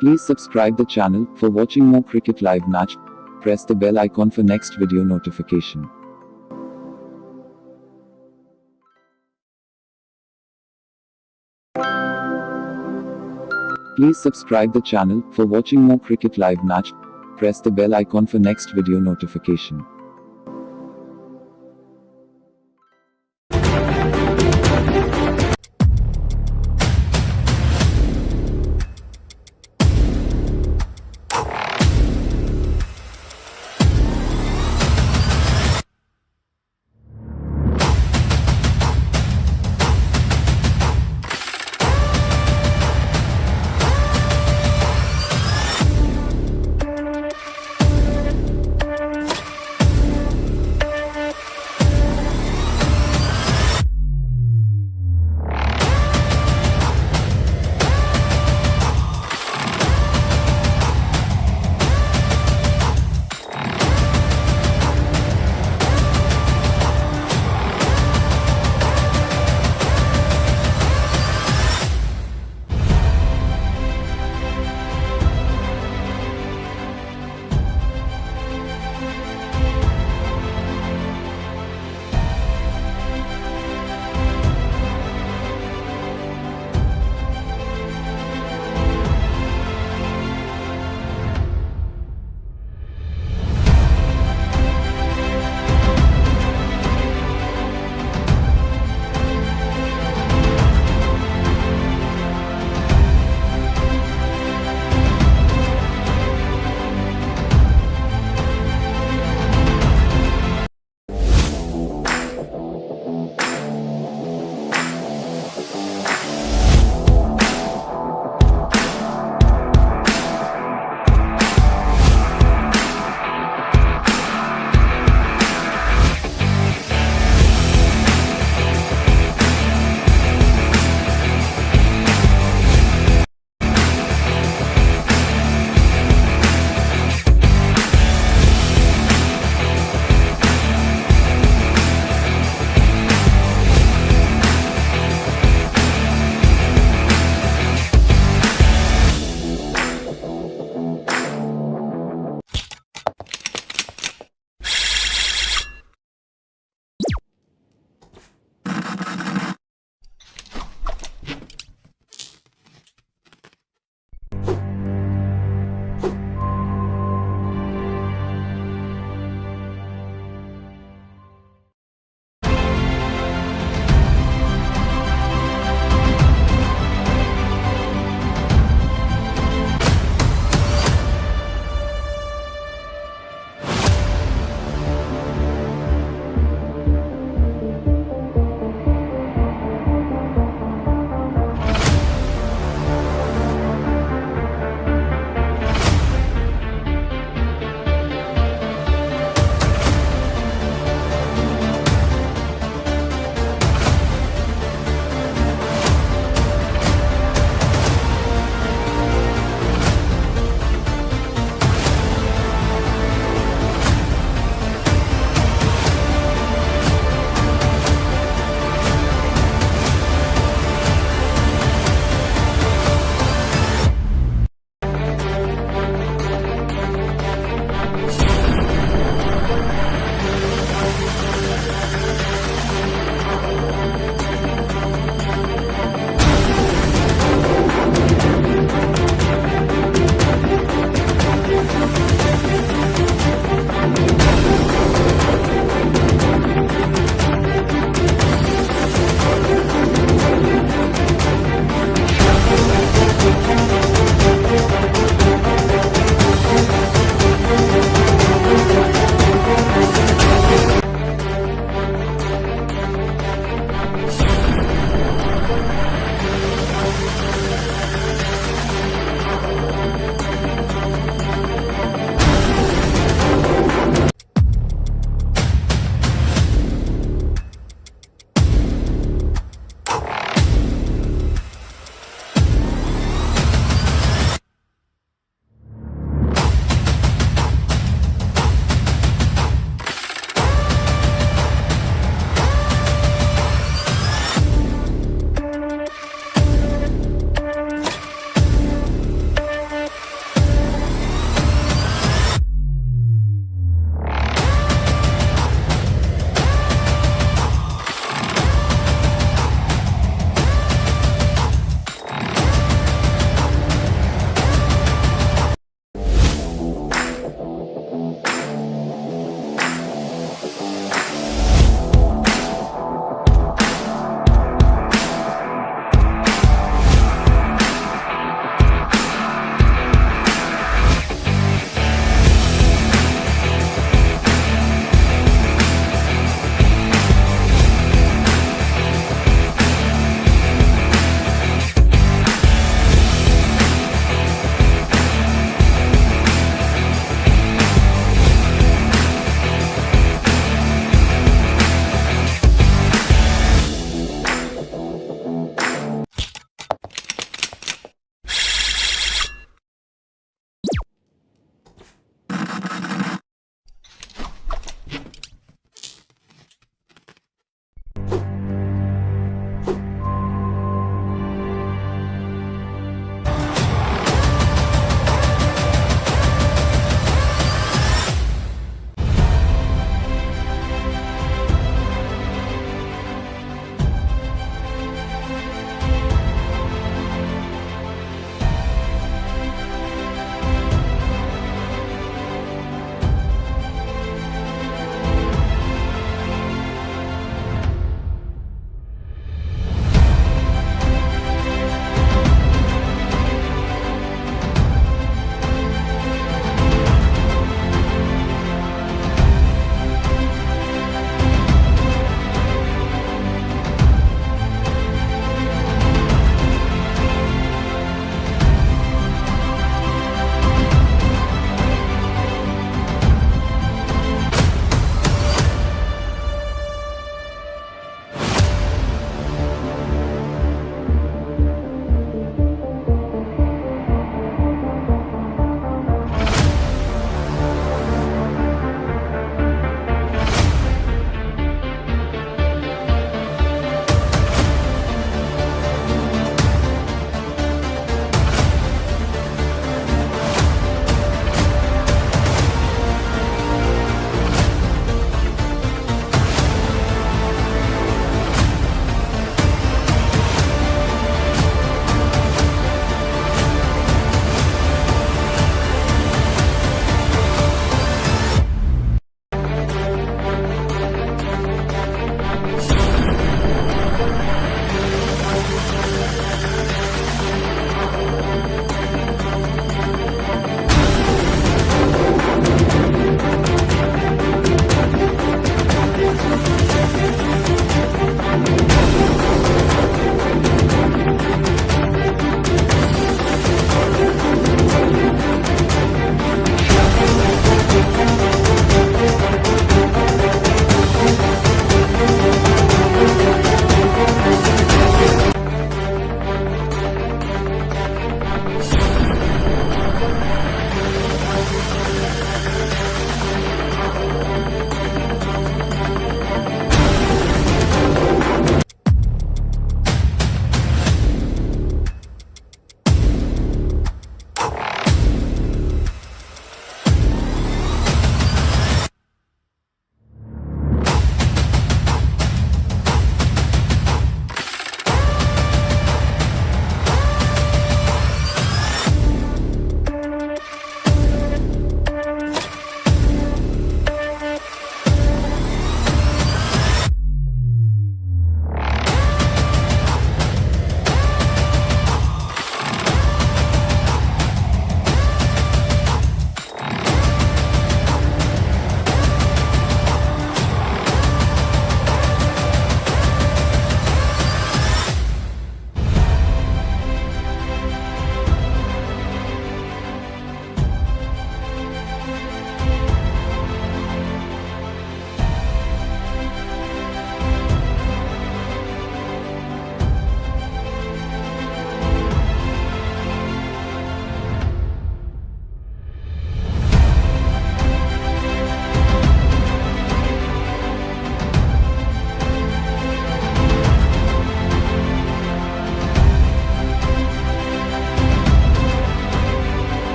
Please subscribe the channel. For watching more cricket live match, press the bell icon for next video notification. Please subscribe the channel. For watching more cricket live match, press the bell icon for next video notification.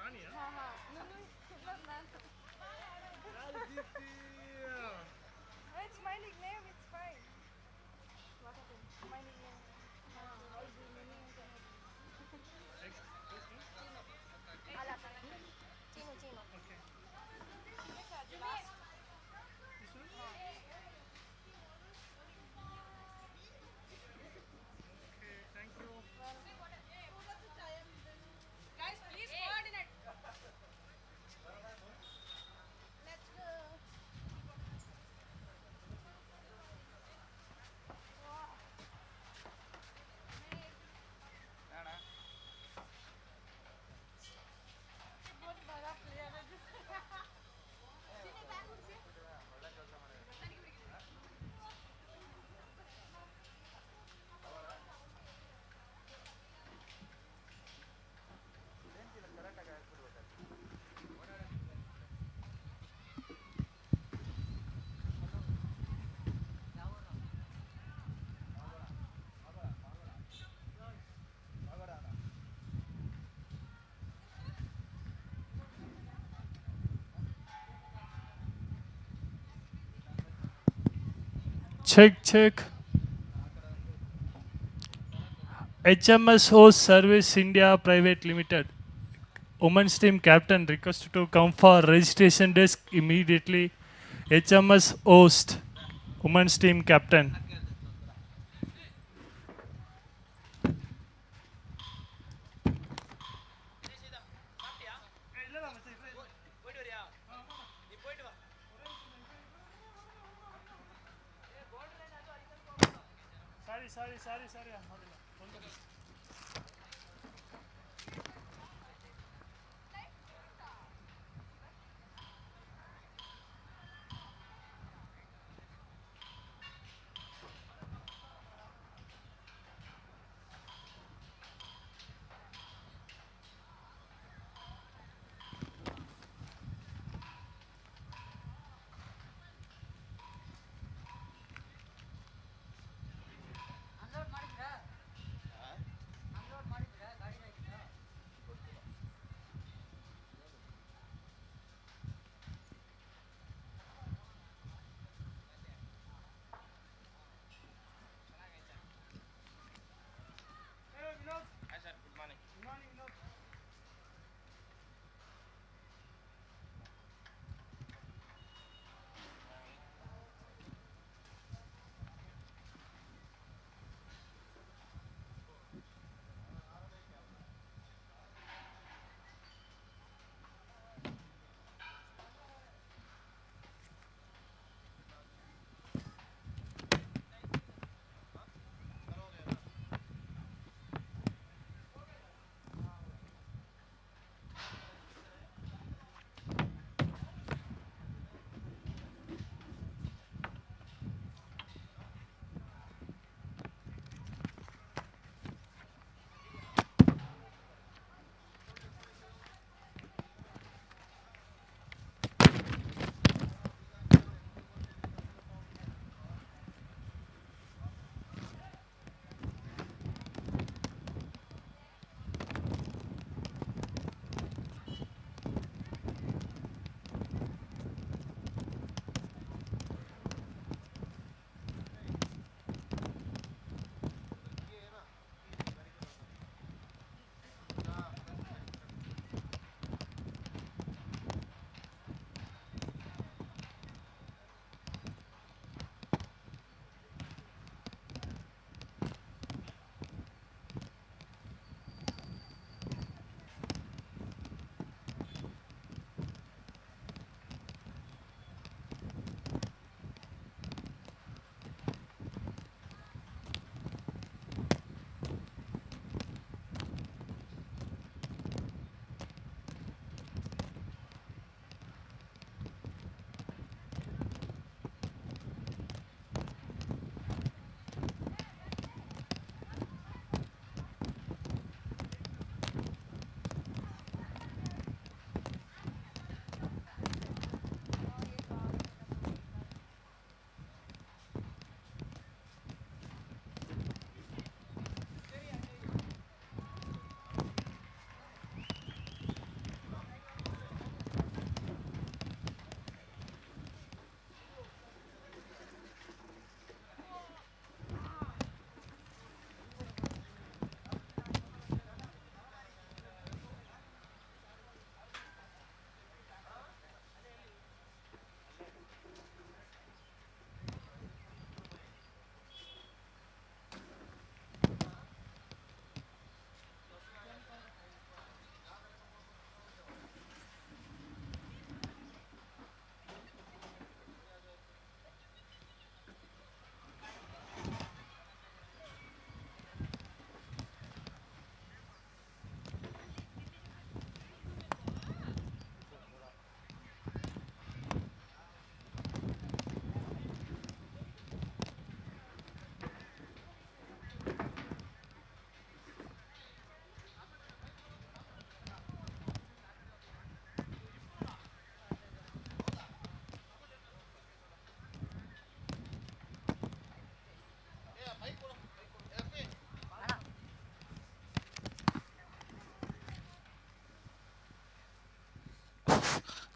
हाँ हाँ नुनु मतलब ना It's my nickname, it's fine. What happened? My nickname. हाँ और भी नुनु Ala Chino Chino. Okay. Yes sir, the last. This one? हाँ. Okay, thank you. Guys, please coordinate. Let's go. बहुत बड़ा प्लेयर है जिसने बैग उठे Check, check. HMS Host Service India Private Limited. Women's team captain requested to come for registration desk immediately. HMS Host. Women's team captain. Sorry. Unload ಮಾಡಿದ್ರಾ? Unload ಮಾಡಿದ್ರಾ ಗಾಡಿ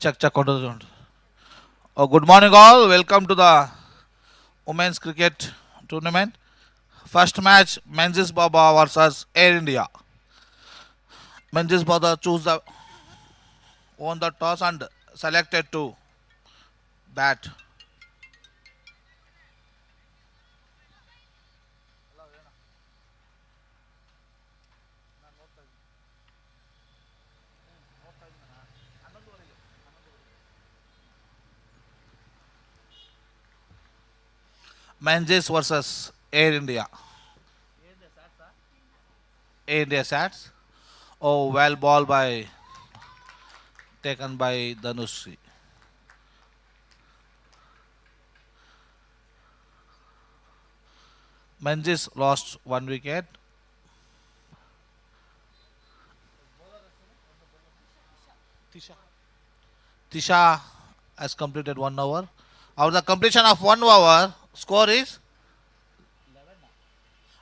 Check, check, on. Oh, good morning, all. Welcome to the women's cricket tournament. First match, Menzies Baba versus Air India. Menzies Baba won the toss and selected to bat. Menzies versus Air India. Air India sats. Oh, well ball by taken by Dhanushri. Menzies lost 1 wicket. Tisha has completed 1 over. After the completion of 1 over, score is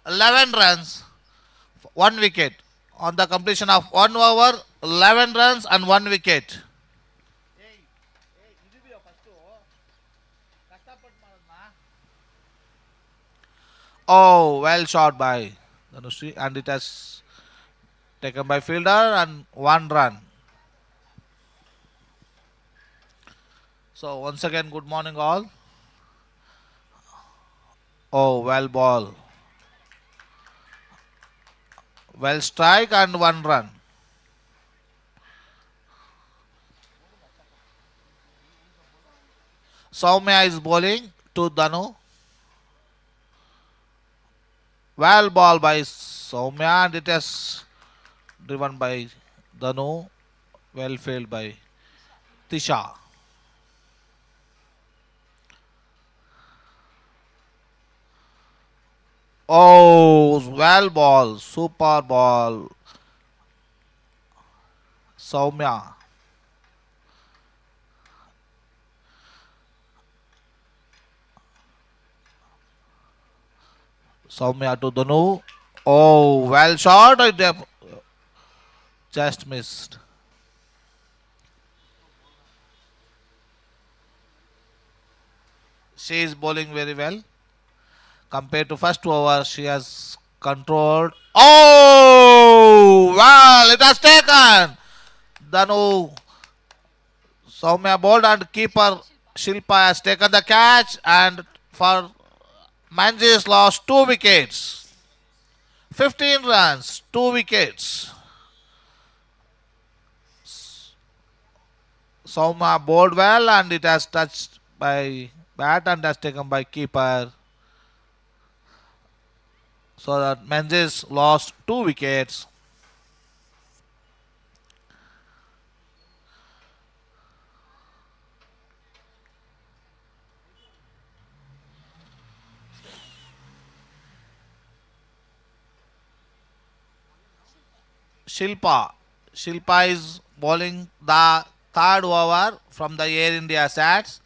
11 runs, 1 wicket. On the completion of 1 over, 11 runs and 1 wicket. Oh, well shot by Dhanushri, and it has taken by fielder and 1 run. So once again, good morning all. Oh, well ball, well strike and 1 run. Soumya is bowling to Danu. Well ball by Soumya, and it has driven by Danu. Well failed by Tisha. Oh, well ball, super ball, Soumya. Soumya to Danu. Oh, well shot. Just missed. She is bowling very well. Compared to first over, she has controlled. Oh, well, it has taken. Danu, Soumya bowled and keeper Shilpa has taken the catch, and for Manjis lost 2 wickets. 15 runs, 2 wickets. Soumya bowled well and it has touched by bat and has taken by keeper. So that Menzies lost 2 wickets. Shilpa. Shilpa is bowling the third over from the Air India sats.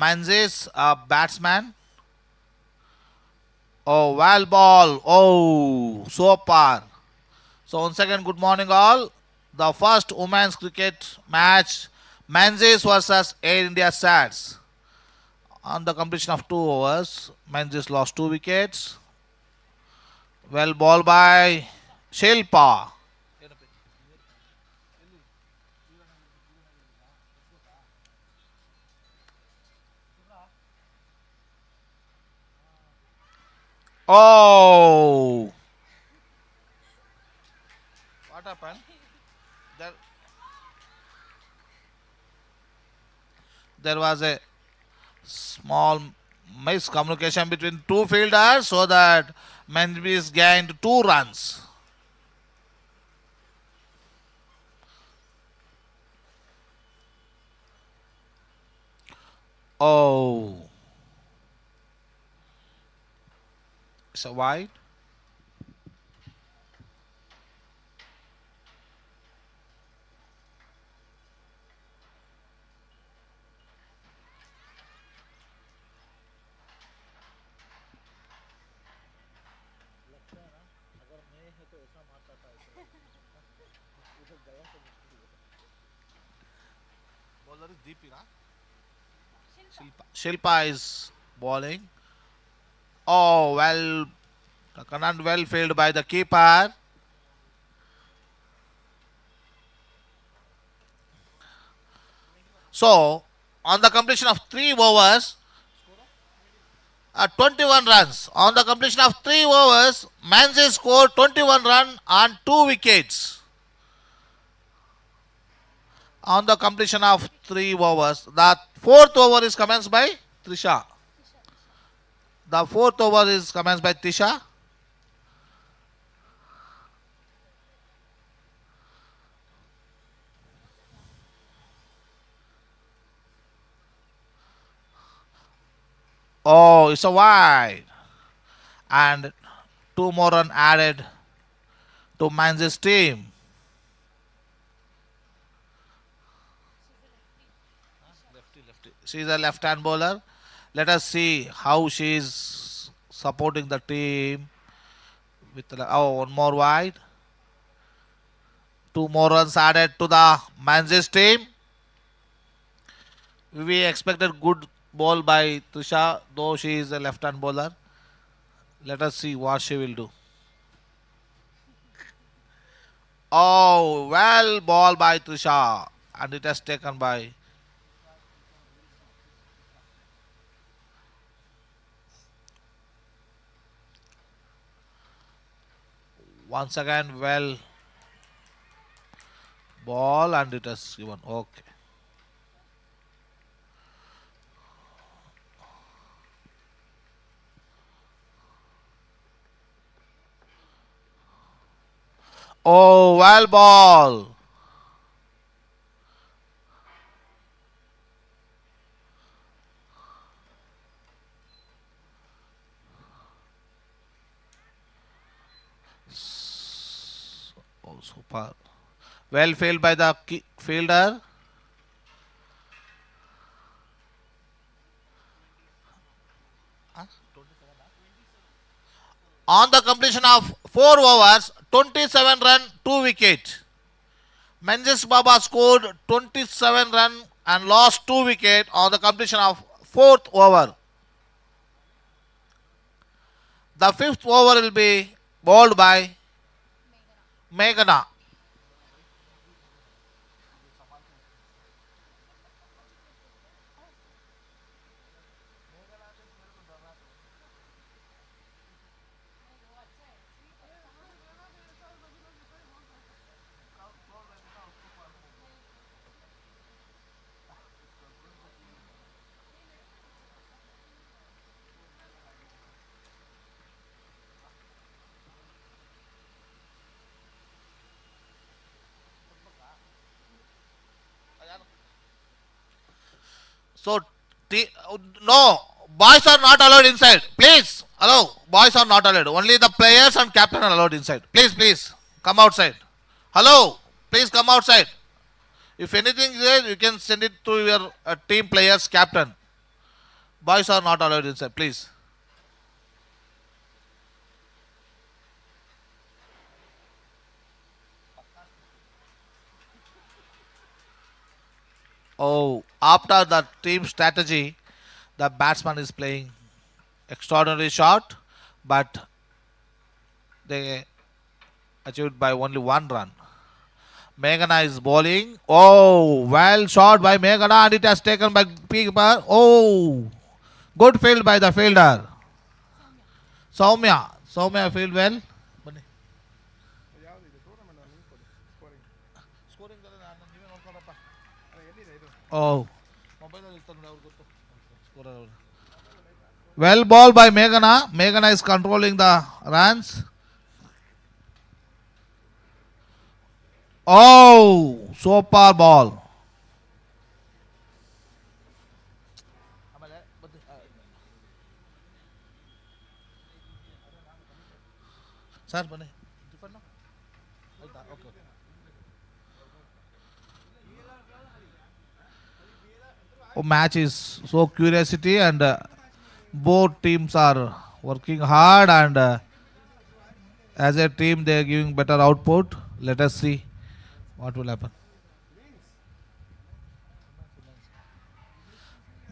Menzies, batsman. Oh, well ball. Oh, so far. So once again, good morning all. The first women's cricket match, Menzies versus Air India sats. On the completion of 2 overs, Menzies lost 2 wickets. Well ball by Shilpa. Oh, what happened? There, there was a small miscommunication between two fielders so that Menzies gained 2 runs. Oh, it's a wide. Shilpa is bowling. Oh, well, taken and well fielded by the keeper. So, on the completion of 3 overs, 21 runs. On the completion of 3 overs, Manzi scored 21 runs on 2 wickets. On the completion of 3 overs, the fourth over is commenced by Trisha. The fourth over is commenced by Tisha. Oh, it's a wide. And 2 more runs added to Manzi's team. She's a left-hand bowler. Let us see how she is supporting the team. With one more wide. 2 more runs added to the Manzi's team. We expected good ball by Trisha, though she is a left-hand bowler. Let us see what she will do. Oh, well ball by Trisha, and it has taken by. Once again, well ball, and it has given. Okay. Oh, well ball. Oh, super. Well fielded by the fielder. On the completion of 4 overs, 27 run, 2 wicket. Menzies Baba scored 27 run and lost 2 wicket on the completion of 4th over. The 5th over will be bowled by Meghana. So, no, boys are not allowed inside. Please, hello, boys are not allowed. Only the players and captain are allowed inside. Please, come outside. Hello, please come outside. If anything is there, you can send it to your team players, captain. Boys are not allowed inside, please. Oh, after the team strategy, the batsman is playing extraordinary shot, but they achieved by only 1 run. Meghana is bowling. Oh, well shot by Meghana, and it has taken by keeper. Oh, good field by the fielder. Soumya field well. Oh, well ball by Meghana. Meghana is controlling the runs. Oh, super ball. Sir, match is so curiosity, and both teams are working hard, and as a team they are giving better output. Let us see what will happen.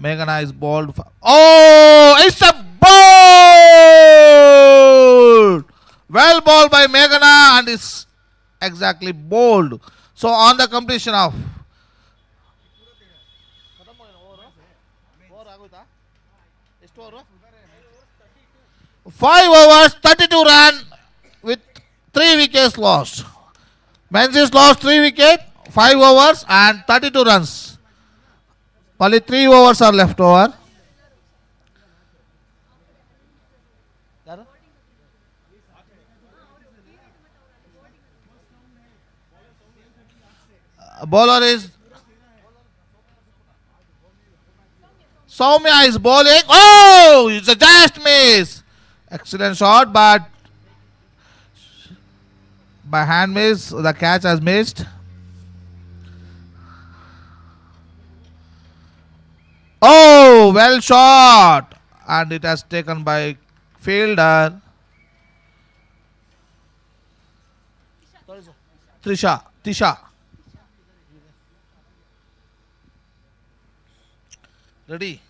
Meghana is bowled. Oh, it's a ball! Well bowled by Meghana and it's exactly bowled. So on the completion of 5 overs, 32 run with 3 wickets lost. Menzies lost 3 wickets, 5 overs and 32 runs. Only 3 overs are left over. Bowler is Soumya is bowling. Oh, it's a just miss. Excellent shot, but by hand miss, the catch has missed. Oh, well shot, and it has taken by fielder Tisha. Ready?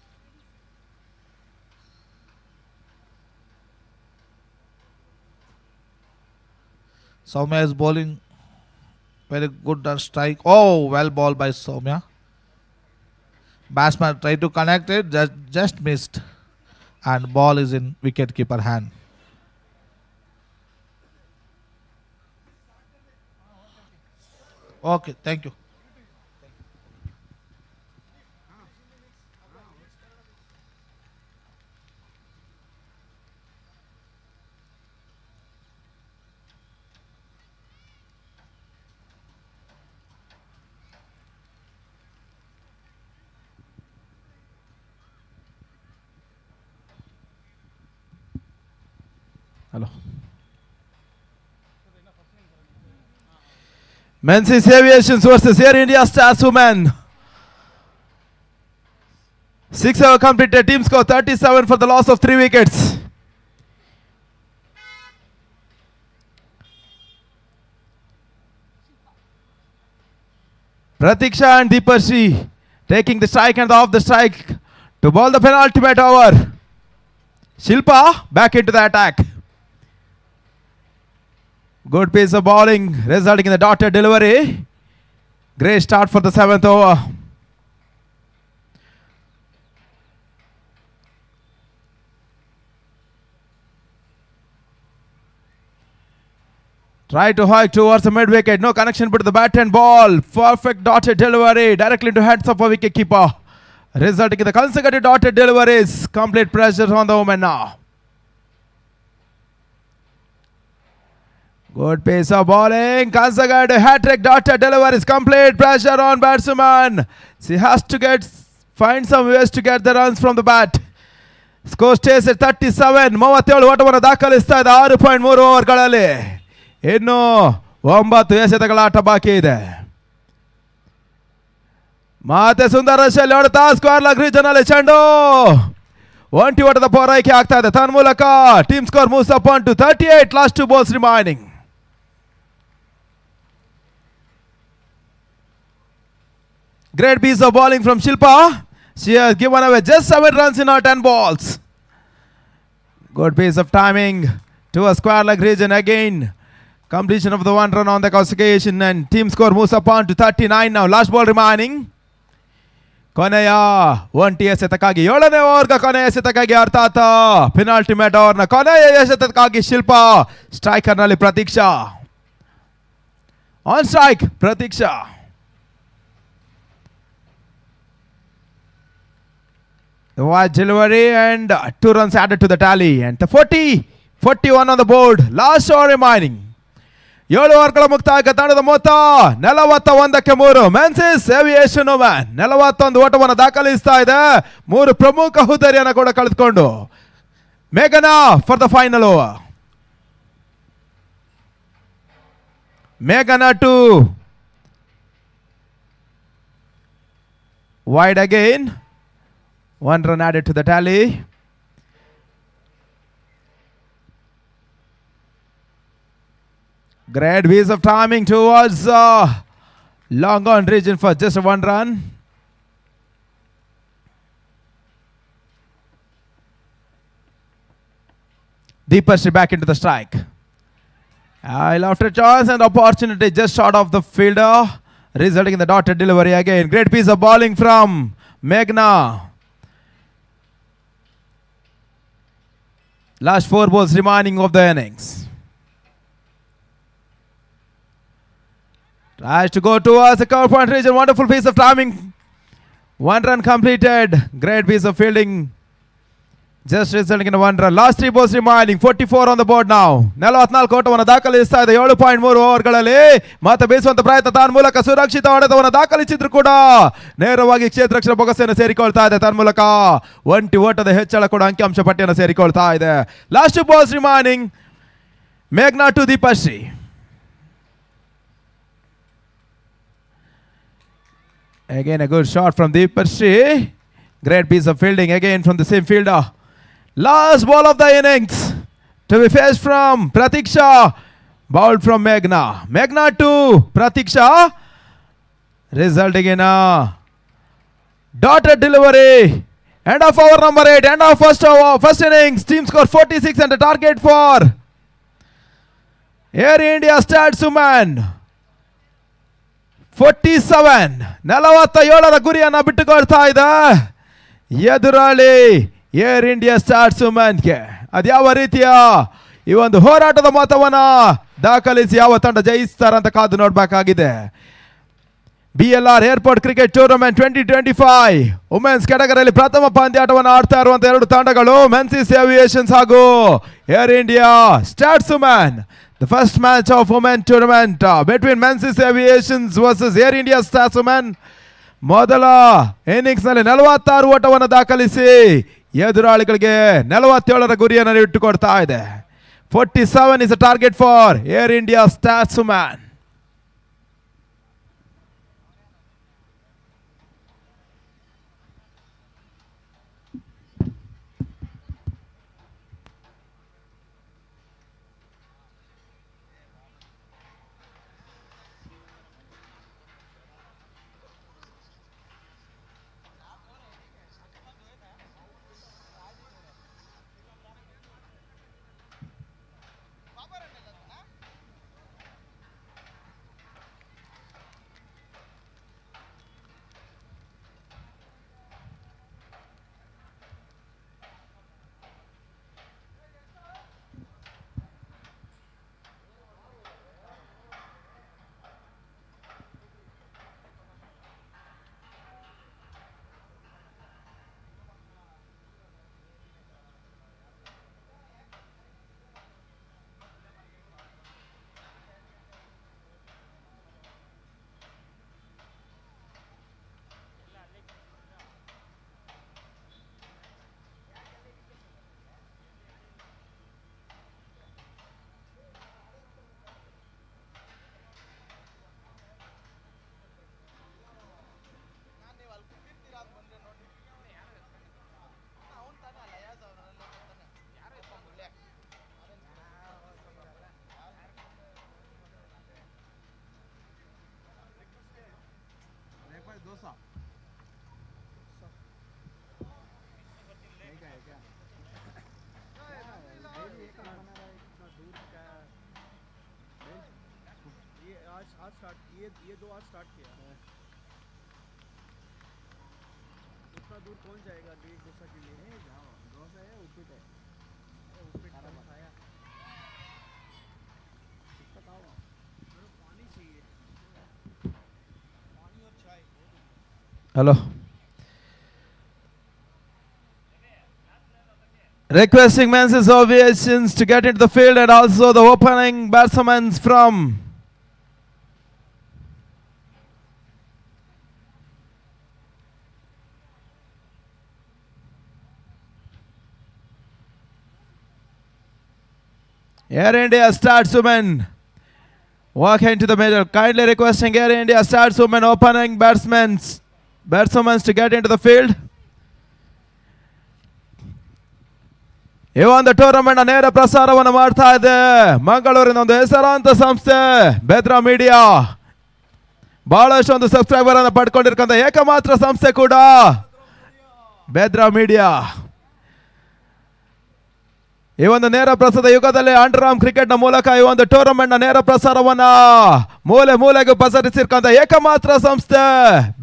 Soumya is bowling very good on strike. Oh, well ball by Soumya. Batsman tried to connect it, just missed. And ball is in wicket keeper hand. Okay, thank you. Hello. Men's Aviations versus Air India Stars Women. 6 over completed. Team score 37 for the loss of 3 wickets. Pratiksha and Deeparshi taking the strike and off the strike to bowl the penultimate over. Shilpa back into the attack. Good piece of bowling resulting in the dotted delivery. Great start for the 7th over. Try to hike towards the mid wicket. No connection between the bat and ball. Perfect dotted delivery directly into hands of a wicket keeper. Resulting in the consecutive dotted deliveries. Complete pressure on the women now. Good pace of bowling. Consecutive hat-trick dotted deliveries. Complete pressure on batswoman. She has to find some ways to get the runs from the bat. Score stays at 37. 37 ಓಟವನ್ನು ದಾಖಲಿಸ್ತಾ ಇದೆ 6.3 ಓವರ್ಗಳಲ್ಲಿ. ಇನ್ನು 9 ಎಸೆತಗಳ ಆಟ ಬಾಕಿ ಇದೆ. ಮತ್ತೆ ಸುಂದರ ಶೈಲಿ ಹೊಡೆತ ಸ್ಕ್ವೇರ್ ಲೆಗ್ ರೀಜನ್ ಚೆಂಡು ಒಂಟಿ ಓಟದ ಪೂರೈಕೆ ಆಗ್ತಾ ಇದೆ. ತನ್ಮೂಲಕ team score moves up on to 38. Last 2 balls remaining. Great piece of bowling from Shilpa. She has given away just 7 runs in her 10 balls. Good piece of timing to a square leg region again. Completion of the 1 run on the classification and team score moves up on to 39 now. Last ball remaining. ಕೊನೆಯ ಒಂಟಿ ಎಸೆತಕ್ಕಾಗಿ 7ನೇ ಓವರ್ಗ ಕೊನೆಯ ಎಸೆತಕ್ಕಾಗಿ ಅರ್ಥಾತ್ penultimate ಓವರ್ನ ಕೊನೆಯ ಎಸೆತಕ್ಕಾಗಿ ಶಿಲ್ಪಾ ಸ್ಟ್ರೈಕರ್ನಲ್ಲಿ Pratiksha. On strike Pratiksha. Wide delivery and 2 runs added to the tally and the 41 on the board. Last over remaining. 7 ಓವರ್ಗಳ ಮುಕ್ತಾಯಕ್ಕೆ ತಂಡದ ಮೊತ್ತ 41ಕ್ಕೆ 3. ಮೆನ್ಸಿಸ್ ಏವಿಯೇಷನ್ ವುಮೆನ್ 41 ಓಟವನ್ನು ದಾಖಲಿಸ್ತಾ ಇದೆ. 3 ಪ್ರಮುಖ ಹುದ್ದೆಯನ್ನು ಕೂಡ ಕಳೆದುಕೊಂಡು ಮೇಘನಾ ಫಾರ್ ದ ಫೈನಲ್ ಓವರ್. ಮೇಘನಾ to wide again. 1 run added to the tally. Great piece of timing towards long on region for just 1 run. Deepashri back into the strike. After chance and opportunity just short of the fielder, resulting in the dotted delivery again. Great piece of bowling from Meghna. Last 4 balls remaining of the innings. Tries to go towards the cover point region. Wonderful piece of timing. 1 run completed. Great piece of fielding. Just resulting in a 1 run. Last 3 balls remaining. 44 on the board now. 44 ಓಟವನ್ನು ದಾಖಲಿಸ್ತಾ ಇದೆ 7.3 ಓವರ್ಗಳಲ್ಲಿ. ಮತ್ತೆ ಬೀಸುವಂತ ಪ್ರಯತ್ನ ತಾನ್ ಮೂಲಕ ಸುರಕ್ಷಿತ ಹೊಡೆತವನ್ನು ದಾಖಲಿಸಿದ್ರು ಕೂಡ ನೇರವಾಗಿ ಕ್ಷೇತ್ರ ರಕ್ಷಣಾ ಬೊಗಸೆಯನ್ನು ಸೇರಿಕೊಳ್ತಾ ಇದೆ ತನ್ ಮೂಲಕ. ಒಂಟಿ ಓಟದ ಹೆಚ್ಚಳ ಕೂಡ ಅಂಕಿಅಂಶ ಪಟ್ಟಿಯನ್ನು ಸೇರಿಕೊಳ್ತಾ ಇದೆ. Last 2 balls remaining. ಮೇಘ್ನಾ to Deepashree. Again a good shot from Deepashri. Great piece of fielding again from the same fielder. Last ball of the innings to be faced from Pratiksha. Bowled from Meghna. Meghna to Pratiksha. Resulting in a dotted delivery. End of over number 8. End of first innings. Team score 46 and the target for Air India Statswoman 47. 47ರ ಗುರಿಯನ್ನು ಬಿಟ್ಟುಕೊಳ್ತಾ ಇದೆ ಎದುರಾಳಿ air India stars ವುಮೆನ್ಗೆ. ಅದ್ಯಾವ ರೀತಿಯ ಈ ಒಂದು ಹೋರಾಟದ ಮೊತ್ತವನ್ನು ದಾಖಲಿಸಿ ಯಾವ ತಂಡ ಜಯಿಸ್ತಾರಂತ ಕಾದು ನೋಡಬೇಕಾಗಿದೆ. BLR airport cricket tournament 2025 women's ಕ್ಯಾಟಗರಿಯಲ್ಲಿ ಪ್ರಥಮ ಪಂದ್ಯಾಟವನ್ನು ಆಡ್ತಾ ಇರುವಂತ 2 ತಂಡಗಳು ಮೆನ್ಸಿಸ್ ಏವಿಯೇಷನ್ಸ್ ಹಾಗೂ Air India Stars women. The first match of women tournament between Men's Aviations versus Air India Statswomen. ಮೊದಲ ಇನ್ನಿಂಗ್ಸ್ ನಲ್ಲಿ 46 ಓಟವನ್ನು ದಾಖಲಿಸಿ ಎದುರಾಳಿಗಳಿಗೆ 47ರ ಗುರಿಯನ್ನು ಇಟ್ಟುಕೊಡ್ತಾ ಇದೆ. 47 is a target for Air India Statswomen. ये 2 आज स्टार्ट किया है. इतना दूर कौन जाएगा डोसा के लिए? नहीं जाओ, डोसा है उपीट है. उपीट खाया कितना खाओ? पानी चाहिए, पानी और चाय. Hello. Requesting Men's Aviations to get into the field and also the opening batsmen from Air India Statswomen walk into the middle. Kindly requesting Air India Statswomen opening batsmen to get into the field. ಈ ಒಂದು tournament ನೇರ ಪ್ರಸಾರವನ್ನು ಮಾಡ್ತಾ ಇದೆ ಮಂಗಳೂರಿನ ಒಂದು ಹೆಸರಾಂತ ಸಂಸ್ಥೆ ಬೆದ್ರಾ ಮೀಡಿಯಾ. ಬಹಳಷ್ಟು ಒಂದು ಸಬ್ಸ್ಕ್ರೈಬರ್ ಅನ್ನು ಪಡ್ಕೊಂಡಿರ್ತಕ್ಕಂಥ ಏಕಮಾತ್ರ ಸಂಸ್ಥೆ ಕೂಡ ಬೆದ್ರಾ ಮೀಡಿಯಾ. ಈ ಒಂದು ನೇರ ಪ್ರಸಾದ ಯುಗದಲ್ಲಿ ಅಂಡರ್ಆರ್ಮ್ ಕ್ರಿಕೆಟ್ ನ ಮೂಲಕ ಈ ಒಂದು ಟೂರ್ನಮೆಂಟ್ ನ ನೇರ ಪ್ರಸಾರವನ್ನ ಮೂಲೆ ಮೂಲೆಗೆ ಪಸರಿಸಿರ್ತಕ್ಕಂಥ ಏಕಮಾತ್ರ ಸಂಸ್ಥೆ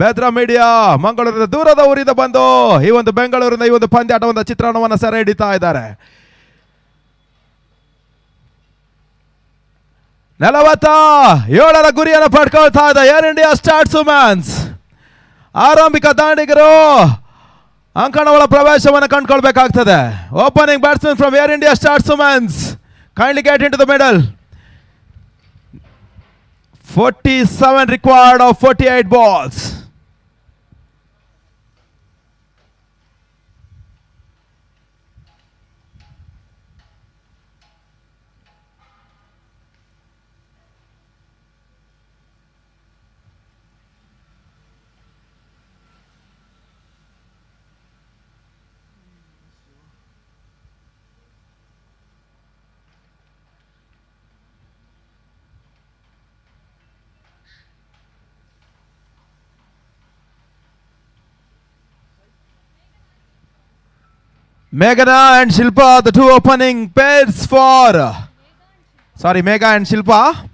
ಬೆದ್ರಾ ಮೀಡಿಯಾ ಮಂಗಳೂರಿನ ದೂರದ ಊರಿಂದ ಬಂದು ಈ ಒಂದು ಬೆಂಗಳೂರಿನ ಈ ಒಂದು ಪಂದ್ಯಾಟದ ಚಿತ್ರಣವನ್ನು ಸೆರೆ ಹಿಡಿತಾ ಇದ್ದಾರೆ. 47ರ ಗುರಿಯನ್ನು ಪಡ್ಕೊಳ್ತಾ ಇದೆ ಏರ್ ಇಂಡಿಯಾ ಸ್ಟಾರ್ಸ್ ವುಮೆನ್ಸ್. ಆರಂಭಿಕ ದಾಂಡಿಗರು ಅಂಕಣಗಳ ಪ್ರವೇಶವನ್ನು ಕಂಡುಕೊಳ್ಬೇಕಾಗ್ತದೆ. Opening batsman from air India Stars women's, kindly get into the middle. 47 required of 48 balls. Meghana and Shilpa, the two opening pairs for. Sorry, Megha and Shilpa.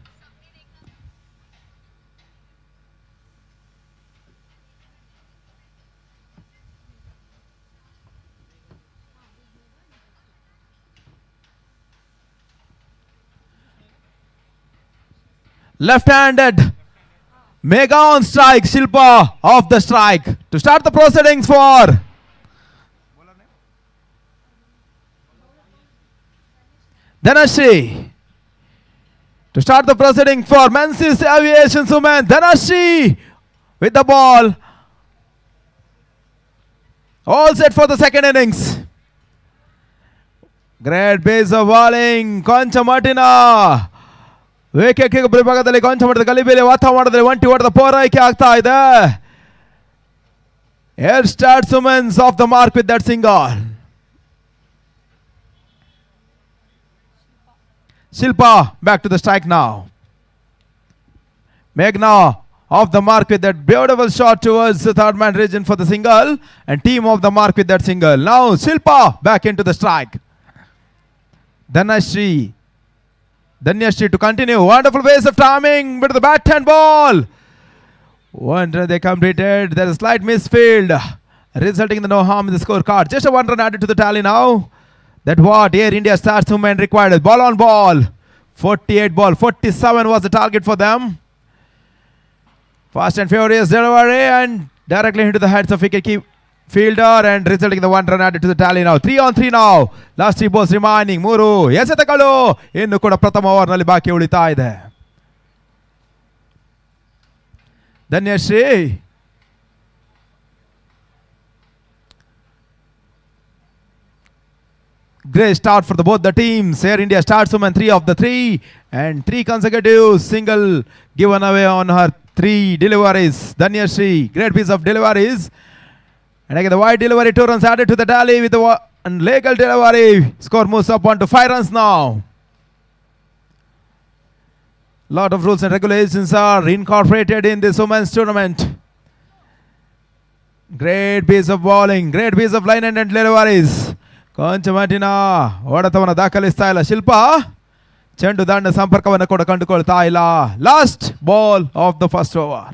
Left-handed. Megha on strike, Shilpa off the strike. To start the proceedings for. Dhanashri. To start the proceeding for Men's Aviation Women. Dhanashri with the ball. All set for the second innings. Great base of bowling. Koncha Martina. Wicket ವಿಭಾಗದಲ್ಲಿ ಕೊಂಚ ಮಟ್ಟದ ಗಲಿಬೇಲಿ ವಾತಾವರಣದಲ್ಲಿ ಒಂಟಿ ಹೊಡೆದ ಪೂರೈಕೆ ಆಗ್ತಾ ಇದೆ. Air stars women's off the mark with that single. Shilpa back to the strike now. Meghna off the mark with that beautiful shot towards the third man region for the single, and team off the mark with that single. Now Shilpa back into the strike. Dhanashri to continue. Wonderful ways of timing with the bat and ball. One run they completed. There is a slight misfield, resulting in the no harm in the scorecard. Just a one run added to the tally now. That what Air India Stars women required. Ball on ball. 48 ball. 47 was the target for them. Fast and furious delivery and directly into the heads of wicket fielder and resulting in the one run added to the tally now. 3 on 3 now. Last 3 balls remaining. ಮೂರು ಎಸೆತಗಳು ಇನ್ನು ಕೂಡ ಪ್ರಥಮ ಓವರ್ನಲ್ಲಿ ಬಾಕಿ ಉಳಿತಾ ಇದೆ. Dhanyashree great start for both the teams. Air India starts women 3 of the 3 and 3 consecutive single given away on her 3 deliveries. Dhanyashri, great piece of deliveries. And again the wide delivery, 2 runs added to the tally with the legal delivery. Score moves up on to 5 runs now. Lot of rules and regulations are incorporated in this women's tournament. Great piece of bowling, great piece of line and deliveries. ಕೊಂಚ ಮಟ್ಟಿನ ಹೊಡೆತವನ್ನು ದಾಖಲಿಸ್ತಾ ಇಲ್ಲ ಶಿಲ್ಪಾ. ಚೆಂಡು ದಂಡ ಸಂಪರ್ಕವನ್ನು ಕೂಡ ಕಂಡುಕೊಳ್ತಾ ಇಲ್ಲ. Last ball of the first over.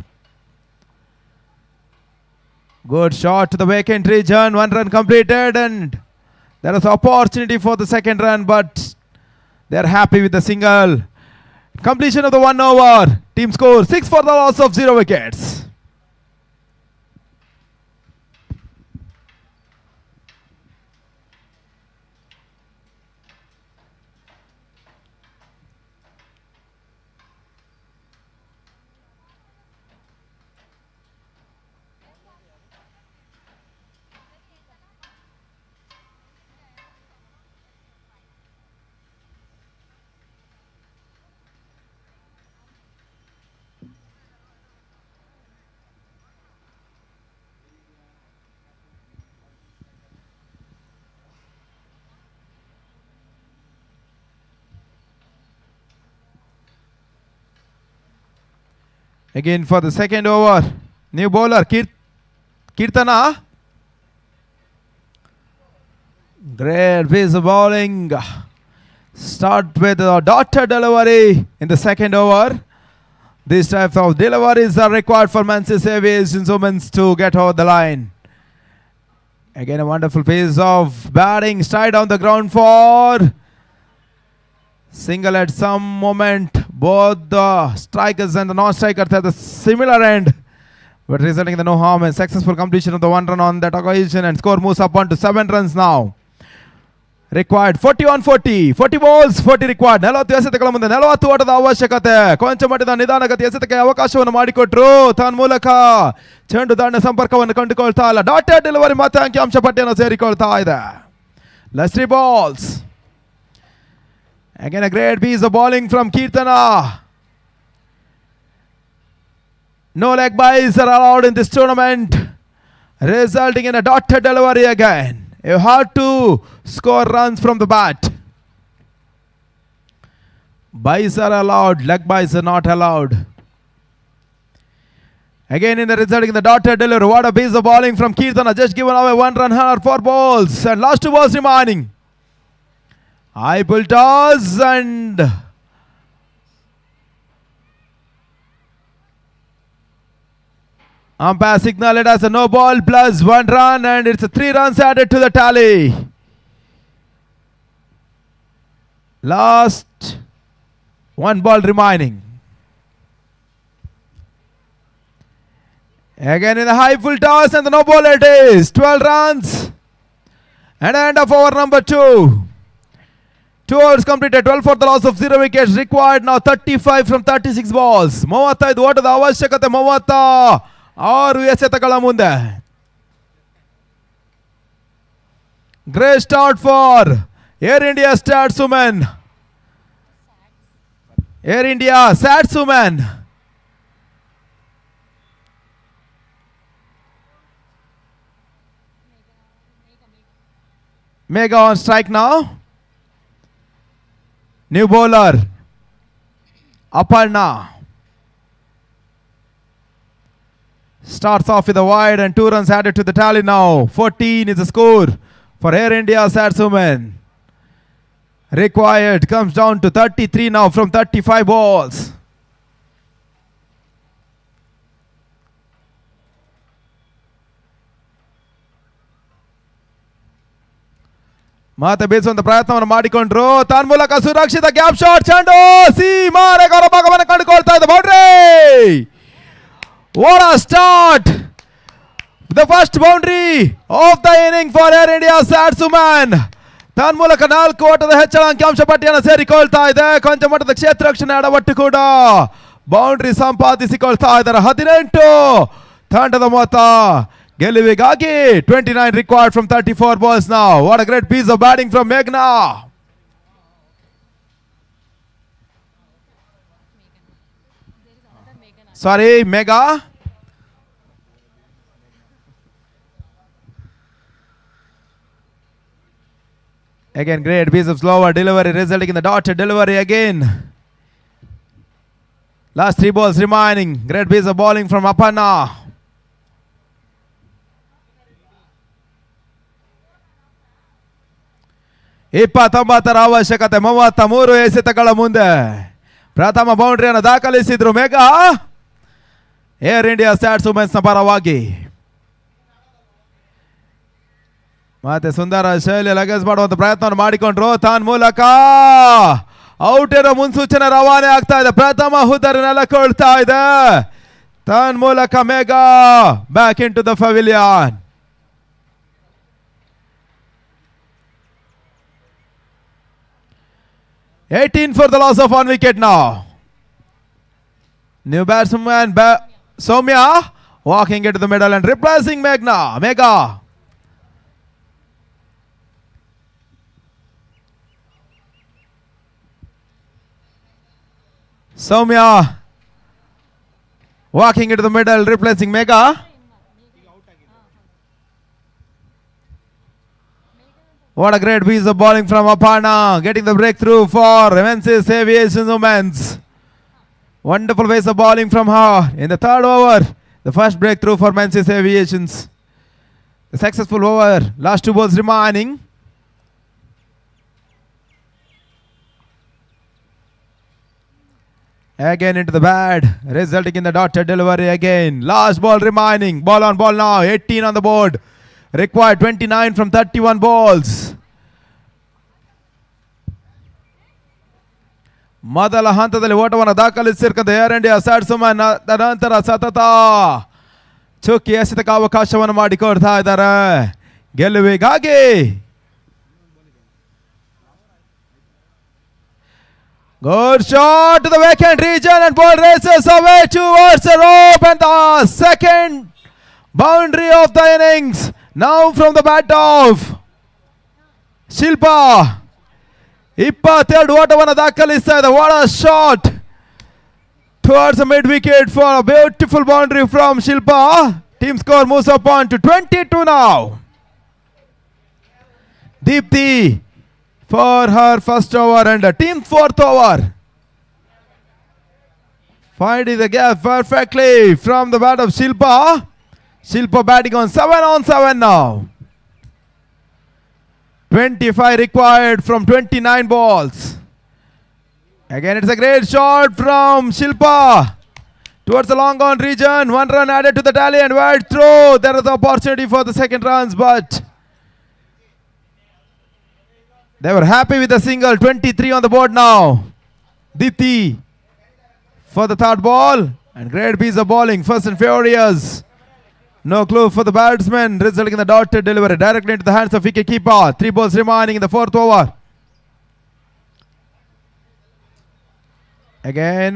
Good shot to the vacant region. 1 run completed and there is opportunity for the second run, but they are happy with the single. Completion of the 1 over. Team score 6 for the loss of 0 wickets. Again for the second over, new bowler Kirtana. Great piece of bowling. Start with a daughter delivery in the second over. These types of deliveries are required for Manchester Aviation Women to get over the line. Again, a wonderful piece of batting straight down the ground for single at some moment. Both the strikers and the non-strikers at the similar end, but resulting in the no harm and successful completion of the one run on that occasion, and score moves up on to 7 runs now. Required 40 on 40. 40 balls, 40 required. 40 ಎಸೆತಗಳ ಮುಂದೆ 40 ಓಟದ ಅವಶ್ಯಕತೆ. ಕೊಂಚ ಮಟ್ಟದ ನಿಧಾನಗತಿ ಎಸೆತಕ್ಕೆ ಅವಕಾಶವನ್ನು ಮಾಡಿಕೊಟ್ರು. ತನ್ನ ಮೂಲಕ ಚೆಂಡು ದಾಂಡ ಸಂಪರ್ಕವನ್ನು ಕಂಡುಕೊಳ್ತಾ ಇಲ್ಲ. ಡಾಟೆಡ್ ಡೆಲಿವರಿ ಮತ್ತೆ ಅಂಕಿಅಂಶ ಪಟ್ಟಿಯನ್ನು ಸೇರಿಕೊಳ್ತಾ ಇದೆ. Last 3 balls. Again a great piece of bowling from Kirtana. No leg byes are allowed in this tournament, resulting in a dotted delivery again. You have to score runs from the bat. Byes are allowed, leg byes are not allowed. Again in the resulting in the dotted delivery. What a piece of bowling from Kirtana. Just given away 1 run her 4 balls. And last 2 balls remaining. High pull toss and umpire signal it as a no ball plus 1 run, and it's a 3 runs added to the tally. Last 1 ball remaining. Again in the high full toss and the no ball it is. 12 runs and end of over number 2. 2 overs completed, 12 for the loss of 0 wickets. Required now 35 from 36 balls. 35 ಓಟದ ಅವಶ್ಯಕತೆ 36 ಎಸೆತಗಳ ಮುಂದೆ. Great start for Air India Statswomen. Air India Statswomen. Mega on strike now. New bowler Aparna starts off with a wide and 2 runs added to the tally now. 14 is the score for Air India Statswomen. Required comes down to 33 now from 35 balls. ಮತ್ತೆ ಬೀಸುವಂತ ಪ್ರಯತ್ನವನ್ನು ಮಾಡಿಕೊಂಡ್ರು. ತನ್ನ ಮೂಲಕ ಸುರಕ್ಷಿತ gap shot ಚೆಂಡು ಸೀಮಾರೆಗರ ಭಾಗವನ್ನು ಕಂಡುಕೊಳ್ತಾ ಇದೆ. Boundary. What a start! The first boundary of the inning for Air India Statswomen. ತನ್ನ ಮೂಲಕ 4 ಓಟದ ಹೆಚ್ಚಳ ಅಂಕಿಅಂಶ ಪಟ್ಟಿಯನ್ನು ಸೇರಿಕೊಳ್ತಾ ಇದೆ. ಕೊಂಚ ಮಟ್ಟದ ಕ್ಷೇತ್ರ ರಕ್ಷಣೆ ಅಡವಟ್ಟು ಕೂಡ ಬೌಂಡ್ರಿ ಸಂಪಾದಿಸಿಕೊಳ್ತಾ ಇದ್ದಾರೆ. 18 ತಂಡದ ಮೊತ್ತ. ಗೆಲುವಿಗಾಗಿ 29 required from 34 balls now. What a great piece of batting from Meghna. Sorry, Mega. Again, great piece of slower delivery resulting in the dotted delivery again. Last 3 balls remaining. Great piece of bowling from Aparna. ಇಪ್ಪತ್ತೊಂಬತ್ತರ ಅವಶ್ಯಕತೆ 33 ಎಸೆತಗಳ ಮುಂದೆ. ಪ್ರಥಮ ಬೌಂಡ್ರಿಯನ್ನು ದಾಖಲಿಸಿದ್ರು mega air India ಸ್ಟಾಟ್ಸ್ವುಮೆನ್ಸ್ ನ ಪರವಾಗಿ. ಮತ್ತೆ ಸುಂದರ ಶೈಲಿ luggage ಮಾಡುವಂತ ಪ್ರಯತ್ನವನ್ನು ಮಾಡಿಕೊಂಡ್ರು. ತನ್ನ ಮೂಲಕ ಔಟ್ ಇರೋ ಮುನ್ಸೂಚನೆ ರವಾನೆ ಆಗ್ತಾ ಇದೆ. ಪ್ರಥಮ ಹುದ್ದರಿ ನೆಲಕೊಳ್ತಾ ಇದೆ. ತನ್ನ ಮೂಲಕ Megha back into the pavilion. $18 for the loss of 1 wicket now. New batsman Soumya walking into the middle and replacing Mega. Soumya walking into the middle, replacing Mega. What a great piece of bowling from Aparna, getting the breakthrough for Men's Aviation Women's. Wonderful piece of bowling from her in the 3rd over. The first breakthrough for Men's Aviations. The successful over. Last 2 balls remaining. Again into the bad, resulting in the dotted delivery again. Last ball remaining. Ball on ball now. 18 on the board. Required 29 from 31 balls. ಮೊದಲ ಹಂತದಲ್ಲಿ ಓಟವನ್ನು ದಾಖಲಿಸಿರ್ತಕ್ಕಂಥ air India ಸ್ಯಾಟ್ಸ್ಮನ್ ನಂತರ ಸತತ ಚುಕ್ಕಿ ಎಸೆತಕ್ಕೆ ಅವಕಾಶವನ್ನು ಮಾಡಿಕೊಡ್ತಾ ಇದ್ದಾರೆ ಗೆಲುವಿಗಾಗಿ. Good shot to the vacant region and ball races away towards the rope and the second boundary of the innings. Now from the bat of Shilpa. 22 ಓಟವನ್ನು ದಾಖಲಿಸ್ತಾ ಇದೆ. What a shot towards the mid wicket for a beautiful boundary from Shilpa. Team score moves up on to 22 now. Deepthi for her first over and team fourth over. Finding the gap perfectly from the bat of Shilpa. Shilpa batting on 7 now. 25 required from 29 balls. Again, it's a great shot from Shilpa towards the long on region. 1 run added to the tally and wide throw. There is the opportunity for the second runs, but they were happy with the single. 23 on the board now. Dipti for the third ball and great piece of bowling. First and furious. No clue for the batsman, resulting in the dotted delivery directly into the hands of wicket keeper. 3 balls remaining in the fourth over. Again,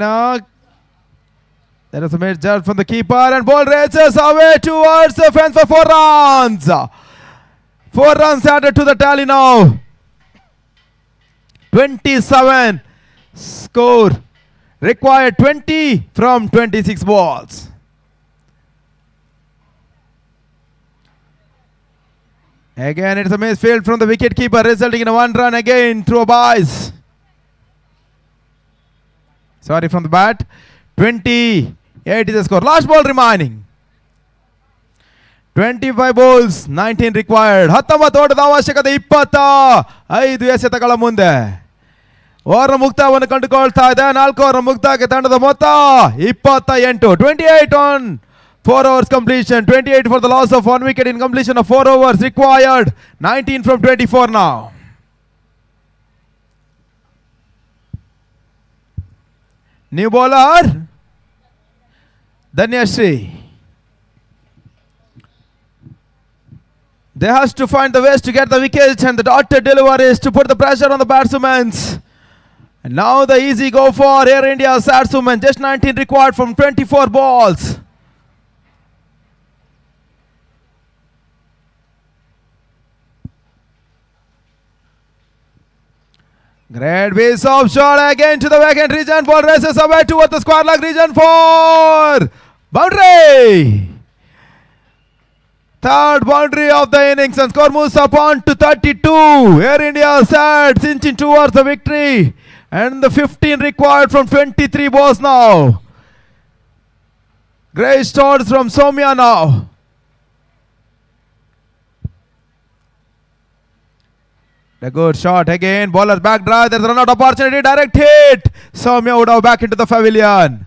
there is a mid jump from the keeper and ball races away towards the fence for 4 runs. 4 runs added to the tally now. 27 score. Required 20 from 26 balls. Again, it's a misfield from the wicket keeper, resulting in a 1 run again through a base. Sorry, from the bat. 28 is the score. Last ball remaining. 25 balls, 19 required. 19 ಓಟದ ಅವಶ್ಯಕತೆ, 25 ಎಸೆತಗಳ ಮುಂದೆ. Over ಮುಕ್ತವನ್ನು ಕಂಡುಕೊಳ್ತಾ ಇದೆ. 4 over ಮುಕ್ತಕ್ಕೆ ತಂಡದ ಮೊತ್ತ 28. 28 on 4 overs completion. 28 for the loss of 1 wicket in completion of 4 overs required. 19 from 24 now. New bowler Dhanyashree. They has to find the ways to get the wickets and the dotted deliveries to put the pressure on the batsmen. And now the easy go for Air India batsmen. Just 19 required from 24 balls. Great piece of shot again to the vacant region. Ball races away towards the square leg region for boundary. Third boundary of the innings and score moves up on to 32. Air India sets inching towards the victory and the 15 required from 23 balls now. Great shots from Soumya now. A good shot again. Bowler back drive. There's a run out opportunity. Direct hit. Soumya would have back into the pavilion.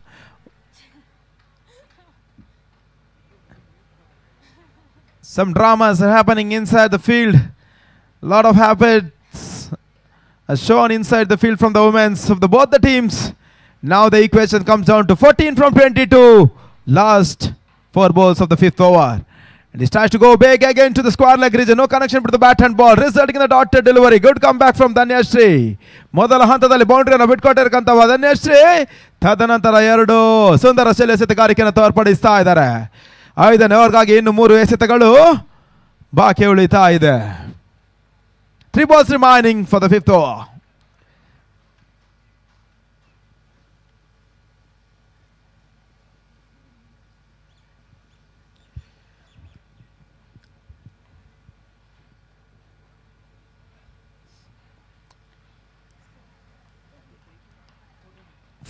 Some dramas are happening inside the field. A lot of habits are shown inside the field from the women's of the both the teams. Now the equation comes down to 14 from 22. Last 4 balls of the 5th over. And he tries to go big again to the square leg region. No connection between the bat and ball, resulting in the dotted delivery. Good comeback from Dhanyashree. ಮೊದಲ ಹಂತದಲ್ಲಿ ಬೌಂಡ್ರಿಯನ್ನು ಬಿಟ್ಕೊಟ್ಟಿರಕಂತವ ಧನ್ಯಶ್ರೀ ತದನಂತರ 2 ಸುಂದರ ಶೈಲಿ ಎಸೆತಗಾರಿಕೆಯನ್ನು ತೋರ್ಪಡಿಸ್ತಾ ಇದ್ದಾರೆ. 5ನೇ ಓವರ್ಗಾಗಿ ಇನ್ನು 3 ಎಸೆತಗಳು ಬಾಕಿ ಉಳಿತಾ ಇದೆ. 3 balls remaining for the 5th over.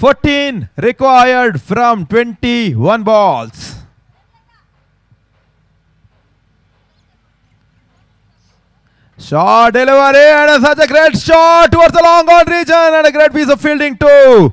$14 required from 21 balls. Short delivery and such a great shot towards the long on region and a great piece of fielding too.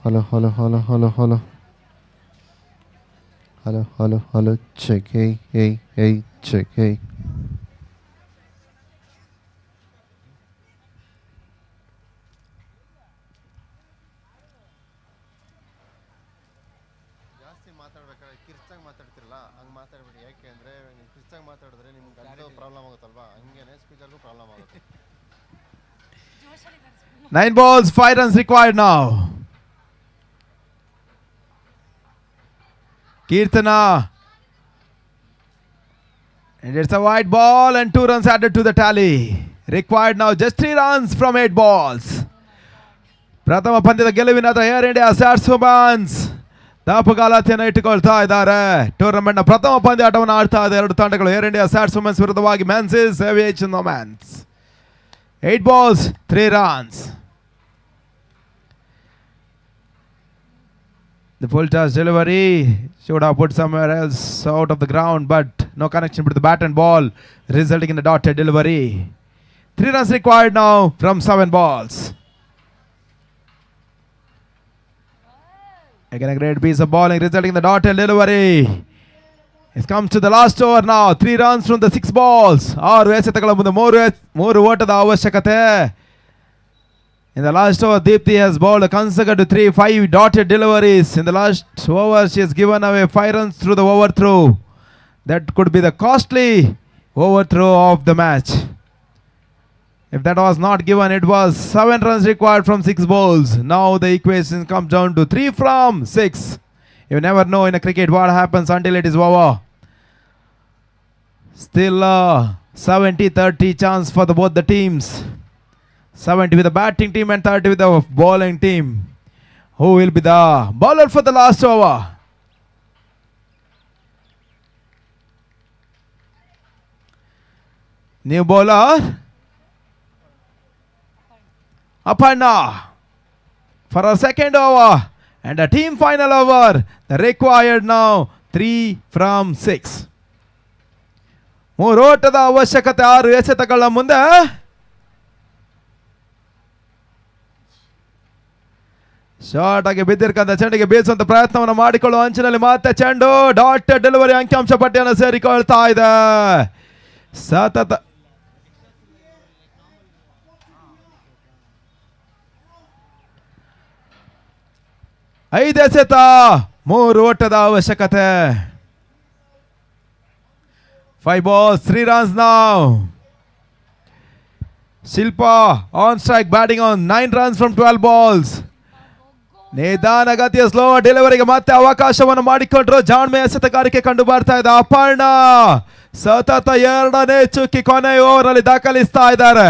Hello, hello, hello, hello, hello. Hello, hello, hello. Check. Hey, hey, hey. Check. Hey. ಜಾಸ್ತಿ ಮಾತಾಡ್ಬೇಕಾದ್ರೆ ಕಿರ್ಚಾಗಿ ಮಾತಾಡ್ತಿರಲ್ಲ ಹಂಗೆ ಮಾತಾಡ್ಬೇಡಿ. ಯಾಕೆ ಅಂದರೆ ನೀವು ಕಿರ್ಚಾಗಿ ಮಾತಾಡಿದ್ರೆ ನಿಮ್ಗೆ ಅದು problem ಆಗುತ್ತಲ್ವಾ, ಹಂಗೇನೆ ಸ್ಪೀಕರ್ಗೂ ಪ್ರಾಬ್ಲಮ್ ಆಗುತ್ತೆ. 9 balls, 5 runs required now. Kirtana. And it's a white ball and 2 runs added to the tally. Required now just 3 runs from 8 balls. ಪ್ರಥಮ ಪಂದ್ಯದ ಗೆಲುವಿನ ಏರ್ ಇಂಡಿಯಾ ಸ್ಟಾರ್ಸ್ ವುಮೆನ್ಸ್ ದಾಪುಗಾಲತೆಯನ್ನು ಇಟ್ಟುಕೊಳ್ತಾ ಇದ್ದಾರೆ. ಟೂರ್ನಮೆಂಟ್ನ ಪ್ರಥಮ ಪಂದ್ಯಾಟವನ್ನು ಆಡ್ತಾ ಇದೆ ಎರಡು ತಂಡಗಳು. ಏರ್ ಇಂಡಿಯಾ ಸ್ಟಾರ್ಸ್ ವುಮೆನ್ಸ್ ವಿರುದ್ಧವಾಗಿ men's aviation women's. 8 balls, 3 runs. The full toss delivery should have put somewhere else out of the ground, but no connection between the bat and ball, resulting in a dotted delivery. 3 runs required now from 7 balls. Again a great piece of bowling, resulting in the dotted delivery. It comes to the last over now. 3 runs from the 6 balls. 6 ಎಸೆತಗಳ ಮುಂದೆ 3 ಓಟದ ಅವಶ್ಯಕತೆ. In the last over, Deepthi has bowled a consecutive 3-5 dotted deliveries. In the last over, she has given away 5 runs through the overthrow. That could be the costly overthrow of the match. If that was not given, it was 7 runs required from 6 balls. Now the equation comes down to 3 from 6. You never know in a cricket what happens until it is over. Still 70-30 chance for both the teams. 70 with the batting team and 30 with the bowling team. Who will be the bowler for the last over? New bowler Aparna for a second over and a team final over. The required now 3 from 6. 3 ಓಟದ ಅವಶ್ಯಕತೆ 6 ಎಸೆತಗಳ ಮುಂದೆ. Short ಆಗಿ ಬಿದ್ದಿರ್ಕಂತ ಚೆಂಡಿಗೆ ಬೀಸುವಂತ ಪ್ರಯತ್ನವನ್ನು ಮಾಡಿಕೊಳ್ಳುವ ಅಂಚಿನಲ್ಲಿ ಮತ್ತೆ ಚೆಂಡು dot delivery ಅಂಕಿಅಂಶ ಪಟ್ಟಿಯನ್ನು ಸೇರಿಕೊಳ್ತಾ ಇದೆ. ಸತತ 5 ಎಸೆತ 3 ಓಟದ ಅವಶ್ಯಕತೆ. 5 balls, 3 runs now. Shilpa on strike, batting on 9 runs from 12 balls. ನಿಧಾನಗತಿಯ ಸ್ಲೋ ಡೆಲಿವರಿಗೆ ಮತ್ತೆ ಅವಕಾಶವನ್ನು ಮಾಡಿಕೊಂಡ್ರು. ಜಾಣ್ಮೆ ಎಸೆತಗಾರಿಕೆ ಕಂಡು ಬರ್ತಾ ಇದೆ. ಅಪರ್ಣ ಸತತ 2ನೇ ಚುಕ್ಕಿ ಕೊನೆ ಓವರ್ ಅಲ್ಲಿ ದಾಖಲಿಸ್ತಾ ಇದ್ದಾರೆ.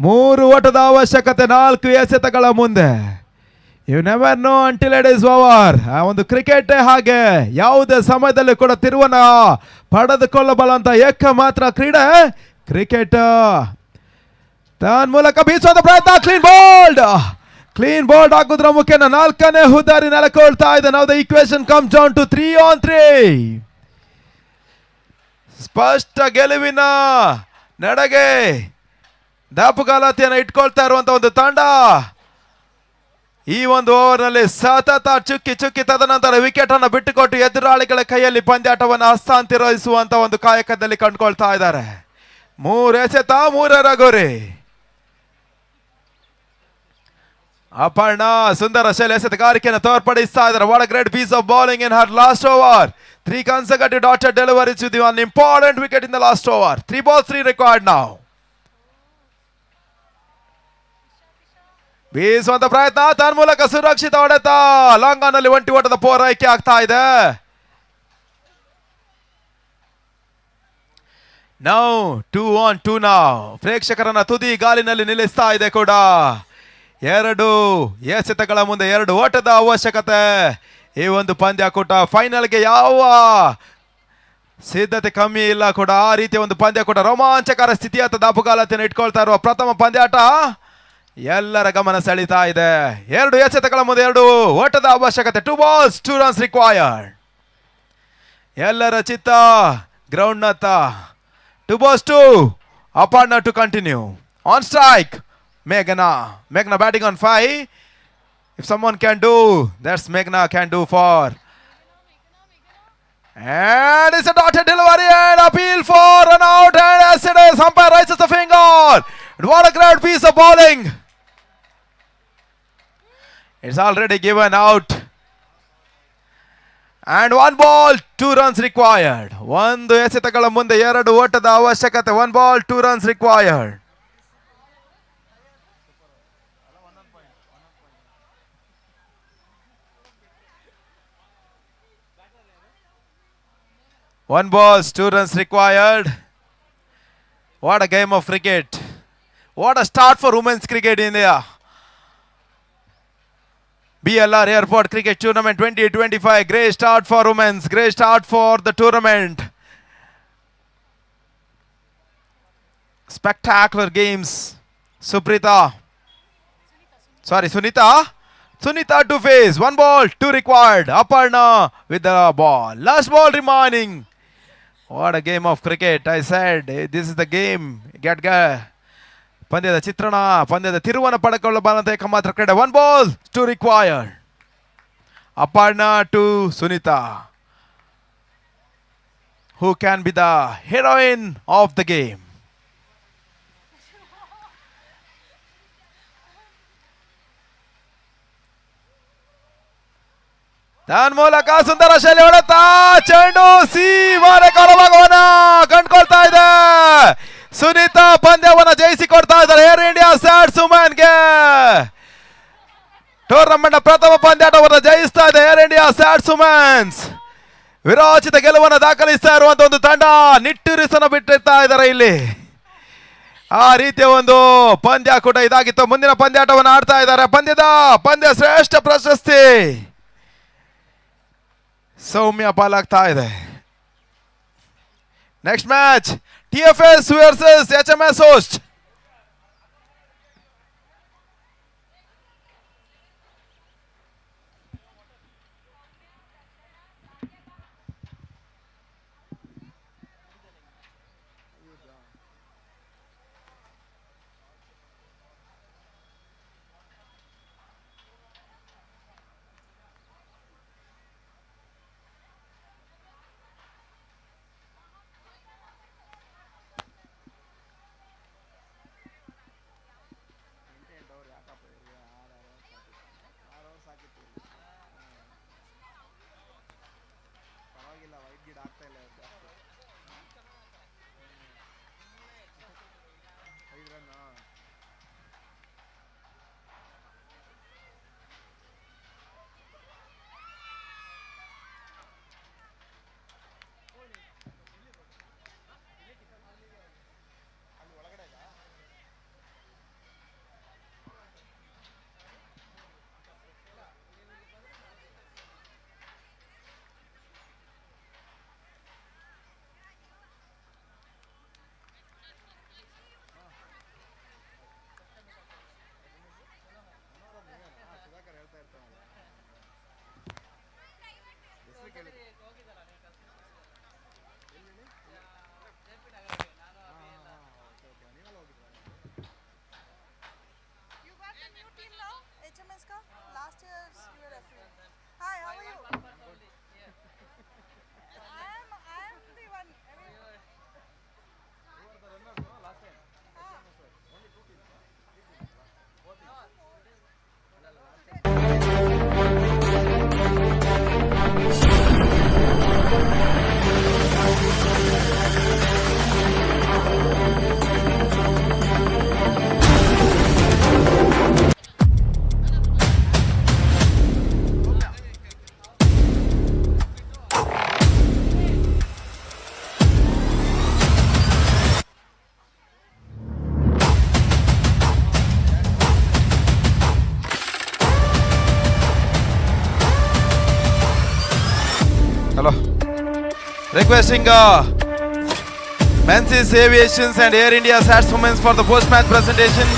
3 ಓಟದ ಅವಶ್ಯಕತೆ 4 ಎಸೆತಗಳ ಮುಂದೆ. You never know until it is over. ಆ ಒಂದು ಕ್ರಿಕೆಟ್ ಹಾಗೆ ಯಾವುದೇ ಸಮಯದಲ್ಲಿ ಕೂಡ ತಿರುವನ್ನ ಪಡೆದುಕೊಳ್ಳಬಲ್ಲಂತ ಏಕಮಾತ್ರ ಕ್ರೀಡೆ ಕ್ರಿಕೆಟ್. ತನ್ಮೂಲಕ ಬೀಸುವಂತ ಪ್ರಯತ್ನ. ಕ್ಲೀನ್ ಬೋಲ್ಡ್ ಆಗುದ್ರ ಮುಖೇನ 4ನೇ ಹುದ್ದಾರಿ ನೆಲಕೊಳ್ತಾ ಇದೆ. ನಾವು the equation comes down to 3 on 3. ಸ್ಪಷ್ಟ ಗೆಲುವಿನ ನಡೆಗೆ ದಾಪುಗಾಲತೆಯನ್ನು ಇಟ್ಕೊಳ್ತಾ ಇರುವಂತ ಒಂದು ತಂಡ ಈ ಒಂದು ಓವರ್ನಲ್ಲಿ ಸತತ ಚುಕ್ಕಿ ತದನಂತರ ವಿಕೆಟ್ ಅನ್ನು ಬಿಟ್ಟುಕೊಟ್ಟು ಎದುರಾಳಿಗಳ ಕೈಯಲ್ಲಿ ಪಂದ್ಯಾಟವನ್ನು ಹಸ್ತಾಂತರಿಸುವಂತ ಒಂದು ಕಾಯಕದಲ್ಲಿ ಕಂಡುಕೊಳ್ತಾ ಇದ್ದಾರೆ. 3 ಎಸೆತ 3 ರಗೋರಿ. ಅಪರ್ಣ ಸುಂದರ ಶೈಲಿ ಎಸೆತಗಾರಿಕೆಯನ್ನು ತೋರ್ಪಡಿಸ್ತಾ ಇದ್ದಾರೆ. What a great piece of bowling in her last over. 3 consecutive dotted deliveries with one important wicket in the last over. 3 balls, 3 required now. ಬೀಸುವಂತ ಪ್ರಯತ್ನ. ತನ್ಮೂಲಕ ಸುರಕ್ಷಿತ ಹೊಡೆತ. ಲಾಂಗ್ ಆನ್ ಅಲ್ಲಿ 1 ಓಟದ ಪೂರೈಕೆ ಆಗ್ತಾ ಇದೆ. Now 2 on 2 now. ಪ್ರೇಕ್ಷಕರನ್ನ ತುದಿ ಗಾಲಿನಲ್ಲಿ ನಿಲ್ಲಿಸ್ತಾ ಇದೆ ಕೂಡ. 2 ಎಸೆತಗಳ ಮುಂದೆ 2 ಓಟದ ಅವಶ್ಯಕತೆ. ಈ ಒಂದು ಪಂದ್ಯಾಕೂಟ ಫೈನಲ್ಗೆ ಯಾವ ಸಿದ್ಧತೆ ಕಮ್ಮಿ ಇಲ್ಲ ಕೂಡ. ಆ ರೀತಿಯ ಒಂದು ಪಂದ್ಯಾಕೂಟ ರೋಮಾಂಚಕರ ಸ್ಥಿತಿಯತ್ತ ದಾಪುಗಾಲತೆಯನ್ನು ಇಟ್ಕೊಳ್ತಾ ಇರುವ ಪ್ರಥಮ ಪಂದ್ಯಾಟ ಎಲ್ಲರ ಗಮನ ಸೆಳೀತಾ ಇದೆ. 2 ಎಸೆತಗಳ ಮುಂದೆ 2 ಓಟದ ಅವಶ್ಯಕತೆ. 2 balls, 2 runs required. ಎಲ್ಲರ ಚಿತ್ತ ground ನತ್ತ. 2 balls, 2. Aparna to continue. On strike, Meghna batting on 5. If someone can do, that's Meghna can do for. And it's a dotted delivery and appeal for an out, and as it is, umpire raises the finger. What a great piece of bowling. It's already given out. And 1 ball, 2 runs required. ಒಂದು ಎಸೆತಗಳ ಮುಂದೆ 2 ಓಟದ ಅವಶ್ಯಕತೆ. 1 ball, 2 runs required. One balls, 2 runs required. What a game of cricket. What a start for women's cricket in India. BLR Airport Cricket Tournament 2025. Great start for women's. Great start for the tournament. Spectacular games. Sunita. Sunita to face. 1 ball, 2 required. Aparna with the ball. Last ball remaining. What a game of cricket. I said, this is the game. ಪಂದ್ಯದ ಚಿತ್ರಣ, ಪಂದ್ಯದ ತಿರುವನ್ನು ಪಡೆದುಕೊಳ್ಳಬಾರಂತ ಏಕಮಾತ್ರ ಕ್ರೀಡೆ. 1 ball, 2 required. Aparna to Sunita. Who can be the heroine of the game? ತನ್ಮೂಲಕ ಸುಂದರ ಶೈಲಿ ಹೊಡೆತ ಚೆಂಡು ಸೀಮಾರೆ ಕೊರಭಾಗವನ್ನ ಕಂಡುಕೊಳ್ತಾ ಇದೆ. ಸುನೀತಾ ಪಂದ್ಯವನ್ನು ಜಯಿಸಿಕೊಡ್ತಾ ಇದ್ದಾರೆ ಏರ್ ಇಂಡಿಯಾ ಸ್ಯಾಟ್ಸ್ ವುಮೆನ್ಗೆ. ಟೂರ್ನಮೆಂಟ್ ಪ್ರಥಮ ಪಂದ್ಯಾಟವನ್ನು ಜಯಿಸ್ತಾ ಇದೆ ಏರ್ ಇಂಡಿಯಾ ಸ್ಯಾಟ್ಸ್ ವುಮೆನ್ಸ್. ವಿರೋಚಿತ ಗೆಲುವನ್ನು ದಾಖಲಿಸ್ತಾ ಇರುವಂತಹ ಒಂದು ತಂಡ ನಿಟ್ಟುರಿಸನ್ನು ಬಿಟ್ಟಿರ್ತಾ ಇದ್ದಾರೆ ಇಲ್ಲಿ. ಆ ರೀತಿಯ ಒಂದು ಪಂದ್ಯ ಕೂಡ ಇದಾಗಿತ್ತು. ಮುಂದಿನ ಪಂದ್ಯಾಟವನ್ನು ಆಡ್ತಾ ಇದ್ದಾರೆ. ಪಂದ್ಯ ಶ್ರೇಷ್ಠ ಪ್ರಶಸ್ತಿ ಸೌಮ್ಯ ಪಾಲಾಗ್ತಾ ಇದೆ. Next match TFS versus HMS host. ಪರವಾಗಿಲ್ಲ, ವೈಟ್ ಗಿಡ ಆಗ್ತಾ ಇಲ್ಲ ಜಾಸ್ತಿ. 5 ರನ್. ಅಲ್ಲಿ ಒಳಗಡೆ ಇದಾ? ಸುಧಾಕರ್ ಹೇಳ್ತಾ ಇರ್ತಾನಲ್ಲ, ಹೆಸರು ಕೇಳಿ. ಎಲ್ಲಿ? ಓಕೆ, ನೀವೆಲ್ಲ ಹೋಗಿದ್ರಾ? You got the new team now, HMS ka? Last year you were referee. Hi, how are you? I am the one. You were the runners, no, last time? HMS, only 2 teams, 3 teams, 4 teams. Hello. Requesting Menzies Aviations and Air India SATS Women's for the post-match presentation.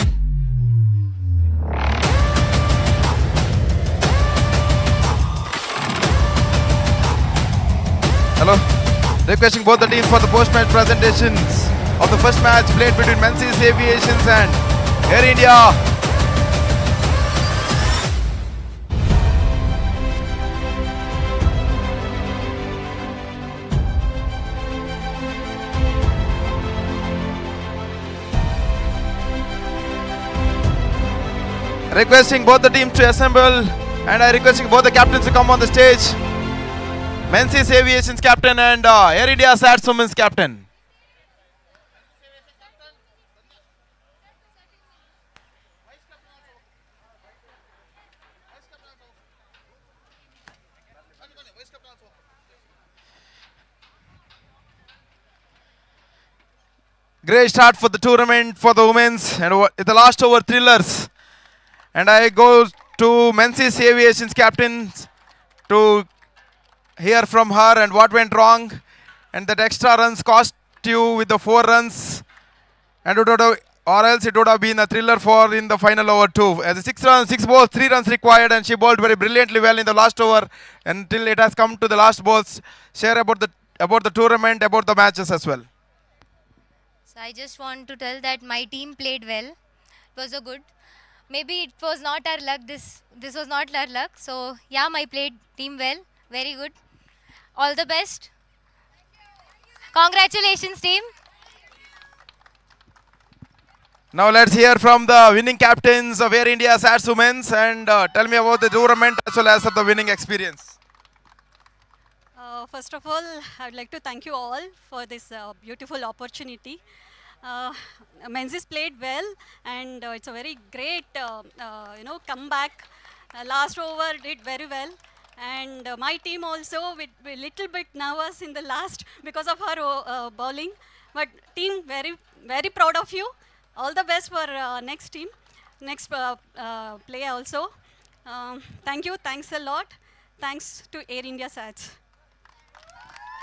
Hello. Requesting both the teams for the post-match presentations of the first match played between Menzies Aviations and Air India. Requesting both the teams to assemble, and I requesting both the captains to come on the stage. Men's Aviation's captain and Air India SATS Women's captain. Great start for the tournament for the women's, and the last over thrillers. And I go to Men's Aviation's captain to hear from her and what went wrong, and that extra runs cost you with the 4 runs, and or else it would have been a thriller for in the final over 2. As a 6 balls, 3 runs required, and she bowled very brilliantly well in the last over until it has come to the last balls. Share about the tournament, about the matches as well. So I just want to tell that my team played well. It was a good. Maybe it was not our luck. This was not our luck. So yeah, my played team well. Very good. All the best. Congratulations, team. Now let's hear from the winning captains of Air India SATS Women's, and tell me about the tournament as well as of the winning experience. First of all, I would like to thank you all for this beautiful opportunity. Menzies played well, and it's a very great, comeback. Last over did very well, and my team also with a little bit nervous in the last because of her bowling. But team, very very proud of you. All the best for next team, next play also. Thank you, thanks a lot. Thanks to Air India SATS.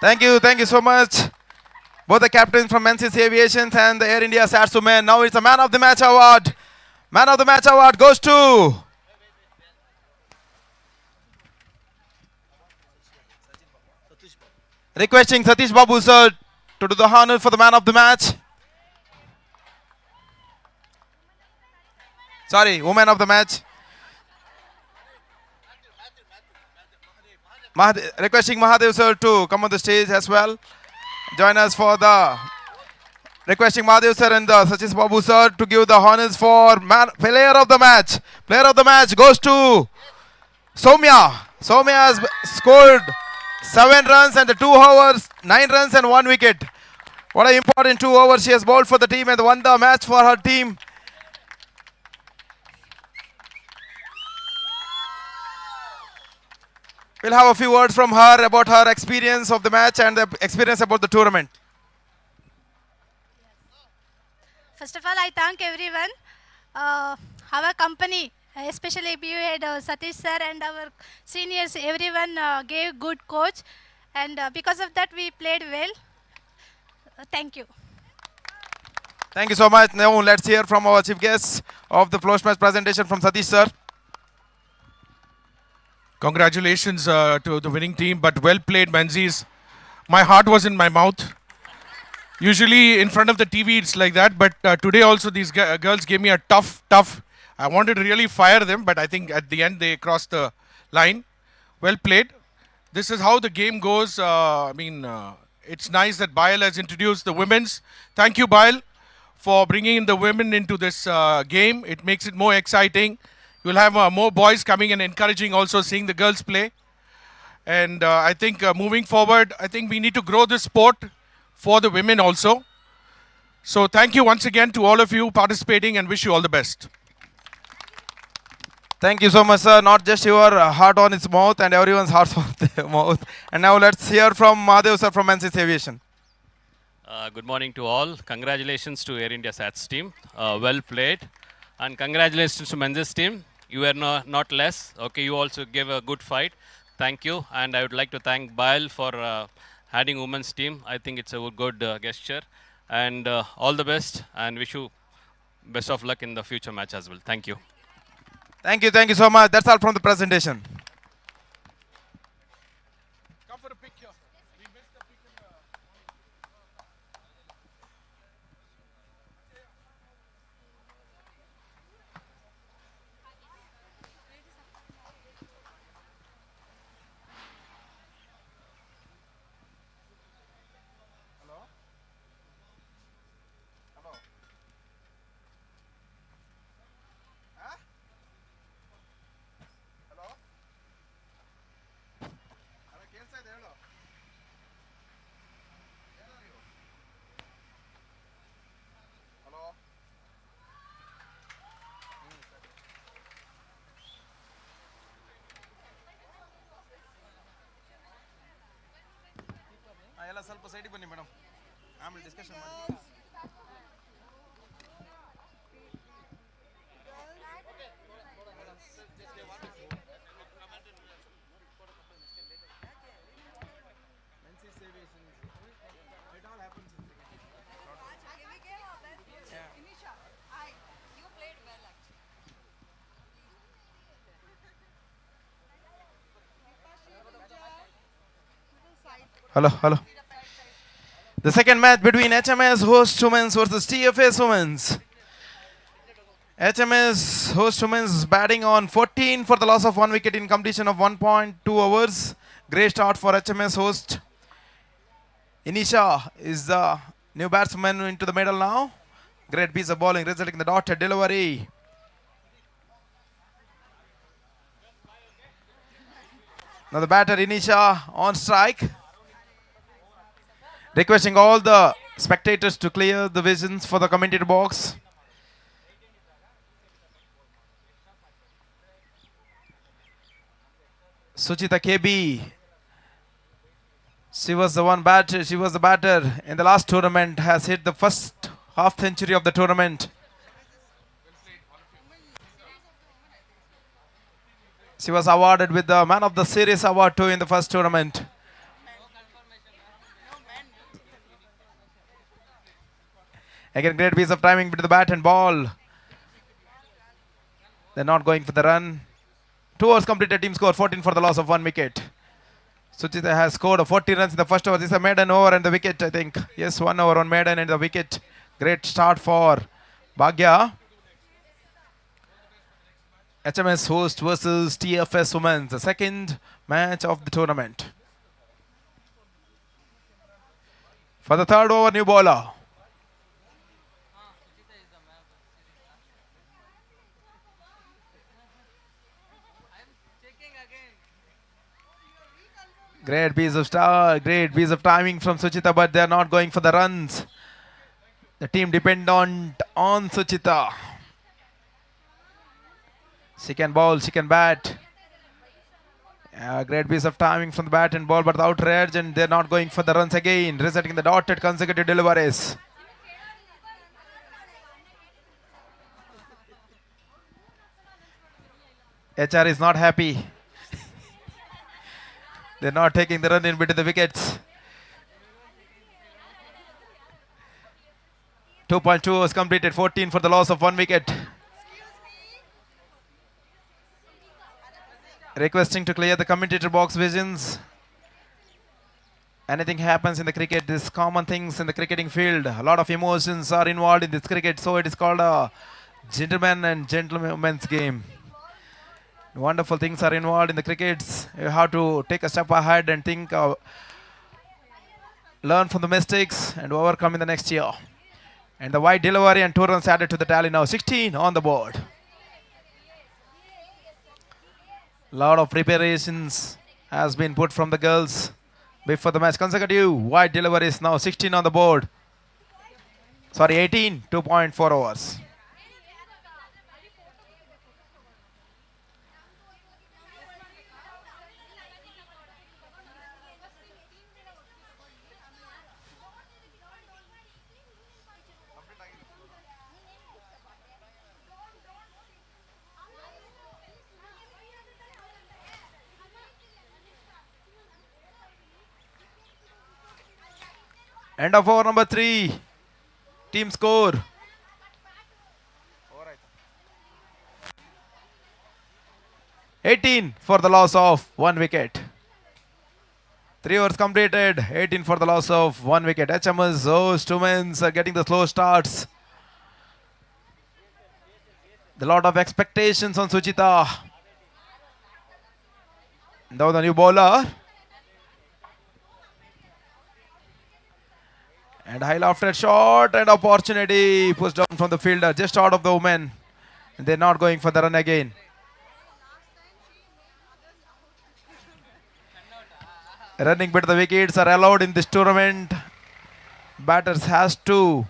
Thank you so much. Both the captains from Men's Aviation and the Air India SATS Women. Now it's a Man of the Match award. Man of the Match award goes to requesting Satish Babu sir to do the honor for the Man of the Match. Sorry, Woman of the Match. Requesting Mahadev sir to come on the stage as well. Join us for the requesting Mahadev sir and the Satish Babu sir to give the honors for player of the match. Player of the match goes to Soumya. Soumya has scored 7 runs and 2 overs, 9 runs and 1 wicket. What an important 2 overs she has bowled for the team and won the match for her team. We'll have a few words from her about her experience of the match and the experience about the tournament. First of all, I thank everyone, our company, especially BU head Satish sir and our seniors, everyone gave good coach, and because of that we played well. Thank you. Thank you so much. Now let's hear from our chief guest of the post match presentation from Satish sir. Congratulations to the winning team, but well played, Menzies. My heart was in my mouth. Usually in front of the TV it's like that, but today also these girls gave me a tough. I wanted to really fire them, but I think at the end they crossed the line. Well played. This is how the game goes. It's nice that Bail has introduced the women's. Thank you, Bail, for bringing in the women into this game. It makes it more exciting. You'll have more boys coming and encouraging also seeing the girls play. And I think moving forward, I think we need to grow this sport for the women also. So thank you once again to all of you participating and wish you all the best. Thank you so much, sir. Not just your heart on its mouth and everyone's heart on their mouth. And now let's hear from Mahadev sir from Men's Aviation. Good morning to all. Congratulations to Air India SATS team. Well played. And congratulations to Men's team. You were not less. Okay, you also gave a good fight. Thank you. And I would like to thank Bail for adding women's team. I think it's a good gesture. And all the best and wish you best of luck in the future match as well. Thank you. Thank you so much. That's all from the presentation. Come for a picture. We missed the picture. Side ಬನ್ನಿ madam, ಆಮೇಲೆ discussion ಮಾಡಿ. Hello. The second match between HMS Host Women's versus TFS Women's. HMS Host Women's batting on 14 for the loss of 1 wicket in completion of 1.2 overs. Great start for HMS Host. Inisha is the new batsman into the middle now. Great piece of bowling resulting in the dotted delivery. Now the batter Inisha on strike. Requesting all the spectators to clear the visions for the commentator box. Suchita KB. She was the batter in the last tournament, has hit the first half century of the tournament. She was awarded with the Man of the Series award too in the first tournament. Again, great piece of timing between the bat and ball. They're not going for the run. 2 overs completed, team score 14 for the loss of 1 wicket. Suchita has scored 40 runs in the first over. This is a maiden over and the wicket, I think. Yes, 1 over on maiden and the wicket. Great start for Bhagya. HMS Host versus TFS Women, the second match of the tournament. For the third over, new bowler. Great piece of timing from Suchita, but they are not going for the runs. The team dependent on Suchita. She can bowl, she can bat. Great piece of timing from the bat and ball, but the outrage, and they're not going for the runs again, resulting in the dotted consecutive deliveries. HR is not happy. They're not taking the run in between the wickets. 2.2 was completed, 14 for the loss of 1 wicket. Requesting to clear the commentator box visions. Anything happens in the cricket, these common things in the cricketing field. A lot of emotions are involved in this cricket, so it is called a gentleman and gentleman's game. Wonderful things are involved in the crickets. You have to take a step ahead and think, learn from the mistakes and overcome in the next year. And the wide delivery and 2 runs added to the tally now. 16 on the board. Lot of preparations has been put from the girls before the match. Consecutive wide deliveries now. 16 on the board. Sorry, 18. 2.4 overs. End of over number 3. Team score. All right. 18 for the loss of 1 wicket. 3 overs completed. 18 for the loss of 1 wicket. HMS Host Women's are getting the slow starts. A lot of expectations on Suchita. Now the new bowler. And high lofted shot and opportunity pushed down from the fielder just out of the women. And they're not going for the run again. Running between the wickets are allowed in this tournament. Batters has to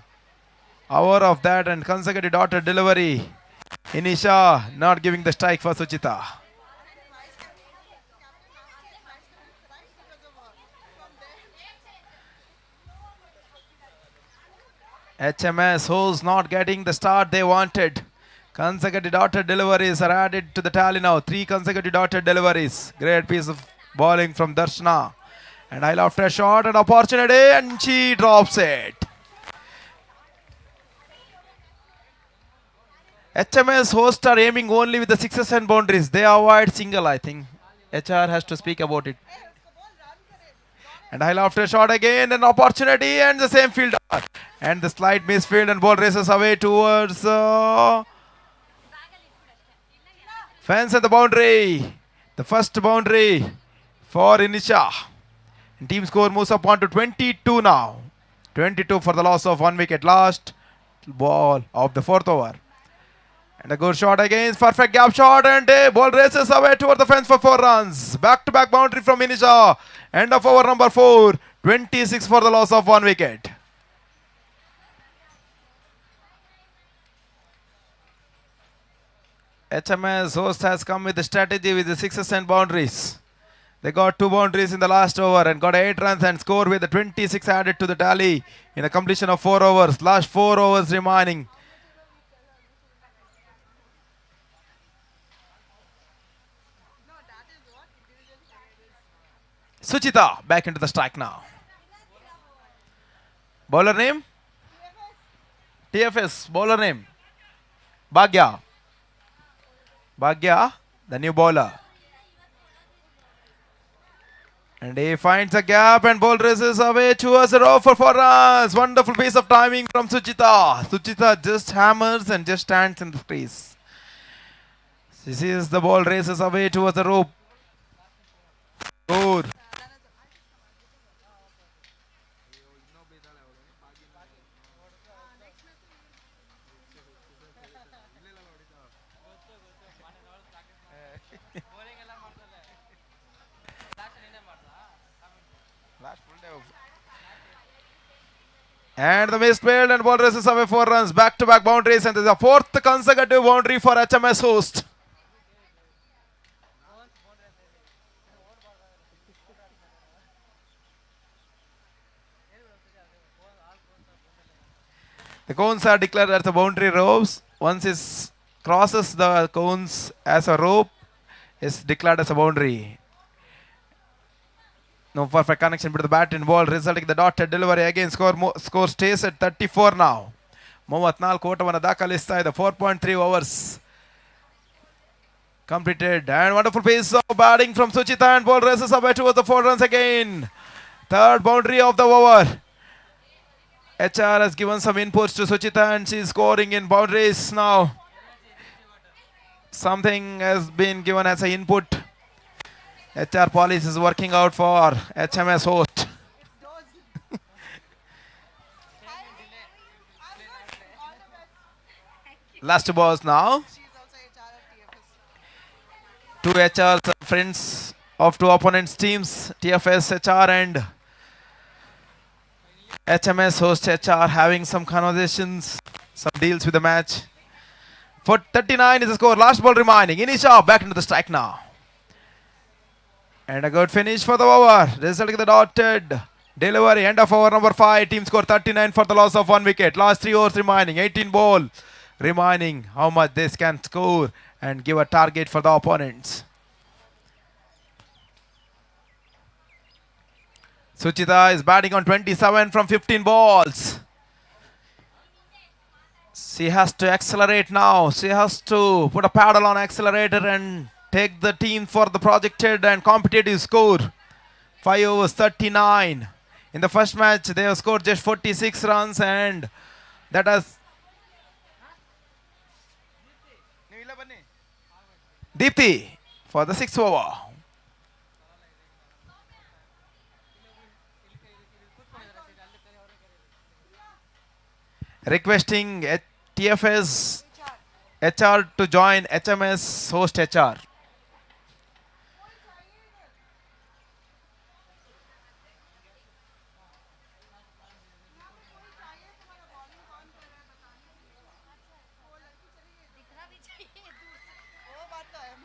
aware of that, and consecutive dotted delivery. Inisha not giving the strike for Suchita. HMS who's not getting the start they wanted. Consecutive dotted deliveries are added to the tally now. 3 consecutive dotted deliveries. Great piece of bowling from Darshana. And I left a shot and opportunity and she drops it. HMS hosts are aiming only with the sixes and boundaries. They avoid single, I think. HR has to speak about it. And I'll after a shot again, an opportunity and the same fielder. And the slight misfield and ball races away towards fence at the boundary. The first boundary for Inisha. And team score moves up on to 22 now. 22 for the loss of 1 wicket. Last ball of the 4th over. And a good shot against, perfect gap shot, and a ball races away toward the fence for 4 runs. Back-to-back boundary from Inisha. End of over number 4. 26 for the loss of 1 wicket. HMS host has come with the strategy with the sixes and boundaries. They got 2 boundaries in the last over and got 8 runs and score with the 26 added to the tally in a completion of 4 overs. Last 4 overs remaining. Suchita back into the strike now. Bowler name? TFS. Bowler name? Bhagya. Bhagya, the new bowler. And he finds a gap and ball races away towards the row for 4 runs. Wonderful piece of timing from Suchita. Suchita just hammers and just stands in the crease. She sees the ball races away towards the rope. Good. And the missed field and ball races away 4 runs. Back-to-back boundaries and there's a 4th consecutive boundary for HMS host. The cones are declared as the boundary ropes. Once it crosses the cones as a rope, is declared as a boundary. No perfect connection between the bat and ball, resulting in the dotted delivery. Again, score stays at 34 now. 34 ಓಟವನ್ನು ದಾಖಲಿಸ್ತಾ ಇದೆ. 4.3 overs completed. And wonderful piece of batting from Suchita and ball races away towards the 4 runs again. 3rd boundary of the over. HR has given some inputs to Suchita and she's scoring in boundaries now. Something has been given as an input. HR policy is working out for HMS host. Last 2 balls now. 2 HRs friends of 2 opponents teams, TFS HR and HMS host HR having some conversations, some deals with the match. For 39 is the score. Last ball remaining. Inisha back into the strike now. And a good finish for the over. Resulting in the dotted delivery. End of over number 5. Team score 39 for the loss of 1 wicket. Last 3 overs remaining. 18 ball remaining. How much this can score and give a target for the opponents. Suchita is batting on 27 from 15 balls. She has to accelerate now. She has to put a paddle on accelerator and take the team for the projected and competitive score. 5 overs 39. In the first match, they have scored just 46 runs and that has Deepthi for the 6th over. Requesting TFS HR to join HMS host HR.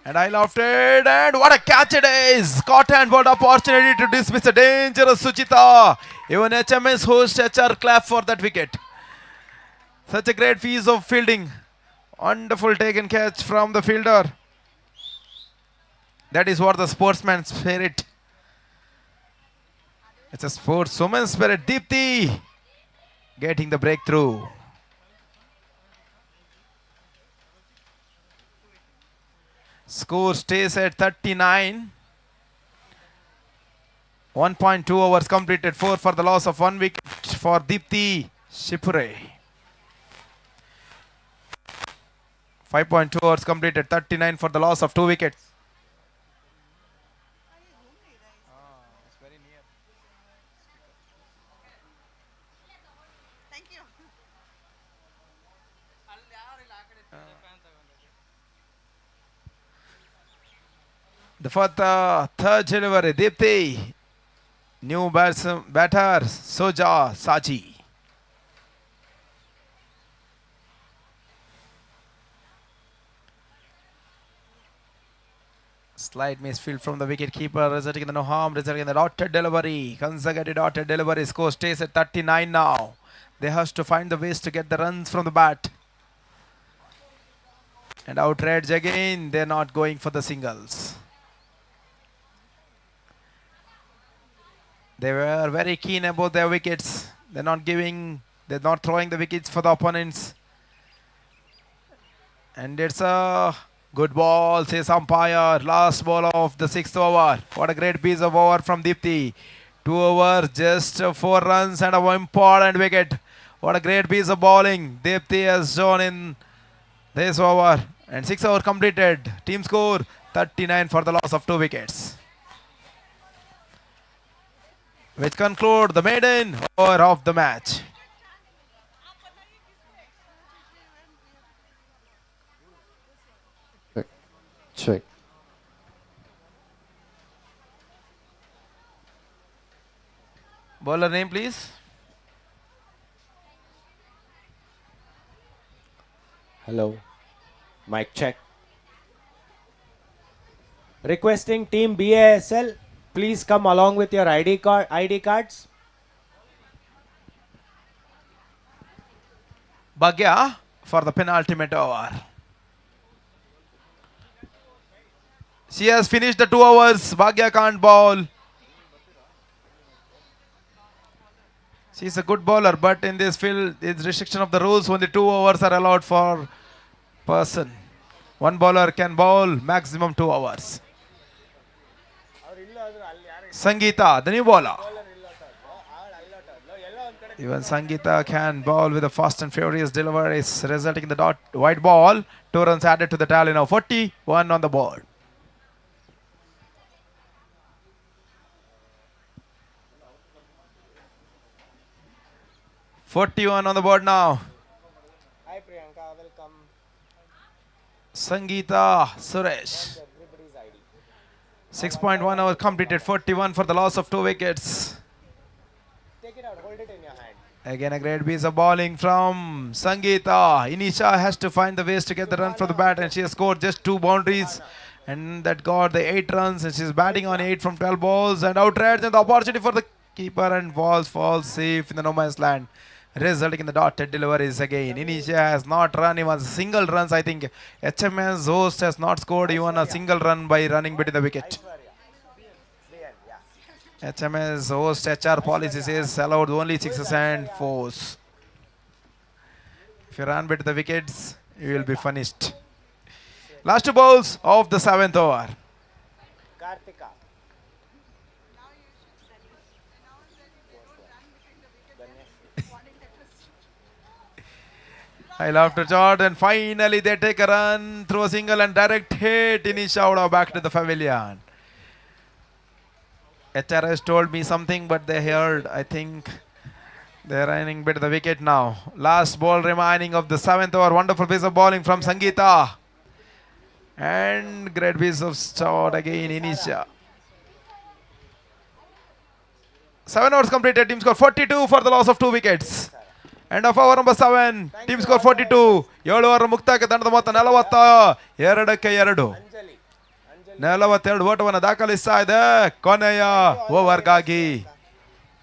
And I loved it, and what a catch it is! Caught and ball opportunity to dismiss a dangerous Suchita. Even HMS host HR clap for that wicket. Such a great piece of fielding. Wonderful take and catch from the fielder. That is what the sportsman's spirit. It's a sportswoman's spirit. Deepthi getting the breakthrough. Score stays at 39. 1.2 overs completed. 4 for the loss of 1 wicket for Deepthi Shipure. 5.2 overs completed. 39 for the loss of 2 wickets. The third delivery, Deepthi. New batter, Soja Saji. Slight misfield from the wicket keeper, resulting in the no harm, resulting in the dotted delivery. Consecutive dotted delivery. Score stays at 39 now. They have to find the ways to get the runs from the bat. And outrage again. They're not going for the singles. They were very keen about their wickets. They're not throwing the wickets for the opponents. And it's a good ball, says umpire. Last ball of the 6th over. What a great piece of over from Deepthi. 2 overs, just 4 runs and a important wicket. What a great piece of bowling Deepthi has shown in this over. And 6 overs completed. Team score 39 for the loss of 2 wickets. Which conclude the maiden over of the match. Check. Bowler name, please. Hello. Mic check. Requesting team BASL, please come along with your ID cards. Bhagya for the penultimate over. She has finished the 2 overs. Bhagya can't bowl. She's a good bowler, but in this field, it's restriction of the rules. Only 2 overs are allowed for person. One bowler can bowl maximum 2 overs. Sangeeta, the new bowler. Even Sangeeta can bowl with a fast and furious deliveries, resulting in the white ball. 2 runs added to the tally now. 41 on the board. On the board now. Hi Priyanka, welcome. Sangeeta Suresh. 6.1 hours completed. 41 for the loss of 2 wickets. Take it out, hold it in your hand. Again a great piece of bowling from Sangeeta. Inisha has to find the ways to get the run from the bat, and she has scored just 2 boundaries, and that got the 8 runs, and she's batting on 8 from 12 balls, and outrage, and the opportunity for the keeper, and balls fall safe in the no man's land, resulting in the dotted deliveries again. Inisha has not run even single runs. I think HMS host has not scored even a single run by running between the wicket. HMS host HR policy says allowed only 6s and 4s. If you run between the wickets, you will be punished. Last 2 balls of the 7th over. Kartika. I love to Jordan. Finally, they take a run through a single and direct hit. Inisha out back to the pavilion. HRS told me something, but they heard. I think they're running bit the wicket now. Last ball remaining of the 7th over. Wonderful piece of bowling from Sangeeta. And great piece of shot again, Inisha. 7 overs completed. Team score 42 for the loss of 2 wickets. End of over number 7. Team score 42. 7 over ಮುಕ್ತಾಯಕ್ಕೆ ತಂಡದ ಮೊತ್ತ 42 42 ಓಟವನ್ನು ದಾಖಲಿಸ್ತಾ ಇದೆ ಕೊನೆಯ ಓವರ್ಗಾಗಿ.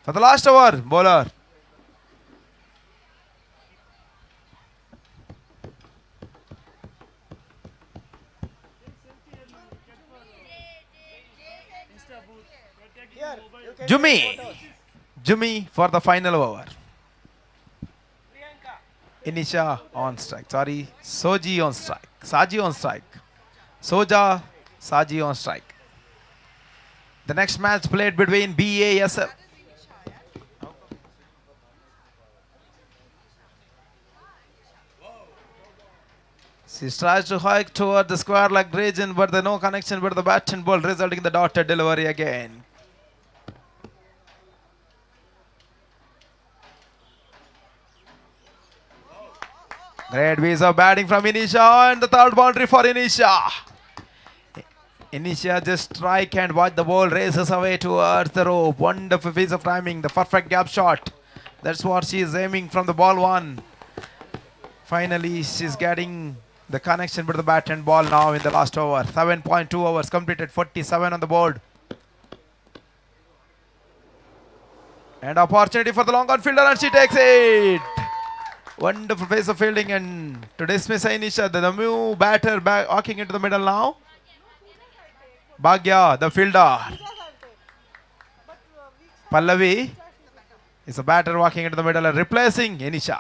For the last over, bowler Jimmy for the final over. Inisha on strike. Sorry, Soji on strike. Saji on strike. Soja, Saji on strike. The next match played between BASL. She tries to hike toward the square leg region, but there's no connection with the bat and ball, resulting in the dotted delivery again. Great piece of batting from Inisha, and the third boundary for Inisha. Inisha just strike and watch the ball races away towards the rope. Wonderful piece of timing, the perfect gap shot. That's what she is aiming from the ball one. Finally, she's getting the connection with the bat and ball now in the last over. 7.2 overs completed, 47 on the board. And opportunity for the long on fielder, and she takes it. Wonderful pace of fielding, and to dismiss Inisha, the new batter walking into the middle now. Bhagya, the fielder. Pallavi is a batter walking into the middle and replacing Inisha.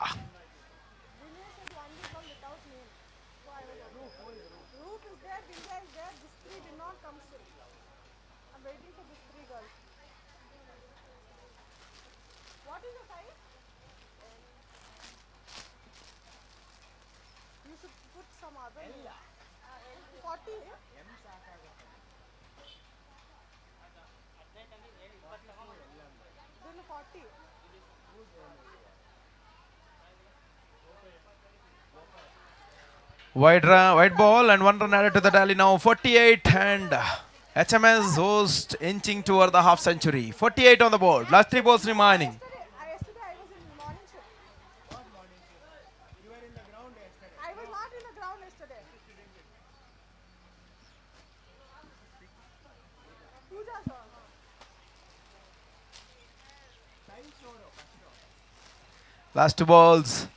Wide ball and 1 run added to the tally now. 48 and HMS host inching toward the half century. 48 on the board. Last 3 balls remaining. Last 2 balls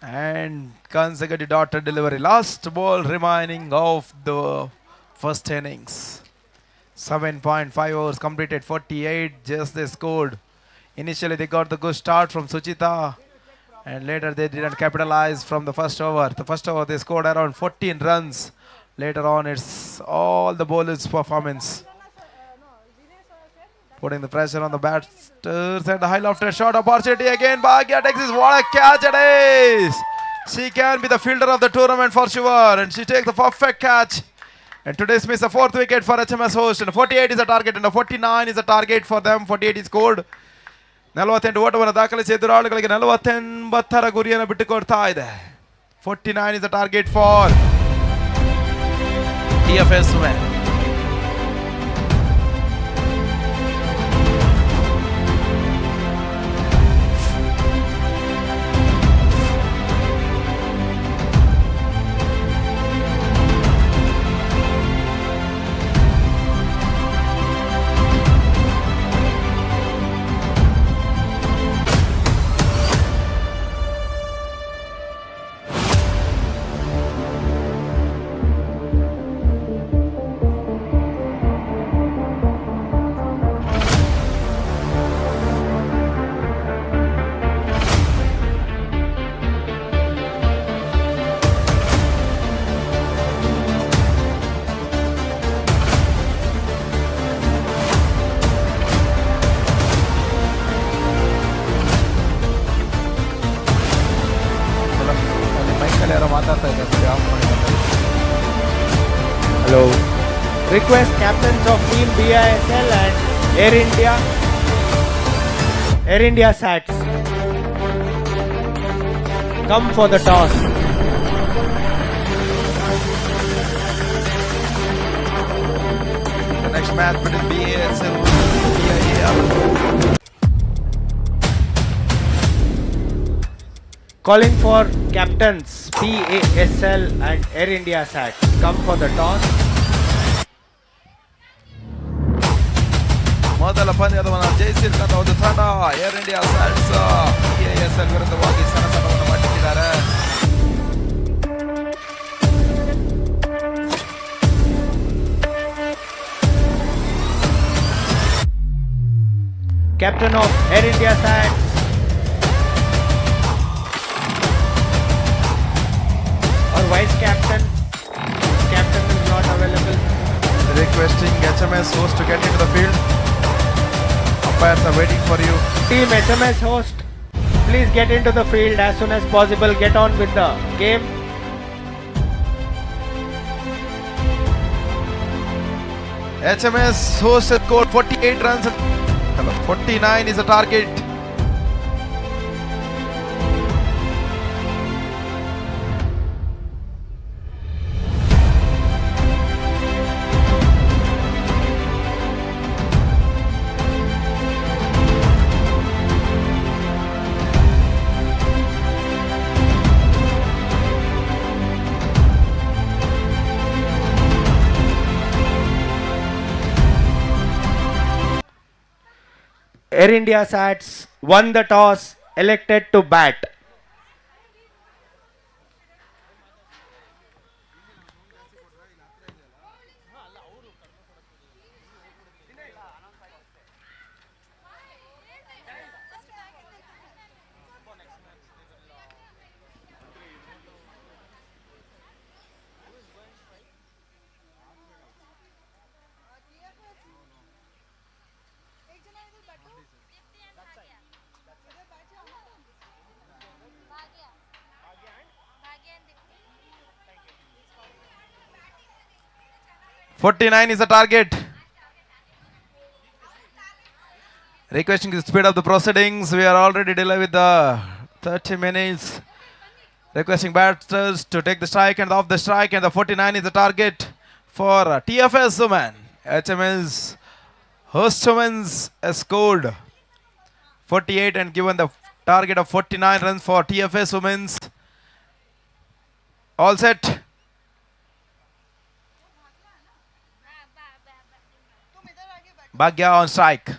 and consecutive dotted delivery. Last ball remaining of the first innings. 7.5 overs completed, 48 just they scored. Initially they got the good start from Suchita, and later they didn't capitalize from the first over. The first over they scored around 14 runs. Later on it's all the bowlers' performance, putting the pressure on the batters, and the high lofted shot opportunity again. Bhagya takes this. What a catch it is! She can be the fielder of the tournament for sure, and she takes the perfect catch. And to dismiss the 4th wicket for HMS host. And 48 is the target, and 49 is the target for them. 48 is scored. 48 ಓಟವನ್ನು ದಾಖಲಿಸಿ ಎದುರಾಳಿಗಳಿಗೆ 49ರ ಗುರಿಯನ್ನು ಬಿಟ್ಟುಕೊಡ್ತಾ ಇದೆ. 49 is the target for TFS women. Hello. Request captains of Team BISL and Air India Sats come for the toss. The next match between BASL and KIAB. Calling for captains BASL and Air India Sats come for the toss. ಮೊದಲ ಪಂದ್ಯವನ್ನು ಜಯಿಸಿರ್ತಕ್ಕಂಥ ಒಂದು ತಂಡ air India ಸ್ಯಾಟ್ಸ್ KISL ವಿರುದ್ಧವಾಗಿ ಸೆಣಸನ್ನು ಮಾಡಿದ್ದಾರೆ. captain of Air India side. Or vice captain. Captain is not available. Requesting HMS host to get into the field. Umpires are waiting for you. Team HMS host, please get into the field as soon as possible. Get on with the game. HMS host has scored 48 runs. 49 is the target. Air India Sats won the toss, elected to bat. .49 is the target. Requesting to speed up the proceedings. We are already delayed with the 30 minutes. Requesting batters to take the strike and off the strike, and the 49 is the target for TFS Women. HMS host Women's has scored 48 and given the target of 49 runs for TFS Women's. All set. Bhagya on strike.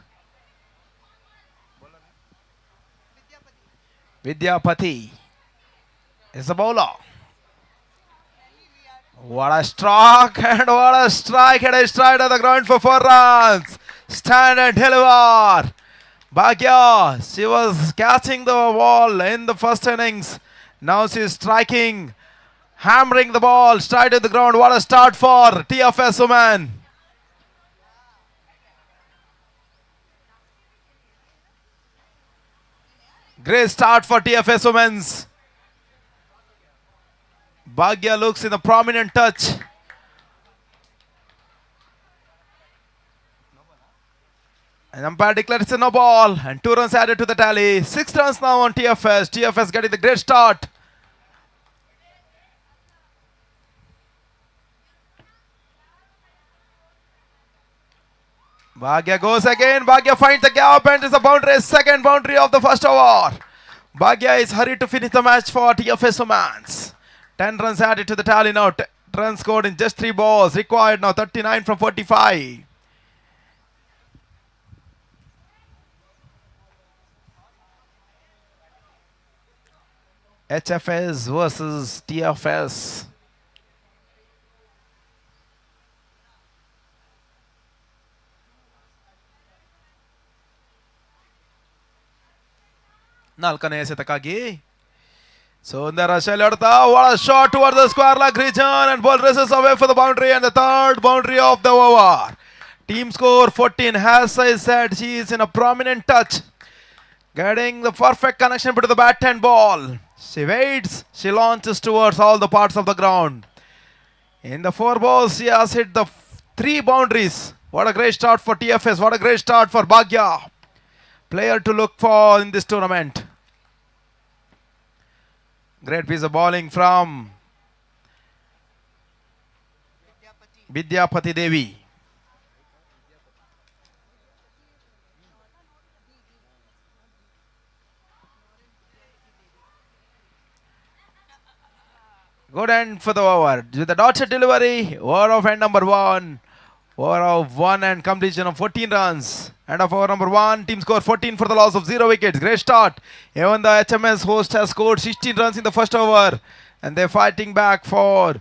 Vidyapati is the bowler. What a stroke and what a strike, and a strike at the ground for 4 runs. Stand and deliver. Bhagya, she was catching the ball in the first innings. Now she is striking, hammering the ball straight to the ground. What a start for TFS Women. Great start for TFS Women's. Bhagya looks in a prominent touch. And umpire declares it's a no ball, and 2 runs added to the tally. 6 runs now on TFS. TFS getting the great start. Bhagya goes again. Bhagya finds the gap and is a boundary. Second boundary of the first over. Bhagya is hurried to finish the match for TFS Women's. 10 runs added to the tally now. 10 runs scored in just 3 balls. Required now 39 from 45. HFS versus TFS. ನಾಲ್ಕನೇ ಎಸೆತಕ್ಕಾಗಿ ಸುಂದರ ಶೈಲಿ ಹೊಡೆತ. What a shot towards the square leg region, and ball races away for the boundary, and the third boundary of the over. Team score 14. As I said, she is in a prominent touch, getting the perfect connection between the bat and ball. She waits, she launches towards all the parts of the ground. In the 4 balls, she has hit the 3 boundaries. What a great start for TFS. What a great start for Bhagya. Player to look for in this tournament. Great piece of bowling from Vidyapati Devi. Good end for the over. With the dotted delivery, over of end number 1. Over of 1 and completion of 14 runs. End of over number 1. Team score 14 for the loss of 0 wickets. Great start. Even the HMS host has scored 16 runs in the first over. And they're fighting back for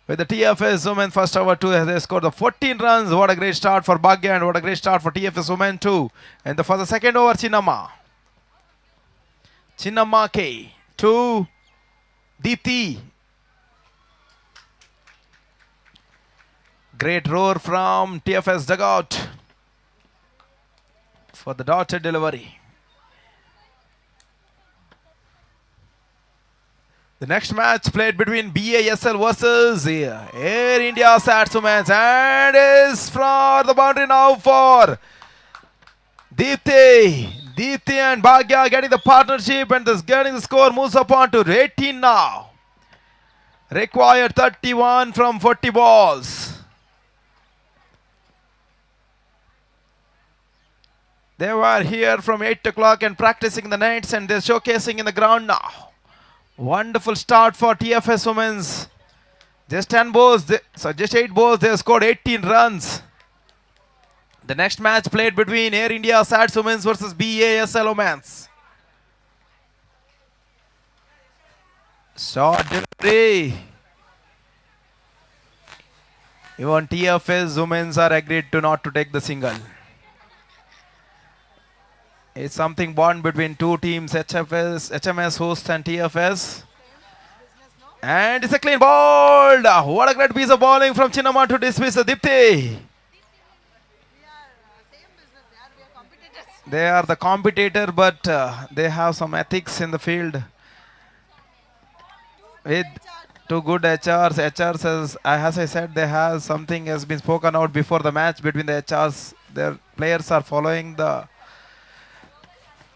With the TFS women first over two, they scored the 14 runs. What a great start for Bhagya and what a great start for TFS women too. And for the second over, Chinnamma K to Deepthi. Great roar from TFS dugout for the dotted delivery. The next match played between BASL versus Air India Sats Women and is for the boundary now for Deepthi. Deepthi and Bhagya getting the partnership and this getting the score moves up on to 18 now. Required 31 from 40 balls. They were here from 8 o'clock and practicing the nets and they're showcasing in the ground now. Wonderful start for TFS Women's. Just 10 balls, just 8 balls, they scored 18 runs. The next match played between Air India Sats Women's versus BASL Women's. Short delivery. Even TFS Women's are agreed to not to take the single. It's something bond between two teams, HMS host and TFS. And it's a clean ball. What a great piece of bowling from Chinnamma to dismiss Deepthi. They are the competitor, but they have some ethics in the field. With two good HRs. HRs, as I said, they have something has been spoken out before the match between the HRs. Their players are following the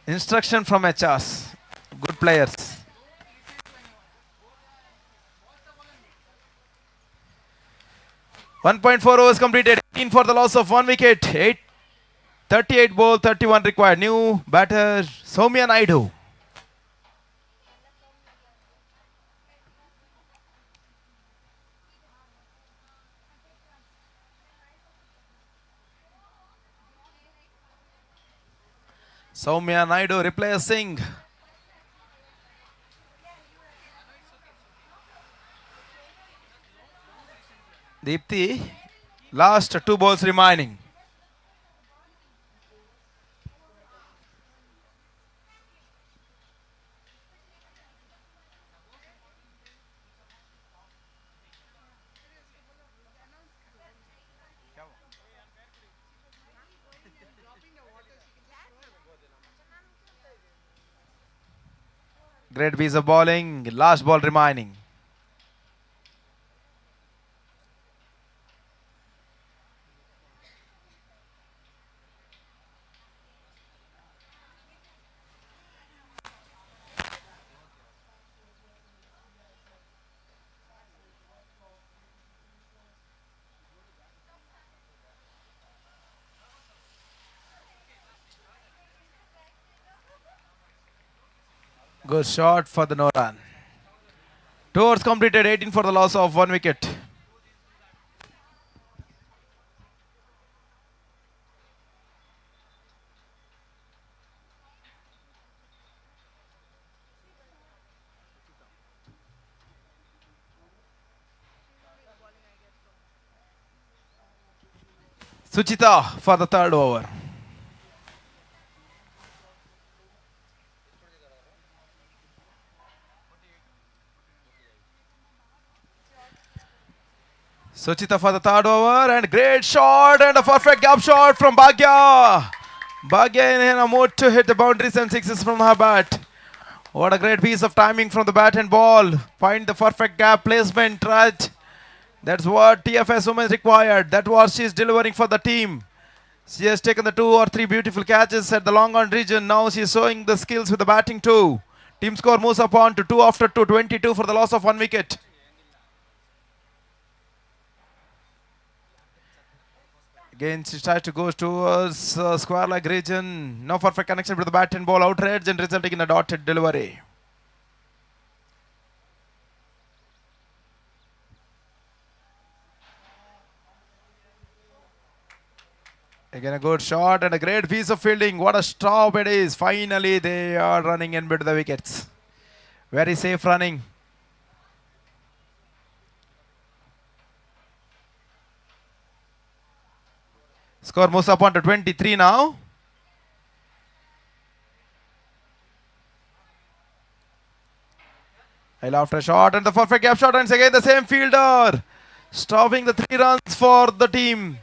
instruction from HRs. Good players. .4 overs completed. 18 for the loss of 1 wicket. 38 ball, 31 required. New batter Soumya Naidu. Soumya Naidu replacing Deepthi. Last 2 balls remaining. Great piece of bowling. Last ball remaining. Good shot for the no run. 2 overs completed, 18 for the loss of 1 wicket. Suchita for the 3rd over. Suchita for the 3rd over and great shot and a perfect gap shot from Bhagya. Bhagya in a mood to hit the boundaries and sixes from her bat. What a great piece of timing from the bat and ball. Find the perfect gap placement right. That's what TFS Women's required. That was she's delivering for the team. She has taken the 2 or 3 beautiful catches at the long on region. Now she's showing the skills with the batting too. Team score moves up on to 2 after 2, 22 for the loss of 1 wicket. Again, she tries to go towards square leg region. No perfect connection with the bat and ball outrage and resulting in a dotted delivery. Again, a good shot and a great piece of fielding. What a stop it is. Finally, they are running in between the wickets. Very safe running. Score moves up on to 23 now. High after shot and the perfect gap shot, and again the same fielder. Stopping the 3 runs for the team.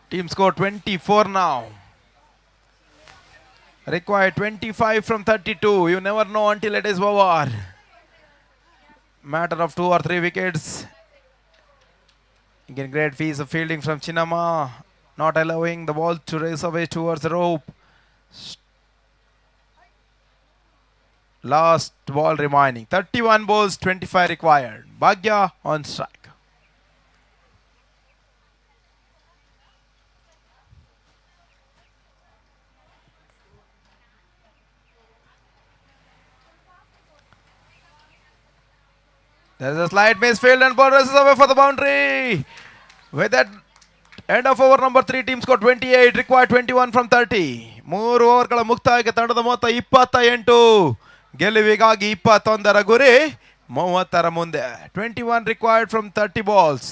Team score 24 now. Required 25 from 32. You never know until it is over. Matter of 2 or 3 wickets. Again, great piece of fielding from Chinnamma. Not allowing the ball to race away towards the rope. Last ball remaining. 31 balls, 25 required. Bhagya on strike. There is a slight misfield and ball races away for the boundary. With that, end of over number 3, team score 28, required 21 from 30. 3 ಓವರ್ಗಳ ಮುಕ್ತಾಯಕ್ಕೆ ತಂಡದ ಮೊತ್ತ 28. ಗೆಲುವಿಗಾಗಿ 21ರ ಗುರಿ 30ರ ಮುಂದೆ. 21 required from 30 balls.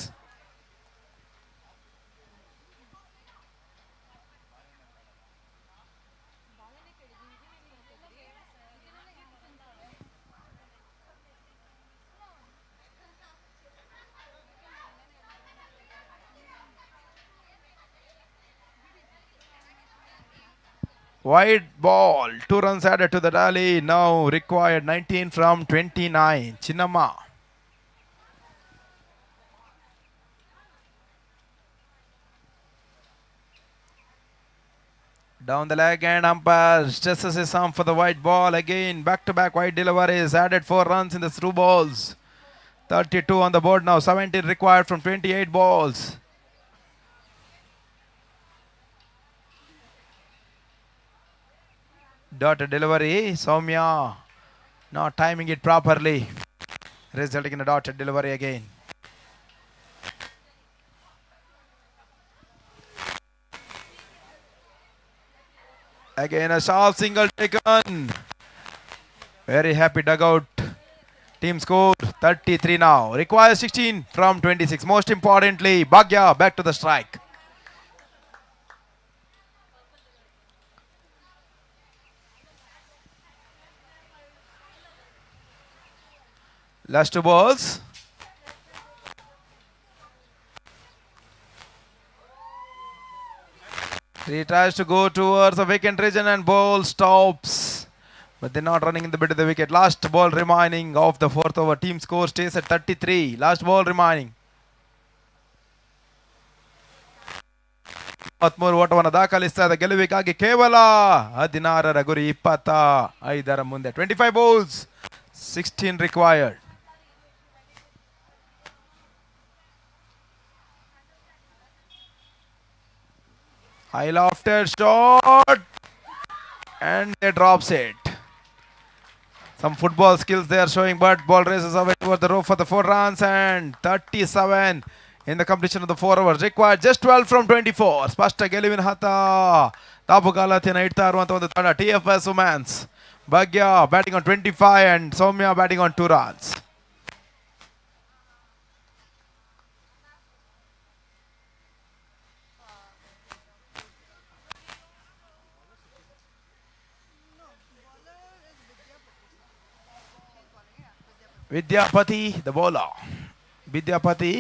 Wide ball, 2 runs added to the tally. Now required 19 from 29. Chinnamma. Down the leg and umpire stresses his arm for the white ball. Again, back-to-back wide deliveries. Added 4 runs in the through balls. 32 on the board now. 17 required from 28 balls. Dotted delivery. Soumya not timing it properly, resulting in a dotted delivery again. Again a sharp single taken. Very happy dugout. Team score 33 now. Requires 16 from 26. Most importantly, Bhagya back to the strike. Last 2 balls. He tries to go towards the vacant region and ball stops. But they're not running in the bit of the wicket. Last ball remaining of the 4th over. Team score stays at 33. Last ball remaining. 33 ಓಟವನ್ನು ದಾಖಲಿಸ್ತಾ ಇದೆ. ಗೆಲುವಿಗಾಗಿ ಕೇವಲ 16ರ ಗುರಿ 25ರ ಮುಂದೆ. 25 balls, 16 required. High lofted shot and they drops it. Some football skills they are showing, but ball races away towards the rope for the 4 runs and 37 in the completion of the 4 overs. Required just 12 from 24. ಸ್ಪಷ್ಟ ಗೆಲುವಿನ ಹತ ತಾಪುಗಾಲತೆಯನ್ನು ಇಡ್ತಾ ಇರುವಂತ ಒಂದು ತಂಡ TFS Women's. Bhagya batting on 25 and Soumya batting on 2 runs. Vidyapati, the bowler. Vidyapati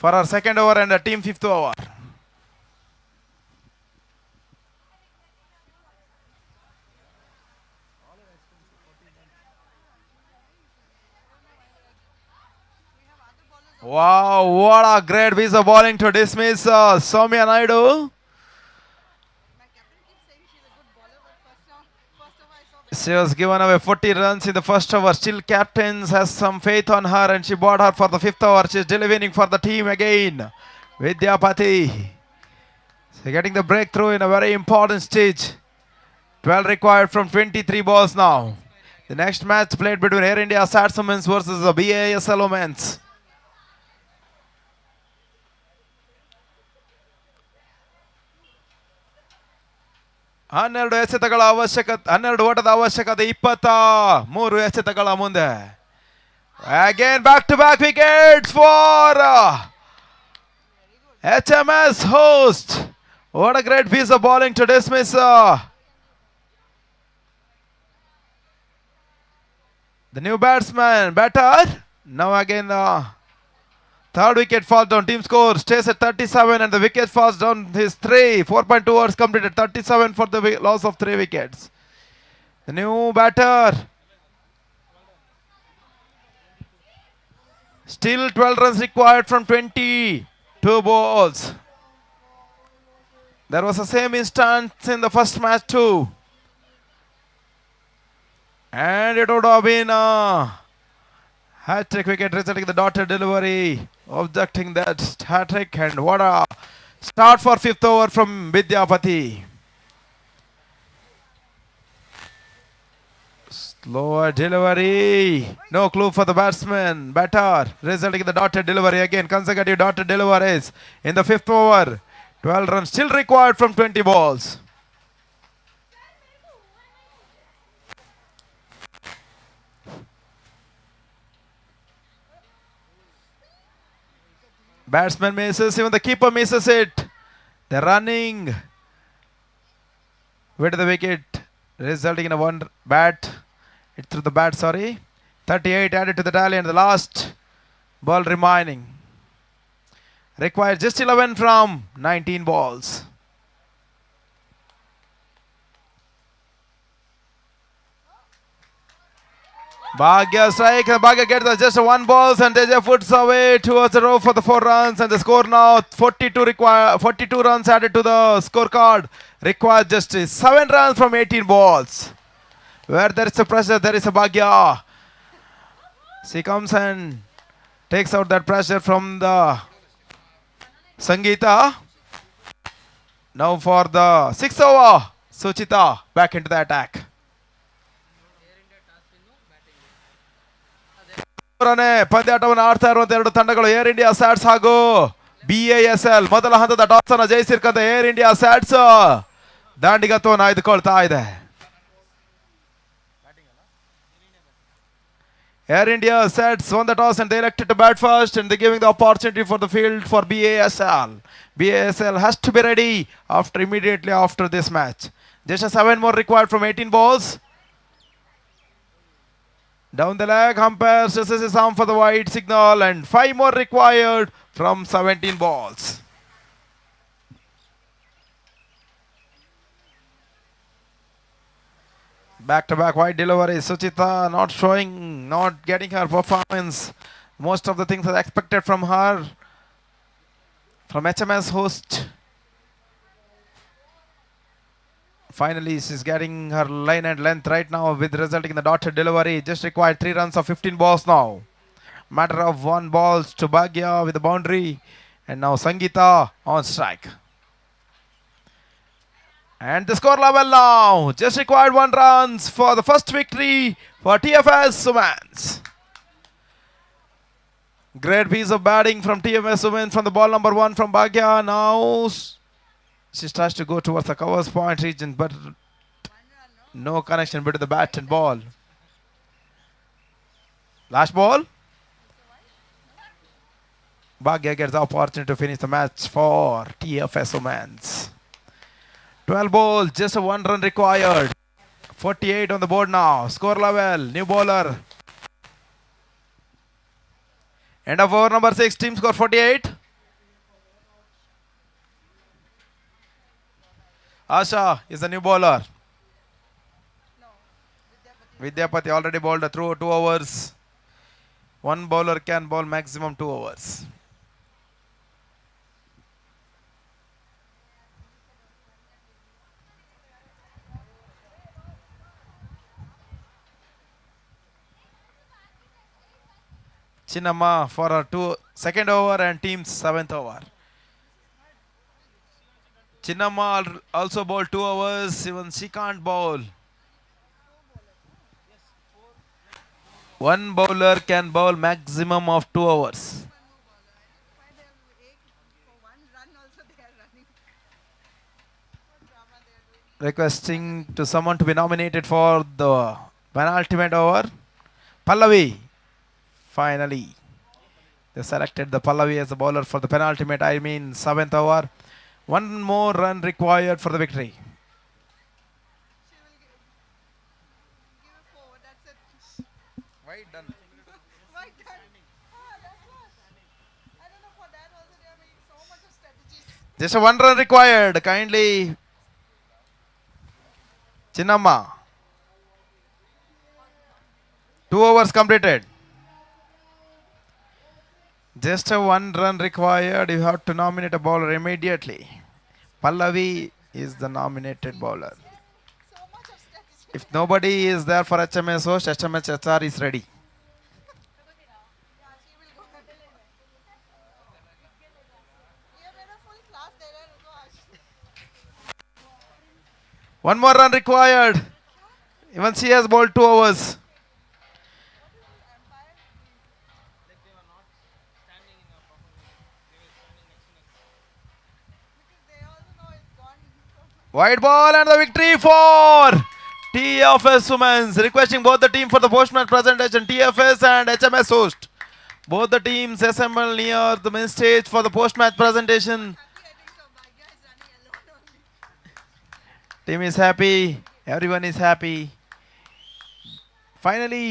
for our 2nd over and a team 5th over. Wow, what a great piece of bowling to dismiss Soumya Naidu. She was given away 40 runs in the first over. Still captains has some faith on her and she bought her for the 5th over. She is delivering for the team again. Vidyapati. So getting the breakthrough in a very important stage. 12 required from 23 balls now. The next match played between Air India SATS Women's versus the BASL Women's. ಹನ್ನೆರಡು ಓಟದ ಅವಶ್ಯಕತೆ 23 ಎಸೆತಗಳ ಮುಂದೆ Again, back-to-back wickets for HMS host. What a great piece of bowling to dismiss the new batter. Now again third wicket falls down. Team score stays at 37 and the wicket falls down his 3. 4.2 overs completed. 37 for the loss of 3 wickets. The new batter. Still 12 runs required from 22 balls. There was the same instance in the first match too. And it would have been a hat-trick wicket resulting in the dotted delivery. Objecting that hat-trick, and what a start for 5th over from Vidyapati. Slower delivery. No clue for the batter, resulting in the dotted delivery again. Consecutive dotted deliveries in the 5th over. 12 runs still required from 20 balls. Batsman misses, even the keeper misses it. They're running with the wicket, resulting in a one bat. It threw the bat, sorry. 38 added to the tally, and the last ball remaining. Required just 11 from 19 balls. Bhagya strike. Bhagya gets just 1 ball, and Teja puts away towards the row for the 4 runs, and the score now 42 runs added to the scorecard. Required just 7 runs from 18 balls. Where there is a pressure, there is a Bhagya. She comes and takes out that pressure from the Sangeeta. Now for the 6th over, Suchita back into the attack. ಪಂದ್ಯಾಟವನ್ನು ಆಡ್ತಾ ಇರುವಂತ ಎರಡು ತಂಡಗಳು air India ಸ್ಯಾಟ್ಸ್ ಹಾಗೂ BASL. ಮೊದಲ ಹಂತದ toss ಅನ್ನು ಜಯಿಸಿರ್ತಕ್ಕಂಥ air India ಸ್ಯಾಟ್ಸ್ ದಾಂಡಿಗತ್ವವನ್ನು ಆಯ್ದುಕೊಳ್ತಾ ಇದೆ. Air India sets won the toss and they elected to bat first, and they're giving the opportunity for the field for BASL. BASL has to be ready immediately after this match. Just 7 more required from 18 balls. Down the leg, umpire stresses his arm for the wide signal, and 5 more required from 17 balls. Back-to-back wide delivery. Suchita not getting her performance. Most of the things are expected from her, from HMS host. Finally, she's getting her line and length right now, with resulting in the dotted delivery. Just required 3 runs of 15 balls now. Matter of 1 ball to Bhagya with the boundary, and now Sangeeta on strike. And the score level now, just required 1 runs for the first victory for TFS Women's. Great piece of batting from TFS Women from the ball number 1 from Bhagya. Now she tries to go towards the covers point region, but no connection between the bat and ball. Last ball. Bhagya gets the opportunity to finish the match for TFS Women's. 12 balls, just 1 run required. 48 on the board now. Score level, new bowler. End of over number 6, team score 48. Asha is the new bowler. Vidyapati already bowled through 2 overs. 1 bowler can bowl maximum 2 overs. Chinnamma for her second over and team's 7th over. Chinnamma also bowled 2 overs, even she can't bowl. 1 bowler can bowl maximum of 2 overs. Requesting to someone to be nominated for the penultimate over. Pallavi Finally, they selected the Pallavi as the bowler for the penultimate, I mean 7th over. One more run required for the victory. Why done? Why done? That's what. I don't know, for that also they are making so much of strategies. Just a 1 run required. Kindly, Chinnamma. 2 overs completed. Just a 1 run required. You have to nominate a bowler immediately. Pallavi is the nominated bowler. If nobody is there for HMS host, HMS HR is ready. One more run required. Even she has bowled 2 overs. Wide ball and the victory for TFS Women's. Requesting both the team for the post-match presentation. TFS and HMS host. Both the teams assemble near the main stage for the post-match presentation. Team is happy. Everyone is happy. Finally,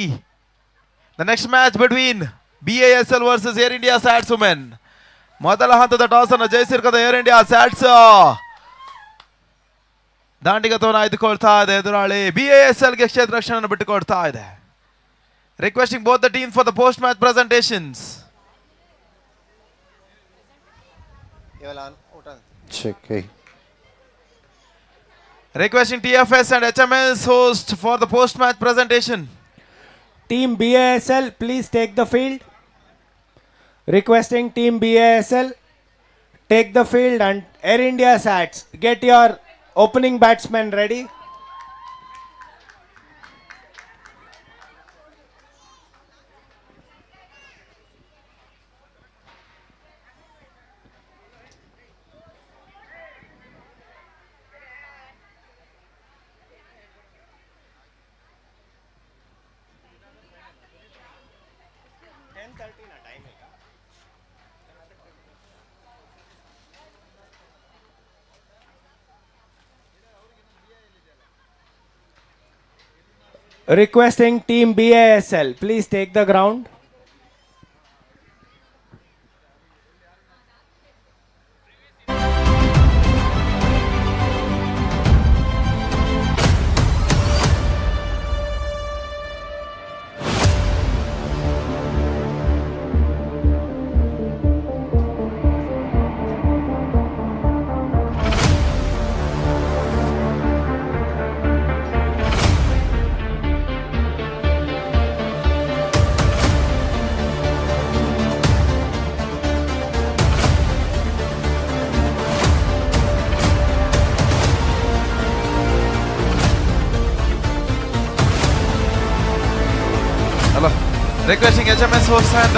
the next match between BASL versus Air India SATS Women. ಮೊದಲ ಹಂತದ toss ಅನ್ನು ಜಯಿಸಿರ್ತದೆ air India ಸ್ಯಾಟ್ಸ್. ದಾಂಡಿಗತವನ್ನು ಆಯ್ದುಕೊಳ್ತಾ ಇದೆ. ಎದುರಾಳಿ BASLಗೆ ಕ್ಷೇತ್ರ ರಕ್ಷಣೆಯನ್ನು ಬಿಟ್ಟುಕೊಡ್ತಾ ಇದೆ. Requesting both the teams for the post-match presentations. Check. Hey. Requesting TFS and HMS host for the post-match presentation. Team BASL, please take the field. Requesting Team BASL, take the field, and Air India SATS, get your opening batsmen ready. Requesting Team BASL, please take the ground. Requesting HMS host and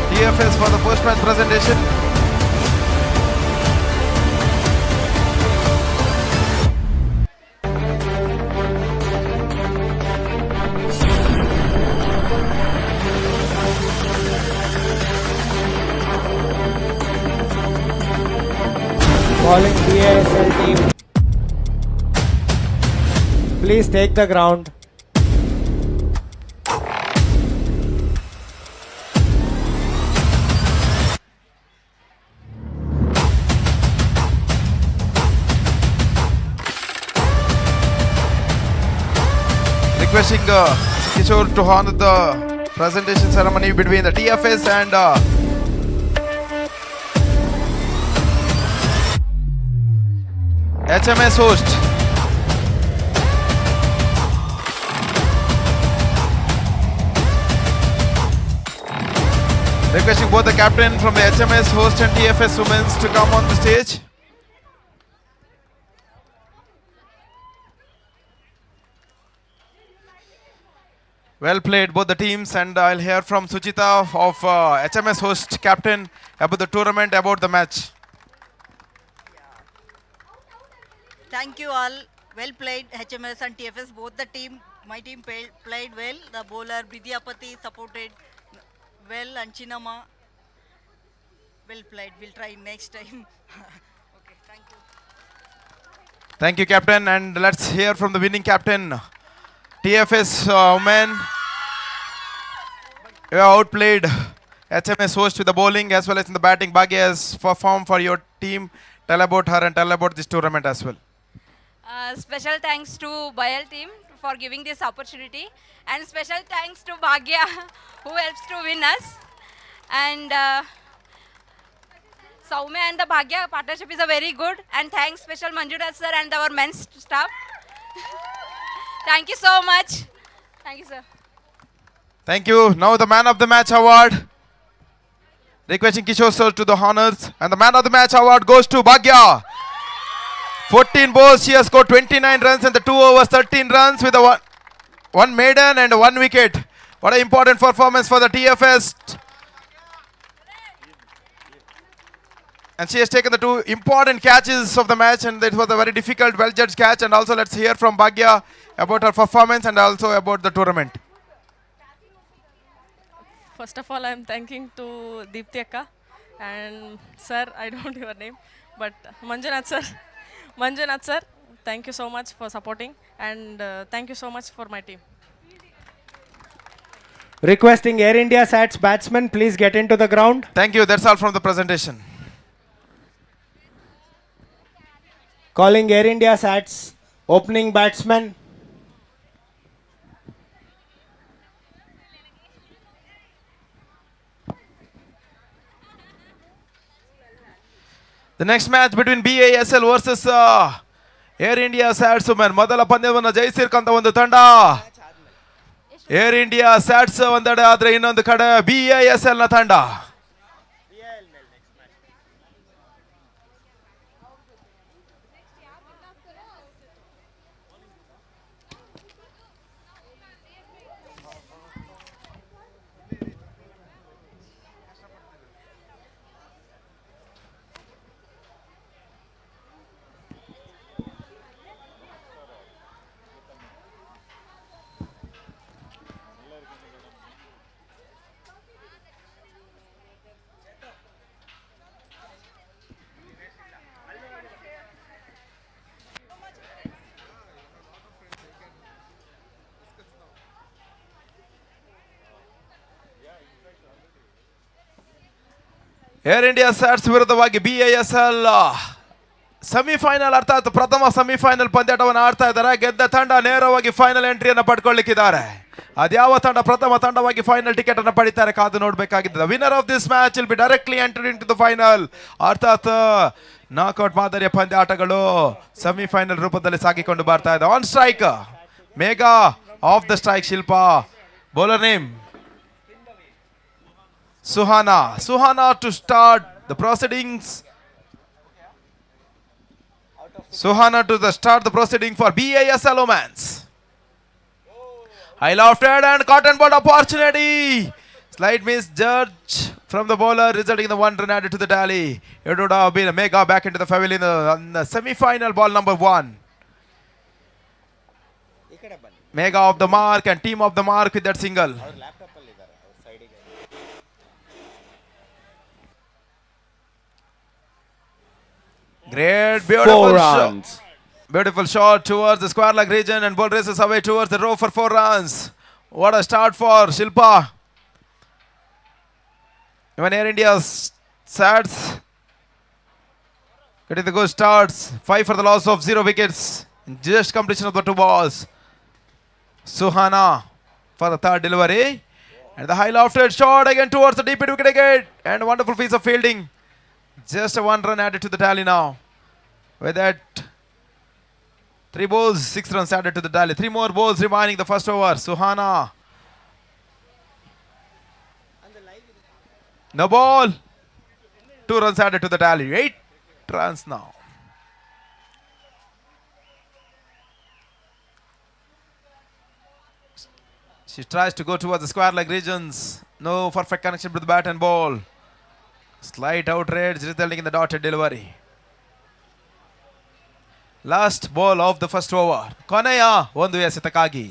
TFS for the post-match presentation. Calling BASL team, please take the ground. Requesting Kishore to honor the presentation ceremony between the TFS and HMS host. Requesting both the captain from the HMS host and TFS Women's to come on the stage. Well played, both the teams, and I'll hear from Suchita of HMS host captain about the tournament, about the match. Thank you all. Well played, HMS and TFS. Both the team, my team played well. The bowler Bidyapati supported well, and Chinama, well played. We'll try next time. Okay, thank you. Thank you, captain. And let's hear from the winning captain. TFS women, you have outplayed HMS host with the bowling as well as in the batting. Bhagya has performed for your team. Tell about her and tell about this tournament as well. Special thanks to BL team for giving this opportunity, and special thanks to Bhagya who helps to win us. And Soumya and the Bhagya partnership is a very good, and thanks special Manjunath sir and our men's staff. Thank you so much. Thank you, sir. Thank you. Now the man of the match award. Requesting Kishore sir to the honors. And the man of the match award goes to Bhagya. 14 balls. She has scored 29 runs in the 2 overs, 13 runs with a one maiden and 1 wicket. What an important performance for the TFS. And she has taken the 2 important catches of the match, and it was a very difficult, well-judged catch. And also let's hear from Bhagya about her performance and also about the tournament. First of all, I am thanking to Deepthi Akka and sir, I don't know your name, but Manjunath sir, thank you so much for supporting, and thank you so much for my team. Requesting Air India Sats batsmen, please get into the ground. Thank you. That's all from the presentation. Calling Air India Sats opening batsman. The next match between BASL versus Air India Sats women. ಮೊದಲ ಪಂದ್ಯವನ್ನು ಜಯಿಸಿರ್ತಕ್ಕಂಥ ಒಂದು ತಂಡ air India ಸ್ಯಾಟ್ಸ್ ಒಂದೆಡೆ ಆದ್ರೆ ಇನ್ನೊಂದು ಕಡೆ BASL ನ ತಂಡ. ಏರ್ ಇಂಡಿಯಾ ಸ್ಯಾಟ್ಸ್ ವಿರುದ್ಧವಾಗಿ BASL ಸೆಮಿಫೈನಲ್ ಅರ್ಥಾತ್ ಪ್ರಥಮ ಸೆಮಿಫೈನಲ್ ಪಂದ್ಯಾಟವನ್ನು ಆಡ್ತಾ ಇದ್ದಾರೆ. ಗೆದ್ದ ತಂಡ ನೇರವಾಗಿ ಫೈನಲ್ ಎಂಟ್ರಿಯನ್ನು ಪಡ್ಕೊಳ್ಳಿಕ್ಕಿದ್ದಾರೆ. ಅದ್ಯಾವ ತಂಡ ಪ್ರಥಮ ತಂಡವಾಗಿ ಫೈನಲ್ ಟಿಕೆಟ್ ಅನ್ನು ಪಡಿತಾರೆ ಕಾದು ನೋಡಬೇಕಾಗಿದೆ. Winner of this match will be directly entered into the final. ಅರ್ಥಾತ್ ನಾಕ್ಔಟ್ ಮಾದರಿಯ ಪಂದ್ಯಾಟಗಳು ಸೆಮಿಫೈನಲ್ ರೂಪದಲ್ಲಿ ಸಾಗಿಕೊಂಡು ಬರ್ತಾ ಇದೆ. On strike Megha, off the strike Shilpa, bowler name Suhana to start the proceedings. Suhana to start the proceeding for BASL Women's. High lofted and cotton ball opportunity. Slight misjudge from the bowler, resulting in the 1 run added to the tally. It would have been a Mega back into the pavilion on the semi-final ball number 1. Mega off the mark and team off the mark with that single. Great, beautiful shot. Beautiful shot towards the square leg region, and ball races away towards the row for 4 runs. What a start for Shilpa. Even Air India's Sats getting the good starts. 5 for the loss of 0 wickets. Just completion of the 2 balls. Suhana for the 3rd delivery. And the high lofted shot again towards the deep mid wicket again. And wonderful piece of fielding. Just a 1 run added to the tally now. With that, 3 balls, 6 runs added to the tally. 3 more balls remaining the first over. Suhana. No ball. 2 runs added to the tally. 8 runs now. She tries to go towards the square leg regions. No perfect connection with the bat and ball. Slight outrage resulting in the dotted delivery. Last ball of the first over. ಕೊನೆಯ ಒಂದು ಎಸೆತಕ್ಕಾಗಿ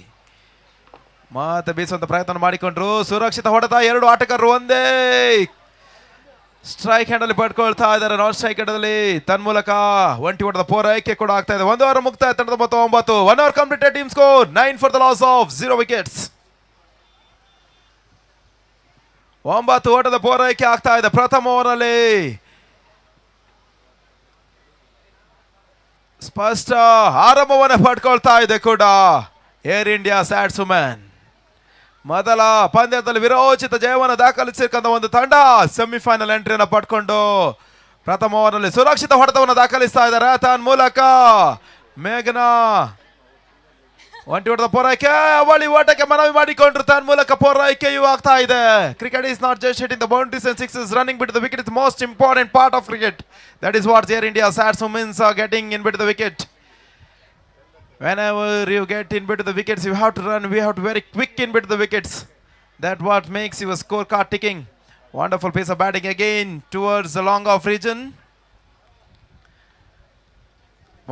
ಮತ್ತೆ ಬೀಸುವಂತ ಪ್ರಯತ್ನ ಮಾಡಿಕೊಂಡ್ರು. ಸುರಕ್ಷಿತ ಹೊಡೆತ. 2 ಆಟಗಾರರು ಒಂದೇ ಸ್ಟ್ರೈಕ್ ಹ್ಯಾಂಡ್ ಅಲ್ಲಿ ಪಡ್ಕೊಳ್ತಾ ಇದ್ದಾರೆ. ನಾನ್ ಸ್ಟ್ರೈಕ್ ಹ್ಯಾಂಡ್ ಅಲ್ಲಿ ತನ್ಮೂಲಕ ಒಂಟಿ ಹೊಡೆದ ಪೂರೈಕೆ ಕೂಡ ಆಗ್ತಾ ಇದೆ. 1 ಓವರ್ ಮುಕ್ತಾಯ. ತಂಡದ ಮೊತ್ತ 9. 1 over completed. Team score 9 for the loss of 0 wickets. 9 ಓಟದ ಪೂರೈಕೆ ಆಗ್ತಾ ಇದೆ ಪ್ರಥಮ ಓವರ್ನಲ್ಲಿ. ಸ್ಪಷ್ಟ ಆರಂಭವನ್ನು ಪಡ್ಕೊಳ್ತಾ ಇದೆ ಕೂಡ ಏರ್ ಇಂಡಿಯಾ ಸ್ಯಾಟ್ಸ್ ವುಮೆನ್. ಮೊದಲ ಪಂದ್ಯದಲ್ಲಿ ವಿರೋಚಿತ ಜಯವನ್ನು ದಾಖಲಿಸಿಕೊಂಡ ಒಂದು ತಂಡ ಸೆಮಿಫೈನಲ್ ಎಂಟ್ರಿಯನ್ನು ಪಡ್ಕೊಂಡು ಪ್ರಥಮ ಓವರ್ನಲ್ಲಿ ಸುರಕ್ಷಿತ ಹೊಡೆತವನ್ನು ದಾಖಲಿಸ್ತಾ ಇದ್ದಾರೆ. ತನ್ಮೂಲಕ ಮೇಘನಾ ಒಂಟಿ ಹೊಡೆದ ಪೂರೈಕೆ ಅವಳಿ ಓಟಕ್ಕೆ ಮನವಿ ಮಾಡಿಕೊಂಡ್ರು. ತನ್ಮೂಲಕ ಪೂರೈಕೆಯೂ ಆಗ್ತಾ ಇದೆ. Cricket is not just hitting the boundaries and sixes. Running bit the wicket is most important part of cricket. That is what Air India SATS women's are getting in between the wicket. Whenever you get in between the wickets, you have to run. We have to very quick in between the wickets. That what makes your scorecard ticking. Wonderful piece of batting again towards the long off region.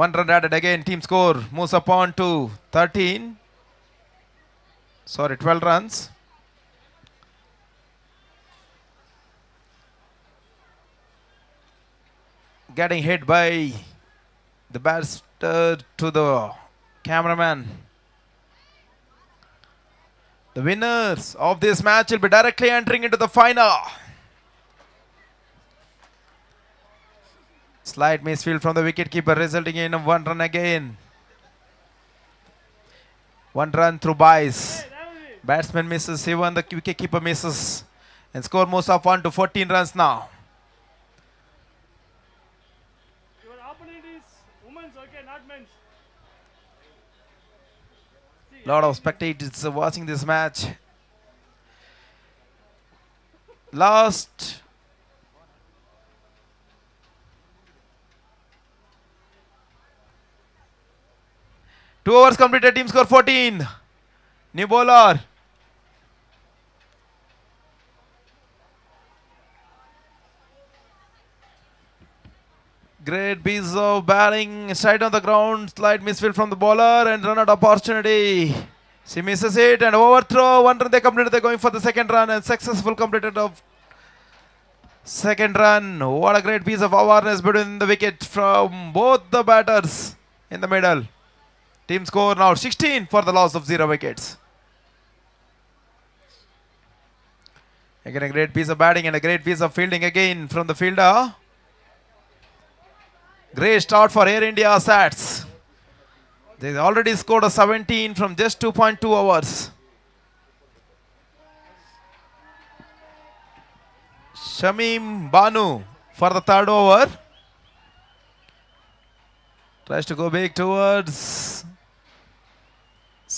1 run added again. Team score moves upon to 12 runs. Getting hit by the batter to the cameraman. The winners of this match will be directly entering into the final. Slight misfield from the wicketkeeper resulting in 1 run again. 1 run through byes. Batsman misses, even the wicketkeeper misses. And score moves up 1 to 14 runs now. Lot of spectators watching this match. Last 2 overs completed. Team score 14. New bowler. Great piece of batting, straight on the ground, slight misfield from the bowler and run out opportunity. She misses it and overthrow. 1 run they completed. They're going for the second run and successful completed of second run. What a great piece of awareness between the wicket from both the batters in the middle. Team score now 16 for the loss of 0 wickets. Again a great piece of batting and a great piece of fielding again from the fielder. Great start for Air India SATS. They already scored a 17 from just 2.2 overs. Shamim Banu for the 3rd over. Tries to go big towards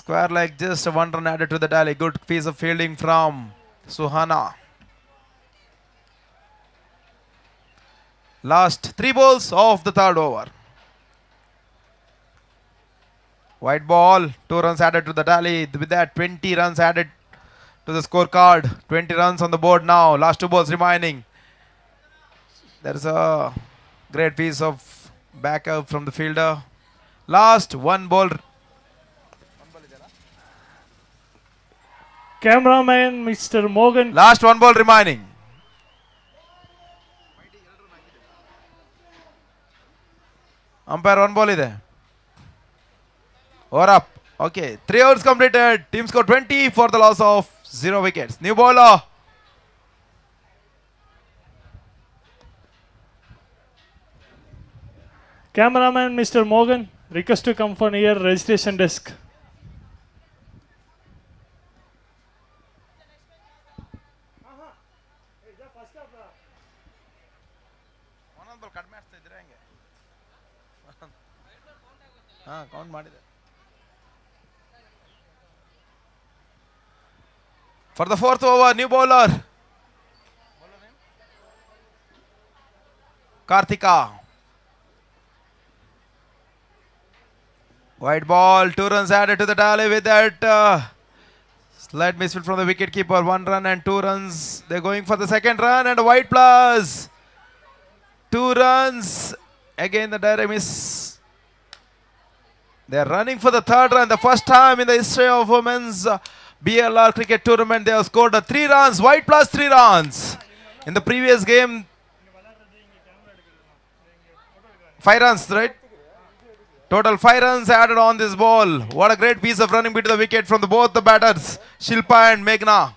square leg, just a 1 run added to the tally. Good piece of fielding from Suhana. Last 3 balls of the 3rd over. White ball, 2 runs added to the tally. With that, 20 runs added to the scorecard. 20 runs on the board now. Last 2 balls remaining. There is a great piece of backup from the fielder. Last 1 ball. Cameraman Mr. Morgan. Last 1 ball remaining. Umpire 1 ball ide. Over up. Okay. 3 overs completed. Team score 20 for the loss of 0 wickets. New bowler. Cameraman Mr. Morgan, request to come for near registration desk. Count ಮಾಡಿದೆ. For the 4th over, new bowler. Karthika. White ball, 2 runs added to the tally. With that slight misfield from the wicket keeper. 1 run and 2 runs. They're going for the second run and a white plus. 2 runs. Again the direct miss. They're running for the 3rd run. The first time in the history of women's BLR cricket tournament. They have scored 3 runs, white plus 3 runs. In the previous game, 5 runs, right? Total 5 runs added on this ball. What a great piece of running between the wicket from both the batters, Shilpa and Meghna.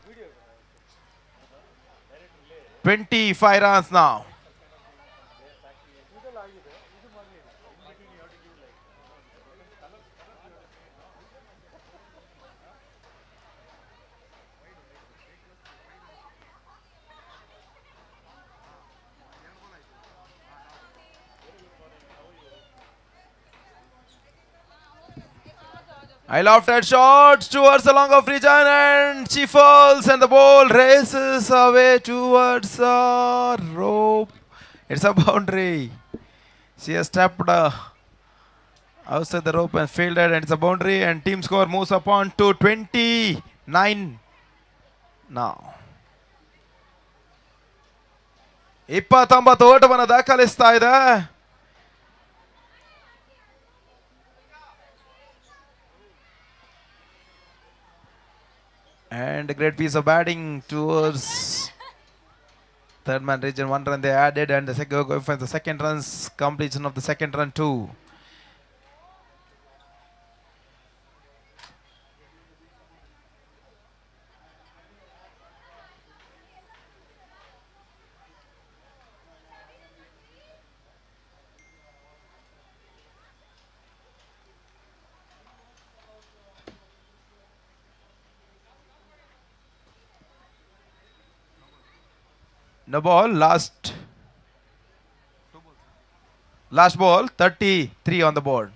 25 runs now. I lofted shots towards the long off region and she falls and the ball races away towards the rope. It's a boundary. She has stepped outside the rope and fielded, and it's a boundary, and team score moves upon to 29 now. 29 ಓಟವನ್ನು ದಾಖಲಿಸ್ತಾ ಇದೆ. And a great piece of batting towards third man region. 1 run they added, and going for the second runs, completion of the second run too. No ball, last ball, 33 on the board.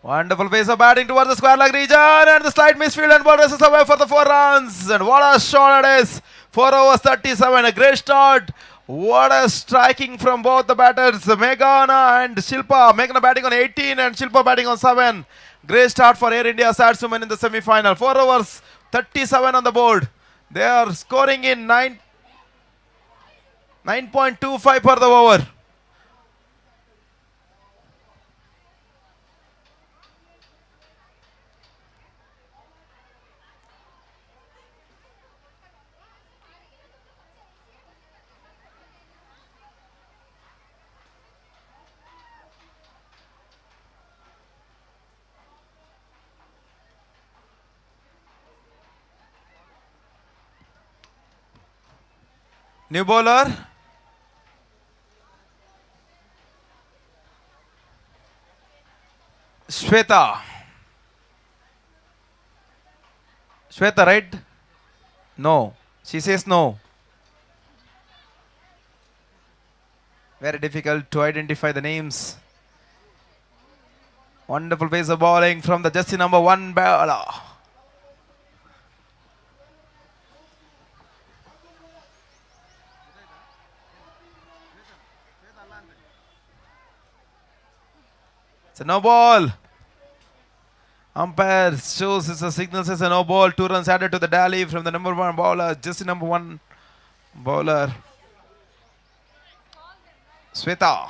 Wonderful pace of batting towards the square leg region, and the slight misfield, and ball races away for the 4 runs. And what a shot it is! 4 overs 37, a great start. What a striking from both the batters, Meghna and Shilpa. Meghna batting on 18 and Shilpa batting on 7. Great start for Air India Satswomen in the semi-final. 4 overs, 37 on the board. They are scoring in 9.25 per the over. New bowler. Shweta. Shweta, right? No. She says no. Very difficult to identify the names. Wonderful pace of bowling from the jersey number 1 bowler. It's a no ball. Umpire shows it's a signal, says a no ball. 2 runs added to the tally from the number 1 bowler, jersey number 1 bowler, Sweta.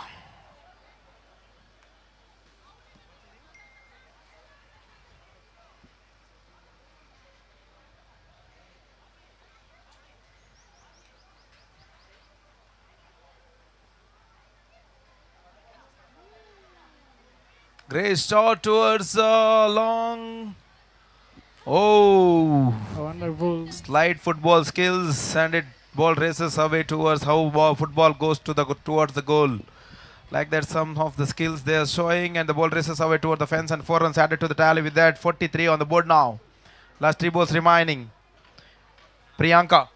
Great shot towards long. Oh, wonderful. Slight football skills, and it ball races away towards how football goes towards the goal. Like that, some of the skills they are showing, and the ball races away toward the fence, and 4 runs added to the tally. With that, 43 on the board now. Last 3 balls remaining. Priyanka.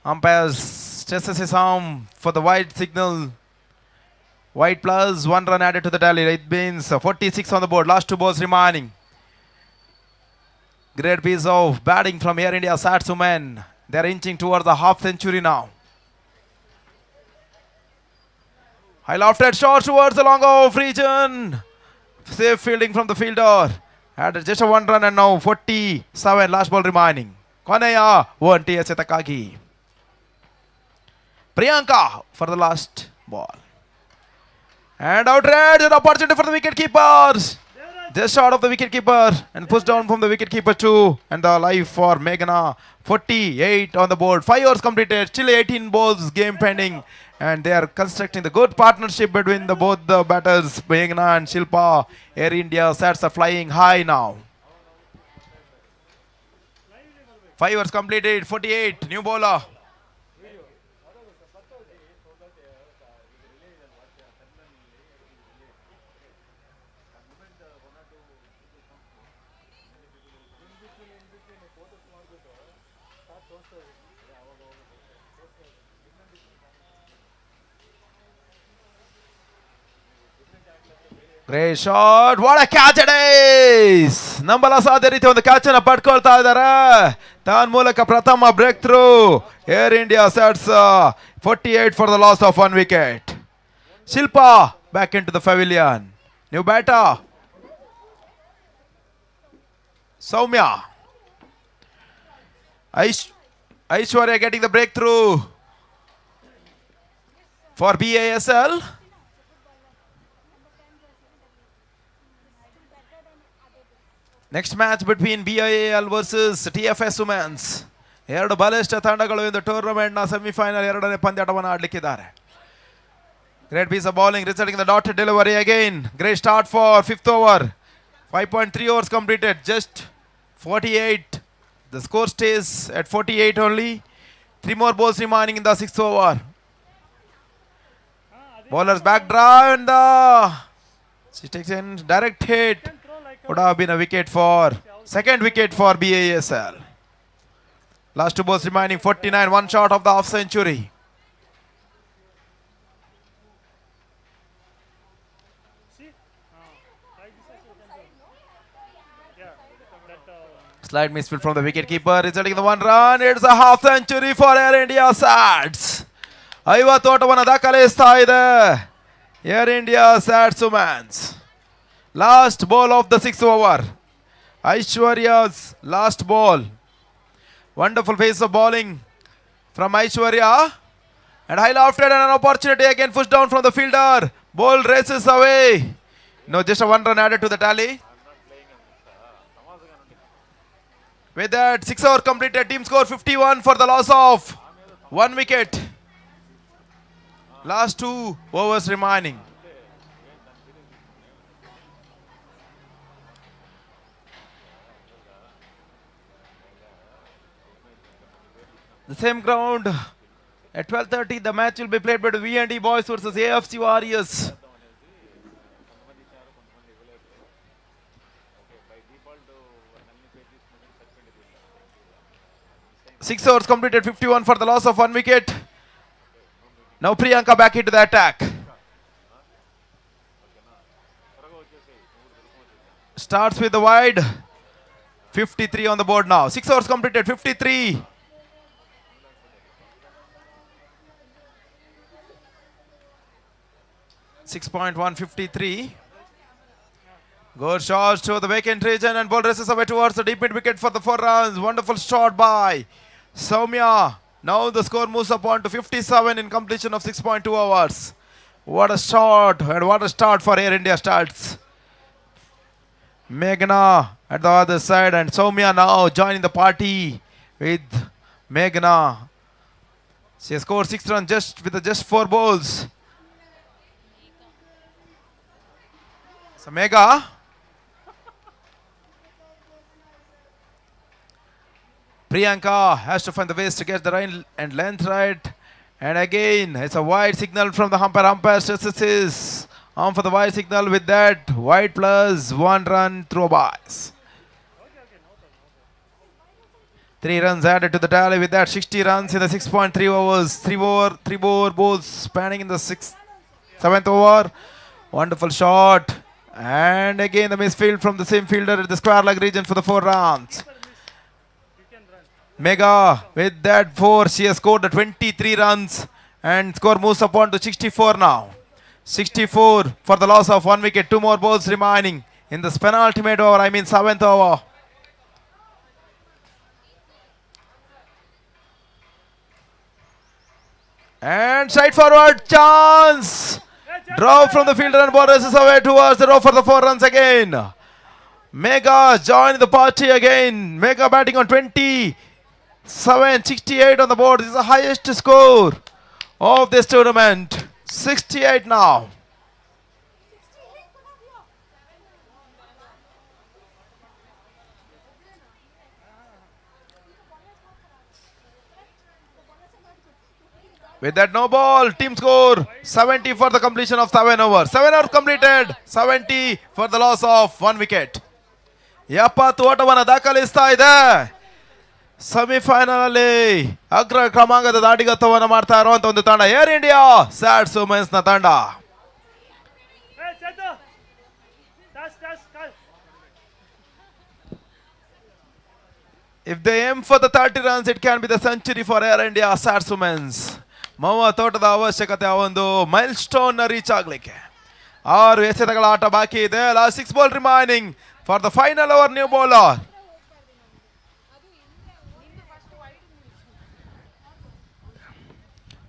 Umpires stresses his arm for the white signal. White plus 1 run added to the tally. It means 46 on the board. Last 2 balls remaining. Great piece of batting from Air India Satswomen. They are inching towards the half century now. High lofted shot towards the long off region. Safe fielding from the fielder. Added just a 1 run, and now 47. Last ball remaining. Koneya 1 TS Takagi. Priyanka for the last ball. And outrage, an opportunity for the wicket keepers. Just short of the wicket keeper and pushed down from the wicket keeper too. And the life for Meghna, 48 on the board. 5 overs completed, still 18 balls, game pending. And they are constructing the good partnership between both the batters, Meghna and Shilpa. Air India sets are flying high now. 5 overs completed, 48, new bowler. Great shot. What a catch it is! ನಂಬಲ ಸಾಧ್ಯ ರೀತಿ ಒಂದು catch ಅನ್ನು ಪಡ್ಕೊಳ್ತಾ ಇದ್ದಾರೆ. ತನ್ನ ಮೂಲಕ ಪ್ರಥಮ breakthrough. Air India sets 48 for the loss of 1 wicket. Shilpa back into the pavilion. New batter. Soumya. Aishwarya getting the breakthrough for BASL. Next match between BIAL versus TFS Women's. ಎರಡು ಬಲಿಷ್ಠ ತಂಡಗಳು ಇಂದು tournament ನ semifinal ಎರಡನೇ ಪಂದ್ಯಾಟವನ್ನು ಆಡಲಿಕ್ಕಿದ್ದಾರೆ. Great piece of bowling resulting in the dotted delivery again. Great start for 5th over. 5.3 overs completed, just 48. The score stays at 48 only. 3 more balls remaining in the 6th over. Bowlers back drive and she takes in direct hit. Would have been a wicket for second wicket for BASL. Last 2 balls remaining, 49, 1 short of the half century. Slight misfield from the wicket keeper, resulting in the 1 run. It's a half century for Air India Sats. 50 ಓಟವನ್ನು ದಾಖಲಿಸ್ತಾ ಇದೆ Air India Sats Women's. Last ball of the 6th over. Aishwarya's last ball. Wonderful face of bowling from Aishwarya. And high lofted and an opportunity again pushed down from the fielder. Ball races away. No, just a 1 run added to the tally. With that, 6 over completed. Team score 51 for the loss of 1 wicket. Last 2 overs remaining. The same ground at 12:30 the match will be played between V&D Boys versus AFC Warriors. Six overs completed, 51 for the loss of 1 wicket. Now Priyanka back into the attack. Starts with the wide. 53 on the board now. 6 overs completed, 53. 6.153. Good shot to the vacant region and ball races away towards the deep mid wicket for the 4 runs. Wonderful shot by Soumya. Now the score moves up on to 57 in completion of 6.2 overs. What a shot and what a start for Air India starts. Meghna at the other side and Soumya now joining the party with Meghna. She has scored 6 runs just 4 balls. So Megha Priyanka has to find the ways to get the line and length right. And again, it's a wide signal from the umpire. Umpire stresses his arm for the wide signal. With that, wide plus 1 run through bys. 3 runs added to the tally. With that, 60 runs in the 6.3 overs. 3 more balls spanning in the 7th over. Wonderful shot. And again, the misfield from the same fielder at the square leg region for the 4 runs. Megha with that 4, she has scored 23 runs and score moves upon to 64 now. 64 for the loss of 1 wicket. 2 more balls remaining in the penultimate over, 7th over. And straight forward chance. Drop from the fielder and ball races away towards the row for the 4 runs again. Mega join the party again. Mega batting on 68 on the board. This is the highest score of this tournament. 68 now. With that no ball, team score 70 for the completion of 7 overs. 7 overs completed, 70 for the loss of 1 wicket. 70 ಓಟವನ್ನು ದಾಖಲಿಸ್ತಾ ಇದೆ. Semifinal ಅಲ್ಲಿ ಅಗ್ರ ಕ್ರಮಾಂಕದ ದಾಟಿಗತ್ತವನ್ನು ಮಾಡ್ತಾ ಇರುವಂತ ಒಂದು ತಂಡ air India SATS women's ನ ತಂಡ. If they aim for the 30 runs, it can be the century for Air India SATS Women's. 30 ಓಟದ ಅವಶ್ಯಕತೆ ಆ ಒಂದು ಮೈಲ್ ಸ್ಟೋನ್ ನ ರೀಚ್ ಆಗ್ಲಿಕ್ಕೆ 6 ಎಸೆತಗಳ ಆಟ ಬಾಕಿ ಇದೆ. Last 6 ball remaining for the final over. New bowler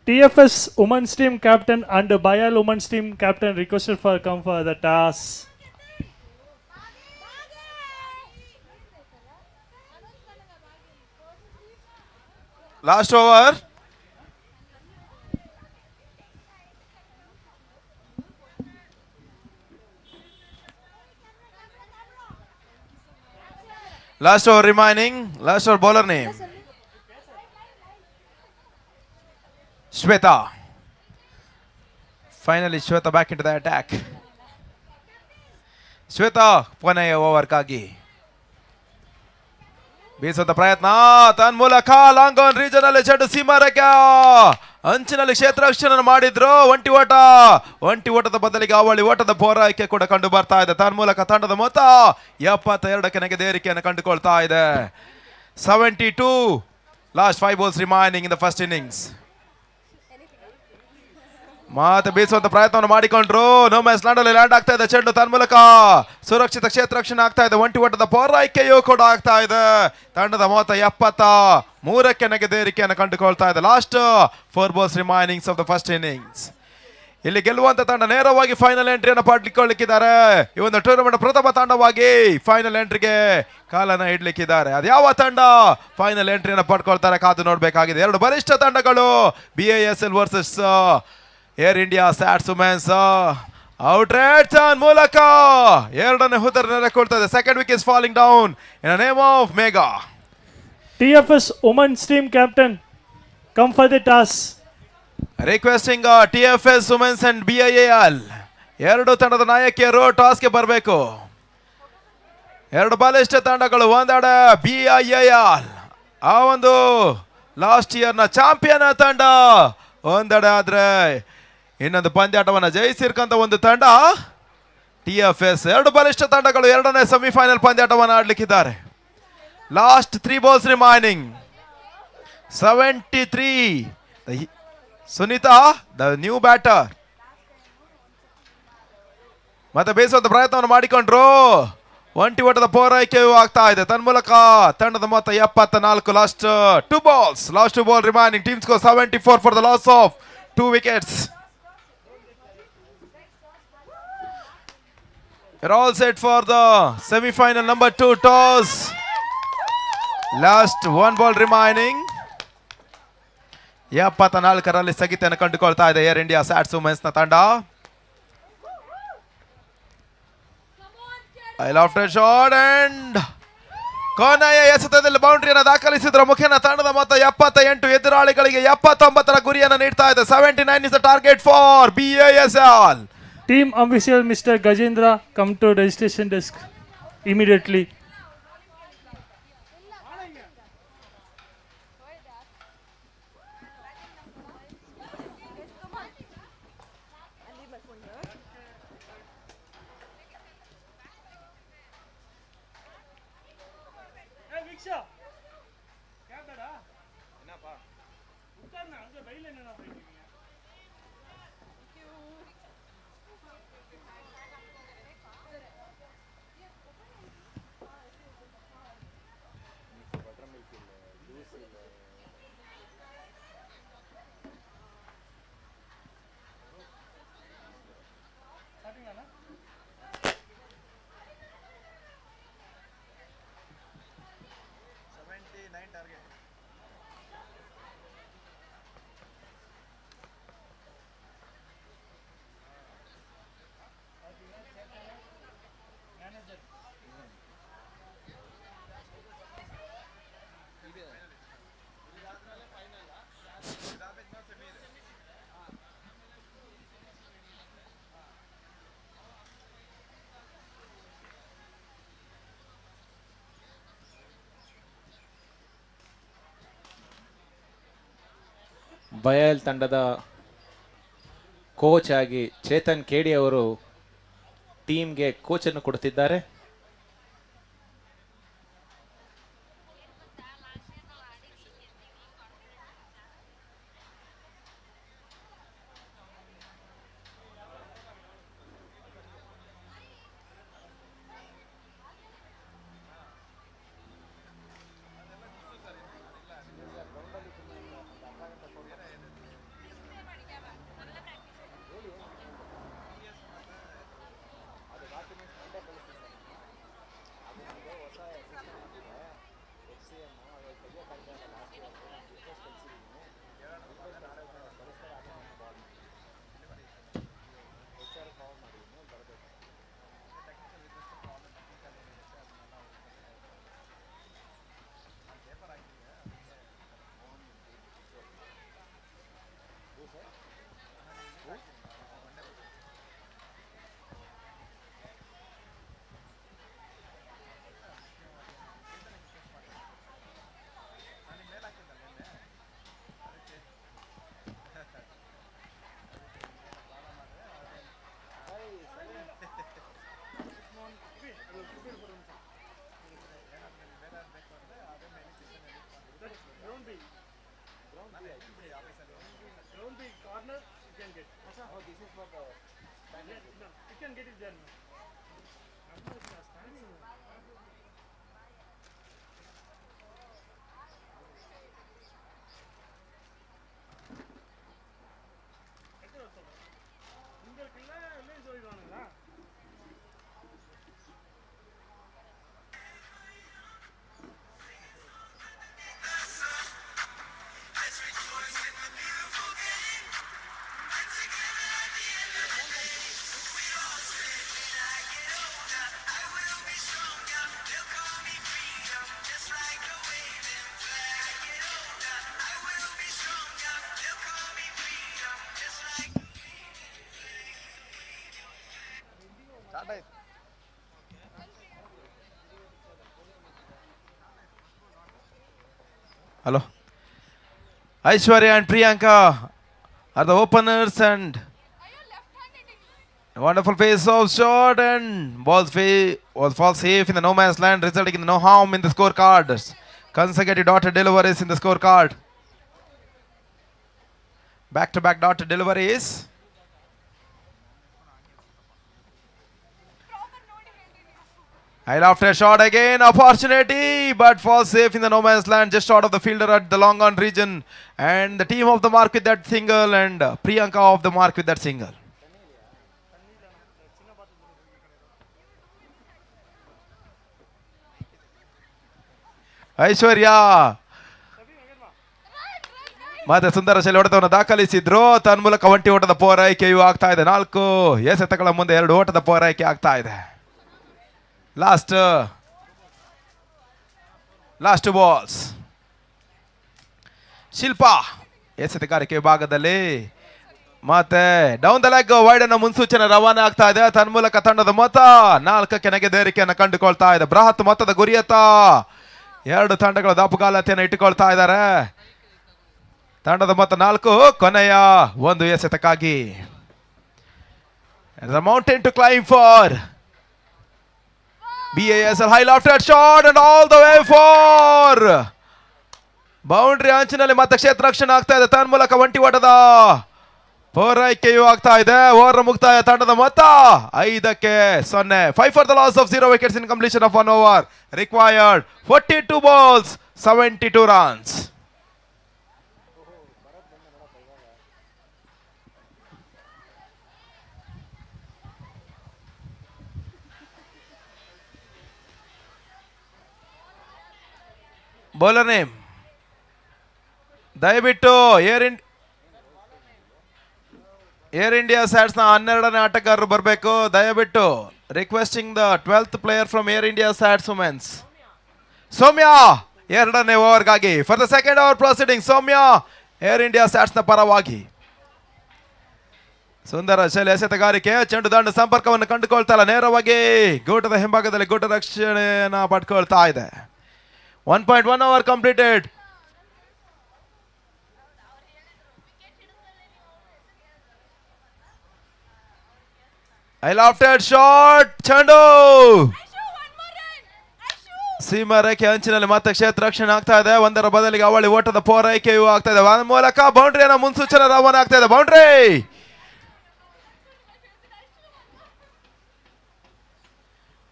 TFS women's team captain and Bayal women's team captain requested for come for the toss. Last over. Last over remaining. Last over bowler name. Shweta. Finally Shweta back into the attack. Shweta ಕೊನೆಯ over ಗಾಗಿ ಬೀಸುವಂತ ಪ್ರಯತ್ನ ತನ್ನ ಮೂಲಕ long on region ಅಲ್ಲಿ ಚೆಂಡು ಸೀಮಾರಕ್ಕೆ ಅಂಚಿನಲ್ಲಿ ಕ್ಷೇತ್ರ ರಕ್ಷಣೆ ಮಾಡಿದ್ರು. ಒಂಟಿ ಓಟದ ಬದಲಿಗೆ ಅವಳಿ ಓಟದ ಪೂರೈಕೆ ಕೂಡ ಕಂಡು ಬರ್ತಾ ಇದೆ. ತನ್ನ ಮೂಲಕ ತಂಡದ ಮೊತ್ತ 72ಕ್ಕೆ ನೆಗೆದೇರಿಕೆಯನ್ನು ಕಂಡುಕೊಳ್ತಾ ಇದೆ. 72. Last 5 balls remaining in the first innings. ಮತ್ತೆ ಬೀಸುವಂತ ಪ್ರಯತ್ನವನ್ನು ಮಾಡಿಕೊಂಡ್ರು. ನೋ ಮ್ಯಾಚ್ ಲ್ಯಾಂಡ್ ಅಲ್ಲಿ ಲ್ಯಾಂಡ್ ಆಗ್ತಾ ಇದೆ ಚೆಂಡು. ತನ್ನ ಮೂಲಕ ಸುರಕ್ಷಿತ ಕ್ಷೇತ್ರ ರಕ್ಷಣೆ ಆಗ್ತಾ ಇದೆ. ಒಂಟಿ ಓಟದ ಪೂರೈಕೆಯೂ ಕೂಡ ಆಗ್ತಾ ಇದೆ. ತಂಡದ ಮೊತ್ತ 73ಕ್ಕೆ ನೆಗೆದೇರಿಕೆಯನ್ನು ಕಂಡುಕೊಳ್ತಾ ಇದೆ. Last 4 balls remainings of the first innings. ಇಲ್ಲಿ ಗೆಲ್ಲುವಂತ ತಂಡ ನೇರವಾಗಿ ಫೈನಲ್ ಎಂಟ್ರಿಯನ್ನು ಪಡ್ಲಿಕ್ಕಿದ್ದಾರೆ. ಈ ಒಂದು ಟೂರ್ನಮೆಂಟ್ ಪ್ರಥಮ ತಂಡವಾಗಿ ಫೈನಲ್ ಎಂಟ್ರಿಗೆ ಕಾಲನ್ನ ಇಡ್ಲಿಕ್ಕಿದ್ದಾರೆ. ಅದ್ಯಾವ ತಂಡ ಫೈನಲ್ ಎಂಟ್ರಿಯನ್ನು ಪಡ್ಕೊಳ್ತಾರೆ ಕಾದು ನೋಡಬೇಕಾಗಿದೆ. 2 ಬಲಿಷ್ಠ ತಂಡಗಳು BISL versus air India SATS women's. Outright ಮೂಲಕ 2ನೇ ಹುದ್ದರ ನೆಲೆಕೊಳ್ತದೆ. Second wicket falling down in the name of Megha. TFS women's team captain come for the toss. Requesting TFS women's and BIAL ಎರಡು ತಂಡದ ನಾಯಕಿಯರು ಟಾಸ್ಗೆ ಬರಬೇಕು. 2 ಬಲಿಷ್ಠ ತಂಡಗಳು. ಒಂದೆಡೆ BIAL ಆ ಒಂದು ಲಾಸ್ಟ್ ಇಯರ್ ನ ಚಾಂಪಿಯನ್ ತಂಡ ಒಂದೆಡೆ ಆದ್ರೆ ಇನ್ನೊಂದು ಪಂದ್ಯಾಟವನ್ನು ಜಯಿಸಿರ್ಕಂತ ಒಂದು ತಂಡ TFS. 2 ಬಲಿಷ್ಠ ತಂಡಗಳು 2ನೇ ಸೆಮಿಫೈನಲ್ ಪಂದ್ಯಾಟವನ್ನು ಆಡ್ಲಿಕ್ಕಿದ್ದಾರೆ. Last 3 balls remaining. 73. Sunita the new batter ಮತ್ತೆ ಬೇಯಿಸುವಂತ ಪ್ರಯತ್ನವನ್ನು ಮಾಡಿಕೊಂಡ್ರು. ಒಂಟಿ ಓಟದ ಪೂರೈಕೆಯೂ ಆಗ್ತಾ ಇದೆ. ತನ್ನ ಮೂಲಕ ತಂಡದ ಮೊತ್ತ 74. Last 2 balls. Last 2 ball remaining. Team score 74 for the loss of 2 wickets. We're all set for the semi-final number 2 toss. Last 1 ball remaining. 74ರಲ್ಲಿ ಸ್ಥಗಿತೆಯನ್ನು ಕಂಡುಕೊಳ್ತಾ ಇದೆ ಏರ್ ಇಂಡಿಯಾ ಸ್ಯಾಟ್ಸ್ ವುಮೆನ್ಸ್ ನ ತಂಡ. ಐ ಲಾಫ್ಟರ್ ಶಾಟ್ ಅಂಡ್ ಕೊನೆಯ ಎಸೆತದಲ್ಲಿ ಬೌಂಡ್ರಿಯನ್ನು ದಾಖಲಿಸಿದ್ರ ಮುಖೇನ ತಂಡದ ಮೊತ್ತ 78. ಎದುರಾಳಿಗಳಿಗೆ 79ರ ಗುರಿಯನ್ನು ನೀಡ್ತಾ ಇದೆ. 79 is the target for BISL. Team official Mr. Gajendra come to registration desk immediately. ಬಯಲ್ ತಂಡದ ಕೋಚ್ ಆಗಿ ಚೇತನ್ ಕೇಡಿ ಅವರು ಟೀಮ್ಗೆ ಕೋಚನ್ನು ಕೊಡುತ್ತಿದ್ದಾರೆ. Hello. Aishwarya and Priyanka are the openers, and a wonderful face-off shot, and ball falls safe in the no man's land, resulting in no harm in the scorecards. Consecutive dotted deliveries in the scorecard. Back-to-back dotted deliveries. I'll after a shot again, opportunity, but falls safe in the no man's land, just short of the fielder at the long on region. And the team of the mark with that single, and Priyanka of the mark with that single. ಐಶ್ವರ್ಯ ಮತ್ತೆ ಸುಂದರ ಶೈಲಿ ಓಟವನ್ನು ದಾಖಲಿಸಿದ್ರು. ತನ್ಮೂಲಕ ಒಂಟಿ ಓಟದ ಪೂರೈಕೆಯೂ ಆಗ್ತಾ ಇದೆ. 4 ಎಸೆತಗಳ ಮುಂದೆ 2 ಓಟದ ಪೂರೈಕೆ ಆಗ್ತಾ ಇದೆ. Last balls. ಶಿಲ್ಪಾ ಎಸೆತಗಾರಿಕೆ ವಿಭಾಗದಲ್ಲಿ ಮತ್ತೆ ಡೌನ್ ದ ಲೆಗ್ ವೈಡ್ ಅನ್ನು ಮುನ್ಸೂಚನೆ ರವಾನೆ ಆಗ್ತಾ ಇದೆ. ತನ್ಮೂಲಕ ತಂಡದ ಮೊತ್ತ 4ಕ್ಕೆ ನೆಗೆದೇರಿಕೆಯನ್ನು ಕಂಡುಕೊಳ್ತಾ ಇದೆ. ಬೃಹತ್ ಮೊತ್ತದ ಗುರಿಯತ್ತ 2 ತಂಡಗಳು ದಾಪುಗಾಲತೆಯನ್ನು ಇಟ್ಟುಕೊಳ್ತಾ ಇದ್ದಾರೆ. ತಂಡದ ಮೊತ್ತ 4, ಕೊನೆಯ 1 ಎಸೆತಕ್ಕಾಗಿ. The mountain to climb for BASL. High lofted shot and all the way for boundary ಅಂಚಿನಲ್ಲಿ ಮತ್ತೆ ಕ್ಷೇತ್ರ ರಕ್ಷಣೆ ಆಗ್ತಾ ಇದೆ. ತನ್ಮೂಲಕ ಒಂಟಿ ಓಟದ ಪೂರೈಕೆಯೂ ಆಗ್ತಾ ಇದೆ. ಓವರ್ ಮುಕ್ತಾಯ ತಂಡದ ಮೊತ್ತ 5ಕ್ಕೆ 0. 5 for the loss of 0 wickets in completion of 1 over. Required 42 balls, 72 runs. Bowler name ದಯವಿಟ್ಟು ಏರ್ ಇಂಡಿಯಾ ಸ್ಯಾಟ್ಸ್ ನ 12ನೇ ಆಟಗಾರರು ಬರಬೇಕು ದಯವಿಟ್ಟು. Requesting the 12th player from air India SATS women's. Soumya 2ನೇ ಓವರ್ಗಾಗಿ for the second over proceeding. Soumya air India SATS ನ ಪರವಾಗಿ. ಸುಂದರ ಶೈಲಿ ಎಸೆತಗಾರಿಕೆ. ಚೆಂಡು ದಂಡ ಸಂಪರ್ಕವನ್ನು ಕಂಡುಕೊಳ್ತಾ ಇಲ್ಲ. ನೇರವಾಗಿ ಗೂಟದ ಹಿಂಭಾಗದಲ್ಲಿ ಗೂಟ ರಕ್ಷಣೆಯನ್ನ ಪಡ್ಕೊಳ್ತಾ ಇದೆ. 1.1 over completed. I lofted shot. ಚೆಂಡು ಸೀಮಾ ರೇಖೆ ಅಂಚಿನಲ್ಲಿ ಮತ್ತೆ ಕ್ಷೇತ್ರ ರಕ್ಷಣೆ ಆಗ್ತಾ ಇದೆ. ಒಂದರ ಬದಲಿಗೆ ಅವಳಿ ಓಟದ ಪೂರೈಕೆಯೂ ಆಗ್ತಾ ಇದೆ. ಒಂದ್ ಮೂಲಕ ಬೌಂಡ್ರಿಯನ್ನು ಮುನ್ಸೂಚನೆ ರವಾನೆ ಆಗ್ತಾ ಇದೆ. Boundary.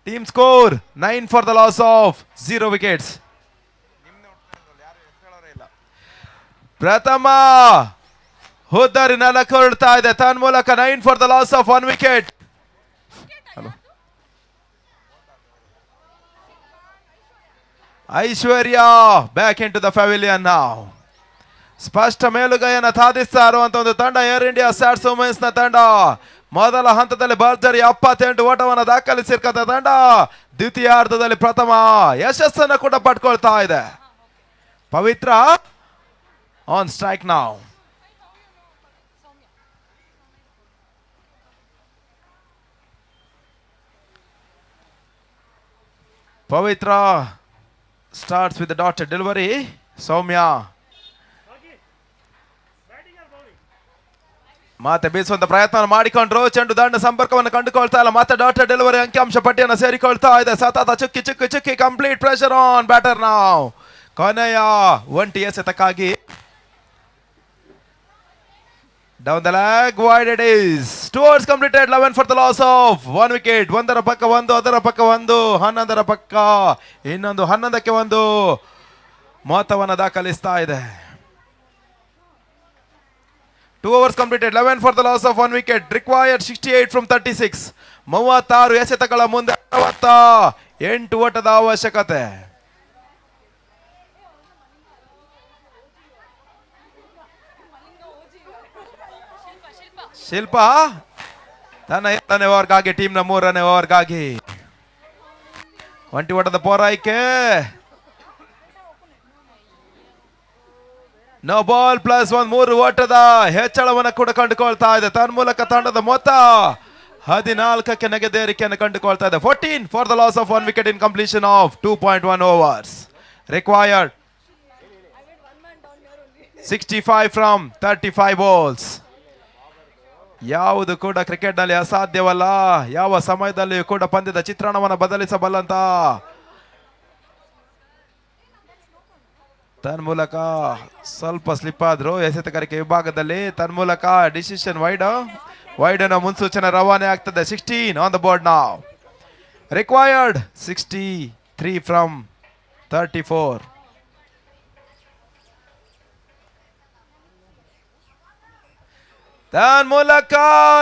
Team score 9 for the loss of 0 wickets. ಪ್ರಥಮ ಹುದ್ದಾರಿ ನಾಲ್ಕು ಹೊರಡ್ತಾ ಇದೆ. ತನ್ಮೂಲಕ 9 for the loss of 1 wicket. Aishwarya back into the pavilion ನಾವು. ಸ್ಪಷ್ಟ ಮೇಲುಗೈಯನ್ನು ಸಾಧಿಸ್ತಾ ಇರುವಂತ ಒಂದು ತಂಡ ಏರ್ ಇಂಡಿಯಾ ಸ್ಯಾಟ್ಸ್ ವುಮೆನ್ಸ್ ನ ತಂಡ. ಮೊದಲ ಹಂತದಲ್ಲಿ ಭರ್ಜರಿ 78 ಓಟವನ್ನು ದಾಖಲಿಸಿರ್ತಕ್ಕಂಥ ತಂಡ ದ್ವಿತೀಯಾರ್ಧದಲ್ಲಿ ಪ್ರಥಮ ಯಶಸ್ಸನ್ನು ಕೂಡ ಪಡ್ಕೊಳ್ತಾ ಇದೆ. ಪವಿತ್ರ ಆನ್ ಸ್ಟ್ರೈಕ್ ನಾವು. ಪವಿತ್ರ starts with the dotted delivery. ಸೌಮ್ಯ ಮತ್ತೆ ಬೀಸುವಂತ ಪ್ರಯತ್ನ ಮಾಡಿಕೊಂಡ್ರು. ಚೆಂಡು ದಂಡ ಸಂಪರ್ಕವನ್ನು ಕಂಡುಕೊಳ್ತಾ ಇಲ್ಲ. ಮತ್ತೆ ಡಾಟೆಡ್ ಡೆಲಿವರಿ ಅಂಕಿಅಂಶ ಪಟ್ಟಿಯನ್ನು ಸೇರಿಕೊಳ್ತಾ ಇದೆ. ಸತತ ಚುಕ್ಕಿ ಚುಕ್ಕಿ ಚುಕ್ಕಿ ಕಂಪ್ಲೀಟ್ ಪ್ರೆಷರ್ ಆನ್ ಬ್ಯಾಟರ್ ನಾವು. ಕೊನೆಯ ಒಂಟಿ ಎಸೆತಕ್ಕಾಗಿ down the leg wide it is. 2 overs completed, 11 for the loss of 1 wicket. ಒಂದರ ಪಕ್ಕ ಒಂದು, ಅದರ ಪಕ್ಕ ಒಂದು, 11ರ ಪಕ್ಕ ಇನ್ನೊಂದು, 11ಕ್ಕೆ ಒಂದು ಮೊತ್ತವನ್ನು ದಾಖಲಿಸ್ತಾ ಇದೆ. 2 overs completed, 11 for the loss of 1 wicket. Required 68 from 36. 36 ಎಸೆತಗಳ ಮುಂದೆ 68 ಓಟದ ಅವಶ್ಯಕತೆ. ಶಿಲ್ಪಾ ತನ್ನ 2ನೇ ಓವರ್ಗಾಗಿ ಟೀಮ್ನ 3ನೇ ಓವರ್ಗಾಗಿ ಒಂಟಿ ಓಟದ ಪೂರೈಕೆ. ನೋ ಬಾಲ್ ಪ್ಲಸ್ 3 ಓಟದ ಹೆಚ್ಚಳವನ್ನು ಕೂಡ ಕಂಡುಕೊಳ್ತಾ ಇದೆ. ತನ್ಮೂಲಕ ತಂಡದ ಮೊತ್ತ 14ಕ್ಕೆ ನೆಗೆದೇರಿಕೆಯನ್ನು ಕಂಡುಕೊಳ್ತಾ ಇದೆ. 14 for the loss of 1 wicket in completion of 2.1 overs. Required 65 from 35 balls. ಯಾವುದು ಕೂಡ ಕ್ರಿಕೆಟ್ ನಲ್ಲಿ ಅಸಾಧ್ಯವಲ್ಲ. ಯಾವ ಸಮಯದಲ್ಲಿಯೂ ಕೂಡ ಪಂದ್ಯದ ಚಿತ್ರಣವನ್ನು ಬದಲಿಸಬಲ್ಲಂತ ತನ್ಮೂಲಕ ಸ್ವಲ್ಪ ಸ್ಲಿಪ್ ಆದ್ರು ಎಸೆತಗಾರಿಕೆ ವಿಭಾಗದಲ್ಲಿ. ತನ್ಮೂಲಕ ಡಿಸಿಷನ್ ವೈಡ್ ಅನ್ನು ಮುನ್ಸೂಚನೆ ರವಾನೆ ಆಗ್ತದೆ. 16 ಆನ್ ದ ಬೋರ್ಡ್ ನಾವು. Required 63 from 34. ತನ್ಮೂಲಕ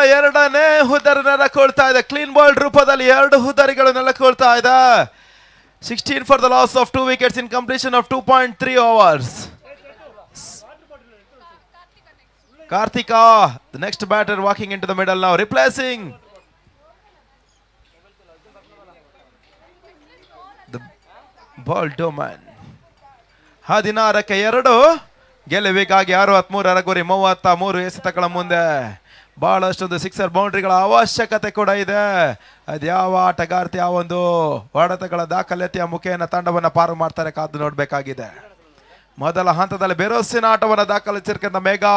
2ನೇ ಹುದ್ದರಿ ನೆಲಕೊಳ್ತಾ ಇದೆ. ಕ್ಲೀನ್ ಬಾಲ್ಡ್ ರೂಪದಲ್ಲಿ 2 ಹುದ್ದರಿಗಳು ನೆಲಕೊಳ್ತಾ ಇದೆ. 16 for the loss of 2 wickets in completion of 2.3 overs. Karthika, the next batter walking into the middle now, replacing the ball domain. 16ಕ್ಕೆ 2 ಗೆಲುವಿಗಾಗಿ 63 ಗುರಿ. 33 ಎಸೆತಗಳ ಮುಂದೆ ಬಹಳಷ್ಟೊಂದು ಸಿಕ್ಸರ್ ಬೌಂಡ್ರಿಗಳ ಅವಶ್ಯಕತೆ ಕೂಡ ಇದೆ. ಅದ್ಯಾವ ಆಟಗಾರ್ತಿ ಆ ಒಂದು ಹೊಡೆತಗಳ ದಾಖಲೆತೆಯ ಮುಖೇನ ತಂಡವನ್ನು ಪಾರು ಮಾಡ್ತಾರೆ, ಕಾದು ನೋಡಬೇಕಾಗಿದೆ. ಮೊದಲ ಹಂತದಲ್ಲಿ ಬೆರೋಸಿನ ಆಟವನ್ನು ದಾಖಲಿಸಿರ್ತಕ್ಕಂಥ ಮೇಘಾ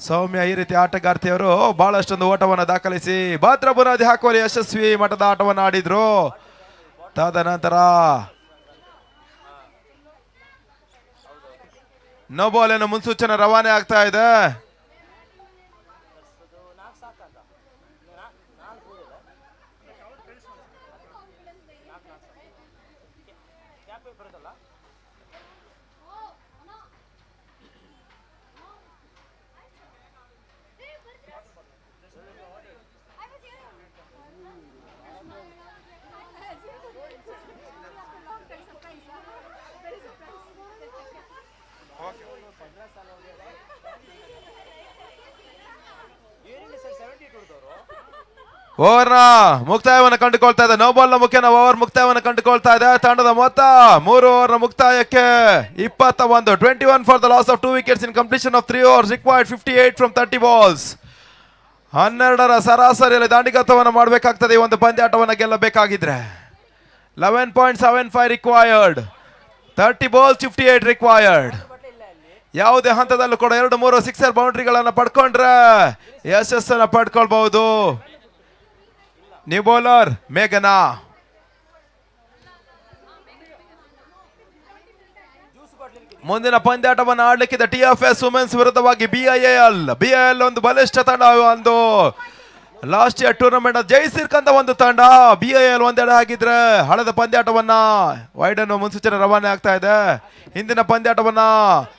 ಸೌಮ್ಯ ಈ ರೀತಿ ಆಟಗಾರ್ತಿಯವರು ಬಹಳಷ್ಟೊಂದು ಓಟವನ್ನು ದಾಖಲಿಸಿ ಭದ್ರ ಬುನಾದಿ ಹಾಕುವಲ್ಲಿ ಯಶಸ್ವಿ ಮಟ್ಟದ ಆಟವನ್ನು ಆಡಿದ್ರು. ತದನಂತರ ನೋ ಬಾಲ್ ಅನ್ನು ಮುನ್ಸೂಚನೆ ರವಾನೆ ಆಗ್ತಾ ಇದೆ. ಓವರ್ನ ಮುಕ್ತಾಯವನ್ನು ಕಂಡುಕೊಳ್ತಾ ಇದೆ. ನೋ ಬಾಲ್ ನ ಮುಖೇನ ಓವರ್ ಮುಕ್ತಾಯವನ್ನು ಕಂಡುಕೊಳ್ತಾ ಇದೆ. ತಂಡದ ಮೊತ್ತ 3 ಓವರ್ನ ಮುಕ್ತಾಯಕ್ಕೆ 21. 21 for the loss of 2 wickets in completion of 3 overs. Required 58 from 30 balls. 12ರ ಸರಾಸರಿಯಲ್ಲಿ ದಾಂಡಿಗತವನ್ನು ಮಾಡಬೇಕಾಗ್ತದೆ ಈ ಒಂದು ಪಂದ್ಯಾಟವನ್ನು ಗೆಲ್ಲಬೇಕಾಗಿದ್ರೆ. 11.75 required. 30 balls 58 required. ಯಾವುದೇ ಹಂತದಲ್ಲೂ ಕೂಡ 2-3 ಸಿಕ್ಸರ್ ಬೌಂಡ್ರಿಗಳನ್ನು ಪಡ್ಕೊಂಡ್ರೆ ಯಶಸ್ಸನ್ನು ಪಡ್ಕೊಳ್ಬಹುದು. ನ್ಯೂ ಬೌಲರ್ ಮೇಘನಾ. ಮುಂದಿನ ಪಂದ್ಯಾಟವನ್ನು ಆಡಲಿಕ್ಕಿದೆ TFS ವುಮೆನ್ಸ್ ವಿರುದ್ಧವಾಗಿ BIL ಒಂದು ಬಲಿಷ್ಠ ತಂಡ. ಒಂದು ಲಾಸ್ಟ್ ಇಯರ್ ಟೂರ್ನಮೆಂಟ್ ಜಯಿಸಿರ್ಕಂತ ಒಂದು ತಂಡ. BIL ಒಂದೆಡೆ ಆಗಿದ್ರೆ ಹಳೆದ ಪಂದ್ಯಾಟವನ್ನ ವೈಡ್ ಅನ್ನು ಮುನ್ಸೂಚನೆ ರವಾನೆ ಆಗ್ತಾ ಇದೆ. ಹಿಂದಿನ ಪಂದ್ಯಾಟವನ್ನ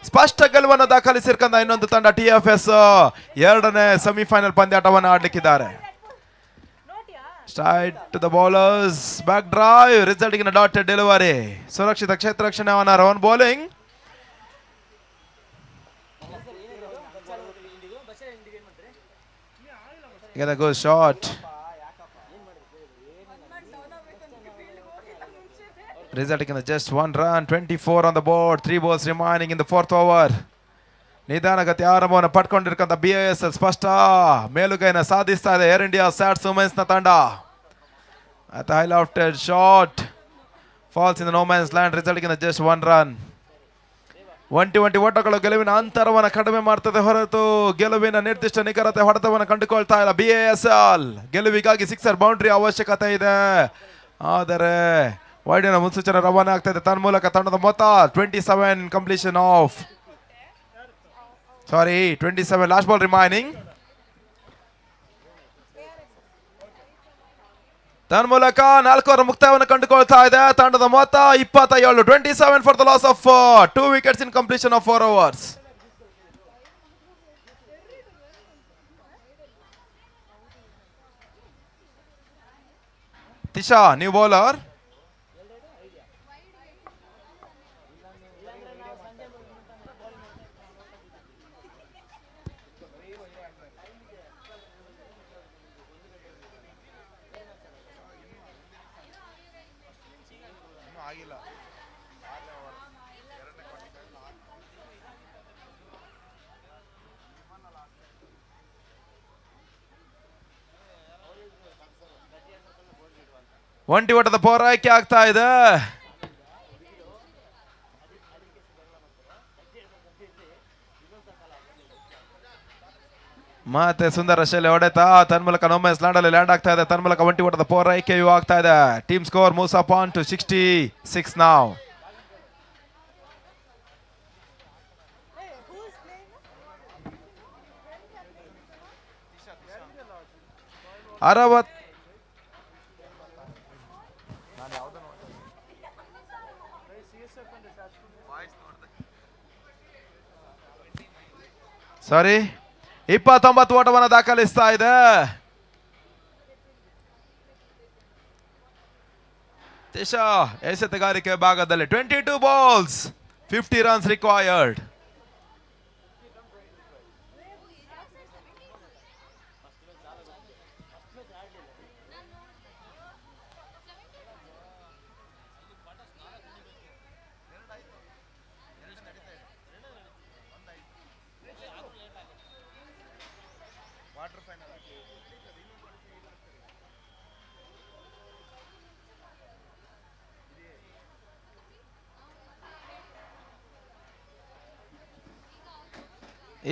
ಸ್ಪಷ್ಟ ಗೆಲುವನ್ನು ದಾಖಲಿಸಿರ್ಕಂತ ಇನ್ನೊಂದು ತಂಡ TFS ಎರಡನೇ ಸೆಮಿಫೈನಲ್ ಪಂದ್ಯಾಟವನ್ನು ಆಡ್ಲಿಕ್ಕಿದ್ದಾರೆ. Straight to the bowlers, back drive, result in dotted delivery. ಸುರಕ್ಷಿತ ಕ್ಷೇತ್ರ ರಕ್ಷಣೆ on run bowling. Get a good shot. Resulting in just 1 run, 24 on the board, 3 balls remaining in the 4th over. ನಿಧಾನಗತಿ ಆರಂಭವನ್ನು ಪಡ್ಕೊಂಡಿರ್ತಕ್ಕಂಥ BIS ಸ್ಪಷ್ಟ ಮೇಲುಗೈನ ಸಾಧಿಸ್ತಾ ಇದೆ air India SATS women's ನ ತಂಡ. At the high lofted shot falls in the no man's land, resulting in just 1 run. 20 ಓಟಗಳು ಗೆಲುವಿನ ಅಂತರವನ್ನು ಕಡಿಮೆ ಮಾಡ್ತದೆ ಹೊರತು ಗೆಲುವಿನ ನಿರ್ದಿಷ್ಟ ನಿಖರತೆ ಹೊಡೆತವನ್ನು ಕಂಡುಕೊಳ್ತಾ ಇಲ್ಲ BASL. ಗೆಲುವಿಗಾಗಿ 6 ಬೌಂಡ್ರಿ ಅವಶ್ಯಕತೆ ಇದೆ, ಆದರೆ ವೈಡಿನ ಮುನ್ಸೂಚನೆ ರವಾನೆ ಆಗ್ತಾ ಇದೆ. ತನ್ಮೂಲಕ ತಂಡದ ಮೊತ್ತ 27 ಲಾಸ್ಟ್ ಬಾಲ್ ರಿಮೈನಿಂಗ್. ತನ್ಮೂಲಕ 4 ಓವರ್ ಮುಕ್ತಾಯವನ್ನು ಕಂಡುಕೊಳ್ತಾ ಇದೆ ತಂಡದ ಮೊತ್ತ 27. 27 for the loss of 2 wickets in completion of 4 overs. Tisha new bowler. ಒಂಟಿ ಓಟದ ಪೌರಾಯ್ಕೆ ಆಗ್ತಾ ಇದೆ. ಮತ್ತೆ ಸುಂದರ ಶೈಲಿ ಹೊಡೆತ ತನ್ಮೂಲಕ ನೋಮೆನ್ಸ್ ಲ್ಯಾಂಡ್ ಅಲ್ಲಿ ಲ್ಯಾಂಡ್ ಆಗ್ತಾ ಇದೆ. ತನ್ಮೂಲಕ ಒಂಟಿ ಓಟದ ಪೌರಾಯ್ಕೆಯೂ ಆಗ್ತಾ ಇದೆ. Team score moves up on to 66 now. ಸಾರಿ 29 ಓಟವನ್ನು ದಾಖಲಿಸ್ತಾ ಇದೆ. ತಿಶಾ ಎಸೆತಗಾರಿಕೆ ಭಾಗದಲ್ಲಿ 22 balls, 50 runs required.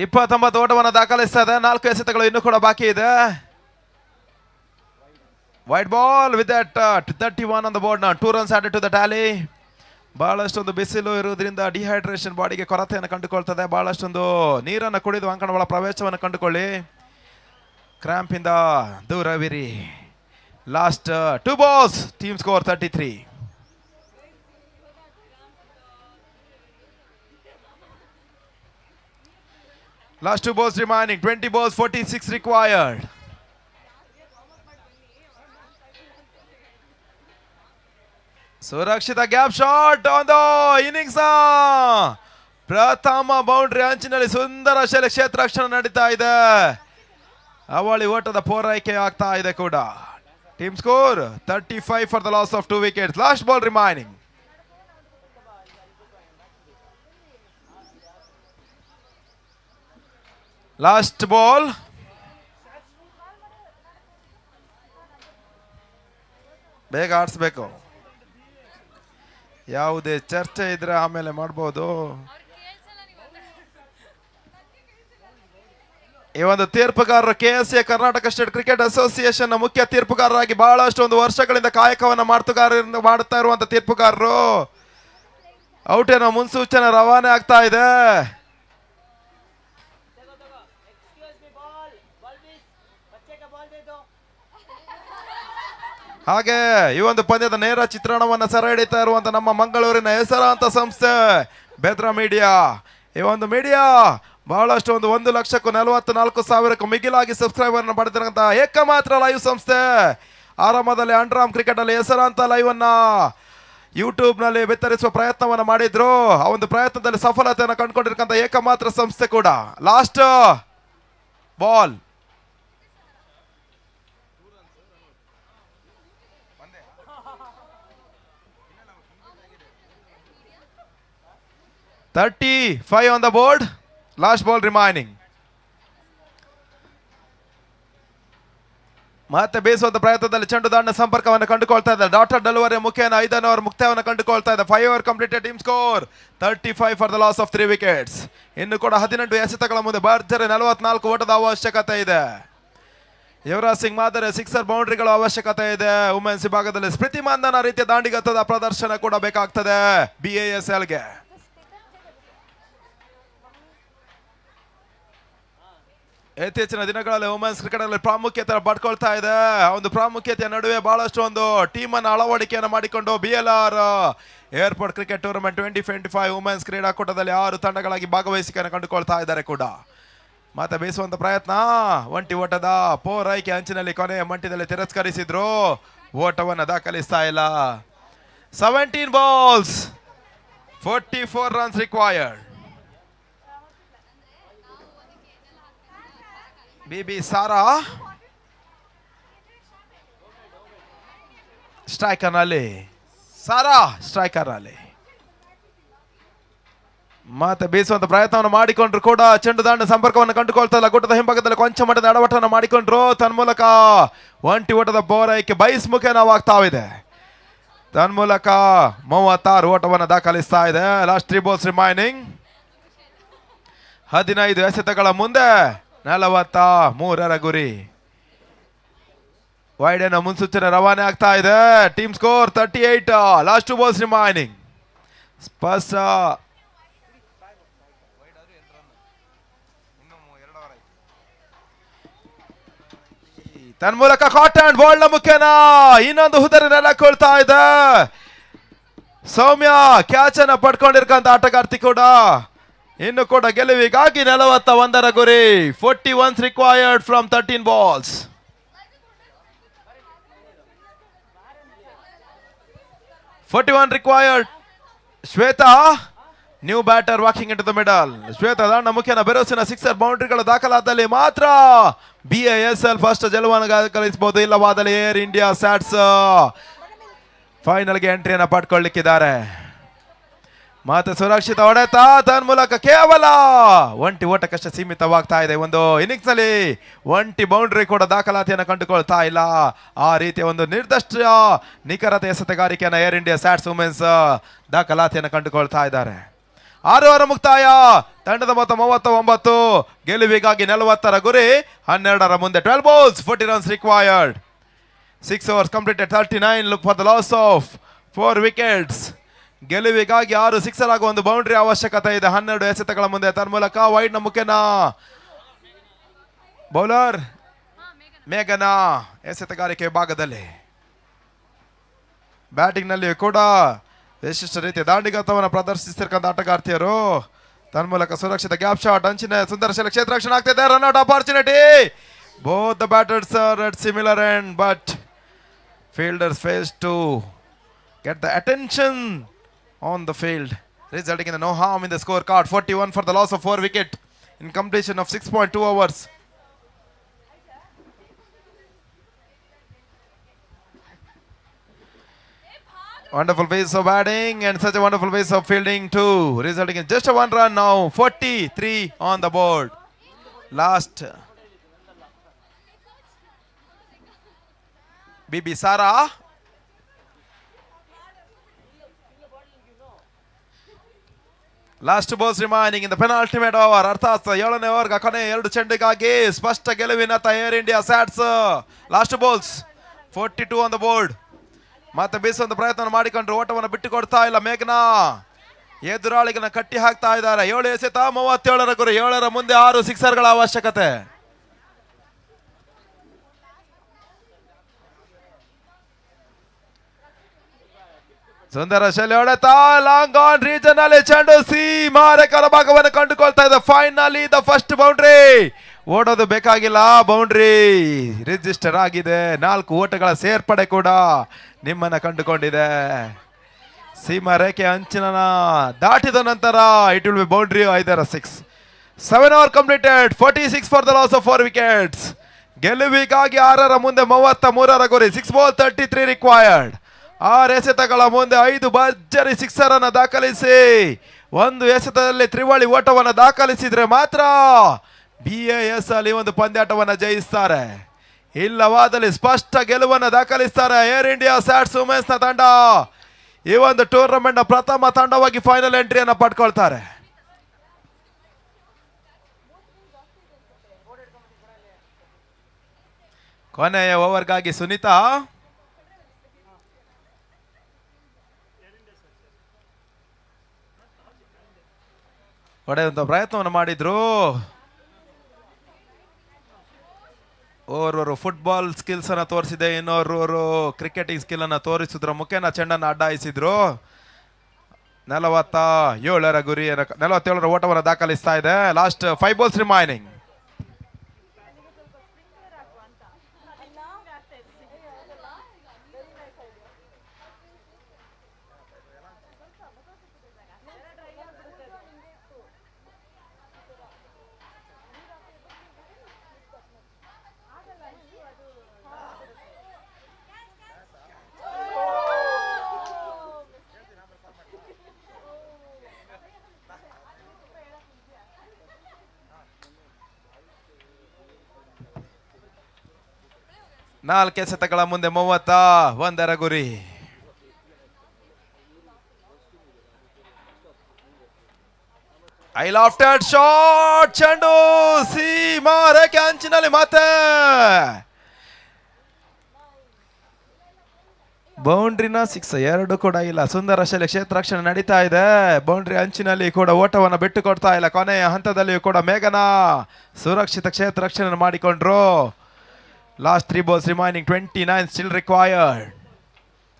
ಇಪ್ಪತ್ತೊಂಬತ್ತು ಓಟವನ್ನು ದಾಖಲಿಸ್ತಾ ಇದೆ. 4 ಎಸೆತಗಳು ಇನ್ನೂ ಕೂಡ ಬಾಕಿ ಇದೆ. White ball with that 31 on the board. 2 runs added to the tally. ಬಹಳಷ್ಟೊಂದು ಬಿಸಿಲು ಇರುವುದರಿಂದ ಡಿಹೈಡ್ರೇಷನ್ ಬಾಡಿಗೆ ಕೊರತೆಯನ್ನು ಕಂಡುಕೊಳ್ತದೆ. ಬಹಳಷ್ಟೊಂದು ನೀರನ್ನು ಕುಡಿದು ಅಂಕಣಗಳ ಪ್ರವೇಶವನ್ನು ಕಂಡುಕೊಳ್ಳಿ. ಕ್ರಾಂಪ್ ಇಂದ ದೂರವಿರಿ. Last 2 balls, team score 33. Last 2 balls remaining, 20 balls, 46 required. ಸುರಕ್ಷಿತ gap shot on the innings. ಪ್ರಥಮ ಬೌಂಡ್ರಿ ಅಂಚಿನಲ್ಲಿ ಸುಂದರ ಶೈಲಿ ಕ್ಷೇತ್ರ ರಕ್ಷಣೆ ನಡೀತಾ ಇದೆ. ಅವಳಿ ಓಟದ ಪೂರೈಕೆ ಆಗ್ತಾ ಇದೆ ಕೂಡ. Team score 35 for the loss of 2 wickets. Last ball remaining. Last ball. ಬೇಗ ಆಡಿಸ್ಬೇಕು. ಯಾವುದೇ ಚರ್ಚೆ ಇದ್ರೆ ಆಮೇಲೆ ಮಾಡ್ಬೋದು. ಈ ಒಂದು ತೀರ್ಪುಗಾರರು KSA Karnataka state cricket association ನ ಮುಖ್ಯ ತೀರ್ಪುಗಾರರಾಗಿ ಬಹಳಷ್ಟು ಒಂದು ವರ್ಷಗಳಿಂದ ಕಾಯಕವನ್ನ ಮಾಡುತ್ತಾ ಇರುವಂತ ತೀರ್ಪುಗಾರರು. ಔಟಿನ ಮುನ್ಸೂಚನೆ ರವಾನೆ ಆಗ್ತಾ ಇದೆ. ಹಾಗೆ ಈ ಒಂದು ಪಂದ್ಯದ ನೇರ ಚಿತ್ರಣವನ್ನು ಸೆರೆ ಹಿಡಿತಾ ಇರುವಂತ ನಮ್ಮ ಮಂಗಳೂರಿನ ಹೆಸರಾಂತ ಸಂಸ್ಥೆ ಬೆದ್ರಾ ಮೀಡಿಯಾ. ಈ ಒಂದು ಮೀಡಿಯಾ ಬಹಳಷ್ಟು ಒಂದು 1,44,000ಕ್ಕೂ ಮಿಗಿಲಾಗಿ ಸಬ್ಸ್ಕ್ರೈಬರ್ ಪಡೆದಿರುವಂತ ಏಕಮಾತ್ರ ಲೈವ್ ಸಂಸ್ಥೆ. ಆರಂಭದಲ್ಲಿ ಅಂಡರ್ಆರ್ಮ್ ಕ್ರಿಕೆಟ್ ಅಲ್ಲಿ ಹೆಸರಾಂತ ಲೈವ್ ಅನ್ನ ಯೂಟ್ಯೂಬ್ ನಲ್ಲಿ ಬಿತ್ತರಿಸುವ ಪ್ರಯತ್ನವನ್ನು ಮಾಡಿದ್ರು. ಆ ಒಂದು ಪ್ರಯತ್ನದಲ್ಲಿ ಸಫಲತೆಯನ್ನು ಕಂಡುಕೊಂಡಿರ್ತಕ್ಕಂಥ ಏಕಮಾತ್ರ ಸಂಸ್ಥೆ ಕೂಡ. Last ball 35 on the board. Last ball remaining. ಮತ್ತೆ ಬೇಸುವಂತ ಪ್ರಯತ್ನದಲ್ಲಿ ಚೆಂಡು ದಾಂಡ ಸಂಪರ್ಕವನ್ನು ಕಂಡುಕೊಳ್ತಾ ಇದ್ದಾರೆ. ಡಾಟರ್ ಡೆಲಿವರಿ ಮುಖೇನ 5ನೇ ಓವರ್ ಮುಕ್ತಾಯವನ್ನು ಕಂಡುಕೊಳ್ತಾ ಇದೆ. 5 over completed. Team score 35 for the loss of 3 wickets. ಇನ್ನು ಕೂಡ 18 ಎಸೆತಗಳ ಮುಂದೆ ಭರ್ಜರಿ 44 ಓಟದ ಅವಶ್ಯಕತೆ ಇದೆ. ಯುವರಾಜ್ ಸಿಂಗ್ ಮಾದರಿ ಸಿಕ್ಸರ್ ಬೌಂಡ್ರಿಗಳ ಅವಶ್ಯಕತೆ ಇದೆ. ವುಮೆನ್ಸ್ ವಿಭಾಗದಲ್ಲಿ ಸ್ಮೃತಿ ಮಂದನ ರೀತಿಯ ದಾಂಡಿಗತ್ತದ ಪ್ರದರ್ಶನ ಕೂಡ ಬೇಕಾಗ್ತದೆ BASLಗೆ. ಇತ್ತೀಚಿನ ದಿನಗಳಲ್ಲಿ ವುಮೆನ್ಸ್ ಕ್ರಿಕೆಟ್ ಅಲ್ಲಿ ಪ್ರಾಮುಖ್ಯತೆ ಪಡ್ಕೊಳ್ತಾ ಇದೆ. ಒಂದು ಪ್ರಾಮುಖ್ಯತೆಯ ನಡುವೆ ಬಹಳಷ್ಟು ಒಂದು ಟೀಮ್ ಅನ್ನು ಅಳವಡಿಕೆಯನ್ನು ಮಾಡಿಕೊಂಡು BLR airport cricket tournament 2025 women's ಕ್ರೀಡಾಕೂಟದಲ್ಲಿ 6 ತಂಡಗಳಾಗಿ ಭಾಗವಹಿಸಿಕೆಯನ್ನು ಕಂಡುಕೊಳ್ತಾ ಇದ್ದಾರೆ ಕೂಡ. ಮತ್ತೆ ಬೀಸುವಂತ ಪ್ರಯತ್ನ ಒಂಟಿ ಓಟದ ಪೋರೈಕೆ ಅಂಚಿನಲ್ಲಿ ಕೊನೆಯ ಮಂಟಿನಲ್ಲಿ ತಿರಸ್ಕರಿಸಿದ್ರು. ಓಟವನ್ನು ದಾಖಲಿಸ್ತಾ ಇಲ್ಲ. 17 balls 44 runs required. BB Sara striker ನಲ್ಲಿ ಮತ್ತೆ ಬೀಸುವಂತ ಪ್ರಯತ್ನವನ್ನು ಮಾಡಿಕೊಂಡ್ರು ಕೂಡ ಚೆಂಡು ದಾಂಡ ಸಂಪರ್ಕವನ್ನು ಕಂಡುಕೊಳ್ತಾ ಇಲ್ಲ. ಗುಡ್ಡದ ಹಿಂಭಾಗದಲ್ಲಿ ಕೊಂಚ ಮಟ್ಟದ ಎಡವಟ್ಟನ್ನು ಮಾಡಿಕೊಂಡ್ರು. ತನ್ಮೂಲಕ ಒಂಟಿ ಓಟದ ಬೋರೈಕೆ ಬೈಸ್ ಮುಖೇನವಾಗ್ತಾವಿದೆ. ತನ್ಮೂಲಕ 36 ಓಟವನ್ನು ದಾಖಲಿಸ್ತಾ ಇದೆ. Last 3 balls remaining. 15 ಎಸೆತಗಳ ಮುಂದೆ 43 ಗುರಿ. ವೈಡ್ ಮುನ್ಸೂಚನೆ ರವಾನೆ ಆಗ್ತಾ ಇದೆ. Team score 38. Last 2 balls remaining. ಸ್ಪಷ್ಟ ತನ್ಮೂಲಕ ಕಾಟನ್ ಬಾಲ್ ನ ಮುಖೇನ ಇನ್ನೊಂದು ಹುದರಿ ನೆಲಕೊಳ್ತಾ ಇದೆ. ಸೌಮ್ಯ ಕ್ಯಾಚ್ ಅನ್ನ ಪಡ್ಕೊಂಡಿರ್ಕಂತ ಆಟಗಾರ್ತಿ ಕೂಡ. ಇನ್ನು ಕೂಡ ಗೆಲುವಿಗಾಗಿ 41 ಗುರಿ. 41 required from 13 balls. Shweta new batter walking into the middle. Shweta ದಾಂಡ ಮುಖ್ಯನ ಬೆರೋಸಿನ ಸಿಕ್ಸರ್ ಬೌಂಡ್ರಿಗಳು ದಾಖಲಾದಲ್ಲಿ ಮಾತ್ರ BASL ಫಸ್ಟ್ ಗೆಲುವನ್ನು ದಾಖಲಿಸಬಹುದು. ಇಲ್ಲವಾದಲ್ಲಿ ಏರ್ ಇಂಡಿಯಾ ಸ್ಯಾಟ್ಸ್ ಫೈನಲ್ಗೆ ಎಂಟ್ರಿಯನ್ನು ಪಡ್ಕೊಳ್ಳಿಕ್ಕಿದ್ದಾರೆ. ಮತ್ತೆ ಸುರಕ್ಷಿತ ಹೊಡೆತ ತನ್ಮೂಲಕ ಕೇವಲ ಒಂಟಿ ಓಟಕ್ಕಷ್ಟೇ ಸೀಮಿತವಾಗ್ತಾ ಇದೆ. ಒಂದು ಇನ್ನಿಂಗ್ಸ್ ನಲ್ಲಿ ಒಂಟಿ ಬೌಂಡ್ರಿ ಕೂಡ ದಾಖಲಾತಿಯನ್ನು ಕಂಡುಕೊಳ್ತಾ ಇಲ್ಲ. ಆ ರೀತಿಯ ಒಂದು ನಿರ್ದಿಷ್ಟ ನಿಖರತೆ ಎಸೆತಗಾರಿಕೆಯನ್ನು ಏರ್ ಇಂಡಿಯಾ ಸ್ಯಾಟ್ಸ್ ವುಮೆನ್ಸ್ ದಾಖಲಾತಿಯನ್ನು ಕಂಡುಕೊಳ್ತಾ ಇದ್ದಾರೆ. 6 ಓವರ್ ಮುಕ್ತಾಯ. ತಂಡದ ಮೊತ್ತ 39. ಗೆಲುವಿಗಾಗಿ 40 ಗುರಿ. 12 ಮುಂದೆ 12 balls 40 runs required. 6 overs completed. 39. Look for the loss of 4 wickets. ಗೆಲುವಿಗಾಗಿ 6 ಸಿಕ್ಸರ್ ಆಗುವ ಒಂದು ಬೌಂಡ್ರಿ ಅವಶ್ಯಕತೆ ಇದೆ. 12 ಎಸೆತಗಳ ಮುಂದೆ. ತನ್ಮೂಲಕ ವೈಡ್ ನ ಮುಖೇನ ಬೌಲರ್ ಮೇಘನ ಎಸೆತಗಾರಿಕೆ ಭಾಗದಲ್ಲಿ. ಬ್ಯಾಟಿಂಗ್ ನಲ್ಲಿ ಕೂಡ ವಿಶಿಷ್ಟ ರೀತಿಯ ದಾಂಡಿಗತವನ್ನು ಪ್ರದರ್ಶಿಸಿರ್ತಕ್ಕಂಥ ಆಟಗಾರ್ತಿಯರು. ತನ್ಮೂಲಕ ಸುರಕ್ಷಿತ ಗ್ಯಾಪ್ ಶಾಟ್ ಅಂಚಿನ ಸುಂದರ ಶೈಲಿ ಕ್ಷೇತ್ರರಕ್ಷಣೆ ಆಗ್ತಿದೆ. Run out opportunity. Both the batters are at similar end but fielders fails to get the attention on the field, resulting in no harm in the scorecard. 41 for the loss of 4 wicket in completion of 6.2 overs. Wonderful pace of batting and such a wonderful pace of fielding too, resulting in just a 1 run now. 43 on the board. Last BB Sara. Last balls remaining in the penultimate over, ಅರ್ಥಾತ್ 7ನೇ ಓವರ್ಗ ಕೊನೆ 2 ಚೆಂಡಿಗಾಗಿ ಸ್ಪಷ್ಟ ಗೆಲುವಿನತ್ತ air India SATS. Last balls 42 on the board. ಮತ್ತೆ ಬೀಸುವಂತ ಪ್ರಯತ್ನ ಮಾಡಿಕೊಂಡ್ರು, ಓಟವನ್ನು ಬಿಟ್ಟು ಕೊಡ್ತಾ ಇಲ್ಲ ಮೇಘನಾ. ಎದುರಾಳಿಗಳನ್ನ ಕಟ್ಟಿ ಹಾಕ್ತಾ ಇದ್ದಾರೆ. 7 ಎಸೆತ 37ರ ಗುರಿ, 7ರ ಮುಂದೆ 6 ಸಿಕ್ಸರ್ಗಳ ಅವಶ್ಯಕತೆ. ಸುಂದರ ಶೈಲಿ ಹೊಡೆತ, ಲಾಂಗ್ ಆನ್ ರೀಜನ್ ಅಲ್ಲಿ ಚೆಂಡು ಸೀಮಾರೇಖೆಯ ಭಾಗವನ್ನು ಕಂಡುಕೊಳ್ತಾ ಇದೆ. Finally the first boundary. ಓಡೋದು ಬೇಕಾಗಿಲ್ಲ, ಬೌಂಡ್ರಿ ರಿಜಿಸ್ಟರ್ ಆಗಿದೆ. 4 ಓಟಗಳ ಸೇರ್ಪಡೆ ಕೂಡ ನಿಮ್ಮನ್ನ ಕಂಡುಕೊಂಡಿದೆ. ಸೀಮಾ ರೇಖೆ ಅಂಚಿನ ದಾಟಿದ ನಂತರ ಇಟ್ ವಿಲ್ ಬಿ ಬೌಂಡ್ರಿ, ಐದರ 6. 7 over completed, 46 for the loss of 4 wickets. ಗೆಲುವಿಗಾಗಿ 6ರ ಮುಂದೆ 33ರ ಗುರಿ. 6 ಬಾಲ್ 33 ರಿಕ್ವೈರ್ಡ್. 6 ಎಸೆತಗಳ ಮುಂದೆ 5 ಭರ್ಜರಿ ಸಿಕ್ಸರ್ ಅನ್ನು ದಾಖಲಿಸಿ 1 ಎಸೆತದಲ್ಲಿ ತ್ರಿವಳಿ ಓಟವನ್ನು ದಾಖಲಿಸಿದ್ರೆ ಮಾತ್ರ BAS ಅಲ್ಲಿ ಒಂದು ಪಂದ್ಯಾಟವನ್ನು ಜಯಿಸ್ತಾರೆ. ಇಲ್ಲವಾದಲ್ಲಿ ಸ್ಪಷ್ಟ ಗೆಲುವನ್ನು ದಾಖಲಿಸ್ತಾರೆ ಏರ್ ಇಂಡಿಯಾ ಸ್ಯಾಟ್ಸ್ ವುಮೆನ್ಸ್ ನ ತಂಡ. ಈ ಒಂದು ಟೂರ್ನಮೆಂಟ್ ನ ಪ್ರಥಮ ತಂಡವಾಗಿ ಫೈನಲ್ ಎಂಟ್ರಿಯನ್ನು ಪಡ್ಕೊಳ್ತಾರೆ. ಕೊನೆಯ ಓವರ್ಗಾಗಿ ಸುನೀತಾ ಹೊಡೆಯುವಂತ ಪ್ರಯತ್ನವನ್ನು ಮಾಡಿದ್ರು. ಓರ್ವರು ಫುಟ್ಬಾಲ್ ಸ್ಕಿಲ್ಸ್ ಅನ್ನ ತೋರಿಸಿದೆ, ಇನ್ನೋರ್ವರು ಕ್ರಿಕೆಟಿಂಗ್ ಸ್ಕಿಲ್ ಅನ್ನ ತೋರಿಸಿದ್ರ ಮುಖೇನ ಚೆಂಡನ್ನು ಅಡ್ಡಾಯಿಸಿದ್ರು. 47ರ ಗುರಿ, 47ರ ಓಟವನ್ನು ದಾಖಲಿಸ್ತಾ ಇದೆ. Last 5 balls remaining. ನಾಲ್ಕು ಎಸೆತಗಳ ಮುಂದೆ 31ರ ಗುರಿ. ಐ ಲಾಫ್ಟೆಡ್ ಶಾಟ್, ಚೆಂಡು ಸೀಮಾ ರೇಖೆ ಅಂಚಿನಲ್ಲಿ ಮತ್ತೆ ಬೌಂಡ್ರಿನ 6 2 ಕೂಡ ಇಲ್ಲ. ಸುಂದರ ಶೈಲಿ ಕ್ಷೇತ್ರ ರಕ್ಷಣೆ ನಡೀತಾ ಇದೆ. ಬೌಂಡ್ರಿ ಅಂಚಿನಲ್ಲಿ ಕೂಡ ಓಟವನ್ನು ಬಿಟ್ಟು ಕೊಡ್ತಾ ಇಲ್ಲ. ಕೊನೆಯ ಹಂತದಲ್ಲಿಯೂ ಕೂಡ ಮೇಘನಾ ಸುರಕ್ಷಿತ ಕ್ಷೇತ್ರ ರಕ್ಷಣೆ ಮಾಡಿಕೊಂಡ್ರು. Last 3 balls remaining, 29 still required.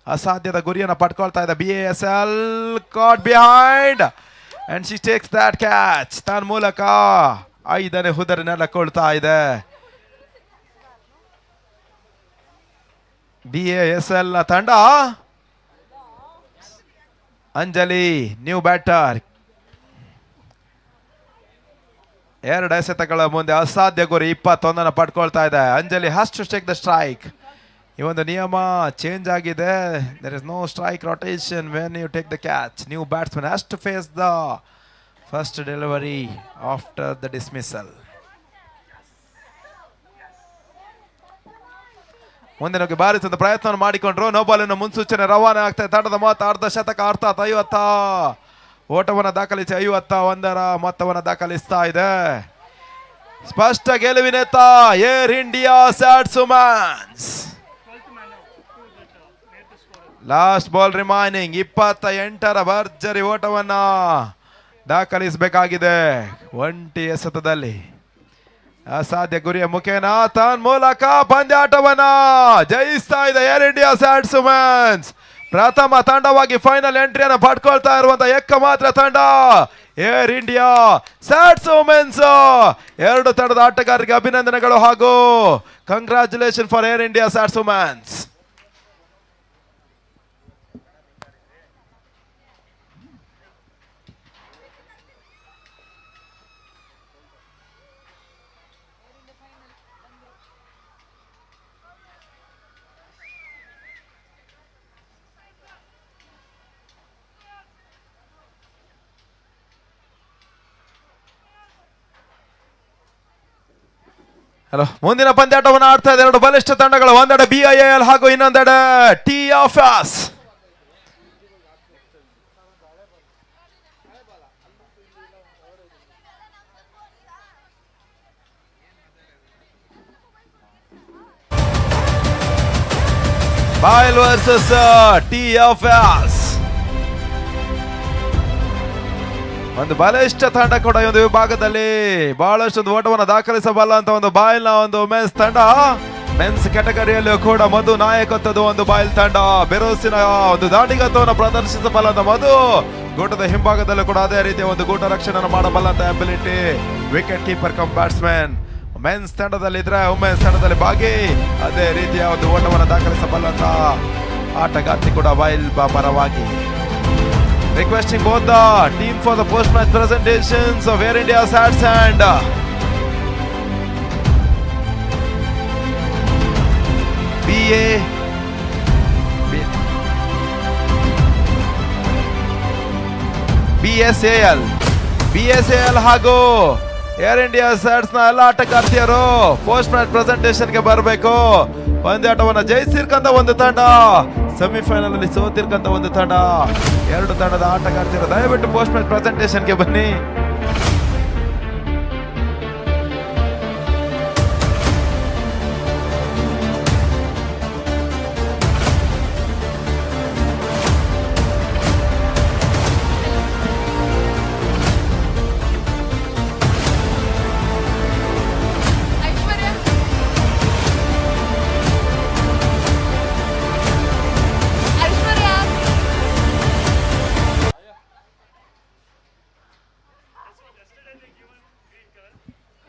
ಅಸಾಧ್ಯದ ಗುರಿಯನ್ನು ಪಡ್ಕೊಳ್ತಾ ಇದೆ BASL. Caught behind and she takes that catch. ತನ್ನ ಮೂಲಕ 5ನೇ ಹುದರಿನೆಲ್ಲ ಕೊಳ್ತಾ ಇದೆ. BASL ನ ತಂಡ. Anjali new batter. 2 ಎಸೆತಗಳ ಮುಂದೆ ಅಸಾಧ್ಯ ಗುರಿ 21 ಪಡ್ಕೊಳ್ತಾ ಇದೆ. Anjali has to take the strike. ಈ ಒಂದು ನಿಯಮ ಚೇಂಜ್ ಆಗಿದೆ. There is no strike rotation when you take the catch. New batsman has to face the first delivery after the dismissal. ಮುಂದೆ ನುಗ್ಗಿ ಬಾರಿಸುವಂತ ಪ್ರಯತ್ನ ಮಾಡಿಕೊಂಡ್ರು. ನೋಬಾಲಿನ ಮುನ್ಸೂಚನೆ ರವಾನೆ ಆಗ್ತದೆ. ತಂಡದ ಮೊತ್ತ ಅರ್ಧ ಶತಕ, ಅರ್ಥಾತ್ 50 ಓಟವನ್ನು ದಾಖಲಿಸಿ 51ರ ಮೊತ್ತವನ್ನು ದಾಖಲಿಸ್ತಾ ಇದೆ. ಸ್ಪಷ್ಟ ಗೆಲುವಿನೆತ್ತ air India SATS women's. Last ball remaining, 28ರ ಭರ್ಜರಿ ಓಟವನ್ನ ದಾಖಲಿಸಬೇಕಾಗಿದೆ. 1 ಎಸೆತದಲ್ಲಿ ಅಸಾಧ್ಯ ಗುರಿಯ ಮುಖೇನ ತನ್ನ ಮೂಲಕ ಪಂದ್ಯಾಟವನ್ನ ಜಯಿಸ್ತಾ ಇದೆ ಏರ್ ಇಂಡಿಯಾ ಸ್ಯಾಟ್ಸ್ ವುಮೆನ್ಸ್. ಪ್ರಥಮ ತಂಡವಾಗಿ ಫೈನಲ್ ಎಂಟ್ರಿಯನ್ನು ಪಡ್ಕೊಳ್ತಾ ಇರುವಂತಹ ಏಕಮಾತ್ರ ತಂಡ ಏರ್ ಇಂಡಿಯಾ ಸ್ಯಾಟ್ಸ್ ವುಮೆನ್ಸ್. 2 ತಂಡದ ಆಟಗಾರರಿಗೆ ಅಭಿನಂದನೆಗಳು ಹಾಗೂ congratulation for air India SATS women's. Hello, ಮುಂದಿನ ಪಂದ್ಯಾಟವನ್ನು ಆಡ್ತಾ ಇದೆ 2 ಬಲಿಷ್ಠ ತಂಡಗಳು. ಒಂದೆಡೆ BIAL ಹಾಗೂ ಇನ್ನೊಂದೆಡೆ TFS. Boil versus TFS. ಒಂದು ಬಲಿಷ್ಠ ತಂಡ ಕೂಡ ಈ ಒಂದು ವಿಭಾಗದಲ್ಲಿ ಬಹಳಷ್ಟು ಒಂದು ಓಟವನ್ನು ದಾಖಲಿಸಬಲ್ಲ ಅಂತ ಒಂದು ಬಾಯ್ಲ್ನ ಒಂದು ಮೆನ್ಸ್ ತಂಡ. ಮೆನ್ಸ್ ಕ್ಯಾಟಗರಿಯಲ್ಲಿಯೂ ಕೂಡ ಮಧು ನಾಯಕತ್ವದ ಒಂದು ಬಾಯ್ಲ್ ತಂಡ. ಬೆರೋಸಿನ ಒಂದು ದಾಂಡಿಗತ್ವವನ್ನು ಪ್ರದರ್ಶಿಸಬಲ್ಲಂತ ಮಧು. ಗೂಟದ ಹಿಂಭಾಗದಲ್ಲೂ ಕೂಡ ಅದೇ ರೀತಿಯ ಒಂದು ಗೂಟ ರಕ್ಷಣೆ ಮಾಡಬಲ್ಲಂತ ability. Wicket keeper cum batsman men's ತಂಡದಲ್ಲಿ ಇದ್ರೆ ವುಮೆನ್ಸ್ ತಂಡದಲ್ಲಿ ಭಾಗಿ ಅದೇ ರೀತಿಯ ಒಂದು ಓಟವನ್ನು ದಾಖಲಿಸಬಲ್ಲಂತ ಆಟಗಾರ್ತಿ ಕೂಡ ಬಾಯ್ಲ್ ಪರವಾಗಿ. Requesting both the team for the post-match presentations of Air India Sats and BSAL ಹಾಗೂ ಏರ್ ಇಂಡಿಯಾ ಸ್ಯಾಟ್ಸ್ ನ ಎಲ್ಲ ಆಟಗಾರ್ತಿಯರು ಪೋಸ್ಟ್ ಮ್ಯಾಚ್ ಪ್ರೆಸೆಂಟೇಷನ್ ಗೆ ಬರಬೇಕು. ಪಂದ್ಯಾಟವನ್ನ ಜಯಿಸಿರ್ಕಂತ ಒಂದು ತಂಡ, ಸೆಮಿಫೈನಲ್ ಅಲ್ಲಿ ಸೋತಿರ್ಕಂತ ಒಂದು ತಂಡ. ಎರಡು ತಂಡದ ಆಟಗಾರ್ತಿಯರು ದಯವಿಟ್ಟು ಪೋಸ್ಟ್ ಮ್ಯಾಚ್ ಪ್ರೆಸೆಂಟೇಷನ್ ಗೆ ಬನ್ನಿ.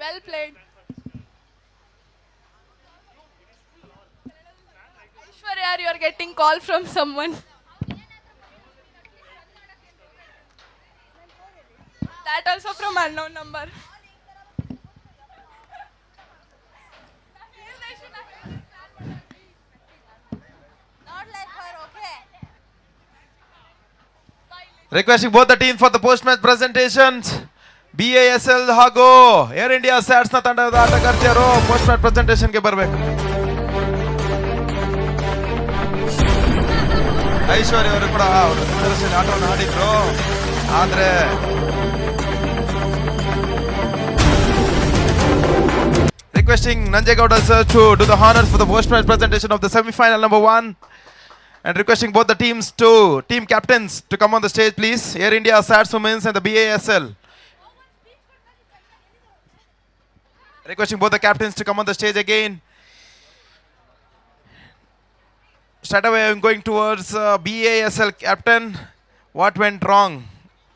Well played. Aishwarya, you are getting call from someone. That also from unknown number. Not like her, okay? Requesting both the teams for the post-match presentations. BASL ಹಾಗೂ Air India SATS ನ ತಂಡದ ಆಟಗಾರ್ತಿಯರು post match presentation ಗೆ ಬರಬೇಕು. ಐಶ್ವರ್ಯ ಅವರು ಕೂಡ ಆಟವನ್ನು ಆಡಿದ್ರು, ಆದ್ರೆ requesting Nanjegowda sir to do the honors for the post match presentation of the semi-final number 1 and requesting both the team captains to come on the stage please. Air India Sats Women's and the BASL. Requesting both the captains to come on the stage again. Straight away I'm going towards BASL captain. What went wrong?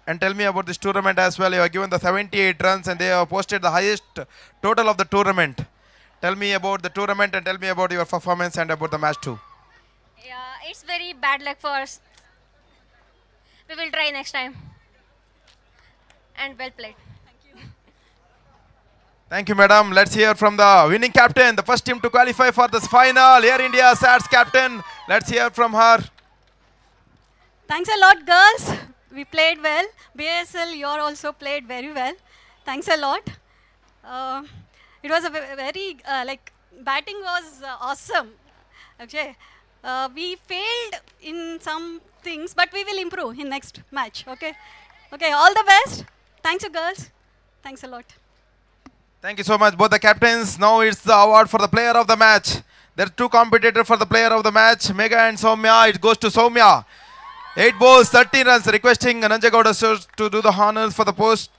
And tell me about this tournament as well. You are given the 78 runs and they have posted the highest total of the tournament. Tell me about the tournament and tell me about your performance and about the match too. Yeah, it's very bad luck for us. We will try next time. And well played. Thank you, madam. Let's hear from the winning captain, the first team to qualify for this final, Air India Sats captain. Let's hear from her. Thanks a lot, girls. We played well. BSL, you also played very well. Thanks a lot. It was a very, batting was awesome. Okay. We failed in some things, but we will improve in next match. Okay. Okay, all the best. Thanks, you girls. Thanks a lot. Thank you so much, both the captains. Now it's the award for the player of the match. There are two competitors for the player of the match, Mega and Soumya. It goes to Soumya. 8 balls, 13 runs. Requesting Nanjegowda sir to do the honors for the post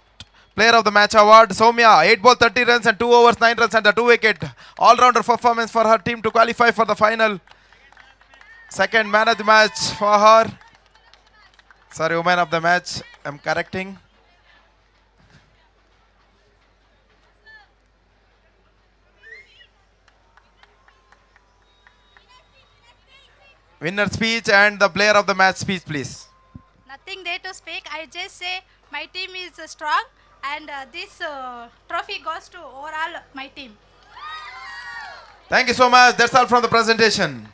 player of the match award. Soumya, 8 balls, 30 runs and 2 overs, 9 runs and a 2 wicket. All-rounder performance for her team to qualify for the final. Second man of the match for her. Sorry, woman of the match. I'm correcting. Winner speech and the player of the match speech, please. Nothing there to speak. I just say my team is strong and this trophy goes to overall my team. Thank you so much. That's all from the presentation.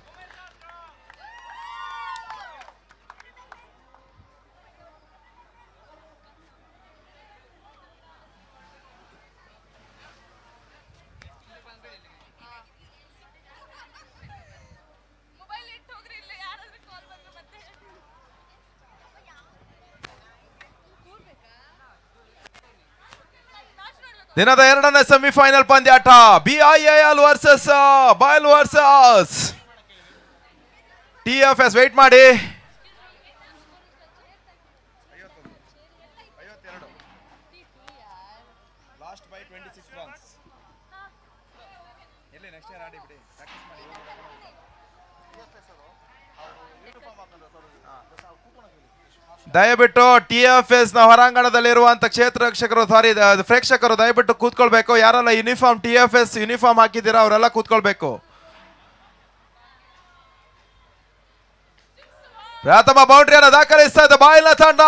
ದಿನದ ಎರಡನೇ semifinal ಪಂದ್ಯಾಟ BIAL versus BIAL versus TFS. Wait ಮಾಡಿ. ದಯವಿಟ್ಟು TFS ನ ಹೊರಾಂಗಣದಲ್ಲಿರುವಂತ ಕ್ಷೇತ್ರ ರಕ್ಷಕರು ಪ್ರೇಕ್ಷಕರು ದಯವಿಟ್ಟು ಕೂತ್ಕೊಳ್ಬೇಕು. ಯಾರೆಲ್ಲ ಯೂನಿಫಾರ್ಮ್ TFS ಯೂನಿಫಾರ್ಮ್ ಹಾಕಿದ್ದೀರಾ ಅವರೆಲ್ಲ ಕೂತ್ಕೊಳ್ಬೇಕು. ಪ್ರಥಮ ಬೌಂಡ್ರಿಯನ್ನು ದಾಖಲಿಸ್ತಾ ಇದೆ ಬಾಯ್ಲ್ನ ತಂಡ.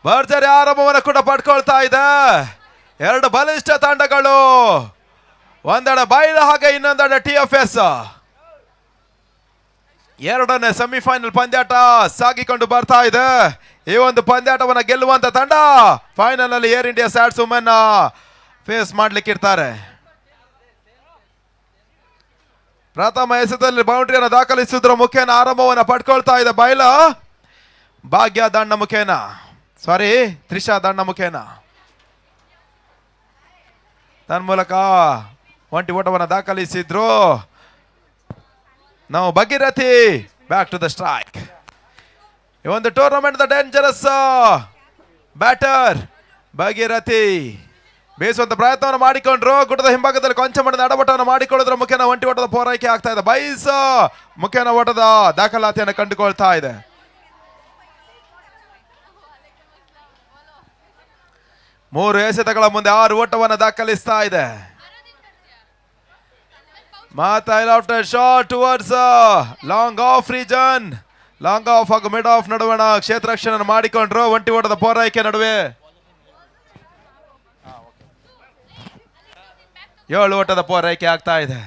ಭರ್ಜರಿ ಆರಂಭವನ್ನು ಕೂಡ ಪಡ್ಕೊಳ್ತಾ ಇದೆ. ಎರಡು ಬಲಿಷ್ಠ ತಂಡಗಳು, ಒಂದೆಡೆ ಬಾಯ್ಲ್ ಹಾಗೆ ಇನ್ನೊಂದೆಡೆ TFS. ಎರಡನೇ ಸೆಮಿಫೈನಲ್ ಪಂದ್ಯಾಟ ಸಾಗಿಕೊಂಡು ಬರ್ತಾ ಇದೆ. ಈ ಒಂದು ಪಂದ್ಯಾಟವನ್ನು ಗೆಲ್ಲುವಂತ ತಂಡ ಫೈನಲ್ ನಲ್ಲಿ ಏರ್ ಇಂಡಿಯಾ ಸ್ಯಾಟ್ಸ್ ವುಮೆನ್ ಫೇಸ್ ಮಾಡ್ಲಿಕ್ಕಿರ್ತಾರೆ. ಪ್ರಥಮ ಎಸೆತದಲ್ಲಿ ಬೌಂಡ್ರಿಯನ್ನು ದಾಖಲಿಸುವುದರ ಮುಖೇನ ಆರಂಭವನ್ನು ಪಡ್ಕೊಳ್ತಾ ಇದೆ ಬಾಯ್ಲ್. ಭಾಗ್ಯ ದಂಡ ಮುಖೇನ, ತ್ರಿಷಾ ದಂಡ ಮುಖೇನ ತನ್ಮೂಲಕ ಒಂಟಿ ಓಟವನ್ನು ದಾಖಲಿಸಿದ್ರು. ನಾವು Bhagirathi back to the strike. ಈ ಒಂದು tournament the dangerous batter Bhagirathi ಬೇಯಿಸುವಂತ ಪ್ರಯತ್ನವನ್ನು ಮಾಡಿಕೊಂಡ್ರು. ಗುಡ್ಡದ ಹಿಂಭಾಗದಲ್ಲಿ ಕೊಂಚ ಮಟ್ಟದ ಅಡವಟವನ್ನು ಮಾಡಿಕೊಳ್ಳೋದ್ರ ಮುಖೇನ ಒಂಟಿ ಓಟದ ಪೂರೈಕೆ ಆಗ್ತಾ ಇದೆ. ಬೈಸ್ ಮುಖೇನ ಓಟದ ದಾಖಲಾತಿಯನ್ನು ಕಂಡುಕೊಳ್ತಾ ಇದೆ. ಮೂರು ಎಸೆತಗಳ ಮುಂದೆ 6 ಓಟವನ್ನು ದಾಖಲಿಸ್ತಾ ಇದೆ. Mathai after shot towards long off region. Long of ಹಾಗೂ ಮಿಡ್ ಆಫ್ ನಡುವಣ ಕ್ಷೇತ್ರ ರಕ್ಷಣೆ ಮಾಡಿಕೊಂಡ್ರು. ಒಂಟಿ ಓಟದ ಪೂರೈಕೆ ನಡುವೆ 7 ಓಟದ ಪೂರೈಕೆ ಆಗ್ತಾ ಇದೆ.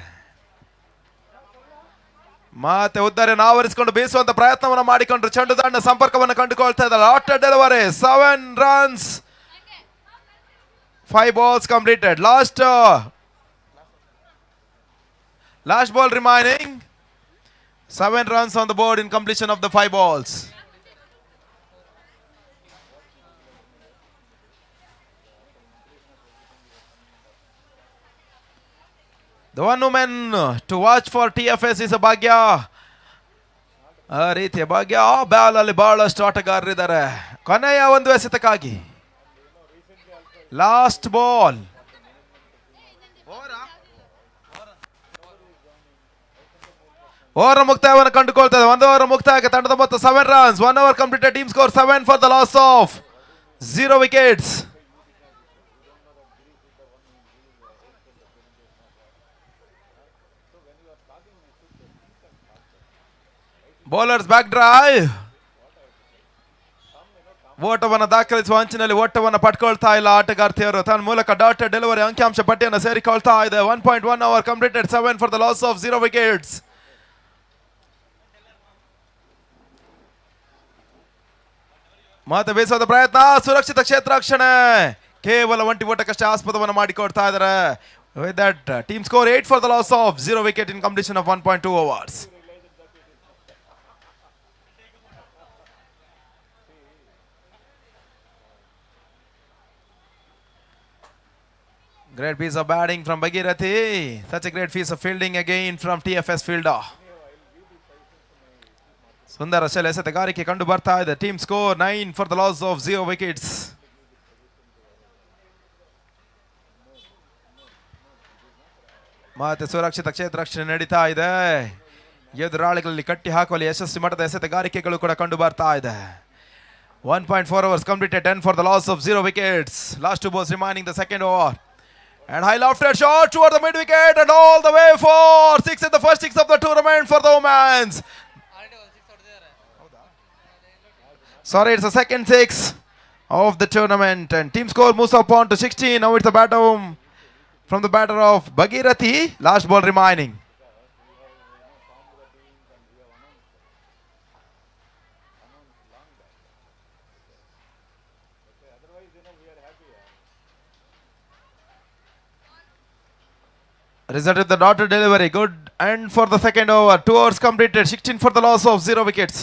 ಮತ್ತೆ ಉದ್ದರಿಯನ್ನು ಆವರಿಸಿಕೊಂಡು ಬೀಸುವಂತ ಪ್ರಯತ್ನವನ್ನು ಮಾಡಿಕೊಂಡ್ರು. ಚೆಂಡು ದಾಂಡ ಸಂಪರ್ಕವನ್ನು ಕಂಡುಕೊಳ್ತಾ ಇದ್ದಾರೆ. After delivery 7 runs, 5 balls completed. Last ball remaining. 7 runs on the board in completion of the 5 balls. The one woman to watch for TFS is a Bhagya. ಆ ರೀತಿಯ ಭಾಗ್ಯ ಬಾಲ್ ಅಲ್ಲಿ ಬಹಳಷ್ಟು ಆಟಗಾರರಿದ್ದಾರೆ. ಕೊನೆಯ ಒಂದು ಎಸೆತಕ್ಕಾಗಿ ಲಾಸ್ಟ್ ಬಾಲ್. ಓವರ್ ಮುಕ್ತಾಯವನ್ನು ಕಂಡುಕೊಳ್ತದೆ. 1 ಓವರ್ ಮುಕ್ತಾಯಕ್ಕೆ ತಂಡದ ಮೊತ್ತ 7 runs. 1 over completed. Team score 7 for the loss of 0 wickets. Bowlers back drive. ಓಟವನ್ನು ದಾಖಲಿಸುವ ಅಂಚಿನಲ್ಲಿ ಓಟವನ್ನು ಪಡ್ಕೊಳ್ತಾ ಇಲ್ಲ ಆಟಗಾರ್ತಿಯರು. ತನ್ನ ಮೂಲಕ ಡಾಟೆಡ್ ಡೆಲಿವರಿ ಅಂಕಿಅಂಶ ಪಟ್ಟಿಯನ್ನು ಸೇರಿಕೊಳ್ತಾ ಇದೆ. 1.1 over completed. 7 for the loss of 0 wickets. ಮತ್ತೆ ಬೀಸೋದ ಪ್ರಯತ್ನ, ಸುರಕ್ಷಿತ ಕ್ಷೇತ್ರ ರಕ್ಷಣೆ, ಕೇವಲ ಒಂಟಿ ಓಟಕ್ಕಷ್ಟೇ ಆಸ್ಪದವನ್ನು ಮಾಡಿಕೊಡ್ತಾ ಇದ್ದಾರೆ. With that, team score 8 for the loss of 0 wicket in completion of 1.2 overs. Great piece of batting from Bhagirathi. Such a great piece of fielding again from TFS fielder. ಸುಂದರ ಶೈಲ ಎಸೆತಗಾರಿಕೆ ಕಂಡು ಬರ್ತಾ ಇದೆ. Team score 9 for the loss of 0 wickets. ಮತ್ತೆ ಸುರಕ್ಷಿತ ಕ್ಷೇತ್ರ ರಕ್ಷಣೆ ನಡೀತಾ ಇದೆ. ಎದುರಾಳಿಗಳಲ್ಲಿ ಕಟ್ಟಿ ಹಾಕುವಲ್ಲಿ ಯಶಸ್ವಿ ಮಟ್ಟದ ಎಸೆತಗಾರಿಕೆಗಳು ಕೂಡ ಕಂಡು ಬರ್ತಾ ಇದೆ. 1.4 overs completed. 10 for the loss of 0 wickets. Last 2 balls remaining the second over. And high lofted shot toward the mid wicket and all the way for 6 in the first 6 of the tournament for the women's. Sorry, it's the second 6 of the tournament, and team score moves up on to 16. Now it's the batter from the batter of Bhagirathi. Last ball remaining. Result of the dotted delivery. Good end for the second over. 2 overs completed. 16 for the loss of 0 wickets.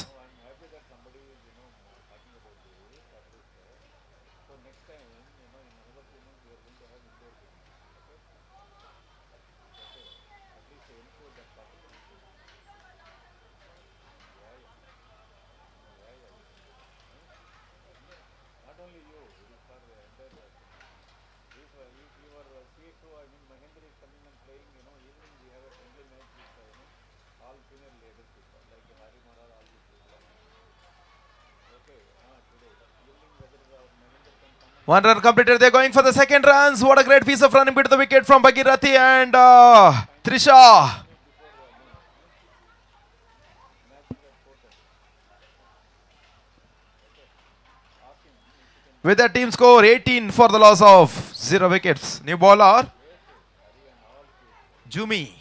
One run completed. They're going for the second runs. What a great piece of running bit the wicket from Bhagirathi and Trisha. With their team score 18 for the loss of 0 wickets. New bowler, Jumi.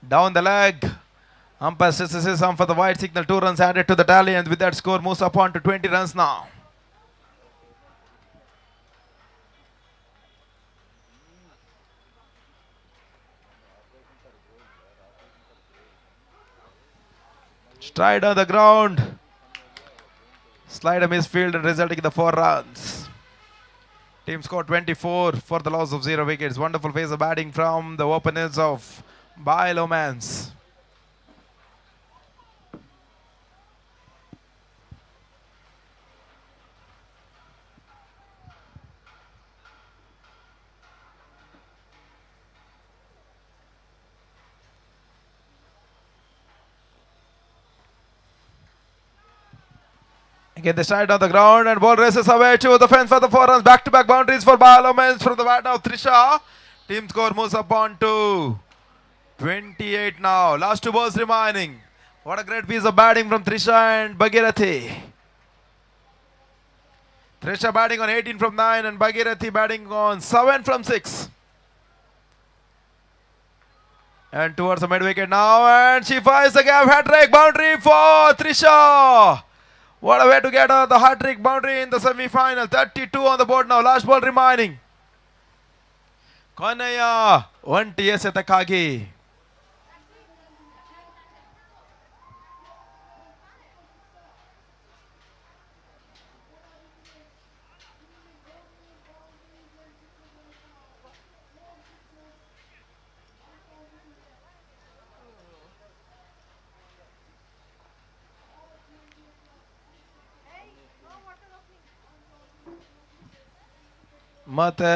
Down the leg. Umpire says for the wide signal. 2 runs added to the tally, and with that score moves up on to 20 runs now. Stride on the ground. Slide a misfield and resulting in the 4 runs. Team scored 24 for the loss of 0 wickets. Wonderful phase of batting from the openers of Biolomans. Again, they stride on the ground and ball races away to the fence for the 4 runs. Back-to-back boundaries for Biolomans from the bat of Trisha. Team score moves up on to 28 now. Last 2 balls remaining. What a great piece of batting from Trisha and Bhagirathi. Trisha batting on 18 from 9 and Bhagirathi batting on 7 from 6. And towards the mid-wicket now, and she fires the gap. Hat-trick boundary for Trisha. What a way to get the hat-trick boundary in the semi-final. 32 on the board now. Last ball remaining. Konaya, 1 TS Takagi. ಮತ್ತೆ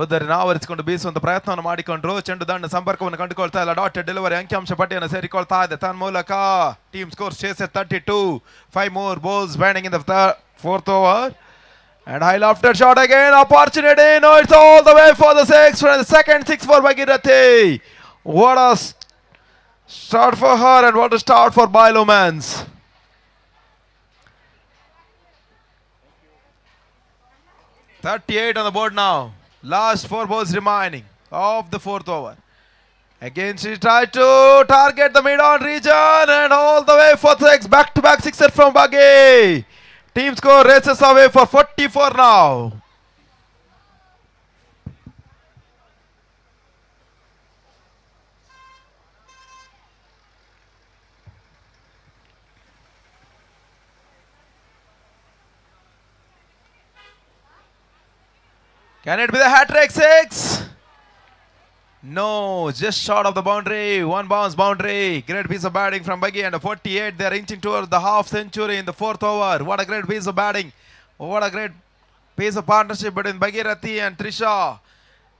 ಉದರಿನ ಆವರಿಸಿಕೊಂಡು ಬೀಸುವಂತ ಪ್ರಯತ್ನವನ್ನು ಮಾಡಿಕೊಂಡ್ರು. ಚೆಂಡು ದಂಡ ಸಂಪರ್ಕವನ್ನು ಕಂಡುಕೊಳ್ತಾ ಇಲ್ಲ. Dotted delivery ಅಂಕಿಅಂಶ ಪಟ್ಟಿಯನ್ನು ಸೇರಿಕೊಳ್ತಾ ಇದೆ. ತನ್ಮೂಲಕ team score chases 32. 5 more balls batting in the 4th over. And high lofted shot again. Opportunity. No, it's all the way for the 6. The second 6 for Bhagirathi. What a start for her and what a start for Biolomans. 38 on the board now. Last 4 balls remaining of the 4th over. Again she tried to target the mid-on region and all the way for 6. Back-to-back sixer from Bhagi. Team score races away for 44 now. Can it be the hat-trick 6? No, just short of the boundary. 1 bounce boundary. Great piece of batting from Bhagi and a 48. They're inching towards the half century in the 4th over. What a great piece of batting. What a great piece of partnership between Bhagirathi and Trisha.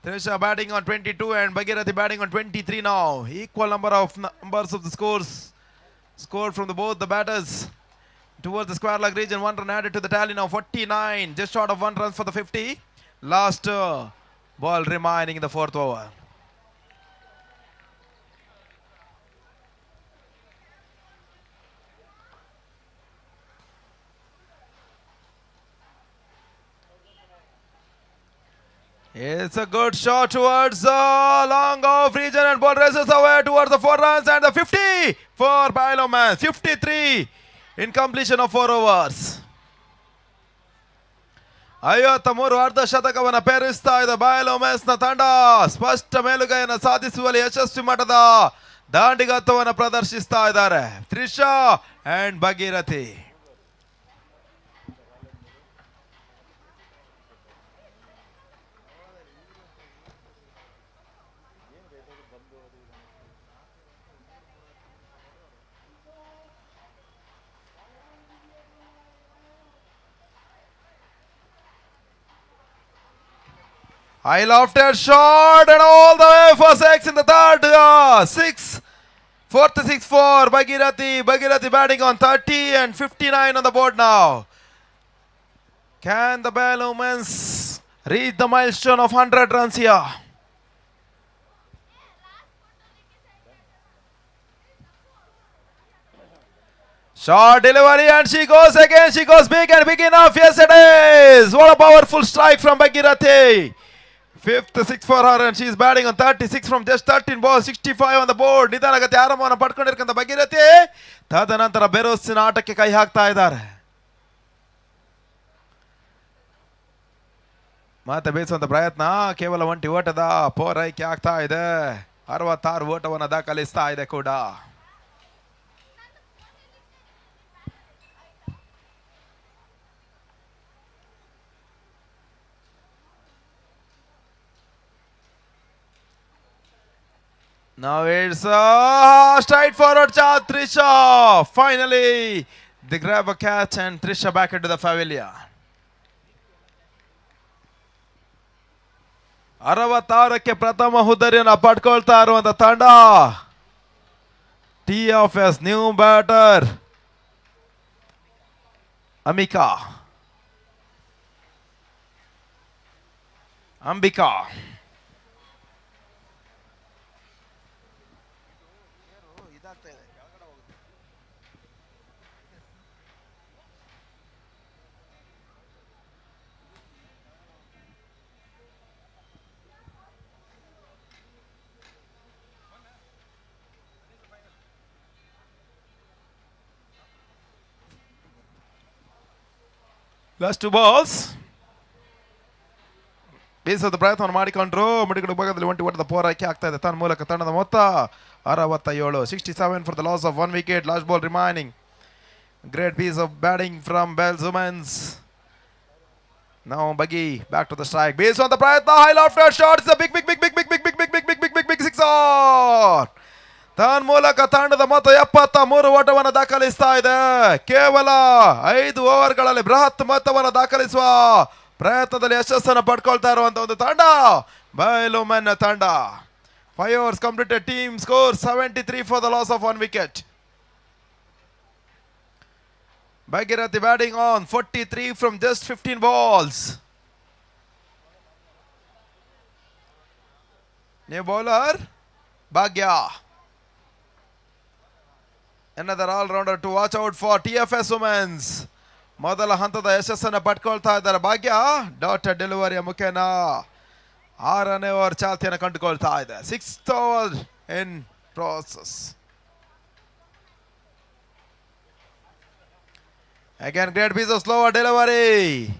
Trisha batting on 22 and Bhagirathi batting on 23 now. Equal numbers of the scores scored from both the batters. Towards the square leg region, 1 run added to the tally now. 49. Just short of 1 run for the 50. Last ball remaining in the 4th over. It's a good shot towards the long off region and ball races away towards the 4 runs and the 50 for Biolomans. 53 in completion of 4 overs. 53 ಅರ್ಧ ಶತಕವನ್ನು ಪೇರಿಸ್ತಾ ಇದೆ ಬಯಲೋಮೆನ್ಸ್ ನ ತಂಡ. ಸ್ಪಷ್ಟ ಮೇಲುಗೈಯನ್ನು ಸಾಧಿಸುವಲ್ಲಿ ಯಶಸ್ವಿ ಮಟ್ಟದ ದಾಂಡಿಗತ್ವವನ್ನು ಪ್ರದರ್ಶಿಸ್ತಾ ಇದ್ದಾರೆ Trisha and Bhagirathi. High lofted shot and all the way for 6 in the third. 6. Fourth 6 for Bhagirathi. Bhagirathi batting on 30 and 59 on the board now. Can the Bell Women's reach the milestone of 100 runs here? Short delivery and she goes again. She goes big and big enough. Yes, it is. What a powerful strike from Bhagirathi. Fifth 6 for her and she is batting on 36 from just 13 balls. 65 on the board. ನಿಧಾನಗತಿ ಆರಂಭವನ್ನು ಪಡ್ಕೊಂಡಿರ್ತಕ್ಕಂಥ ಭಗೀರಥಿ ತದನಂತರ ಬೆರೋಸಿನ ಆಟಕ್ಕೆ ಕೈ ಹಾಕ್ತಾ ಇದ್ದಾರೆ. ಮತ್ತೆ ಬೇಯಿಸುವಂತ ಪ್ರಯತ್ನ ಕೇವಲ ಒಂಟಿ ಓಟದ ಪೂರೈಕೆ ಆಗ್ತಾ ಇದೆ. 66 ಓಟವನ್ನು ದಾಖಲಿಸ್ತಾ ಇದೆ ಕೂಡ. Now it's a straight forward shot, Trisha. Finally, they grab a catch and Trisha back into the pavilion. 66ಕ್ಕೆ ಪ್ರಥಮ ಹುದ್ದರಿಯನ್ನು ಪಡ್ಕೊಳ್ತಾ ಇರುವಂತ ತಂಡ TFS new batter Ambika. Last 2 balls. ಬೀಸದ ಪ್ರಯತ್ನವನ್ನು ಮಾಡಿಕೊಂಡ್ರು. ಮಿಡಿಗಡು ಭಾಗದಲ್ಲಿ ಒಂಟಿ ಓಟದ ಪೂರೈಕೆ ಆಗ್ತಾ ಇದೆ. ತನ್ನ ಮೂಲಕ ತಂಡದ ಮೊತ್ತ 67. 67 for the loss of 1 wicket. Last ball remaining. Great piece of batting from Bells Women's. Now Buggy back to the strike. Base on the prayatna. High lofted shot. It's a big sixer. ತನ್ನ ಮೂಲಕ ತಂಡದ ಮೊತ್ತ 73 ಓಟವನ್ನು ದಾಖಲಿಸ್ತಾ ಇದೆ. ಕೇವಲ 5 ಓವರ್ಗಳಲ್ಲಿ ಬೃಹತ್ ಮೊತ್ತವನ್ನು ದಾಖಲಿಸುವ ಪ್ರಯತ್ನದಲ್ಲಿ ಯಶಸ್ಸನ್ನು ಪಡ್ಕೊಳ್ತಾ ಇರುವಂತ ಒಂದು ತಂಡ ಬಯಲು ಮೆನ್ ತಂಡ. 5 overs completed. Team score 73 for the loss of 1 wicket. Bhagirathi batting on 43 from just 15 balls. New bowler Bhagya. Another all-rounder to watch out for TFS Women's. ಮೊದಲ ಹಂತದ ಯಶಸ್ಸನ್ನು ಪಡ್ಕೊಳ್ತಾ ಇದ್ದಾರೆ ಭಾಗ್ಯ. ಡಾಟರ್ ಡೆಲಿವರಿಯ ಮುಖೇನ 6ನೇ ಓವರ್ ಚಾಲ್ತಿಯನ್ನು ಕಂಡುಕೊಳ್ತಾ ಇದೆ. 6th over in process. Again great piece of slower delivery.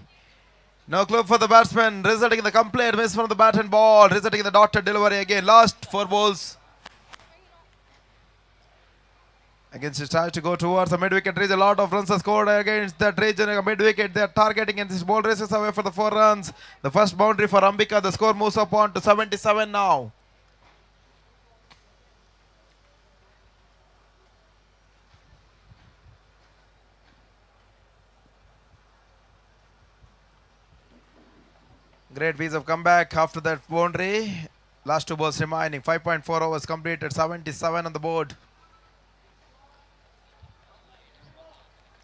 No clue for the batsman, resulting in the complete miss from the bat and ball, resulting in the dotted delivery again. Last 4 balls. Against his tries to go towards the mid-wicket region. A lot of runs are scored against that region. Mid-wicket, they are targeting and this ball races away for the 4 runs. The first boundary for Ambika. The score moves up on to 77 now. Great piece of comeback after that boundary. Last 2 balls remaining. 5.4 overs completed. 77 on the board.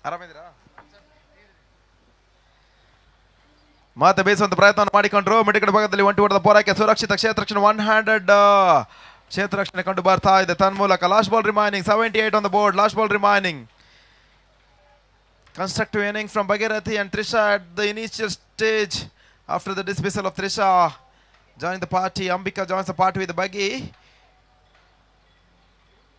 ಆರಾಮಿದ್ದೀರಾ? ಮತ್ತೆ ಬೇಯಿಸುವಂತ ಪ್ರಯತ್ನವನ್ನು ಮಾಡಿಕೊಂಡ್ರು. ಮಿಡಿಗಡ ಭಾಗದಲ್ಲಿ ಒಂಟಿ ಓಟದ ಪೂರೈಕೆ ಸುರಕ್ಷಿತ ಕ್ಷೇತ್ರರಕ್ಷಣೆ 100 ಕ್ಷೇತ್ರರಕ್ಷಣೆ ಕಂಡು ಬರ್ತಾ ಇದೆ ತನ್ನ ಮೂಲಕ. Last ball remaining. 78 on the board. Last ball remaining. Constructive innings from Bhagirathi and Trisha at the initial stage. After the dismissal of Trisha joining the party, Ambika joins the party with the Buggy.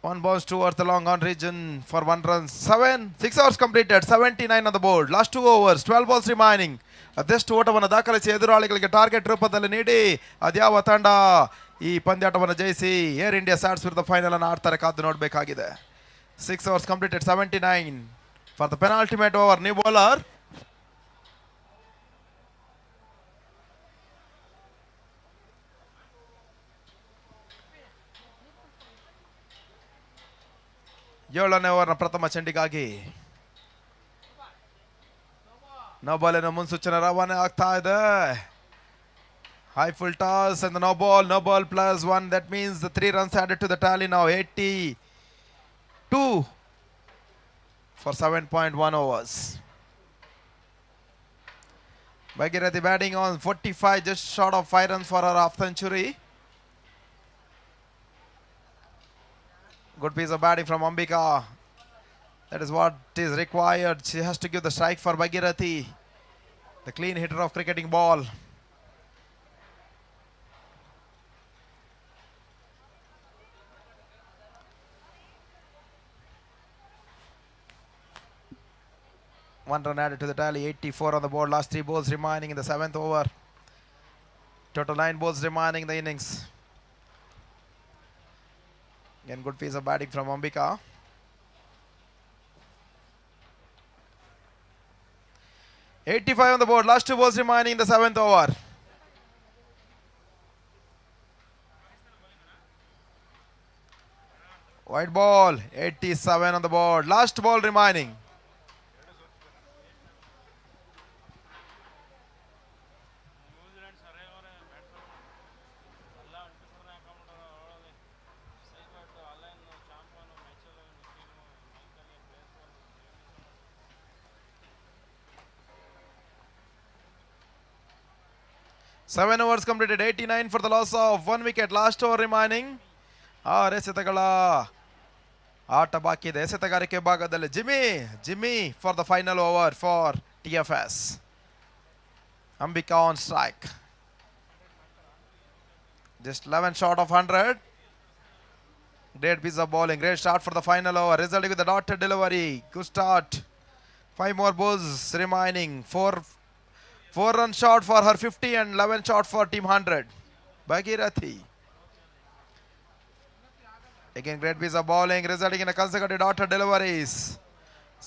1 bounce towards the long on region for 1 run. 6 overs completed. 79 on the board. Last 2 overs. 12 balls remaining. ಅದೆಷ್ಟು ಓಟವನ್ನು ದಾಖಲಿಸಿ ಎದುರಾಳಿಗಳಿಗೆ target ರೂಪದಲ್ಲಿ ನೀಡಿ ಅದ್ಯಾವ ತಂಡ ಈ ಪಂದ್ಯಾಟವನ್ನು ಜಯಿಸಿ air India ಸ್ಯಾಟ್ಸ್ ವಿರುದ್ಧ ಫೈನಲ್ ಅನ್ನು ಆಡ್ತಾರೆ ಕಾದು ನೋಡಬೇಕಾಗಿದೆ. 6 overs completed. 79 for the penultimate over. New bowler ಏಳನೇ ಓವರ್ನ ಪ್ರಥಮ ಚೆಂಡಿಗಾಗಿ ನೋ ಬಾಲಿನ ಮುನ್ಸೂಚನೆ ರವಾನೆ ಆಗ್ತಾ ಇದೆ. High full toss and the no ball plus 1. That means the 3 runs added to the tally now. 82 for 7.1 overs. Bhagirathi batting on 45, just short of 5 runs for her half century. Good piece of batting from Ambika. That is what is required. She has to give the strike for Bhagirathi, the clean hitter of cricketing ball. One run added to the tally, 84 on the board. Last 3 balls remaining in the 7th over. Total 9 balls remaining in the innings. Again, good piece of batting from Ambika. $85 on the board. Last 2 balls remaining in the 7th over. White ball, 87 on the board. Last ball remaining. Seven overs completed, 89 for the loss of 1 wicket. Last over remaining. ಎಸೆತಗಳ ಆಟ ಬಾಕಿ ಇದೆ. ಎಸೆತಗಾರಿಕೆ ಭಾಗದಲ್ಲಿ Jimmy for the final over for TFS. Ambika on strike. Just 11 short of 100. Great piece of bowling. Great start for the final over. Resulting with the dotted delivery. Good start. 5 more balls remaining. 4 runs short for her 50 and 11 short for team 100. Bhagirathi. Again, great piece of bowling resulting in a consecutive dotted deliveries.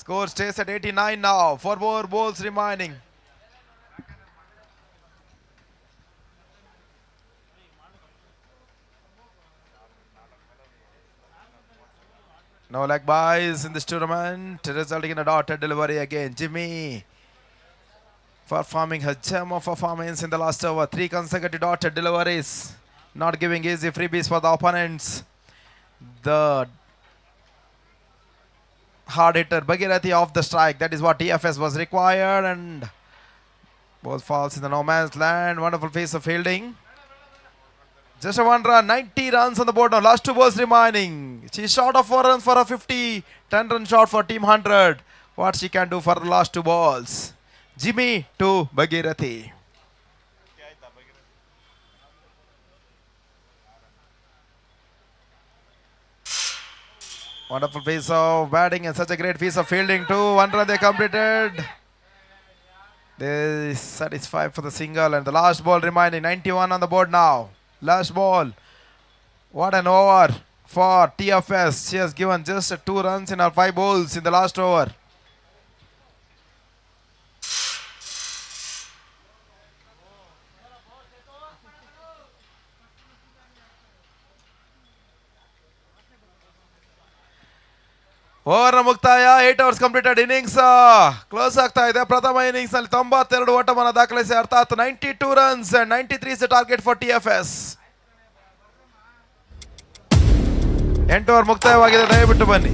Score stays at 89 now. 4 more balls remaining. No leg byes in this tournament, resulting in a dotted delivery again. Jimmy performing her gem of performance in the last over. 3 consecutive dotted deliveries, not giving easy freebies for the opponents. The hard hitter Bhagirathi off the strike. That is what TFS was required, and ball falls in the no man's land. Wonderful piece of fielding. Just a 1 run, 90 runs on the board now. Last 2 balls remaining. She's short of 4 runs for a 50. 10 runs short for team 100. What she can do for the last 2 balls. Jimmy to Bhagirathi. Wonderful piece of batting and such a great piece of fielding too. 1 run they completed. They satisfied for the single, and the last ball remaining. 91 on the board now. Last ball. What an over for TFS. She has given just 2 runs in her 5 balls in the last over. Over ಮುಕ್ತಾಯ. 8 overs completed. Innings close ಆಗ್ತಾ ಇದೆ. ಪ್ರಥಮ innings ನಲ್ಲಿ 92 ಓಟವನ್ನು ದಾಖಲಿಸಿ, ಅರ್ಥಾತ್ 92 runs and 93 is the target for TFS. 8 over ಮುಕ್ತಾಯವಾಗಿದೆ. ದಯವಿಟ್ಟು ಬನ್ನಿ.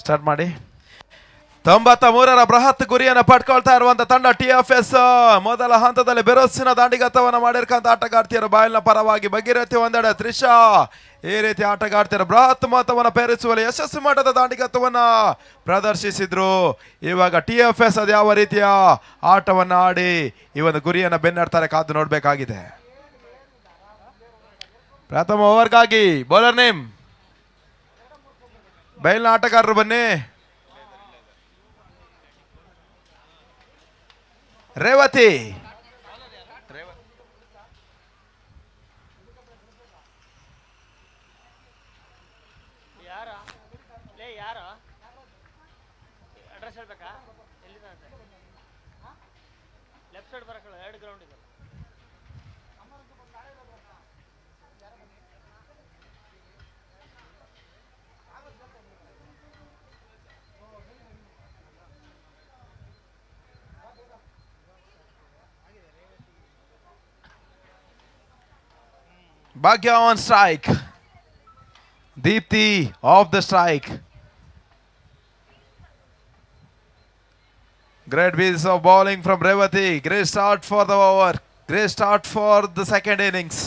ಸ್ಟಾರ್ಟ್ ಮಾಡಿ. 93ರ ಬೃಹತ್ ಗುರಿಯನ್ನು ಪಡ್ಕೊಳ್ತಾ ಇರುವಂತ ತಂಡ TFS. ಮೊದಲ ಹಂತದಲ್ಲಿ ಬಿರುಸಿನ ದಾಂಡಿಗತವನ್ನು ಮಾಡಿರ್ತಕ್ಕಂಥ ಆಟಗಾರ್ತಿಯರು ಬಾಯಲ್ನ ಪರವಾಗಿ ಭಗೀರಥಿ ಒಂದೆಡೆ ತ್ರಿಷಾ ಈ ರೀತಿ ಆಟಗಾರ್ತಿಯರು ಬೃಹತ್ ಮೊತ್ತವನ್ನು ಪೇರಿಸುವಲ್ಲಿ ಯಶಸ್ವಿ ಮಟ್ಟದ ದಾಂಡಿಗತವನ್ನ ಪ್ರದರ್ಶಿಸಿದ್ರು. ಇವಾಗ TFS ಅದು ಯಾವ ರೀತಿಯ ಆಟವನ್ನು ಆಡಿ ಈ ಒಂದು ಗುರಿಯನ್ನು ಬೆನ್ನಡ್ತಾರೆ ಕಾದು ನೋಡಬೇಕಾಗಿದೆ. ಪ್ರಥಮ ಓವರ್ಗಾಗಿ ಬೌಲರ್ ನೇಮ್ ಬಯಲಿನ ಆಟಗಾರರು ಬನ್ನಿ. ರೇವತಿ, ಅಡ್ರೆಸ್ ಹೇಳ್ಬೇಕಾ? ಎಲ್ಲಿದೆ ಅಂತ ಲೆಫ್ಟ್ ಸೈಡ್ ಬರಕಲ್ಲ, 2 ಗ್ರೌಂಡ್ ಇದೆ. Bhagya on strike. Deepthi off the strike. Great piece of bowling from Revati. Great start for the over. Great start for the second innings.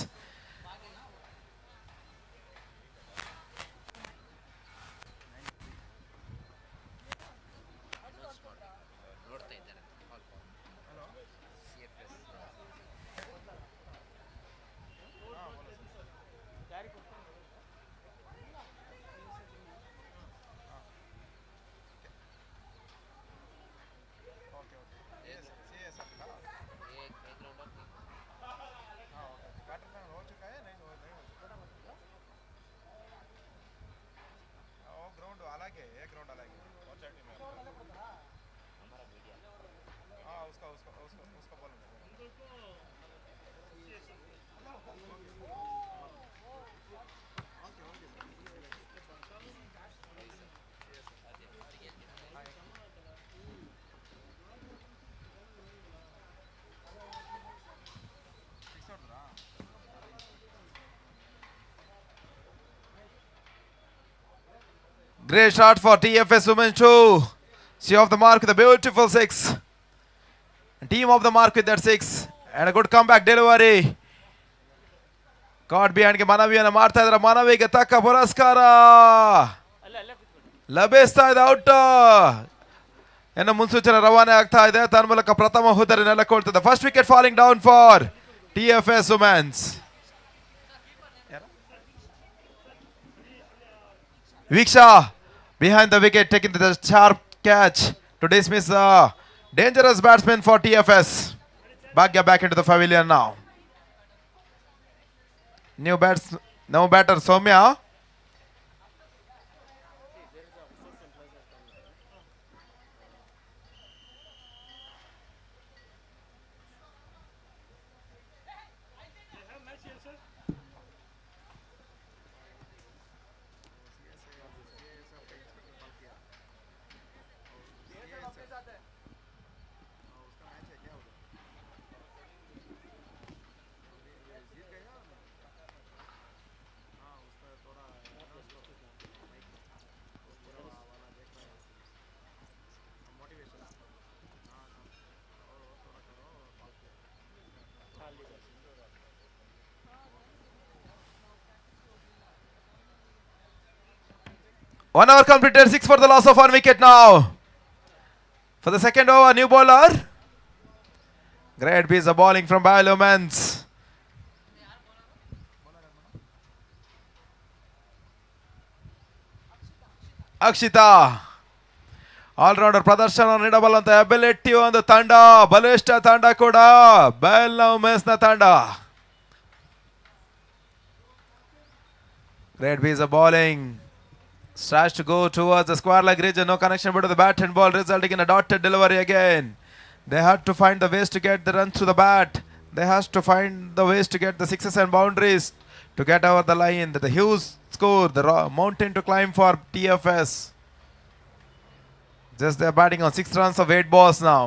Great shot for TFS Women too. She off the mark with a beautiful 6. Team off the mark with that 6. And a good comeback delivery. Caught behind ಗೆ ಮನವಿಯನ್ನು ಮಾಡ್ತಾ ಇದ್ದಾರೆ. ಮನವಿಗೆ ತಕ್ಕ ಪುರಸ್ಕಾರ ಲಭಿಸ್ತಾ ಇದೆ. Out ಇನ್ನು ಮುನ್ಸೂಚನೆ ರವಾನೆ ಆಗ್ತಾ ಇದೆ. ತನ್ನ ಮೂಲಕ ಪ್ರಥಮ ಹುದ್ದರಿ ನೆಲಕೊಳ್ತದೆ. First wicket falling down for TFS Women's. Viksha behind the wicket taking the sharp catch to dismiss the dangerous batsman for TFS. Bhagya back into the pavilion now. New batter Soumya. One over completed, 6 for the loss of 1 wicket now. For the second over, new bowler. Great piece of bowling from Biolomans. Akshita. All-rounder ಪ್ರದರ್ಶನ ನೀಡಬಲ್ಲಂತ ability ಒಂದು ತಂಡ, ಬಲಿಷ್ಠ ತಂಡ ಕೂಡ Biolomans ನ ತಂಡ. Great piece of bowling. Starts to go towards the square leg region. No connection between the bat and ball, resulting in a dotted delivery again. They had to find the ways to get the runs to the bat. They have to find the ways to get the sixes and boundaries to get over the line. The huge score, the mountain to climb for TFS. Just they're batting on 6 runs of 8 balls now.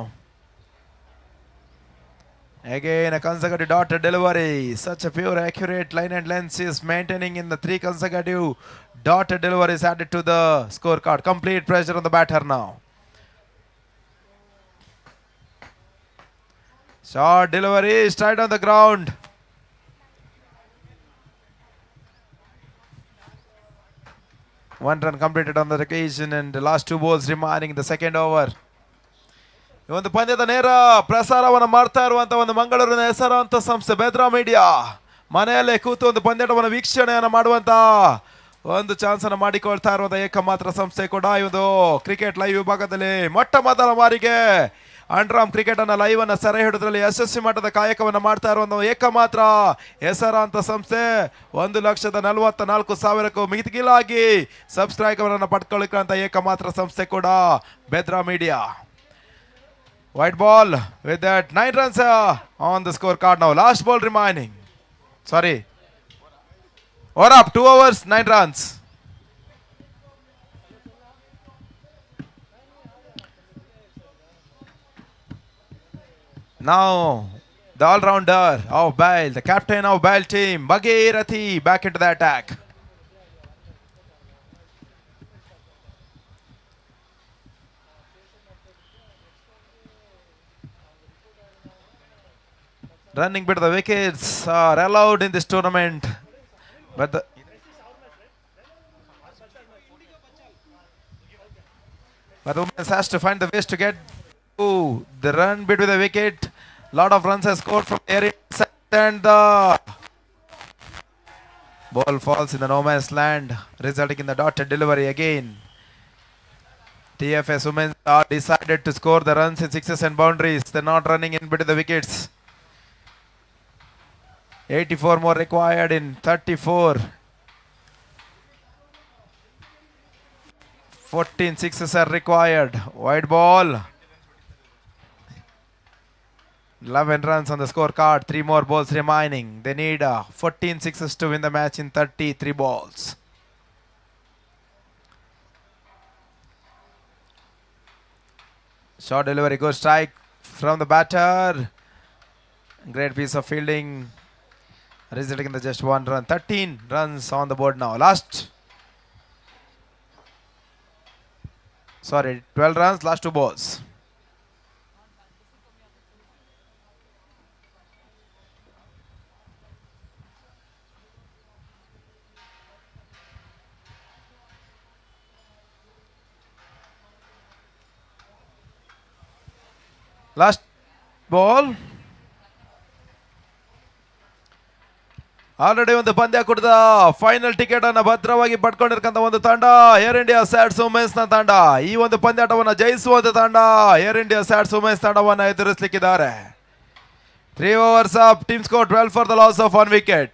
Again, a consecutive dotted delivery. Such a pure, accurate line and length is maintaining in the 3 consecutive dotted deliveries added to the scorecard. Complete pressure on the batter now. Short delivery, straight on the ground. One run completed on the occasion and the last 2 balls remaining in the second over. ಈ ಒಂದು ಪಂದ್ಯದ ನೇರ ಪ್ರಸಾರವನ್ನು ಮಾಡ್ತಾ ಇರುವಂತ ಒಂದು ಮಂಗಳೂರಿನ ಹೆಸರಾಂತ ಸಂಸ್ಥೆ ಬೆದ್ರಾ ಮೀಡಿಯಾ ಮನೆಯಲ್ಲೇ ಕೂತು ಒಂದು ಪಂದ್ಯವನ್ನು ವೀಕ್ಷಣೆಯನ್ನು ಮಾಡುವಂತ ಒಂದು ಚಾನ್ಸ್ ಅನ್ನು ಮಾಡಿಕೊಳ್ತಾ ಇರುವಂತ ಏಕಮಾತ್ರ ಸಂಸ್ಥೆ ಕೂಡ ಈ ಒಂದು ಕ್ರಿಕೆಟ್ ಲೈವ್ ವಿಭಾಗದಲ್ಲಿ ಮೊಟ್ಟ ಮೊದಲ ಬಾರಿಗೆ ಅಂಡರ್ಆರ್ಮ್ ಕ್ರಿಕೆಟ್ ಅನ್ನ ಲೈವ್ ಅನ್ನ ಸೆರೆ ಹಿಡಿದ್ರಲ್ಲಿ ಯಶಸ್ವಿ ಮಟ್ಟದ ಕಾಯಕವನ್ನು ಮಾಡ್ತಾ ಇರುವಂತ ಏಕಮಾತ್ರ ಹೆಸರಾಂತ ಸಂಸ್ಥೆ 1,44,000ಕ್ಕೂ ಮಿಗಿಲಾಗಿ ಸಬ್ಸ್ಕ್ರೈಬರ್ಗಳನ್ನು ಪಡ್ಕೊಳ್ಳಿಕ್ಕಂತ ಏಕಮಾತ್ರ ಸಂಸ್ಥೆ ಕೂಡ Bedara media. White ball with that 9 runs on the scorecard now. Last ball remaining. Sorry. Or up 2 overs, 9 runs. Now the all-rounder of Bale, the captain of Bale team, Bhagirathi, back into the attack. Running bit of the wickets are allowed in this tournament, but the women has to find the ways to get to the run bit with the wicket. Lot of runs are scored from the area and the ball falls in the no man's land, resulting in the dotted delivery again. TFS women are decided to score the runs in sixes and boundaries. They're not running in between the wickets. 84 more required in 34. 14 sixes are required. Wide ball. 11 runs on the scorecard. 3 more balls remaining. They need 14 sixes to win the match in 33 balls. Short delivery, good strike from the batter. Great piece of fielding, resulting in the just 1 run. 13 runs on the board now. 12 runs, last 2 balls. Last ball. Already ಒಂದು ಪಂದ್ಯ ಕುಡಿದ final ticket ಅನ್ನು ಭದ್ರವಾಗಿ ಪಡ್ಕೊಂಡಿರ್ತಕ್ಕಂಥ ಒಂದು ತಂಡ air India SATS women's ನ ತಂಡ. ಈ ಒಂದು ಪಂದ್ಯಾಟವನ್ನು ಜಯಿಸುವಂತ ತಂಡ ಏರ್ ಇಂಡಿಯಾ ಸ್ಯಾಟ್ಸ್ ವುಮೆನ್ಸ್ ತಂಡವನ್ನು ಎದುರಿಸಲಿಕ್ಕಿದ್ದಾರೆ. 3 overs up, team score 12 for the loss of 1 wicket.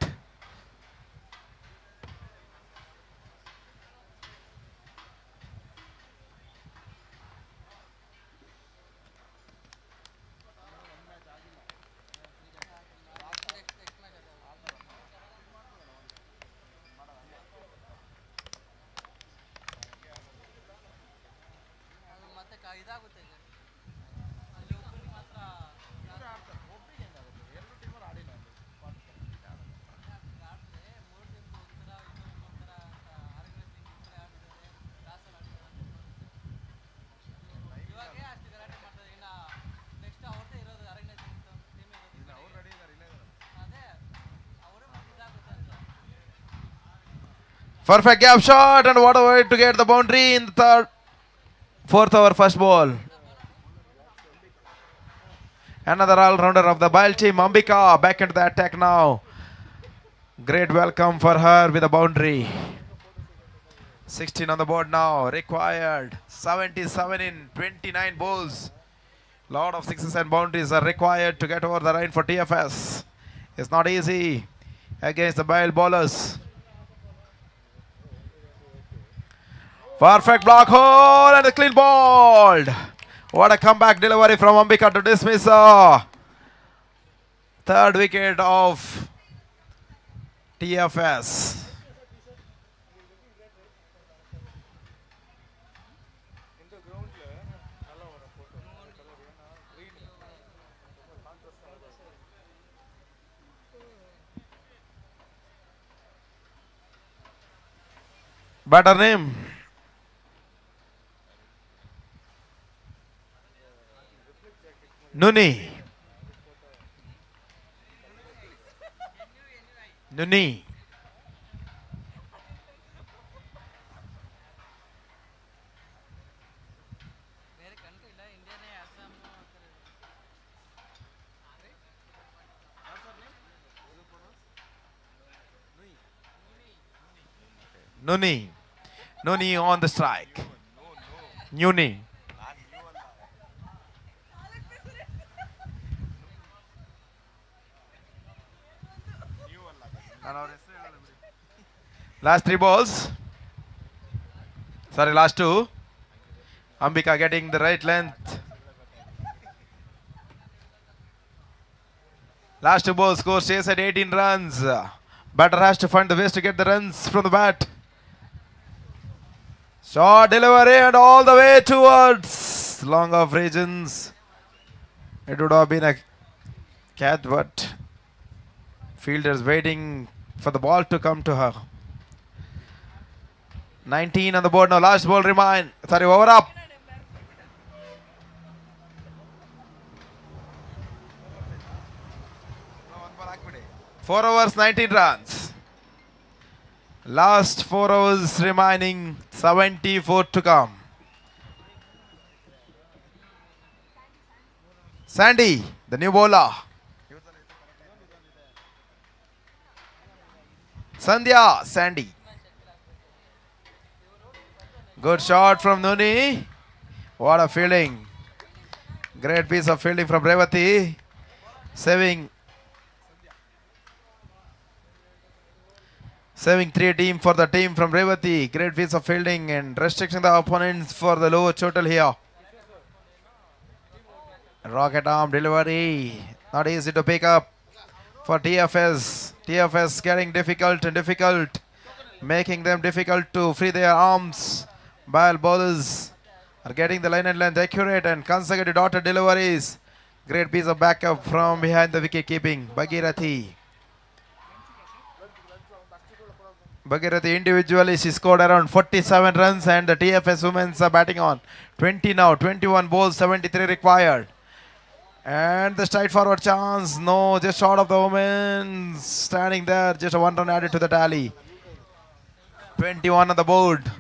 Perfect gap shot and what a way to get the boundary in the fourth over first ball. Another all-rounder of the Bale team, Ambika, back into the attack now. Great welcome for her with a boundary. 16 on the board now, required 77 in 29 balls. Lot of sixes and boundaries are required to get over the line for TFS. It's not easy against the Bale bowlers. Perfect block hole and a clean ball. What a comeback delivery from Ambika to dismiss third wicket of TFS. Batter name? Nuni. Nuni. Nuni. Nuni on the strike. Nuni. Last 3 balls. Sorry, last 2. Ambika getting the right length. Last 2 balls, score stays at 18 runs. Batter has to find the ways to get the runs from the bat. Short delivery and all the way towards long off regions. It would have been a catch, but fielders waiting for the ball to come to her. 19 on the board now. Last ball remain. Sorry, over up. 4 overs, 19 runs. Last 4 overs remaining, 74 to come. Sandy, the new bowler. Sandhya, Sandy. Good shot from Nuni. What a fielding. Great piece of fielding from Revati. Saving 3 team for the team from Revati. Great piece of fielding and restricting the opponents for the lower total here. Rocket arm delivery. Not easy to pick up for TFS. TFS getting difficult and difficult. Making them difficult to free their arms. While bowlers are getting the line and length accurate and consecutive dotted deliveries. Great piece of backup from behind the wicket keeping. Bhagirathi individually she scored around 47 runs and the TFS women's are batting on 20 now. 21 balls, 73 required. And the straight forward chance. No, just short of the women standing there. Just a 1 run added to the tally. 21 on the board.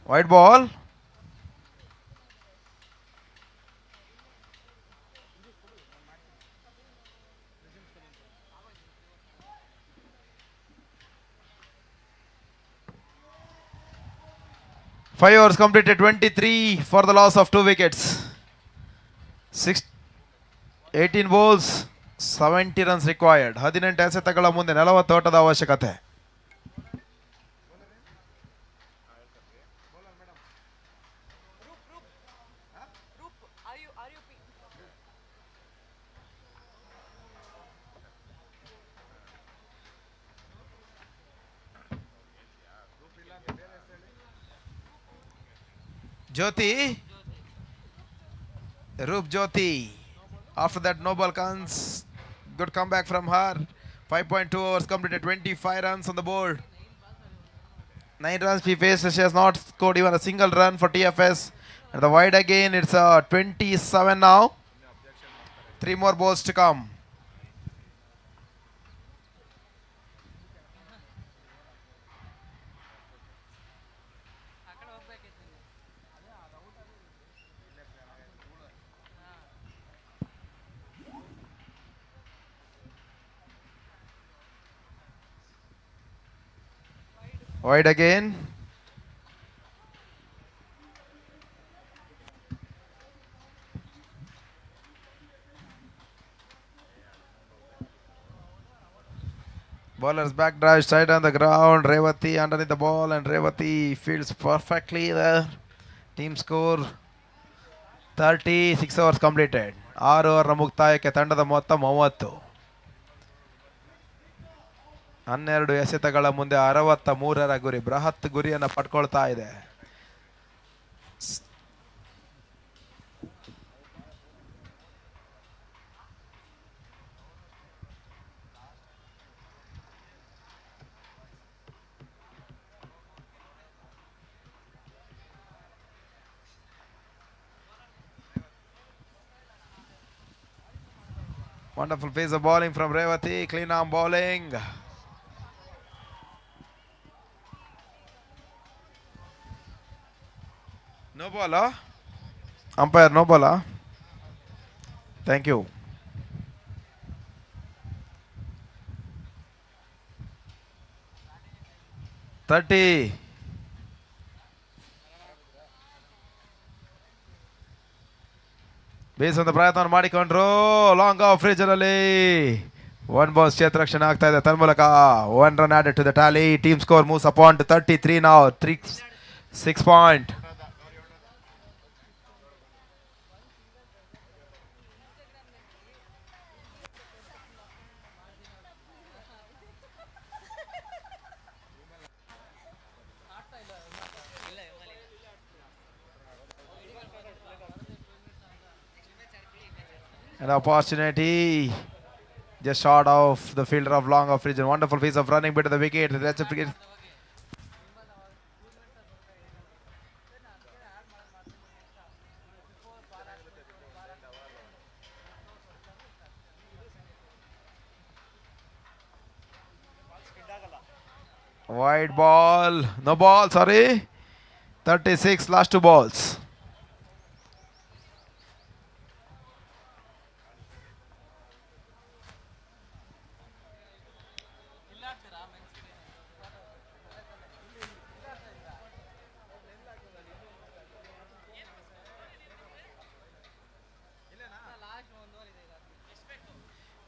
White ball. Five overs completed, 23 for the loss of 2 wickets. 18 balls, 70 runs required. 18 ಎಸೆತಗಳ ಮುಂದೆ 40 ಓಟದ ಅವಶ್ಯಕತೆ. Jyoti, Roop Jyoti. After that, no ball comes. Good comeback from her. 5.2 overs completed, 25 runs on the board. 9 runs she faced. She has not scored even a single run for TFS. And the wide again, it's 27 now. 3 more balls to come. Wide again. Bowler's back drive straight on the ground. Revati underneath the ball, and Revati fields perfectly there. Team score 36 overs completed. 6 ಓವರ್ನ ಮುಕ್ತಾಯಕ್ಕೆ ತಂಡದ ಮೊತ್ತ 30. 12 ಎಸೆತಗಳ ಮುಂದೆ 63ರ ಗುರಿ, ಬೃಹತ್ ಗುರಿಯನ್ನು ಪಡ್ಕೊಳ್ತಾ ಇದೆ. Wonderful piece of bowling from Revati. Clean arm bowling. No ball, huh? Umpire, no ball, huh? Thank you. ಬೇಸಂತ ಪ್ರಯತ್ನ ಮಾಡಿಕೊಂಡ್ರು. ಲಾಂಗ್ ಆಫ್ ರೀಜನಲ್ಲಿ 1 ಬಾಲ್ ಕ್ಷೇತ್ರರಕ್ಷಣೆ ಆಗ್ತಾ ಇದೆ. ತನ್ಮೂಲಕ 1 run added to the tally. Team score moves upon to 33 now. 6 point. An opportunity just short of the fielder of long off region. Wonderful piece of running bit of the wicket. That's a wicket. Wide ball. No ball, sorry. 36, last 2 balls.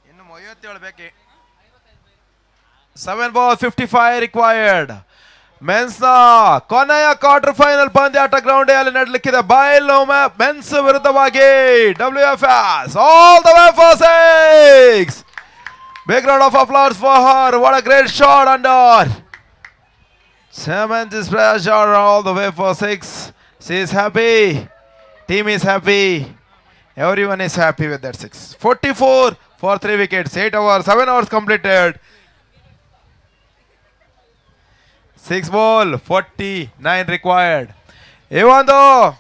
ಇನ್ನು 57 ಬೇಕೆ. 7 balls, 55 required. Men's ನ ಕೊನೆಯ quarter final ಪಂದ್ಯಾಟ ground ಅಲ್ಲಿ ನಡೆಯಲಿಕ್ಕಿದೆ. ಬಯಲ್ men's ವಿರುದ್ಧವಾಗಿ WFS all the way for 6. Big round of applause for her. What a great shot under. Tremendous pressure all the way for 6. She is happy. Team is happy. Everyone is happy with that 6. 44 for 3 wickets. 8 overs, 7 overs completed. 6 ball, 49 required. Even though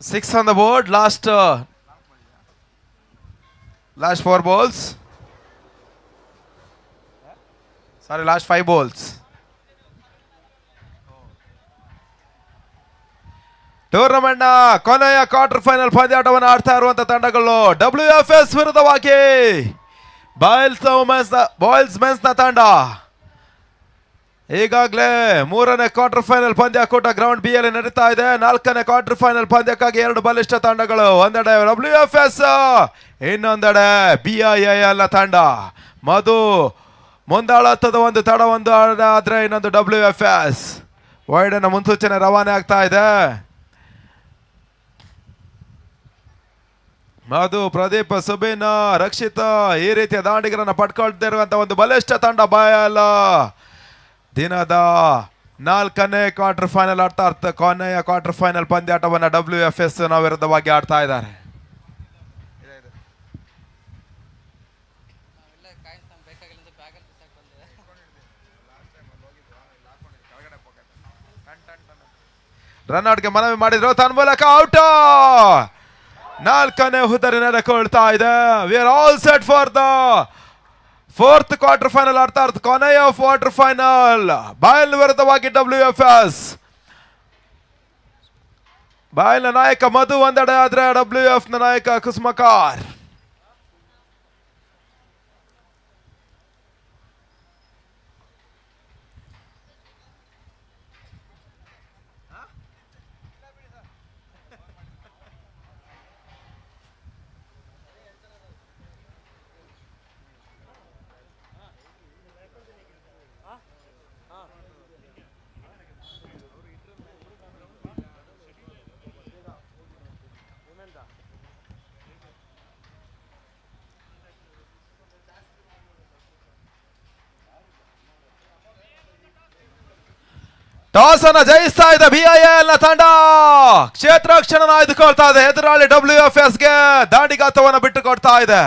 six on the board. Last 4 balls. Sorry, last 5 balls. Tournament ನ ಕೊನೆಯ quarter final ಪಂದ್ಯಾಟವನ್ನು ಆಡ್ತಾ ಇರುವಂತ ತಂಡಗಳು WFS ವಿರುದ್ಧವಾಗಿ boils men's ನ ತಂಡ. ಈಗಾಗಲೇ 3ನೇ ಕ್ವಾರ್ಟರ್ ಫೈನಲ್ ಪಂದ್ಯಾಕೂಟ ಗ್ರೌಂಡ್ ಬಿ ಯಲ್ಲಿ ನಡೀತಾ ಇದೆ. 4ನೇ ಕ್ವಾರ್ಟರ್ ಫೈನಲ್ ಪಂದ್ಯಕ್ಕಾಗಿ 2 ಬಲಿಷ್ಠ ತಂಡಗಳು. ಒಂದೆಡೆ WFS, ಇನ್ನೊಂದೆಡೆ BIL ನ ತಂಡ. ಮಧು ಮುಂದಾಳತ್ತದ ಒಂದು ತಡ ಒಂದು ಆದ್ರೆ ಇನ್ನೊಂದು WFS. ವೈಡ್ ಅನ್ನ ಮುನ್ಸೂಚನೆ ರವಾನೆ ಆಗ್ತಾ ಇದೆ. ಮಧು, ಪ್ರದೀಪ್, ಸುಬಿನ್, ರಕ್ಷಿತ್ ಈ ರೀತಿಯ ದಾಂಡಿಗರನ್ನ ಪಡ್ಕೊಳ್ತಿರುವಂತ ಒಂದು ಬಲಿಷ್ಠ ತಂಡ BIL. ದಿನದ 4ನೇ ಕ್ವಾರ್ಟರ್ ಫೈನಲ್ ಆಡ್ತಾ ಕೊನೆಯ ಕ್ವಾರ್ಟರ್ ಫೈನಲ್ ಪಂದ್ಯಾಟವನ್ನ WFS ನ ವಿರುದ್ಧವಾಗಿ ಆಡ್ತಾ ಇದ್ದಾರೆ. ರನ್ಔಟ್ಗೆ ಮನವಿ ಮಾಡಿದ್ರು, ತನ್ಮೂಲಕ ಔಟ್. 4ನೇ ಹುದ್ದರಿ ನೆಲೆಕೊಳ್ತಾ ಇದೆ. We are all set for the 4th quarter final, ಅರ್ಥಾತ್ ಕೊನೆಯ ಕ್ವಾರ್ಟರ್ ಫೈನಲ್. ಬಾಯಲ್ ವಿರುದ್ಧವಾಗಿ WFS. ಬಾಯಲ್ನ ನಾಯಕ ಮಧು ಒಂದೆಡೆ ಆದ್ರೆ WF ನ ನಾಯಕ ಕುಸುಮಕಾರ್. ಟಾಸ್ ಅನ್ನ ಜಯಿಸ್ತಾ ಇದೆ BIL ನ ತಂಡ. ಕ್ಷೇತ್ರ ರಕ್ಷಣೆ ಆಯ್ದುಕೊಳ್ತಾ ಇದೆ. ಎದುರಾಳಿ WFS ಗೆ ದಾಂಡಿಗಾತವನ್ನು ಬಿಟ್ಟು ಕೊಡ್ತಾ ಇದೆ.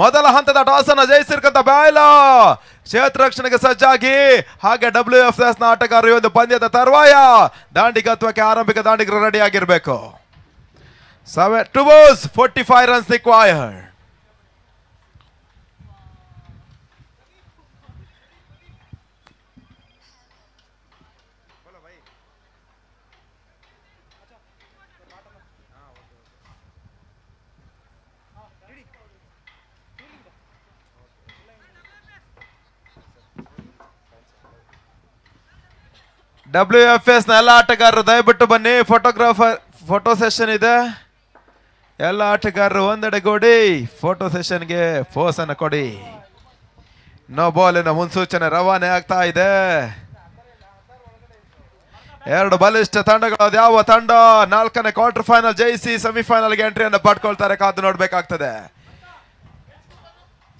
ಮೊದಲ ಹಂತದ ಟಾಸ್ ಅನ್ನ ಜಯಿಸಿರ್ತಕ್ಕಂಥ BIL ಕ್ಷೇತ್ರ ರಕ್ಷಣೆಗೆ ಸಜ್ಜಾಗಿ, ಹಾಗೆ WFS ನ ಆಟಗಾರರು ಈ ಒಂದು ಪಂದ್ಯದ ತರುವಾಯ ದಾಂಡಿಗಾತ್ವಕ್ಕೆ ಆರಂಭಿಕ ದಾಂಡಿಗರು ರೆಡಿ ಆಗಿರಬೇಕು. 2 balls 45 runs required. WFS ನ ಎಲ್ಲ ಆಟಗಾರರು ದಯವಿಟ್ಟು ಬನ್ನಿ. ಫೋಟೋ ಸೆಷನ್ ಇದೆ. ಎಲ್ಲ ಆಟಗಾರರು ಒಂದೆಡೆಗೂಡಿ ಫೋಟೋ ಸೆಷನ್ಗೆ ಫೋಸ್ ಅನ್ನು ಕೊಡಿ. ನೋ ಬಾಲಿನ ಮುನ್ಸೂಚನೆ ರವಾನೆ ಆಗ್ತಾ ಇದೆ. ಎರಡು ಬಲಿಷ್ಠ ತಂಡಗಳು. ಅದ್ಯಾವ ತಂಡ 4ನೇ ಕ್ವಾರ್ಟರ್ ಫೈನಲ್ ಜಯಿಸಿ ಸೆಮಿಫೈನಲ್ಗೆ ಎಂಟ್ರಿಯನ್ನು ಪಡ್ಕೊಳ್ತಾರೆ, ಕಾದು ನೋಡ್ಬೇಕಾಗ್ತದೆ.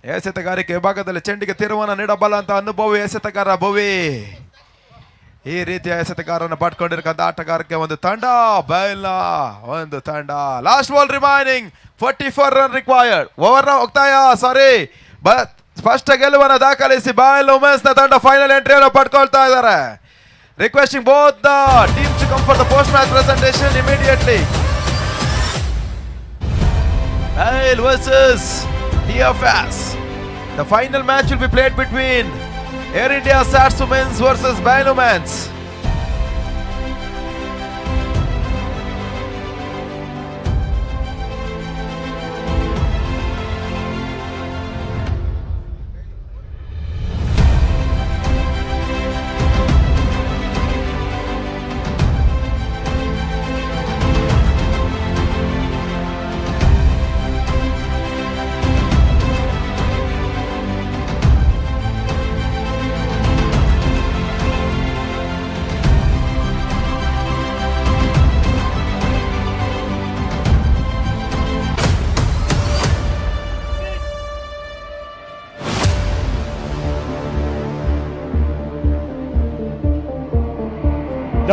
ಎಸೆತಗಾರಿಕೆ ವಿಭಾಗದಲ್ಲಿ ಚೆಂಡಿಗೆ ತಿರುವನ್ನ ನೀಡಬಲ್ಲ ಅಂತ ಅನುಭವಿ ಎಸೆತಗಾರ ಭುವಿ. ಈ ರೀತಿಯ ಎಸೆತಗಾರನ್ನು ಪಡ್ಕೊಂಡಿರ್ತಕ್ಕಂಥ ಆಟಗಾರಕ್ಕೆ ಒಂದು ತಂಡ, ಬೈಲ್ನ ಒಂದು ತಂಡ. Last ball remaining, 44 run required. ಓವರ್ನ ಮುಕ್ತಾಯ, ಸ್ಪಷ್ಟ ಗೆಲುವನ್ನು ದಾಖಲಿಸಿ ಬೈಲ್ ವುಮೆನ್ಸ್ ನ ತಂಡ ಫೈನಲ್ ಎಂಟ್ರಿಯನ್ನು ಪಡ್ಕೊಳ್ತಾ ಇದ್ದಾರೆ. Requesting both the teams to come for the post match presentation immediately. Bale versus TFS. The final match will be played between Air India SATS Women's versus Bale Women's.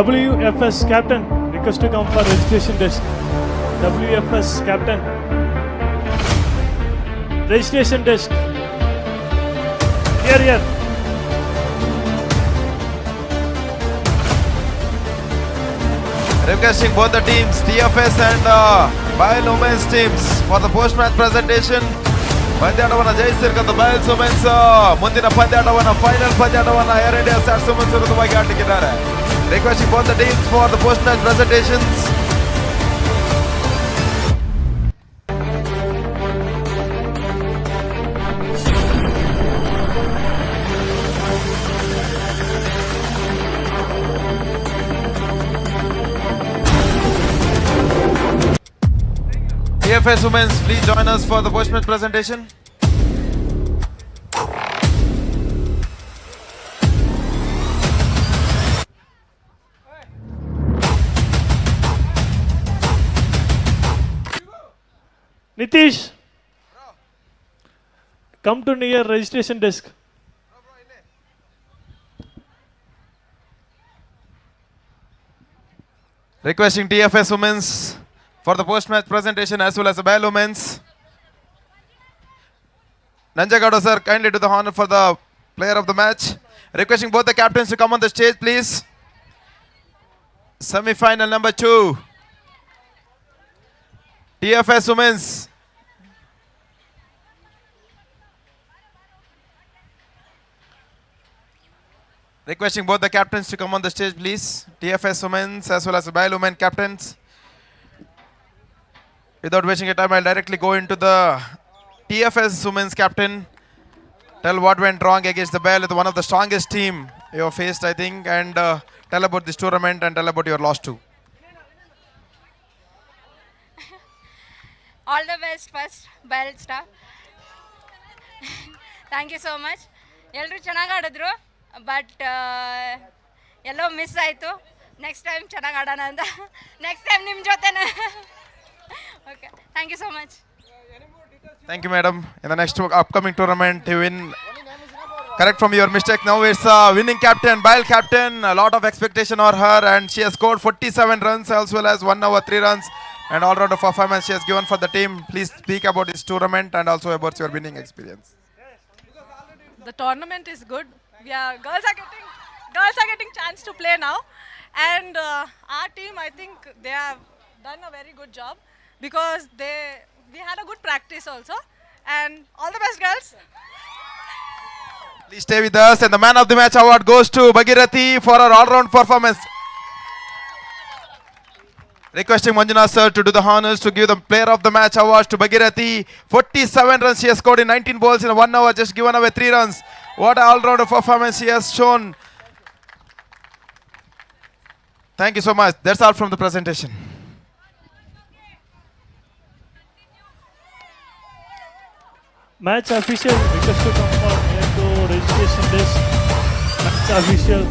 WFS captain, request to come for registration desk. WFS captain, registration desk. Here. Requesting both the teams, TFS and Bale Women's teams, for the post-match presentation. ಪಂದ್ಯಾಟವನ್ನು ಜಯಿಸಿರ್ತಕ್ಕಂಥ BIAL's women's ಮುಂದಿನ ಪಂದ್ಯಾಟವನ್ನು, final ಪಂದ್ಯಾಟವನ್ನು air India SATS women's ವಿರುದ್ಧವಾಗಿ ಆಡಲಿಕ್ಕಿದ್ದಾರೆ. Requesting both the teams for the post-match presentations. TFS Women's, please join us for the post-match presentation. Nitish, come to near registration desk. Requesting TFS Women's for the post-match presentation as well as the Bale Women's. Nanjagowda sir, kindly do the honor for the player of the match. Requesting both the captains to come on the stage, please. Semi-final number 2. TFS Women's. Requesting both the captains to come on the stage, please. TFS Women's as well as the BLR Women captains. Without wasting your time, I'll directly go into the TFS Women's captain. Tell what went wrong against the BLR, one of the strongest team you have faced, I think, and tell about this tournament and tell about your loss too. All the best first, BLR staff. Thank you so much. ಎಲ್ಲರೂ ಚೆನ್ನಾಗಿ ಆಡಿದ್ರು but ಎಲ್ಲೋ miss ಆಯಿತು. Next time ಚೆನ್ನಾಗಿ ಆಡೋಣ ಅಂತ. Next time ನಿಮ್ಮ ಜೊತೆನೇ. Okay, thank you so much. Thank you, madam. In the next upcoming tournament, you win. Correct from your mistake. Now it's winning captain, BLR captain. A lot of expectation on her, and she has scored 47 runs as well as 1 hour 3 runs. And all-round performance she has given for the team. Please speak about this tournament and also about your winning experience. The tournament is good. Yeah, girls are getting chance to play now, and our team, I think they have done a very good job because we had a good practice also. And all the best, girls. Please stay with us. And the man of the match award goes to Bhagirathi for her all-round performance. Requesting Manjunath sir to do the honors to give the player of the match awards to Bhagirathi. 47 runs she has scored in 19 balls in 1 hour, just given away 3 runs. What an all-round performance she has shown. Thank you so much. That's all from the presentation. Match official request to come for near to registration desk. Match official.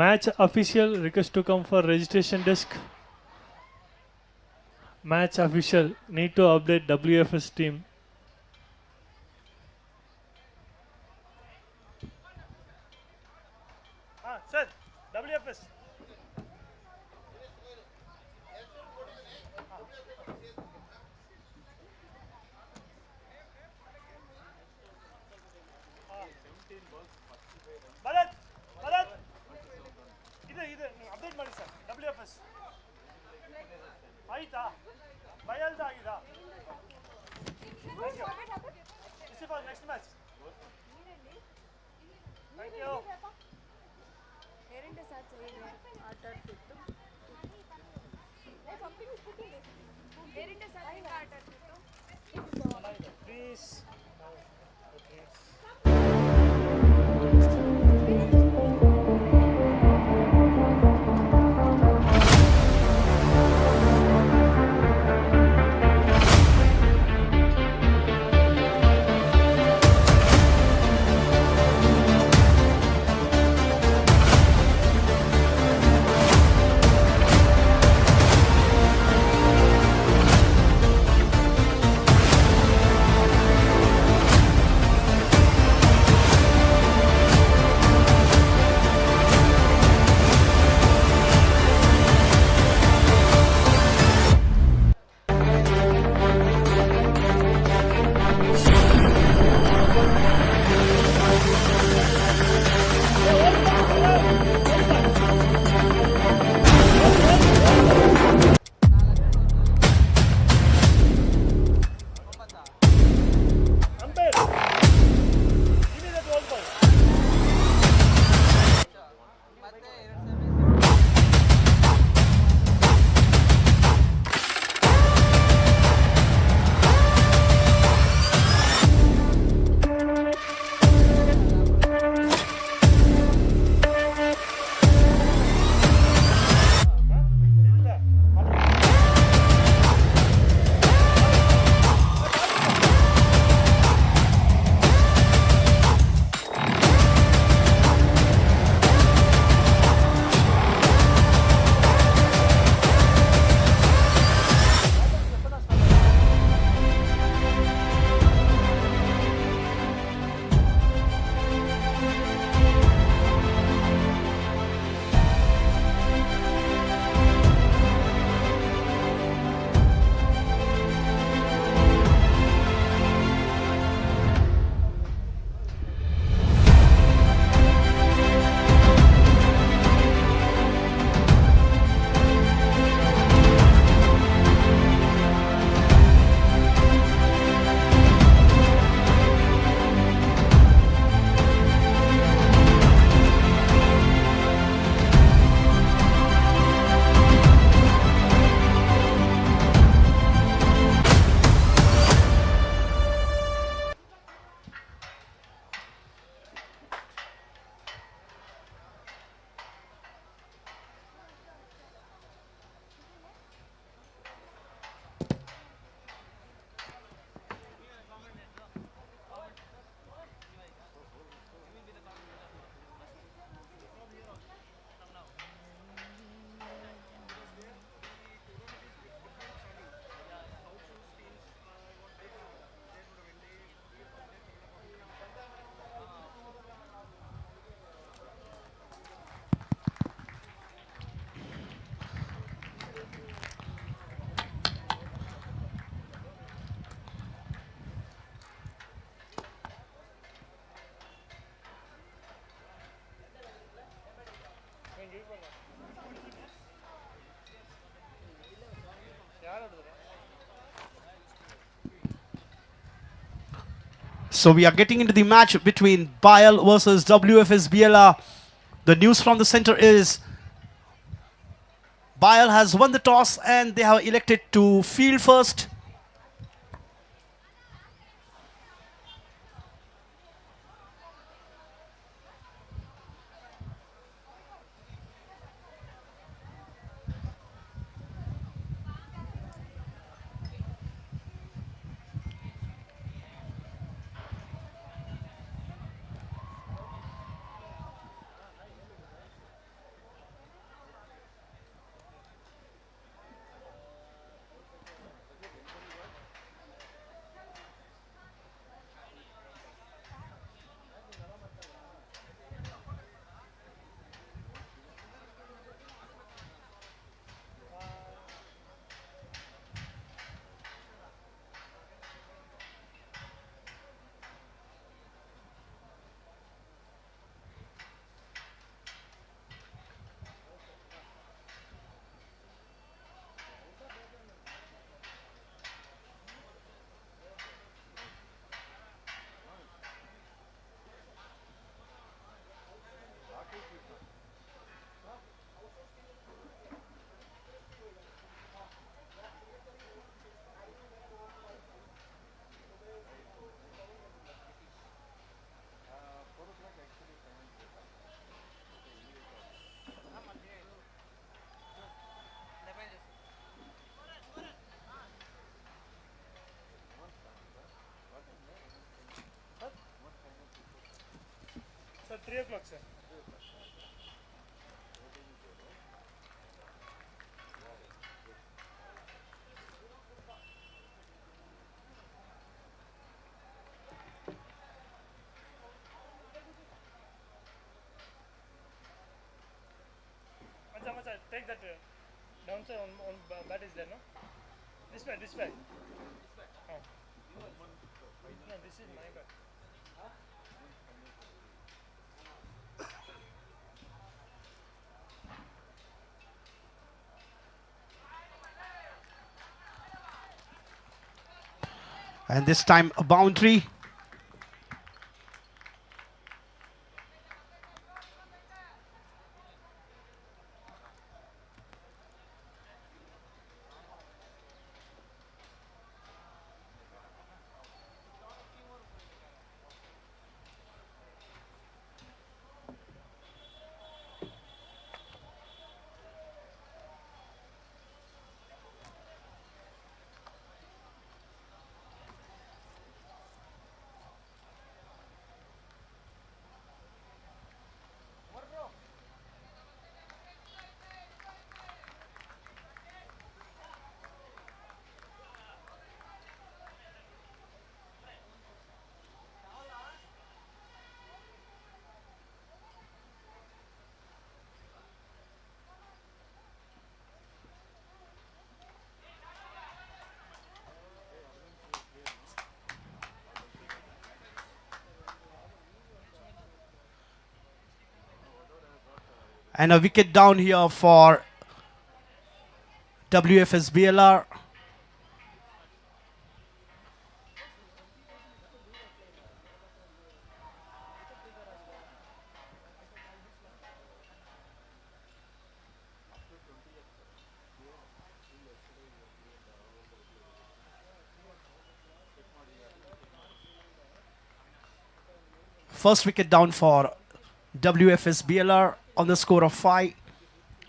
Match official request to come for registration desk. Match official need to update WFS team. Sir, WFS. Bharat, ಇದು update ಮಾಡಿ sir. WFS ಆಯ್ತಾ? ಬಯಲ್ದ ಆಗಿದಾ? Thank you. This is for next match. Thank you. Please. So we are getting into the match between BIAL versus WFS BLR. The news from the center is BIAL has won the toss and they have elected to field first. Sir, 3 o'clock, sir. Macha, take that down, sir, on bat is there, no? This way, this way. Oh. No, this is my bat. And this time a boundary. And a wicket down here for WFS BLR. First wicket down for WFS BLR on the score of 5.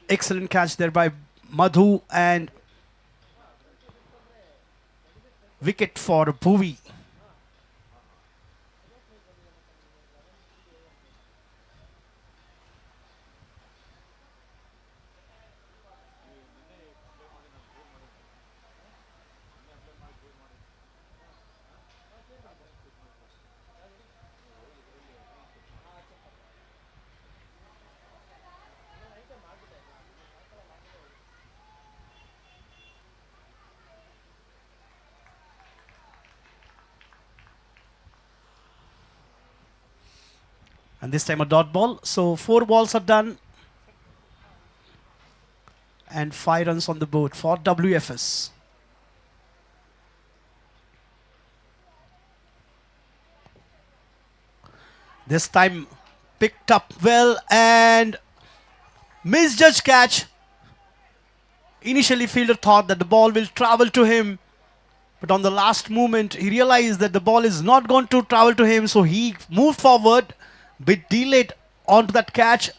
Excellent catch there by Madhu, and wicket for Bhuvi. And this time a dot ball. So 4 balls are done. and 5 runs on the board for WFS. This time picked up well and misjudged catch. Initially fielder thought that the ball will travel to him, but on the last moment he realized that the ball is not going to travel to him, so he moved forward, bit delayed onto that catch,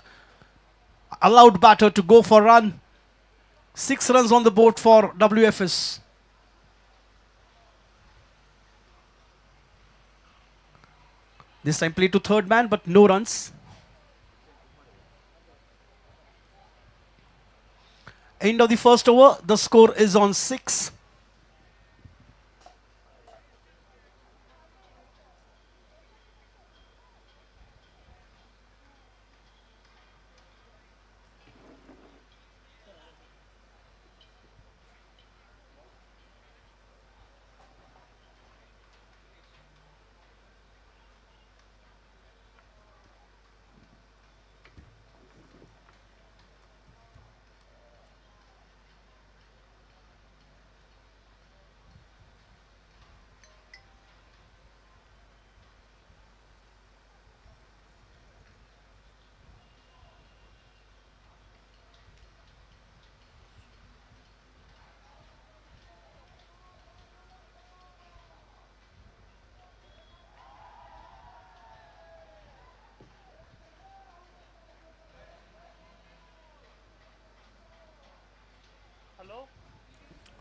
allowed batter to go for a run. 6 runs on the board for WFS. This time played to third man, but no runs. End of the first over, the score is on 6.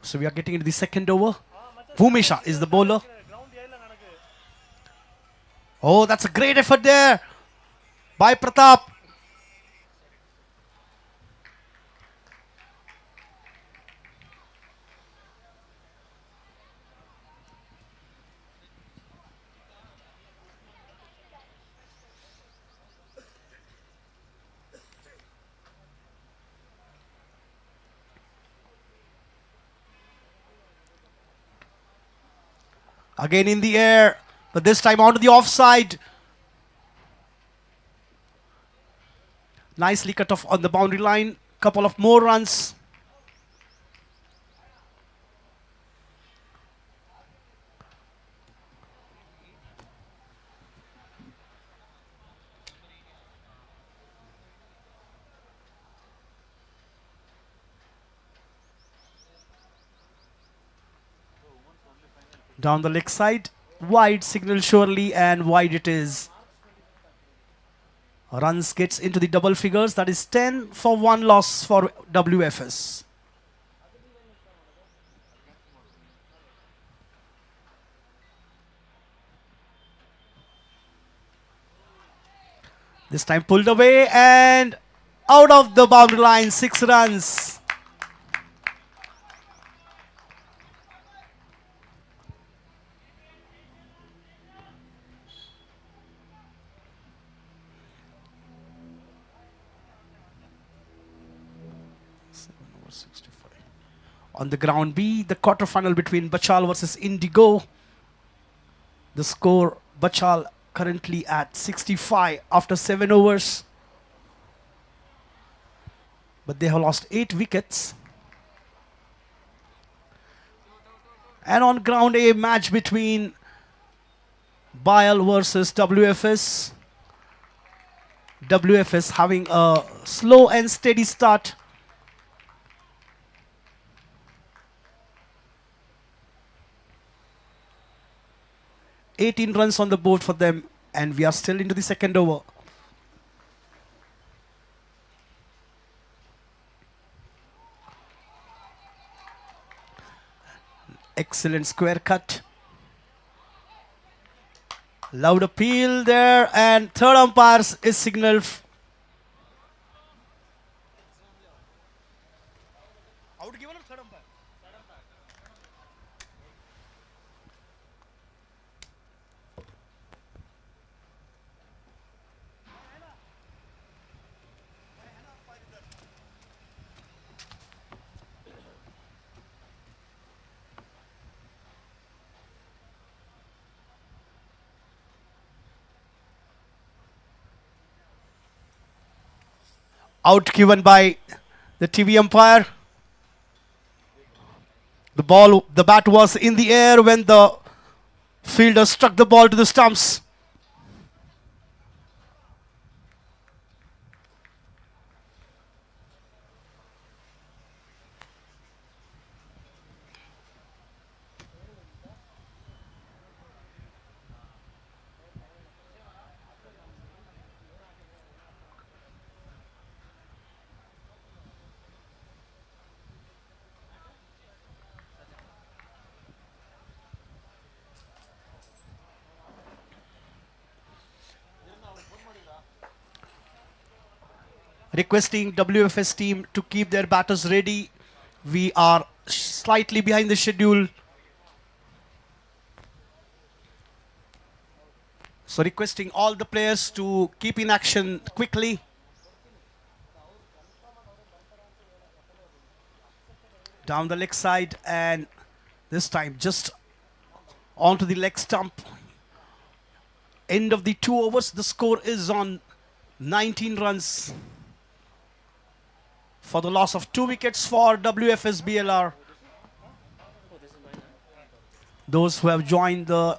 So we are getting into the second over. Bhumesha is the bowler. Oh, that's a great effort there by Pratap. Again in the air, but this time onto the offside. Nicely cut off on the boundary line. Couple of more runs. Down the leg side, wide signal surely, and wide it is. Runs gets into the double figures, that is 10 for 1 loss for WFS. This time pulled away and out of the boundary line, 6 runs. On the ground B, the quarterfinal between Bachal versus Indigo. The score, Bachal currently at 65 after 7 overs. But they have lost 8 wickets. And on ground A, match between Bial versus WFS. WFS having a slow and steady start. $18 runs on the board for them, and we are still into the second over. Excellent square cut. Loud appeal there, and third umpire is signaled. Out given by the TV umpire. The bat was in the air when the fielder struck the ball to the stumps. Requesting WFS team to keep their batters ready. We are slightly behind the schedule. So requesting all the players to keep in action quickly. Down the leg side, and this time just onto the leg stump. End of the 2 overs. The score is on 19 runs for the loss of 2 wickets for WFS BLR. Those who have joined the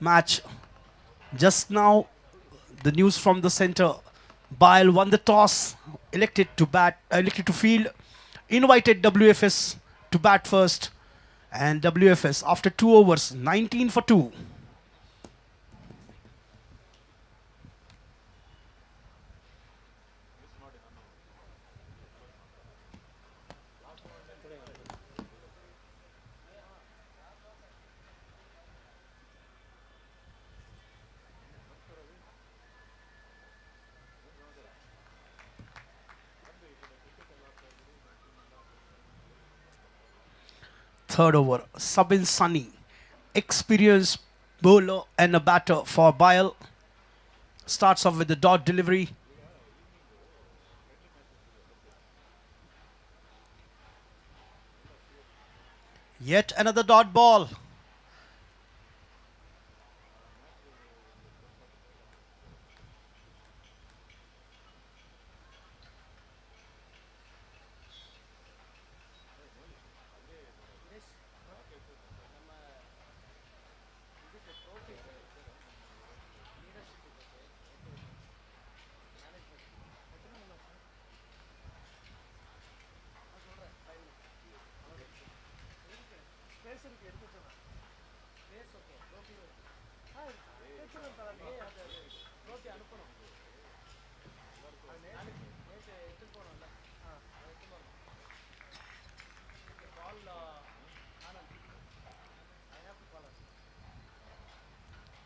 match just now, the news from the center. Bile won the toss, elected to field, invited WFS to bat first, and WFS after 2 overs, 19 for 2. Third over, Sabin Sunny, experienced bowler and a batter for Bile. Starts off with the dot delivery. Yet another dot ball.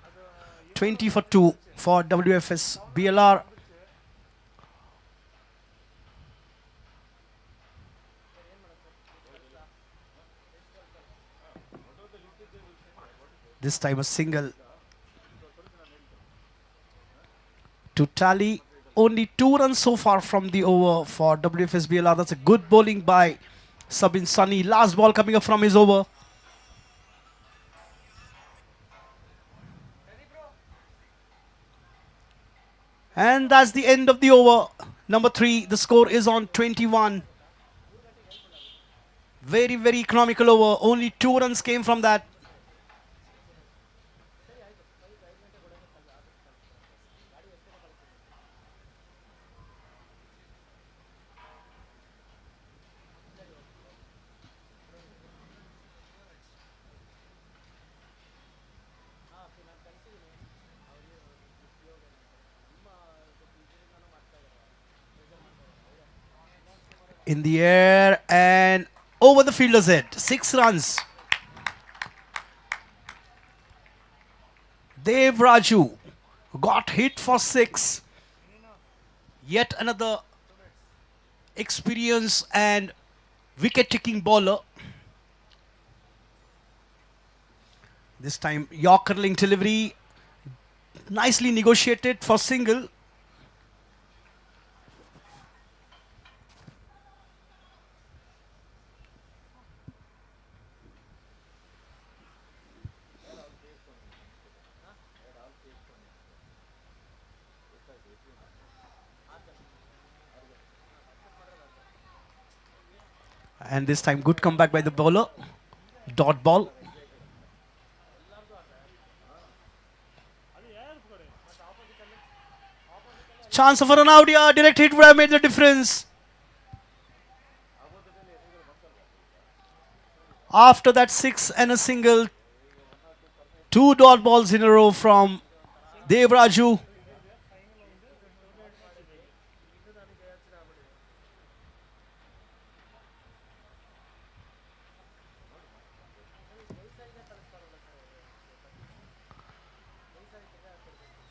Uh, 20 for 2 for WFS BLR. This time a single to tally. Only 2 runs so far from the over for WFS BLR. That's a good bowling by Sabin Sunny. Last ball coming up from his over. And that's the end of the over. Number 3, the score is on 21. Very, very economical over. Only 2 runs came from that. In the air and over the fielder's head. 6 runs. Dev Raju got hit for 6. Yet another experienced and wicket-taking bowler. This time Yorker-ling delivery. Nicely negotiated for single. And this time, good comeback by the bowler. Dot ball. Chance of a run out here. Direct hit would have made the difference. After that 6 and a single, 2 dot balls in a row from Devraju.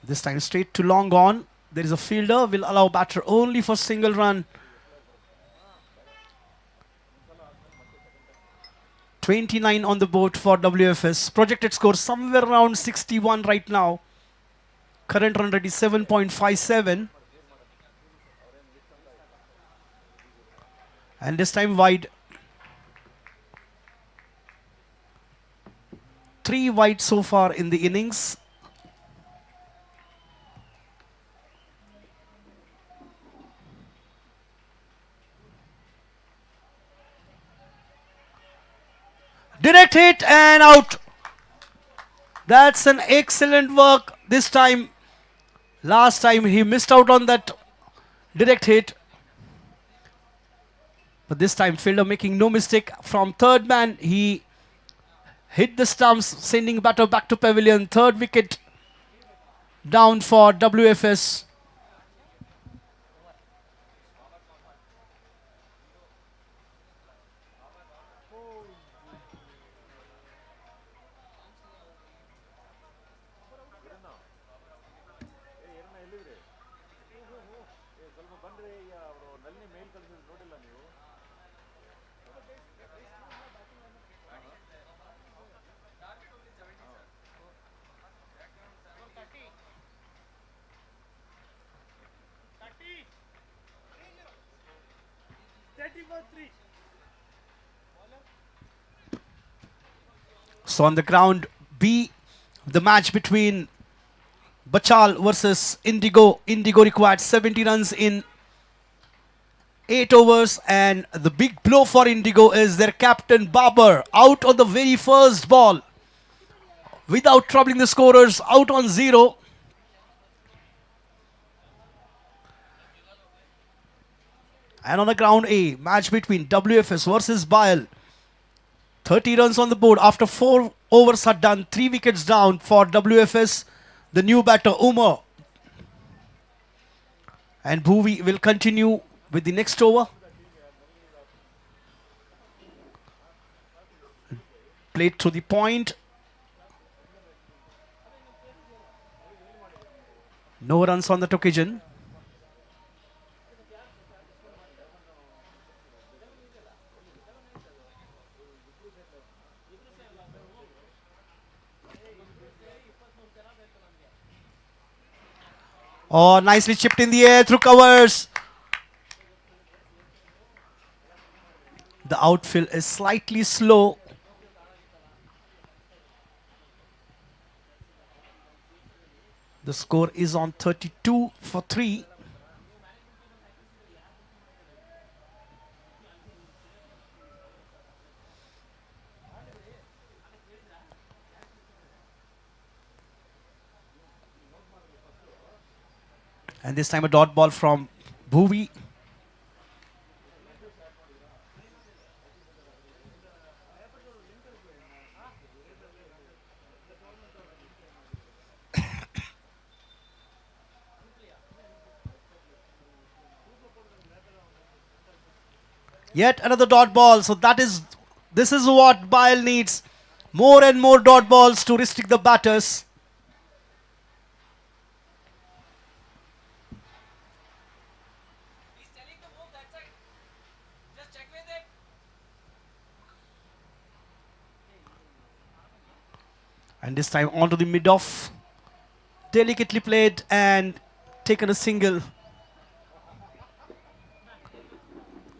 This time straight to long on. There is a fielder, will allow batter only for single run. 29 on the board for WFS. Projected score somewhere around 61 right now. Current run rate is 7.57. And this time wide. 3 wide so far in the innings. Direct hit and out. That's an excellent work this time. Last time he missed out on that direct hit. But this time fielder making no mistake. From third man he hit the stumps, sending batter back to pavilion. Third wicket down for WFS. So on the ground B, the match between Bachal versus Indigo. Indigo required 70 runs in 8 overs, and the big blow for Indigo is their captain Babar out on the very first ball without troubling the scorers, out on 0. And on the ground A, match between WFS versus Bile. 30 runs on the board after 4 overs are done. 3 wickets down for WFS. The new batter Umar. And Bhuvi will continue with the next over. Played through the point. No runs on that occasion. Oh, nicely chipped in the air through covers. The outfield is slightly slow. The score is on 32 for 3. And this time a dot ball from Bhuvi. Yet another dot ball. So this is what Bile needs. More and more dot balls to restrict the batters. And this time onto the mid-off. Delicately played and taken a single.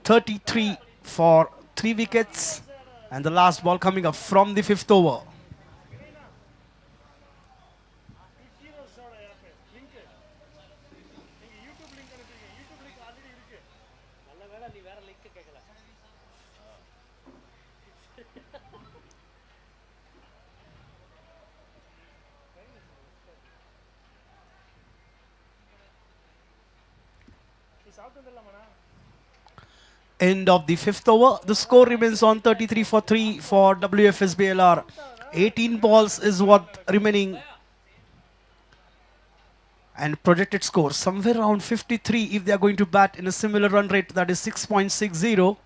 33 for 3 wickets. And the last ball coming up from the 5th over. End of the fifth over. The score remains on 33 for 3 for WFS BLR. 18 balls is what remaining. And projected score somewhere around 53 if they are going to bat in a similar run rate, that is 6.60.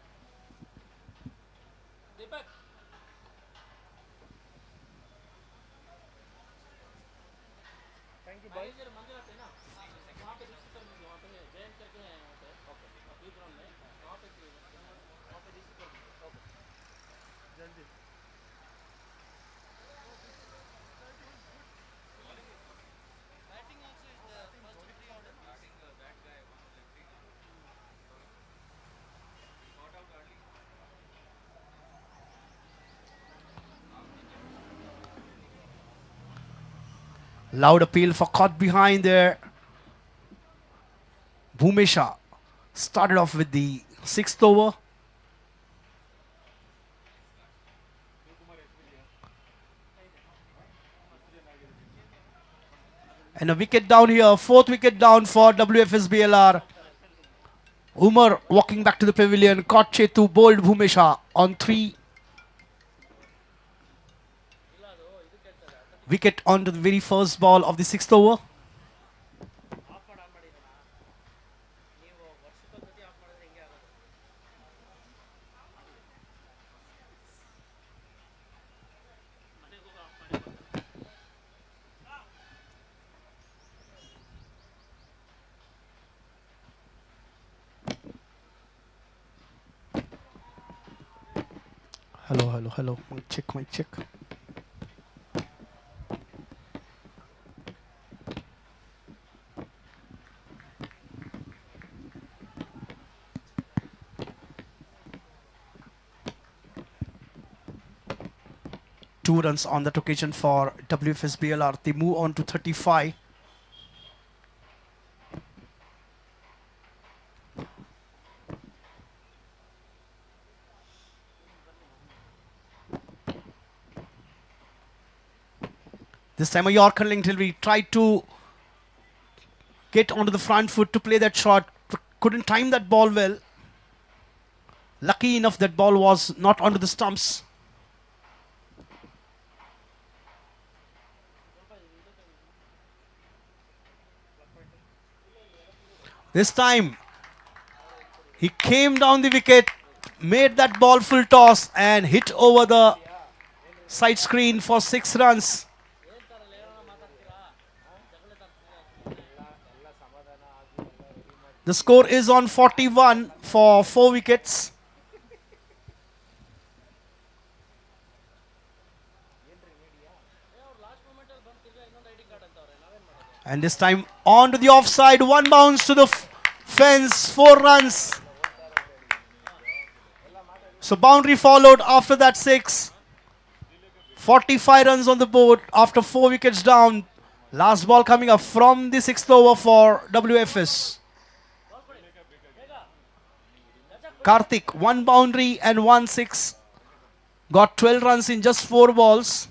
Loud appeal for caught behind there. Bhumesha started off with the sixth over. And a wicket down here, fourth wicket down for WFS BLR. Umar walking back to the pavilion, caught Chetu, bowled Bhumesha on 3. Wicket onto the very first ball of the sixth over. Hello. Mic check. 2 runs on that occasion for WFS BLR. They move on to 35. This time a Yorker Lingley tried to get onto the front foot to play that shot. Couldn't time that ball well. Lucky enough that ball was not onto the stumps. This time he came down the wicket, made that ball full toss and hit over the side screen for 6 runs. The score is on 41 for 4 wickets. And this time on to the offside, 1 bounce to the fence, 4 runs. So boundary followed after that 6. 45 runs on the board after 4 wickets down. Last ball coming up from the 6th over for WFS. Karthik, 1 boundary and 1 6. Got 12 runs in just 4 balls.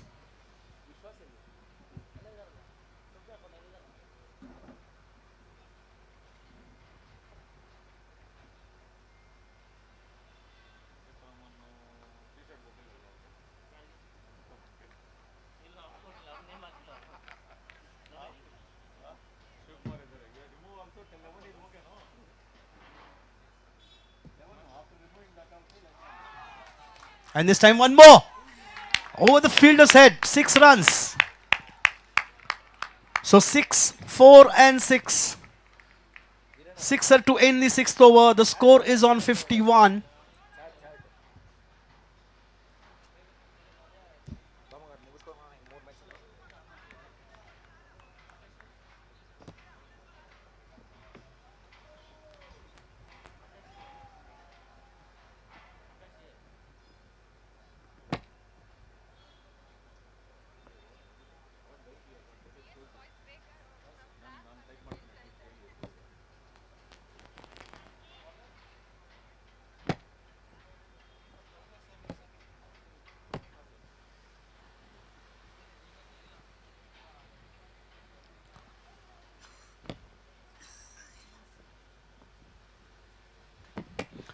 And this time 1 more. Over the fielder's head, 6 runs. So 6, 4 and 6. 6er to end the 6th over. The score is on 51.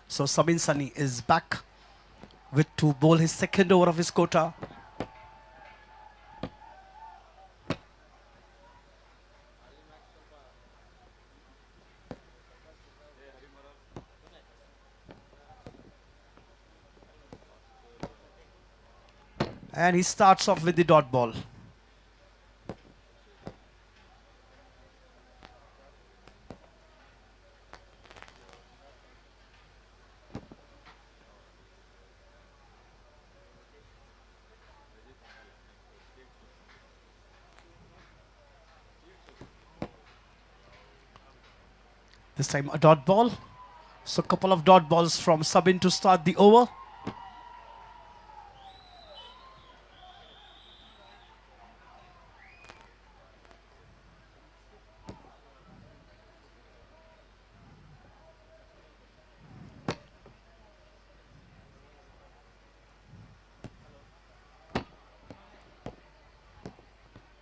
So Sabin Sani is back with to bowl his second over of his quota. And he starts off with the dot ball. This time a dot ball. So a couple of dot balls from Sabin to start the over.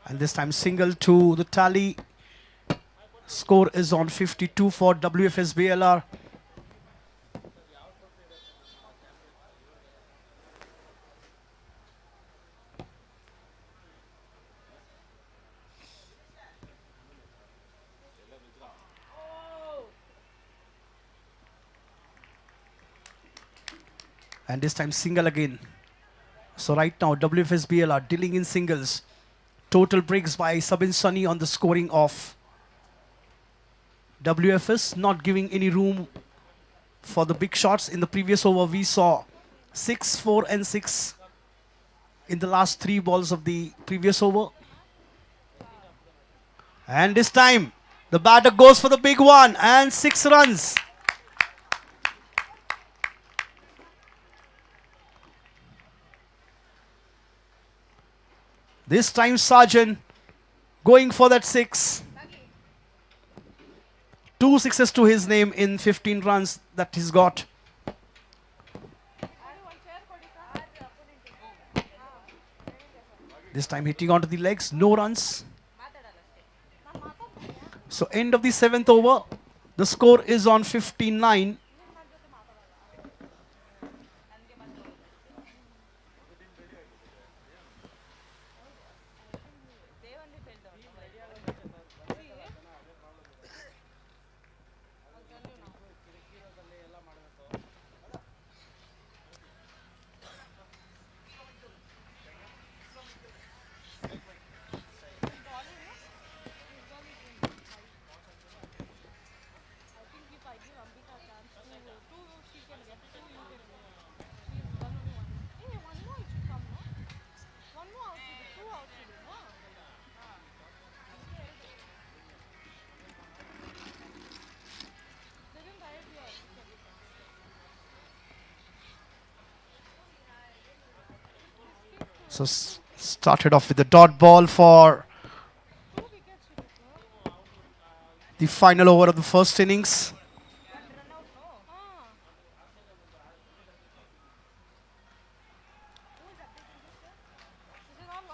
And this time single to the tally. Score is on 52 for WFS BLR. And this time single again. So right now WFS BLR dealing in singles. Total breaks by Sabin Sani on the scoring of WFS, not giving any room for the big shots. In the previous over we saw 6, 4 and 6 in the last 3 balls of the previous over. And this time the batter goes for the big one and 6 runs. This time Sargent going for that 6. 2 sixes to his name in 15 runs that he's got. This time hitting onto the legs, no runs. So end of the 7th over. The score is on 59. So started off with the dot ball for the final over of the first innings.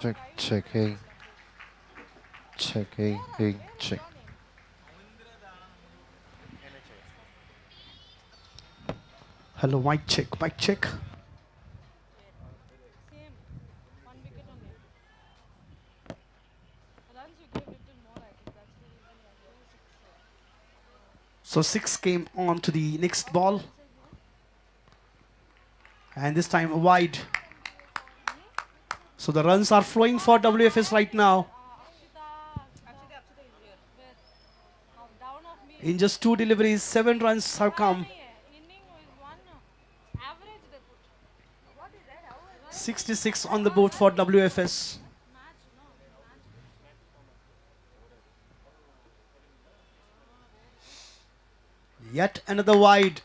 Check, check, hey. Check, hey, hey, check. Hello, mic check, mic check. So 6 came on to the next ball. And this time wide. So the runs are flowing for WFS right now. In just 2 deliveries, 7 runs have come. 66 on the board for WFS. Yet another wide.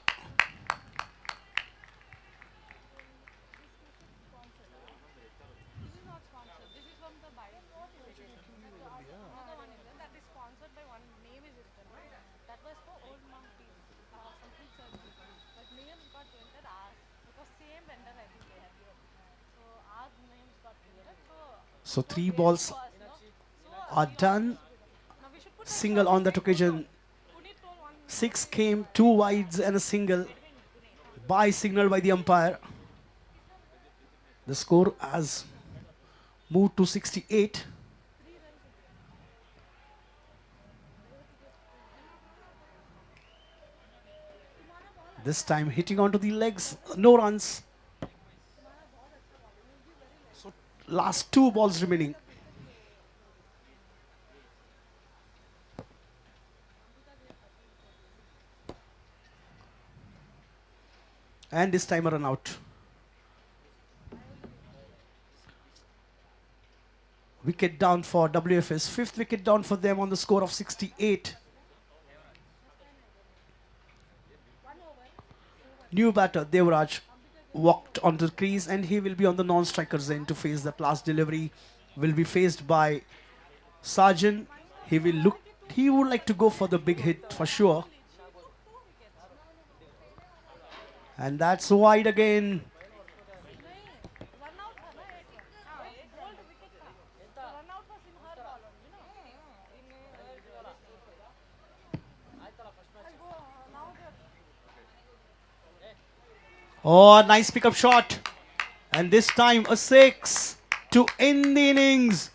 So 3 balls are done. Single on that occasion. 6 came, 2 wides and a single. Bye signaled by the umpire. The score has moved to 68. This time hitting onto the legs, no runs. So last 2 balls remaining. And this time a run out. Wicket down for WFS, 5th wicket down for them on the score of 68. New batter Devraj walked onto the crease and he will be on the non-striker's end to face the last delivery. Will be faced by Sarjan. He would like to go for the big hit for sure. And that's wide again. Oh, nice pickup shot. And this time a 6 to end the innings.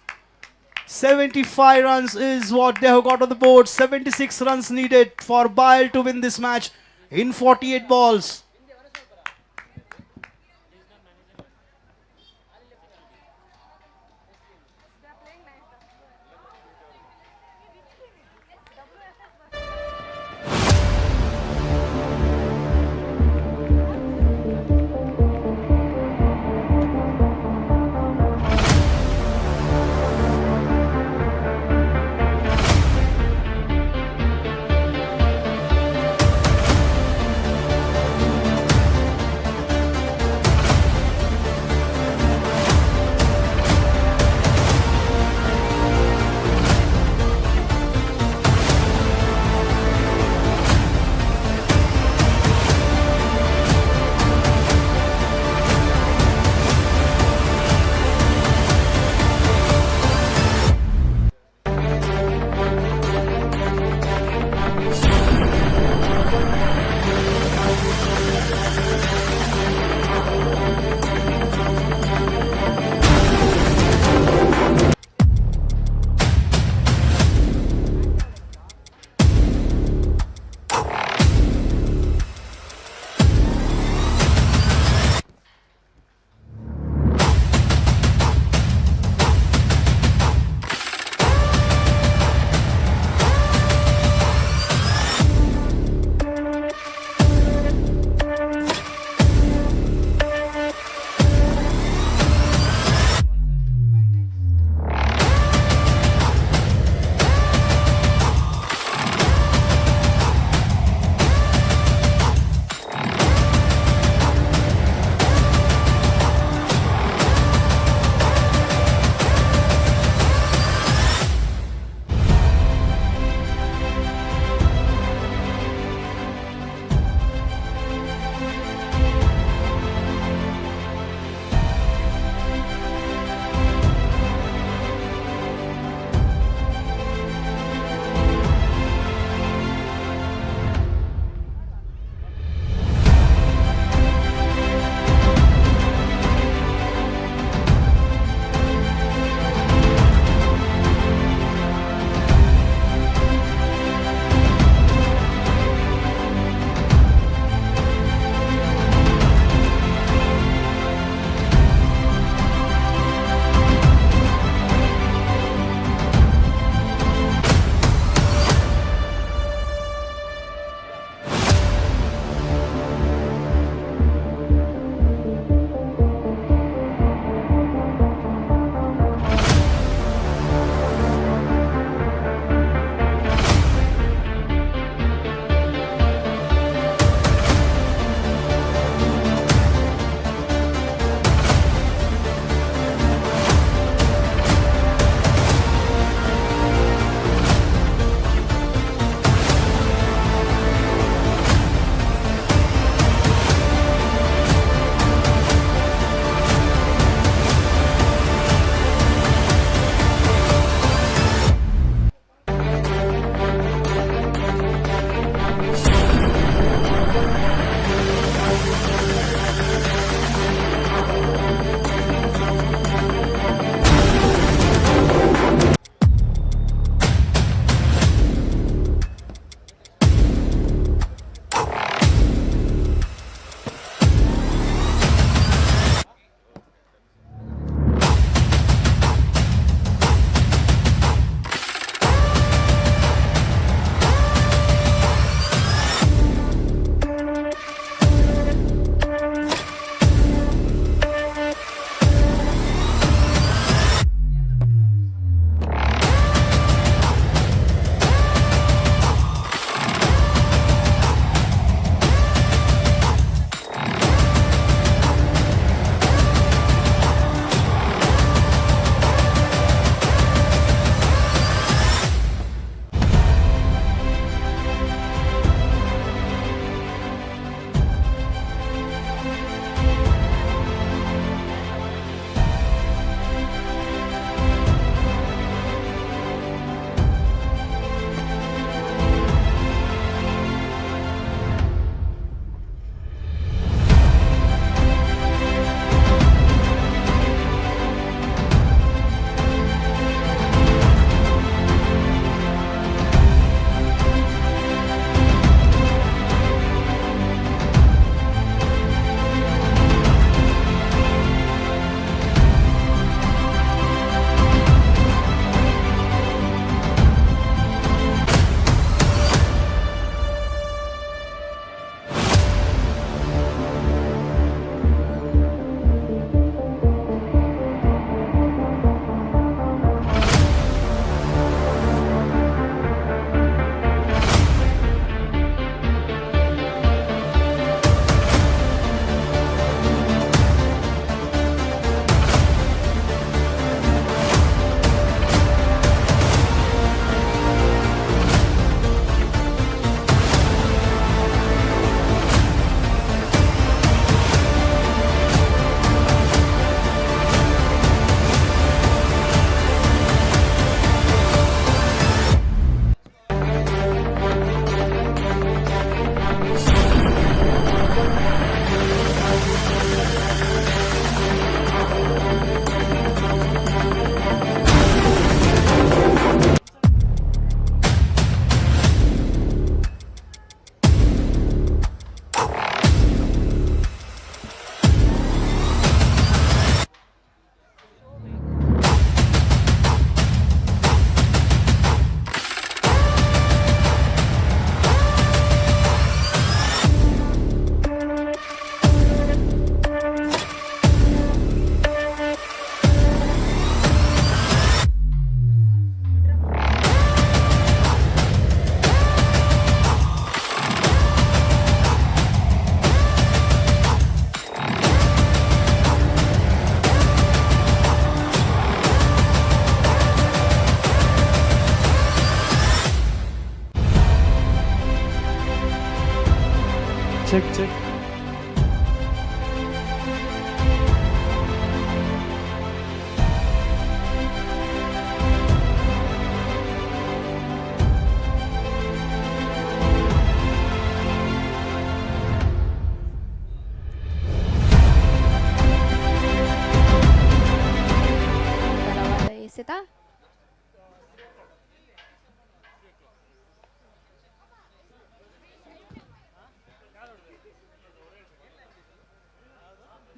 75 runs is what they have got on the board. 76 runs needed for Bile to win this match in 48 balls.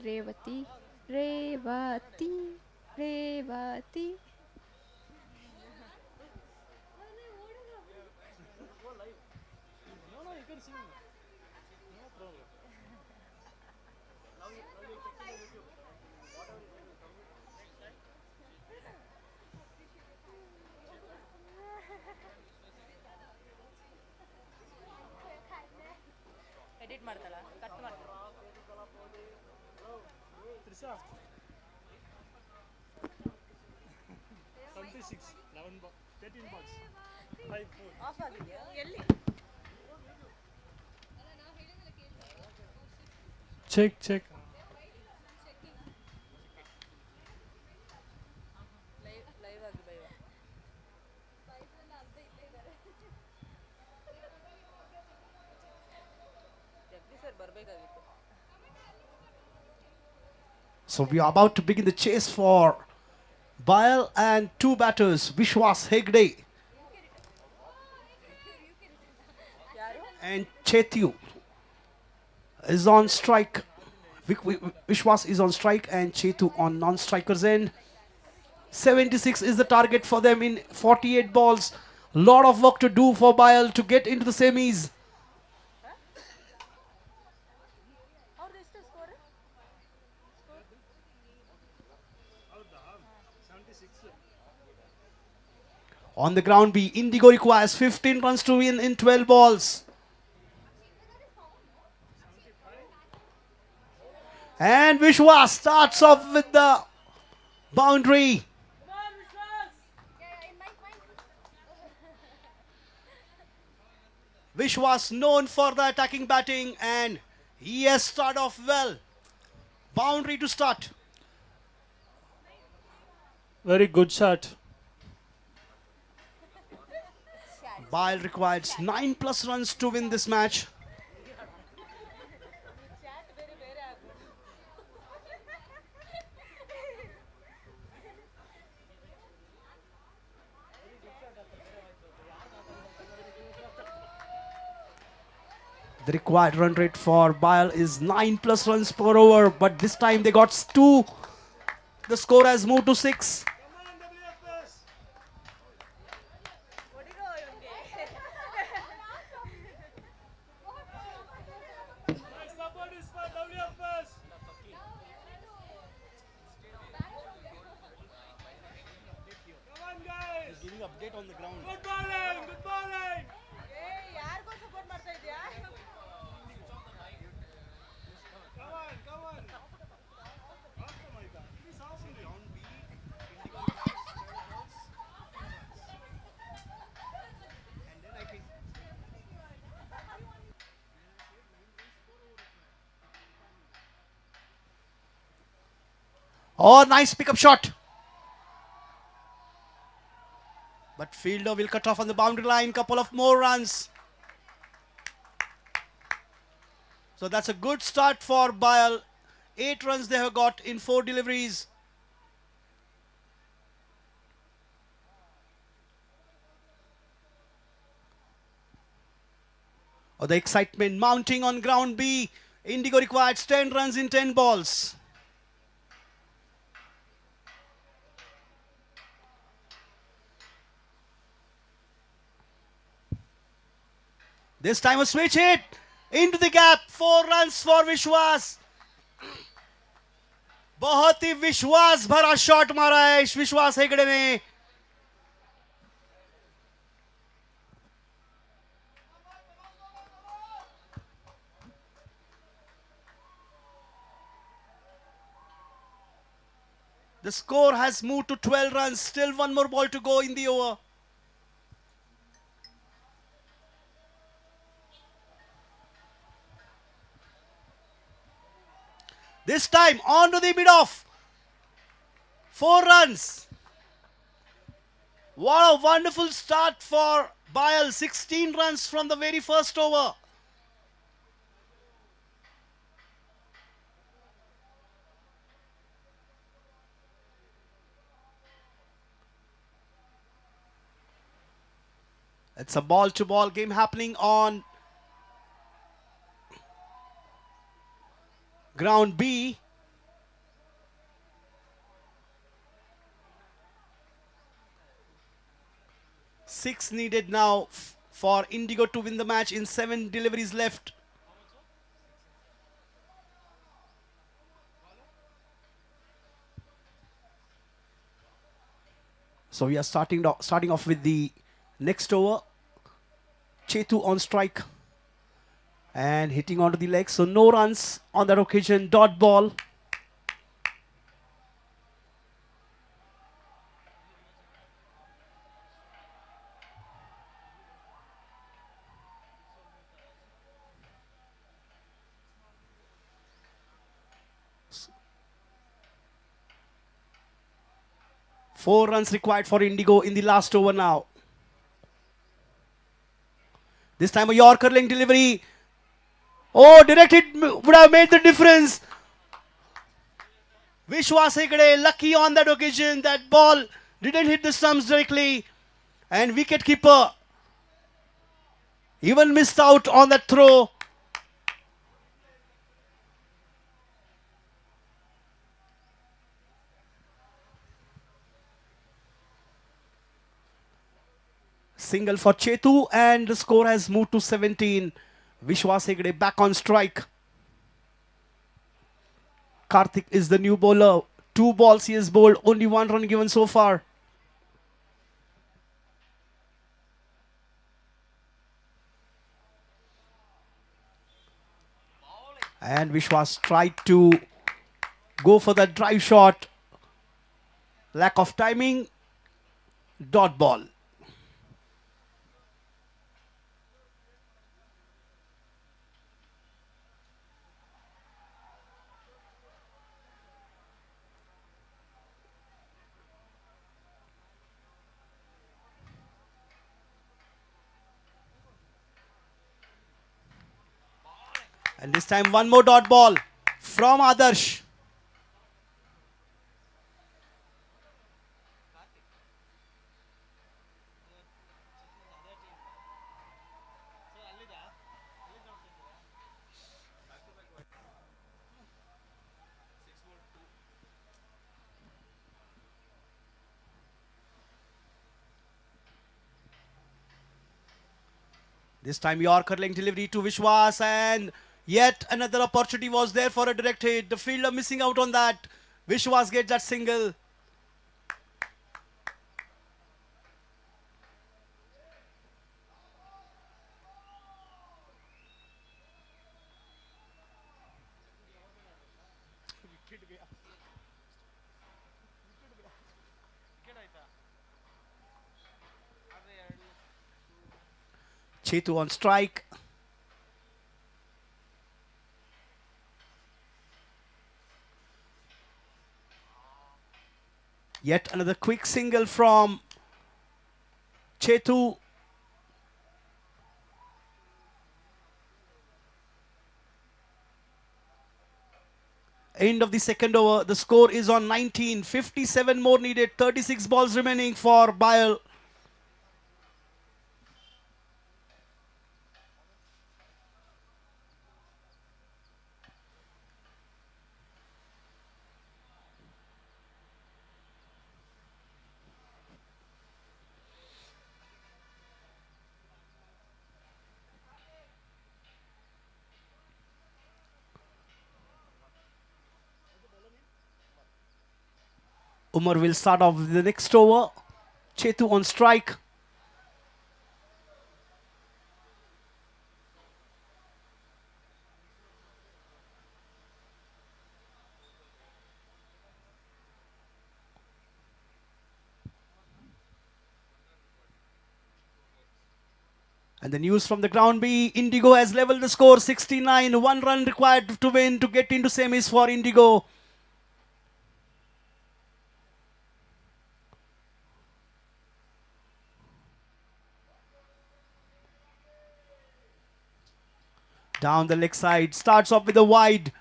Revati, Revati, Revati. No, no, you can sing. No problem. Now you check in the YouTube. Whatever you sing, edit ಮಾಡ್ತಾಳ cut ಮಾಡ್ತಾಳ Trisha. 76, 11 13 balls. 5 4. Of ಆಗಿದೆಯಾ ಎಲ್ಲಿ Check, check. Live ಆಗಿ ಬೈವ ಜಗ್ಗಿ sir ಬರಬೇಕಾಗಿತ್ತು So we are about to begin the chase for Bayal and two batters, Vishwas Hegde and Chetu is on strike. Vishwas is on strike and Chetu on non-strikers end. 76 is the target for them in 48 balls. Lot of work to do for Bayal to get into the semis. On the ground B, Indigo requires 15 runs to win in 12 balls. And Vishwas starts off with the boundary. Vishwas known for the attacking batting and he has started off well. Boundary to start. Very good shot. Bayal requires 9+ runs to win this match. The required run rate for Bayal is 9+ runs per over, but this time they got 2. The score has moved to 6. giving update on the ground. Good bowling, good bowling. ಯಾರಿಗೋ support ಮಾಡ್ತಾ ಇದೀಯಾ Come on, come on. Awesome, Aika. This is awesome. Round B, Indigo and then I think Oh, nice pickup shot. But fielder will cut off on the boundary line. Couple of more runs. So that's a good start for Bayal. 8 runs they have got in 4 deliveries. Oh, the excitement mounting on ground B. Indigo requires 10 runs in 10 balls. This time a switch hit into the gap. 4 runs for Vishwas. बहुत ही विश्वास भरा shot मारा है इस विश्वास हेगड़े ने. The score has moved to 12 runs. Still one more ball to go in the over. This time on to the mid-off. 4 runs. What a wonderful start for Bayal. 16 runs from the very first over. It's a ball-to-ball game happening on ground B. 6 needed now for Indigo to win the match in 7 deliveries left. So we are starting off with the next over. Chetu on strike and hitting onto the leg. So no runs on that occasion. Dot ball. Four runs required for Indigo in the last over now. This time a Yorker length delivery. Oh, directed would have made the difference. Vishwas Hegde lucky on that occasion. That ball didn't hit the stumps directly. And wicketkeeper even missed out on that throw. Single for Chetu and the score has moved to 17. Vishwas Hegde back on strike. Karthik is the new bowler. 2 balls he has bowled, only 1 run given so far. And Vishwas tried to go for that drive shot. Lack of timing. Dot ball. And this time one more dot ball from Adarsh. This time Yorker length delivery to Vishwas and yet another opportunity was there for a direct hit. The fielder missing out on that. Vishwas gets that single. Chetu on strike. Yet another quick single from Chetu. End of the second over. The score is on 19. 57 more needed. 36 balls remaining for Bayal. Umar will start off the next over. Chetu on strike. And the news from the ground B, Indigo has leveled the score 69. 1 run required to win to get into semis for Indigo. Down the leg side, starts off with a wide.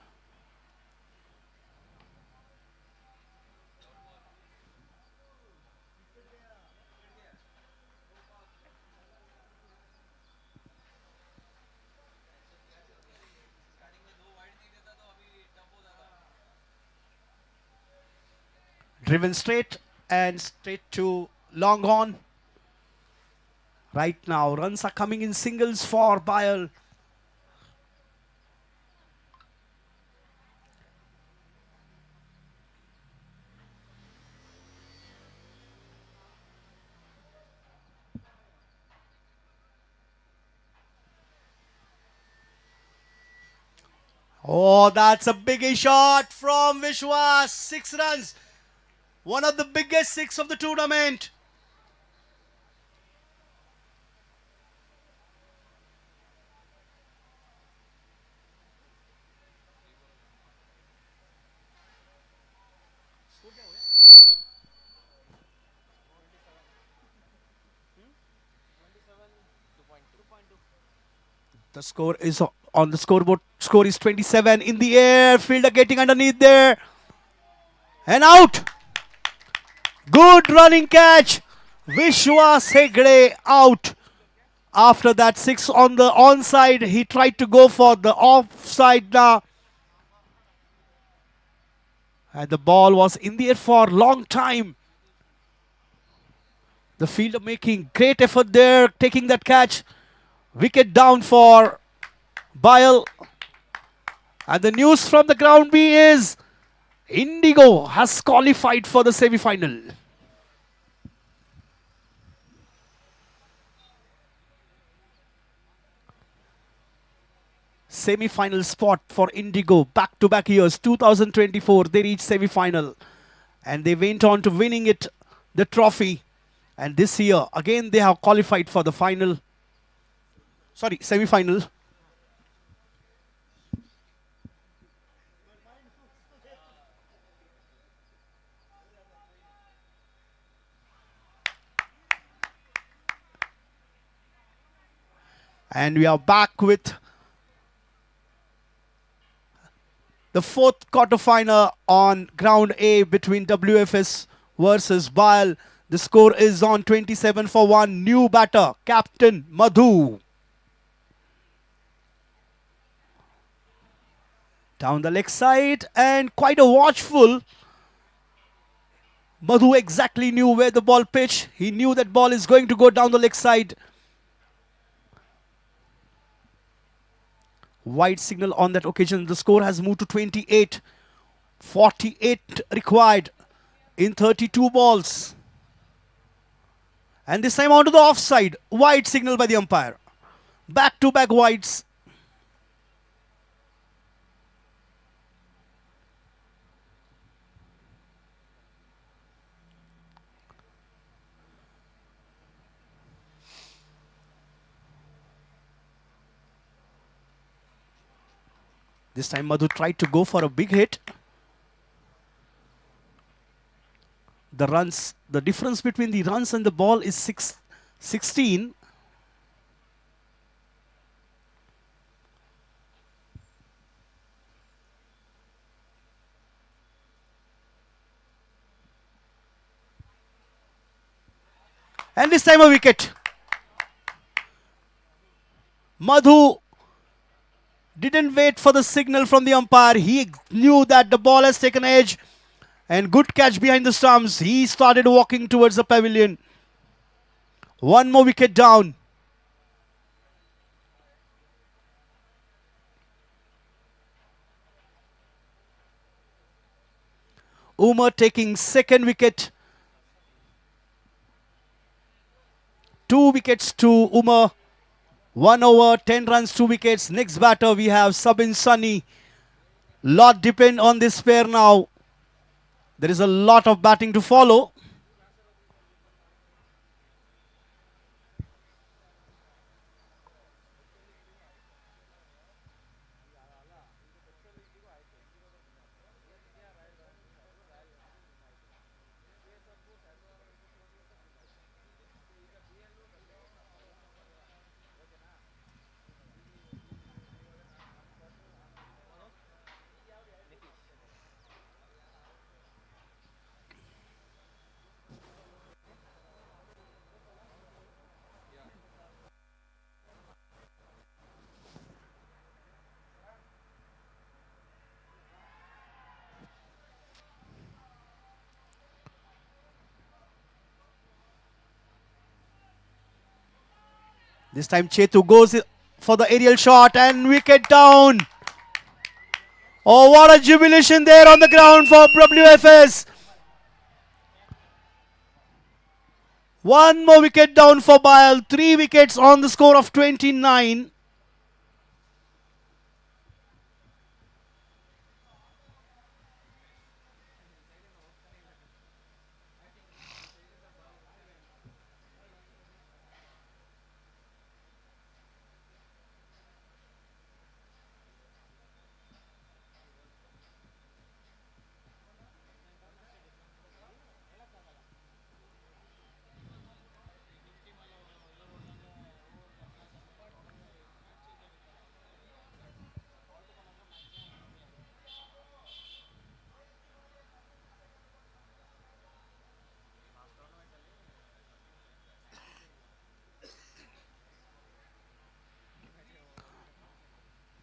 Driven straight and straight to long on. Right now, runs are coming in singles for Bayal. Oh, that's a biggie shot from Vishwas. 6 runs. One of the biggest 6 of the tournament. The score is on the scoreboard. Score is 27 in the air. Fielder getting underneath there. And out. Good running catch. Vishwas Hegde out. After that 6 on the onside, he tried to go for the offside now. And the ball was in the air for a long time. The fielder making great effort there, taking that catch. Wicket down for Bayal. And the news from the ground B is Indigo has qualified for the semi-final. Semi-final spot for Indigo. Back-to-back years, 2024, they reached semi-final. And they went on to winning it, the trophy. And this year, again, they have qualified for the final. Sorry, semi-final. And we are back with the 4th quarterfinal on ground A between WFS versus Bayal. The score is on 27 for 1. New batter, Captain Madhu. Down the leg side and quite a watchful. Madhu exactly knew where the ball pitched. He knew that ball is going to go down the leg side. Wide signal on that occasion. The score has moved to 28. 48 required in 32 balls. And this time onto the offside. Wide signal by the umpire. Back-to-back wides. This time Madhu tried to go for a big hit. The runs, the difference between the runs and the ball is 16. And this time a wicket. Madhu didn't wait for the signal from the umpire. He knew that the ball has taken edge. And good catch behind the stumps. He started walking towards the pavilion. One more wicket down. Umar taking second wicket. 2 wickets to Umar. 1 over, 10 runs, 2 wickets. Next batter we have Sabin Sunny. Lot depend on this pair now. There is a lot of batting to follow. This time Chetu goes for the aerial shot and wicket down. Oh, what a jubilation there on the ground for WFS. One more wicket down for Bile. 3 wickets on the score of 29.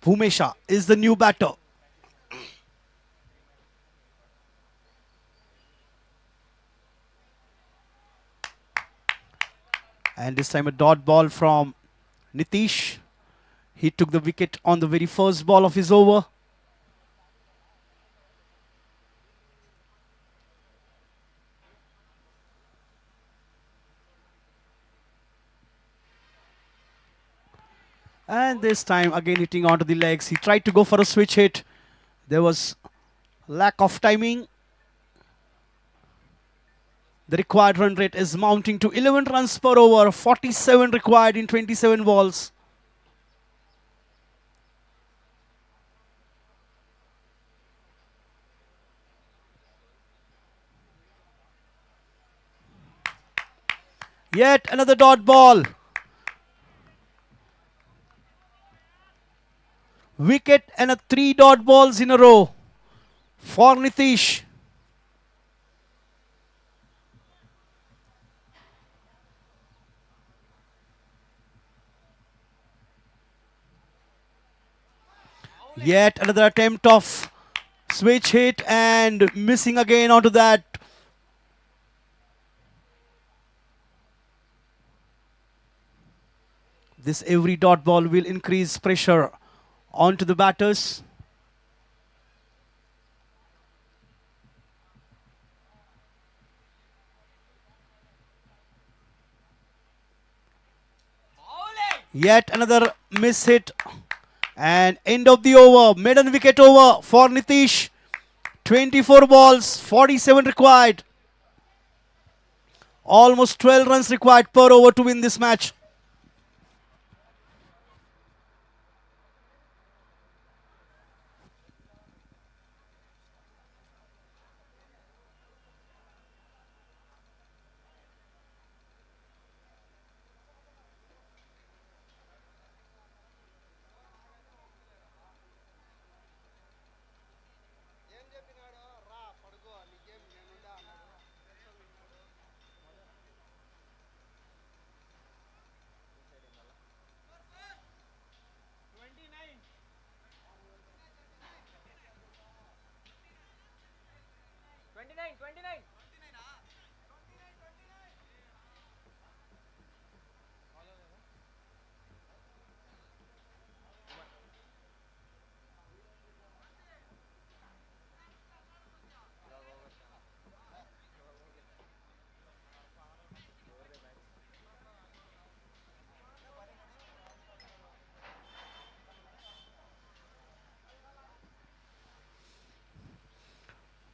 Bhumesha is the new batter. And this time a dot ball from Nitish. He took the wicket on the very first ball of his over. And this time again hitting onto the legs. He tried to go for a switch hit. There was lack of timing. The required run rate is mounting to 11 runs per over. 47 required in 27 balls. Yet another dot ball. Wicket and a 3 dot balls in a row for Nitish. Yet another attempt of switch hit and missing again onto that. This every dot ball will increase pressure onto the batters. Yet another miss hit. And end of the over. Maiden wicket over for Nitish. 24 balls, 47 required. Almost 12 runs required per over to win this match.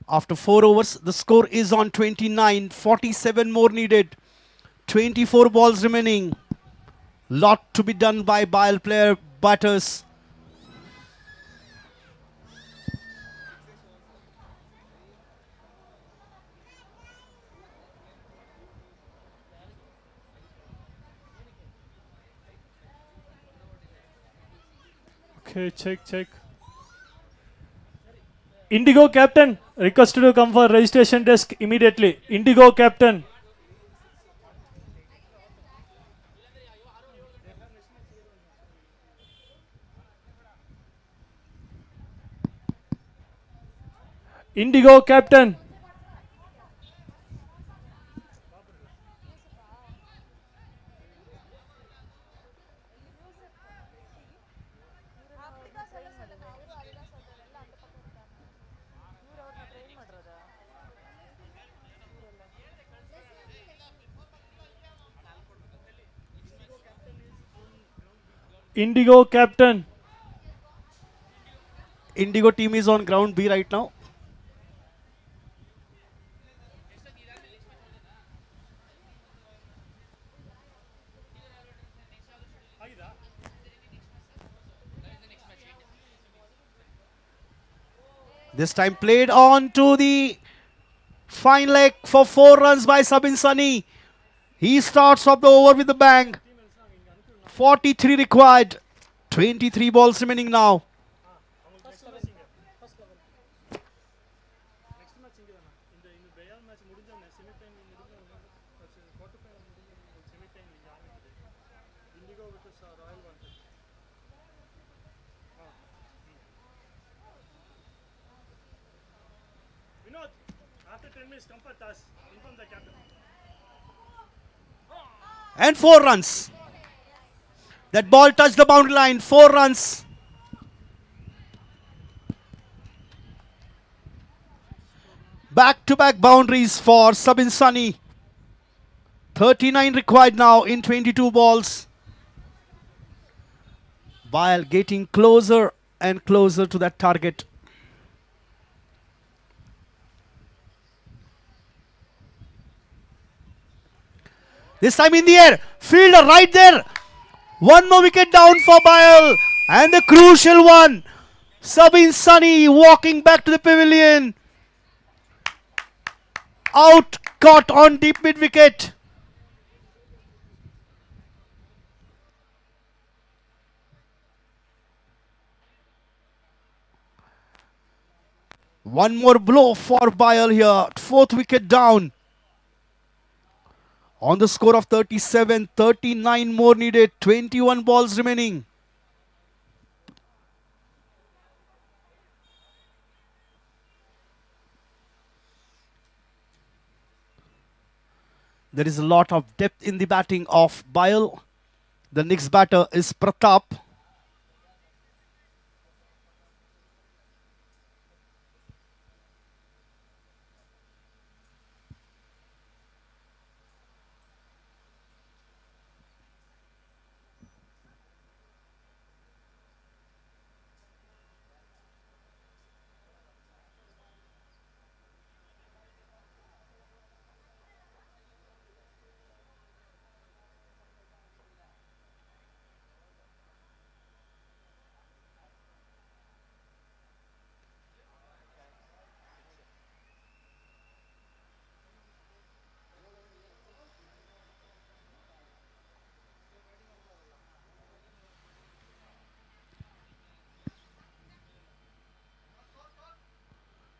After 4 overs, the score is on 29. 47 more needed. 24 balls remaining. Lot to be done by Bile player batters. Okay, check. Indigo captain, requested to come for registration desk immediately. Indigo captain. Indigo captain. Indigo captain. Indigo team is on ground B right now. This time played on to the fine leg for 4 runs by Sabin Sunny. He starts off the over with the bang. 43 required. 23 balls remaining now. And 4 runs. That ball touched the boundary line. 4 runs. Back-to-back boundaries for Sabin Sunny. 39 required now in 22 balls. While getting closer and closer to that target. This time in the air. Fielder right there. One more wicket down for Bayal. And the crucial one. Sabin Sunny walking back to the pavilion. Out, caught on deep mid wicket. One more blow for Bayal here. 4th wicket down. On the score of 37, 39 more needed. 21 balls remaining. There is a lot of depth in the batting of Bayal. The next batter is Pratap.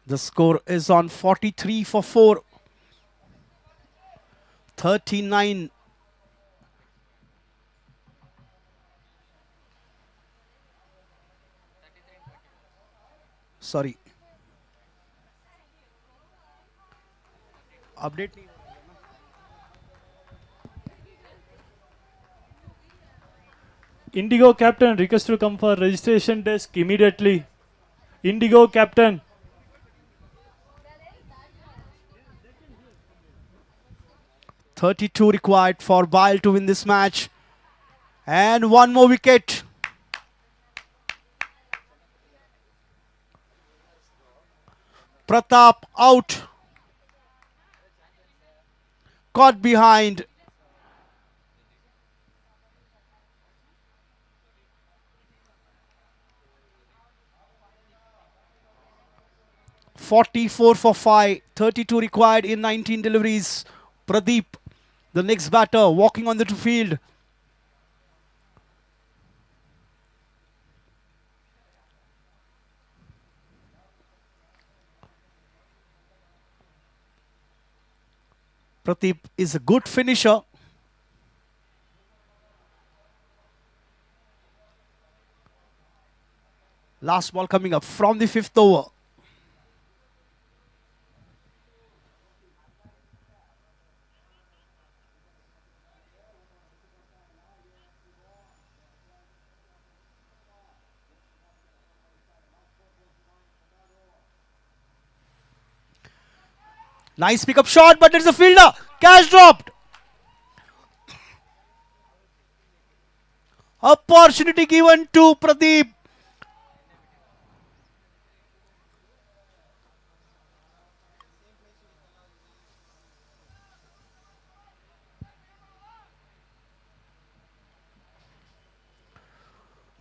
The score is on 43 for 4. 39. Sorry. Update. Indigo captain request to come for registration desk immediately. Indigo captain. .32 required for Bayal to win this match. And one more wicket. Pratap out. Caught behind. .44 for 5. 32 required in 19 deliveries. Pradeep, the next batter, walking on the field. Pradeep is a good finisher. Last ball coming up from the 5th over. Nice pickup shot, but there's a fielder. Catch dropped. Opportunity given to Pradeep.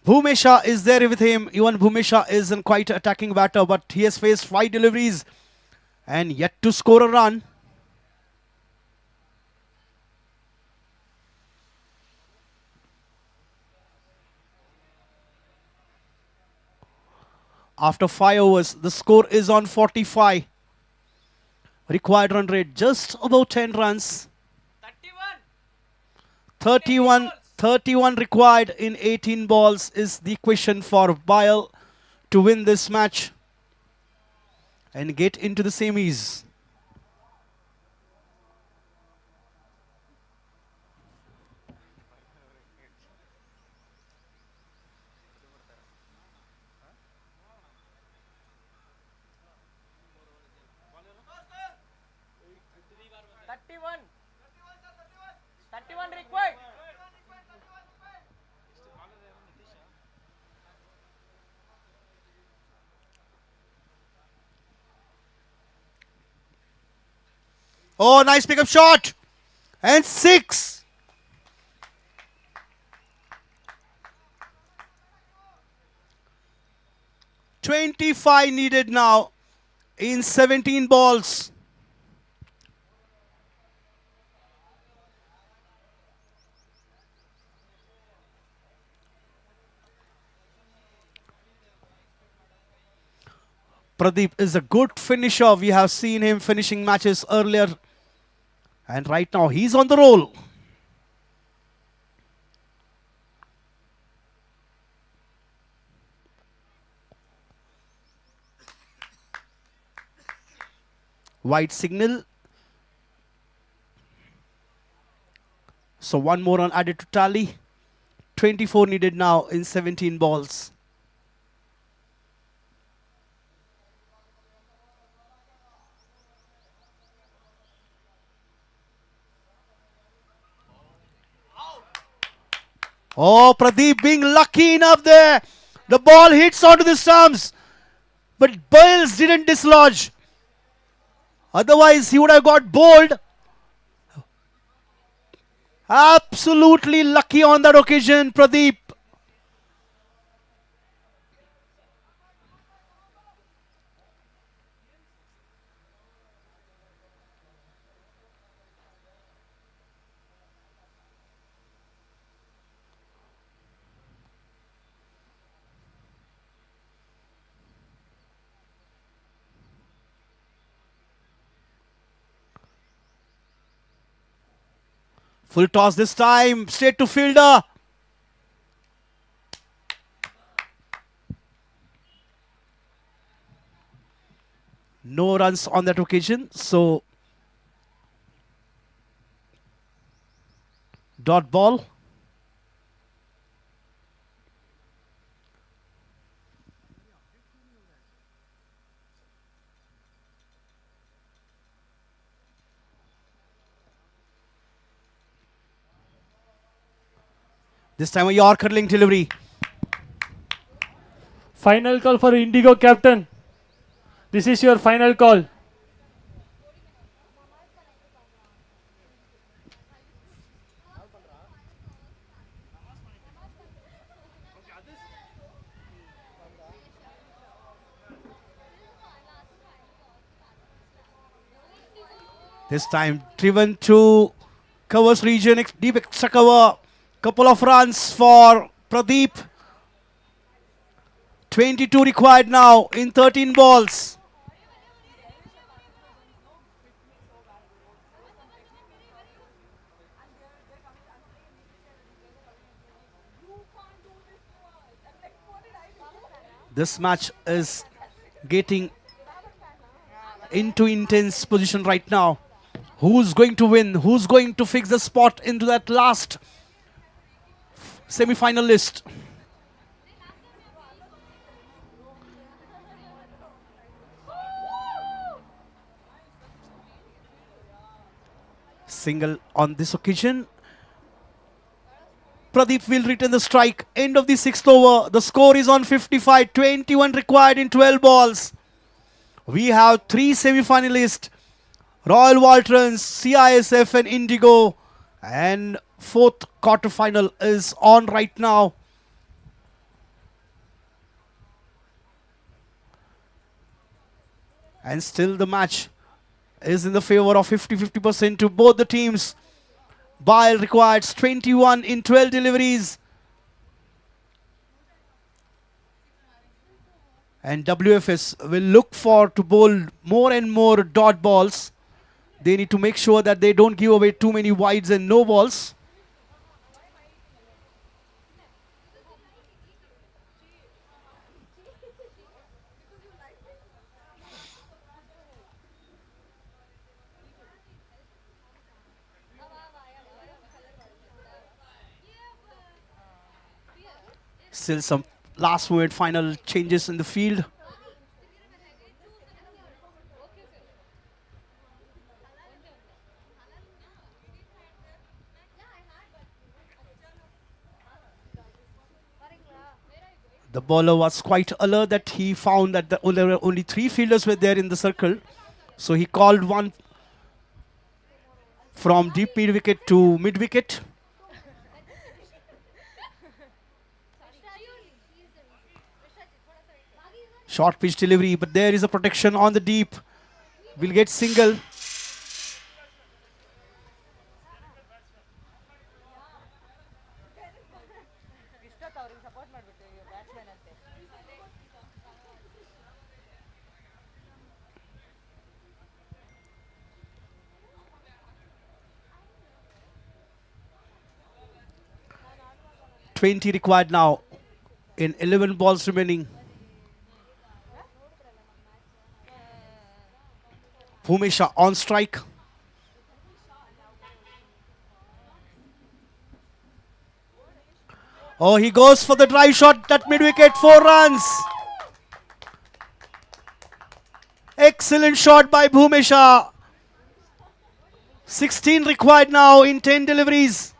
Bhumesha is there with him. Even Bhumesha is in quite attacking batter, but he has faced 5 deliveries and yet to score a run. After 5 overs, the score is on 45. Required run rate just about 10 runs. 31 required in 18 balls is the question for Bile to win this match and get into the semis. Oh, nice pickup shot. And 6. $25 needed now in 17 balls. Pradeep is a good finisher. We have seen him finishing matches earlier. And right now he's on the roll. White signal. So one more run added to tally. 24 needed now in 17 balls. Oh, Pradeep being lucky enough there. The ball hits onto the stumps. But Biles didn't dislodge. Otherwise, he would have got bowled. Absolutely lucky on that occasion, Pradeep. Full toss this time, straight to fielder. No runs on that occasion, so dot ball. This time a Yorker link delivery. Final call for Indigo captain. This is your final call. This time driven to covers region, deep extra cover. Couple of runs for Pradeep. 22 required now in 13 balls. This match is getting into intense position right now. Who's going to win? Who's going to fix the spot into that last semi-final list? Single on this occasion. Pradeep will return the strike. End of the 6th over. The score is on 55. 21 required in 12 balls. We have 3 semi-finalists. Royal Waltrons, CISF and Indigo. And 4th quarter-final is on right now. And still the match is in the favor of 50-50% to both the teams. Bile requires 21 in 12 deliveries. And WFS will look for to bowl more and more dot balls. They need to make sure that they don't give away too many wides and no balls. Still some last moment final changes in the field. The bowler was quite alert that he found that there were only 3 fielders were there in the circle. So he called one from deep mid wicket to mid wicket. Short pitch delivery, but there is a protection on the deep. Will get single. Required now in 11 balls remaining. Bhumesha on strike. Oh, he goes for the drive shot at mid wicket. 4 runs. Excellent shot by Bhumesha. 16 required now in 10 deliveries.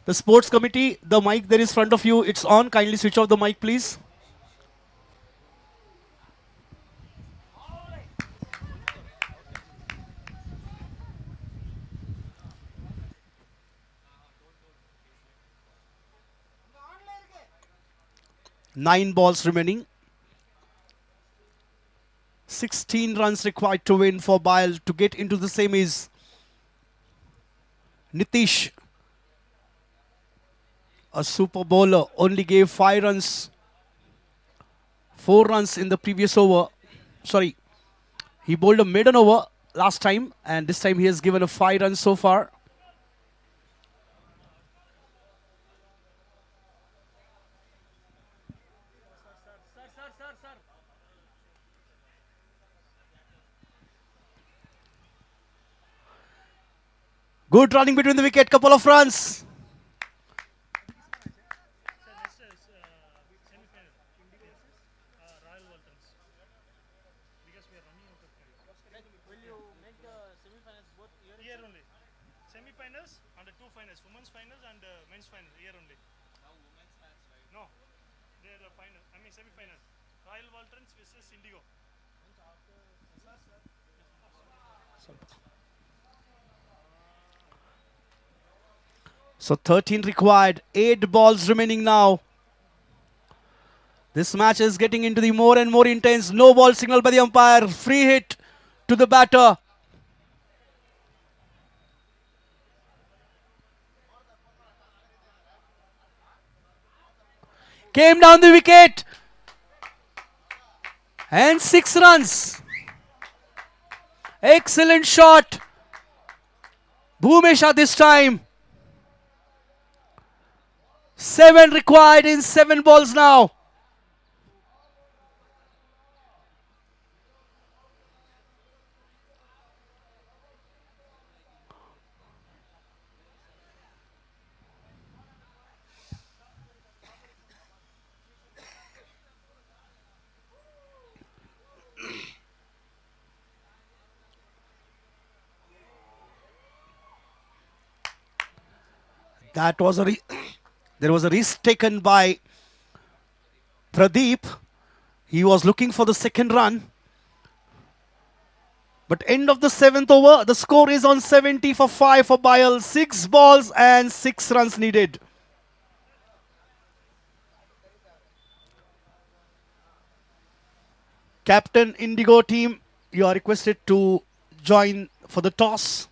The sports committee, the mic there is front of you, it's on. Kindly switch off the mic, please. Nine balls remaining. 16 runs required to win for Bile to get into the semis. Nitish, a super bowler, only gave 5 runs. 4 runs in the previous over. Sorry, he bowled a maiden over last time, and this time he has given a 5 runs so far. Good running between the wicket, couple of runs. Semi-finals and the 2 finals, women's finals and men's finals, here only. Now women's finals, right? No, they're the final. I mean semi-final. Royal Waltrons versus Indigo. So 13 required, 8 balls remaining now. This match is getting into the more and more intense. No ball signal by the umpire. Free hit to the batter. Came down the wicket. And 6 runs. Excellent shot Bhumesha this time. 7 required in 7 balls now. That was there was a risk taken by Pradeep. He was looking for the second run. But end of the 7th over, the score is on 70 for 5 for Bayal. 6 balls and 6 runs needed. Captain Indigo team, you are requested to join for the toss.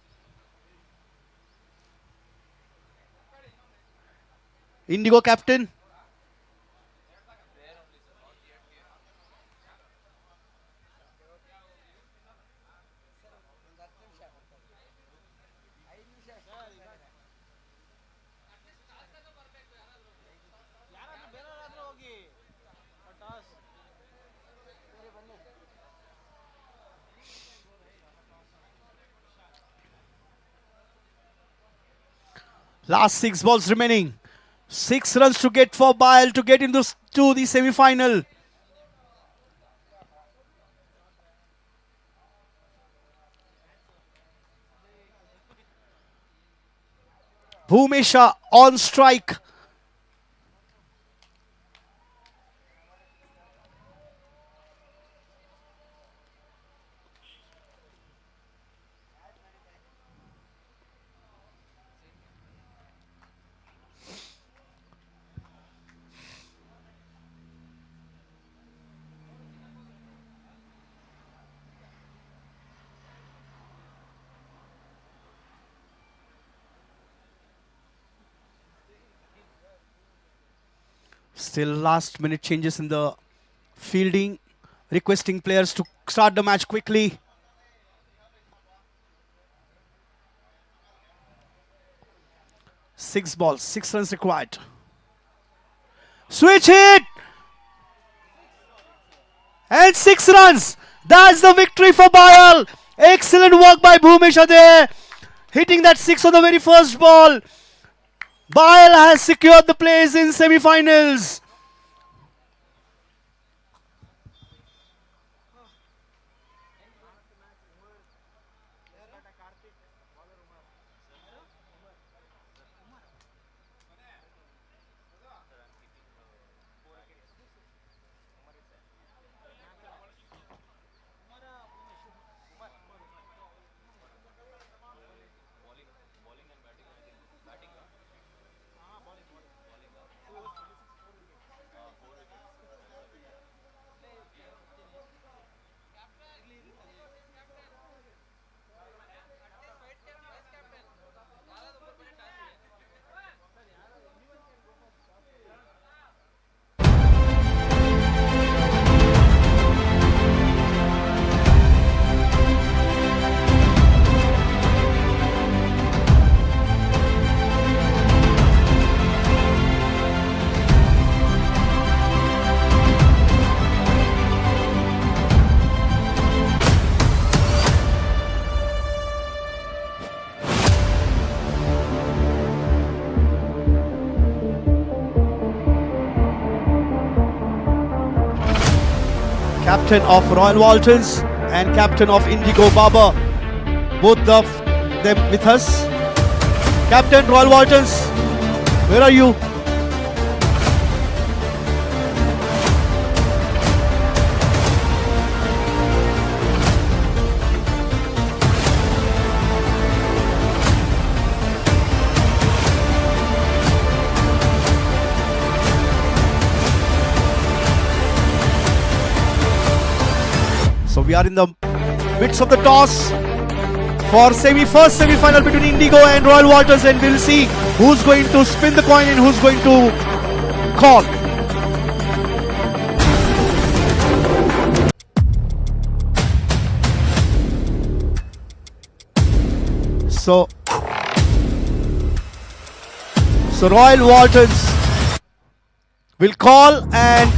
Indigo captain. Last 6 balls remaining. 6 runs to get for Bayal to get into the semi-final. Bhumesha on strike. Still last minute changes in the fielding, requesting players to start the match quickly. Six balls, 6 runs required. Switch hit! And 6 runs! That's the victory for Bayal. Excellent work by Bhumesha there. Hitting that 6 on the very first ball. Bayal has secured the place in semi-finals. Captain of Royal Waltons and captain of Indigo Baba, both of them with us. Captain Royal Waltons, where are you? So we are in the midst of the toss for first semi-final between Indigo and Royal Waltons, and we'll see who's going to spin the coin and who's going to call. So So Royal Waltons will call and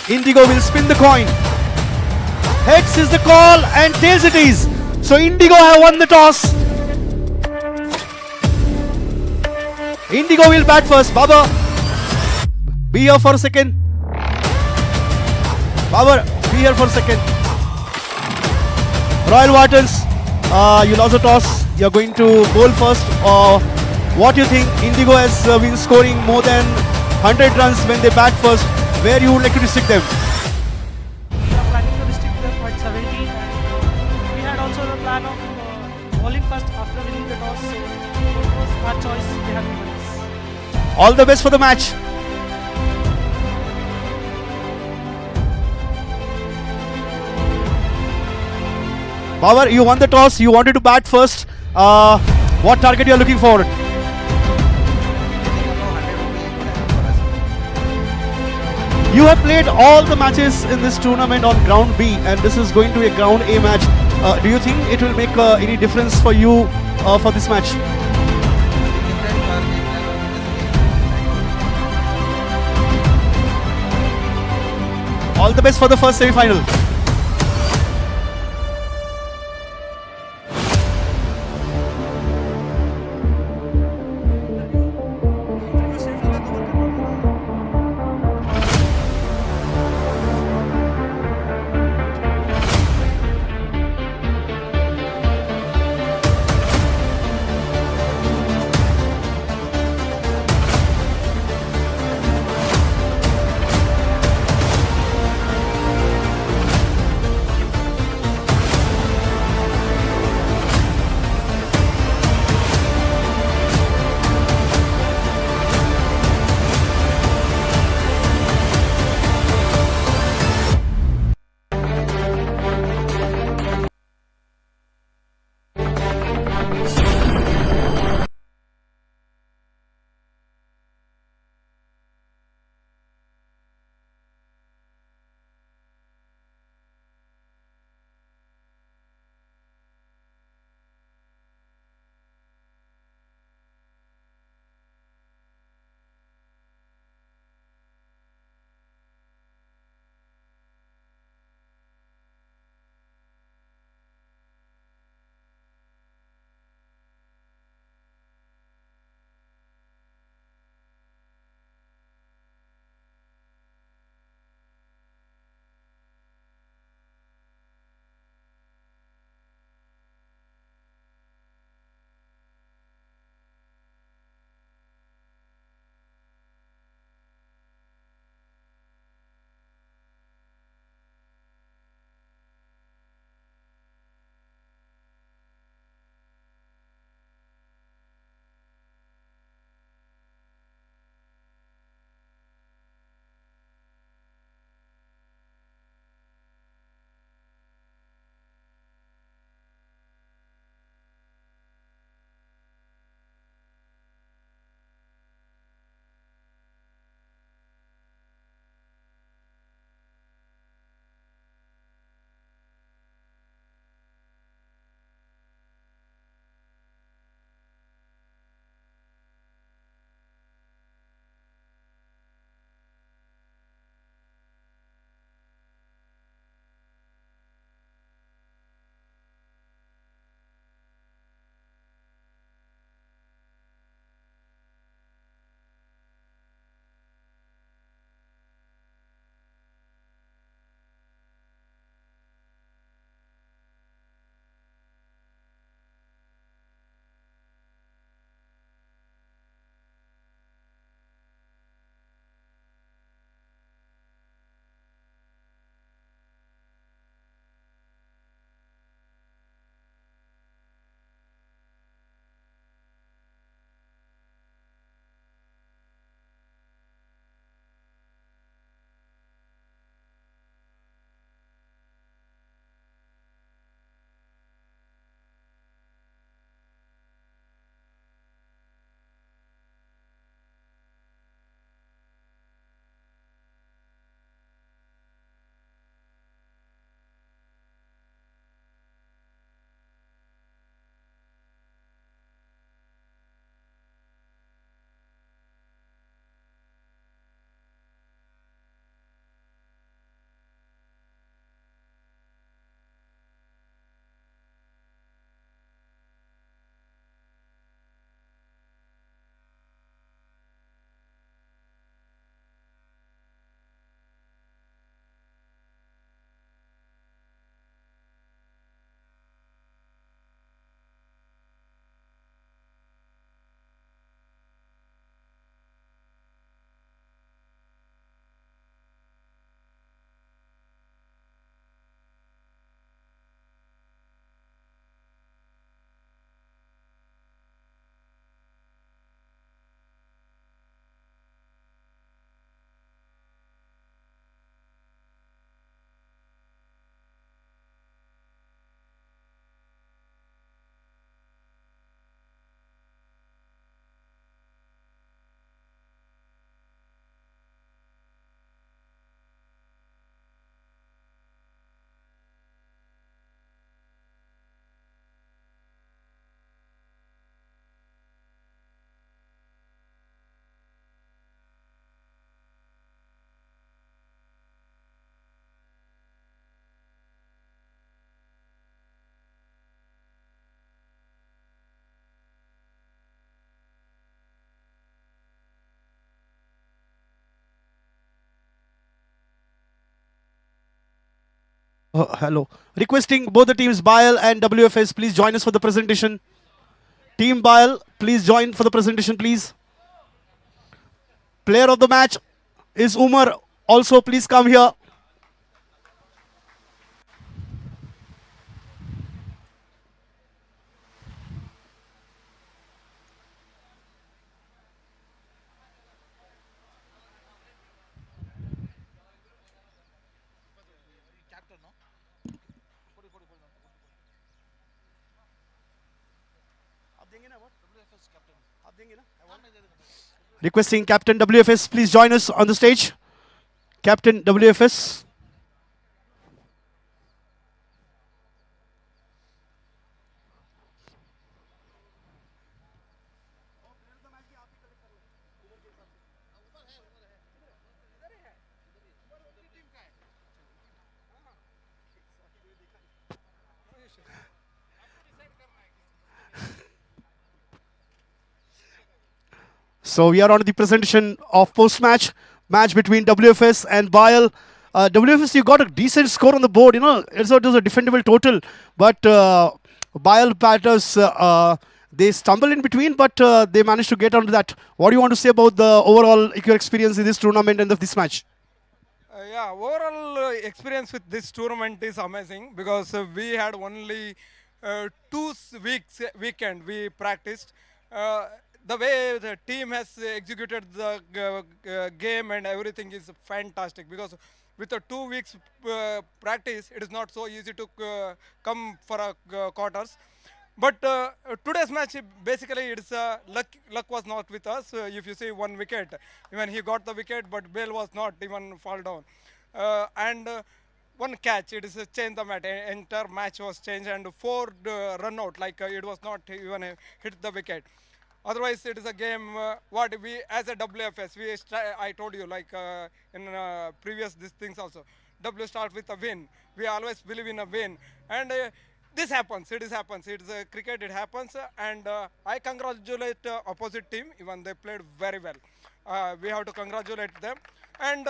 Indigo will spin the coin. Heads is the call and tails it is. So Indigo have won the toss. Indigo will bat first. Baba, be here for a second. Baba, be here for a second. Royal Waltons, you lost the toss. You're going to bowl first. What do you think? Indigo has been scoring more than 100 runs when they bat first. Where you would like to restrict them? We are planning to restrict them at 70, and we had also the plan of bowling first after winning the toss. So it was our choice. They have given us. All the best for the match. Power, you won the toss. You wanted to bat first. What target you are looking for? You have played all the matches in this tournament on ground B, and this is going to be a ground A match. Do you think it will make any difference for you for this match? All the best for the first semi-final. Hello. Requesting both the teams, Bail and WFS, please join us for the presentation. Team Bail, please join for the presentation, please. Player of the match is Umar. Also, please come here. Requesting Captain WFS, please join us on the stage. Captain WFS. So we are on the presentation of post-match match between WFS and Bail. WFS, you got a decent score on the board. You know, it was a defendable total, but Bail batters they stumble in between, but they managed to get onto that. What do you want to say about the overall your experience in this tournament and of this match? Yeah, overall experience with this tournament is amazing because we had only 2 weeks weekend we practiced. The way the team has executed the game and everything is fantastic because with a 2 weeks practice, it is not so easy to come for a quarters. But today's match, basically, it's luck was not with us. If you see 1 wicket, even he got the wicket, but Bale was not even fall down. And one catch, it is a change the match. Entire match was changed and 4 run out, like it was not even hit the wicket. Otherwise, it is a game. What we as a WFS, I told you like in previous these things also. W start with a win. We always believe in a win, and this happens. It is happens. It's cricket. It happens, and I congratulate opposite team. Even they played very well. We have to congratulate them, and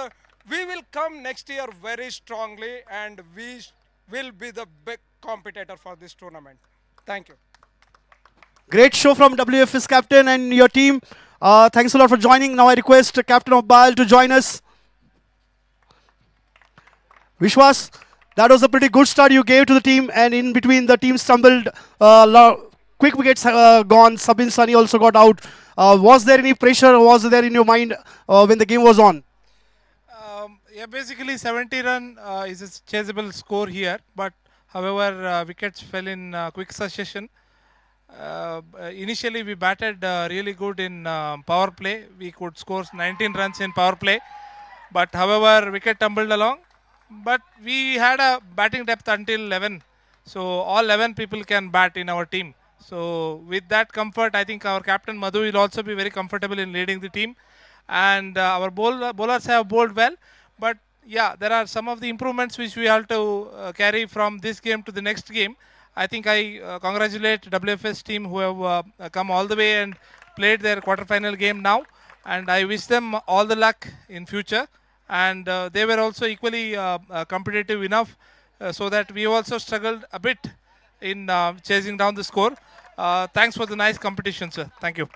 we will come next year very strongly, and we will be the big competitor for this tournament. Thank you. Great show from WFS captain and your team. Thanks a lot for joining. Now I request Captain of Bail to join us. Vishwas, that was a pretty good start you gave to the team, and in between the team stumbled. Quick wickets gone. Sabin Sani also got out. Was there any pressure? Was there in your mind when the game was on? Yeah, basically 70 run is a chaseable score here, but however wickets fell in quick succession. Initially we batted really good in power play. We could score 19 runs in power play, but however wicket tumbled along. But we had a batting depth until 11, so all 11 people can bat in our team. So with that comfort, I think our captain Madhu will also be very comfortable in leading the team, and our bowlers have bowled well. But yeah, there are some of the improvements which we have to carry from this game to the next game. I think I congratulate WFS team who have come all the way and played their quarterfinal game now, and I wish them all the luck in future. And they were also equally competitive enough so that we also struggled a bit in chasing down the score. Thanks for the nice competition, sir. Thank you.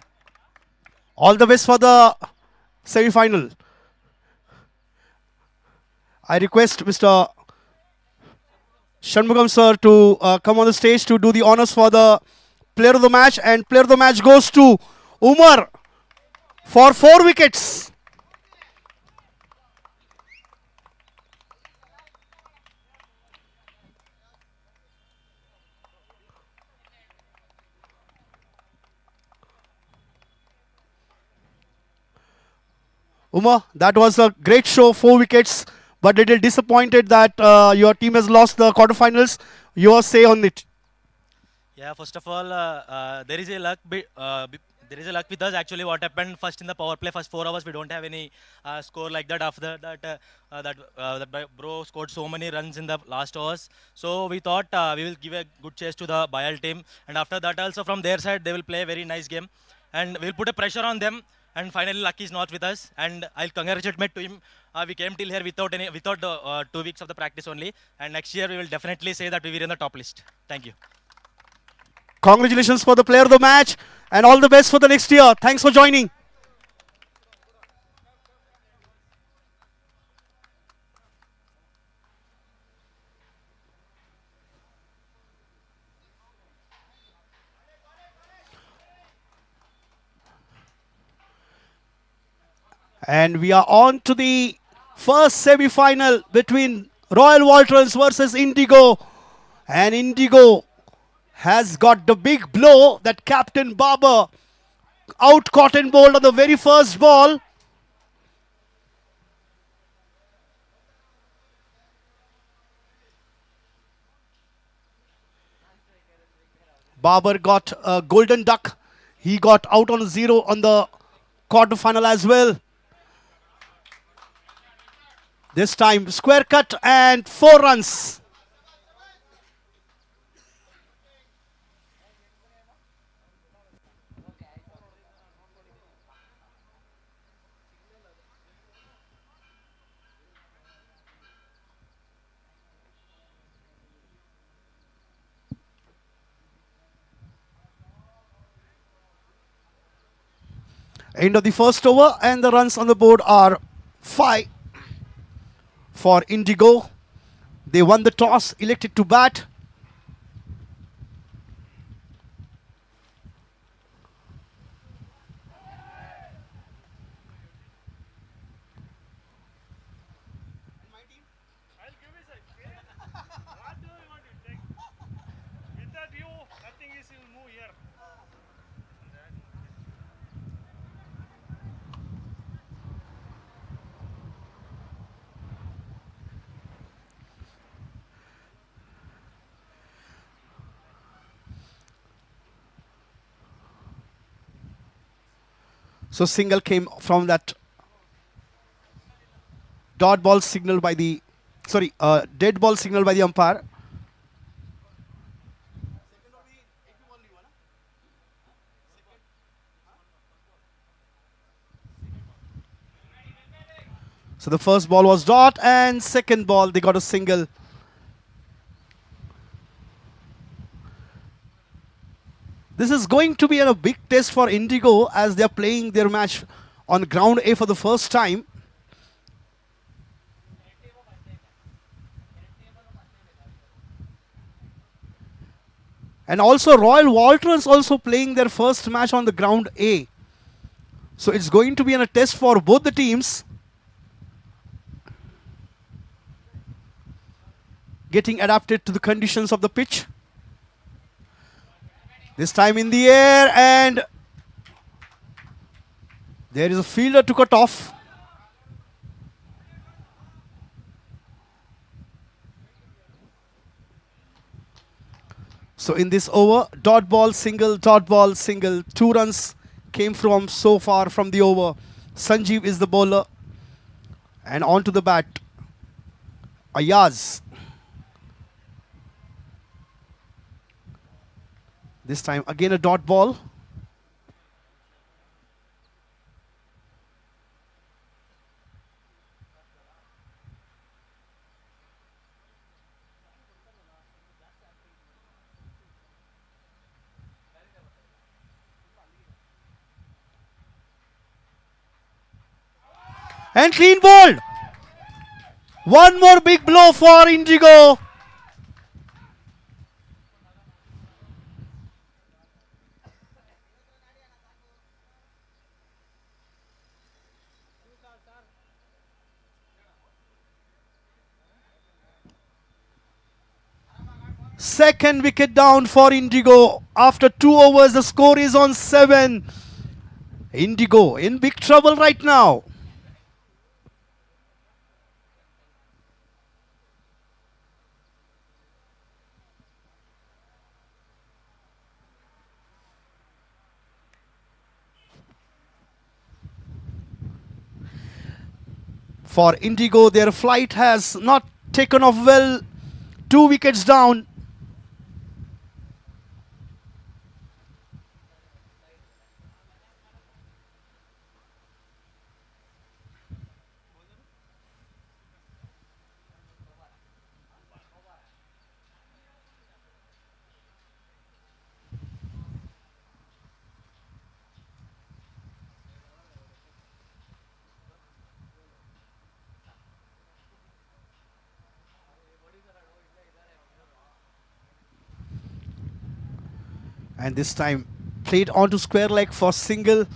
All the best for the semi-final. I request Mr. Shanmugam sir to come on the stage to do the honors for the player of the match, and player of the match goes to Umar for 4 wickets. Umar, that was a great show, 4 wickets, but a little disappointed that your team has lost the quarterfinals. Your say on it? Yeah, first of all, there is a luck. There is a luck with us. Actually, what happened first in the power play, first 4 hours, we don't have any score like that. After that, bro scored so many runs in the last hours. So we thought we will give a good chase to the Bayal team, and after that also from their side they will play a very nice game, and we will put a pressure on them. and finally luck is not with us. And I'll congratulate my team. We came till here without the 2 weeks of the practice only. And next year we will definitely say that we were in the top list. Thank you. Congratulations for the player of the match and all the best for the next year. Thanks for joining. And we are on to the first semi-final between Royal Waltrons versus Indigo. And Indigo has got the big blow that Captain Barber out cotton bowled on the very first ball. Barber got a golden duck. He got out on 0 on the quarter final as well. This time square cut and 4 runs. End of the first over, and the runs on the board are 5 for Indigo. They won the toss, elected to bat. So single came from that dot ball signal by the, dead ball signal by the umpire. So the first ball was dot, and second ball they got a single. This is going to be a big test for Indigo as they are playing their match on ground A for the first time. And also Royal Waltrons also playing their first match on the ground A. So it's going to be a test for both the teams. Getting adapted to the conditions of the pitch. This time in the air, and there is a fielder to cut off. So in this over, dot ball, single, 2 runs came from so far from the over. Sanjeev is the bowler. And on to the bat, Ayaz. This time again a dot ball. And clean ball. One more big blow for Indigo. Second wicket down for Indigo. After 2 overs, the score is on 7. Indigo in big trouble right now. For Indigo, their flight has not taken off well. 2 wickets down. And this time played onto square leg for single.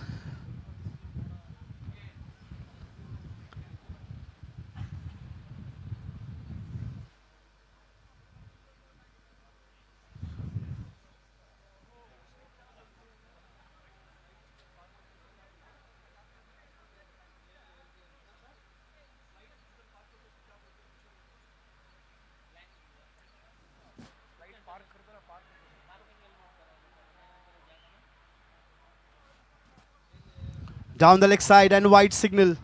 Down the leg side and wide signal.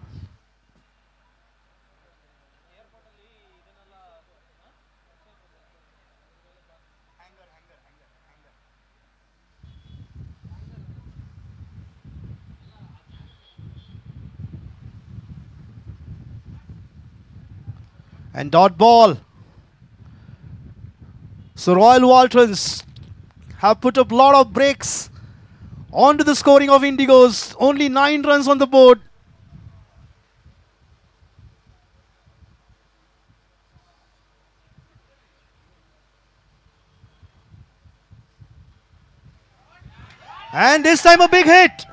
And dot ball. So Royal Waltons have put up a lot of breaks onto the scoring of Indigos. Only 9 runs on the board. And this time a big hit.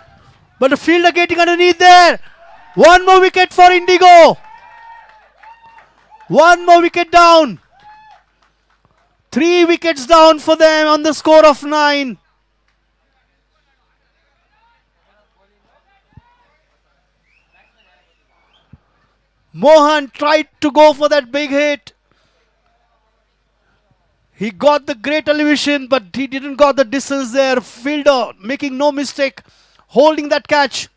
But the fielder getting underneath there. One more wicket for Indigo. One more wicket down. 3 wickets down for them on the score of 9. Mohan tried to go for that big hit. He got the great elevation, but he didn't got the distance there. Fielder making no mistake, holding that catch.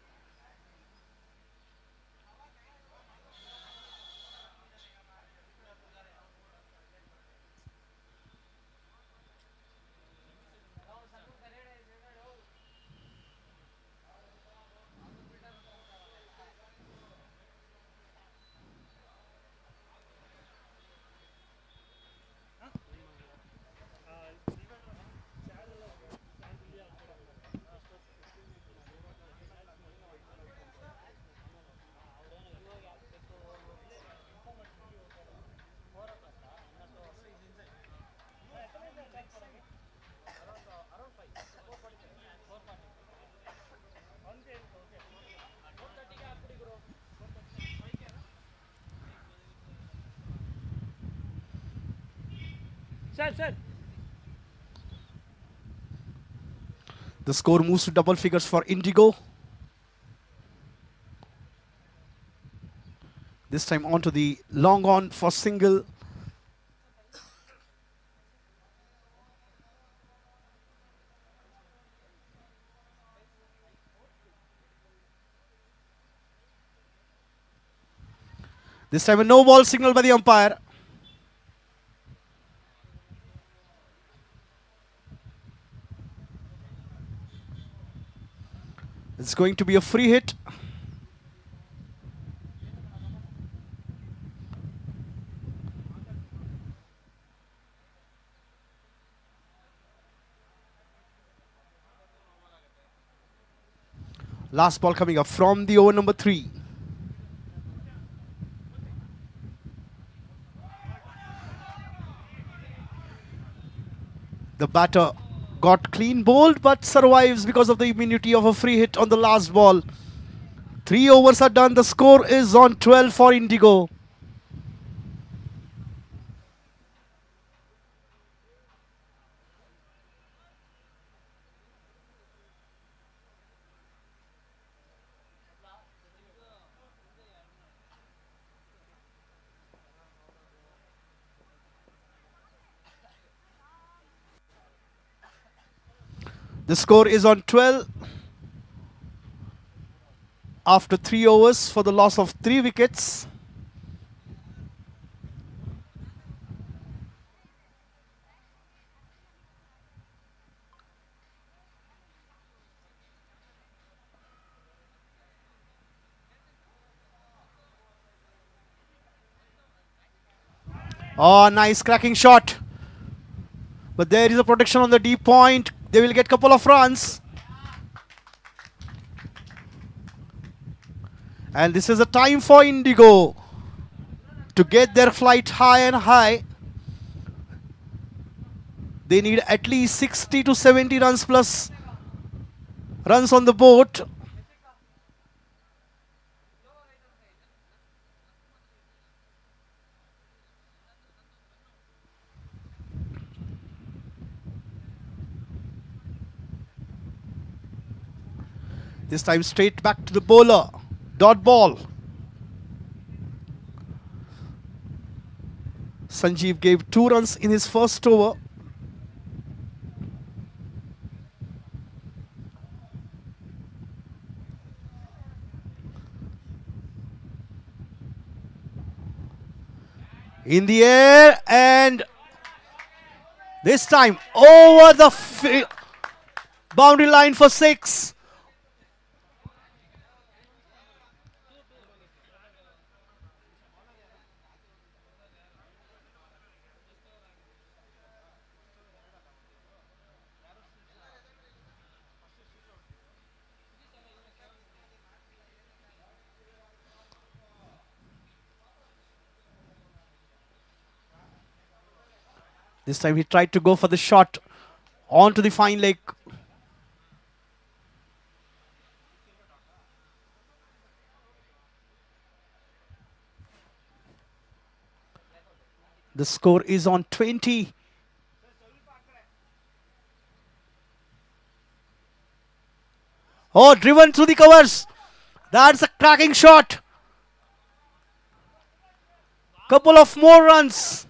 Sir. The score moves to double figures for Indigo. This time onto the long on for single. This time a no ball signal by the umpire. It's going to be a free hit. Last ball coming up from the over number 3. The batter got clean bowled but survives because of the immunity of a free hit on the last ball. 3 overs are done. The score is on 12 for Indigo. The score is on 12 after 3 overs for the loss of 3 wickets. Oh, nice cracking shot. But there is a protection on the deep point. They will get a couple of runs. And this is a time for Indigo to get their flight high and high. They need at least 60 to 70 runs plus runs on the board. This time straight back to the bowler. Dot ball. Sanjeev gave 2 runs in his first over. In the air, and this time over the boundary line for 6. This time he tried to go for the shot onto the fine leg. The score is on 20. Oh, driven through the covers. That's a cracking shot. Couple of more runs.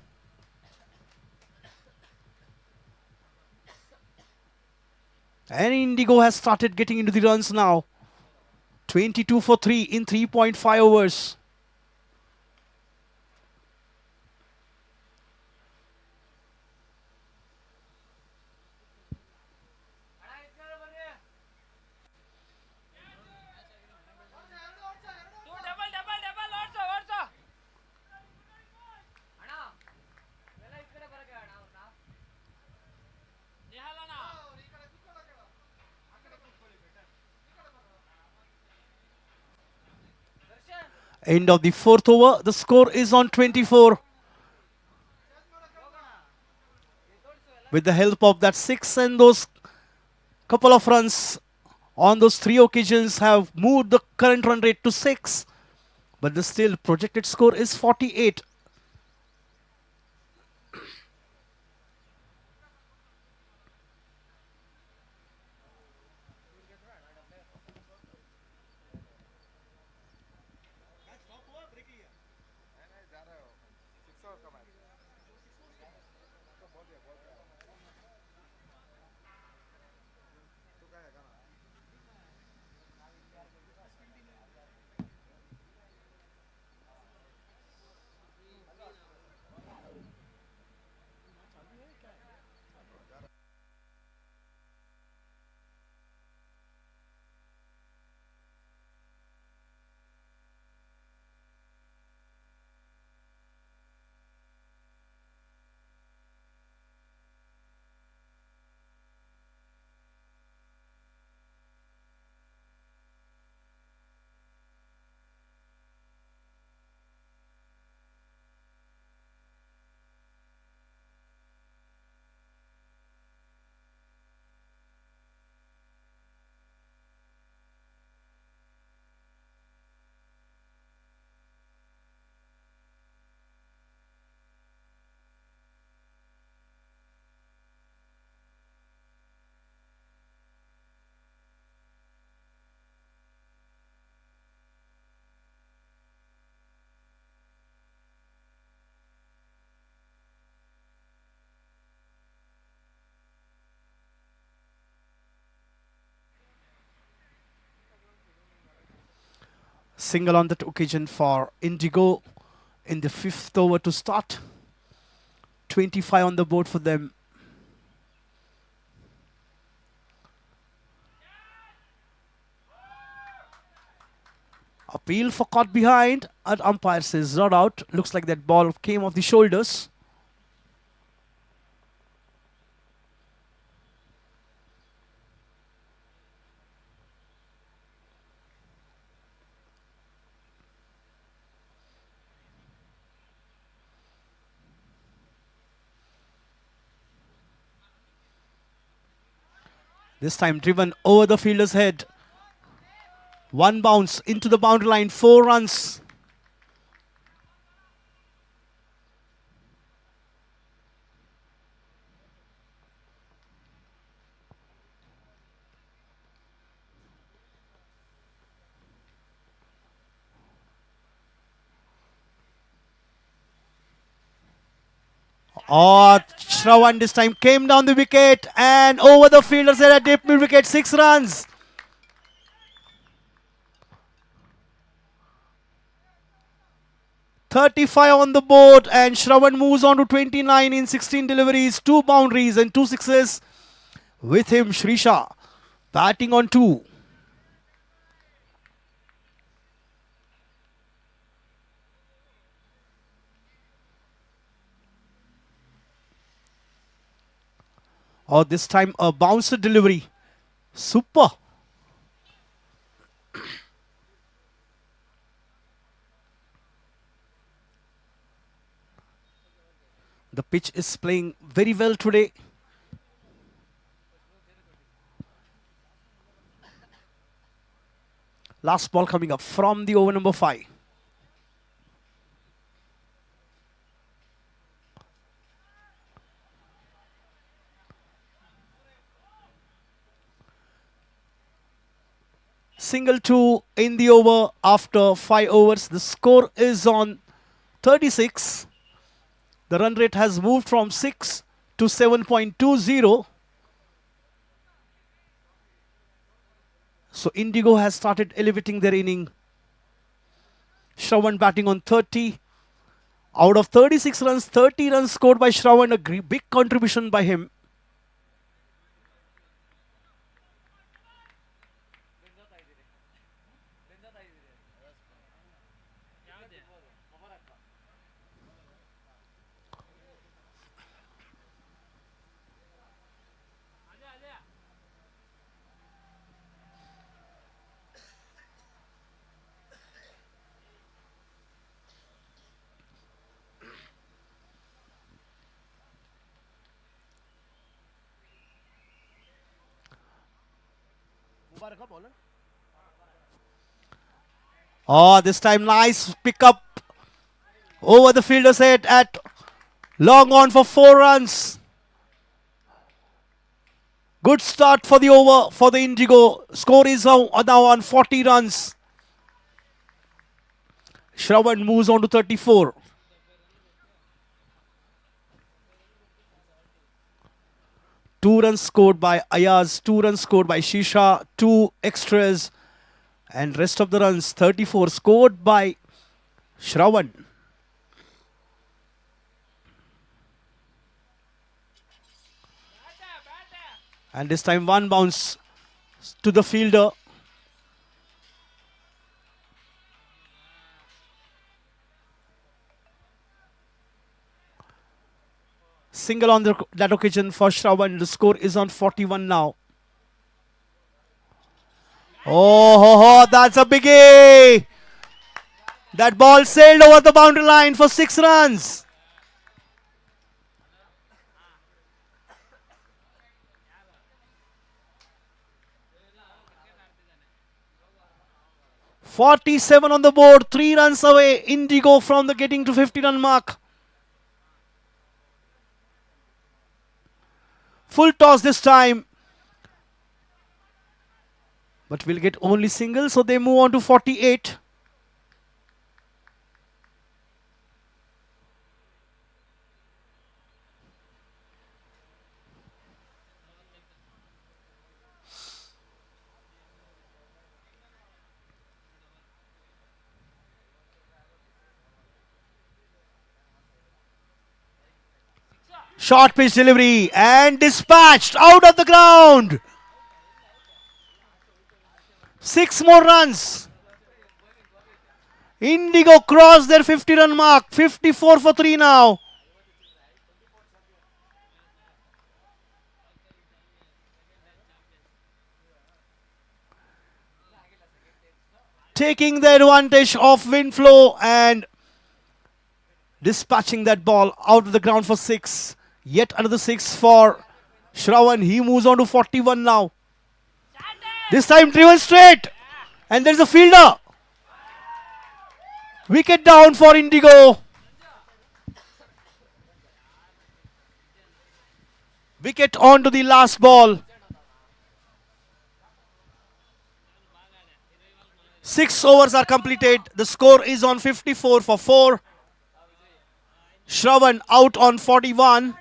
And Indigo has started getting into the runs now. 22 for 3 in 3.5 overs. End of the 4th over. The score is on 24. With the help of that 6 and those couple of runs on those 3 occasions have moved the current run rate to 6. But the still projected score is 48. Single on that occasion for Indigo in the 5th over to start. 25 on the board for them. Appeal for caught behind, and umpire says not out. Looks like that ball came off the shoulders. This time driven over the fielder's head. One bounce into the boundary line, 4 runs. Oh, Shravan this time came down the wicket and over the fielder's head at deep mid wicket, 6 runs. .35 on the board and Shravan moves on to 29 in 16 deliveries, 2 boundaries and 2 sixes. With him, Shrisha batting on 2. Oh, this time a bouncer delivery. Super. The pitch is playing very well today. Last ball coming up from the over number 5. Single 2 in the over after 5 overs. The score is on 36. The run rate has moved from 6 to 7.20. So Indigo has started elevating their inning. Shravan batting on 30. Out of 36 runs, 30 runs scored by Shravan. A big contribution by him. Oh, this time nice pick up over the fielder's head at long on for 4 runs. Good start for the over for the Indigo. Score is now on 40 runs. Shravan moves on to 34. Two runs scored by Ayaz, 2 runs scored by Shisha, 2 extras, and rest of the runs 34 scored by Shravan. And this time 1 bounce to the fielder. Single on that occasion for Shravan. The score is on 41 now. Oh, that's a biggie. That ball sailed over the boundary line for 6 runs. .47 on the board, 3 runs away. Indigo from the getting to 50-run mark. Full toss this time. But we'll get only singles, so they move on to 48. Short pitch delivery and dispatched out of the ground. 6 more runs. Indigo crossed their 50-run mark. 54 for 3 now. Taking the advantage of wind flow and dispatching that ball out of the ground for 6. Yet another 6 for Shravan. He moves on to 41 now. This time driven straight. And there's a fielder. Wicket down for Indigo. Wicket on to the last ball. 6 overs are completed. The score is on 54 for 4. Shravan out on 41.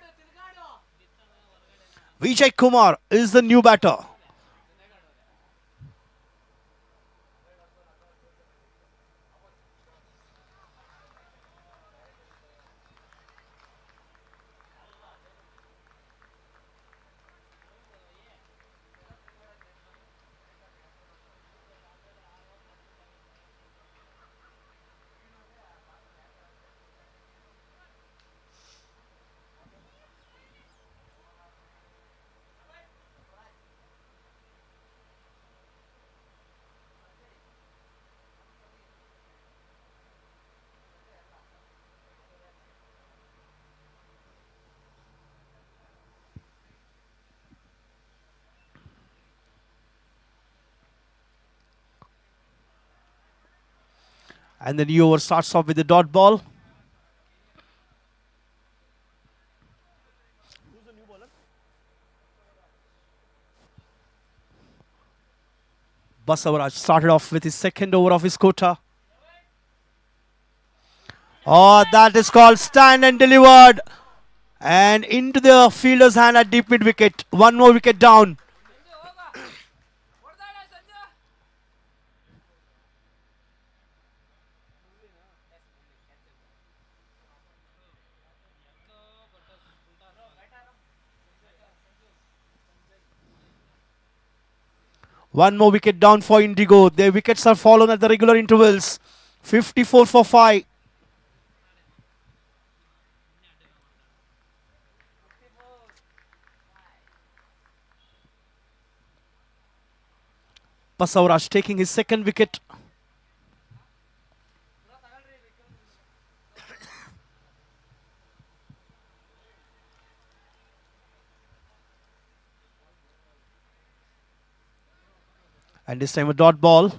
Vijay Kumar is the new batter. And the new over starts off with the dot ball. Basavaraj started off with his second over of his quota. Oh, that is called stand and delivered. And into the fielder's hand at deep mid wicket. One more wicket down. One more wicket down for Indigo. Their wickets are fallen at the regular intervals. 54 for 5. Basavaraj taking his second wicket. And this time a dot ball.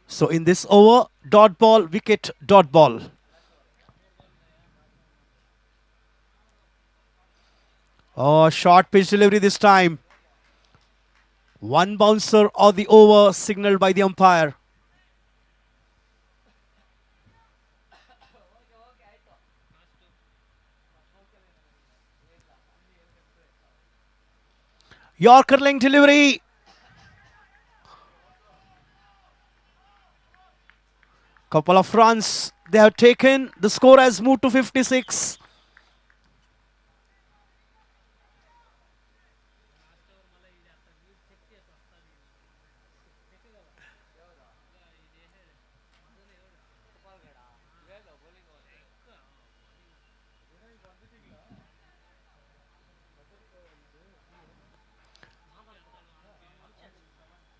So in this over, dot ball, wicket, dot ball. Oh, short pitch delivery this time. One bouncer or the over signaled by the umpire. Yorker length delivery. Couple of runs they have taken. The score has moved to 56.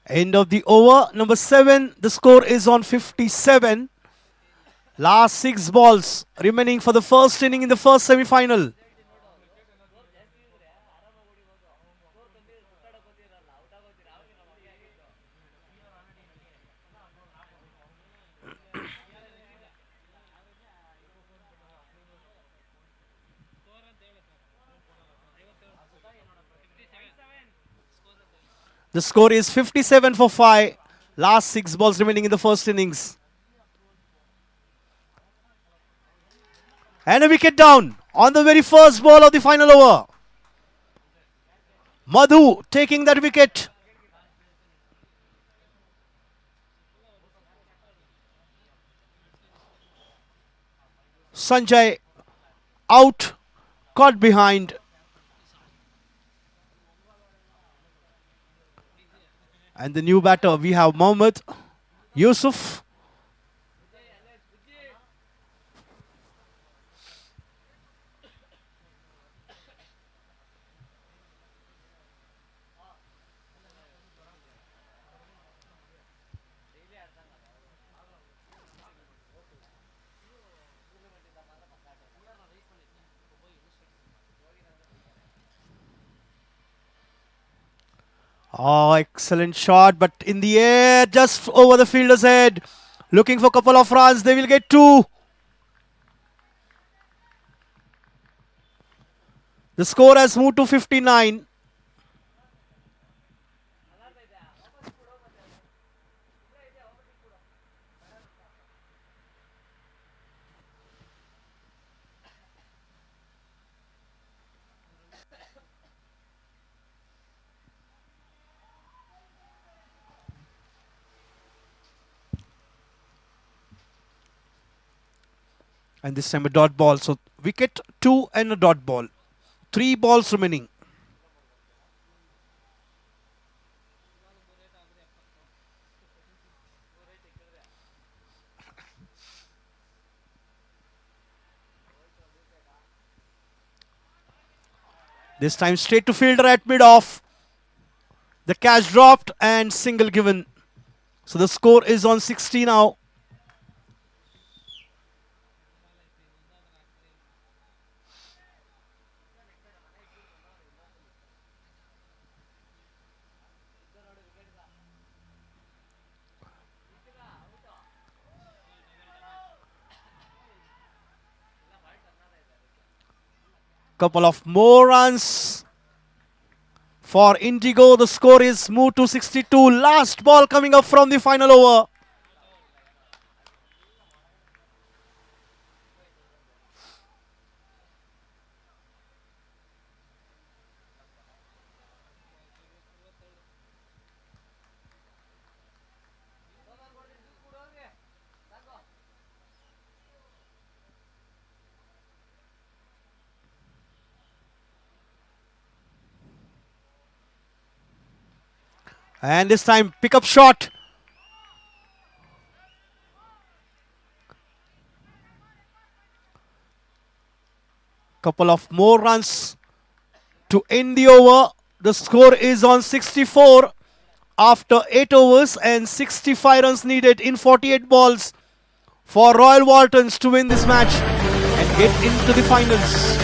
End of the over, number 7. The score is on 57. Last 6 balls remaining for the first inning in the first semi-final. The score is 57 for 5. Last 6 balls remaining in the first innings. And a wicket down on the very first ball of the final over. Madhu taking that wicket. Sanjay out, caught behind. And the new batter, we have Mohammad Yusuf. Oh, excellent shot, but in the air, just over the fielder's head. Looking for a couple of runs. They will get 2. The score has moved to 59. And this time a dot ball. So wicket 2 and a dot ball. 3 balls remaining. This time straight to fielder at mid-off. The catch dropped and single given. So the score is on 60 now. Couple of more runs for Indigo. The score is moved to 62. Last ball coming up from the final over. And this time pick up shot. Couple of more runs to end the over. The score is on 64 after 8 overs and 65 runs needed in 48 balls for Royal Waltons to win this match and get into the finals.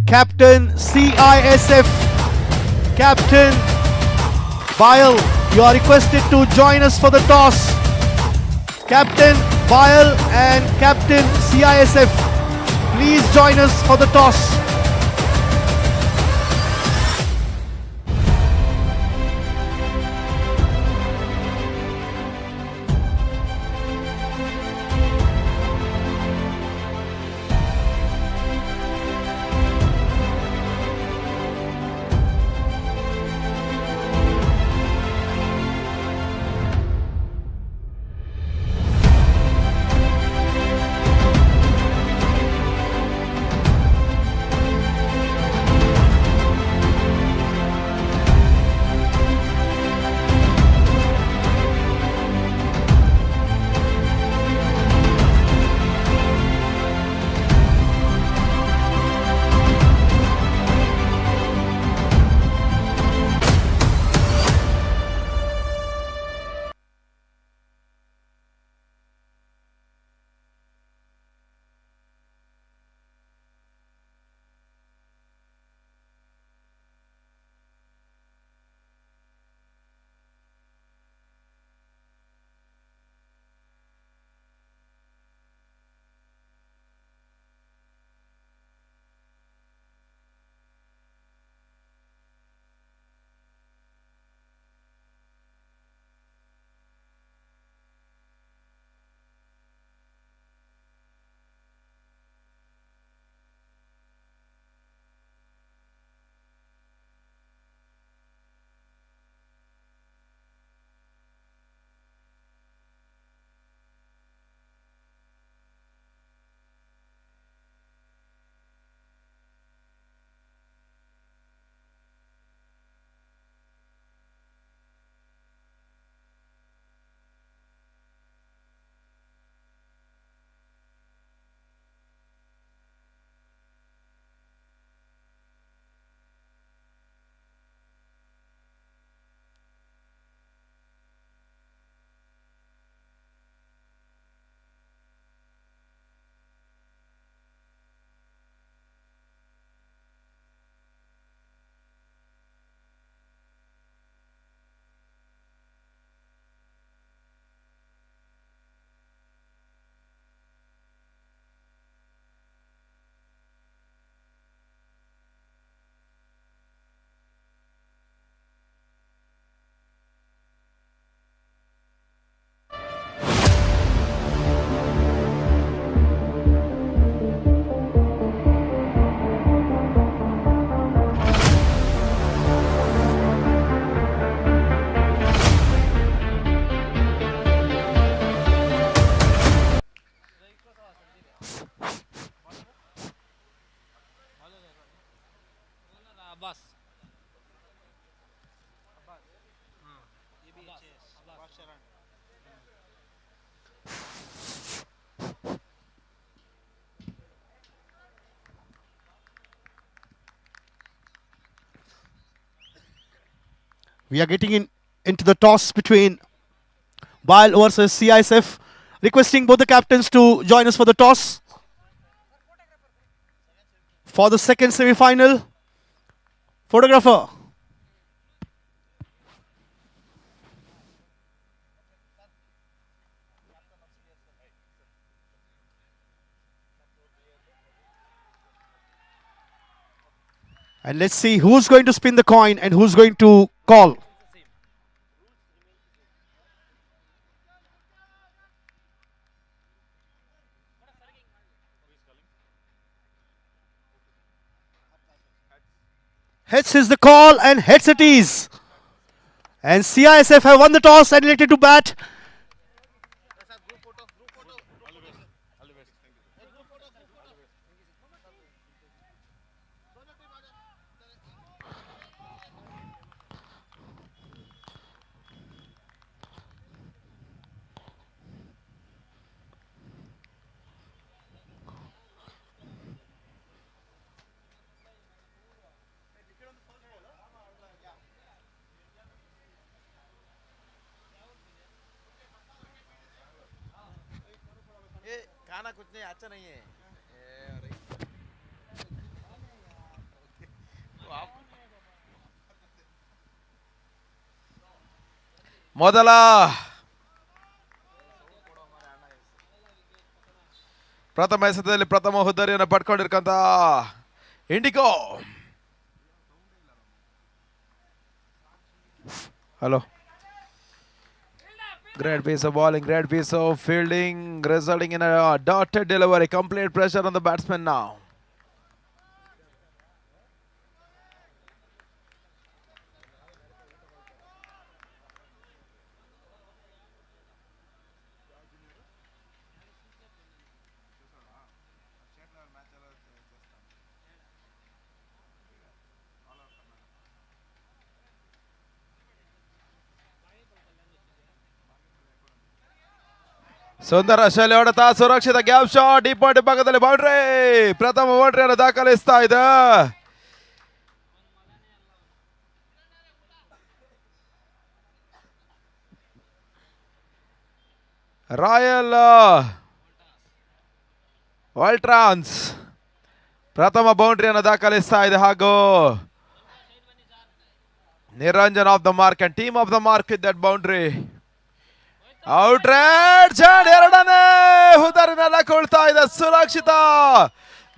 Captain CISF, Captain Bayal, you are requested to join us for the toss. Captain Bayal and Captain CISF, please join us for the toss. We are getting into the toss between BIL versus CISF. Requesting both the captains to join us for the toss. For the second semi-final, photographer. And let's see who's going to spin the coin and who's going to call. Heads is the call, and heads it is. And CISF have won the toss and elected to bat. खाना कुछ नहीं अच्छा नहीं है ಮೊದಲ ಪ್ರಥಮ ಎಸೆತದಲ್ಲಿ ಪ್ರಥಮ ಹುದ್ದರಿಯನ್ನು ಪಡ್ಕೊಂಡಿರ್ತಕ್ಕಂತ Indigo. Hello. Great piece of bowling, great piece of fielding, resulting in a dotted delivery. Complete pressure on the batsman now. ಸುಂದರ ಶೈಲಿ ಹೊಡೆತ, ಸುರಕ್ಷಿತ ಗ್ಯಾಪ್ ಶಾಟ್, ಡೀಪ್ ಪಾಯಿಂಟ್ ಭಾಗದಲ್ಲಿ ಬೌಂಡ್ರಿ. ಪ್ರಥಮ ಬೌಂಡ್ರಿಯನ್ನು ದಾಖಲಿಸ್ತಾ ಇದೆ. ರಾಯಲ್ ವಾಲ್ಟ್ರಾನ್ಸ್ ಪ್ರಥಮ ಬೌಂಡ್ರಿಯನ್ನು ದಾಖಲಿಸ್ತಾ ಇದೆ ಹಾಗೂ Niranjan off the mark and team off the mark with that boundary. Outright shot, ಎರಡನೇ ಹುದರಿನೆಲ್ಲ ಕೊಳ್ತಾ ಇದೆ. ಸುರಕ್ಷಿತ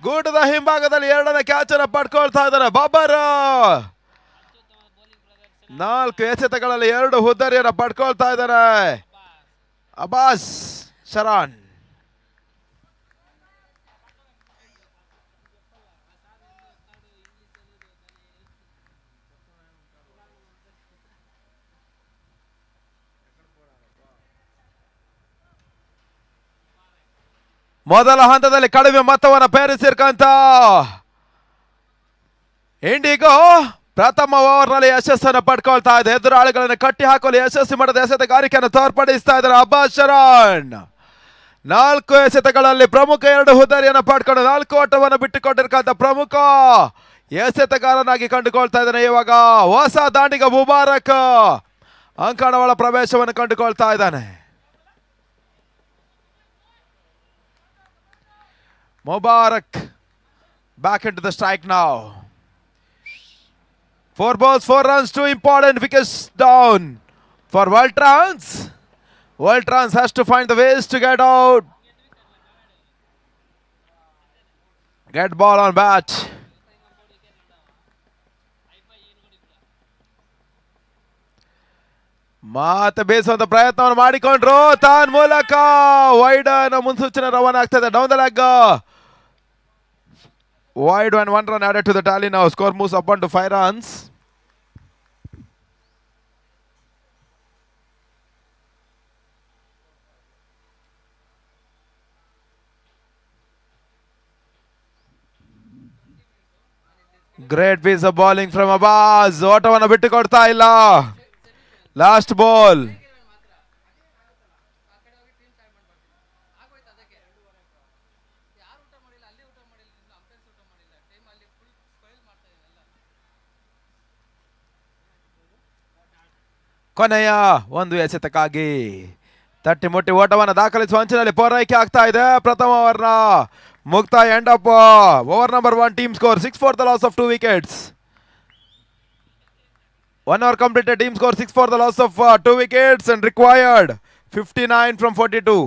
ಗೂಟದ ಹಿಂಭಾಗದಲ್ಲಿ ಎರಡನೇ ಕ್ಯಾಚ್ ಅನ್ನು ಪಡ್ಕೊಳ್ತಾ ಇದ್ದಾರೆ ಬಾಬರ್. 4 ಎಸೆತಗಳಲ್ಲಿ 2 ಹುದ್ದರಿಯನ್ನು ಪಡ್ಕೊಳ್ತಾ ಇದ್ದಾರೆ ಅಬ್ಬಾಸ್ ಶರಾನ್. ಮೊದಲ ಹಂತದಲ್ಲಿ ಕಡಿಮೆ ಮೊತ್ತವನ್ನು ಪೇರಿಸಿರ್ಕಂತ ಇಂಡಿಗೋ ಪ್ರಥಮ ಓವರ್ನಲ್ಲಿ ಯಶಸ್ಸನ್ನು ಪಡ್ಕೊಳ್ತಾ ಇದೆ. ಎದುರಾಳಿಗಳನ್ನು ಕಟ್ಟಿ ಹಾಕಲು ಯಶಸ್ವಿ ಮಾಡದ ಎಸೆತಗಾರಿಕೆಯನ್ನು ತೋರ್ಪಡಿಸ್ತಾ ಇದ್ದಾರೆ ಅಬ್ಬಾಸ್ ಶರಾನ್. 4 ಎಸೆತಗಳಲ್ಲಿ ಪ್ರಮುಖ 2 ಹುದ್ದರಿಯನ್ನು ಪಡ್ಕೊಂಡು 4 ಓಟವನ್ನು ಬಿಟ್ಟುಕೊಟ್ಟಿರ್ತಕ್ಕಂಥ ಪ್ರಮುಖ ಎಸೆತಗಾರನಾಗಿ ಕಂಡುಕೊಳ್ತಾ ಇದ್ದಾನೆ. ಇವಾಗ ಹೊಸ ದಾಂಡಿಗ ಮುಬಾರಕ್ ಅಂಕಣಗಳ ಪ್ರವೇಶವನ್ನು ಕಂಡುಕೊಳ್ತಾ ಇದ್ದಾನೆ. Mubarak back into the strike now. 4 balls, 4 runs, 2 important wickets down for Waltrans. Waltrans has to find the ways to get out. Get ball on bat. ಮತ್ತೆ ಬೇಸುವಂತ ಪ್ರಯತ್ನವನ್ನು ಮಾಡಿಕೊಂಡ್ರು. ತಾನ್ ಮೂಲಕ ವೈಡ್ ಮುನ್ಸೂಚನೆ ರವಾನೆ ಆಗ್ತದೆ. Down the leg. Wide and 1 run added to the tally now. Score moves up on to 5 runs. Great piece of bowling from Abbas. ಓಟವನ್ನು ಬಿಟ್ಟುಕೊಡ್ತಾ ಇಲ್ಲ. Last ball. ಕೊನೆಯ ಒಂದು ಎಸೆತಕ್ಕಾಗಿ ತಟ್ಟಿ ಮುಟ್ಟಿ ಓಟವನ್ನು ದಾಖಲಿಸುವ ಅಂಚಿನಲ್ಲಿ ಪೂರೈಕೆ ಆಗ್ತಾ ಇದೆ. ಪ್ರಥಮ ಓವರ್ನ ಮುಕ್ತಾಯ. End up over number 1. Team score 6 for the loss of 2 wickets. 1 over completed. Team score 6 for the loss of 2 wickets and required 59 from 42.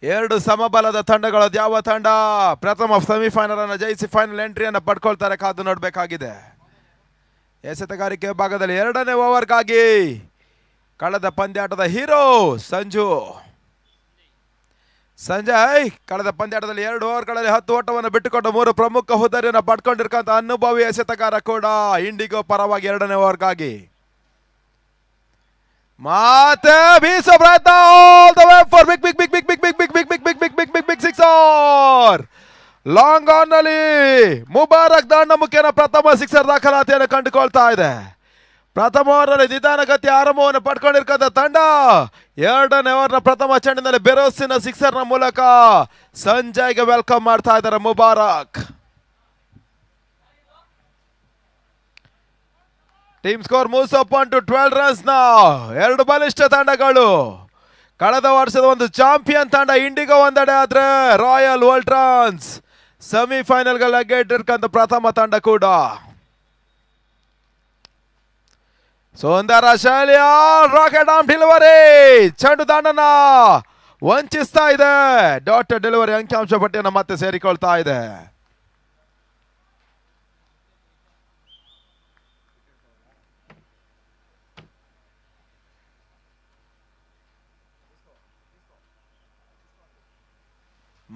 ಎರಡು ಸಮಬಲದ ತಂಡಗಳು. ಯಾವ ತಂಡ ಪ್ರಥಮ ಸೆಮಿಫೈನಲ್ ಅನ್ನು ಜಯಿಸಿ ಫೈನಲ್ ಎಂಟ್ರಿಯನ್ನು ಪಡ್ಕೊಳ್ತಾರೆ ಕಾದು ನೋಡಬೇಕಾಗಿದೆ. ಎಸೆತಗಾರಿಕೆ ಭಾಗದಲ್ಲಿ ಎರಡನೇ ಓವರ್ಗಾಗಿ ಕಳೆದ ಪಂದ್ಯಾಟದ ಹೀರೋ ಸಂಜಯ್ ಕಳೆದ ಪಂದ್ಯಾಟದಲ್ಲಿ 2 ಓವರ್ಗಳಲ್ಲಿ 10 ಓಟವನ್ನು ಬಿಟ್ಟುಕೊಂಡು 3 ಪ್ರಮುಖ ಹುದ್ದೆಯನ್ನು ಪಡ್ಕೊಂಡಿರ್ತಕ್ಕಂಥ ಅನುಭವಿ ಎಸೆತಗಾರ ಕೂಡ ಇಂಡಿಗೋ ಪರವಾಗಿ ಎರಡನೇ ಓವರ್ಗಾಗಿ ಮತ್ತೆ ಬೀಸೋ ಪ್ರಯತ್ನ. All the way for big sixer. Long on ನಲ್ಲಿ ಮುಬಾರಕ್ ದಾಂಡ ಮುಖೇನ ಪ್ರಥಮ ಸಿಕ್ಸರ್ ದಾಖಲಾತಿಯನ್ನು ಕಂಡುಕೊಳ್ತಾ ಇದೆ. ಪ್ರಥಮ ಓವರ್ನಲ್ಲಿ ನಿಧಾನಗತಿ ಆರಂಭವನ್ನು ಪಡ್ಕೊಂಡಿರ್ತಕ್ಕಂಥ ತಂಡ ಎರಡನೇ ಓವರ್ನ ಪ್ರಥಮ ಚೆಂಡಿನಲ್ಲಿ ಬೆರೋಸಿನ ಸಿಕ್ಸರ್ನ ಮೂಲಕ ಸಂಜಯ್ಗೆ ವೆಲ್ಕಮ್ ಮಾಡ್ತಾ ಇದ್ದಾರೆ Mubarak. Team score moves up on to 12 runs now. ಎರಡು ಬಲಿಷ್ಠ ತಂಡಗಳು. ಕಳೆದ ವರ್ಷದ ಒಂದು ಚಾಂಪಿಯನ್ ತಂಡ ಇಂಡಿಗೋ ಒಂದೆಡೆ ಆದ್ರೆ ರಾಯಲ್ ವೋಲ್ಟ್ರಾನ್ಸ್ ಸೆಮಿಫೈನಲ್ಗಳ ಗೆದ್ದಿರ್ತಕ್ಕಂಥ ಪ್ರಥಮ ತಂಡ ಕೂಡ. ಸುಂದರ ಶೈಲಿಯ ರಾಕೆಟ್ ಆರ್ಮ್ ಡೆಲಿವರಿ ಚೆಂಡು ದಾಂಡನ ವಂಚಿಸ್ತಾ ಇದೆ. ಡಾಟ್ ಡೆಲಿವರಿ ಅಂಕಿಅಂಶ ಪಟ್ಟಿಯನ್ನು ಮತ್ತೆ ಸೇರಿಕೊಳ್ತಾ ಇದೆ.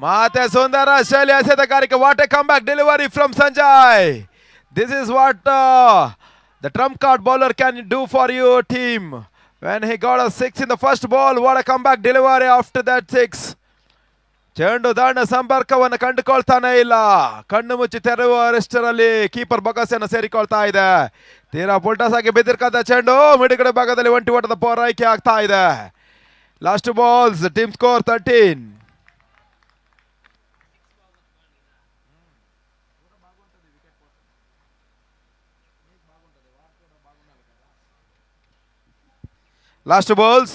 ಮತ್ತೆ ಸುಂದರ ಶೈಲಿ ಎಸೆತಗಾರಿಕೆ. What a come back delivery from Sanjay. This is what the trump card bowler can do for your team. When he got a 6 in the first ball, what a comeback delivery after that 6. ಚೆಂಡು ದಾಂಡ ಸಂಪರ್ಕವನ್ನು ಕಂಡುಕೊಳ್ತಾನೆ ಇಲ್ಲ. ಕಣ್ಣು ಮುಚ್ಚಿ ತೆರವುವಷ್ಟರಲ್ಲಿ keeper ಬೊಗಸೆಯನ್ನು ಸೇರಿಕೊಳ್ತಾ ಇದೆ. ತೀರಾ ಪುಲ್ಟಾಸಾಗಿ ಬಿದ್ದಿರ್ಕಂತ ಚೆಂಡು ಮಿಡುಗಡೆ ಭಾಗದಲ್ಲಿ ಒಂಟಿ ಓಟದ ಪೂರೈಕೆ ಆಗ್ತಾ ಇದೆ. Last balls team score 13. Last balls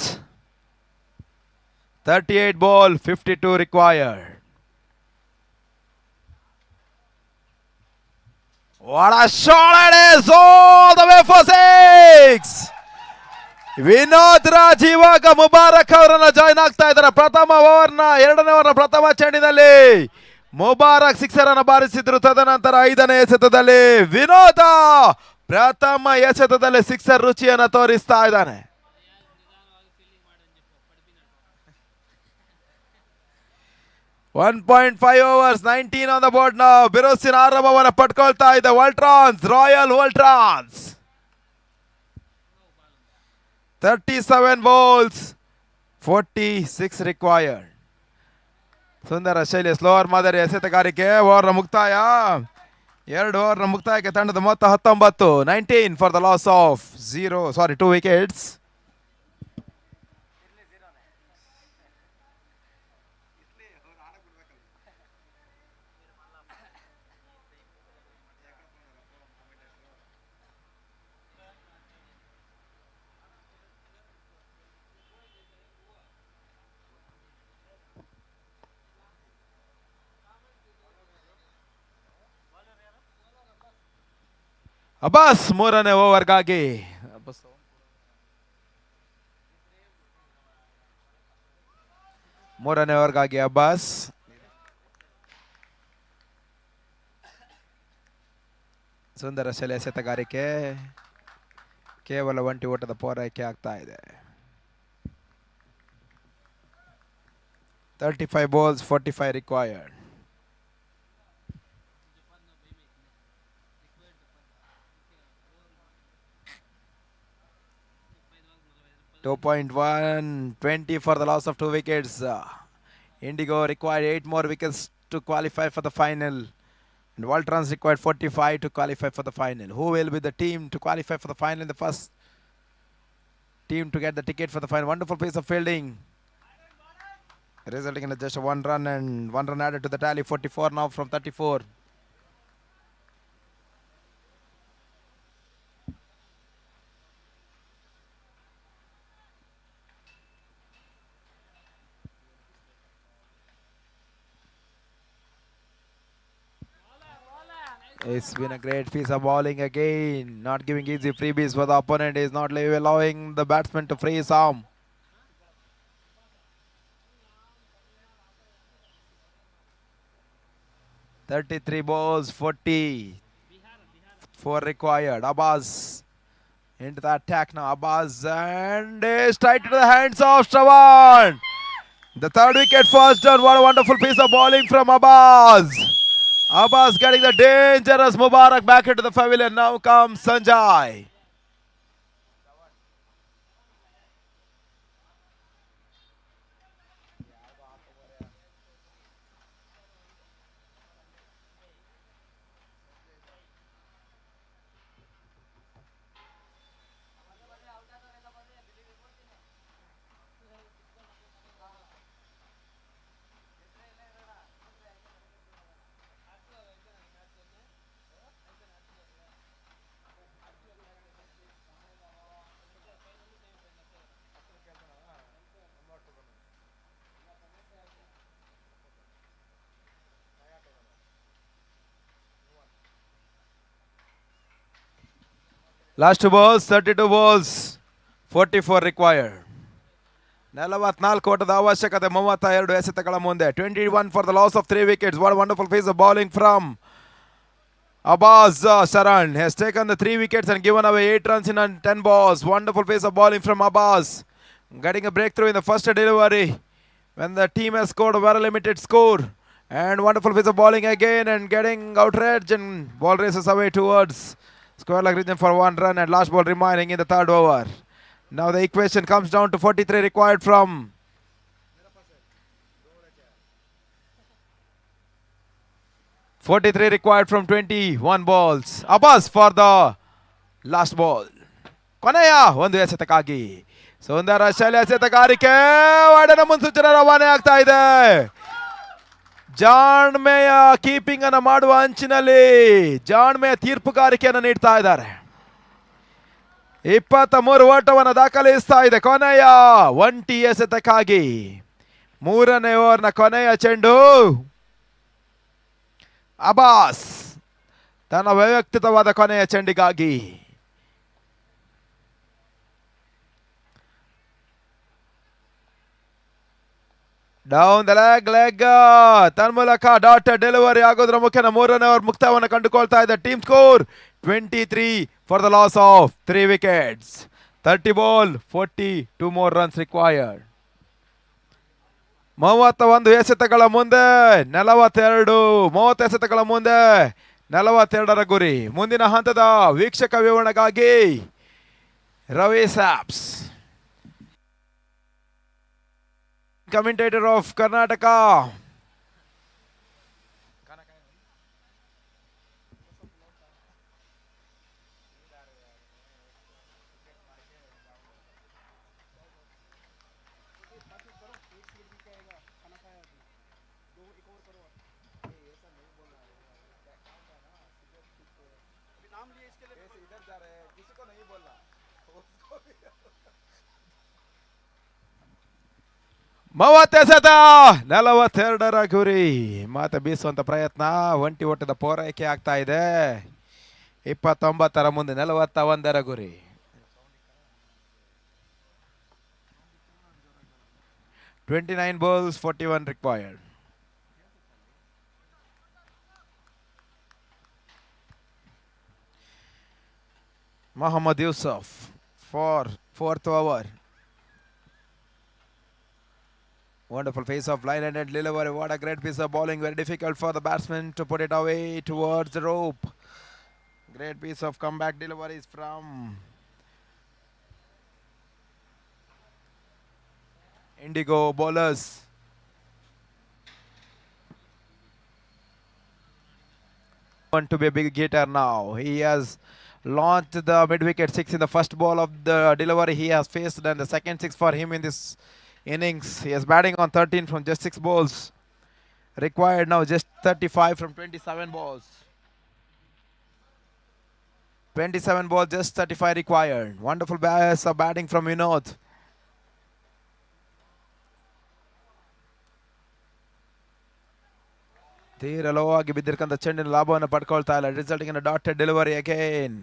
38 ball 52 required. What a shot it is, all the way for 6. Vinod Raj ಇವಾಗ ಮುಬಾರಕ್ ಅವರನ್ನ ಜಾಯ್ನ್ ಆಗ್ತಾ ಇದ್ದಾರೆ. ಪ್ರಥಮ ಓವರ್ನ ಎರಡನೇ ಓವರ್ನ ಪ್ರಥಮ ಚೆಂಡಿನಲ್ಲಿ ಮುಬಾರಕ್ ಸಿಕ್ಸರ್ ಅನ್ನು ಬಾರಿಸಿದ್ರು. ತದನಂತರ 5ನೇ ಎಸೆತದಲ್ಲಿ ವಿನೋದ ಪ್ರಥಮ ಎಸೆತದಲ್ಲಿ ಸಿಕ್ಸರ್ ರುಚಿಯನ್ನು ತೋರಿಸ್ತಾ ಇದ್ದಾನೆ. 1.5 overs 19 on the board now. ಬಿರೋಸಿನ ಆರಂಭವನ್ನು ಪಡ್ಕೊಳ್ತಾ ಇದೆ ವೋಲ್ಟ್ರಾನ್ಸ್, ರಾಯಲ್ ವೋಲ್ಟ್ರಾನ್ಸ್. 37 balls 46 required. ಸುಂದರ ಶೈಲಿ ಸ್ಲೋವರ್ ಮಾದರಿ ಎಸೆತಗಾರಿಕೆ. ಓವರ್ನ ಮುಕ್ತಾಯ. 2 ಓವರ್ನ ಮುಕ್ತಾಯಕ್ಕೆ ತಂಡದ ಮೊತ್ತ 19. 19 for the loss of 2 wickets. Abbas ಮೂರನೇ ಓವರ್ಗಾಗಿ ಅಬ್ಬಾಸ್. ಸುಂದರ ಶೈಲಿ ಎಸೆತಗಾರಿಕೆ. ಕೇವಲ ಒಂಟಿ ಓಟದ ಪೂರೈಕೆ ಆಗ್ತಾ ಇದೆ. 35 balls 45 required. .120 for the loss of 2 wickets. Indigo required 8 more wickets to qualify for the final. And Voltrans required 45 to qualify for the final. Who will be the team to qualify for the final? The first team to get the ticket for the final. Wonderful piece of fielding, resulting in just 1 run and 1 run added to the tally. 44 now from 34. It's been a great piece of bowling again. Not giving easy freebies for the opponent. Is not allowing the batsman to free his arm. "33 balls, 40. 4 required. Abbas into the attack now. Abbas and straight to the hands of Shravan. The third wicket first down. What a wonderful piece of bowling from Abbas. Abbas getting the dangerous Mubarak back into the pavilion. Now comes Sanjay. Last two balls, 32 balls, 44 required. 44 ಓಟದ ಅವಶ್ಯಕತೆ 32 ಎಸೆತಗಳ ಮುಂದೆ. 21 for the loss of 3 wickets. What a wonderful piece of bowling from Abbas. Sharan has taken the 3 wickets and given away 8 runs in 10 balls. Wonderful piece of bowling from Abbas. Getting a breakthrough in the first delivery when the team has scored a very limited score. And wonderful piece of bowling again and getting outraged, and ball races away towards square leg region for 1 run, and last ball remaining in the third over. Now the equation comes down to 43 required from 21 balls. Abbas for the last ball. ಕೊನೆಯ ಒಂದು ಎಸೆತಕ್ಕಾಗಿ ಸುಂದರ ಶೈಲಿ ಎಸೆತಗಾರಿಕೆ ವಾರ್ಡನ ಮುನ್ಸೂಚನೆ ರವಾನೆ ಆಗ್ತಾ ಇದೆ. ಜಾಣ್ಮೆಯ keeping ಅನ್ನು ಮಾಡುವ ಅಂಚಿನಲ್ಲಿ ಜಾಣ್ಮೆಯ ತೀರ್ಪುಗಾರಿಕೆಯನ್ನು ನೀಡ್ತಾ ಇದ್ದಾರೆ. 23 ಓಟವನ್ನು ದಾಖಲಿಸ್ತಾ ಇದೆ. ಕೊನೆಯ ಒಂಟಿ ಎಸೆತಕ್ಕಾಗಿ 3ನೇ ಓವರ್ನ ಕೊನೆಯ ಚೆಂಡು. ಅಬ್ಬಾಸ್ ತನ್ನ ವೈಯಕ್ತಿಕವಾದ ಕೊನೆಯ ಚೆಂಡಿಗಾಗಿ ಡೌನ್ ದ ಲೆಗ್ ತನ್ಮೂಲಕ ಡಾಟ್ ಡೆಲಿವರಿ ಆಗೋದ್ರ ಮುಖೇನ 3ನೇ ಓವರ್ ಮುಕ್ತಾಯವನ್ನು ಕಂಡುಕೊಳ್ತಾ ಇದೆ. Team score 23 for the loss of 3 wickets. 30 ball, 42 more runs required. 31 ಎಸೆತಗಳ ಮುಂದೆ 30 ಎಸೆತಗಳ ಮುಂದೆ 42ರ ಗುರಿ. ಮುಂದಿನ ಹಂತದ ವೀಕ್ಷಕ ವಿವರಣೆಗಾಗಿ ರವಿ ಸ್ಯಾಪ್ಸ್, commentator of Karnataka. ಎಸೆತ 42ರ ಗುರಿ. ಮಾತ ಬೀಸುವಂತ ಪ್ರಯತ್ನ, ಒಂಟಿ ಓಟದ ಪೂರೈಕೆ ಆಗ್ತಾ ಇದೆ. 29ರ ಮುಂದೆ 41ರ ಗುರಿ. "29 balls, 41 required. Mohammad Yusuf for 4th over. Wonderful face of line-handed delivery. What a great piece of bowling. Very difficult for the batsman to put it away towards the rope. Great piece of comeback deliveries from Indigo bowlers. Want to be a big hitter now. He has launched the mid-wicket 6 in the first ball of the delivery he has faced, and the second 6 for him in this innings. He is batting on 13 from just 6 balls. Required now just 35 from 27 balls. 27 balls, just 35 required. Wonderful batting from Vinod. ತೀರ low ಆಗಿ ಬಿದ್ದಿರ್ತಕ್ಕಂಥ ಚೆಂಡಿನ ಲಾಭವನ್ನು ಪಡ್ಕೊಳ್ತಾ ಇಲ್ಲ. Resulting in dotted delivery again.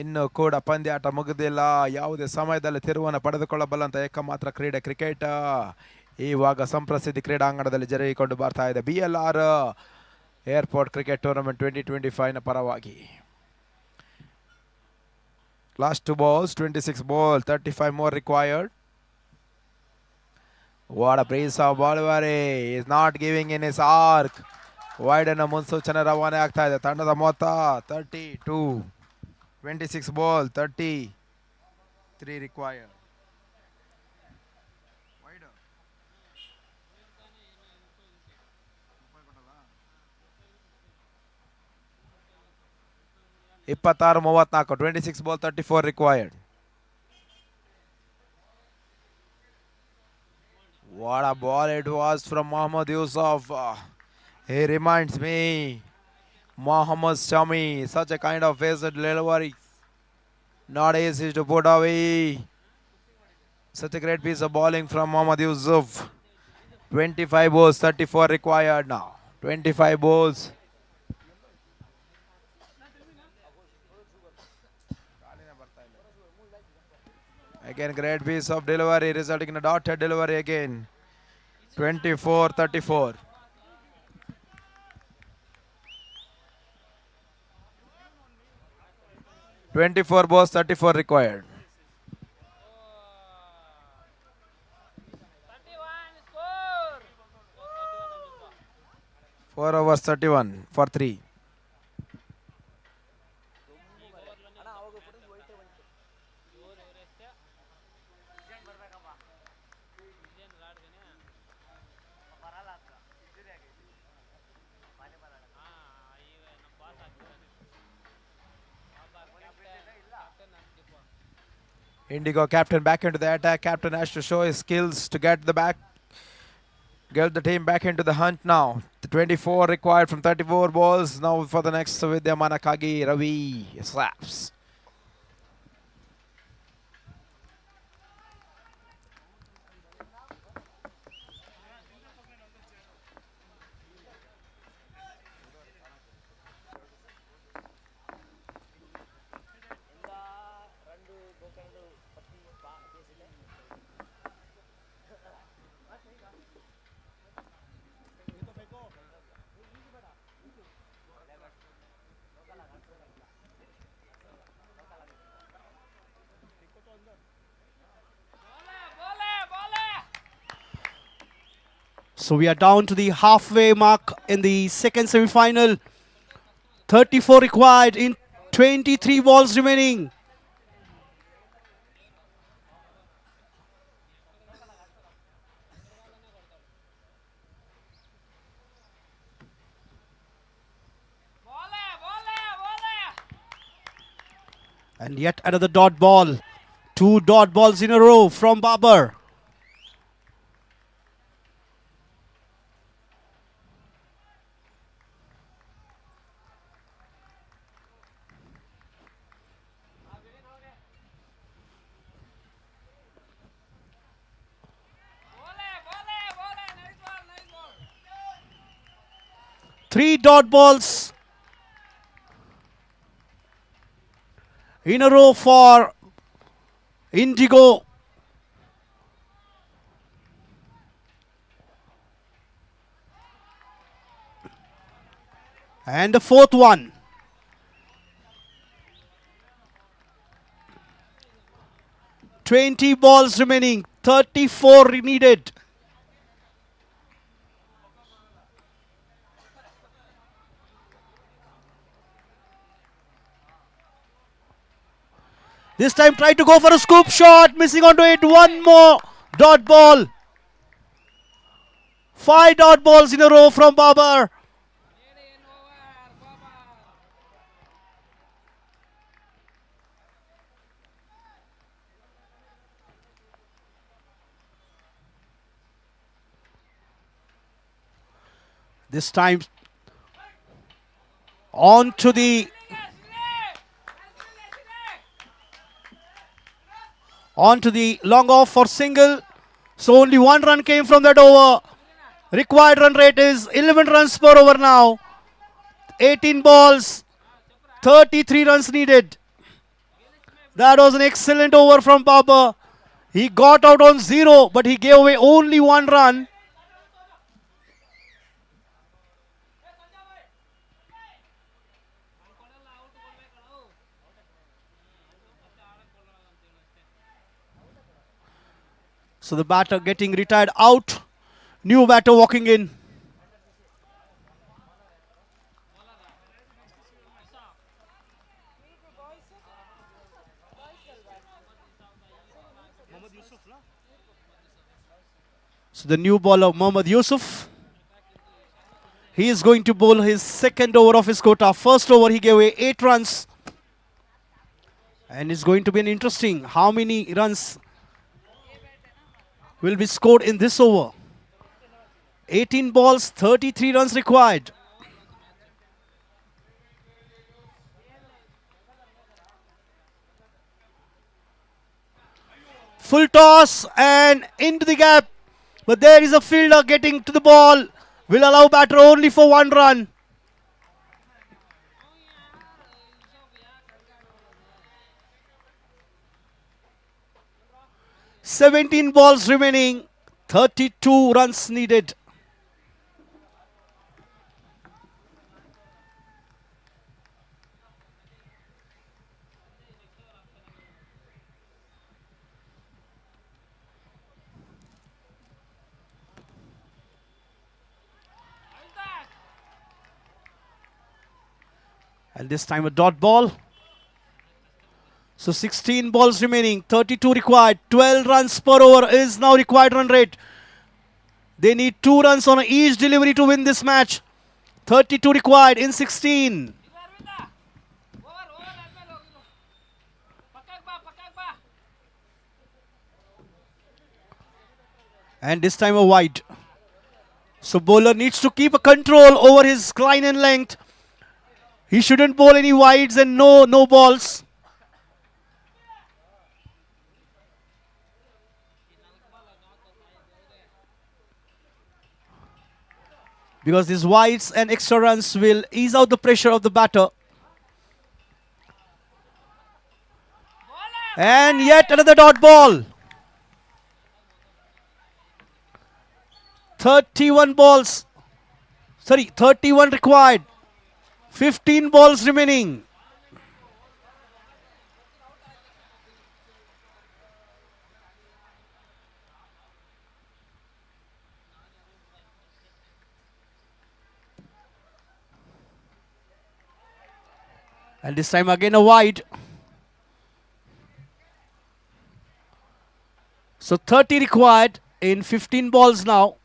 ಇನ್ನು ಕೂಡ ಪಂದ್ಯಾಟ ಮುಗಿದಿಲ್ಲ. ಯಾವುದೇ ಸಮಯದಲ್ಲಿ ತಿರುವನ್ನು ಪಡೆದುಕೊಳ್ಳಬಲ್ಲಂತ ಏಕಮಾತ್ರ ಕ್ರೀಡೆ ಕ್ರಿಕೆಟ್ ಇವಾಗ ಸಂಪ್ರಸಿದ್ಧಿ ಕ್ರೀಡಾಂಗಣದಲ್ಲಿ ಜರುಗಿಕೊಂಡು ಬರ್ತಾ ಇದೆ. BLR ಏರ್ಪೋರ್ಟ್ ಕ್ರಿಕೆಟ್ ಟೂರ್ನಮೆಂಟ್ 2025ನ ಪರವಾಗಿ. Last 2 balls, 26 ball, 35 more required. What a brace of Bolivare is not giving in his arc. Wide and ಮುನ್ಸೂಚನೆ ರವಾನೆ ಆಗ್ತಾ ಇದೆ. ತಂಡದ ಮೊತ್ತ 32. 26 ball, 33 required. 26-34, 26 ball, 34 required. What a ball it was from Mohammad Yusuf. He reminds me Mohammad Shami, such a kind of phased delivery. Not easy to put away. Such a great piece of bowling from Mohammad Yusuf. 25 balls, 34 required now. 25 balls. Again, great piece of delivery resulting in a dotted delivery again. 24-34. Twenty-four balls, 34 required. 4 overs, 31 for 3. Indigo captain back into the attack. Captain has to show his skills to get the team back into the hunt now. The 24 required from 34 balls. Now for the next Vidya Manakagi Ravi slaps. So we are down to the halfway mark in the second semi-final. 34 required in 23 balls remaining. And yet another dot ball. 2 dot balls in a row from Babar. Three dot balls in a row for Indigo. And the fourth one. $20 balls remaining, 34 needed. This time try to go for a scoop shot, missing onto it. One more dot ball. 5 dot balls in a row from Babar. This time on to the long off for single. So only one run came from that over. Required run rate is 11 runs per over now. 18 balls, 33 runs needed. That was an excellent over from Babar. He got out on 0, but he gave away only 1 run. So the batter getting retired out. New batter walking in. So the new bowler, Mohammad Yusuf. He is going to bowl his second over of his quota. First over he gave away 8 runs. And it's going to be an interesting how many runs will be scored in this over. 18 balls, 33 runs required. Full toss and into the gap. But there is a fielder getting to the ball. Will allow batter only for 1 run. "17 balls remaining, 32 runs needed." And this time a dot ball. So 16 balls remaining, 32 required. 12 runs per over is now required run rate. They need 2 runs on each delivery to win this match. 32 required in 16. And this time a wide. So bowler needs to keep a control over his line and length. He shouldn't bowl any wides and no balls. Because these wides and extra runs will ease out the pressure of the batter. And yet another dot ball. 31 balls. 31 required. 15 balls remaining. And this time again a wide. So 30 required in 15 balls now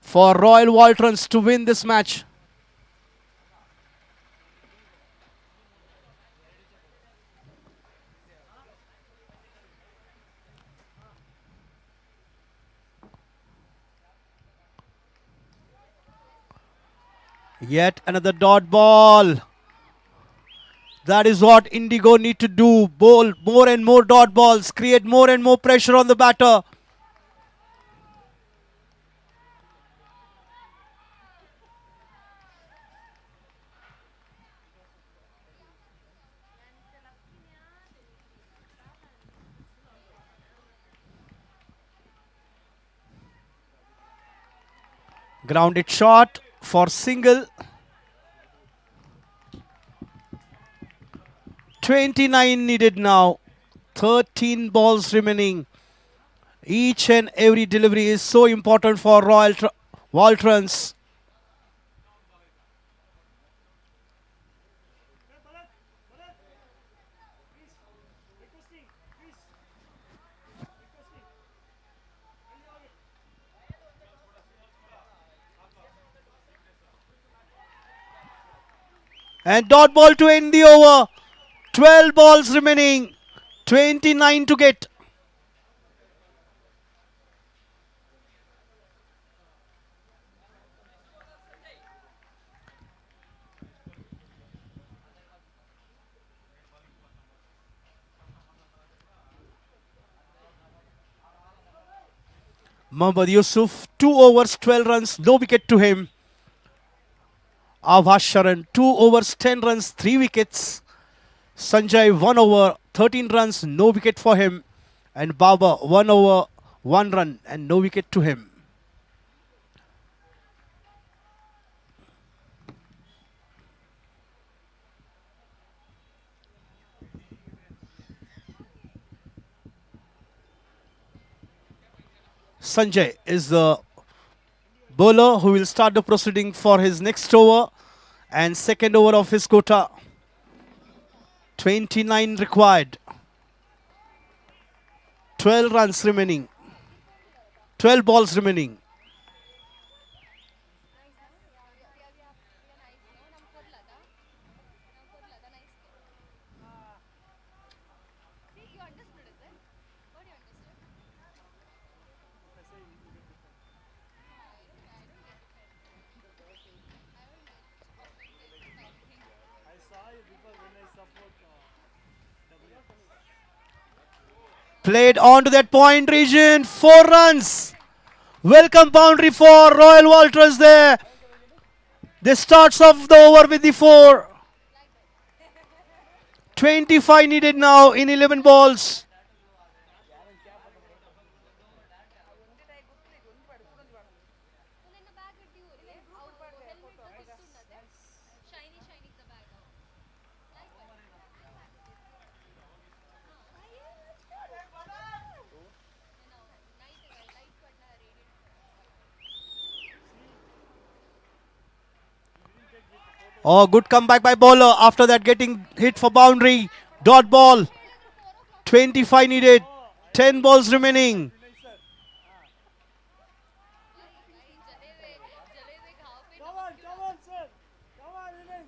for Royal Waltrons to win this match. Yet another dot ball. That is what Indigo need to do. Bowl more and more dot balls. Create more and more pressure on the batter. Grounded shot for single. 29 needed now. 13 balls remaining. Each and every delivery is so important for Royal Waltrons. And dot ball to end the over. 12 balls remaining. 29 to get. Mohammad Yusuf, 2 overs, 12 runs, no wicket to him. Avas Sharan, 2 overs, 10 runs, 3 wickets. Sanjay, 1 over, 13 runs, no wicket for him. And Baba, 1 over, 1 run and no wicket to him. Sanjay is the bowler who will start the proceeding for his next over and second over of his quota. 29 required. 12 runs remaining. 12 balls remaining. Played on to that point region. 4 runs. Welcome boundary for Royal Walters there. This starts off the over with the 4. 25 needed now in 11 balls. Oh, good comeback by bowler. After that, getting hit for boundary. Dot ball. 25 needed. 10 balls remaining.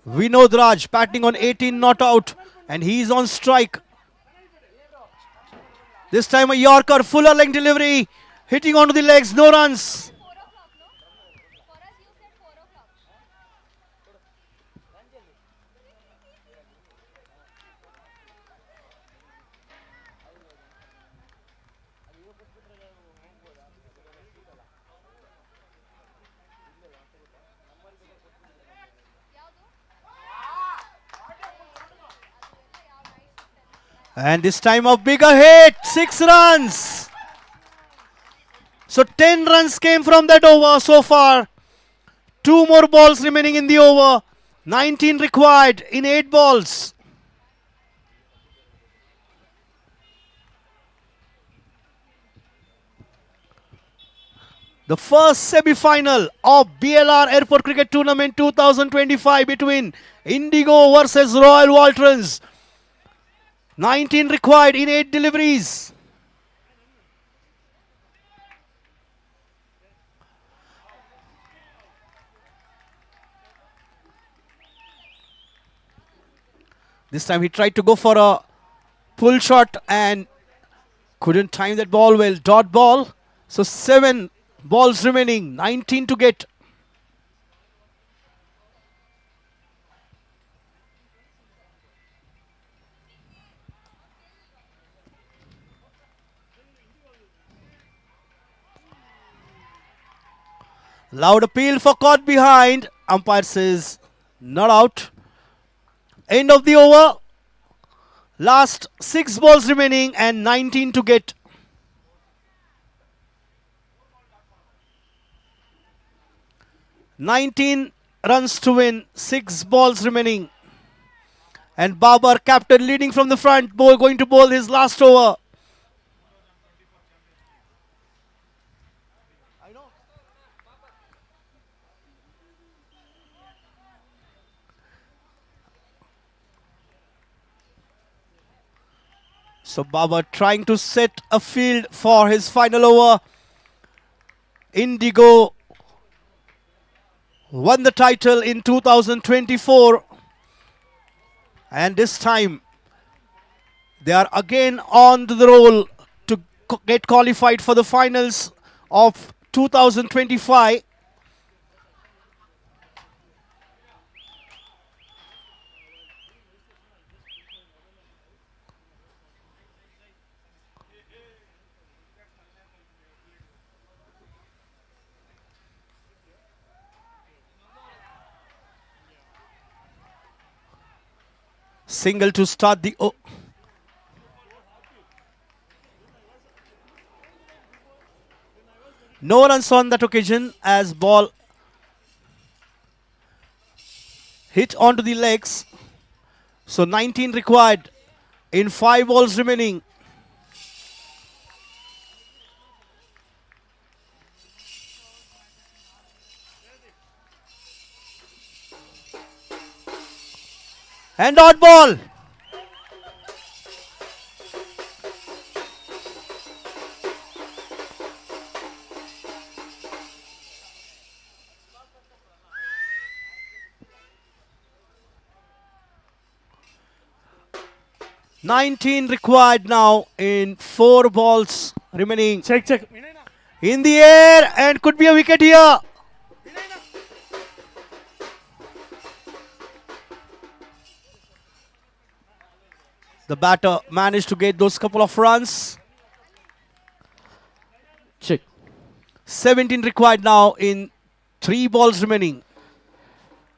Vinod Raj batting on 18 not out. And he's on strike. This time a Yorker, fuller length delivery. Hitting onto the legs. No runs. And this time a bigger hit, 6 runs. So 10 runs came from that over so far. 2 more balls remaining in the over. 19 required in 8 balls. The first semi-final of BLR Airport Cricket Tournament 2025 between Indigo versus Royal Waltons. 19 required in 8 deliveries. This time he tried to go for a pull shot and couldn't time that ball well. Dot ball. So 7 balls remaining. 19 to get. Loud appeal for caught behind. Umpire says not out. End of the over. Last 6 balls remaining and 19 to get. "19 runs to win, 6 balls remaining." And Babar, captain, leading from the front, going to bowl his last over. So Babar trying to set a field for his final over. Indigo won the title in 2024. And this time they are again on the roll to get qualified for the finals of 2025. Single to start the... No runs on that occasion as ball hit onto the legs. So 19 required in 5 balls remaining. And odd ball. $19 required now in 4 balls remaining. Check. In the air and could be a wicket here. The batter managed to get those couple of runs. Check. 17 required now in 3 balls remaining.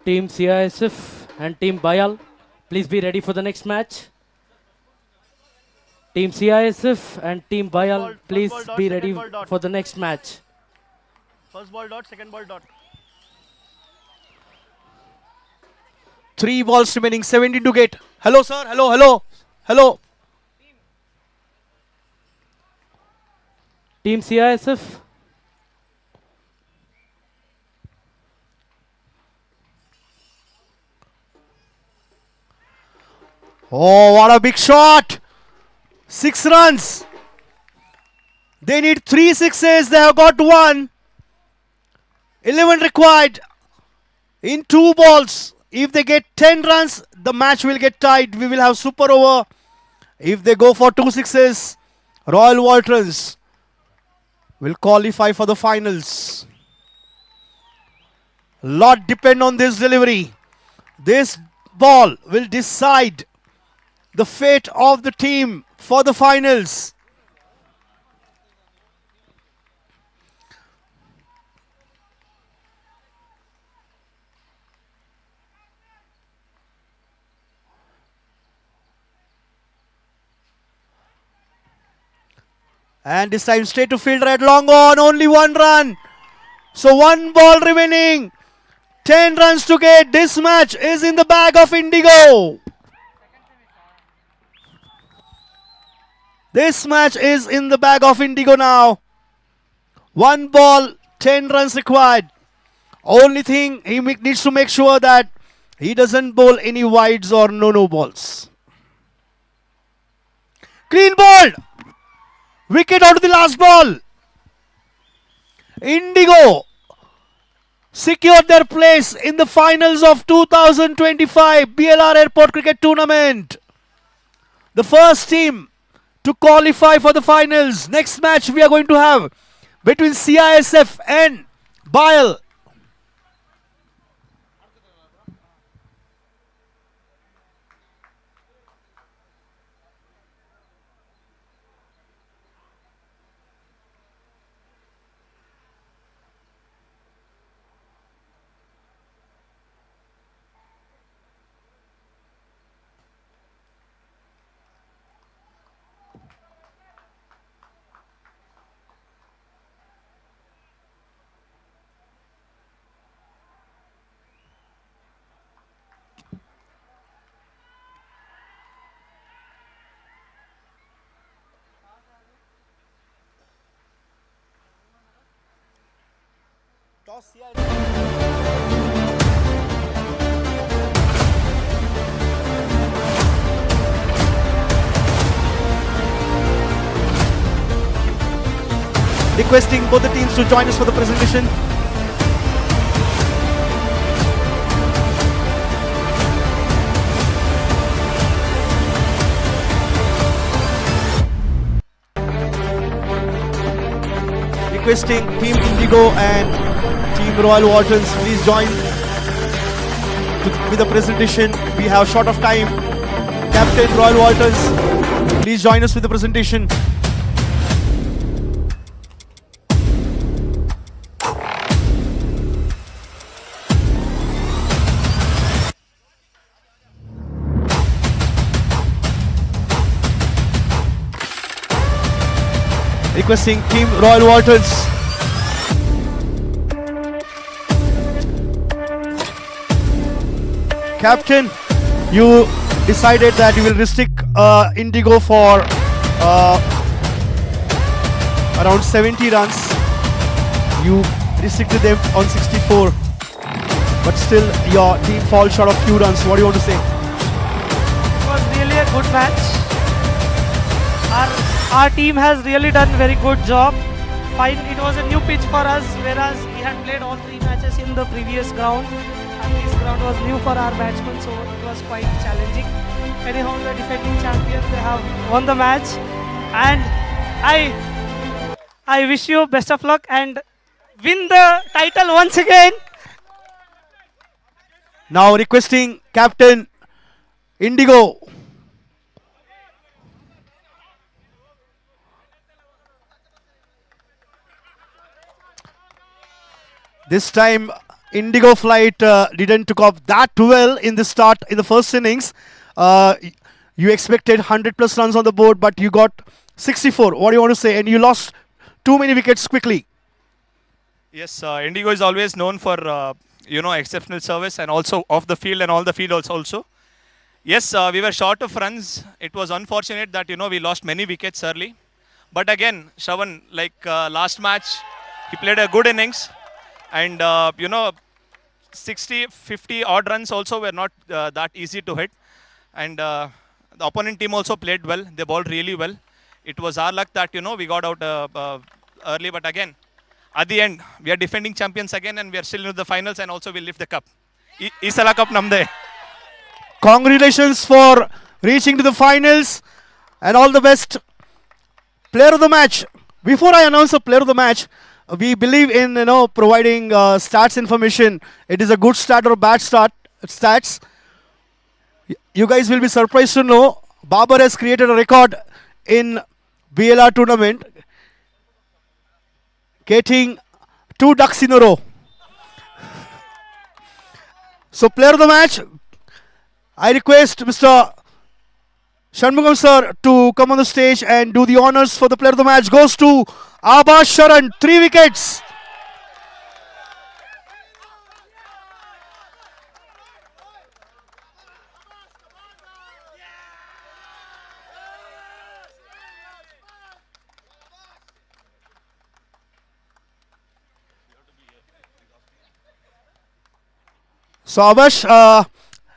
Team CISF and Team Bayal, please be ready for the next match. Team CISF and Team Bayal, please be ready for the next match. First ball dot, second ball dot. 3 balls remaining, 17 to get. Hello, sir. Hello. Team CISF. Oh, what a big shot. 6 runs. They need 3 sixes. They have got 1. 11 required in 2 balls. If they get 10 runs, the match will get tied. We will have super over. If they go for 2 sixes, Royal Waltons will qualify for the finals. Lot depend on this delivery. This ball will decide the fate of the team for the finals. And this time straight to field right, long on, only 1 run. So 1 ball remaining. 10 runs to get. This match is in the bag of Indigo. This match is in the bag of Indigo now. 1 ball, 10 runs required. Only thing he needs to make sure that he doesn't bowl any wides or no balls. Clean bowled. Wicket out of the last ball. Indigo secured their place in the finals of 2025 BLR Airport Cricket Tournament. The first team to qualify for the finals. Next match we are going to have between CISF and BIAL. Requesting both the teams to join us for the presentation. Requesting Team Indigo and Team Royal Waltons, please join with the presentation. We have short of time. Captain Royal Waltons, please join us with the presentation. Requesting Team Royal Waltons. Captain, you decided that you will restrict Indigo for around 70 runs. You restricted them on 64. But still, your team falls short of few runs. What do you want to say? It was really a good match. Our team has really done very good job. Fine, it was a new pitch for us, whereas we had played all 3 matches in the previous ground. And this ground was new for our batsmen, so it was quite challenging. Anyhow, the defending champions, they have won the match. And I wish you best of luck and win the title once again. Now requesting Captain Indigo. This time Indigo flight didn't took off that well in the start, in the first innings. You expected 100 plus runs on the board, but you got 64. What do you want to say? And you lost too many wickets quickly. Yes, Indigo is always known for exceptional service and also off the field and all the field also. Yes, we were short of runs. It was unfortunate that we lost many wickets early. But again, Shravan, like last match, he played a good innings, and 60, 50 odd runs also were not that easy to hit. And the opponent team also played well. They bowled really well. It was our luck that we got out early. But again, at the end, we are defending champions again, and we are still in the finals, and also we'll lift the cup. Isala Cup namde. Congratulations for reaching to the finals, and all the best. Player of the match. Before I announce the player of the match, we believe in providing stats information. It is a good start or bad start stats. You guys will be surprised to know Babar has created a record in BLR tournament, getting 2 ducks in a row. So player of the match, I request Mr. Shanmugam sir to come on the stage and do the honors for the player of the match. Goes to Abbas Sharan, 3 wickets. So Abbas,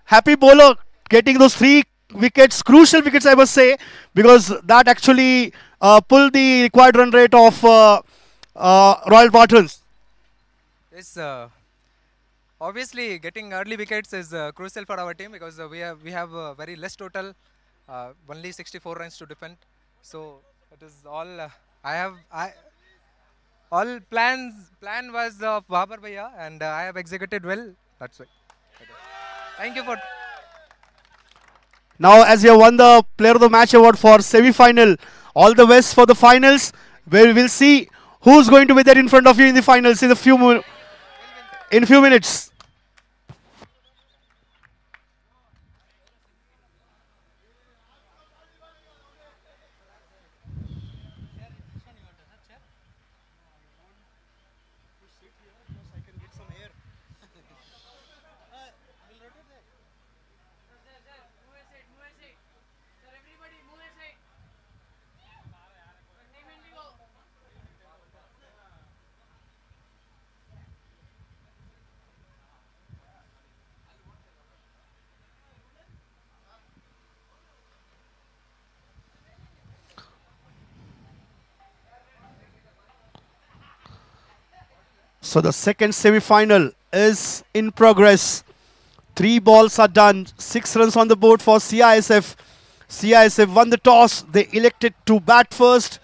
happy bowler getting those 3 wickets, crucial wickets I must say, because that actually pulled the required run rate of Royal Waltons. Yes, obviously getting early wickets is crucial for our team because we have very less total, only 64 runs to defend. So it is all all plan was of Babar Bhaiya, and I have executed well. That's why. Thank you for. Now, as you have won the Player of the Match award for semi-final, all the best for the finals, where we will see who's going to be there in front of you in the finals in a few minutes. So the second semi-final is in progress. 3 balls are done. 6 runs on the board for CISF. CISF won the toss. They elected to bat first.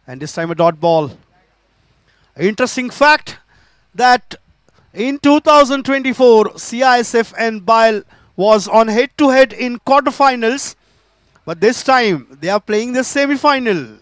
And this time a dot ball. Interesting fact that in 2024, CISF and BIL was on head-to-head in quarterfinals. But this time, they are playing the semi-final.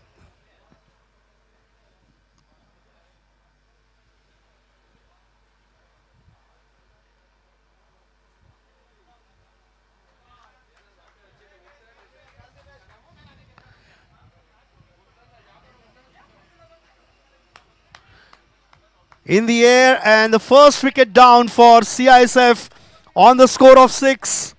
in the air, and the first wicket down for CISF on the score of 6.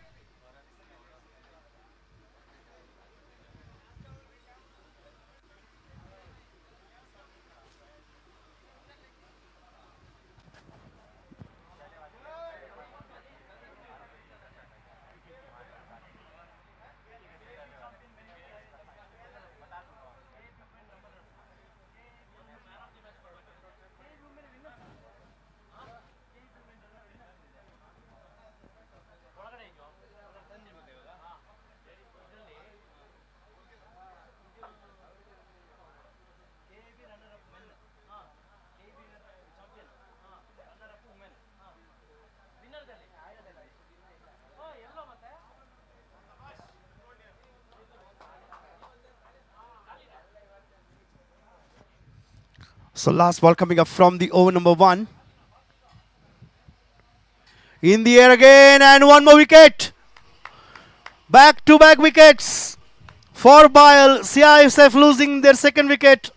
So last ball coming up from the over number 1. In the air again, and one more wicket. Back-to-back wickets for Bile. CISF losing their second wicket.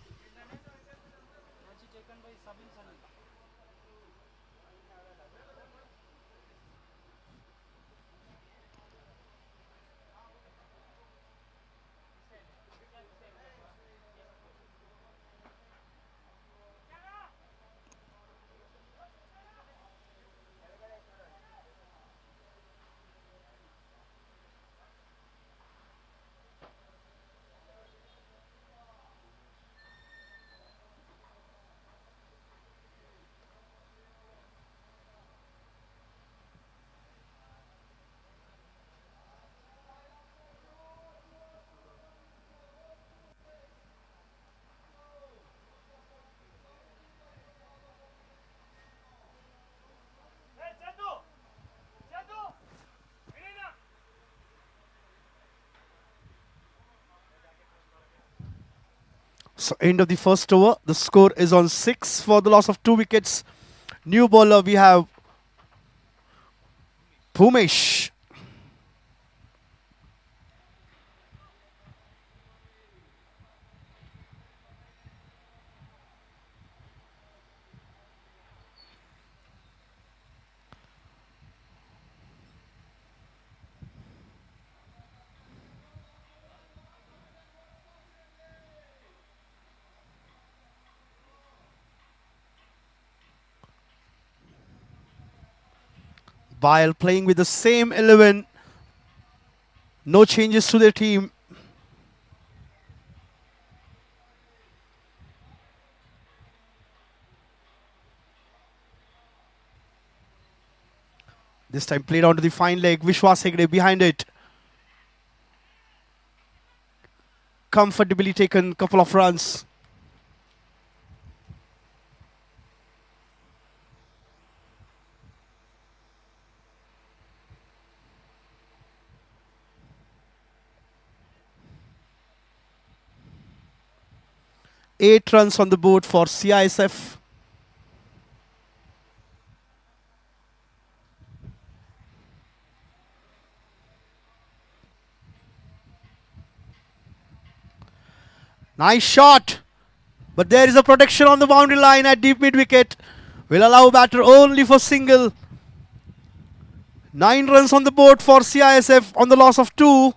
So end of the first over. The score is on 6 for the loss of 2 wickets. New bowler we have Bhumesh. Bile playing with the same 11. No changes to their team. This time played onto the fine leg. Vishwas Hegde behind it. Comfortably taken, couple of runs. Eight runs on the board for CISF. Nice shot. But there is a protection on the boundary line at deep mid wicket. Will allow batter only for single. 9 runs on the board for CISF on the loss of 2.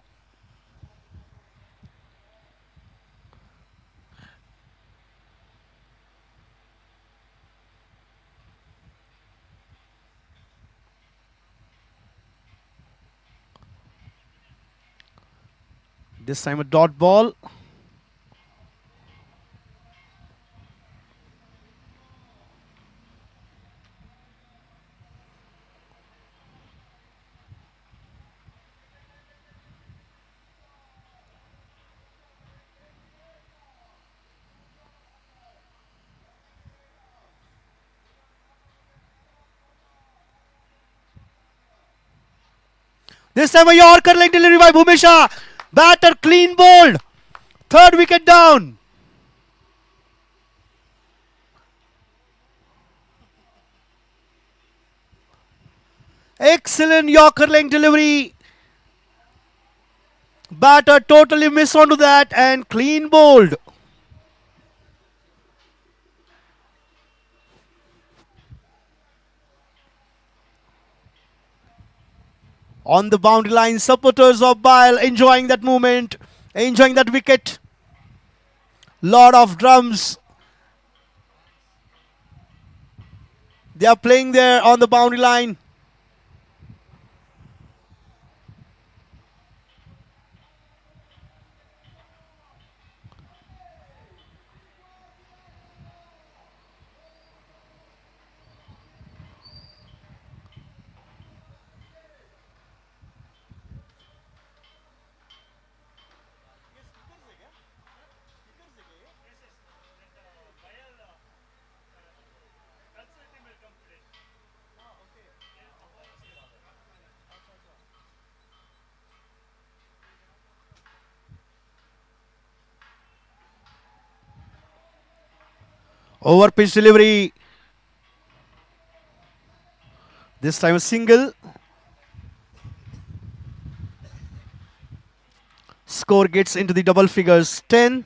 This time a dot ball. This time a Yorker leg delivery by Bhumesha. Batter clean bowled. Third wicket down. Excellent Yorker leg delivery. Batter totally missed onto that and clean bowled. On the boundary line, supporters of Bile enjoying that moment, enjoying that wicket. Lot of drums. They are playing there on the boundary line. Over pitch delivery. This time a single. Score gets into the double figures. 10.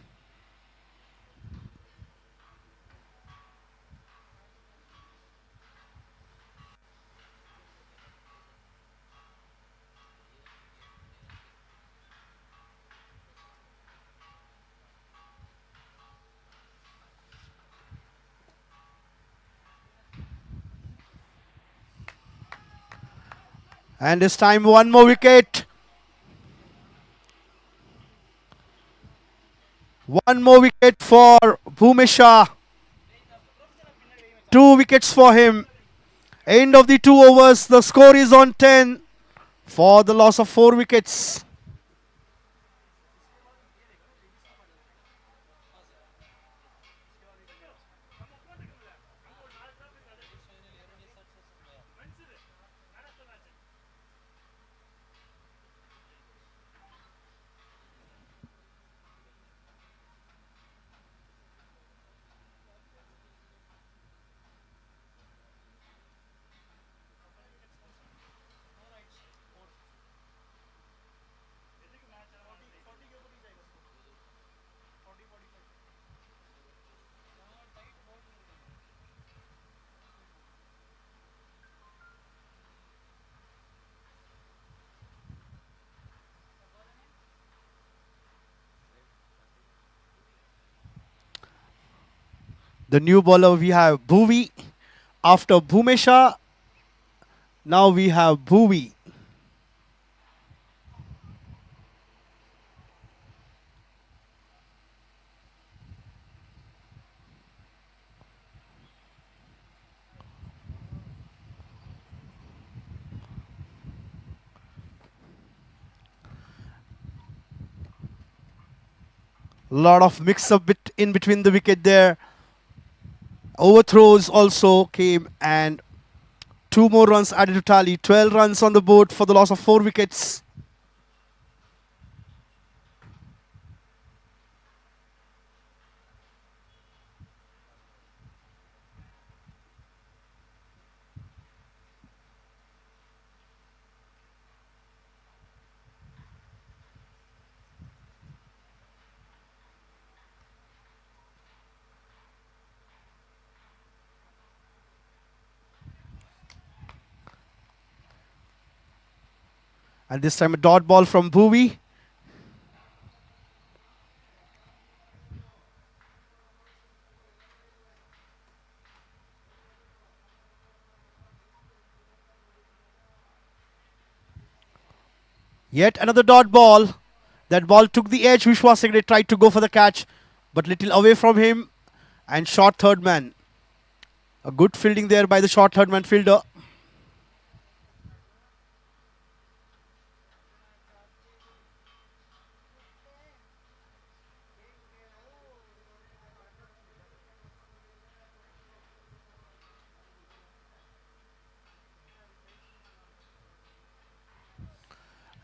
And this time one more wicket. One more wicket for Bhumesha. 2 wickets for him. End of the 2 overs. The score is on 10 for the loss of 4 wickets. The new bowler we have Bhuvi. After Bhumesha, now we have Bhuvi. Lot of mix-up in between the wicket there. Overthrows also came and 2 more runs added to tally. 12 runs on the board for the loss of 4 wickets. And this time a dot ball from Bhuvi. Yet another dot ball. That ball took the edge. Vishwas Hegde tried to go for the catch, but little away from him and short third man. A good fielding there by the short third man fielder.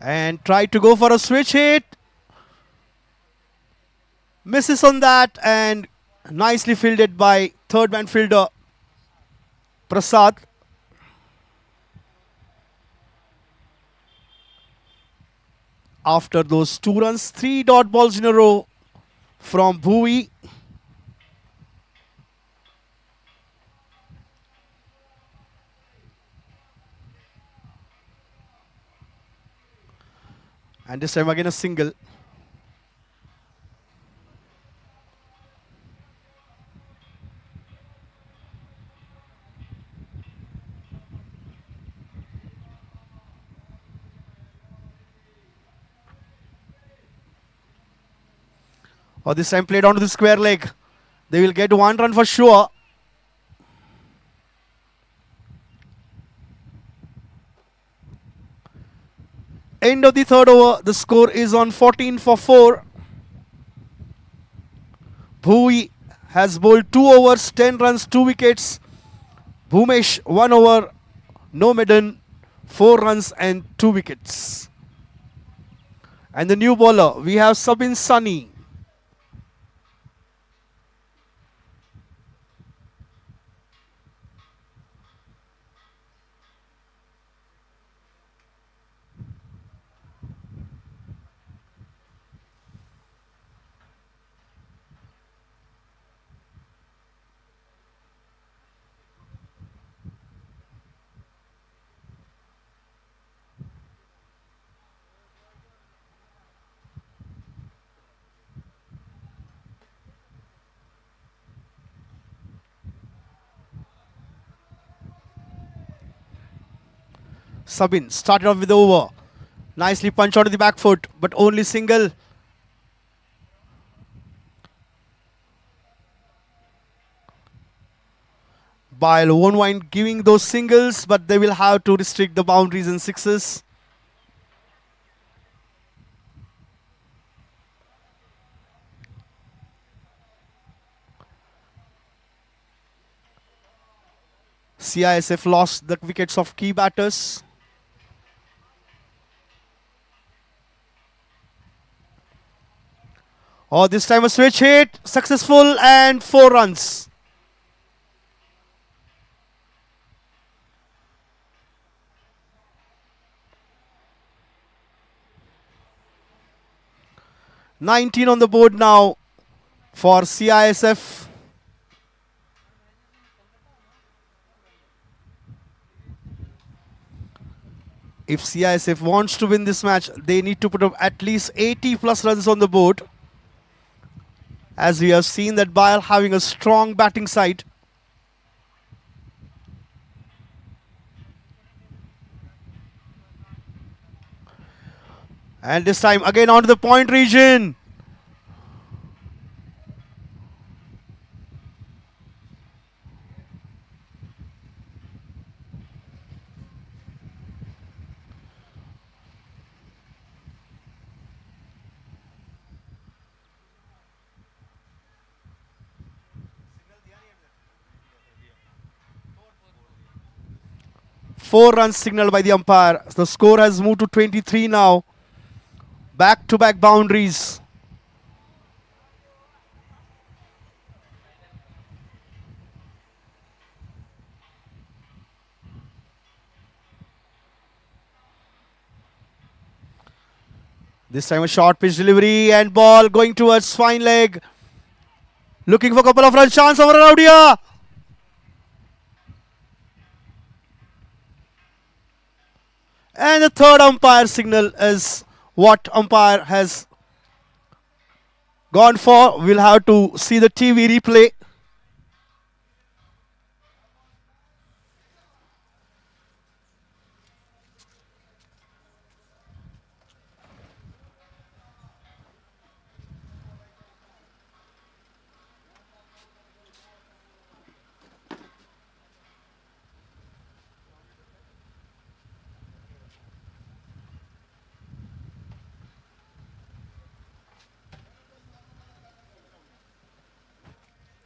And tried to go for a switch hit. Misses on that and nicely fielded by third man fielder Prasad. After those 2 runs, 3 dot balls in a row from Bhuvi. And this time again a single. Or this time played onto the square leg. They will get 1 run for sure. End of the third over. The score is on 14 for 4. Bhuvi has bowled 2 overs, 10 runs, 2 wickets. Bhumesh 1 over, no maiden, 4 runs and 2 wickets. And the new bowler, we have Sabin Sani. Sabin started off with the over. Nicely punched onto the back foot, but only single. Bile won't mind giving those singles, but they will have to restrict the boundaries and sixes. CISF lost the wickets of key batters. Oh, this time a switch hit, successful and 4 runs. "19" on the board now for CISF. If CISF wants to win this match, they need to put up at least 80 plus runs on the board. As we have seen that Bile having a strong batting side. And this time again onto the point region. Four runs signaled by the umpire. The score has moved to 23 now. Back-to-back boundaries. This time a short pitch delivery and ball going towards fine leg. Looking for a couple of runs. Chance over Raudia. And the third umpire signal is what umpire has gone for. We'll have to see the TV replay.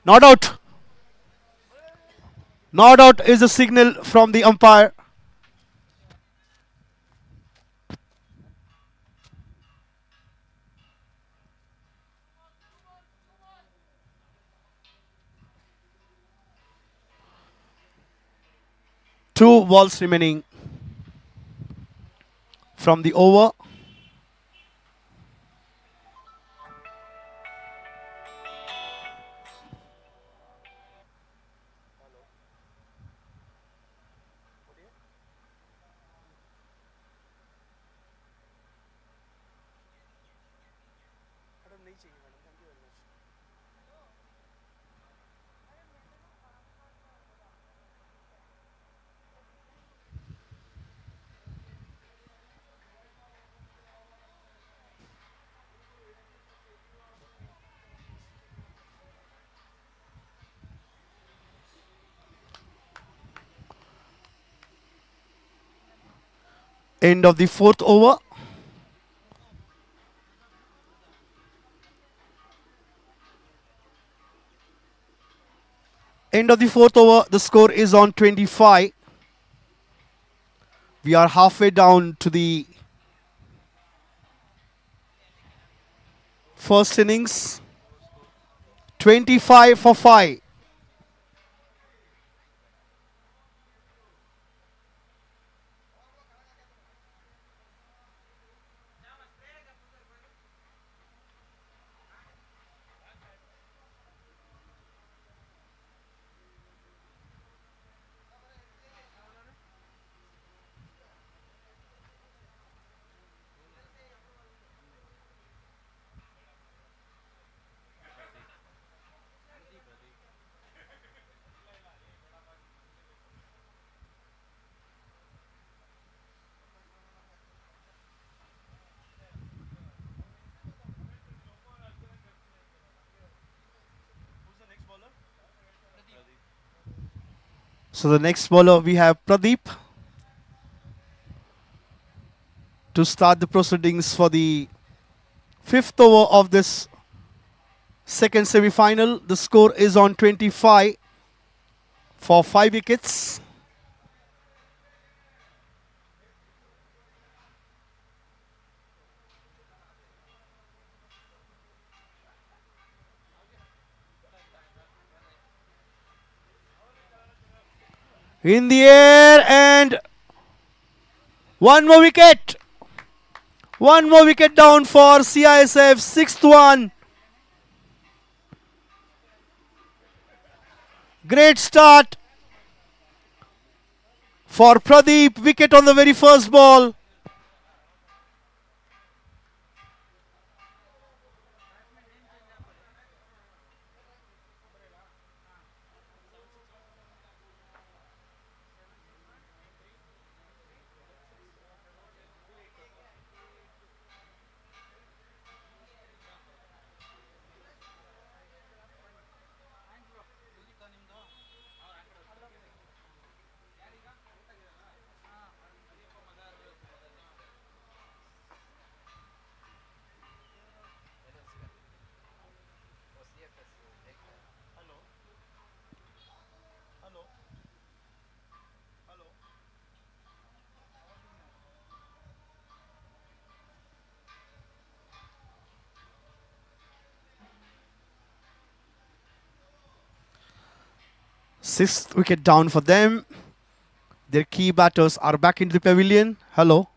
Not out. Not out is a signal from the umpire. Two balls remaining from the over. End of the fourth over. End of the fourth over. The score is on 25. We are halfway down to the first innings. 25 for 5. So the next bowler we have Pradeep to start the proceedings for the fifth over of this second semi-final. The score is on 25 for 5 wickets. In the air and one more wicket. One more wicket down for CISF, sixth one. Great start for Pradeep, wicket on the very first ball. Sixth wicket down for them. Their key batters are back into the pavilion. Hello.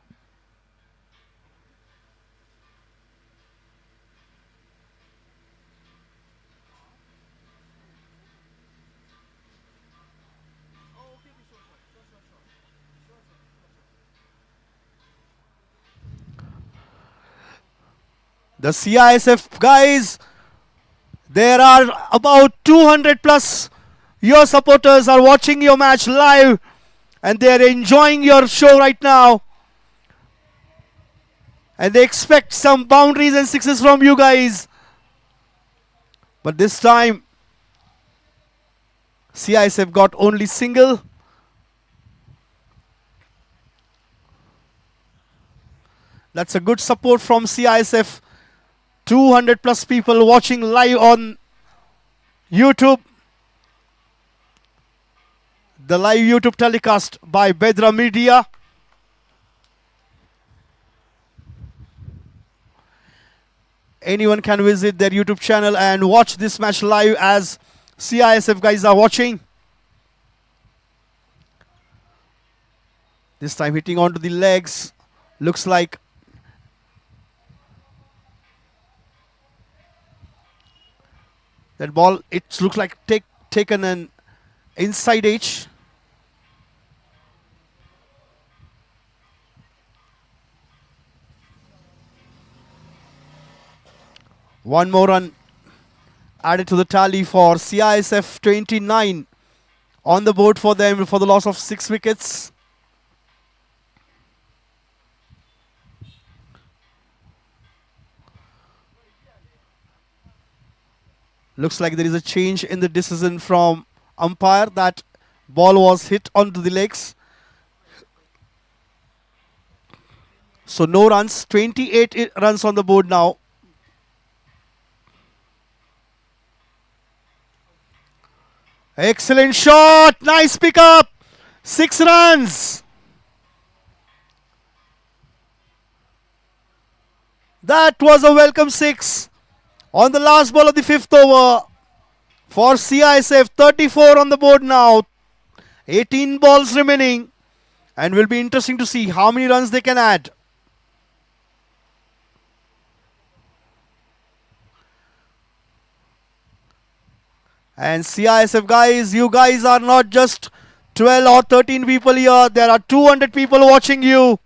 The CISF guys, there are about 200 plus your supporters are watching your match live and they are enjoying your show right now. And they expect some boundaries and sixes from you guys. But this time, CISF got only single. That's a good support from CISF. 200 plus people watching live on YouTube. The live YouTube telecast by Bedra Media. Anyone can visit their YouTube channel and watch this match live as CISF guys are watching. This time hitting onto the legs. Looks like that ball, it looks like taken an inside edge. One more run added to the tally for CISF. 29 on the board for them for the loss of 6 wickets. Looks like there is a change in the decision from umpire. That ball was hit onto the legs. So no runs. 28 runs on the board now. Excellent shot. Nice pickup. 6 runs. That was a welcome 6 on the last ball of the 5th over for CISF. 34 on the board now. 18 balls remaining. And will be interesting to see how many runs they can add. And CISF guys, you guys are not just 12 or 13 people here. There are 200 people watching you.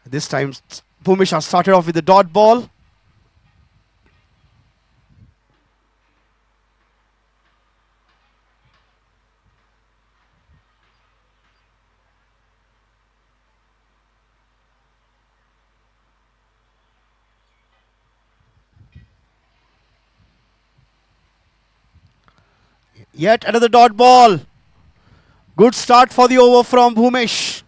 This time, Bhumish has started off with the dot ball. Yet another dot ball. Good start for the over from Bhumish.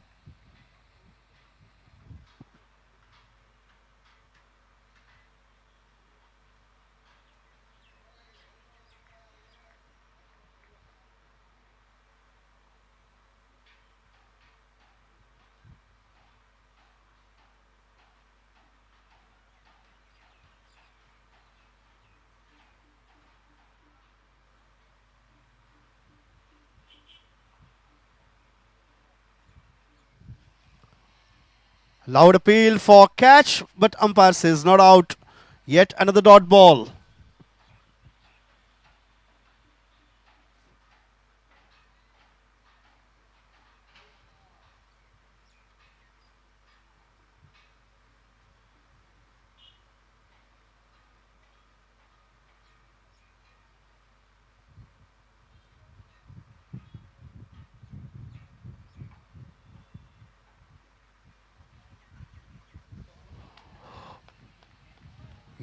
Loud appeal for catch, but umpire says not out. Yet another dot ball.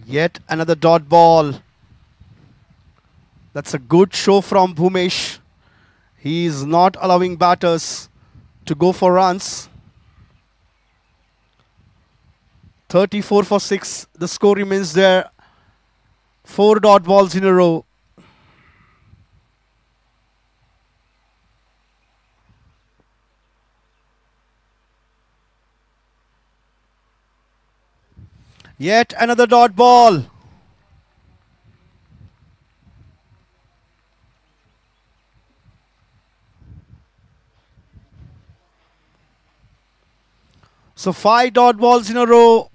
Yet another dot ball. That's a good show from Bhumesh. He is not allowing batters to go for runs. 34 for 6. The score remains there. 4 dot balls in a row. Yet another dot ball. So 5 dot balls in a row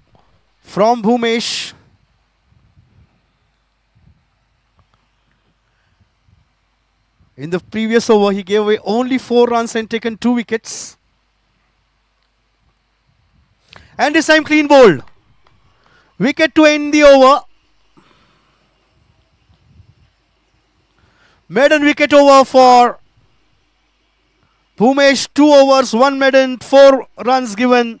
from Bhumesh. In the previous over, he gave away only 4 runs and taken 2 wickets. And this time clean bowled. Wicket to end the over. Maiden wicket over for Bhumesh. 2 overs, 1 maiden, 4 runs given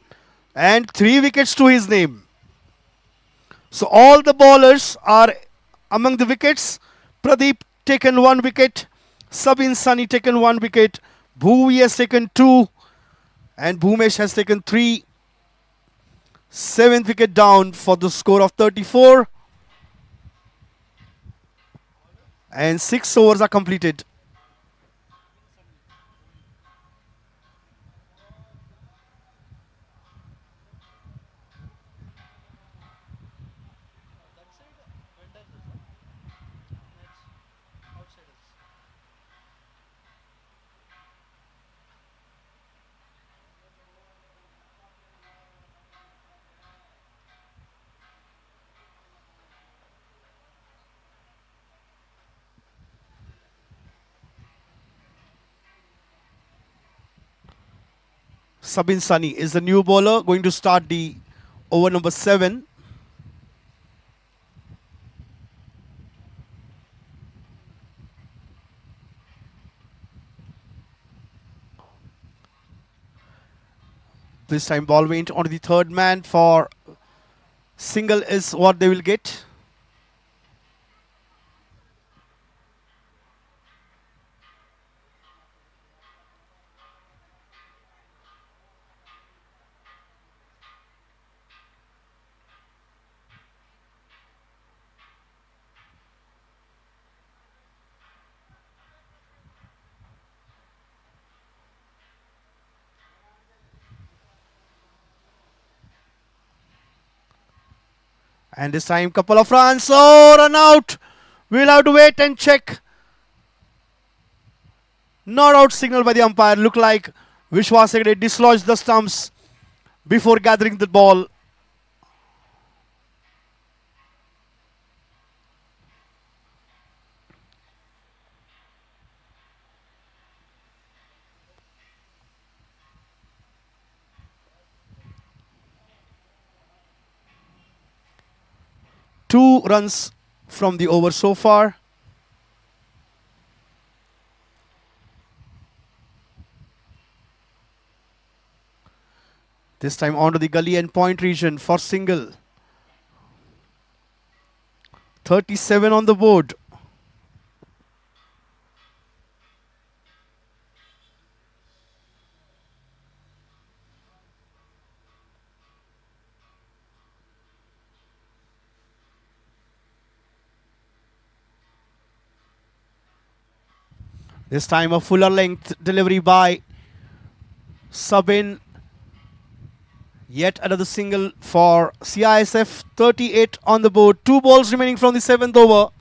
and 3 wickets to his name. So all the bowlers are among the wickets. Pradeep taken 1 wicket. Sabin Sani taken 1 wicket. Bhuvi has taken 2 and Bhumesh has taken 3. 7th wicket down for the score of 34. And 6 overs are completed. Sabin Sani is the new bowler going to start the over number 7. This time ball went onto the third man for single is what they will get. And this time couple of runs. Oh, run out. We'll have to wait and check. Not out signal by the umpire. Look like Vishwas Hegde dislodged the stumps before gathering the ball. Two runs from the over so far. This time onto the gully and point region for single. 37 on the board. This time a fuller length delivery by Sabin. Yet another single for CISF. 38 on the board. 2 balls remaining from the 7th over.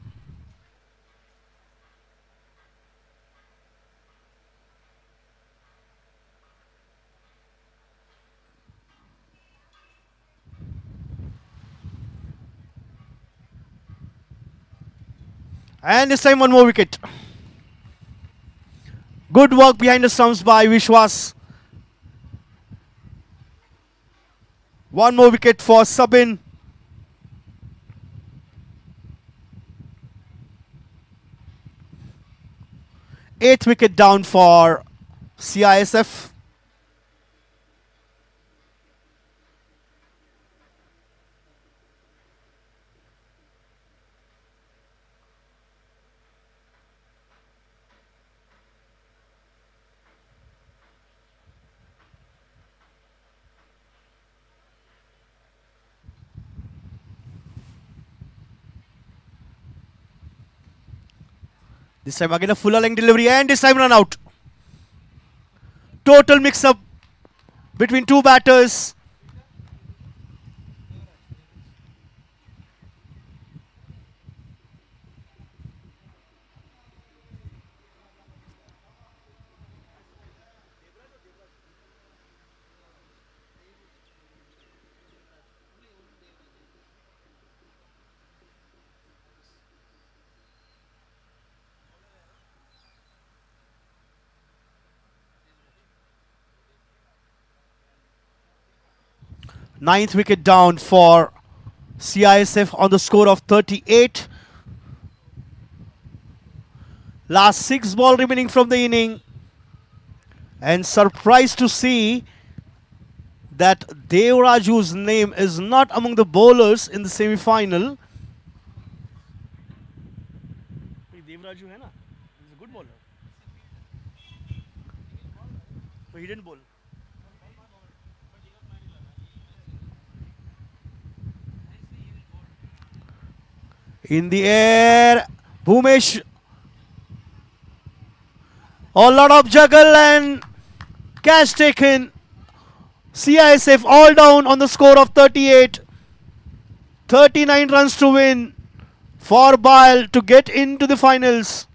And this time one more wicket. Good work behind the stumps by Vishwas. One more wicket for Sabin. Eighth wicket down for CISF. This time again a fuller length delivery and this time run out. Total mix up between two batters. Ninth wicket down for CISF on the score of 38. Last 6 ball remaining from the inning. And surprised to see that Devraju's name is not among the bowlers in the semi-final. Devraju hai na? He's a good bowler. So he didn't bowl. In the air, Bhumesh. A lot of juggle and catch taken. CISF all down on the score of 38. 39 runs to win for Bile to get into the finals.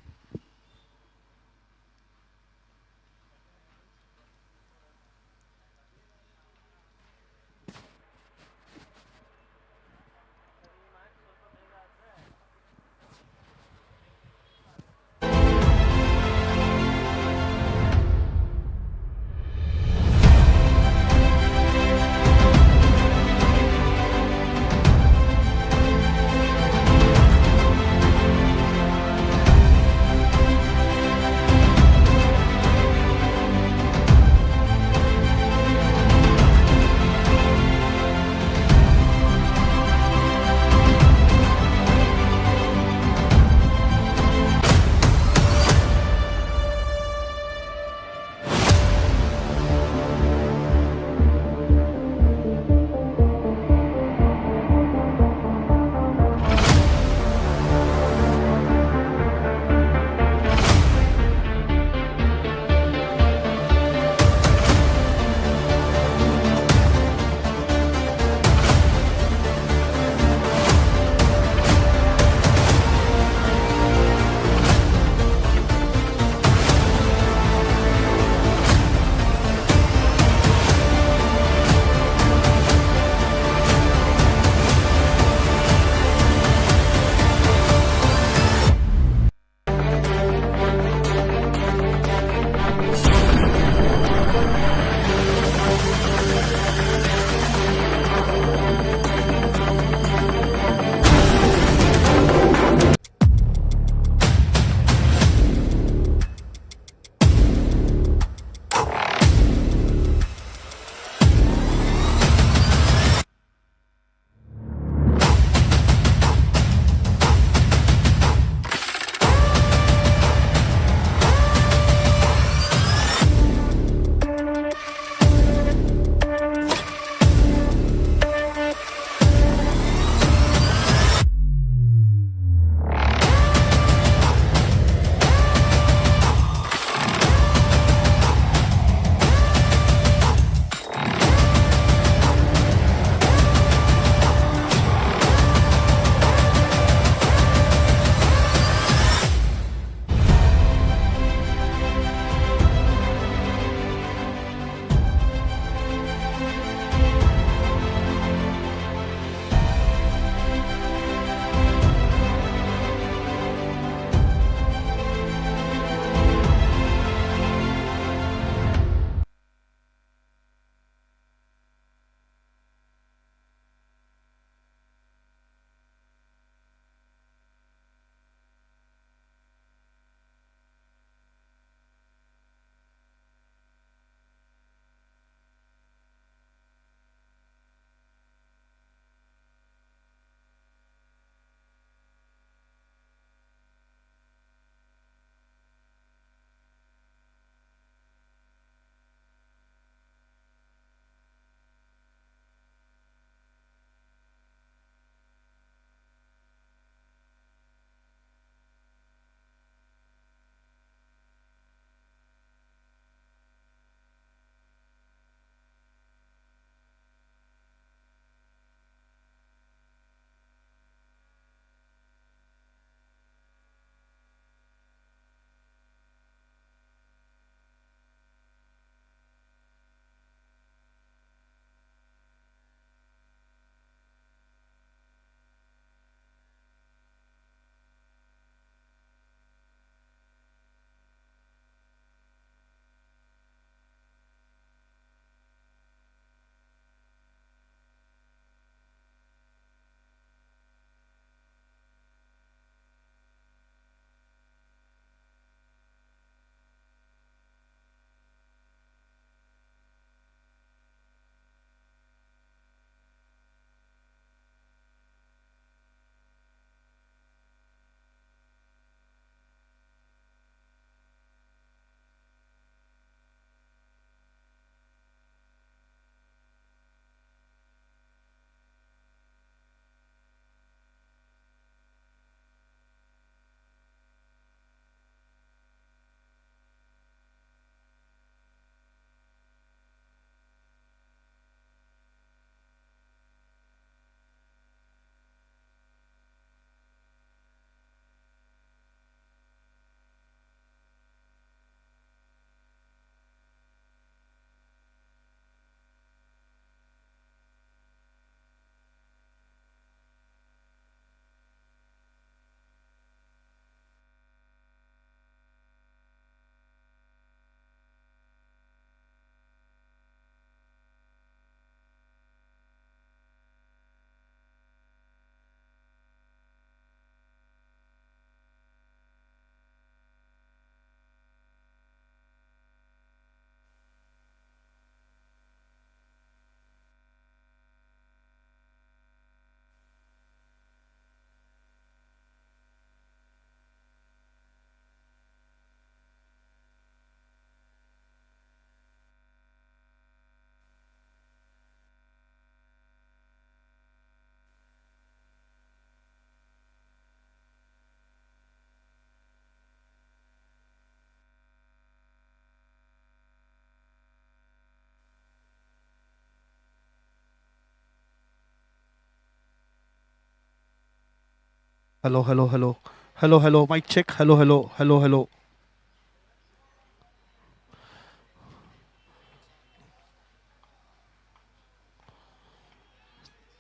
Hello, hello, hello. Hello, hello. Mic check. Hello, hello, hello, hello.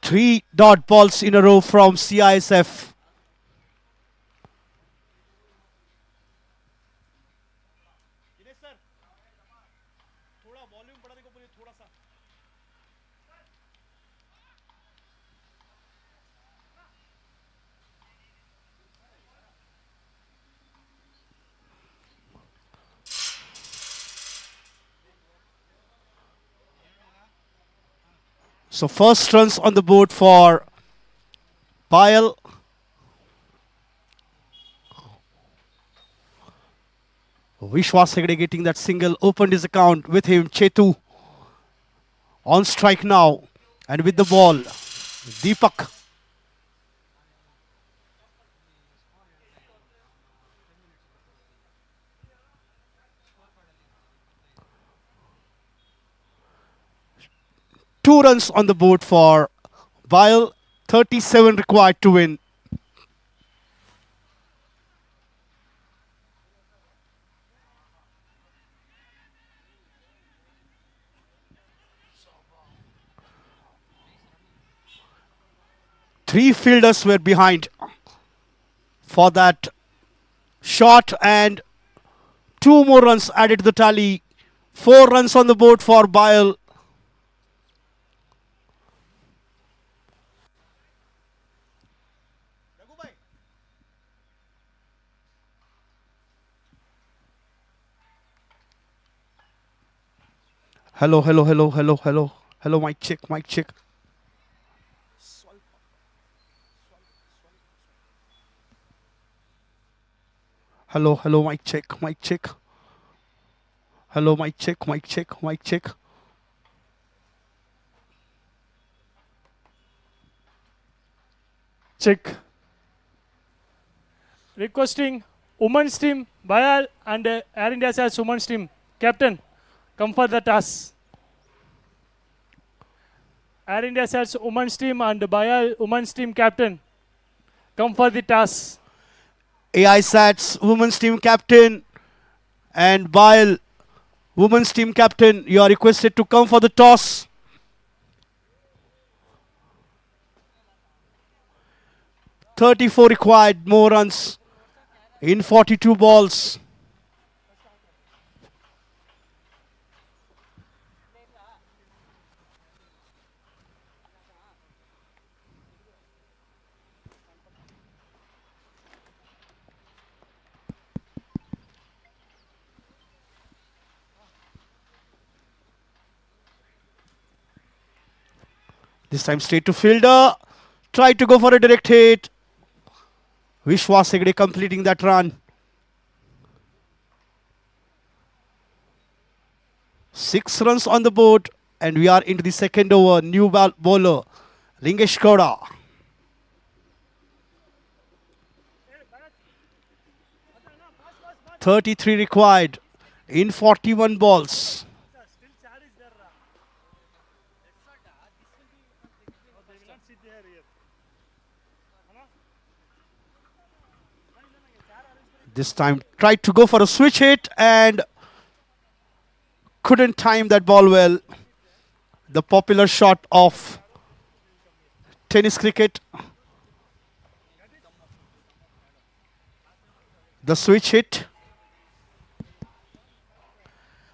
Three dot balls in a row from CISF. So first runs on the board for Payal. Vishwas Hegde getting that single, opened his account with him. Chetu on strike now. And with the ball, Deepak. Two runs on the board for Payal. 37 required to win. Three fielders were behind for that shot, and two more runs added to the tally. 4 runs on the board for Payal. Hello, hello, hello, hello, hello. Hello, mic check, mic check. Hello, hello, mic check, mic check. Hello, mic check, mic check, mic check. Check. Requesting women's team, Bayal and Air India as women's team. Captain, come for the toss. Air India as women's team and Bayal women's team captain. Come for the toss. AI Sats, women's team captain, and Payal, women's team captain. You are requested to come for the toss. .34 required, more runs in 42 balls. This time straight to fielder. Tried to go for a direct hit. Vishwas Hegde completing that run. 6 runs on the board, and we are into the second over. New bowler, Lingesh Kauda. .33 required in 41 balls. This time tried to go for a switch hit and couldn't time that ball well. The popular shot of tennis cricket. The switch hit.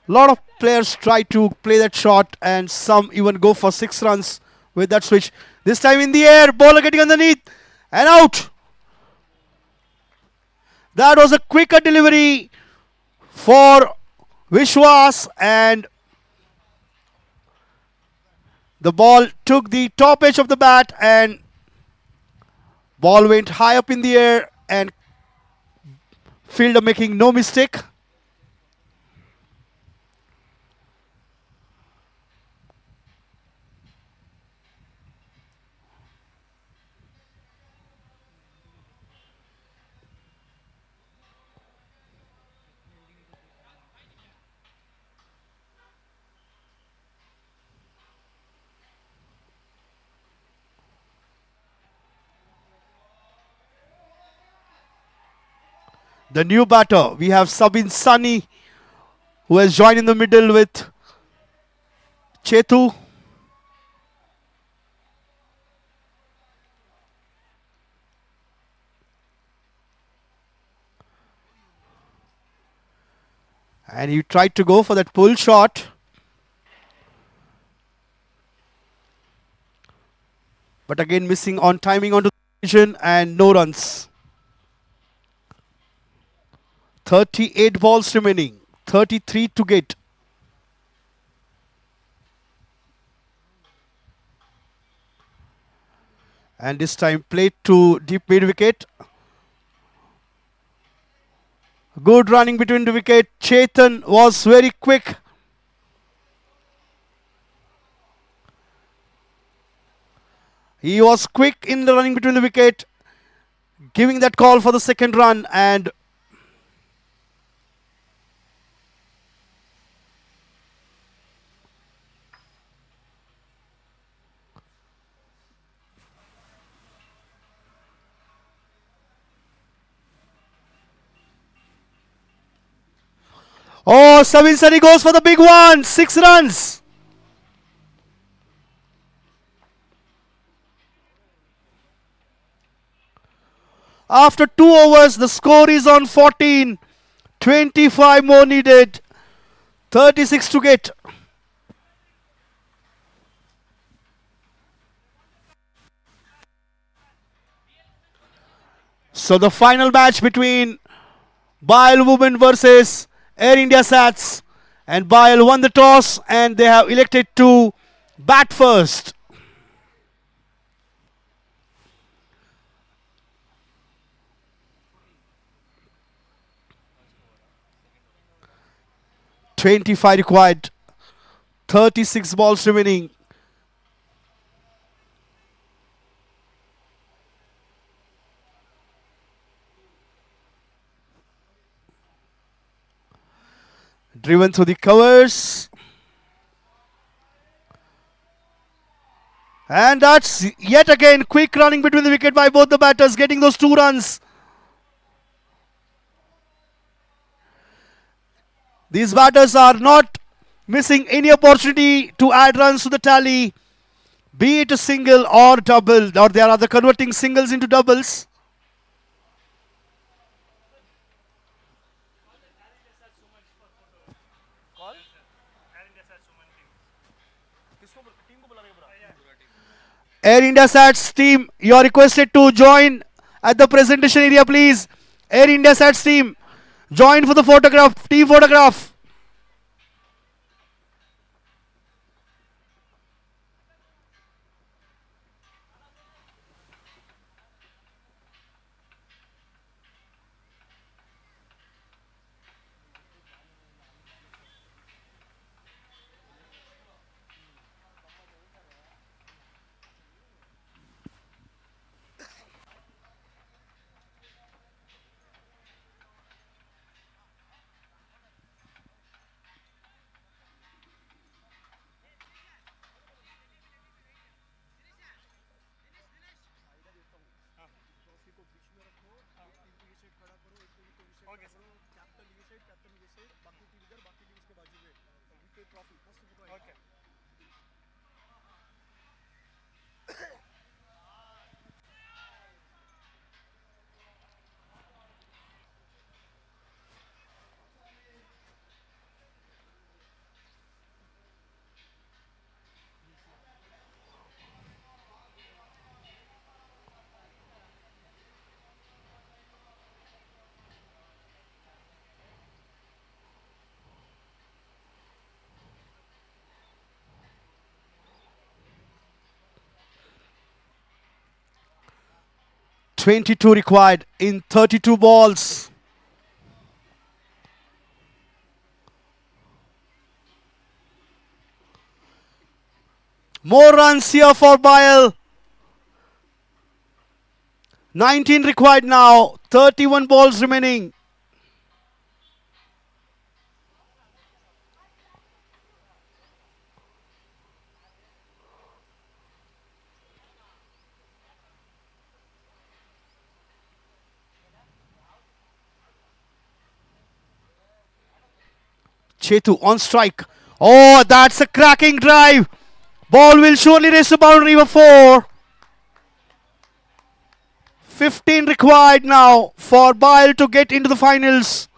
A lot of players try to play that shot, and some even go for 6 runs with that switch. This time in the air, bowler getting underneath and out. That was a quicker delivery for Vishwas, and the ball took the top edge of the bat and ball went high up in the air, and fielder making no mistake. The new batter, we have Sabin Sani, who has joined in the middle with Chetu. And he tried to go for that pull shot. But again missing on timing onto the vision and no runs. 38 balls remaining. 33 to get. And this time played to deep mid wicket. Good running between the wicket. Chetan was very quick. He was quick in the running between the wicket, giving that call for the second run, and oh, Sabin Sani goes for the big one. 6 runs. After 2 overs, the score is on 14. 25 more needed. 36 to get. So the final match between BIAL Women versus Air India Sats. And BIAL won the toss and they have elected to bat first. "25 required. 36 balls remaining. Driven through the covers. And that's yet again quick running between the wicket by both the batters, getting those 2 runs. These batters are not missing any opportunity to add runs to the tally, be it a single or double, or they are either converting singles into doubles. Air India Sats team, you are requested to join at the presentation area, please. Air India Sats team, join for the photograph, team photograph. Okay. 22 required in 32 balls. More runs here for BIAL. 19 required now. 31 balls remaining. Chetu on strike. Oh, that's a cracking drive. Ball will surely race the boundary for 4. 15 required now for Bile to get into the finals.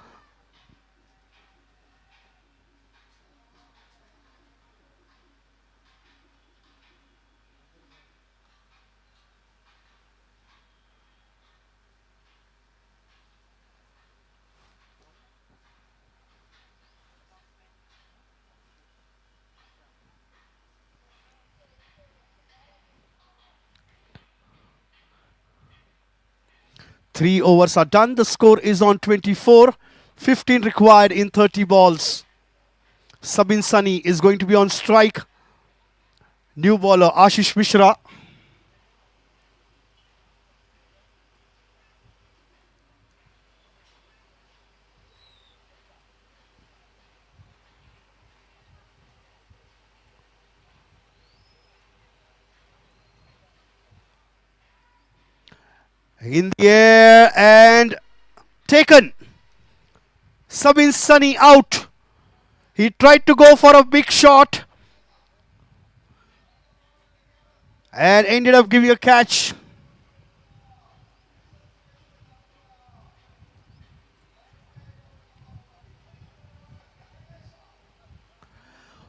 Three overs are done. The score is on 24. 15 required in 30 balls. Sabin Sani is going to be on strike. New bowler Ashish Mishra. In the air and taken. Sabin Sani out. He tried to go for a big shot and ended up giving a catch.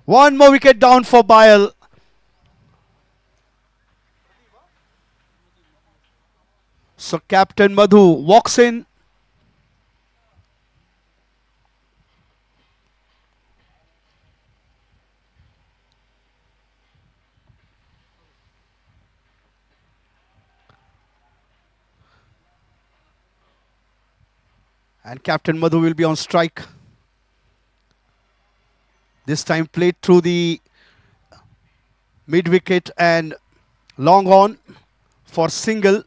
One more wicket down for Bile. So Captain Madhu walks in. And Captain Madhu will be on strike. This time played through the mid wicket and long on for single.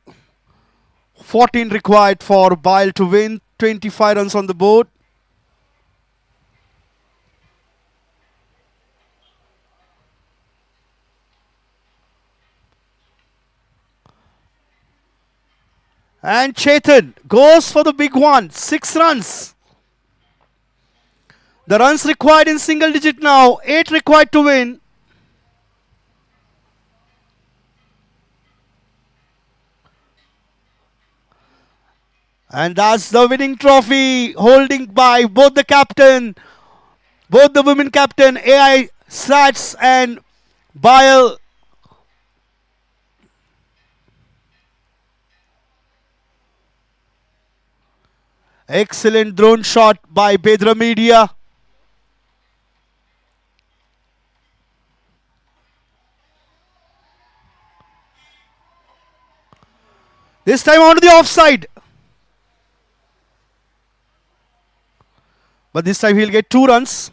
14 required for Bile to win. 25 runs on the board. And Chetan goes for the big one. 6 runs. The runs required in single digit now. 8 required to win. And that's the winning trophy, holding by both the captain, both the women captain, AI Sats and Bile. Excellent drone shot by Bedra Media. This time onto the offside. But this time he'll get 2 runs.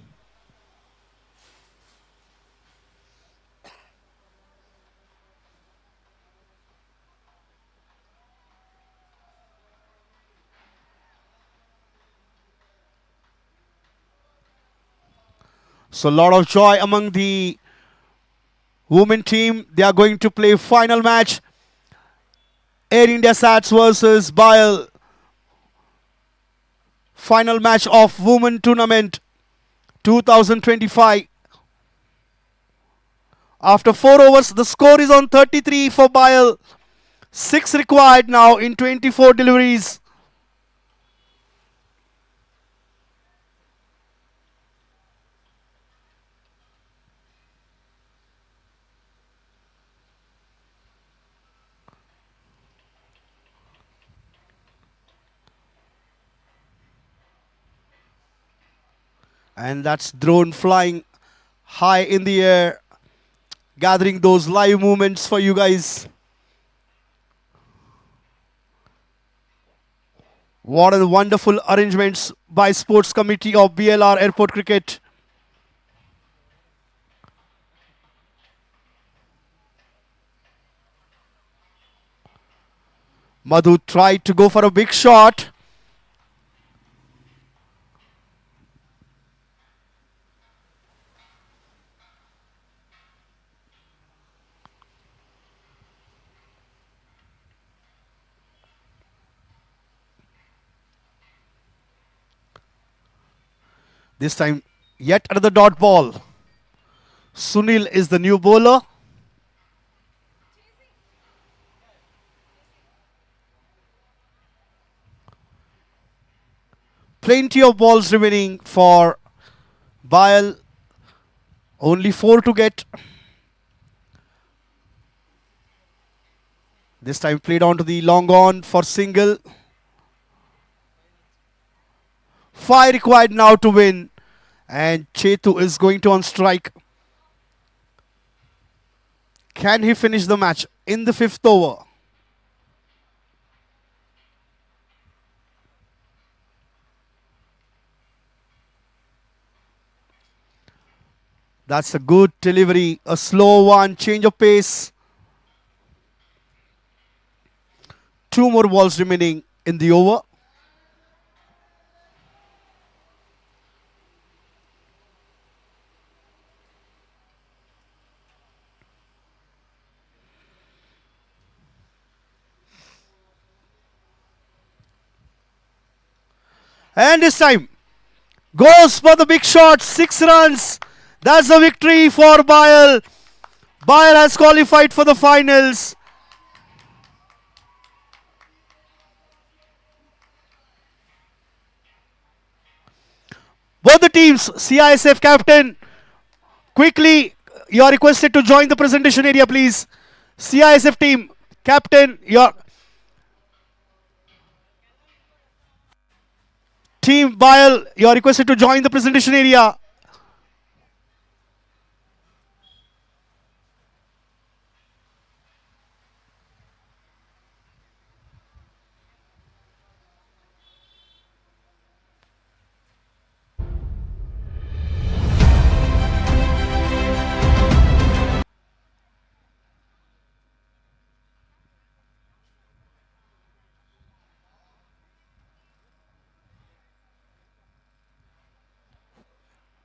So a lot of joy among the women team. They are going to play final match. Air India Sats versus Bile. Final match of women tournament 2025. After 4 overs, the score is on 33 for Bile. 6 required now in 24 deliveries. And that's drone flying high in the air, gathering those live movements for you guys. What a wonderful arrangements by Sports Committee of BLR Airport Cricket. Madhu tried to go for a big shot. This time Yet another dot ball. Sunil is the new bowler. Plenty of balls remaining for Bayal. Only 4 to get. This time played on to the long on for single. 5 required now to win. And Chetu is going to on strike. Can he finish the match in the 5th over? That's a good delivery. A slow one. Change of pace. 2 more balls remaining in the over. And this time goes for the big shot. 6 runs. That's a victory for Bayal. Bayal has qualified for the finals. Both the teams, CISF captain, quickly you are requested to join the presentation area, please. CISF team, captain, your team Bayal, you are requested to join the presentation area.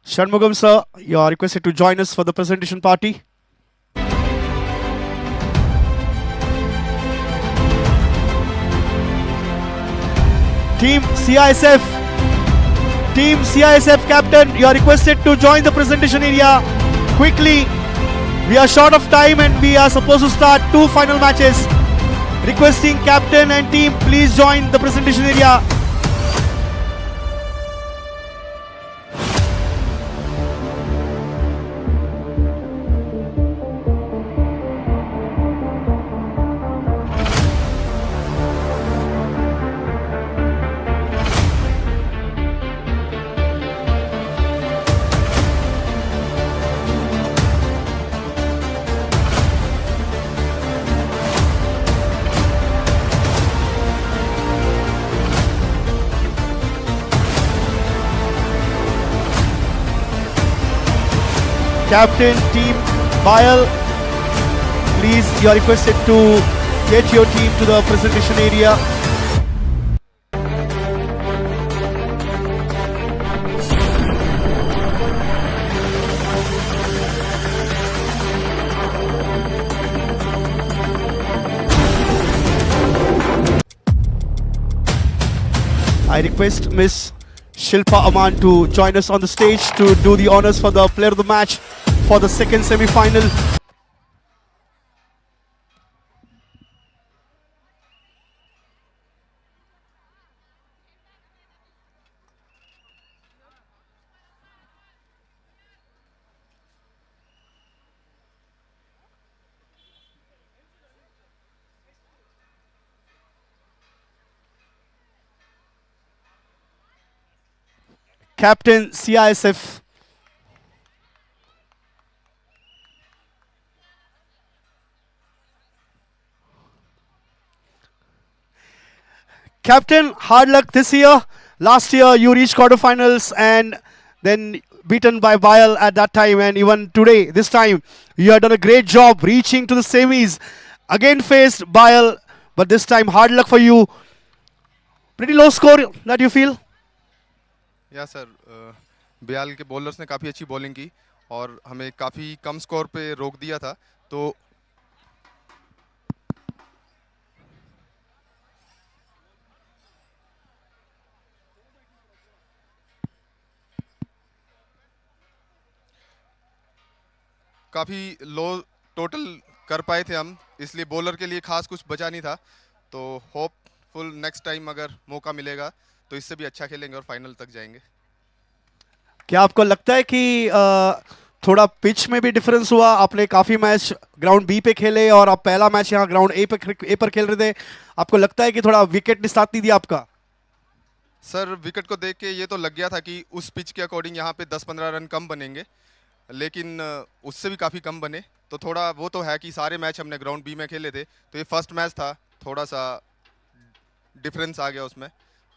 Shanmugam sir, you are requested to join us for the presentation party. Team CISF captain, you are requested to join the presentation area quickly. We are short of time and we are supposed to start 2 final matches. Requesting captain and team, please join the presentation area. Captain, team, Bayal, please, you are requested to get your team to the presentation area. I request Miss Shilpa Aman to join us on the stage to do the honors for the player of the match for the second semi-final. Captain CISF. Captain, hard luck this year. Last year you reached quarterfinals and then beaten by Bayal at that time, and even today, this time, you have done a great job reaching to the semis. Again faced Bayal, but this time hard luck for you. Pretty low score that you feel? या sir Bayal के bowlers ने काफ़ी अच्छी bowling की और हमें काफ़ी कम score पे रोक दिया था तो काफ़ी लो टोटल कर पाए थे हम, इसलिए बॉलर के लिए खास कुछ बचा नहीं था। तो होपफुल नेक्स्ट टाइम अगर मौका मिलेगा तो इससे भी अच्छा खेलेंगे और फाइनल तक जाएंगे। क्या आपको लगता है कि थोड़ा पिच में भी डिफरेंस हुआ? आपने काफी मैच ग्राउंड बी पे खेले और आप पहला मैच यहाँ ग्राउंड ए पर खेल रहे थे। आपको लगता है कि थोड़ा विकेट ने साथ नहीं दिया आपका? सर विकेट को देख के ये तो लग गया था कि उस पिच के अकॉर्डिंग यहाँ पे 10-15 रन कम बनेंगे, लेकिन उससे भी काफ़ी कम बने। तो थोड़ा वो तो है कि सारे मैच हमने ग्राउंड बी में खेले थे, तो ये फर्स्ट मैच था, थोड़ा सा डिफरेंस आ गया उसमें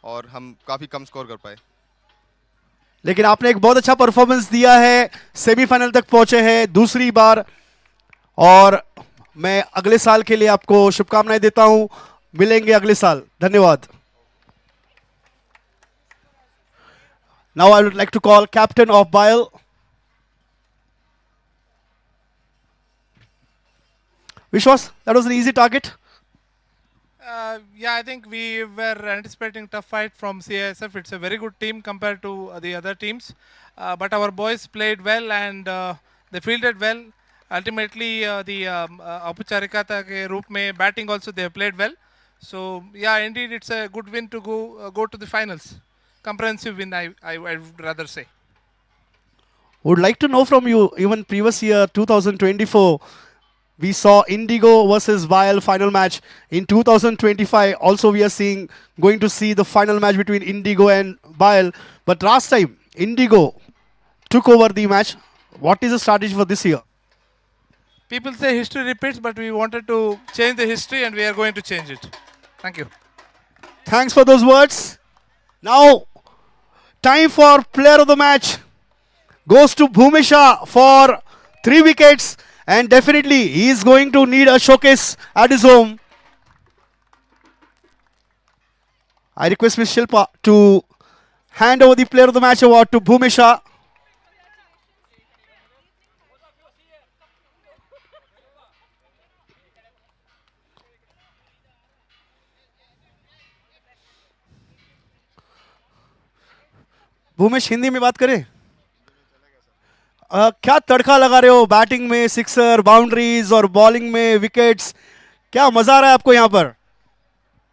और हम काफ़ी कम स्कोर कर पाए। लेकिन आपने एक बहुत अच्छा परफॉर्मेंस दिया है, सेमीफाइनल तक पहुंचे हैं दूसरी बार, और मैं अगले साल के लिए आपको शुभकामनाएं देता हूं। मिलेंगे अगले साल। धन्यवाद। Now I would like to call captain of BIL. Vishwas, that was an easy target. Yeah, I think we were anticipating tough fight from CISF. It's a very good team compared to the other teams. But our boys played well and they fielded well. Ultimately, the Aupucharikata ke roop mein batting also they have played well. So yeah, indeed it's a good win to go to the finals. Comprehensive win, I would rather say. Would like to know from you, even previous year 2024, we saw Indigo versus BIL final match. In 2025, also we are going to see the final match between Indigo and BIL. But last time, Indigo took over the match. What is the strategy for this year? People say history repeats, but we wanted to change the history and we are going to change it. Thank you. Thanks for those words. Now, time for player of the match. Goes to Bhumisha for 3 wickets, and definitely he is going to need a showcase at his home. I request Ms. Shilpa to hand over the player of the match award to Bhumisha. Bhumesh, Hindi में बात करें? क्या तड़का लगा रहे हो batting में, sixer, boundaries और bowling में विकेट्स, क्या मजा आ रहा है आपको यहाँ पर?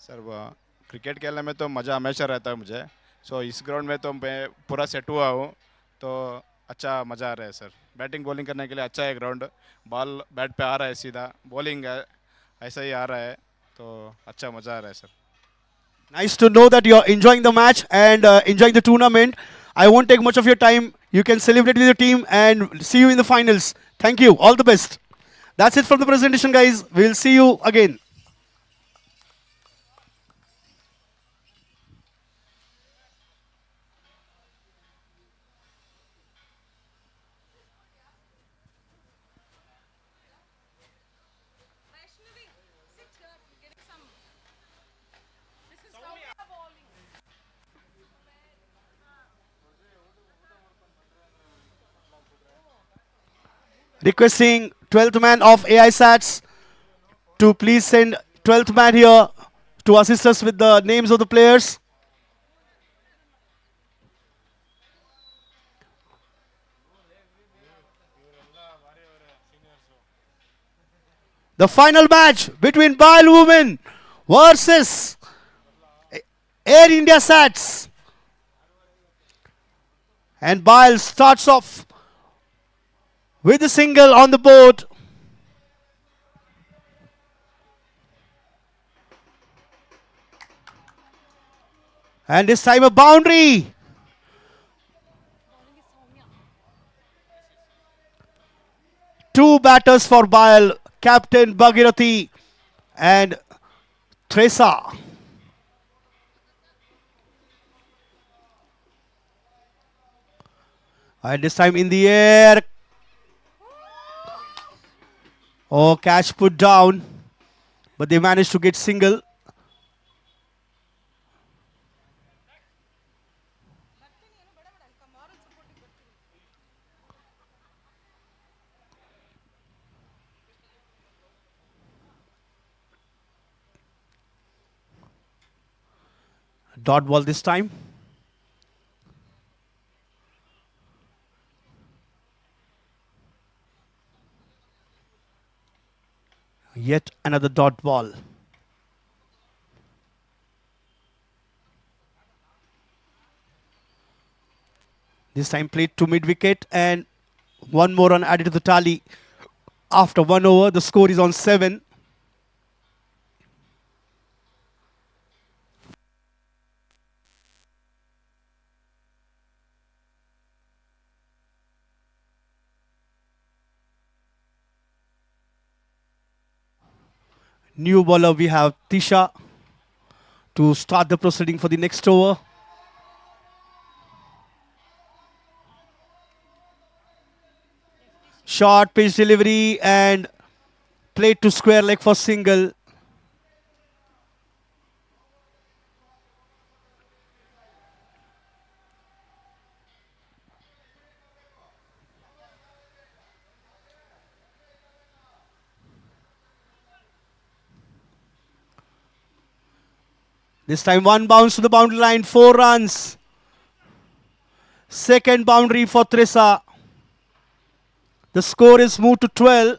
सर क्रिकेट खेलने में तो मज़ा हमेशा रहता है मुझे। सो इस ग्राउंड में तो मैं पूरा सेट हुआ हूँ, तो अच्छा मज़ा आ रहा है सर। बैटिंग बॉलिंग करने के लिए अच्छा है ग्राउंड, बॉल बैट पे आ रहा है सीधा, बॉलिंग है ऐसा ही आ रहा है, तो अच्छा मज़ा आ रहा है sir. Nice to know that you're enjoying the match and enjoying the tournament. I won't take much of your time. You can celebrate with your team and see you in the finals. Thank you. All the best. That's it from the presentation, guys. We'll see you again. Requesting 12th man of AI Sats to please send 12th man here to assist us with the names of the players. The final match between BIL Women versus Air India Sats. And BIL starts off with a single on the board. And this time a boundary. Two batters for BIL, Captain Bhagirathi and Tresa. And this time in the air. Oh, catch put down. But they managed to get single. Dot ball this time. Yet another dot ball. This time played to mid wicket and one more run added to the tally. After 1 over, the score is on 7. New bowler, we have Tisha to start the proceeding for the next over. Short pitch delivery and played to square leg for single. This time one bounce to the boundary line, 4 runs. Second boundary for Trisa. The score is moved to 12.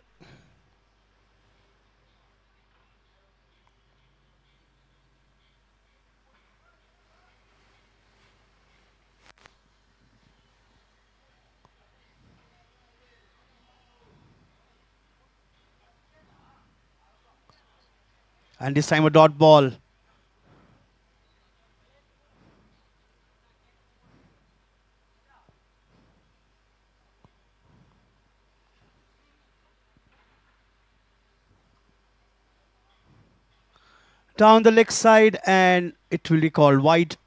And this time a dot ball. Down the leg side and it will be called wide.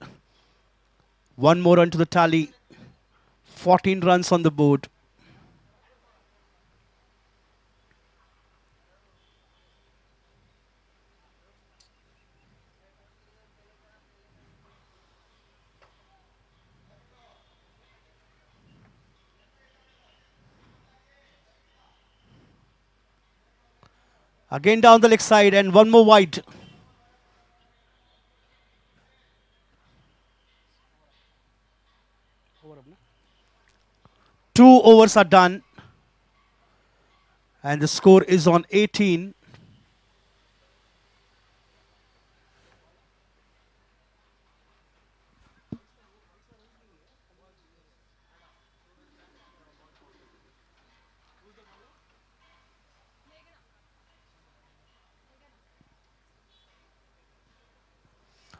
One more run to the tally. 14 runs on the board. Again down the leg side and one more wide. Two overs are done. And the score is on 18.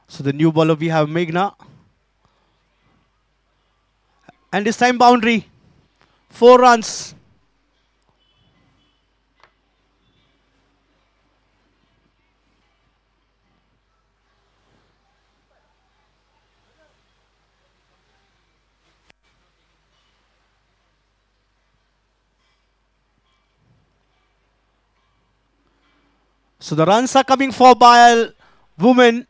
So the new bowler we have Meghna. And this time boundary. 4 runs. So the runs are coming for Bayal women.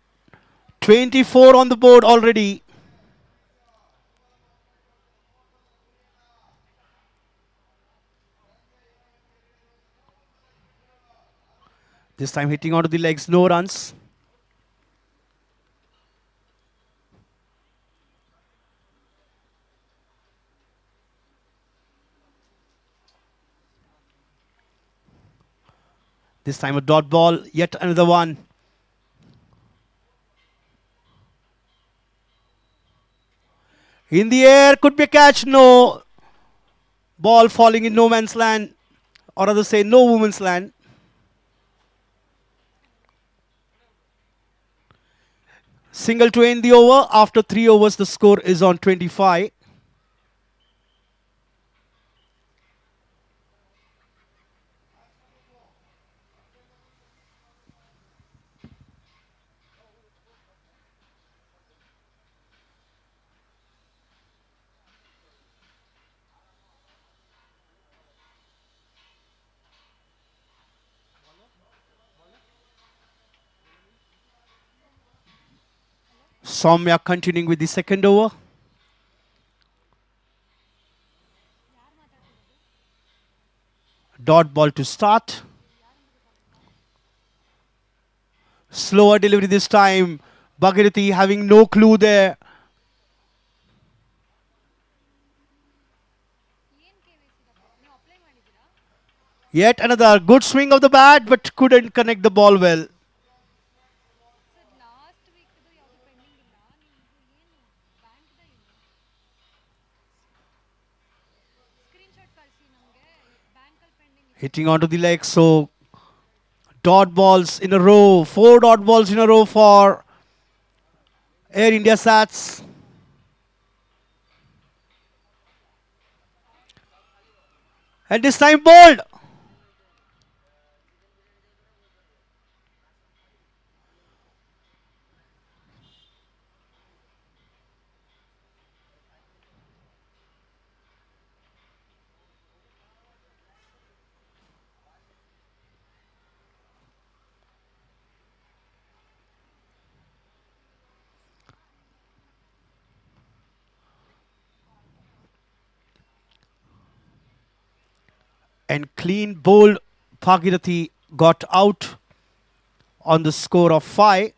24 on the board already. This time hitting onto the legs, no runs. This time a dot ball, yet another one. In the air, could be a catch, no. Ball falling in no man's land, or rather say no woman's land. Single to end the over. After 3 overs, the score is on 25. Soumya continuing with the second over. Dot ball to start. Slower delivery this time. Bhagirathi having no clue there. Yet another good swing of the bat, but couldn't connect the ball well. Hitting onto the leg, so dot balls in a row, 4 dot balls in a row for Air India Sats. And this time bowled. And clean bowled Bhagirathi got out on the score of 5.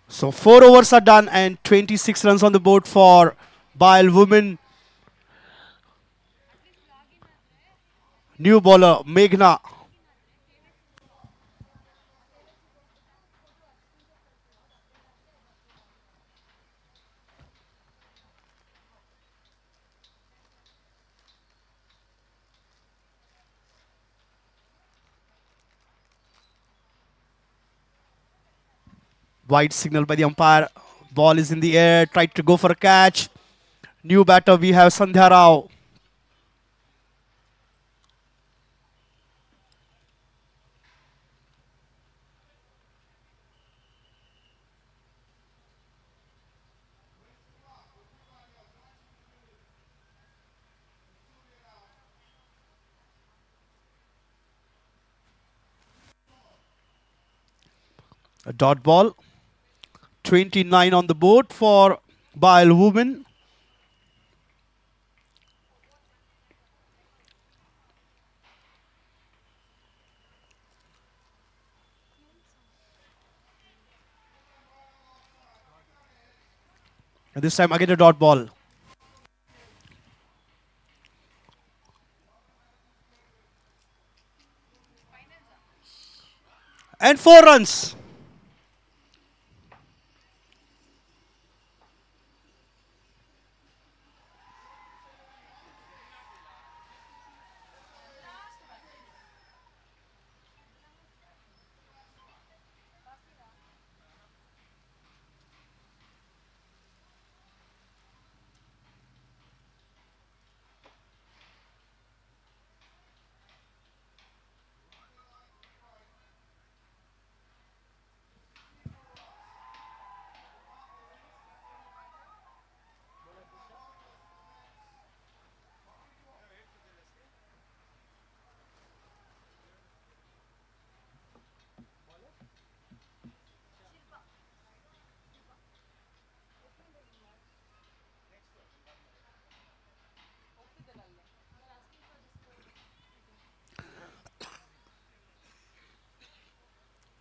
So 4 overs are done and 26 runs on the board for Bile Women. New bowler Meghna. Wide signal by the umpire. Ball is in the air. Tried to go for a catch. New batter we have Sandhya Rao. A dot ball. 29 on the board for Bile Women. And this time again a dot ball. And 4 runs.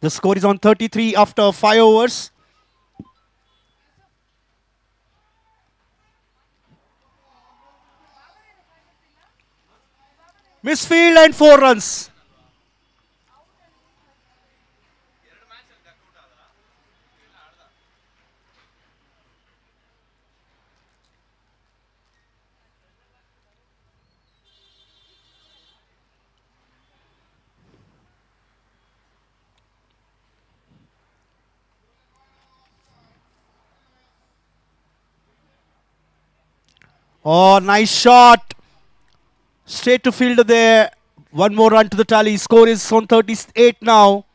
The score is on 33 after 5 overs. Misfield and 4 runs. Oh, nice shot. Straight to fielder there. One more run to the tally. Score is on 38 now.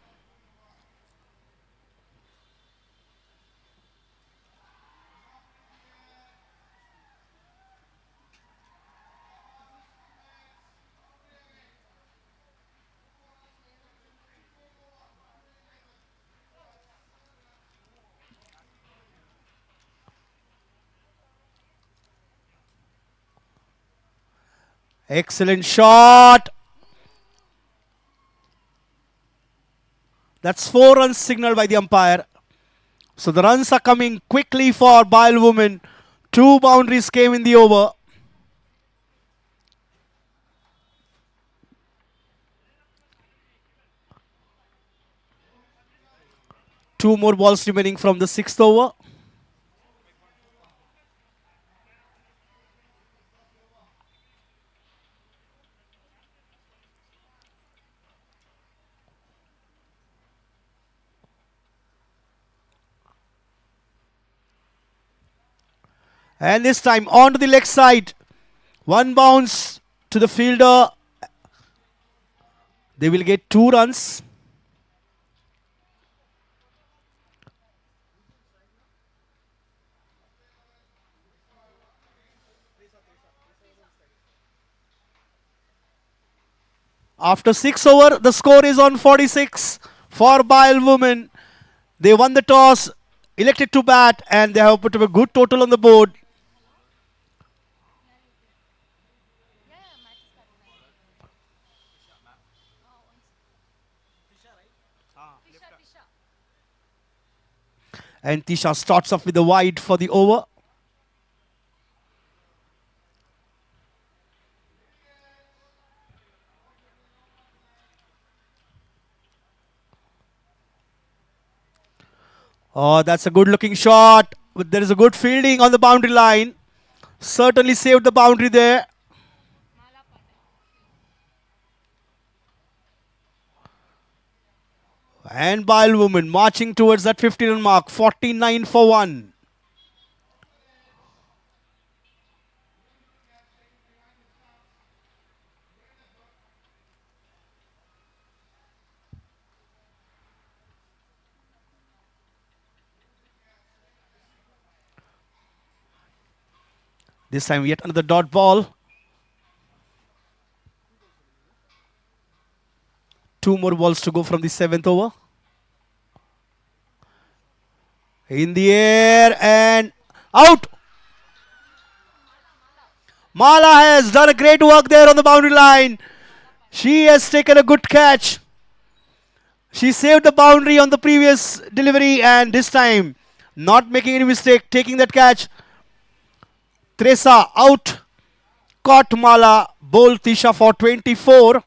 Excellent shot. That's 4 runs signaled by the umpire. So the runs are coming quickly for Bile Women. 2 boundaries came in the over. Two more balls remaining from the 6th over. And this time on to the leg side. One bounce to the fielder. They will get 2 runs. After 6 over, the score is on 46 for Bile Women. They won the toss, elected to bat, and they have put up a good total on the board. And Tisha starts off with a wide for the over. Oh, that's a good looking shot. But there is a good fielding on the boundary line. Certainly saved the boundary there. And Bile Women marching towards that 50-run mark. 49 for 1. This time yet another dot ball. 2 more balls to go from the 7th over. In the air and out. Mala has done a great work there on the boundary line. She has taken a good catch. She saved the boundary on the previous delivery and this time not making any mistake, taking that catch. Teresa out. Caught Mala. Bowled Tisha for 24.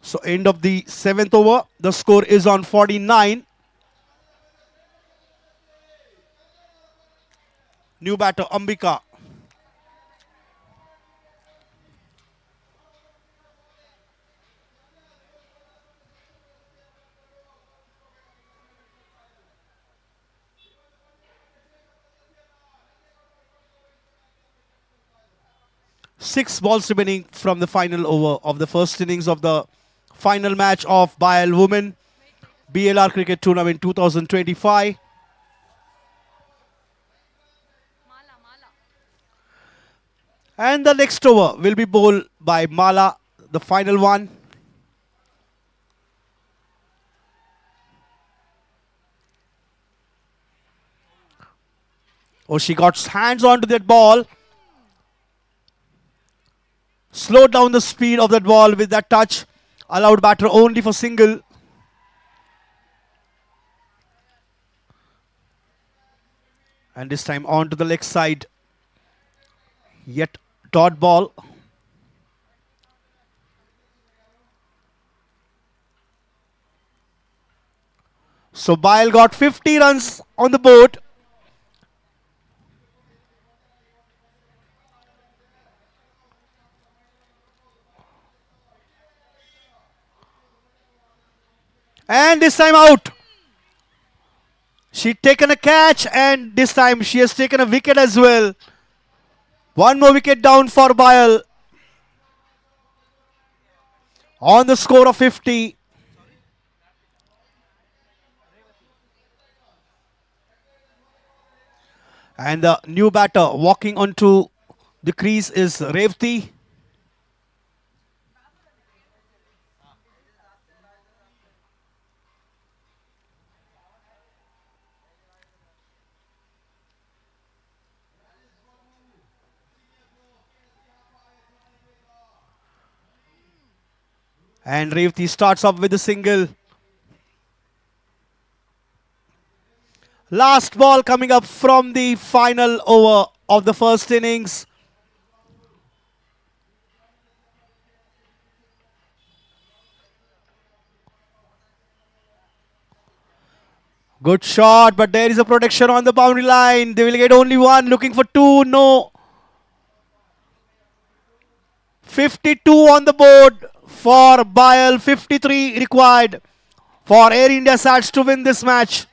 So end of the 7th over. The score is on 49. New batter Ambika. 6 balls remaining from the final over of the first innings of the final match of BIL Women BLR Cricket Tournament 2025. And the next over will be bowled by Mala, the final one. Oh, she got hands onto that ball. Slowed down the speed of that ball with that touch. Allowed batter only for single. And this time on to the leg side. Yet dot ball. So BIL got 50 runs on the board. And this time out. She taken a catch and this time she has taken a wicket as well. One more wicket down for BIL. On the score of 50. And the new batter walking onto the crease is Revati. And Revati starts off with a single. Last ball coming up from the final over of the first innings. Good shot, but there is a protection on the boundary line. They will get only one, looking for two, no. 52 on the board for BIL, 53 required for Air India Sats to win this match.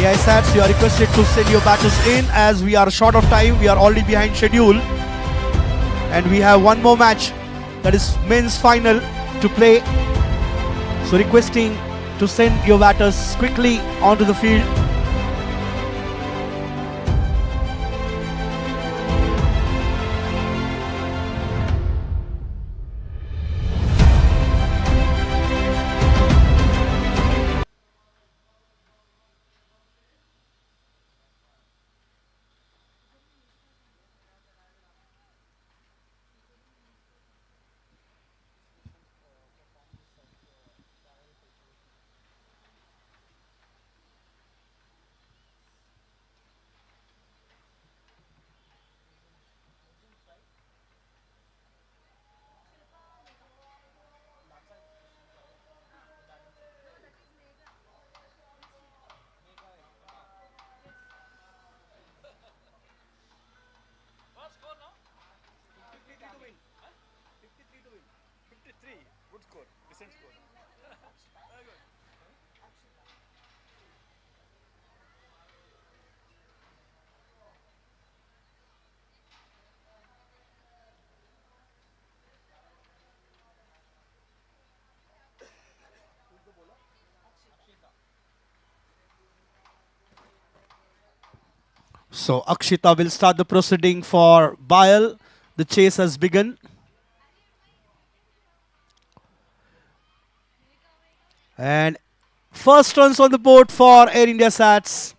KISATs, you are requested to send your batters in as we are short of time. We are already behind schedule. And we have one more match, that is men's final to play. So requesting to send your batters quickly onto the field. So Akshita will start the proceeding for Bayal. The chase has begun. And first runs on the board for Air India Sats.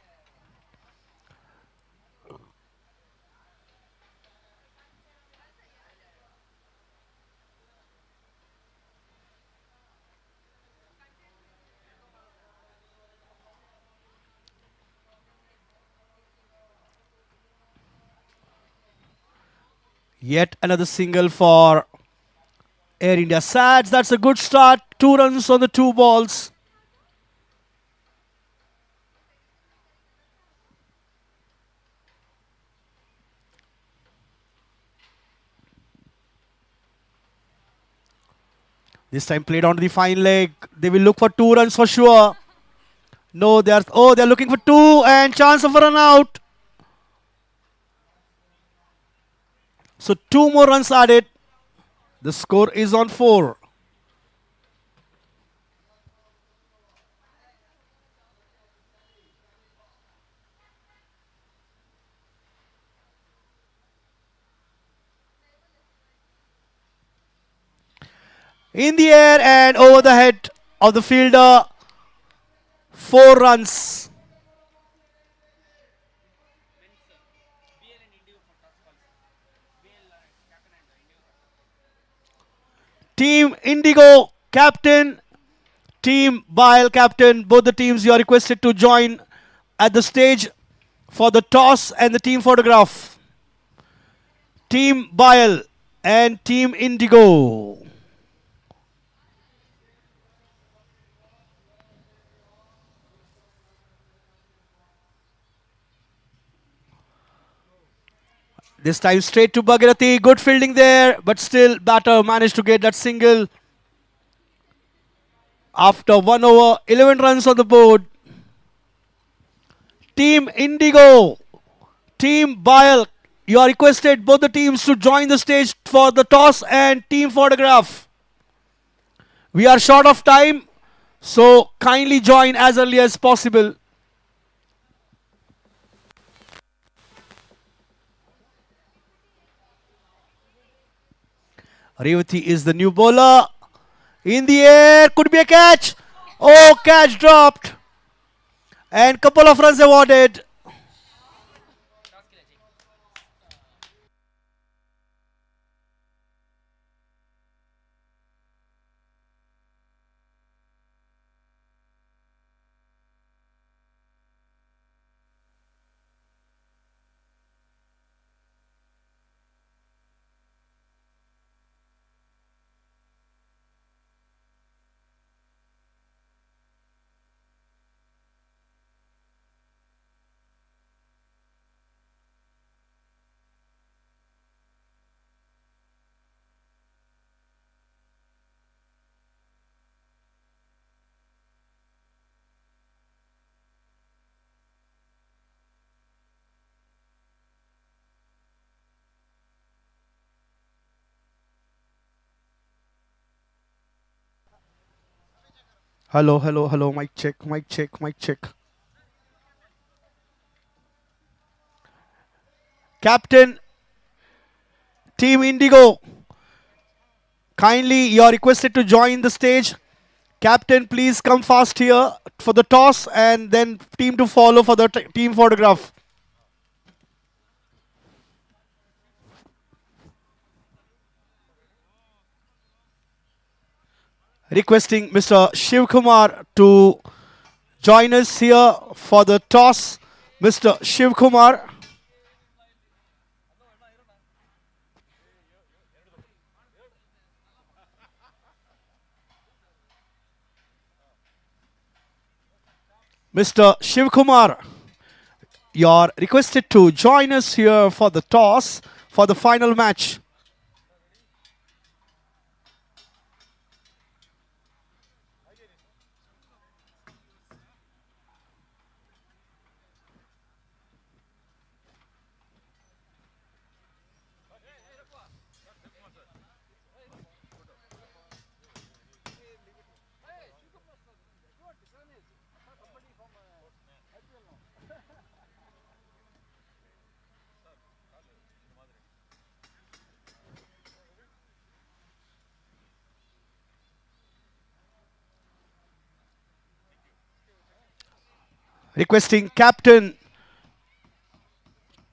Yet another single for Air India Sats. That's a good start. 2 runs on the 2 balls. This time played onto the fine leg. They will look for 2 runs for sure. No, they're looking for 2 and chance of a run out. So 2 more runs added. The score is on 4. In the air and over the head of the fielder. 4 runs. Team Indigo captain, Team Bile captain, both the teams you are requested to join at the stage for the toss and the team photograph. Team Bile and Team Indigo. This time straight to Bhagirathi. Good fielding there, but still batter managed to get that single. After 1 over, 11 runs on the board. Team Indigo, Team Bile, you are requested both the teams to join the stage for the toss and team photograph. We are short of time, so kindly join as early as possible. Revati is the new bowler. In the air, could be a catch. Oh, catch dropped. And couple of runs awarded. Hello, hello, hello. Mic check, mic check, mic check. Captain, Team Indigo, kindly you are requested to join the stage. Captain, please come fast here for the toss and then team to follow for the team photograph. Requesting Mr. Shiv Kumar to join us here for the toss. Mr. Shiv Kumar. Mr. Shiv Kumar, you are requested to join us here for the toss for the final match. Requesting Captain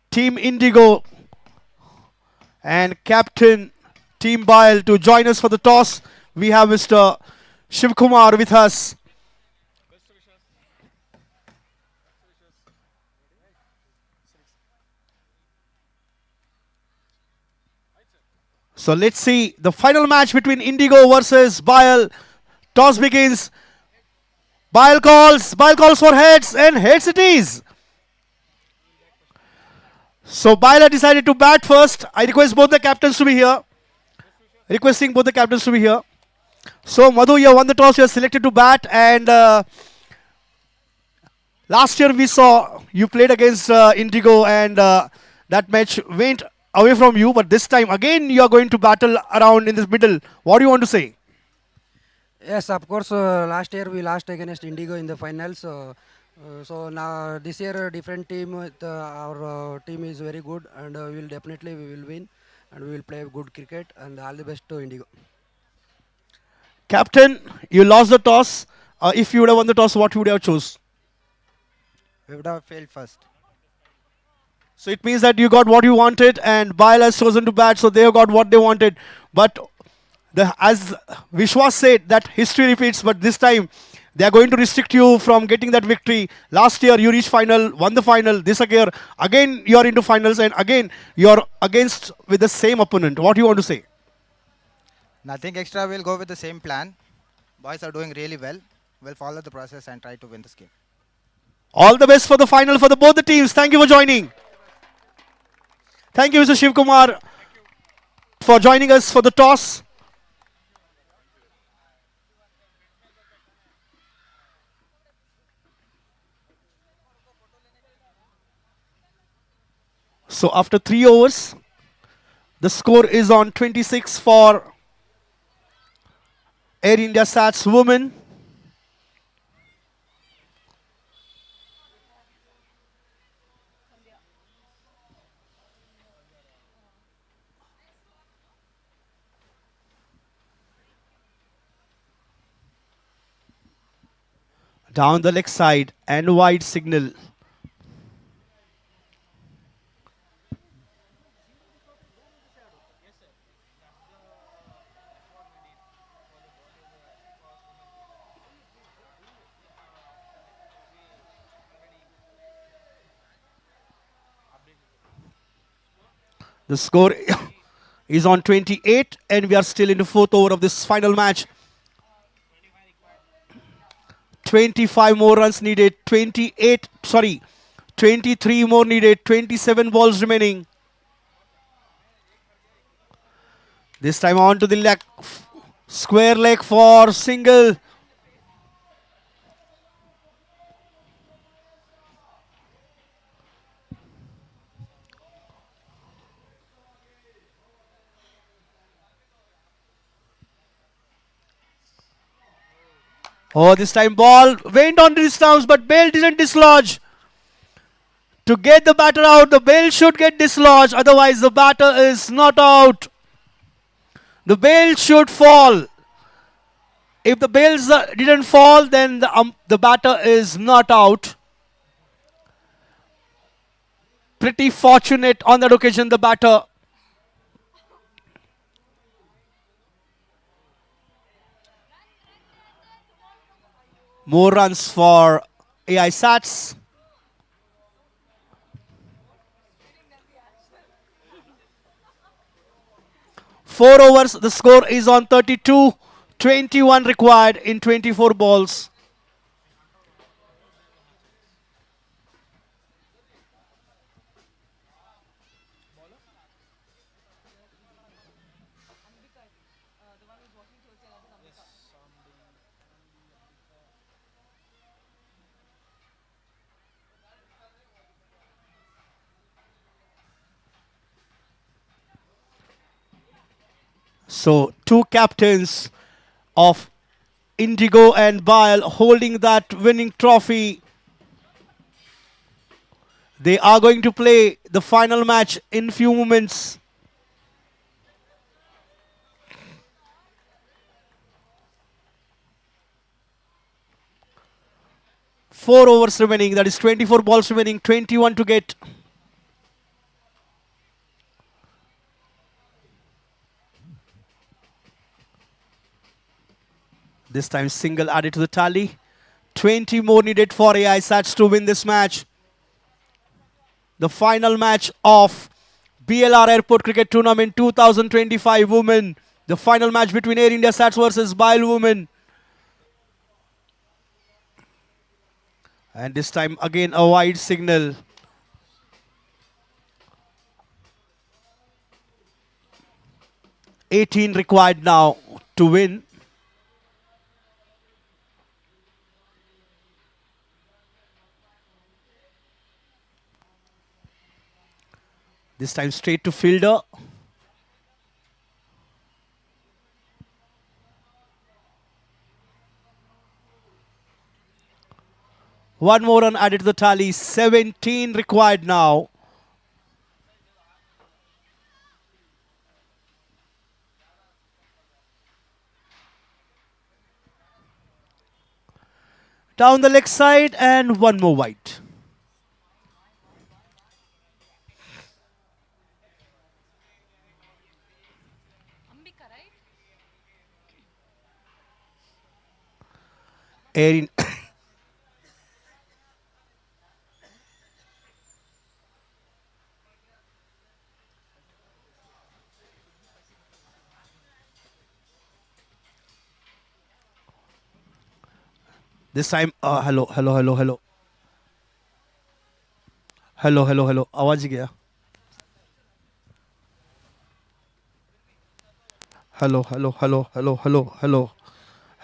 Team Indigo and Captain Team Bile to join us for the toss. We have Mr. Shiv Kumar with us. So let's see the final match between Indigo versus Bile. Toss begins. Bile calls for heads, and heads it is. So Bile decided to bat first. I request both the captains to be here. Requesting both the captains to be here. So Madhu, you won the toss. You are selected to bat, and last year we saw you played against Indigo, and that match went away from you. But this time again, you are going to battle around in this middle. What do you want to say? Yes, of course. Last year we lost against Indigo in the finals. So now this year different team. With, our team is very good, and we will win, and we will play good cricket. And all the best to Indigo. Captain, you lost the toss. If you would have won the toss, what would you have chose? We would have failed first. So it means that you got what you wanted, and Bile has chosen to bat, so they have got what they wanted. But as Vishwas said, that history repeats, but this time they are going to restrict you from getting that victory. Last year you reached final, won the final. This year, again you are into finals, and again you are against with the same opponent. What do you want to say? Nothing extra. We'll go with the same plan. Boys are doing really well. We'll follow the process and try to win this game. All the best for the final for both the teams. Thank you for joining. Thank you, Mr. Shiv Kumar, for joining us for the toss. So after 3 overs, the score is on 26 for Air India Sats women. Down the leg side and wide signal. The score is on 28, and we are still in the 4th over of this final match. 25 more runs needed, 23 more needed, 27 balls remaining. This time on to the leg, square leg for single. Oh, this time ball went on the stumps, but Bale didn't dislodge. To get the batter out, the Bale should get dislodged. Otherwise, the batter is not out. The Bale should fall. If the Bales didn't fall, then the batter is not out. Pretty fortunate on that occasion, the batter. More runs for AI Sats. Four overs, the score is on 32. 21 required in 24 balls. So, two captains of Indigo and Bile holding that winning trophy. They are going to play the final match in few moments. Four overs remaining, that is 24 balls remaining, 21 to get. This time single added to the tally. 20 more needed for AI Sats to win this match. The final match of BLR Airport Cricket Tournament 2025 Women. The final match between Air India Sats versus Bile Women. And this time again a wide signal. $18 required now to win. This time straight to fielder. One more run added to the tally. 17 required now. Down the leg side and one more wide. Air This time, hello. Hello. आवाज ही गया.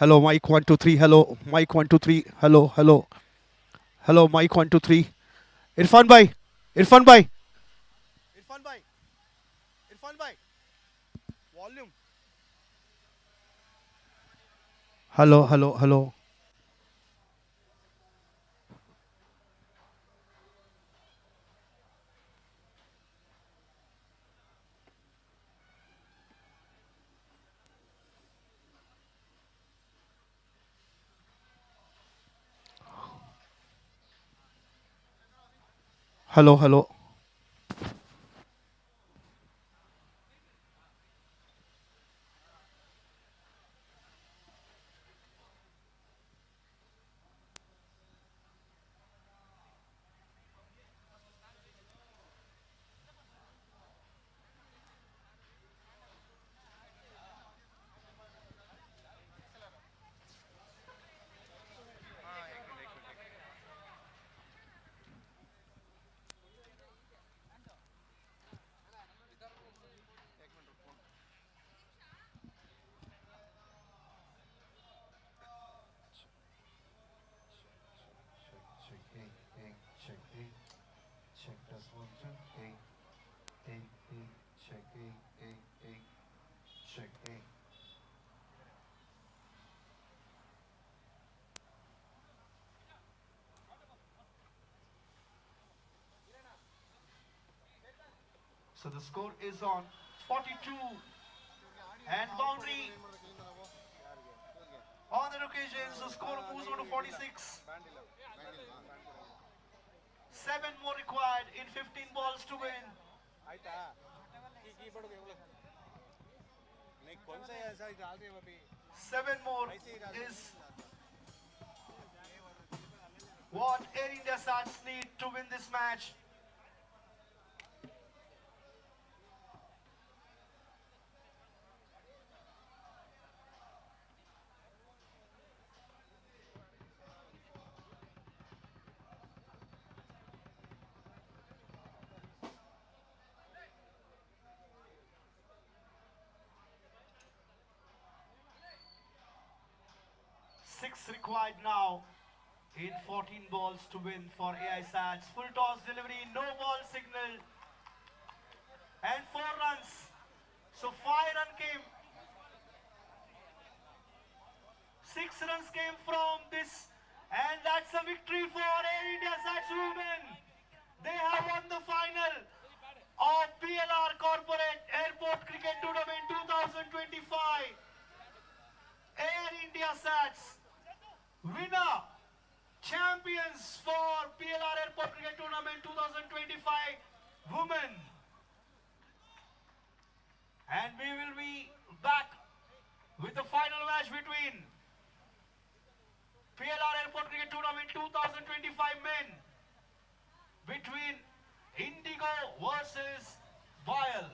Hello. Mic 1 2 3. Hello. Mic 1 2 3. Hello. Hello. Mic 1 2 3. Irfan bhai. Volume. Hello. Hello. So the score is on 42 and boundary. On that occasion, the score moves on to 46. 7 more required in 15 balls to win. Seven more is what Air India Sats need to win this match. Six required now in 14 balls to win for AI Sats. Full toss delivery, no ball signal, and 4 runs. So 5 runs came. 6 runs came from this, and that's a victory for Air India Sats women. They have won the final of BLR Corporate Airport Cricket Tournament 2025. Air India Sats winner, champions for BLR Airport Cricket Tournament 2025 women. And we will be back with the final match between BLR Airport Cricket Tournament 2025 men, between Indigo versus Boyle.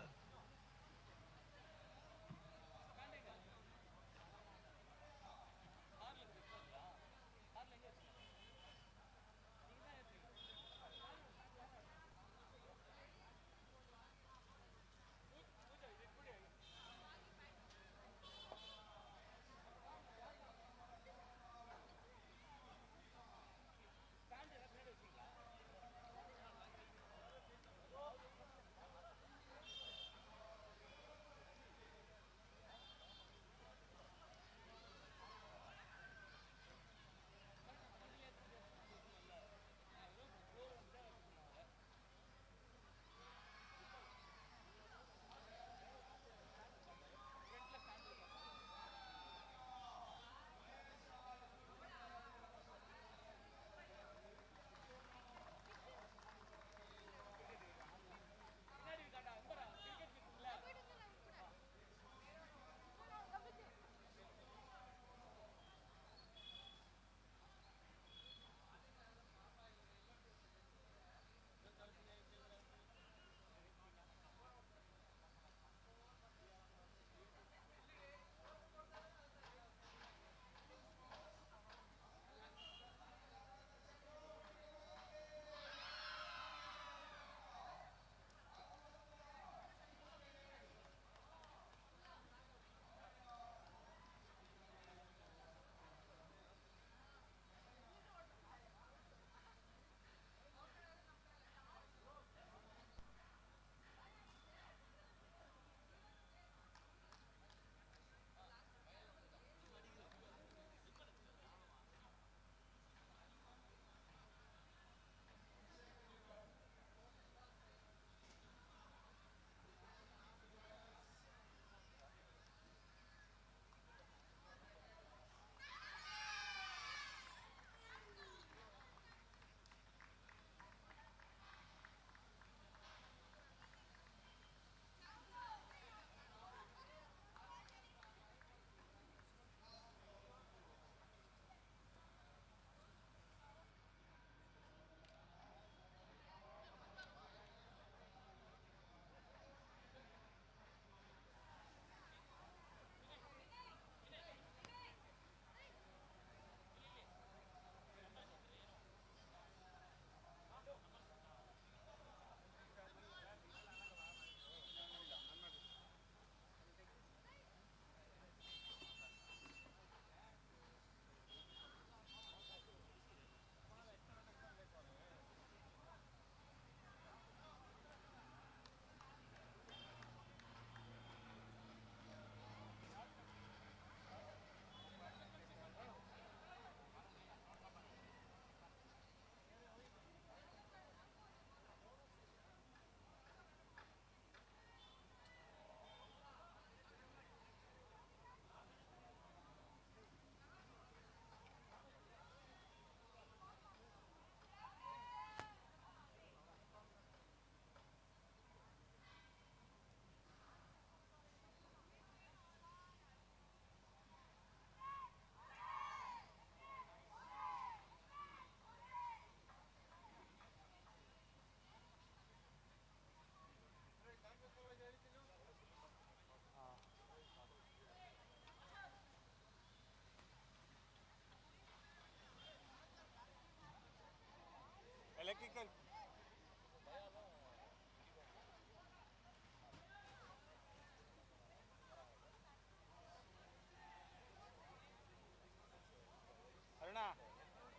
Aruna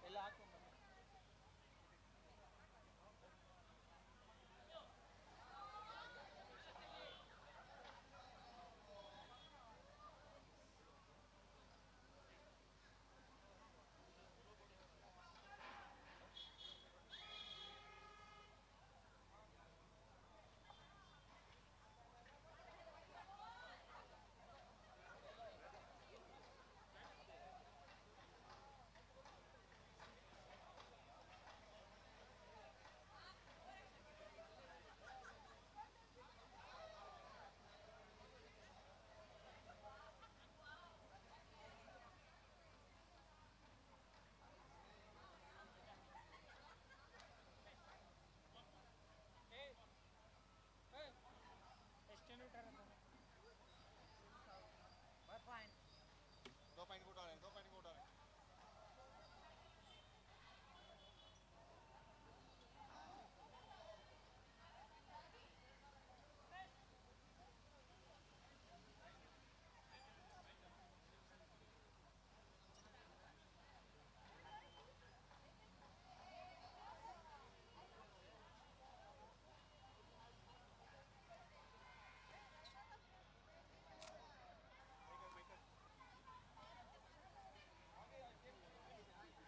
ಎಲ್ಲ ಹಾಕು. दो point को उठा रहे हैं, 2 point को उठा रहे हैं.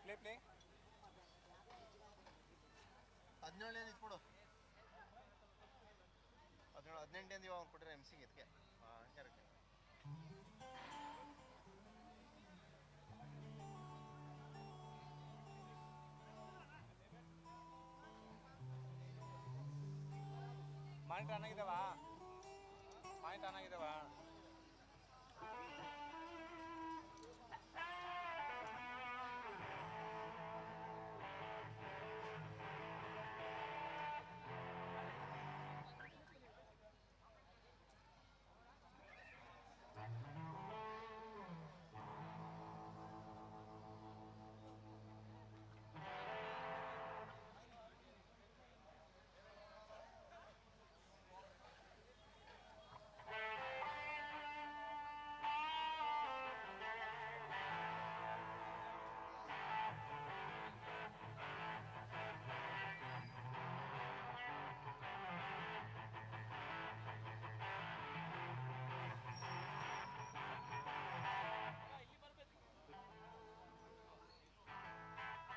Play play 17 ಇಟ್ಬಿಡು. 18 ಇವಾಗ ಕೊಟ್ಟಿರೋ MC ಗೆ ಇದಕ್ಕೆ ಕ್ಯಾರೆಕ್ಟರ್. ಮಾನಿಟರ್ ಆನ್ ಆಗಿದಾವಾ? ಮಾನಿಟರ್ ಆನ್ ಆಗಿದಾವಾ?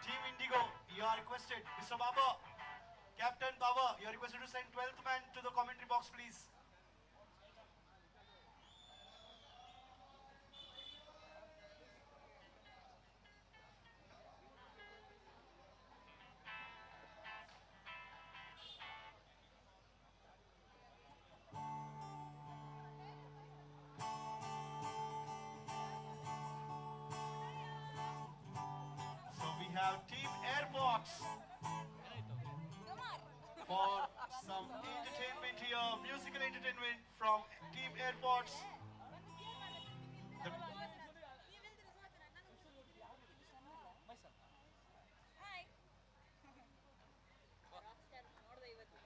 Team Indigo, you are requested. Mr. Baba, Captain Baba, you are requested to send 12th man to the commentary box, please. So we have Team Airbox for some entertainment here, musical entertainment from Team Airbox. ಇವತ್ತು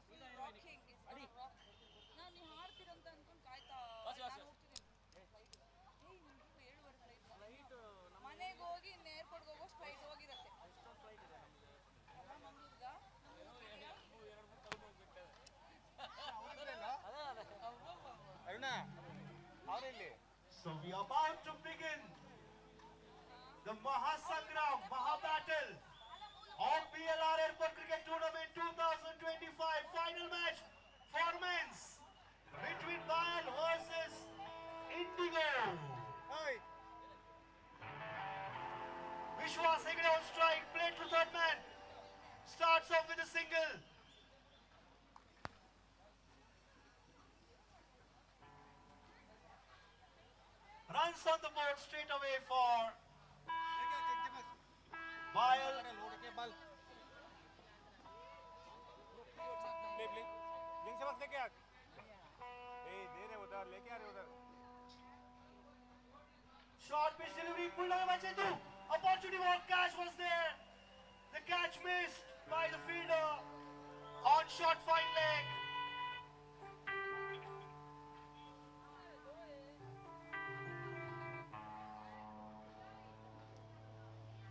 full rocking ನಾನು ನೀವು ಹಾಡ್ತೀರಂತ ಅನ್ಕೊಂಡು ಕಾಯ್ತಾ ಮನೆಗೆ ಹೋಗಿ ಇನ್ನು ಏರ್ಪೋರ್ಟ್ಗೆ ಹೋಗೋಷ್ಟು flight ಹೋಗಿರತ್ತೆ. ಮಂಗಳೂರ್ಗ Aruna ಅವರಲ್ಲಿ. So we are about to begin the Mahasangram, Mahabattle of BLR Airport Cricket Tournament 2025 final match for men's between Bayal versus Indigo. Vishwas Hegde on strike, played to third man, starts off with a single. Runs on the board straight away for Bayal. लेके आ दे रहे उधर, लेके आ रहे उधर. Short pitch delivery, pulled away by Chetu. Opportunity for catch was there. The catch missed by the fielder on short fine leg.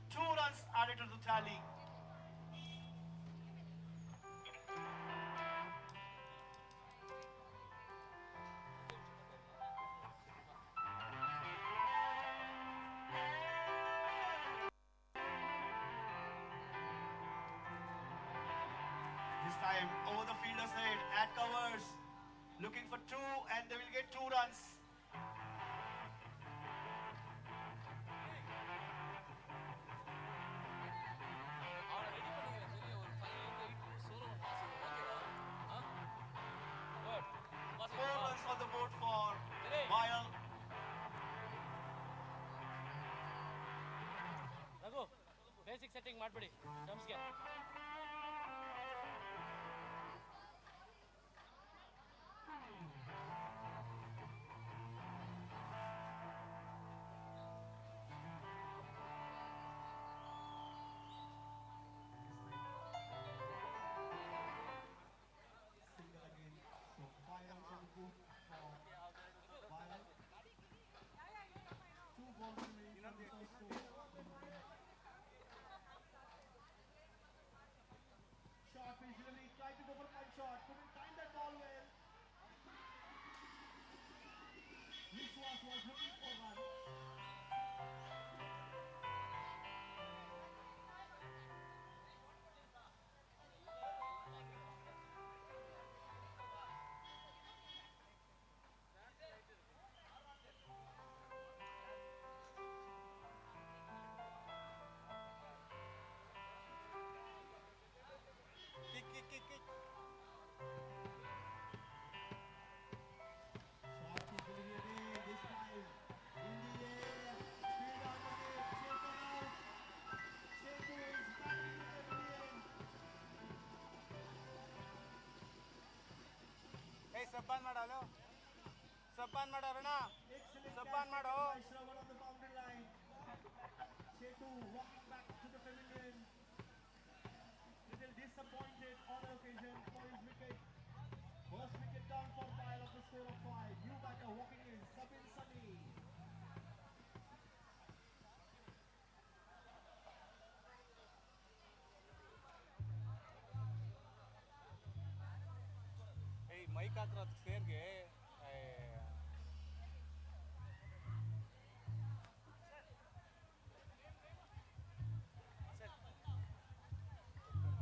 Two runs added to the tally. This time over the fielder's head at covers, looking for two, and they will get 2 runs. Four runs on the board for Bayal. Raghu basic setting ಮಾಡ್ಬಿಡಿ ಟರ್ಮ್ಸ್ಗೆ. Shot visually, tried to go for one shot, couldn't time that ball well. Vishwas was looking for one. Kick. Shot visually again, this time in the air. Field out again, Chetu out. Chetu is back in the pavilion. Hey, Sabban Madalo. Sabban Madarana. Excellent Sabban catch Mado. by Shravan on the boundary line. Chetu walking back to the pavilion. Little disappointed on occasion for his wicket. First wicket down for Bayal of the score of 5. New batter walking in, Sabin Sami. Hey, Mike Akra ಸೇರ್ಗೆ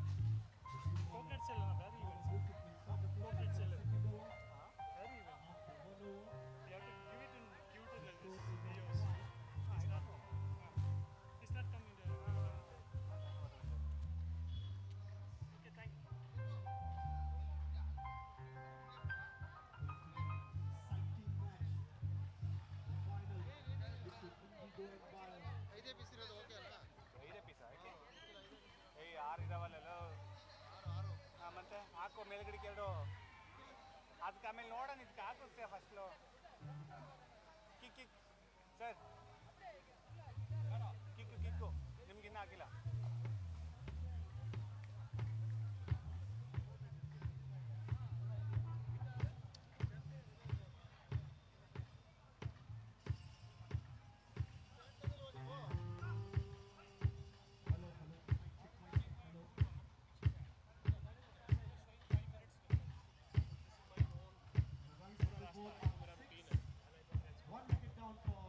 Coconut shell, very even. Coconut shell. Very even. You have to give it like this. Videos. It's not coming there. Okay, thank you. Exciting match. Final between Indigo and Bayal. ಐದೇ piece ಇರೋದು okay ಅಲ್ವಾ? ಐದೇ piece ಹಾಕಿ ಏಯ್ 6 ಇದಾವಲ್ಲ ಮತ್ತೆ ಹಾಕೋ ಮೇಲ್ಗಡೆಗೆ 2 ಅದಕ್ಕೆ ಆಮೇಲೆ ನೋಡೋಣ ಇದಕ್ಕೆ ಹಾಕು ಫಸ್ಟ್ಲು ಕಿಕ್ ಸರ್ ಕಿಕ್ಕು ನಿಮ್ಗಿನ್ನ ಹಾಕಿಲ್ಲ One wicket down for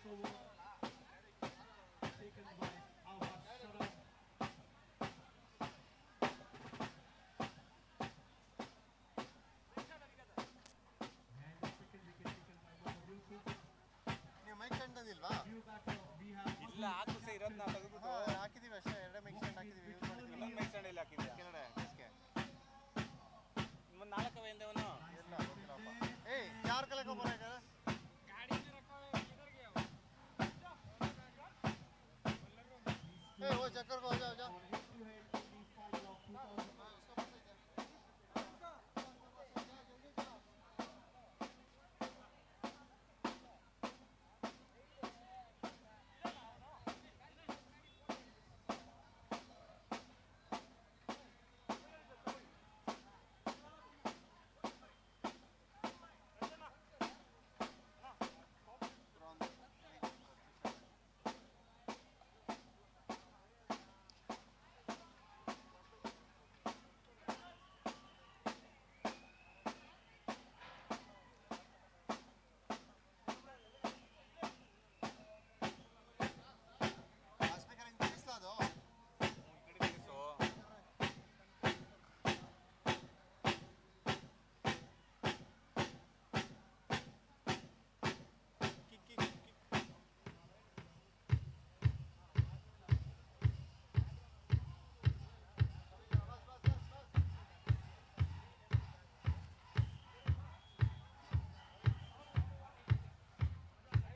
ನೀವು ಮೈಕ್ ಸ್ಟ್ಯಾಂಡ್ ತಂದಿಲ್ವಾ? ಇಲ್ಲ ಹಾಕು ಸಹ ಇರೋದನ್ನ ತೆಗೆದ್ಬಿಟ್ಟು ಹಾಕಿದೀವಿ ಅಷ್ಟೇ, ಎರಡೇ ಮೈಕ್ ಸ್ಟ್ಯಾಂಡ್ ಹಾಕಿದೀವಿ, ಯೂಸ್ ಮಾಡಿದೀವಿ. ಇನ್ನೊಂದು ಮೈಕ್ ಸ್ಟ್ಯಾಂಡ್ ಇಲ್ಲಿ ಹಾಕಿದ್ಯಾ ಕೆಳಗಡೆ ಡೆಸ್ಕ್ಗೆ. ಒಂದು ನಾಲ್ಕವೇ ಎಂದವನು ಇಲ್ಲ ಗೊತ್ತಿಲ್ಲಪ್ಪ. ಏಯ್ ಯಾರು ಕಲೆಕ್ ಹೋಗ್ಬಾರ ಈಗ? वो चक्कर को हो जाओ जाओ।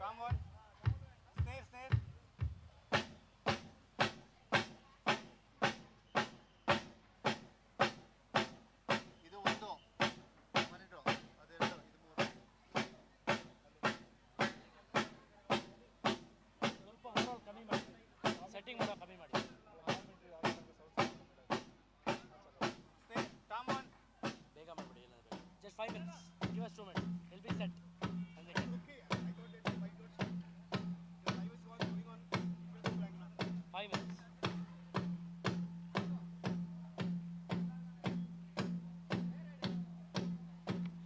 Come on. Snare, snare. ಇದು ಒಂದು ಮನಿಟೋ, ಅದೆರಡು, ಇದು ಮೂರು. ಸ್ವಲ್ಪ ಓವರಾಲ್ ಕಮ್ಮಿ ಮಾಡಿ, ಸೆಟ್ಟಿಂಗ್ ಮಾಡೋ ಕಮ್ಮಿ ಮಾಡಿ. Snare, come on. ಬೇಗ ಮಾಡಿಬಿಡಿ, ಇಲ್ಲಾಂದ್ರೆ just 5 minutes. Give us 2 minutes. It'll be set. And they can. Okay, I thought that I got shot. The live was going on. It will be blank now. 5 minutes.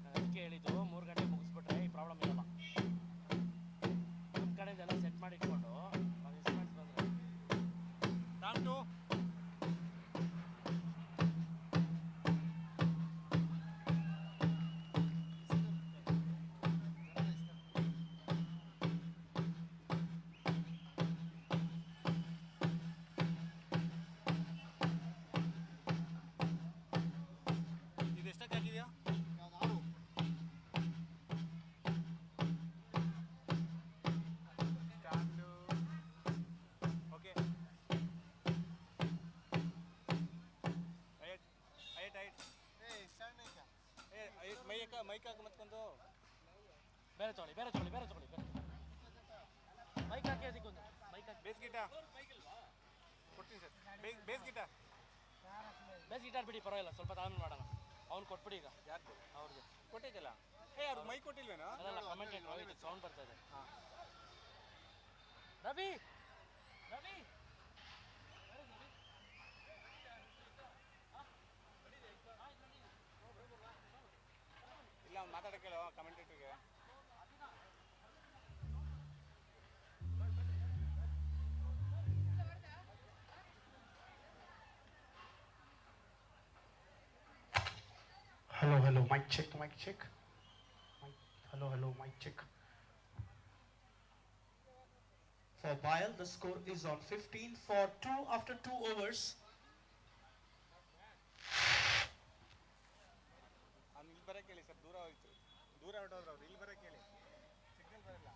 ಅದಕ್ಕೆ ಹೇಳಿದ್ದು 3 ಗಂಟೆ ಮುಗಿಸ್ಬಿಟ್ರೆ ಈ problem ಇರಲ್ಲ. ನಮ್ಮ ಕಡೆಯಿಂದೆಲ್ಲ set ಮಾಡಿ ಇಟ್ಕೊಂಡು ನಾವು instruments ಬಂದರೆ Time to. ಇದು ಎಷ್ಟಕ್ಕೆ ಹಾಕಿದ್ಯಾ? ಯಾವ್ದು ಆರು? Stand. Okay. Height. ಏಯ್ ಸ್ಟ್ಯಾಂಡ್ ಐತಾ? ಮೈಕ್ ಹಾಕು ಮತ್ಕೊಂದು. ಬೇರೆ ತಗೊಳ್ಳಿ. ಮೈಕ್ ಹಾಕಿ ಅದಕ್ಕೊಂದು ಮೈಕ್ ಹಾಕಿ. ಬೇಸ್ ಗಿಟಾರ್ ಕೊಡ್ತೀನಿ sir. Base guitar. Base guitar ಬಿಡಿ, ಪರವಾಗಿಲ್ಲ, ಸ್ವಲ್ಪ ತಾಳ್ಮೆ ಮಾಡೋಣ. ಅವ್ನು ಕೊಟ್ಬಿಡಿ ಈಗ. ಯಾರು ಅವ್ರಿಗೆ ಕೊಟ್ಟಿದ್ದಲ್ಲ? ಅವ್ರು ಮೈಕ್ ಕೊಟ್ಟಿಲ್ವೇನೋ? ಅಲ್ಲ, ಕಮೆಂಟ್ ಸೌಂಡ್ ಬರ್ತಾ ಇದೆ. ರವಿ ಇಲ್ಲ, ಅವ್ನು ಮಾತಾಡಕ್ಕೆ ಹೇಳೋ ಕಮೆಂಟೇಟರ್ಗೆ. Hello, mic check. Hello, mic check. For Bayal, the score is on 15 for 2 after 2 overs. ಅವ್ನು ಇಲ್ಲಿ ಬರೋಕ್ಕೆ ಹೇಳಿ ಸರ್, ದೂರ ಹೋಯ್ತು. ದೂರ ಹೊರಟೋದ್ರು ಅವ್ರು, ಇಲ್ಲಿ ಬರೋಕ್ಕೆ ಹೇಳಿ. ಸಿಗ್ನಲ್ ಬರಲ್ಲ.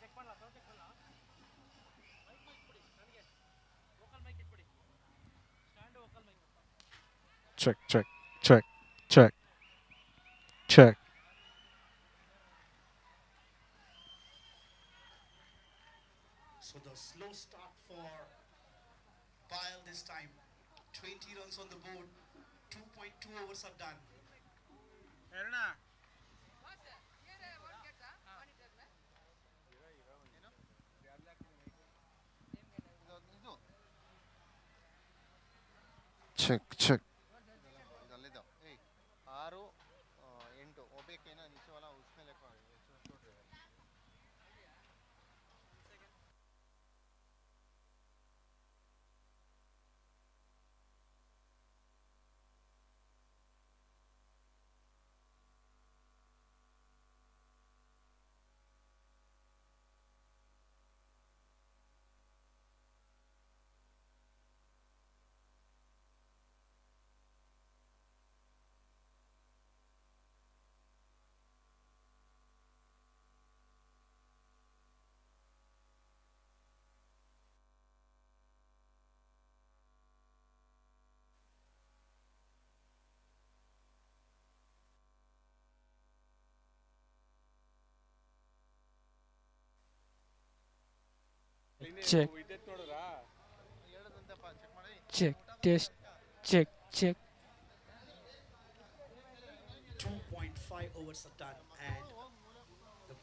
ಚೆಕ್ ಮಾಡಲ್ಲ, ಚೆಕ್ ಮಾಡಲ್ಲ. ಮೈಕ್ ಇಟ್ಬಿಡಿ ನನಗೆ, ವೋಕಲ್ ಮೈಕ್ ಇಟ್ಬಿಡಿ, stand vocal mic. Check. this time. 20 runs on the board. 2.2 overs are done. Check, check. ಇದಲ್ಲಿದ್ದು ಏಯ್ 6 8 ಒಬೇಕೇನಾ नीचे वाला उसमें लिखा है छोड़ दे Check. Check. Test. Check. Check. 2.5 overs are done. And the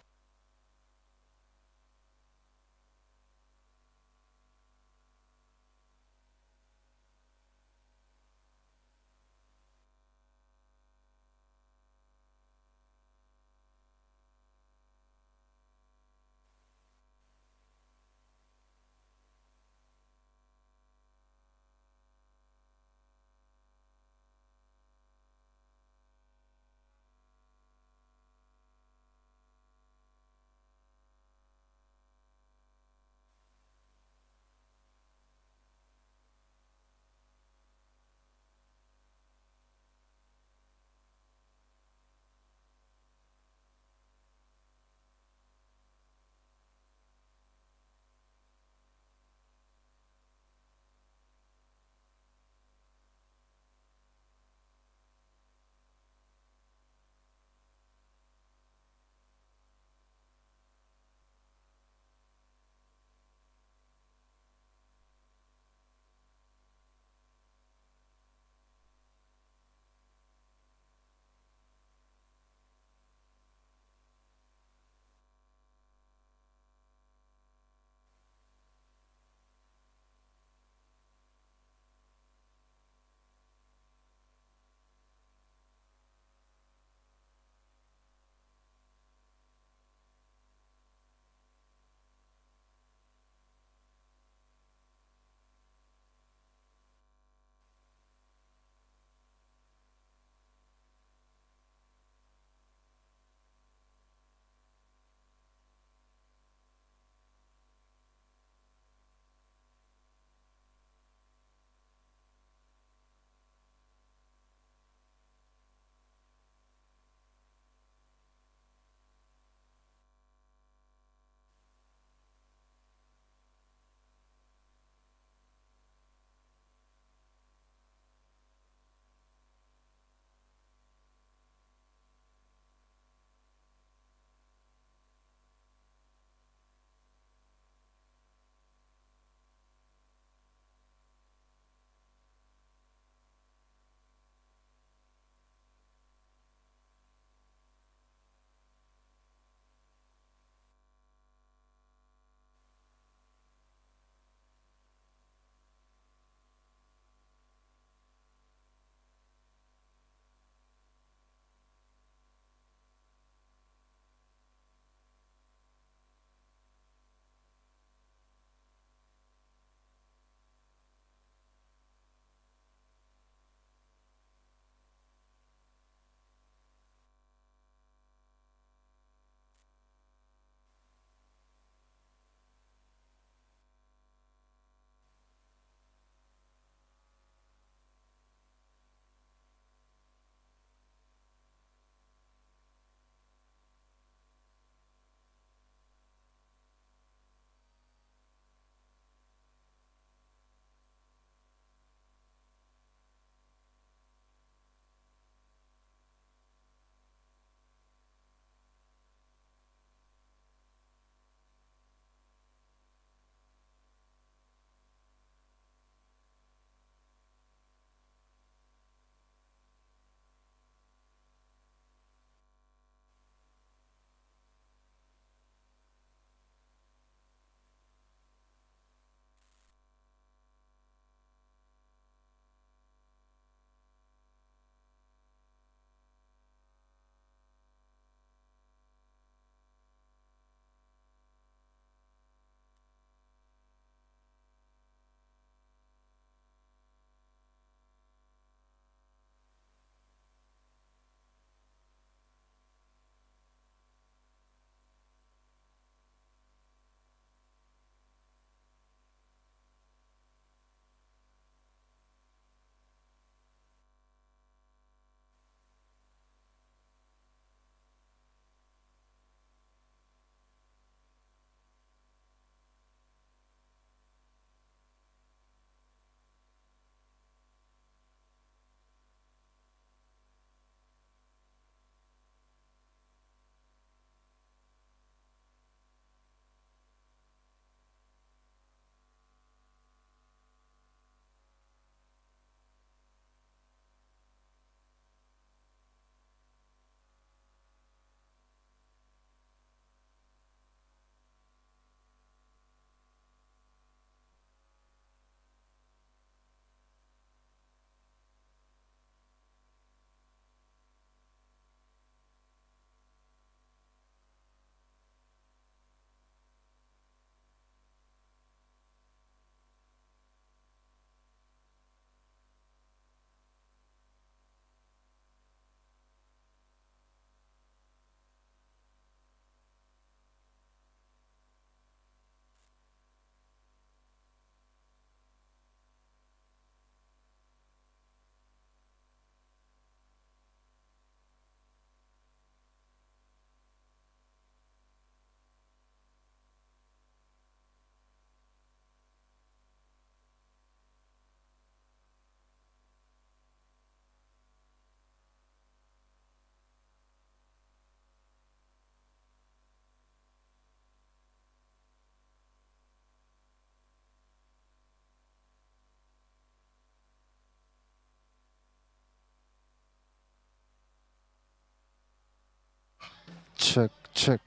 check, check.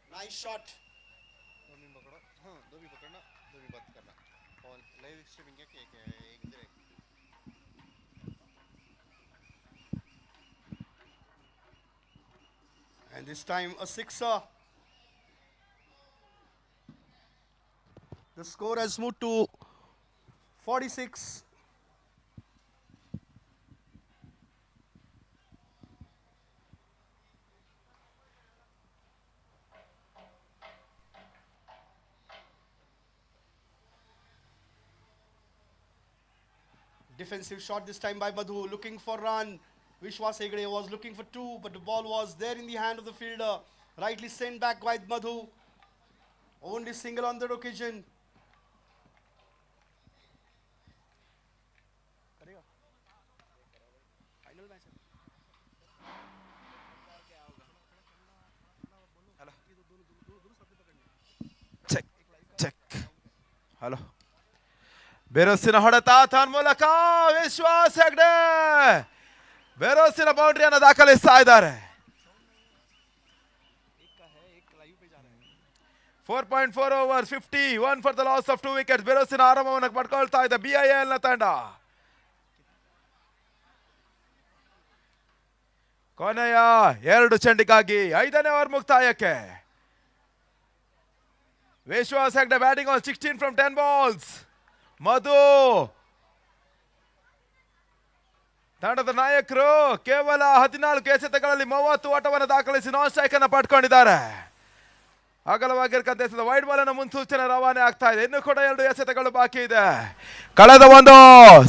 Nice shot. दो भी पकड़ो, हाँ दो भी पकड़ना, दो भी बंद करना। और लाइव स्ट्रीमिंग है कि एक इधर है। And this time a sixer. The score has moved to 46. Defensive shot this time by Madhu, looking for run. Vishwas Hegde was looking for two, but the ball was there in the hand of the fielder. Rightly sent back by Madhu. Only single on that occasion. Check, check. Hello. ಬೆರೋಸಿನ ಹೊಡೆತ ತನ್ಮೂಲಕ ವಿಶ್ವಾಸ್ ಹೆಗ್ಡೆ ಬೆರೋಸಿನ ಬೌಂಡ್ರಿಯನ್ನು ದಾಖಲಿಸ್ತಾ ಇದ್ದಾರೆ. 4.4 overs 50, 1 for the loss of 2 wickets. ಬೆರೋಸಿನ ಆರಂಭವನ್ನು ಪಡ್ಕೊಳ್ತಾ ಇದೆ BIL ನ ತಂಡ. ಕೊನೆಯ 2 ಚೆಂಡಿಗಾಗಿ 5ನೇ ಓವರ್ ಮುಕ್ತಾಯಕ್ಕೆ. Vishwas Hegde batting on 16 from 10 balls. Madhu ತಂಡದ ನಾಯಕರು ಕೇವಲ 14 ಎಸೆತಗಳಲ್ಲಿ 30 ಓಟವನ್ನು ದಾಖಲಿಸಿ ನಾನ್ ಸ್ಟ್ರೈಕ್ ಅನ್ನು ಪಡ್ಕೊಂಡಿದ್ದಾರೆ. ಅಗಲವಾಗಿರ್ತಕ್ಕಂಥ ಎಸೆತ ವೈಡ್ ಬಾಲ್ ಅನ್ನು ಮುನ್ಸೂಚನೆ ರವಾನೆ ಆಗ್ತಾ ಇದೆ. ಇನ್ನು ಕೂಡ 2 ಎಸೆತಗಳು ಬಾಕಿ ಇದೆ. ಕಳೆದ ಒಂದು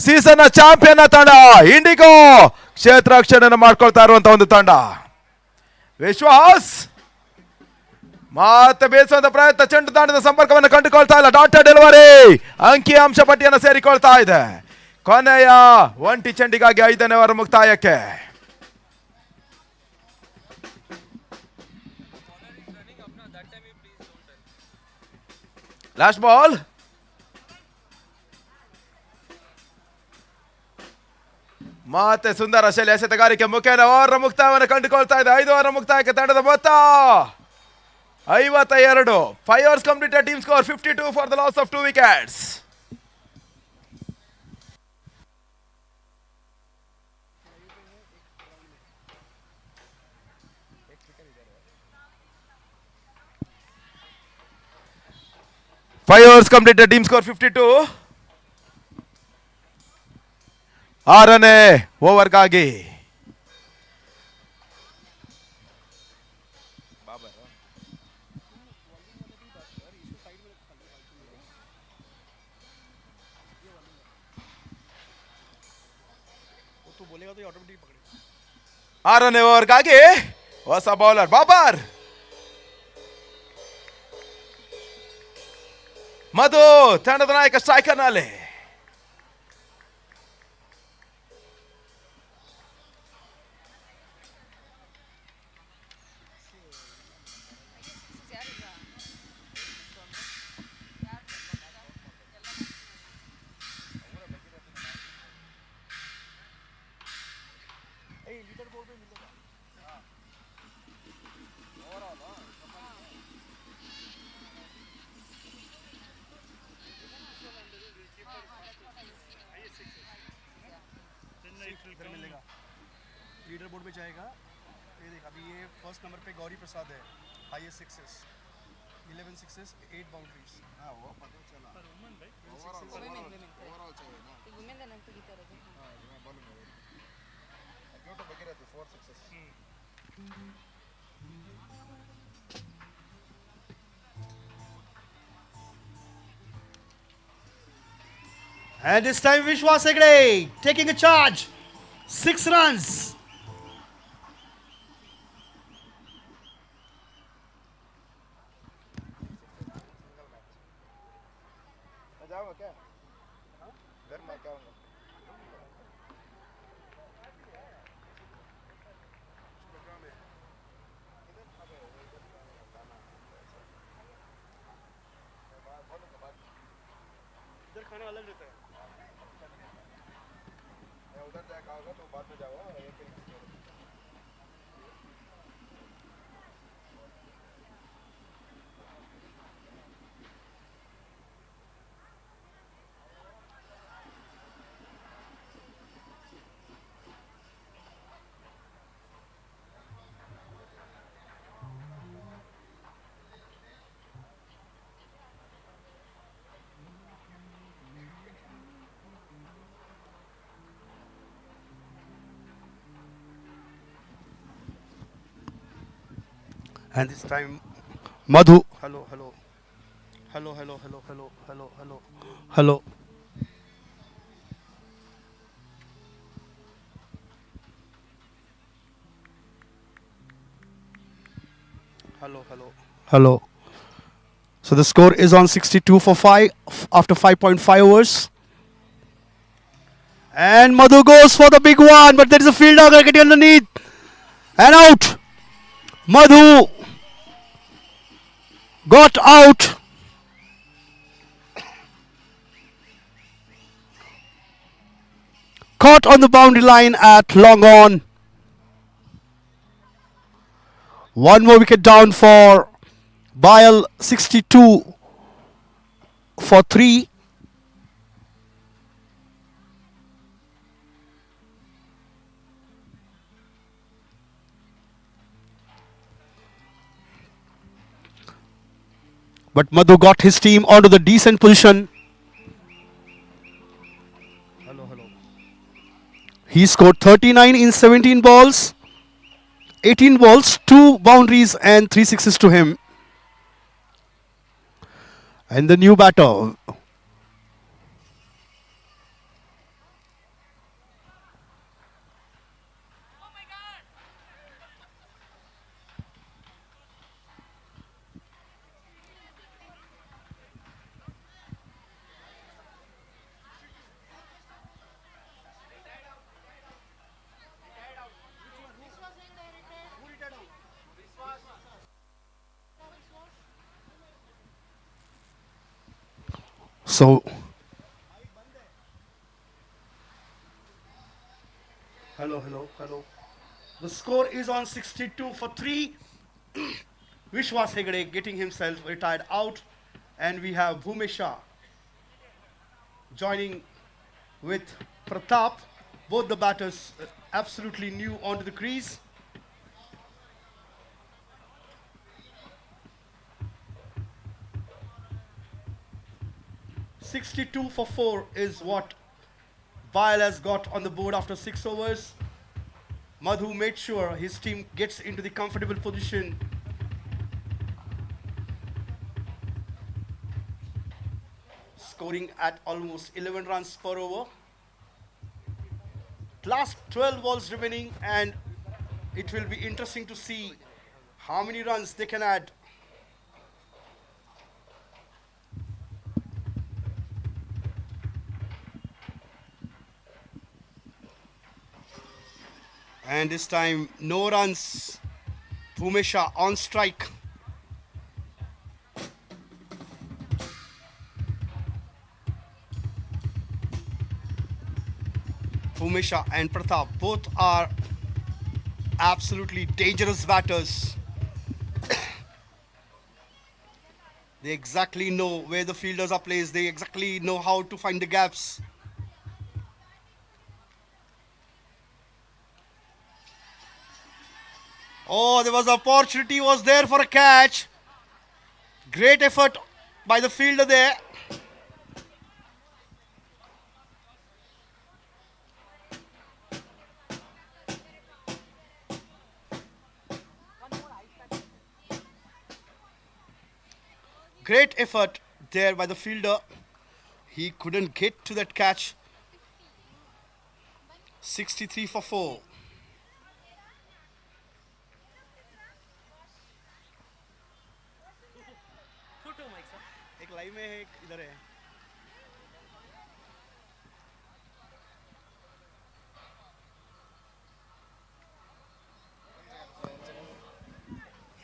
ಸೀಸನ್ ಚಾಂಪಿಯನ್ ತಂಡ ಇಂಡಿಗೋ ಕ್ಷೇತ್ರ ರಕ್ಷಣೆಯನ್ನು ಮಾಡ್ಕೊಳ್ತಾ ಇರುವಂತಹ ಒಂದು ತಂಡ. ವಿಶ್ವಾಸ್ ಮತ್ತೆ ಬೇಯಿಸುವಂತ ಪ್ರಯತ್ನ, ಚೆಂಡು ದಾಂಡದ ಸಂಪರ್ಕವನ್ನು ಕಂಡುಕೊಳ್ತಾ ಇಲ್ಲ. ಡಾಟೆಡ್ ಡೆಲಿವರಿ ಅಂಕಿ ಅಂಶ ಪಟ್ಟಿಯನ್ನು ಸೇರಿಕೊಳ್ತಾ ಇದೆ. ಕೊನೆಯ ಒಂಟಿ ಚೆಂಡಿಗಾಗಿ 5ನೇ ಓವರ್ ಮುಕ್ತಾಯಕ್ಕೆ. Last ball. ಮತ್ತೆ ಸುಂದರ ಶೈಲಿ ಎಸೆತಗಾರಿಕೆ ಮುಖೇನ ಓವರ್ ಮುಕ್ತಾಯವನ್ನು ಕಂಡುಕೊಳ್ತಾ ಇದೆ. 5 ಓವರ್ ಮುಕ್ತಾಯಕ್ಕೆ ತಂಡದ ಮೊತ್ತ 52. 5 overs completed, team score 52 for the loss of 2 wickets. Five overs completed, team score 52. 6ನೇ ಓವರ್ಗಾಗಿ ಆರನೇ ಓವರ್ಗಾಗಿ ಹೊಸ ಬೌಲರ್ ಬಾಬರ್. ಮಧು ತಂಡದ ನಾಯಕ ಸ್ಟ್ರೈಕರ್ ನಲ್ಲಿ. लीडर बोर्ड पे जाएगा. ये देख, अभी ये फर्स्ट नंबर पे गौरी प्रसाद है, हाईएस्ट सिक्सेस, 11 सिक्सेस, 8 बाउंड्रीज. हाँ वो पता चला. पर वुमेन भाई ओवरऑल चाहिए ना. वुमेन देना तो गीता रहे. हाँ मैं बोलूँगा. क्यों तो बगी रहती 4 sixes. And this time Vishwas Hegde taking a charge. 6 runs. जाऊंगा क्या? घर में क्या होगा? इधर खाना अलग रहता है. And this time, Madhu. Hello, hello. Hello, hello, hello, hello, hello, hello. Hello. Hello, hello. Hello. So the score is on 62 for 5 after 5.5 overs. And Madhu goes for the big one, but there is a fielder getting underneath. And out. Madhu got out. Caught on the boundary line at long on. One more wicket down for Bile, 62 for 3. But Madhu got his team onto the decent position. Hello, hello. He scored 39 in 17 balls. 18 balls, 2 boundaries and 3 sixes to him. And the new batter. So, hello, hello, hello. The score is on 62 for 3. Vishwas Hegde getting himself retired out. And we have Bhumesha joining with Pratap. Both the batters absolutely new onto the crease. "62 for 4 is what Bile has got on the board after 6 overs. Madhu made sure his team gets into the comfortable position. Scoring at almost 11 runs per over. Last 12 balls remaining, and it will be interesting to see how many runs they can add. And this time, no runs. Bhumesha on strike. Bhumesha and Pratap both are absolutely dangerous batters. They exactly know where the fielders are placed. They exactly know how to find the gaps. Oh, there was an opportunity was there for a catch. Great effort by the fielder there. Great effort there by the fielder. He couldn't get to that catch. 63 for 4. एक live में है, एक इधर है.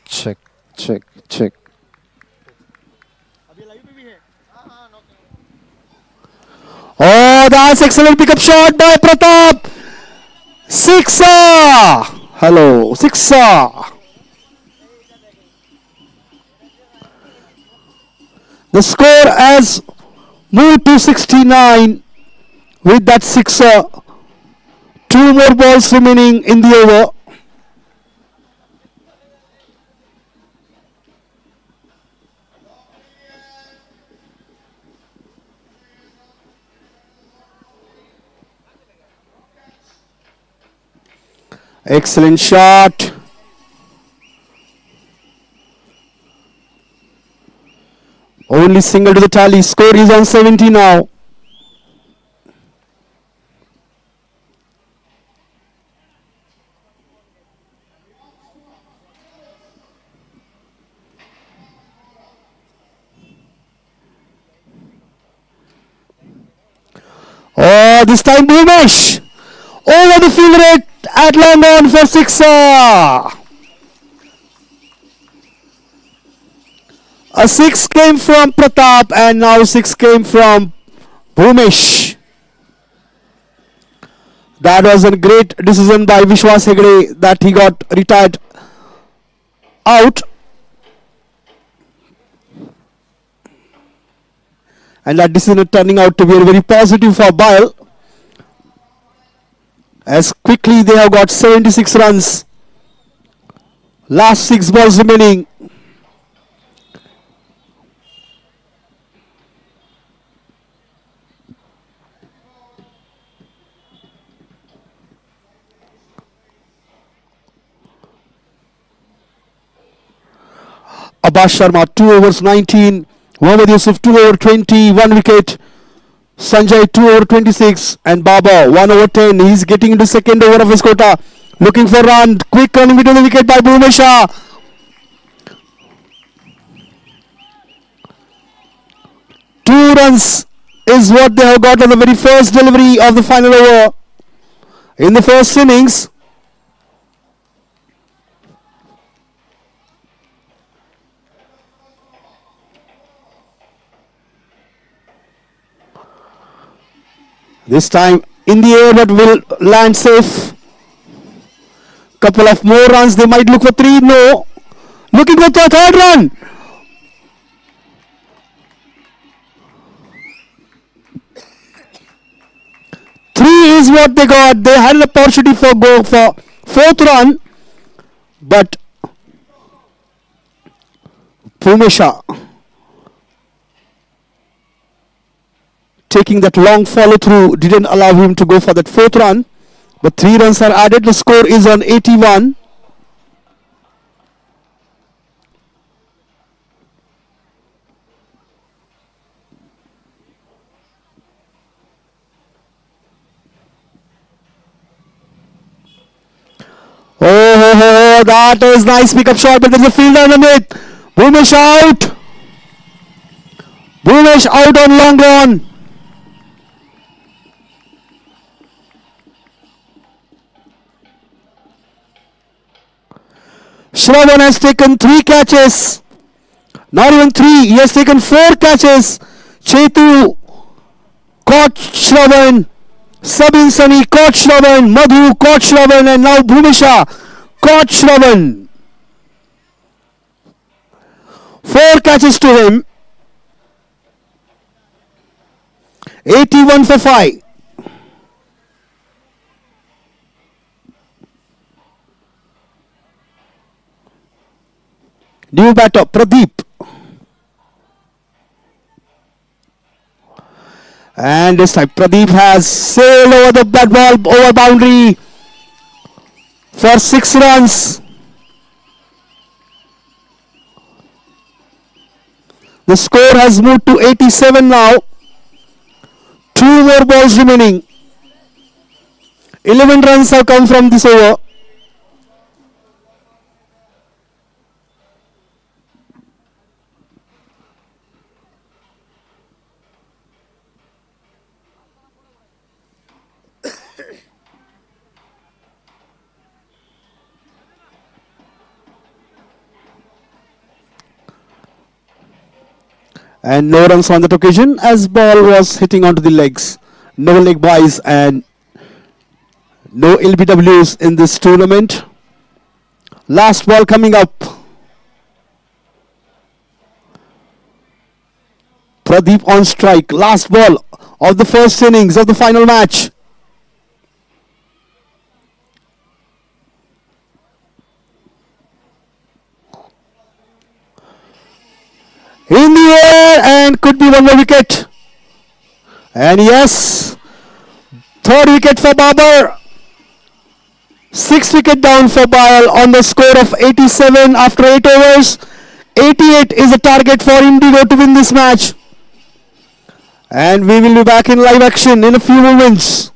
Check, check, check. Oh, that's excellent pickup shot by Pratap. Sixer! Hello, sixer! The score has moved to 69 with that sixer. Two more balls remaining in the over. Excellent shot. Only single to the tally. Score is on 70 now. Oh, this time Bhumesh over the field rate at long on for sixer. A six came from Pratap and now six came from Bhumesh. That was a great decision by Vishwas Hegde that he got retired out. And that decision turning out to be very positive for Bile. As quickly they have got 76 runs. Last 6 balls remaining. Abbas Sharma 2 overs 19. Mohammad Yusuf 2 over 20, 1 wicket. Sanjay 2 over 26 and Baba 1 over 10. He's getting into second over of his quota. Looking for run. Quick running between the wicket by Bhumesha. 2 runs is what they have got on the very first delivery of the final over in the first innings. This time in the air but will land safe. Couple of more runs. They might look for 3. No. Looking for the third run. Three is what they got. They had an opportunity for go for 4th run. But Bhumesha taking that long follow through didn't allow him to go for that 4th run. But 3 runs are added. The score is on 81. Oh, that is nice pickup shot, but there's a fielder underneath. Bhumesh out. Bhumesh out on long run. Shravan has taken 3 catches. Not even 3. He has taken 4 catches. Chetu caught Shravan. Sabin Sani caught Shravan. Madhu caught Shravan. And now Bhumesha caught Shravan. 4 catches to him. 81 for 5. New batter Pradeep. And this time Pradeep has sailed over the bat ball over boundary for 6 runs. The score has moved to 87 now. 2 more balls remaining. 11 runs have come from this over. And no runs on that occasion as ball was hitting onto the legs. No leg buys and No LBWs in this tournament. Last ball coming up. Pradeep on strike. Last ball of the first innings of the final match. In the air, and could be one more wicket. And yes, third wicket for Babar. 6 wicket down for Bayal on the score of 87 after 8 overs. 88 is the target for Indigo to win this match. And we will be back in live action in a few moments.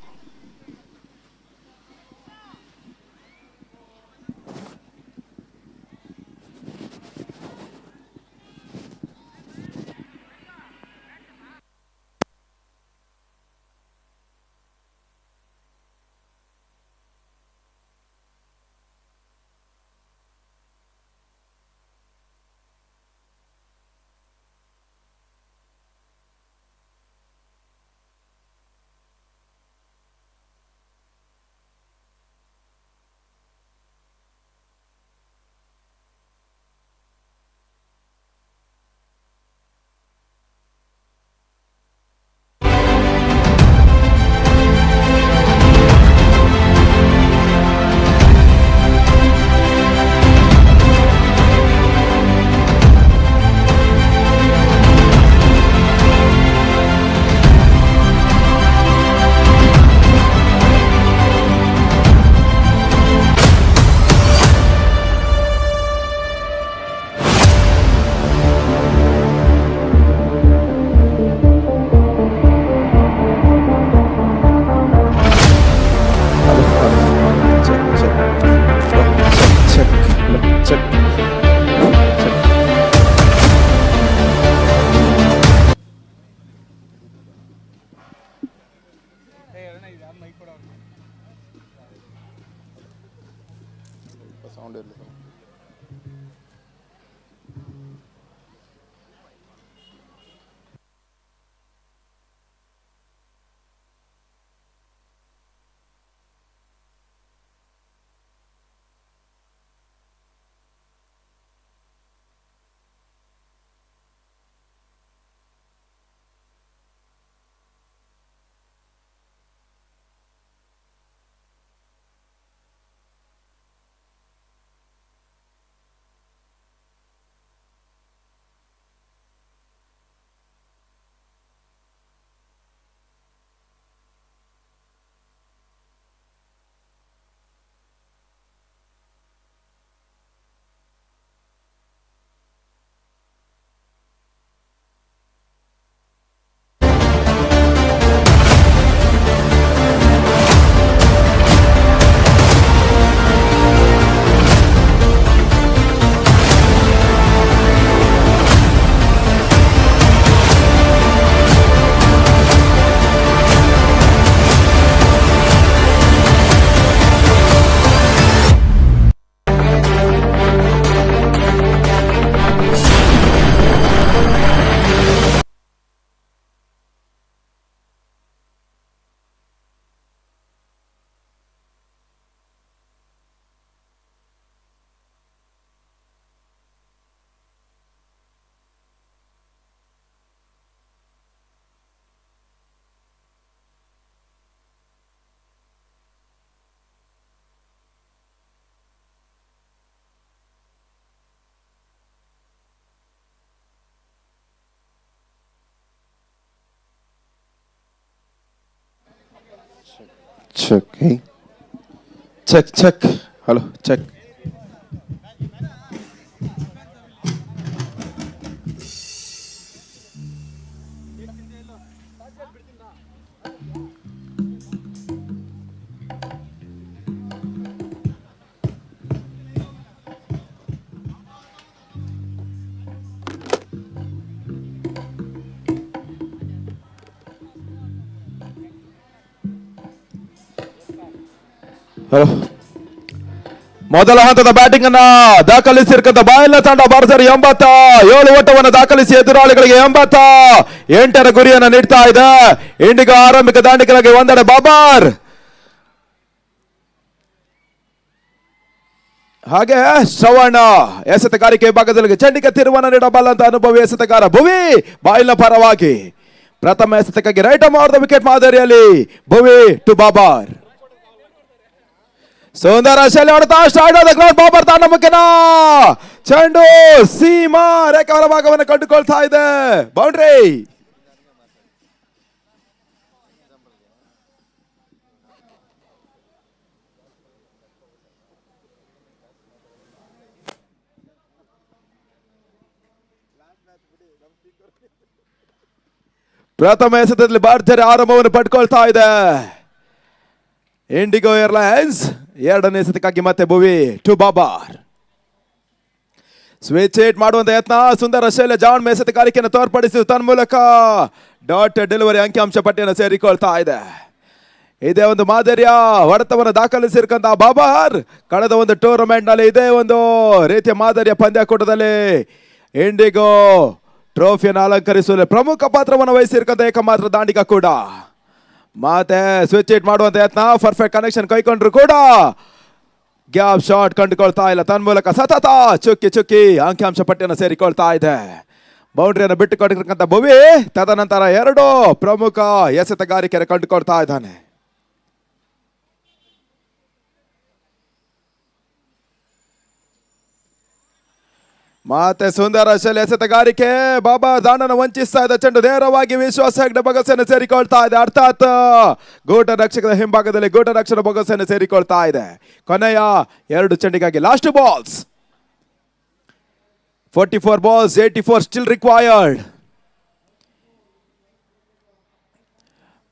Sound Check. Hey. Check. Hello. Check. Hello. ಮೊದಲ ಹಂತದ batting ಅನ್ನ ದಾಖಲಿಸಿರ್ತಕ್ಕಂಥ ಬಾಯಲ ತಂಡ ಭರ್ಜರಿ 87 ಓಟವನ್ನು ದಾಖಲಿಸಿ ಎದುರಾಳಿಗಳಿಗೆ 88ರ ಗುರಿಯನ್ನು ನೀಡ್ತಾ ಇದೆ. ಇಂಡಿಗೋ ಆರಂಭಿಕ ದಾಂಡಿಗರಿಗೆ ಒಂದೆಡೆ ಬಾಬರ್ ಹಾಗೆ ಶ್ರವಣ ಎಸೆತಗಾರಿಕೆ ವಿಭಾಗದಲ್ಲಿ ಚಂಡಿಕೆ ತಿರುವನ್ನ ನೀಡಬಲ್ಲಂತ ಅನುಭವಿ ಎಸೆತಗಾರ ಭುವಿ ಬಾಯಿಲ್ನ ಪರವಾಗಿ ಪ್ರಥಮ ಎಸೆತಕ್ಕಾಗಿ ರೈಟ್ ಮಾರ್ದ ವಿಕೆಟ್ ಮಾದರಿಯಲ್ಲಿ ಭುವಿ ಟು ಬಾಬರ್. ಸುಂದರ ಶೈಲಿ ಹೊಡೆತ ಸ್ಟಾರ್ಟ್ ಆದ ಗ್ರೌಂಡ್. ಬಾಬರ್ ತಾಂಡ ಮುಖ್ಯನ ಚೆಂಡು ಸೀಮಾ ರೇಖೆ ಭಾಗವನ್ನು ಕಂಡುಕೊಳ್ತಾ ಇದೆ. ಬೌಂಡ್ರಿ. ಪ್ರಥಮ ಎಸೆತದಲ್ಲಿ ಭರ್ಜರಿ ಆರಂಭವನ್ನು ಪಡ್ಕೊಳ್ತಾ ಇದೆ ಇಂಡಿಗೋ ಏರ್ಲೈನ್ಸ್. ಎರಡನೇ ಎಸೆತಕ್ಕಾಗಿ ಮತ್ತೆ ಭುವಿ ಟು ಬಾಬರ್. ಸ್ವಿಚ್ ಹಿಟ್ ಮಾಡುವಂತ ಯತ್ನ. ಸುಂದರ ಶೈಲ ಜಾನ್ ಎಸೆತಗಾರಿಕೆಯನ್ನು ತೋರ್ಪಡಿಸಿ ತನ್ಮೂಲಕ ಡಾಟ್ ಡೆಲಿವರಿ ಅಂಕಿಅಂಶ ಪಟ್ಟಿಯನ್ನು ಸೇರಿಕೊಳ್ತಾ ಇದೆ. ಇದೇ ಒಂದು ಮಾದರಿಯ ಹೊಡೆತವನ್ನು ದಾಖಲಿಸಿರ್ತಕ್ಕಂಥ ಬಾಬರ್ ಕಳೆದ ಒಂದು ಟೂರ್ನಮೆಂಟ್ ನಲ್ಲಿ ಇದೇ ಒಂದು ರೀತಿಯ ಮಾದರಿಯ ಪಂದ್ಯಾಕೂಟದಲ್ಲಿ ಇಂಡಿಗೋ ಟ್ರೋಫಿಯನ್ನು ಅಲಂಕರಿಸುವಲ್ಲಿ ಪ್ರಮುಖ ಪಾತ್ರವನ್ನು ವಹಿಸಿರ್ತಕ್ಕಂಥ ಏಕಮಾತ್ರ ದಾಂಡಿಗ ಕೂಡ. ಮತ್ತೆ ಸ್ವಿಚ್ ಹಿಟ್ ಮಾಡುವಂತ ಯತ್ನ. ಪರ್ಫೆಕ್ಟ್ ಕನೆಕ್ಷನ್ ಕೈಕೊಂಡ್ರು ಕೂಡ ಗ್ಯಾಪ್ ಶಾಟ್ ಕಂಡುಕೊಳ್ತಾ ಇಲ್ಲ. ತನ್ಮೂಲಕ ಸತತ ಚುಕ್ಕಿ ಅಂಕಿಅಂಶ ಪಟ್ಟಿಯನ್ನು ಸೇರಿಕೊಳ್ತಾ ಇದೆ. ಬೌಂಡ್ರಿಯನ್ನು ಬಿಟ್ಟು ಕೊಟ್ಟಿರ್ತಕ್ಕಂಥ ಭುವಿ ತದನಂತರ ಎರಡು ಪ್ರಮುಖ ಎಸೆತಗಾರಿಕೆಯನ್ನು ಕಂಡುಕೊಳ್ತಾ ಇದ್ದಾನೆ. ಮತ್ತೆ ಸುಂದರ ಶೈಲಿ ಎಸೆತಗಾರಿಕೆ. ಬಾಬಾ ದಾಂಡನ್ನು ವಂಚಿಸ್ತಾ ಇದೆ. ಚೆಂಡು ನೇರವಾಗಿ ವಿಶ್ವಾಸ ಹೆಗ್ಡೆ ಬೊಗಸನ್ನು ಸೇರಿಕೊಳ್ತಾ ಇದೆ. ಅರ್ಥಾತ್ ಗೂಟ ರಕ್ಷಕದ ಹಿಂಭಾಗದಲ್ಲಿ ಗೂಟ ರಕ್ಷಣ ಬೊಗಸನ್ನು ಸೇರಿಕೊಳ್ತಾ ಇದೆ. ಕೊನೆಯ ಎರಡು ಚೆಂಡಿಗಾಗಿ last balls. 44 balls, 84 still required.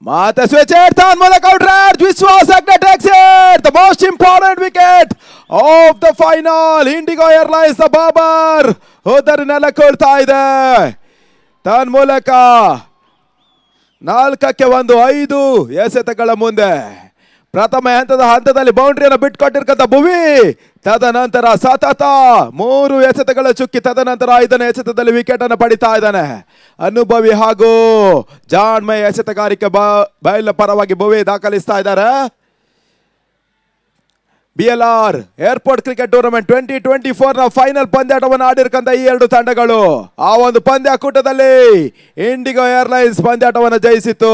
ಮತ್ತೆ ಸ್ವಿಚ್ ಹಿಟ್ ಮೂಲಕ outright. Vishwas Hegde takes it. The most important wicket of the final. Indigo airlines ದ ಬಾಬರ್ ಹೋದರೆ ನೆಲಕೊಳ್ತಾ ಇದೆ. ತನ್ಮೂಲಕ 4-1 5 ಎಸೆತಗಳ ಮುಂದೆ ಪ್ರಥಮ ಹಂತದಲ್ಲಿ ಬೌಂಡ್ರಿಯನ್ನು ಬಿಟ್ಕೊಟ್ಟಿರ್ತಕ್ಕಂಥ ಭುವಿ ತದನಂತರ ಸತತ 3 ಎಸೆತಗಳ ಚುಕ್ಕಿ ತದನಂತರ 5ನೇ ಎಸೆತದಲ್ಲಿ ವಿಕೆಟ್ ಅನ್ನು ಪಡಿತಾ ಇದ್ದಾನೆ. ಅನುಭವಿ ಹಾಗೂ ಜಾಣ್ಮಯ ಎಸೆತಗಾರಿಕೆ ಬಯಲ ಪರವಾಗಿ ಭುವಿ ದಾಖಲಿಸ್ತಾ ಇದ್ದಾರೆ. BLR ಏರ್ಪೋರ್ಟ್ ಕ್ರಿಕೆಟ್ ಟೂರ್ನಮೆಂಟ್ 2024 ನ ಫೈನಲ್ ಪಂದ್ಯಾಟವನ್ನು ಆಡಿರ್ತಕ್ಕಂಥ ಈ ಎರಡು ತಂಡಗಳು ಆ ಒಂದು ಪಂದ್ಯಾಕೂಟದಲ್ಲಿ ಇಂಡಿಗೋ ಏರ್ಲೈನ್ಸ್ ಪಂದ್ಯಾಟವನ್ನು ಜಯಿಸಿತ್ತು.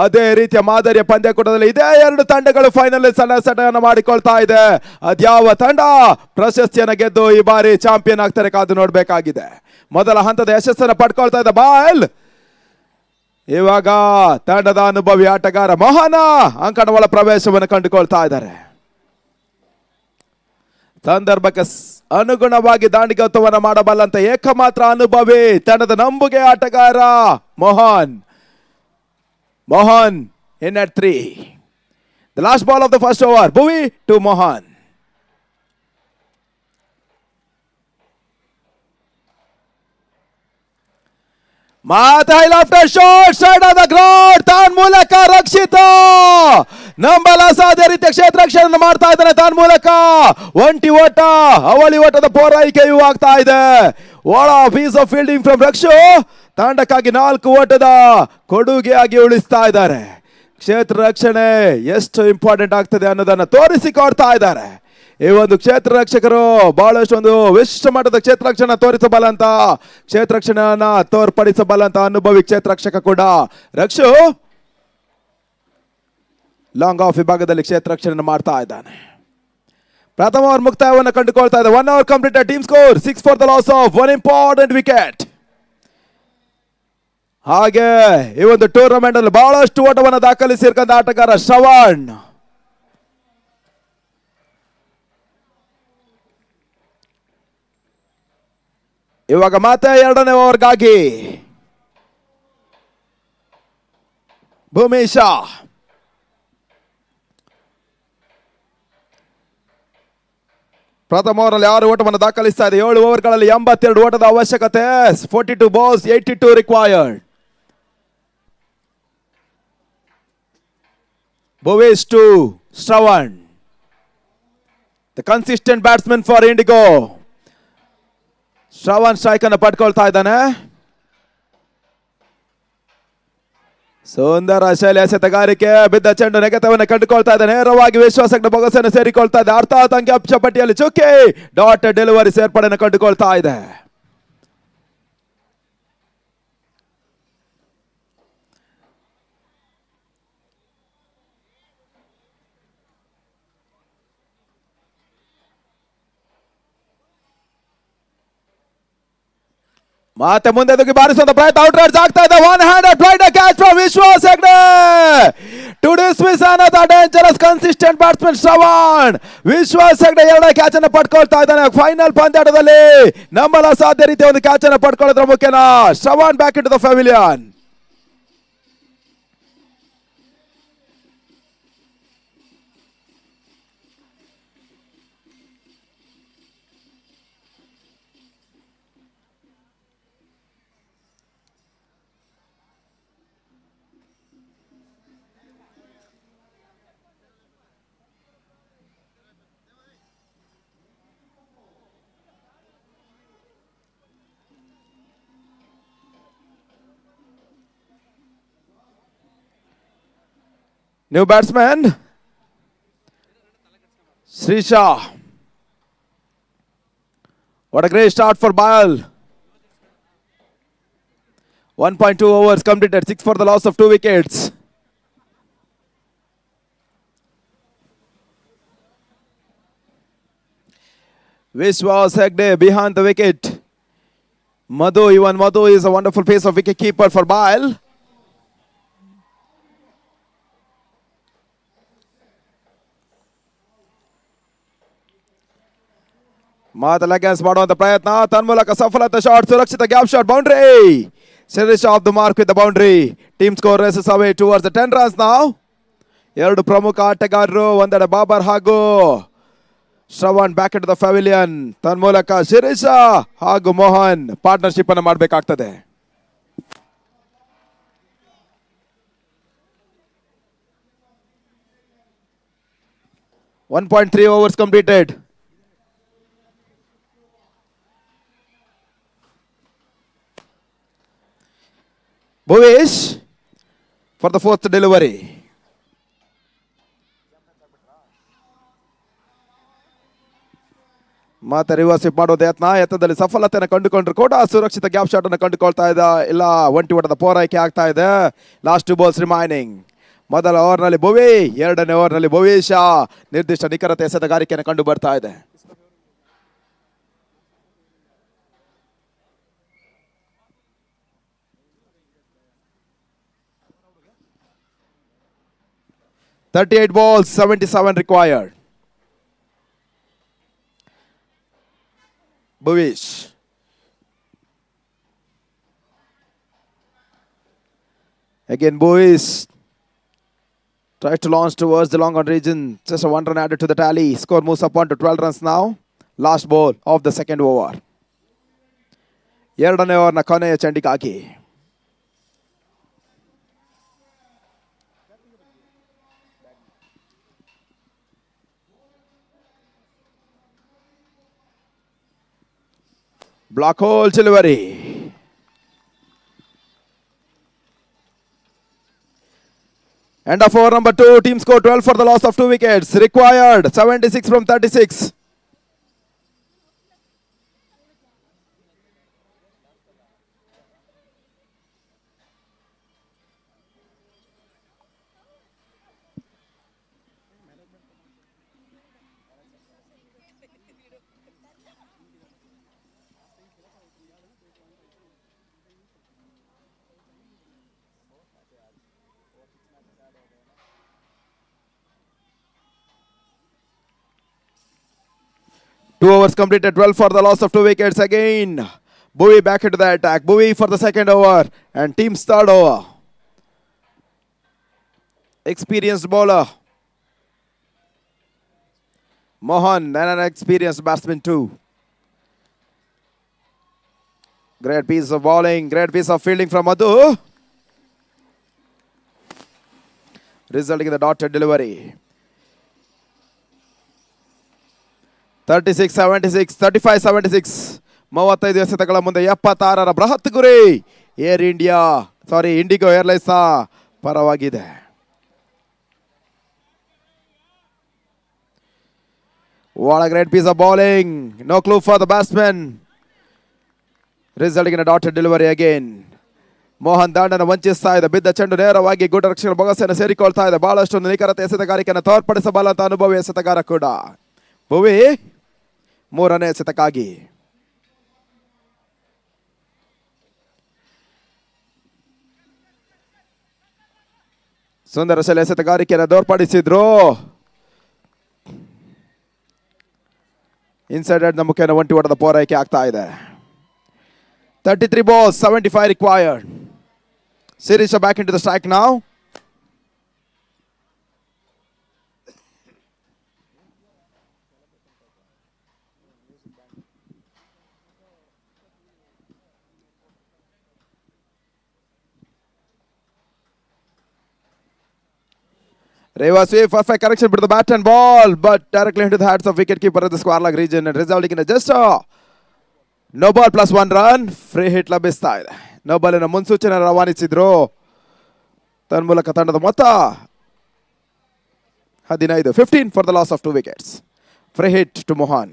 ಅದೇ ರೀತಿಯ ಮಾದರಿಯ ಪಂದ್ಯಾಕೂಟದಲ್ಲಿ ಇದೇ ಎರಡು ತಂಡಗಳು ಫೈನಲ್ ಸೆಣಸಾಟವನ್ನು ಮಾಡಿಕೊಳ್ತಾ ಇದೆ. ಅದ್ಯಾವ ತಂಡ ಪ್ರಶಸ್ತಿಯನ್ನು ಗೆದ್ದು ಈ ಬಾರಿ ಚಾಂಪಿಯನ್ ಆಗ್ತಾರೆ ಕಾದು ನೋಡಬೇಕಾಗಿದೆ. ಮೊದಲ ಹಂತದ ಯಶಸ್ಸನ್ನು ಪಡ್ಕೊಳ್ತಾ ಇದ್ದ ಬಾಲ್ ಇವಾಗ ತಂಡದ ಅನುಭವಿ ಆಟಗಾರ ಮೋಹನ ಅಂಕಣಗಳ ಪ್ರವೇಶವನ್ನು ಕಂಡುಕೊಳ್ತಾ ಇದ್ದಾರೆ. ಸಂದರ್ಭಕ್ಕೆ ಅನುಗುಣವಾಗಿ ದಾಂಡಿಗತ್ವವನ್ನು ಮಾಡಬಲ್ಲಂತ ಏಕಮಾತ್ರ ಅನುಭವಿ ತಂಡದ ನಂಬುಗೆ ಆಟಗಾರ Mohan in at 3. The last ball of the first over. Bhuvi to Mohan. ಮಾತ high lofter shot side of the ground ತಾನ್ ಮೂಲಕ ರಕ್ಷಿತ ನಂಬಲ ಅಸಾಧ್ಯ ರೀತಿಯ ಕ್ಷೇತ್ರ ರಕ್ಷಣೆ ಮಾಡ್ತಾ ಇದ್ದಾನೆ. ತಾನ್ ಮೂಲಕ ಒಂಟಿ ಓಟ ಅವಳಿ ಓಟದ ಪೂರೈಕೆಯೂ ಆಗ್ತಾ ಇದೆ. ಒಳ piece of fielding from Rakshu ತಂಡಕ್ಕಾಗಿ 4 ಓಟದ ಕೊಡುಗೆಯಾಗಿ ಉಳಿಸ್ತಾ ಇದ್ದಾರೆ. ಕ್ಷೇತ್ರ ರಕ್ಷಣೆ ಎಷ್ಟು ಇಂಪಾರ್ಟೆಂಟ್ ಆಗ್ತದೆ ಅನ್ನೋದನ್ನ ತೋರಿಸಿಕೊಡ್ತಾ ಇದ್ದಾರೆ. ಈ ಒಂದು ಕ್ಷೇತ್ರ ರಕ್ಷಕರು ಬಹಳಷ್ಟು ಒಂದು ವಿಶಿಷ್ಟ ಮಟ್ಟದ ಕ್ಷೇತ್ರ ರಕ್ಷಣೆ ತೋರಿಸಬಲ್ಲಂತ ಕ್ಷೇತ್ರ ರಕ್ಷಣೆಯನ್ನ ತೋರ್ಪಡಿಸಬಲ್ಲಂತ ಅನುಭವಿ ಕ್ಷೇತ್ರ ರಕ್ಷಕ ಕೂಡ ರಕ್ಷು ಲಾಂಗ್ ಆಫ್ ವಿಭಾಗದಲ್ಲಿ ಕ್ಷೇತ್ರ ರಕ್ಷಣೆ ಮಾಡ್ತಾ ಇದ್ದಾನೆ. ಪ್ರಥಮ ಓವರ್ ಮುಕ್ತಾಯವನ್ನು ಕಂಡುಕೊಳ್ತಾ ಇದೆ. 1 hour completed. Team score 6 for the loss of 1 important wicket. ಹಾಗೆ ಈ ಒಂದು ಟೂರ್ನಮೆಂಟ್ ಅಲ್ಲಿ ಬಹಳಷ್ಟು ಓಟವನ್ನು ದಾಖಲಿಸಿರ್ತಕ್ಕಂಥ ಆಟಗಾರ ಶ್ರವಣ್. ಇವಾಗ ಮತ್ತೆ 2ನೇ ಓವರ್ಗಾಗಿ ಭೂಮಿಶಾ ಪ್ರಥಮ ಓವರಲ್ಲಿ 6 ಓಟವನ್ನು ದಾಖಲಿಸ್ತಾ ಇದೆ. 7 ಓವರ್ಗಳಲ್ಲಿ 82 ಓಟದ ಅವಶ್ಯಕತೆ. 42 balls, 82 required. Bhuvish to Shravan, the consistent batsman for Indigo. Shravan strike ಅನ್ನು ಪಡ್ಕೊಳ್ತಾ ಇದ್ದಾನೆ. ಸುಂದರ ಶೈಲಿ ಎಸೆತಗಾರಿಕೆ. ಬಿದ್ದ ಚೆಂಡು ನೆಗೆತವನ್ನು ಕಂಡುಕೊಳ್ತಾ ಇದೆ. ನೇರವಾಗಿ ವಿಶ್ವಾಸಕ್ಕೆ ಬೊಗಸನ್ನು ಸೇರಿಕೊಳ್ತಾ ಇದೆ. ಅರ್ಥಾತ್ ಅಂಕಿಅಂಶ ಪಟ್ಟಿಯಲ್ಲಿ ಚುಕ್ಕಿ ಡಾಟ್ ಡೆಲಿವರಿ ಸೇರ್ಪಡೆಯನ್ನು ಕಂಡುಕೊಳ್ತಾ ಇದೆ. ಮತ್ತೆ ಮುಂದೆ ದುಗಿ ಬಾರಿಸುವಂತ ಪ್ರಯತ್ನ. ಔಟ್ರೈಡ್ಸ್ ಆಗ್ತಾ ಇದೆ. One handed right catch from Vishwas Hegde to dismiss another dangerous consistent batsman Shravan. Vishwas Hegde ಎರಡನೇ ಕ್ಯಾಚ್ ಅನ್ನು ಪಡ್ಕೊಳ್ತಾ ಇದ್ದಾನೆ. ಫೈನಲ್ ಪಂದ್ಯಾಟದಲ್ಲಿ ನಂಬಲ ಸಾಧ್ಯ ರೀತಿಯ ಒಂದು ಕ್ಯಾಚ್ ಅನ್ನು ಪಡ್ಕೊಳ್ಳೋದ್ರ ಮುಖ್ಯನ. Shravan back into the pavilion. New batsman Srisha. What a great start for Bayal. 1.2 overs completed, 6 for the loss of 2 wickets. Vishwas Hegde behind the wicket. Madhu is a wonderful pace of wicket keeper for Bayal. ಮಾತಲಗ್ಯಾನ್ಸ್ ಮಾಡುವಂತ ಪ್ರಯತ್ನ. ತನ್ಮೂಲಕ ಸಫಲತೆ. Shot ಸುರಕ್ಷಿತ gap shot. Boundary. Shirish off the mark with the boundary. Team score races away towards the 10 runs now. ಎರಡು ಪ್ರಮುಖ ಆಟಗಾರರು, ಒಂದೆಡೆ ಬಾಬರ್ ಹಾಗೂ Shravan back into the pavilion. ತನ್ಮೂಲಕ ಶಿರೀಶ ಹಾಗೂ ಮೋಹನ್ ಪಾರ್ಟ್ನರ್ಶಿಪ್ ಅನ್ನು ಮಾಡಬೇಕಾಗ್ತದೆ. 1.3 overs completed. Bhuvesh for the fourth delivery. ಮತ್ತೆ ರಿವರ್ಸ್ ಮಾಡೋದು ಯತ್ನ. ಯತ್ನದಲ್ಲಿ ಸಫಲತೆಯನ್ನು ಕಂಡುಕೊಂಡ್ರು ಕೂಡ ಸುರಕ್ಷಿತ ಗ್ಯಾಪ್ ಶಾಟ್ ಅನ್ನು ಕಂಡುಕೊಳ್ತಾ ಇಲ್ಲ. ಒಂಟಿ ಓಟದ ಪೂರೈಕೆ ಆಗ್ತಾ ಇದೆ. Last 2 balls remaining. ಮೊದಲ ಓವರ್ನಲ್ಲಿ ಭುವಿ, ಎರಡನೇ ಓವರ್ನಲ್ಲಿ ಭುವೇಶ. ನಿರ್ದಿಷ್ಟ ನಿಖರತೆ ಎಸೆತಗಾರಿಕೆಯನ್ನು ಕಂಡು ಬರ್ತಾ ಇದೆ. $38 balls, 77 required. Bhuvesh. Again, Bhuvesh tries to launch towards the long on region. Just a 1 run added to the tally. Score moves up on to 12 runs now. Last ball of the second over. ಎರಡನೇ ಓವರ್ನ ಕೊನೆಯ ಚಂಡಿಕಾಕಿ. Block hole delivery. End of over number 2. Team score 12 for the loss of 2 wickets. Required 76 from 36. Two overs completed, 12 for the loss of 2 wickets. Again, Bowie back into the attack. Bowie for the second over and team's third over. Experienced bowler Mohan and an experienced batsman too. Great piece of bowling, great piece of fielding from Madhu, resulting in the dotted delivery. 36-76, 35-76. 35 ಎಸೆತಗಳ ಮುಂದೆ 76ರ ಬೃಹತ್ ಗುರಿ. IndiGo airlines ಪರವಾಗಿದೆ. What a great piece of bowling. No clue for the batsman. Resulting in a dotted delivery again. Mohan ದಾಂಡನ ವಂಚಿಸ್ತಾ ಇದೆ. ಬಿದ್ದ ಚೆಂಡು ನೇರವಾಗಿ ಗೂಢ ರಕ್ಷಕರ ಬೊಗಸೆಯನ್ನು ಸೇರಿಕೊಳ್ತಾ ಇದೆ. ಬಹಳಷ್ಟು ನಿಖರತೆ ಎಸೆತಗಾರಿಕೆಯನ್ನು ತೋರ್ಪಡಿಸಬಲ್ಲಂತ ಅನುಭವಿ ಎಸೆತಗಾರ ಕೂಡ. ಭುವಿ 3ನೇ ಎಸೆತಕ್ಕಾಗಿ. ಸುಂದರ ಶೈಲಿ ಎಸೆತಗಾರಿಕೆಯನ್ನು ತೋರ್ಪಡಿಸಿದ್ರು. ಇನ್ಸೈಡ್ ನ ಮುಖೇನ ಒಂಟಿ ಓಟದ ಪೂರೈಕೆ ಆಗ್ತಾ ಇದೆ. 33 balls, 75 required. Sirisha back into the strike now. Reva Sweep, perfect correction with the bat and ball, but directly into the hands of wicketkeeper in the square leg region, and resulting in a just no ball plus 1 run. Free hit ಲಭಿಸ್ತಾ ಇದೆ. No ಬಾಲಿನ ಮುನ್ಸೂಚನೆ ರವಾನಿಸಿದ್ರು. ತನ್ಮೂಲಕ ತಂಡದ ಮೊತ್ತ 15. 15 for the loss of 2 wickets. Free hit to Mohan.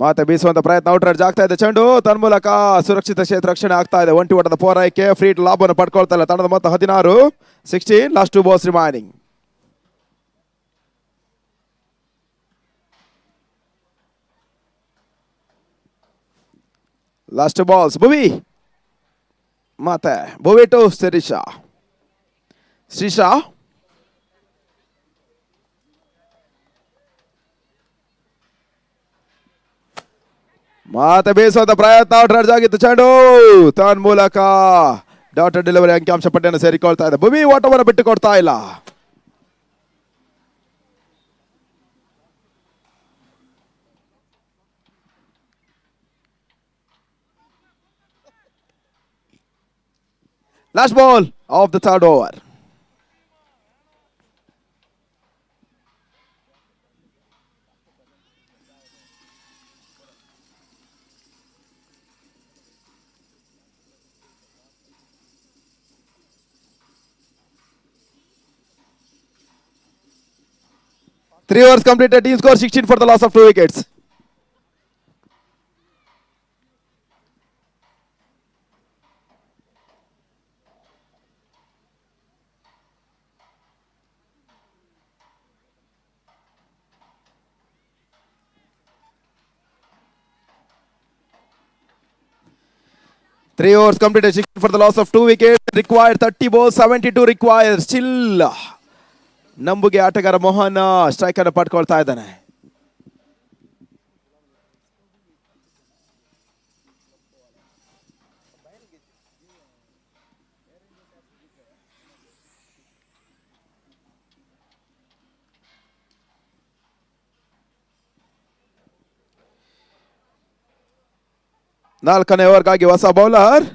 ಮತ್ತೆ ಬೀಸುವಂತ ಪ್ರಯತ್ನ. ಔಟ್ರೈಡ್ ಆಗ್ತಾ ಇದೆ ಚೆಂಡು. ತನ್ಮೂಲಕ ಸುರಕ್ಷಿತ ಕ್ಷೇತ್ರ ರಕ್ಷಣೆ ಆಗ್ತಾ ಇದೆ. ಒಂಟಿ ಓಟದ ಪೂರೈಕೆ. ಫ್ರೀ ಹಿಟ್ ಲಾಭವನ್ನು ಪಡ್ಕೊಳ್ತಾ ಇಲ್ಲ. ತಂಡದ ಮೊತ್ತ 16. 16. Last 2 balls remaining. Last 2 balls. ಭುವಿ ಮತ್ತೆ ಭುವಿ ಟು ಶ್ರೀಶಾ. ಶ್ರೀಶಾ ಮತ್ತೆ ಬೀಸುವಂತ ಪ್ರಯತ್ನ. ಔಟ್ರೈಡ್ ಆಗಿತ್ತು ಚೆಂಡು. ತನ್ಮೂಲಕ ಡಾಟರ್ ಡೆಲಿವರಿ ಅಂಕಿಅಂಶ ಪಟ್ಟಿಯನ್ನು ಸೇರಿಕೊಳ್ತಾ ಇದೆ. ಭುವಿ ಓಟವನ್ನು ಬಿಟ್ಟು ಕೊಡ್ತಾ ಇಲ್ಲ. Last ball of the third over. Three overs completed. Team score 16 for the loss of 2 wickets. Three overs completed. 16 for the loss of 2 wickets. Required 30 balls. 72 required. Still ನಂಬುಗೆ ಆಟಗಾರ ಮೋಹನ್ ಸ್ಟ್ರೈಕ್ ಅನ್ನು ಪಡ್ಕೊಳ್ತಾ ಇದ್ದಾನೆ. ನಾಲ್ಕನೇ ಓವರ್ಗಾಗಿ ಹೊಸ ಬೌಲರ್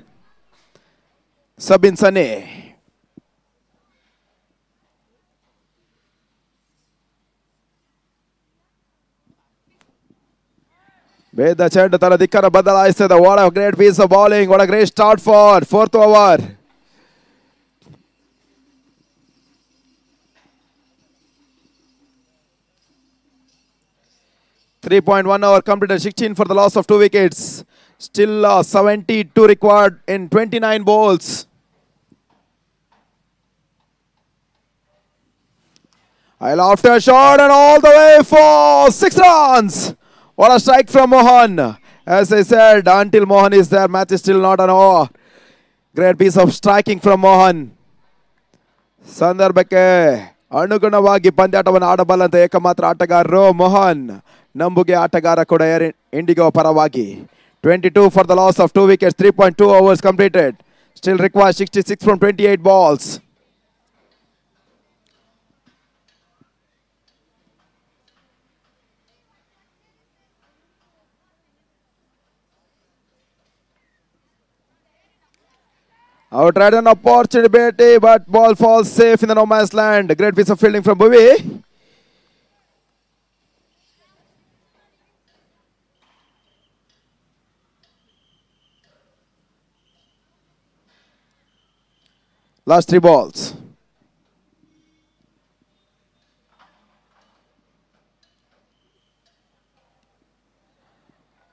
ಸಬಿನ್ ಸನೆ. ಬೇದ ಚೆಂಡು ತನ್ನ ದಿಕ್ಕನ್ನು ಬದಲಾಯಿಸಿದ. What a great piece of bowling. What a great start for 4th over. .1 over completed. 16 for the loss of 2 wickets. Still 72 required in 29 balls. I laughed a shot and all the way for 6 runs. What a strike from Mohan. As I said, until Mohan is there, match is still not an over. Great piece of striking from Mohan. ಸಂದರ್ಭಕ್ಕೆ ಅನುಗುಣವಾಗಿ ಪಂದ್ಯಾಟವನ್ನು ಆಡಬಲ್ಲಂತ ಏಕಮಾತ್ರ ಆಟಗಾರರು ಮೋಹನ್. ನಂಬುಗೆ ಆಟಗಾರ ಕೂಡ air IndiGo ಪರವಾಗಿ. 22 for the loss of 2 wickets. 3.2 overs completed. Still requires 66 from 28 balls. Outright an opportunity, but ball falls safe in the no man's land. Great piece of fielding from Bhuvi. Last 3 balls.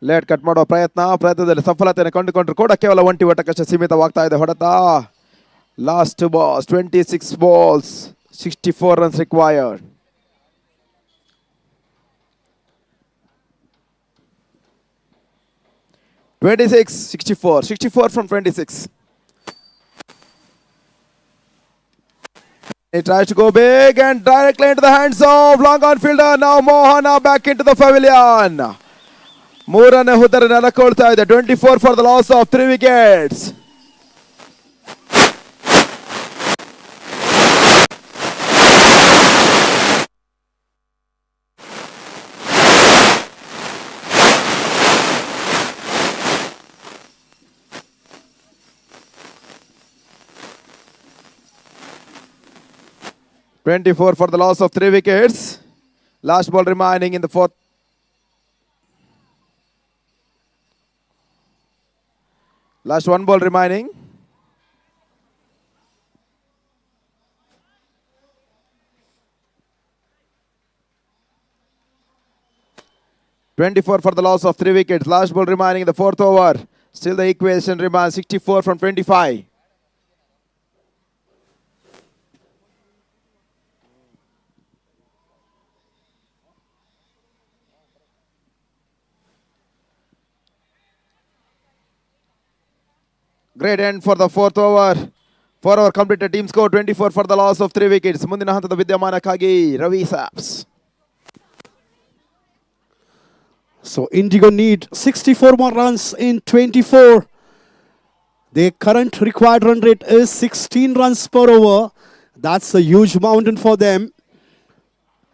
Late cut ಮಾಡೋ ಪ್ರಯತ್ನದಲ್ಲಿ ಸಫಲತೆಯನ್ನು ಕಂಡುಕೊಂಡ್ರು ಕೂಡ ಕೇವಲ ಒಂಟಿ ಒಟ್ಟಕ್ಕಷ್ಟೇ ಸೀಮಿತವಾಗ್ತಾ ಇದೆ ಹೊಡೆತ. Last balls 26 balls, 64 runs required. Sixty-four from 26. He tries to go big and directly into the hands of long on fielder. Now Mohana back into the pavilion. ಮೂರನೇ ಹುದ್ದರ ನೆಲಕೊಳ್ತಾ ಇದೆ. 24 for the loss of 3 wickets. For the loss of 3 wickets. Last ball remaining in the 4th. Last 1 ball remaining. For the loss of 3 wickets. Last ball remaining in the 4th over. Still the equation remains 64 from 25. Great end for the 4th over. 4 over completed. Team score 24 for the loss of 3 wickets. ಮುಂದಿನ ಹಂತದ ವಿದ್ಯಮಾನಕ್ಕಾಗಿ Ravi ಸಾಪ್ಸ್. So Indigo need 64 more runs in 24. Their current required run rate is 16 runs per over. That's a huge mountain for them.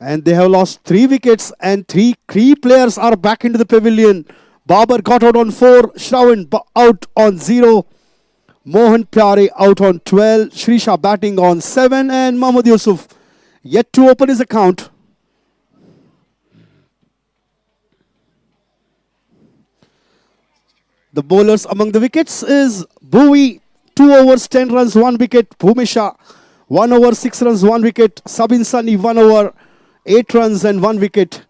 And they have lost 3 wickets and three key players are back into the pavilion. Babar got out on 4, Shravan out on 0. Mohan Pyare out on 12, Shrisha batting on 7 and Mohammad Yusuf yet to open his account. The bowlers among the wickets is Bhuvi, 2 overs, 10 runs, 1 wicket. Bhumisha, 1 over, 6 runs, 1 wicket. Sabin Sani, 1 over, 8 runs and 1 wicket.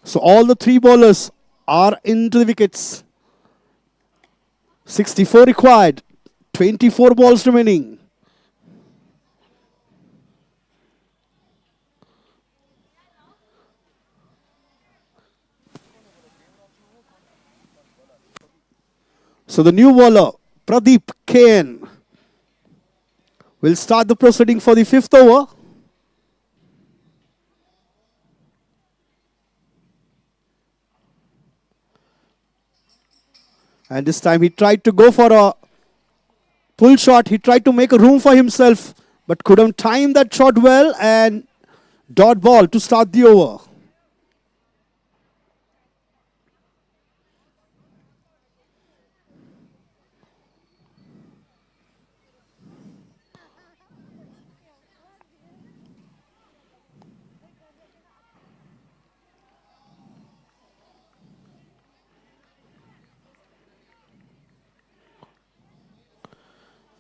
So all the 3 bowlers are into the wickets. 64 required, 24 balls remaining. So the new bowler, Pradeep KN, will start the proceeding for the 5th over. And this time he tried to go for a pull shot. He tried to make a room for himself, but couldn't time that shot well and dot ball to start the over.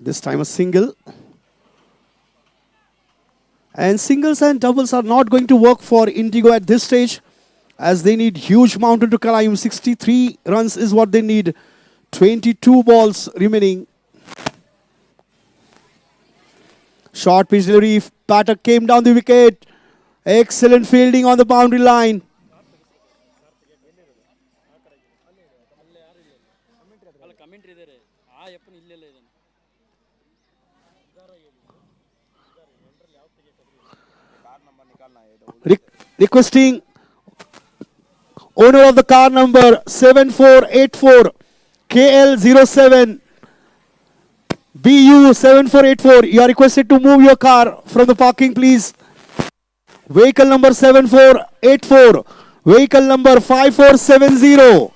This time a single. And singles and doubles are not going to work for Indigo at this stage, as they need huge mountain to climb. 63 runs is what they need. 22 balls remaining. Short pitch delivery. Batter came down the wicket. Excellent fielding on the boundary line. Requesting owner of the car number 7484 KL07 BU 7484, you are requested to move your car from the parking, please. Vehicle number 7484, vehicle number 5470,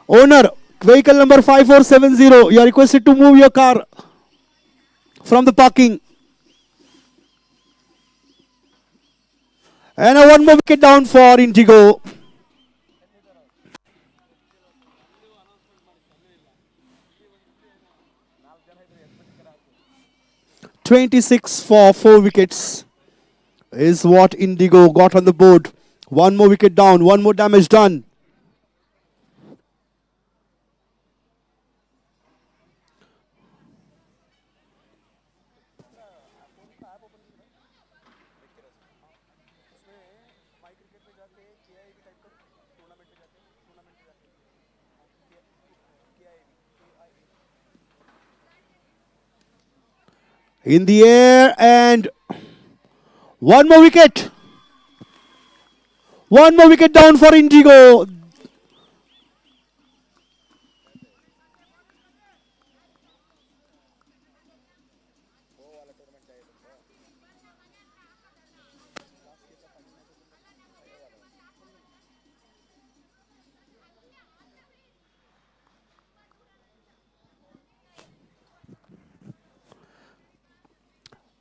owner vehicle number 5470, you are requested to move your car. from the parking. And a one more wicket down for Indigo. 26 for 4 wickets is what Indigo got on the board. One more wicket down, one more damage done. In the air and one more wicket. One more wicket down for Indigo.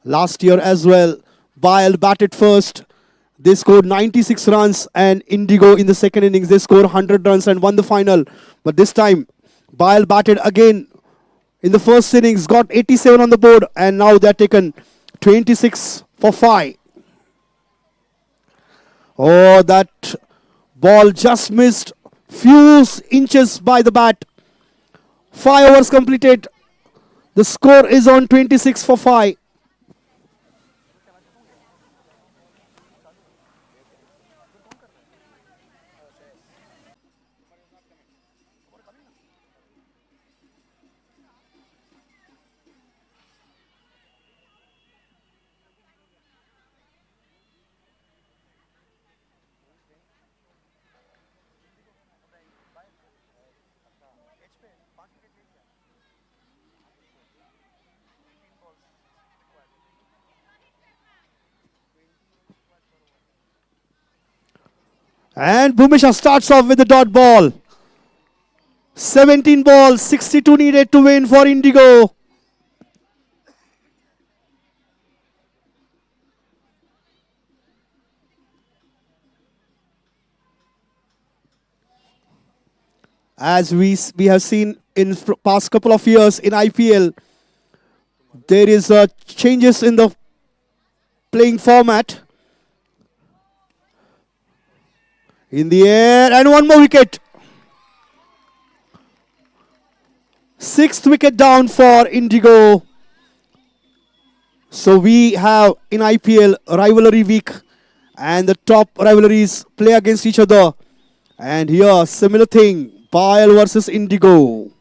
Last year as well, Bile batted first. They scored 96 runs, and Indigo in the second innings, they scored 100 runs and won the final. But this time, Bile batted again in the first innings, got 87 on the board, and now they're taken 26 for 5. Oh, that ball just missed few inches by the bat. 5 overs completed. The score is on 26 for 5. And Bhumesha starts off with the dot ball. 17 balls, 62 needed to win for Indigo. As we have seen in past couple of years in IPL, there is changes in the playing format. In the air and one more wicket. 6th wicket down for Indigo. So we have in IPL rivalry week and the top rivalries play against each other. And here similar thing, Bile versus Indigo.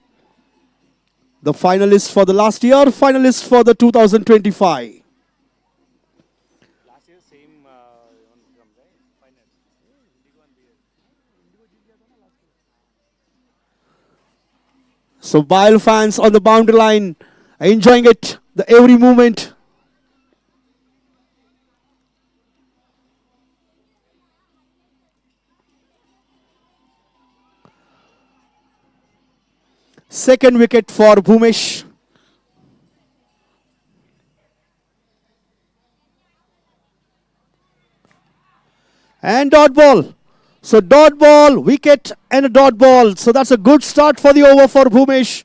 The finalist for the last year, finalist for the 2025. So Bile fans on the boundary line enjoying it, the every moment. Second wicket for Bhumesh. And dot ball. So dot ball, wicket and a dot ball. So that's a good start for the over for Bhumesh.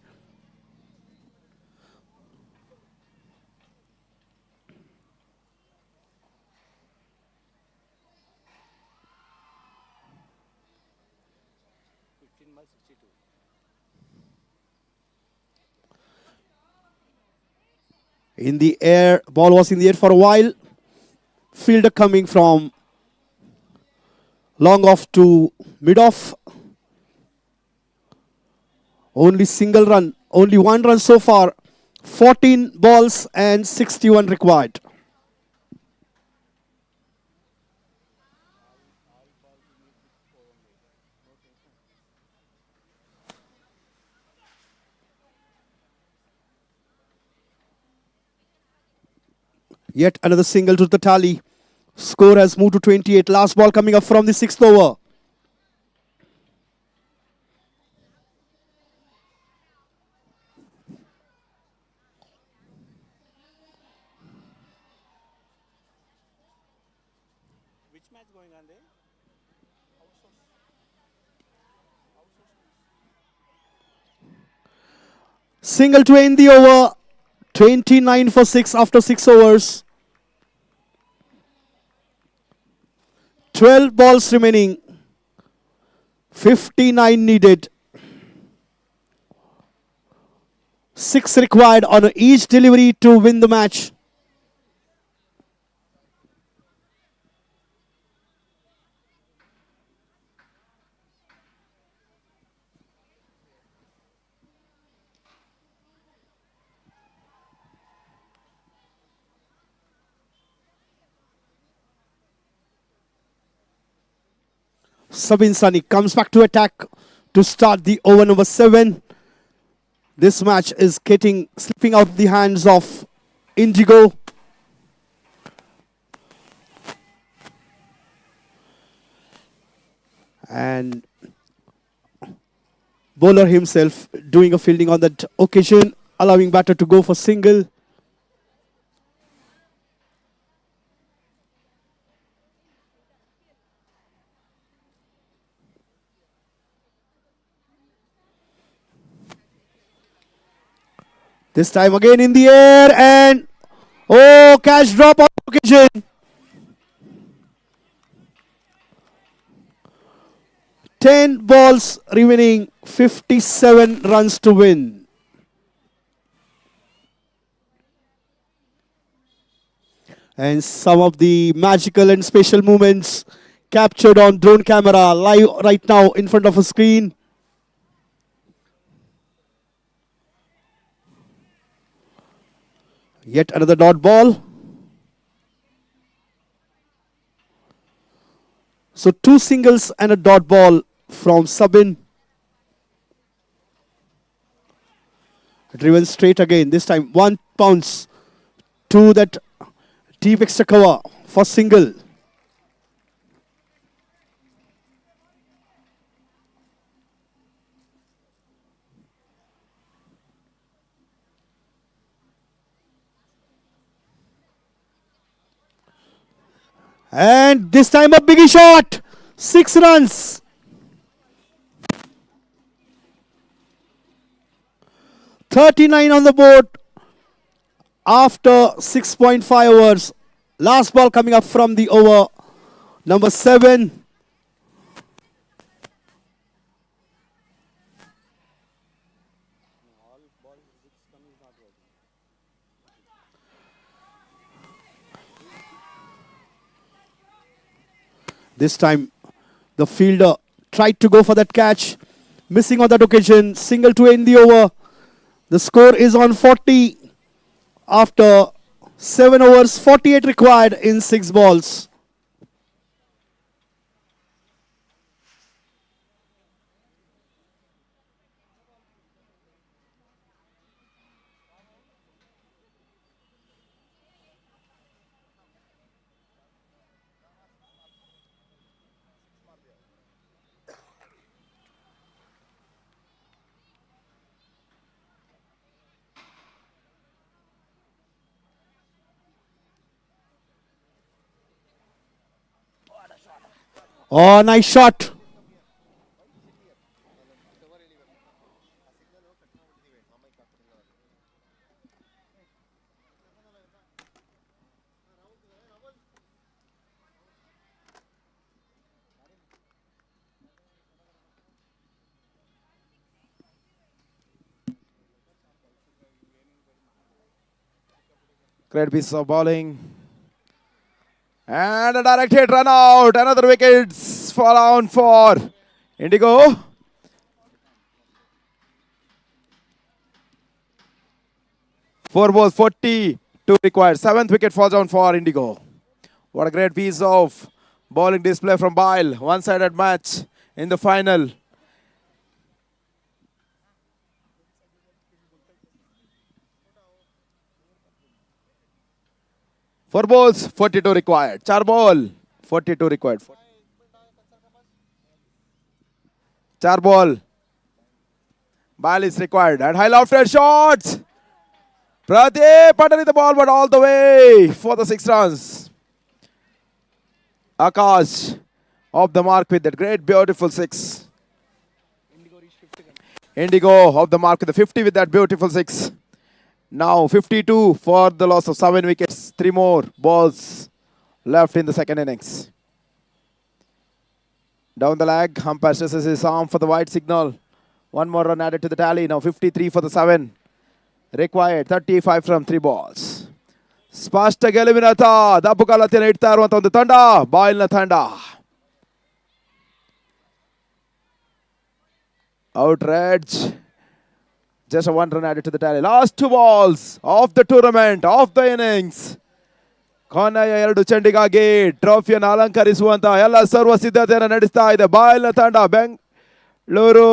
In the air, ball was in the air for a while. Fielder coming from long off to mid off. Only single run, only one run so far. 14 balls and 61 required. Yet another single to the tally. Score has moved to 28. Last ball coming up from the 6th over. which match going on there? Single to end the over. 29 for 6 after 6 overs. 12 balls remaining. 59 needed. 6 required on each delivery to win the match. Sabin Sani comes back to attack to start the over number 7. This match is slipping out the hands of Indigo. And bowler himself doing a fielding on that occasion, allowing batter to go for single. This time again in the air and oh, catch drop on occasion. 10 balls remaining, 57 runs to win. And some of the magical and special moments captured on drone camera live right now in front of a screen. Yet another dot ball. So 2 singles and a dot ball from Sabin. Driven straight again. This time 1 bounce to that deep extra cover for single. And this time a biggie shot. 6 runs. $39 on the board after 6.5 overs. Last ball coming up from the over number 7. This time the fielder tried to go for that catch. Missing on that occasion. Single to end the over. The score is on 40 after 7 overs, 48 required in 6 balls. Oh, nice shot. Great piece of bowling. And a direct hit run out. Another wickets fall down for Indigo. Four balls, 42 required. 7th wicket falls down for Indigo. What a great piece of bowling display from Bile. One-sided match in the final. Four balls, 42 required. Char ball, 42 required. Char ball. Ball is required. And high lofted shots. Pradeep underneath the ball, but all the way for the 6 runs. Akash off the mark with that great, beautiful 6. Indigo off the mark with the 50 with that beautiful 6. Now 52 for the loss of 7 wickets. 3 more balls left in the second innings. Down the leg, umpire stresses his arm for the wide signal. 1 more run added to the tally. Now 53 for the 7. Required 35 from 3 balls. ಸ್ಪಷ್ಟ ಗೆಲುವಿನತ್ತ ದಾಪುಗಾಲತೆಯನ್ನು ಇಡ್ತಾ ಇರುವಂತಹ ಒಂದು ತಂಡ ಬಾಯ್ಲ್ನ ತಂಡ. Outrage. Just a 1 run added to the tally. Last 2 balls of the tournament, of the innings. ಕೊನೆಯ 2 ಚೆಂಡಿಗಾಗಿ ಟ್ರೋಫಿಯನ್ನು ಅಲಂಕರಿಸುವಂತಹ ಎಲ್ಲ ಸರ್ವ ಸಿದ್ಧತೆಯನ್ನು ನಡೆಸ್ತಾ ಇದೆ ಬಾಯ್ಲ್ನ ತಂಡ. ಬೆಂಗಳೂರು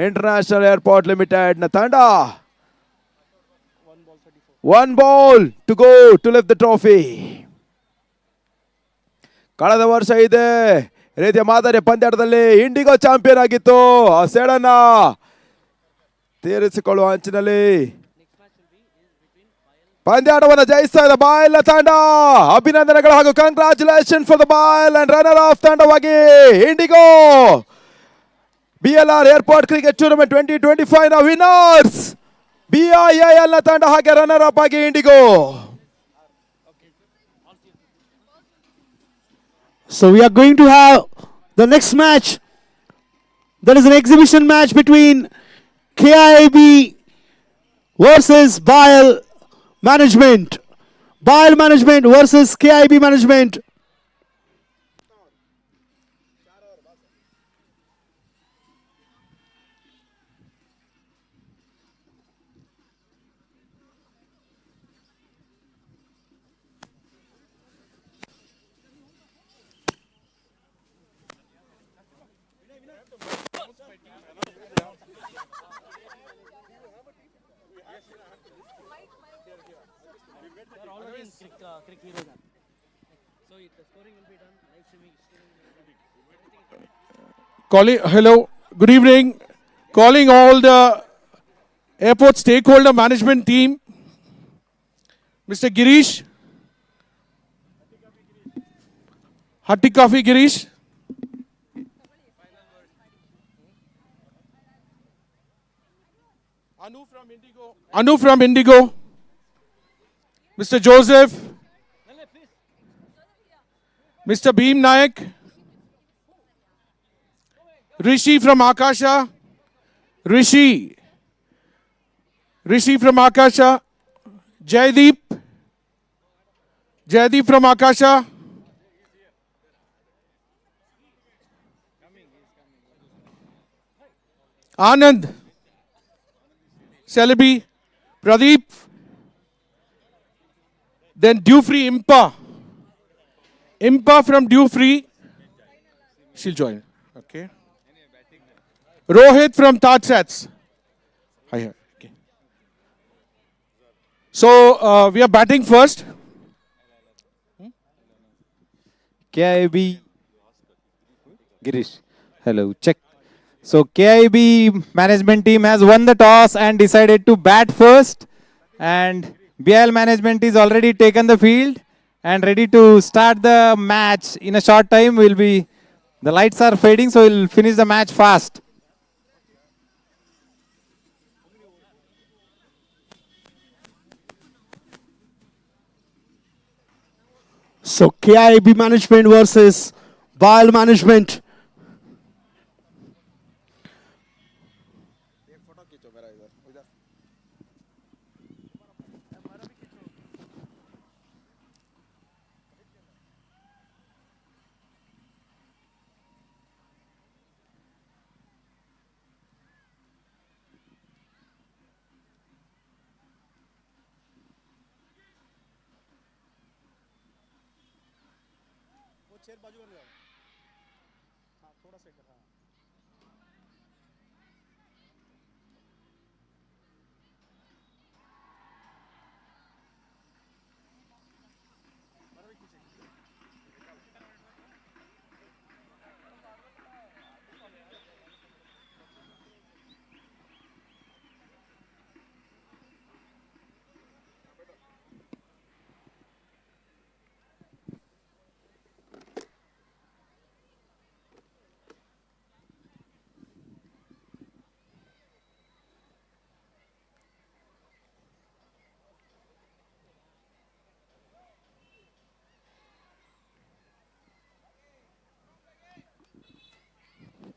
ಇಂಟರ್ನ್ಯಾಷನಲ್ ಏರ್ಪೋರ್ಟ್ ಲಿಮಿಟೆಡ್ ನ ತಂಡ. 1 ball to go to lift the trophy. ಕಳೆದ ವರ್ಷ ಇದೆ ರೀತಿಯ ಮಾದರಿಯ ಪಂದ್ಯಾಟದಲ್ಲಿ ಇಂಡಿಗೋ ಚಾಂಪಿಯನ್ ಆಗಿತ್ತು. ಆ ಸೇಡನ್ನ ತೀರಿಸಿಕೊಳ್ಳುವ ಅಂಚಿನಲ್ಲಿ ಪಂದ್ಯಾಟವನ್ನು ಜಯಿಸ್ತಾ ಇದೆ ಬಾಯ್ಲ್ನ ತಂಡ. ಅಭಿನಂದನೆಗಳು ಹಾಗೂ congratulation for the BIAL and runner up ತಂಡವಾಗಿ Indigo BLR airport cricket tournament 2025 ನ ವಿನ್ನರ್ಸ್ BIAL ನ ತಂಡ ಹಾಗೆ ರನ್ನರ್ ಅಪ್ ಆಗಿ Indigo. So we are going to have the next match. That is an exhibition match between KIAB versus BIAL Management. BIAL Management versus KIAB Management. Hello, good evening. Calling all the airport stakeholder management team. Mr. Girish. Hatti Coffee Girish. Anu from Indigo. Mr. Joseph. Mr. Bheem Nayak. Rishi from Akasha. Rishi from Akasha. Jaideep from Akasha. Anand. Celebi. Pradeep. Then Dufree Impa from Dufree. She'll join. Okay. Rohit from TajSats. Hi. Okay. So we are batting first. KIAB Girish. Hello, check. So KIAB management team has won the toss and decided to bat first, and BIAL management is already taken the field and ready to start the match in a short time. The lights are fading, so we'll finish the match fast. So KIAB Management versus BIAL Management.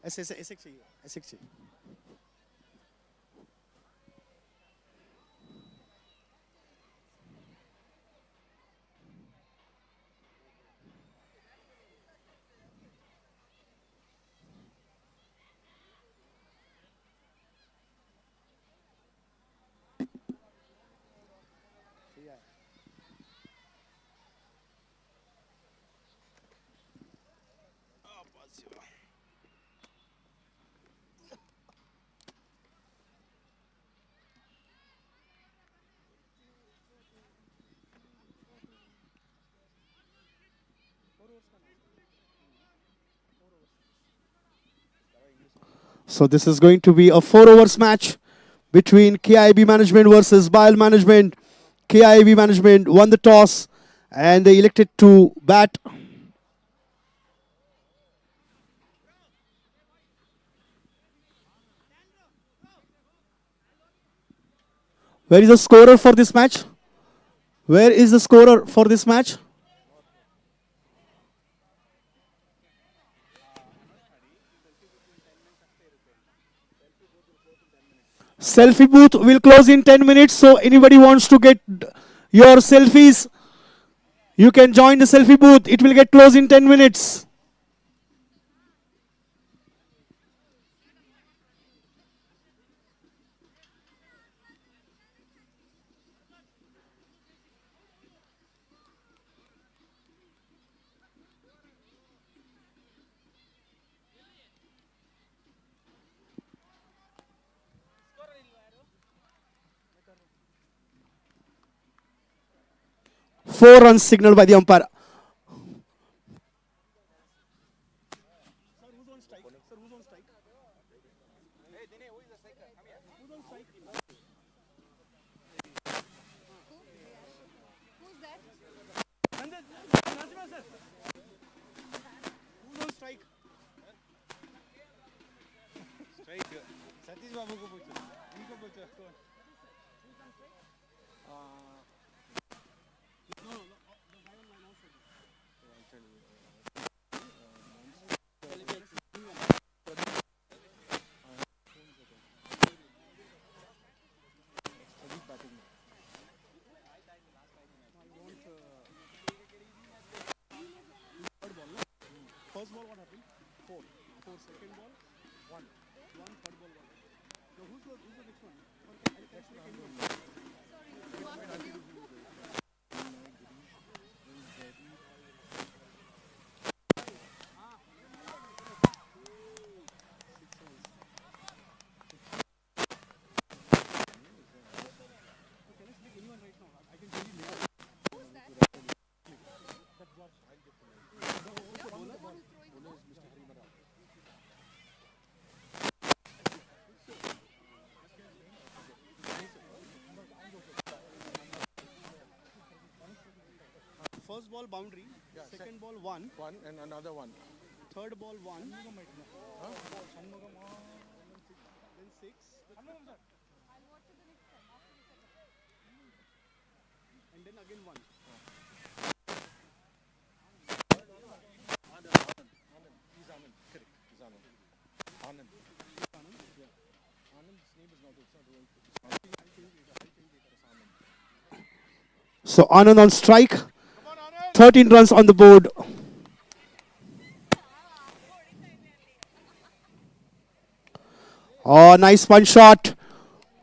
ऐसे ऐसे ऐसे चाहिए, ऐसे चाहिए. So this is going to be a 4 overs match between KIAB management versus BIL management. KIAB management won the toss and they elected to bat. Where is the scorer for this match? Where is the scorer for this match? Selfie booth will close in 10 minutes. So anybody wants to get your selfies, you can join the selfie booth. It will get closed in 10 minutes. Four runs signaled by the umpire. Satish बाबू को पूछो, इनको पूछो कौन? First ball what happened? 4. 4 second ball 1. 1 third ball 1. So who's the next one? First ball boundary, second ball 1. 1 and another 1. Third ball 1. Then 6. And then again 1. He's Anand. Correct. He's Anand. Anand. Anand? Yeah. Anand's name is not, it's not right. I think it's Anand. So Anand on strike. 13 runs on the board. Oh, nice punch shot.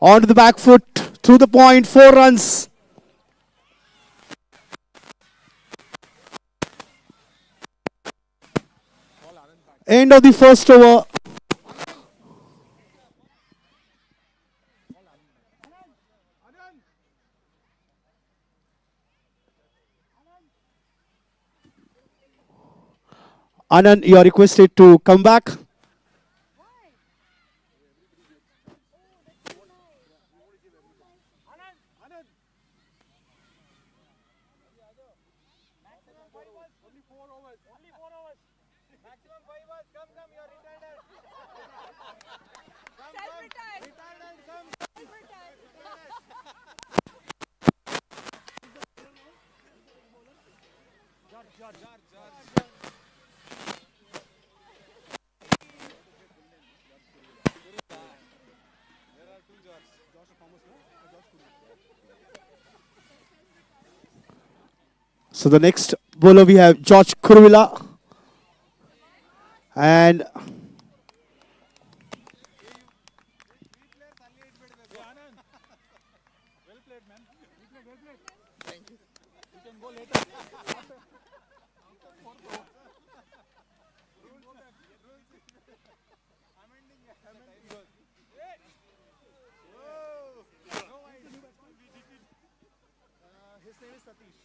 Onto the back foot. Through the point. 4 runs. End of the first over. Anand, you are requested to come back. So the next bowler we have George Kurvila. And His name is Satish.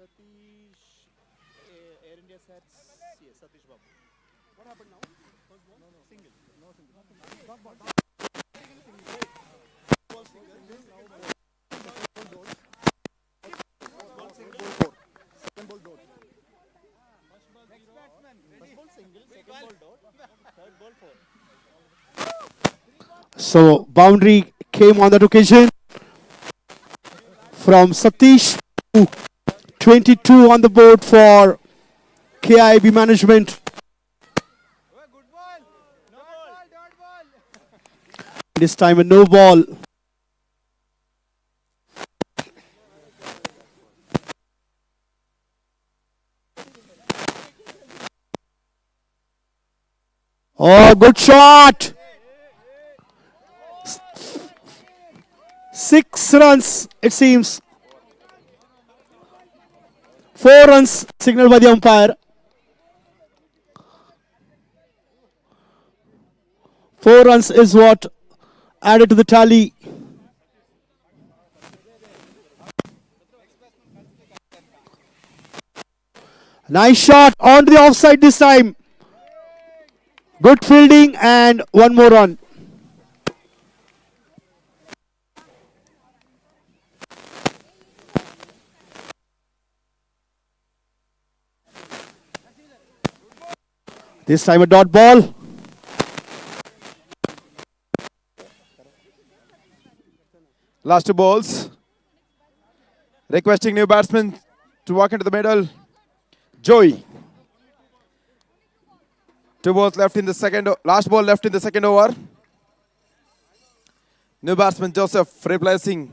Satish, Air India said yes, Satish Babu. What happened now? First ball? No, single. No single. Dot ball. Ball single. Now ball. Ball single. Second ball dot. Next batsman. First ball single. Second ball dot. Third ball four. so boundary came on that occasion from Satish. 22 on the board for KIAB management. This time a no ball. Oh, good shot. 6 runs, it seems. 4 runs signaled by the umpire. 4 runs is what added to the tally. Nice shot onto the offside this time. Good fielding and one more run. This time a dot ball. Last 2 balls. Requesting new batsman to walk into the middle. Joey. 2 balls left in the second. Last ball left in the second over. New batsman Joseph replacing.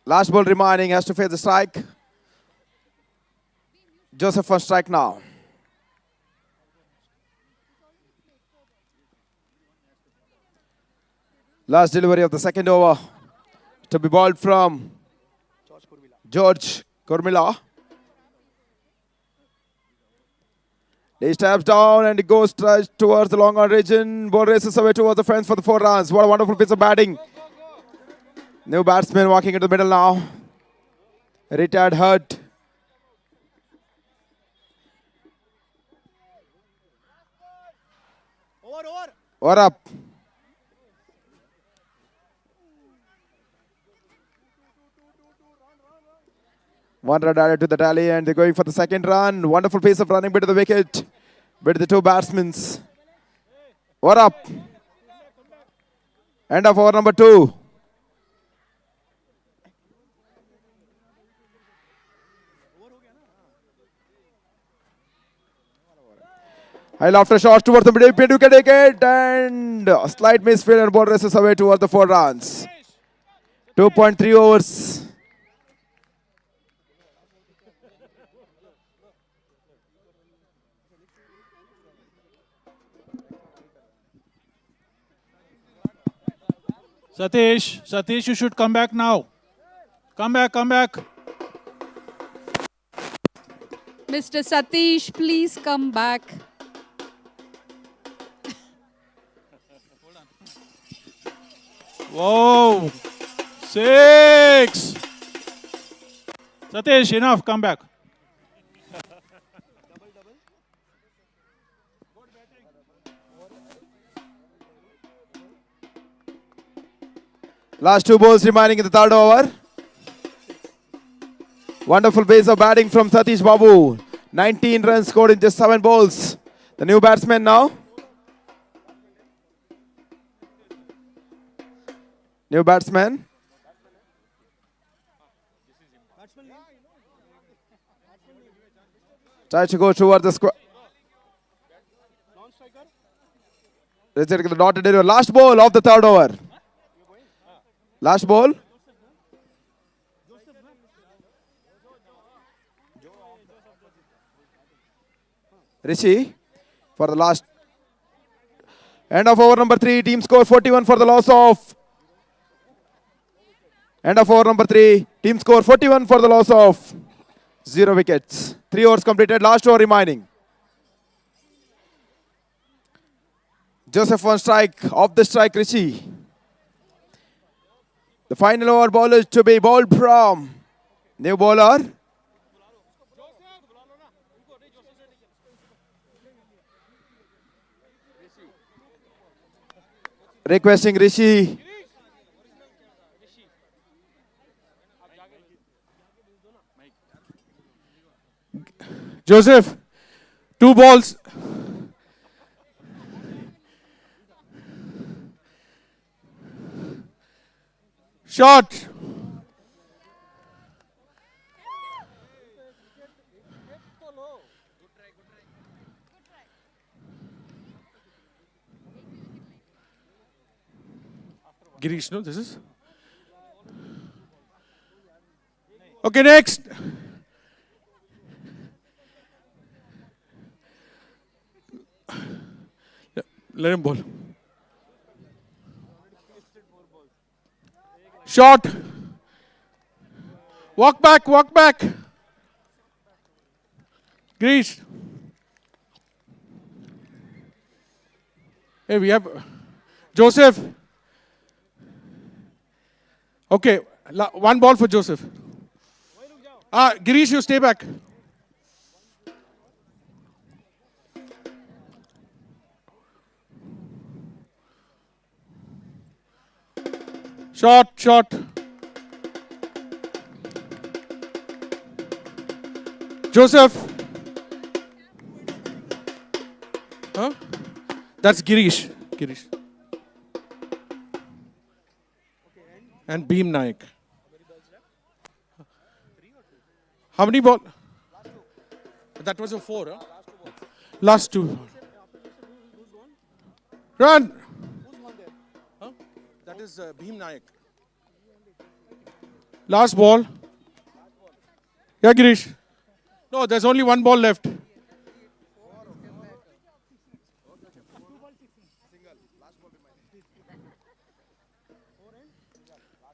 Last ball remaining, has to face the strike. Joseph on strike now. Last delivery of the second over to be bowled from George Kurmila. He steps down and he goes towards the long on region. Ball races away towards the fence for the 4 runs. What a wonderful piece of batting. New batsman walking into the middle now. Retired Hurt. Over up. One run added to the tally and they're going for the second run. Wonderful piece of running bit of the wicket. Bit the 2 batsmen. Over up. End of over number 2. High lofted shot towards the mid wicket and a slight misfield and ball races away towards the 4 runs. 2.3 overs. Satish, you should come back now. Come back. Mr. Satish, please come back. Whoa! 6! Satish, enough, come back. Last 2 balls remaining in the 3rd over. Wonderful base of batting from Satish Babu. 19 runs scored in just 7 balls. The new batsman now. New batsman. Tries to go towards the square. The dotted area. Last ball of the 3rd over. Last ball. Rishi for the last. End of over number 3. Team score 41 for the loss of. End of over number 3. Team score 41 for the loss of 0 wickets. 3 overs completed. Last over remaining. Joseph on strike. Off the strike, Rishi. The final over ball is to be bowled from new bowler. Requesting Rishi. Joseph, 2 balls. Shot. Girish, no, this is. Okay, next. Yeah, let him bowl. Shot. Walk back, walk back. Girish. Hey, we have Joseph. Okay, 1 ball for Joseph. Girish, you stay back. Shot, shot. Joseph. Huh? That's Girish. Girish. And Beam Naik. How many ball? That was a 4, huh? Last 2. Run! Huh? That is Beam Naik. Last ball. Yeah, Girish. No, there's only 1 ball left.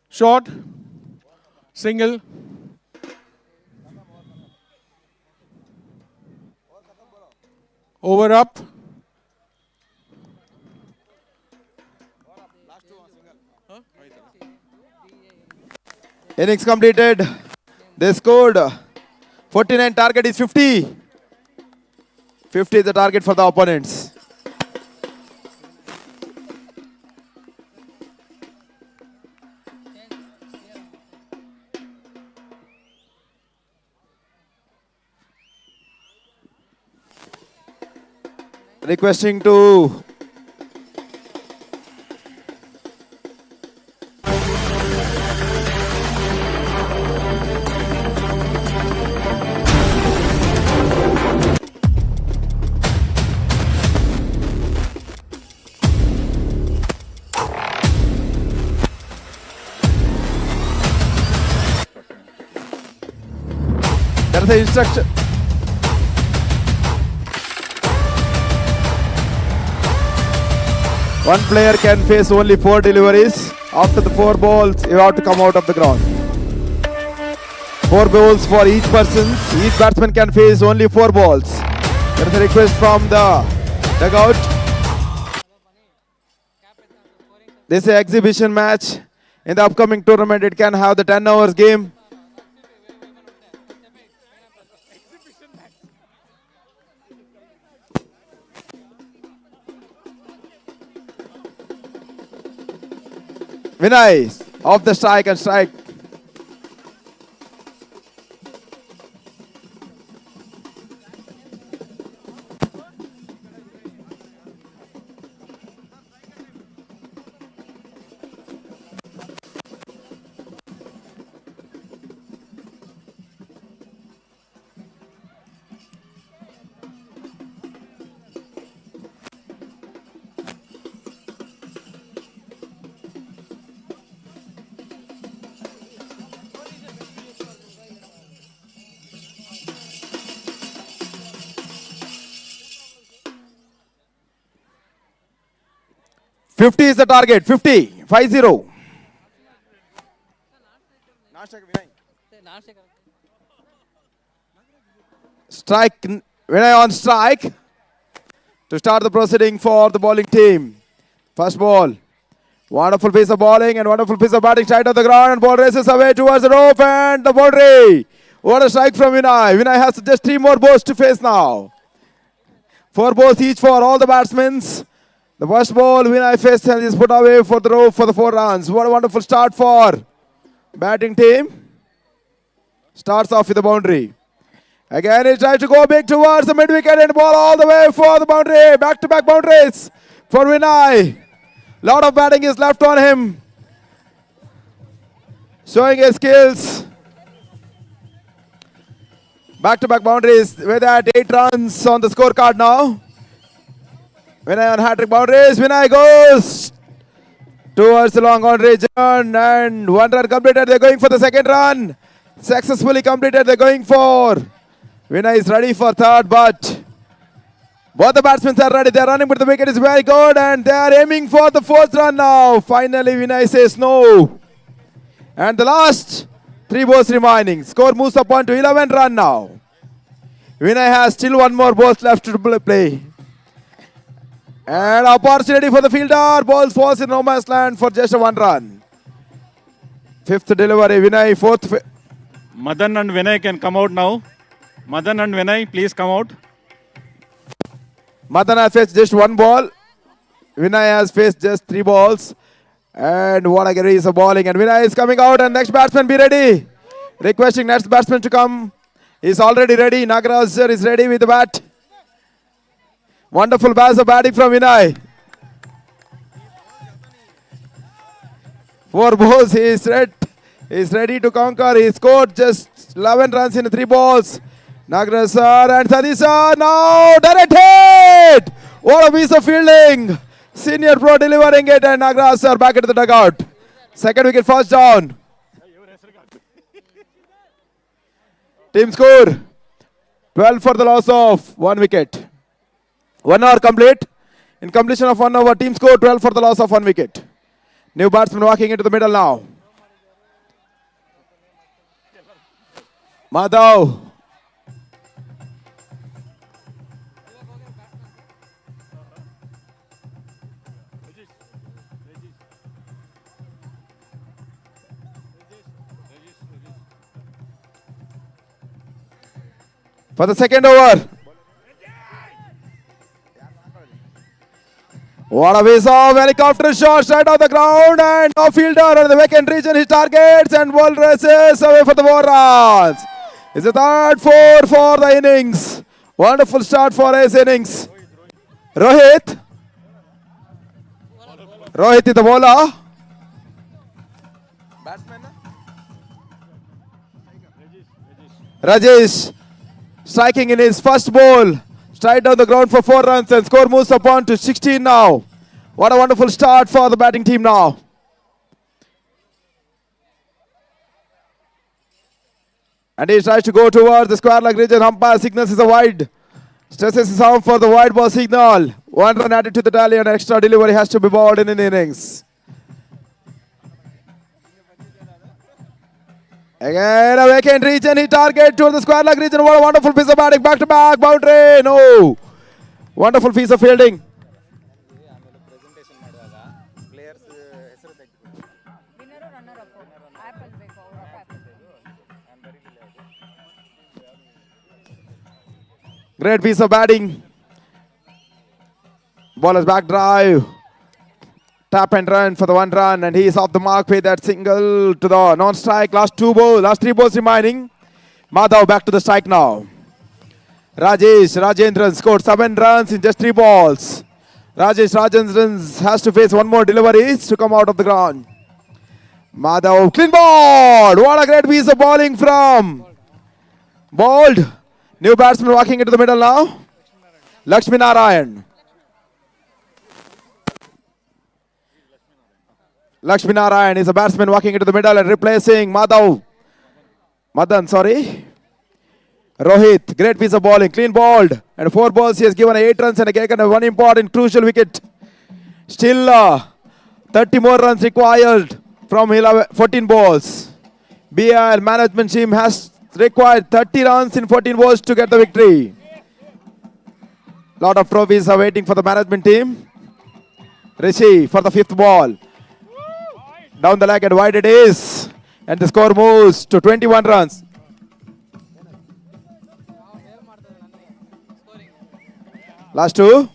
Short. Single. Over up. Innings completed. They scored 49. Target is 50. 50 is the target for the opponents. Requesting to there is the instruction. One player can face only 4 deliveries. After the 4 balls, you have to come out of the ground. 4 balls for each person. Each batsman can face only 4 balls. There is a request from the dugout. This is an exhibition match. In the upcoming tournament, it can have the 10 hours game. Vinay, off the strike and strike. 50 is the target. 50. 5-0. Strike. Vinay on strike to start the proceeding for the bowling team. First ball. Wonderful piece of bowling and wonderful piece of batting straight on the ground, and ball races away towards the rope and the boundary. What a strike from Vinay. Vinay has just 3 more balls to face now. 4 balls each for all the batsmen. The first ball Vinay faced and is put away for the rope for the 4 runs. What a wonderful start for batting team. Starts off with the boundary. Again he tries to go big towards the mid-wicket and ball all the way for the boundary. Back-to-back boundaries for Vinay. Lot of batting is left on him. Showing his skills. Back-to-back boundaries with that 8 runs on the scorecard now. Vinay on hat-trick boundaries. Vinay goes towards the long on region and 1 run completed. They're going for the 2nd run. Successfully completed. They're going for. Vinay is ready for 3rd, but both the batsmen are ready. They're running, but the wicket is very good and they are aiming for the 4th run now. Finally, Vinay says no. And the last 3 balls remaining. Score moves up on to 11 run now. Vinay has still 1 more ball left to play. And opportunity for the fielder. Ball falls in no man's land for just a 1 run. 5th delivery. Vinay 4th. Madan and Vinay can come out now. Madan and Vinay, please come out. Madan has faced just 1 ball. Vinay has faced just 3 balls. And what a piece of bowling. And Vinay is coming out and next batsman be ready. Requesting next batsman to come. He's already ready. Nagaraj sir is ready with the bat. Wonderful pass of batting from Vinay. 4 balls. He is ready to conquer. He scored just 11 runs in 3 balls. Nagaraj sir and Sadiq sir now direct hit. What a piece of fielding. Senior pro delivering it and Nagaraj sir back into the dugout. 2nd wicket, first down. Team score 12 for the loss of 1 wicket. 1 hour complete. In completion of 1 hour, team score 12 for the loss of 1 wicket. New batsman walking into the middle now. Madhav. For the 2nd over. What a piece of helicopter shot right off the ground and no fielder on the vacant region. He targets and ball races away for the 4 runs. It's the 3rd 4 for the innings. Wonderful start for his innings. Rohit. Rohit is the bowler. Rajesh striking in his first ball. Straight down the ground for 4 runs and score moves upon to 16 now. What a wonderful start for the batting team now. And he tries to go towards the square leg region. Umpire signals is a wide. Stresses his arm for the wide ball signal. 1 run added to the tally and extra delivery has to be bowled in the innings. Again a vacant region. He target to the square leg region. What a wonderful piece of batting. Back to back boundary. No. Wonderful piece of fielding. Great piece of batting. Bowler's back drive. Tap and run for the 1 run, and he is off the mark with that single to the non-strike. Last 3 balls remaining. Madhav back to the strike now. Rajendran scored 7 runs in just 3 balls. Rajendran has to face 1 more deliveries to come out of the ground. Madhav, clean ball. What a great piece of bowling from Bold. New batsman walking into the middle now. Lakshmi Narayan. Lakshmi Narayan is a batsman walking into the middle and replacing Madan, sorry. Rohit, great piece of bowling, clean bowled. And 4 balls, he has given 8 runs and taken 1 important crucial wicket. Still 30 more runs required from 14 balls. BL management team has required 30 runs in 14 balls to get the victory. Lot of trophies are waiting for the management team. Rishi for the 5th ball. Down the leg and wide it is. And the score moves to 21 runs. Last two.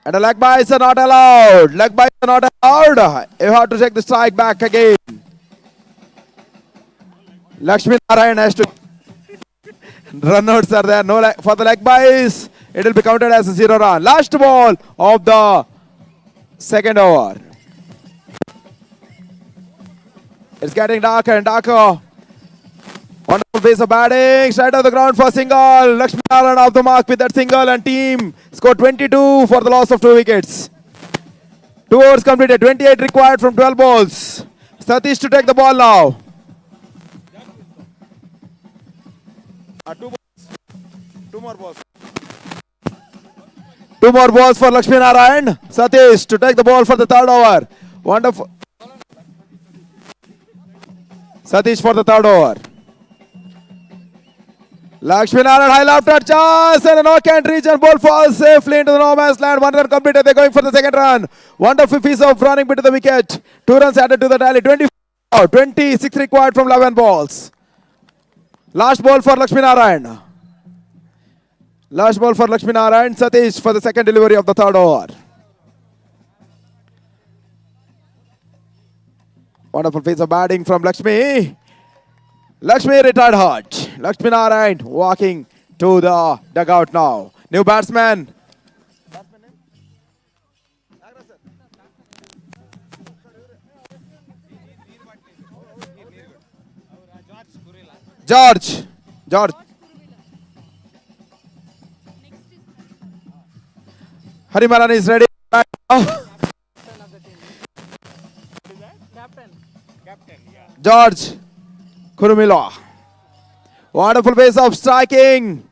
And a leg byes are not allowed. Leg byes are not allowed. You have to take the strike back again. Lakshmi Narayan has to. Runouts are there. No for the leg byes. It will be counted as a 0 run. Last ball of the second over. It's getting darker and darker. Wonderful piece of batting. Straight off the ground for single. Lakshmi Narayan off the mark with that single and team scored 22 for the loss of 2 wickets. 2 overs completed. 28 required from 12 balls. Satish to take the ball now. 2 balls. 2 more balls. 2 more balls for Lakshmi Narayan. Satish to take the ball for the 3rd over. Wonderful. Satish for the 3rd over. Lakshmi Narayan high left chance and a knock and reach and ball falls safely into the no man's land. 1 run completed. They're going for the 2nd run. Wonderful piece of running bit to the wicket. 2 runs added to the tally. 26 required from 11 balls. Last ball for Lakshmi Narayan. Last ball for Lakshmi Narayan. Satish for the 2nd delivery of the 3rd over. Wonderful piece of batting from Lakshmi. Lakshmi retired hurt. Lakshmi Narayan walking to the dugout now. New batsman. George. Harimaran is ready. George Kurumila. Wonderful pace of striking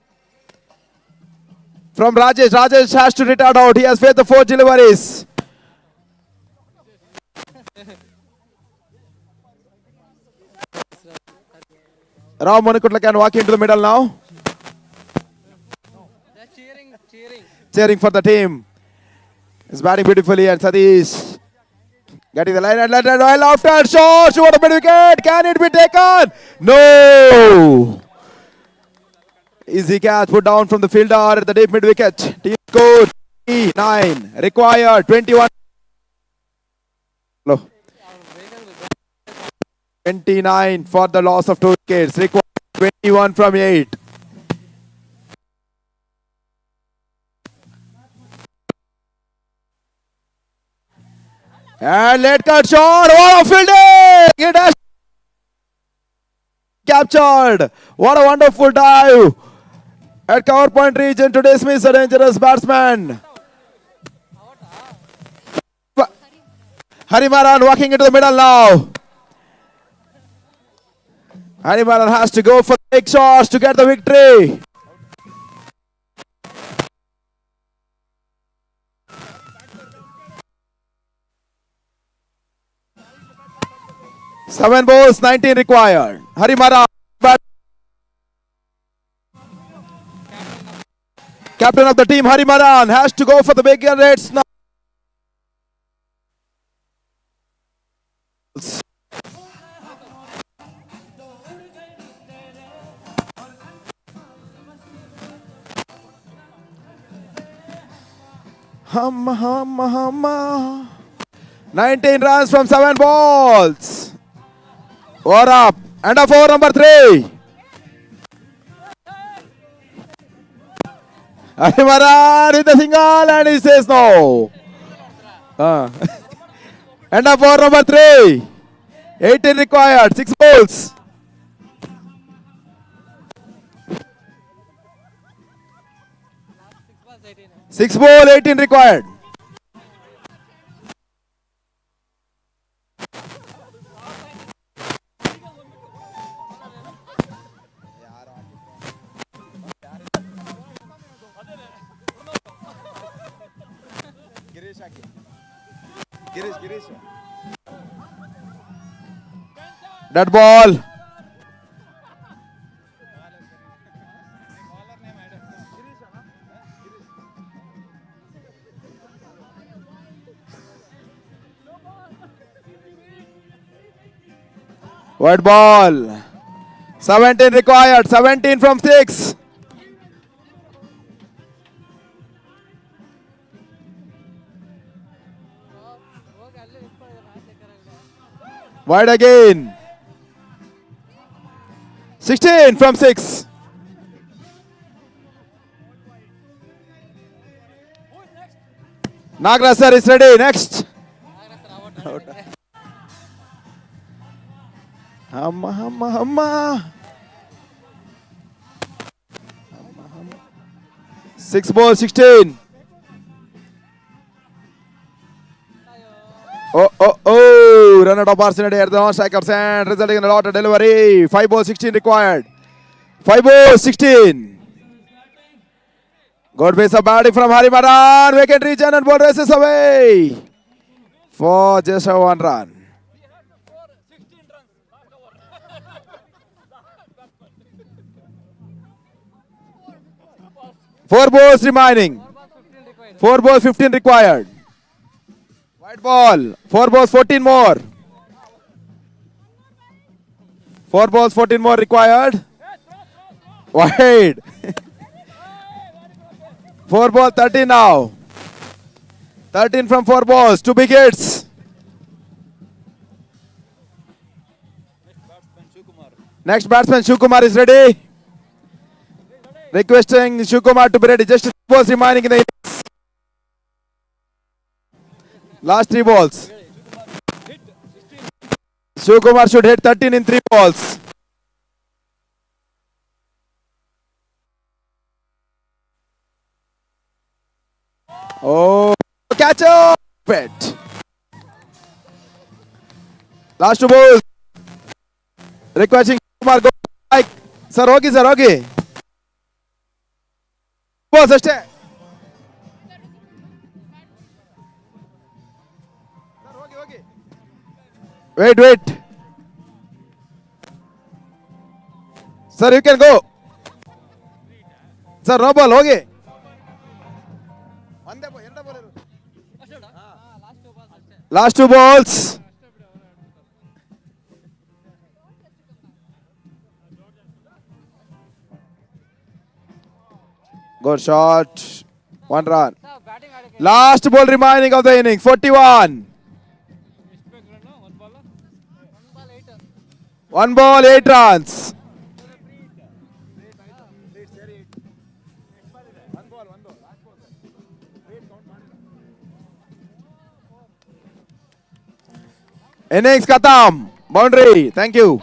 from Rajesh. Rajesh has to retire out. He has faced the 4 deliveries. Rao Manikutla can walk into the middle now. Cheering for the team. He's batting beautifully and Satish getting the line and let it well after shot. What a big wicket. Can it be taken? No. Easy catch put down from the fielder at the deep mid wicket. Team score 9. Required 21. 29 for the loss of 2 wickets. Required 21 from 8. And late cut shot. What a fielding! It has captured. What a wonderful dive at cover point region to dismiss a dangerous batsman. Harimaran walking into the middle now. Harimaran has to go for big shots to get the victory. Seven balls, 19 required. Harimaran, captain of the team, Harimaran has to go for the big rates now. Hum. 19 runs from 7 balls. Over up. End of over number 3. Harimaran with the single and he says no. End of over number 3. 18 required. 6 balls. 6 ball, 18 required. Dead ball. White ball. 17 required. 17 from 6. Wide again. 16 from 6. Nagraj sir is ready. Next. Hamma. 6 ball 16. Oh. Run out opportunity at the non-strikers and resulting in a lot of delivery. 5 ball 16 required. 5 ball 16. Good piece of batting from Harimaran. Vacant region and ball races away. For just a 1 run. 4 balls remaining. 4 balls 15 required. White ball. 4 balls 14 more. 4 balls 14 more required. Wide. 4 ball 13 now. 13 from 4 balls. 2 big hits. Next batsman Shukumar is ready. Requesting Shukumar to be ready. Just 3 balls remaining in the innings. Last 3 balls. Shukumar should hit 13 in 3 balls. Oh, catch up it. Last 2 balls. Requesting Kumar go like sir hogi. Balls ashte. Wait. Sir, you can go. Sir, no ball hogi. Last 2 balls. Good shot. 1 run. Last ball remaining of the innings. 41. 1 ball, 8 runs. Innings khatam. Boundary. Thank you.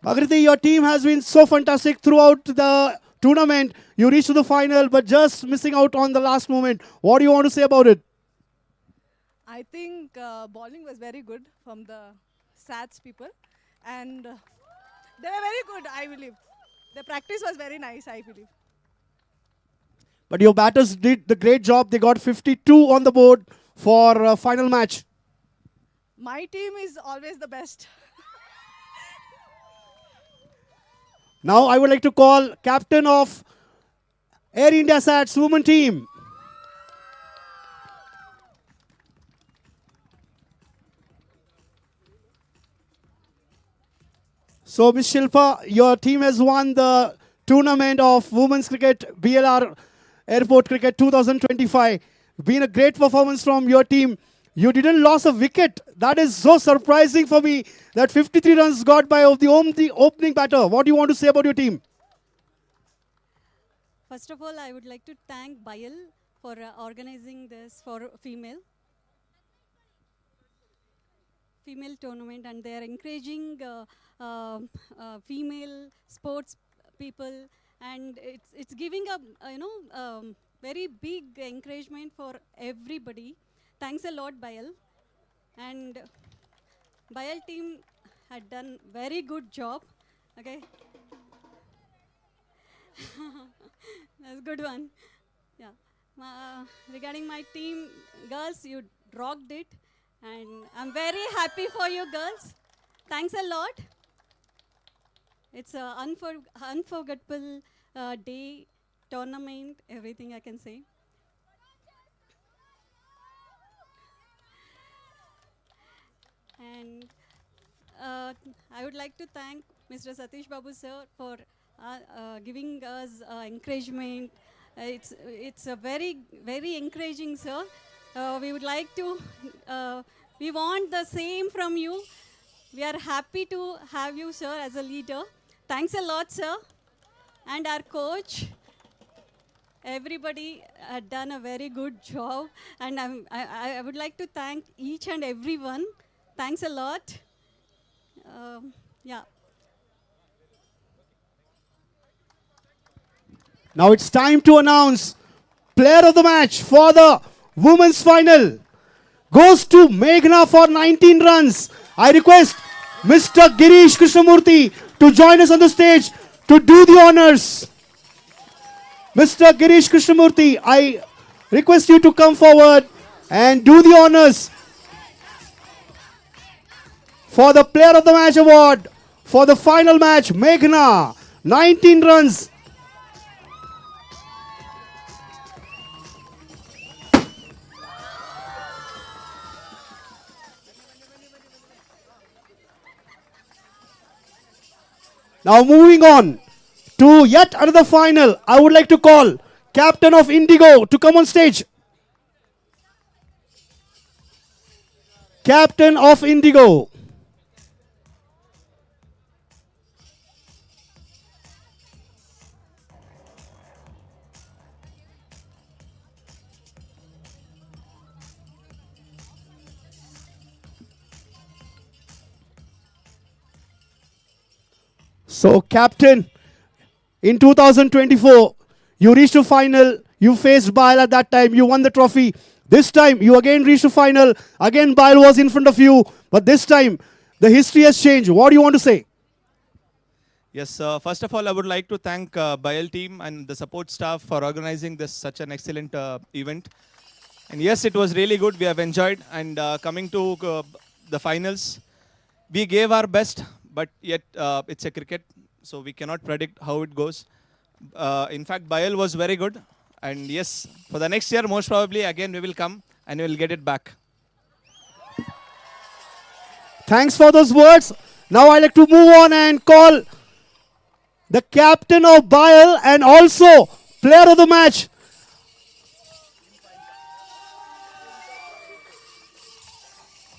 Agriti, your team has been so fantastic throughout the tournament. You reached to the final, but just missing out on the last moment. What do you want to say about it? I think bowling was very good from the Sats people, and they were very good, I believe. The practice was very nice, I believe. But your batters did the great job. They got 52 on the board for final match. My team is always the best. Now I would like to call captain of Air India Sats women team. So, Ms. Shilpa, your team has won the tournament of Women's Cricket BLR Airport Cricket 2025. Been a great performance from your team. You didn't lose a wicket. That is so surprising for me that 53 runs got by of the opening batter. What do you want to say about your team? First of all, I would like to thank Bayal for organizing this for female tournament, and they are encouraging female sports people, and it's giving a very big encouragement for everybody. Thanks a lot, Bayal. And Bayal team had done very good job. Okay. That's a good one. Yeah. Regarding my team, girls, you rocked it. And I'm very happy for you girls. Thanks a lot. It's an unforgettable day, tournament, everything I can say. And I would like to thank Mr. Satish Babu sir for giving us encouragement. It's a very, very encouraging, sir. We would like to, we want the same from you. We are happy to have you, sir, as a leader. Thanks a lot, sir. And our coach, everybody had done a very good job. And I would like to thank each and everyone. Thanks a lot. Yeah. Now it's time to announce player of the match for the women's final. Goes to Meghna for 19 runs. I request Mr. Girish Krishnamurthy to join us on the stage to do the honors. Mr. Girish Krishnamurthy, I request you to come forward and do the honors for the player of the match award for the final match. Meghna, 19 runs. Now moving on to yet another final, I would like to call captain of Indigo to come on stage. Captain of Indigo. So, captain, in 2024, you reached to final. You faced Bail at that time. You won the trophy. This time, you again reached to final. Again, Bail was in front of you. But this time, the history has changed. What do you want to say? Yes, first of all, I would like to thank Bayal team and the support staff for organizing this such an excellent event. And yes, it was really good. We have enjoyed. And coming to the finals, we gave our best, but yet it's a cricket, so we cannot predict how it goes. In fact, Bayal was very good. And yes, for the next year, most probably, again, we will come and we will get it back. Thanks for those words. Now I'd like to move on and call the captain of Bail and also player of the match.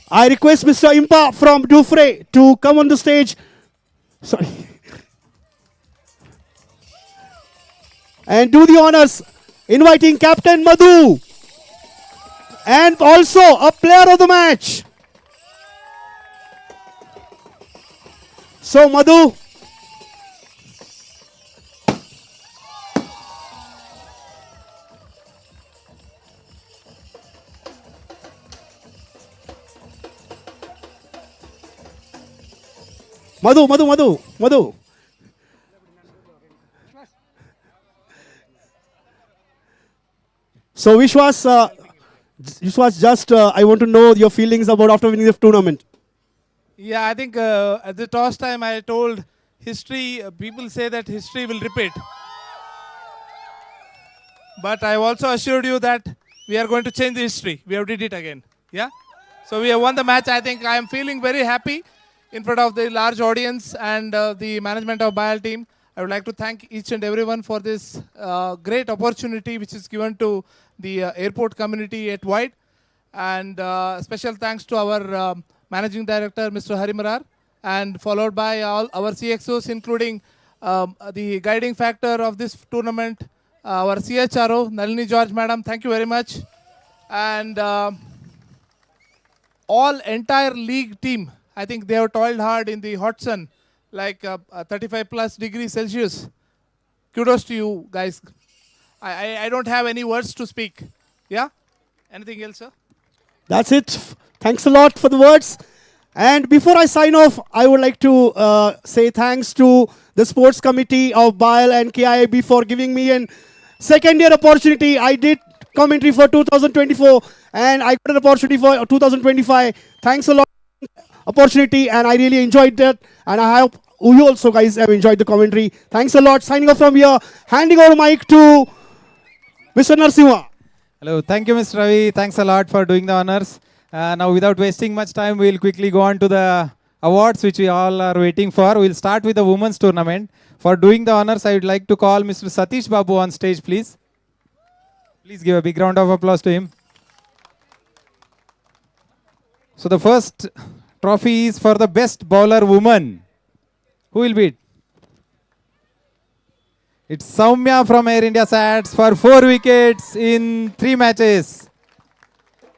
I request Mr. Impa from Dufresne to come on the stage. Sorry. And do the honors, inviting Captain Madhu and also a player of the match. So Madhu, Madhu. So Vishwas, just I want to know your feelings about after winning the tournament. Yeah, I think at the toss time I told history, people say that history will repeat. But I also assured you that we are going to change the history. We have did it again. Yeah? So we have won the match. I think I am feeling very happy in front of the large audience and the management of BIAL team. I would like to thank each and everyone for this great opportunity which is given to the airport community at White. And special thanks to our Managing Director, Mr. Harimarar, and followed by all our CXOs, including the guiding factor of this tournament, our CHRO, Nalini George Madam, thank you very much. And all entire league team, I think they have toiled hard in the hot sun, like 35 plus degrees Celsius. Kudos to you guys. I don't have any words to speak. Yeah? Anything else, sir? That's it. Thanks a lot for the words. And before I sign off, I would like to say thanks to the sports committee of BIAL and KIAB for giving me a second year opportunity. I did commentary for 2024 and I got an opportunity for 2025. Thanks a lot for the opportunity and I really enjoyed that. And I hope you also guys have enjoyed the commentary. Thanks a lot. Signing off from here. Handing over the mic to Mr. Narasimha. Hello, thank you, Mr. Ravi. Thanks a lot for doing the honors. Now, without wasting much time, we'll quickly go on to the awards which we all are waiting for. We'll start with the women's tournament. For doing the honors, I would like to call Mr. Satish Babu on stage, please. Please give a big round of applause to him. So the first trophy is for the best bowler woman. Who will be it? It's Soumya from Air India Sats for 4 wickets in 3 matches.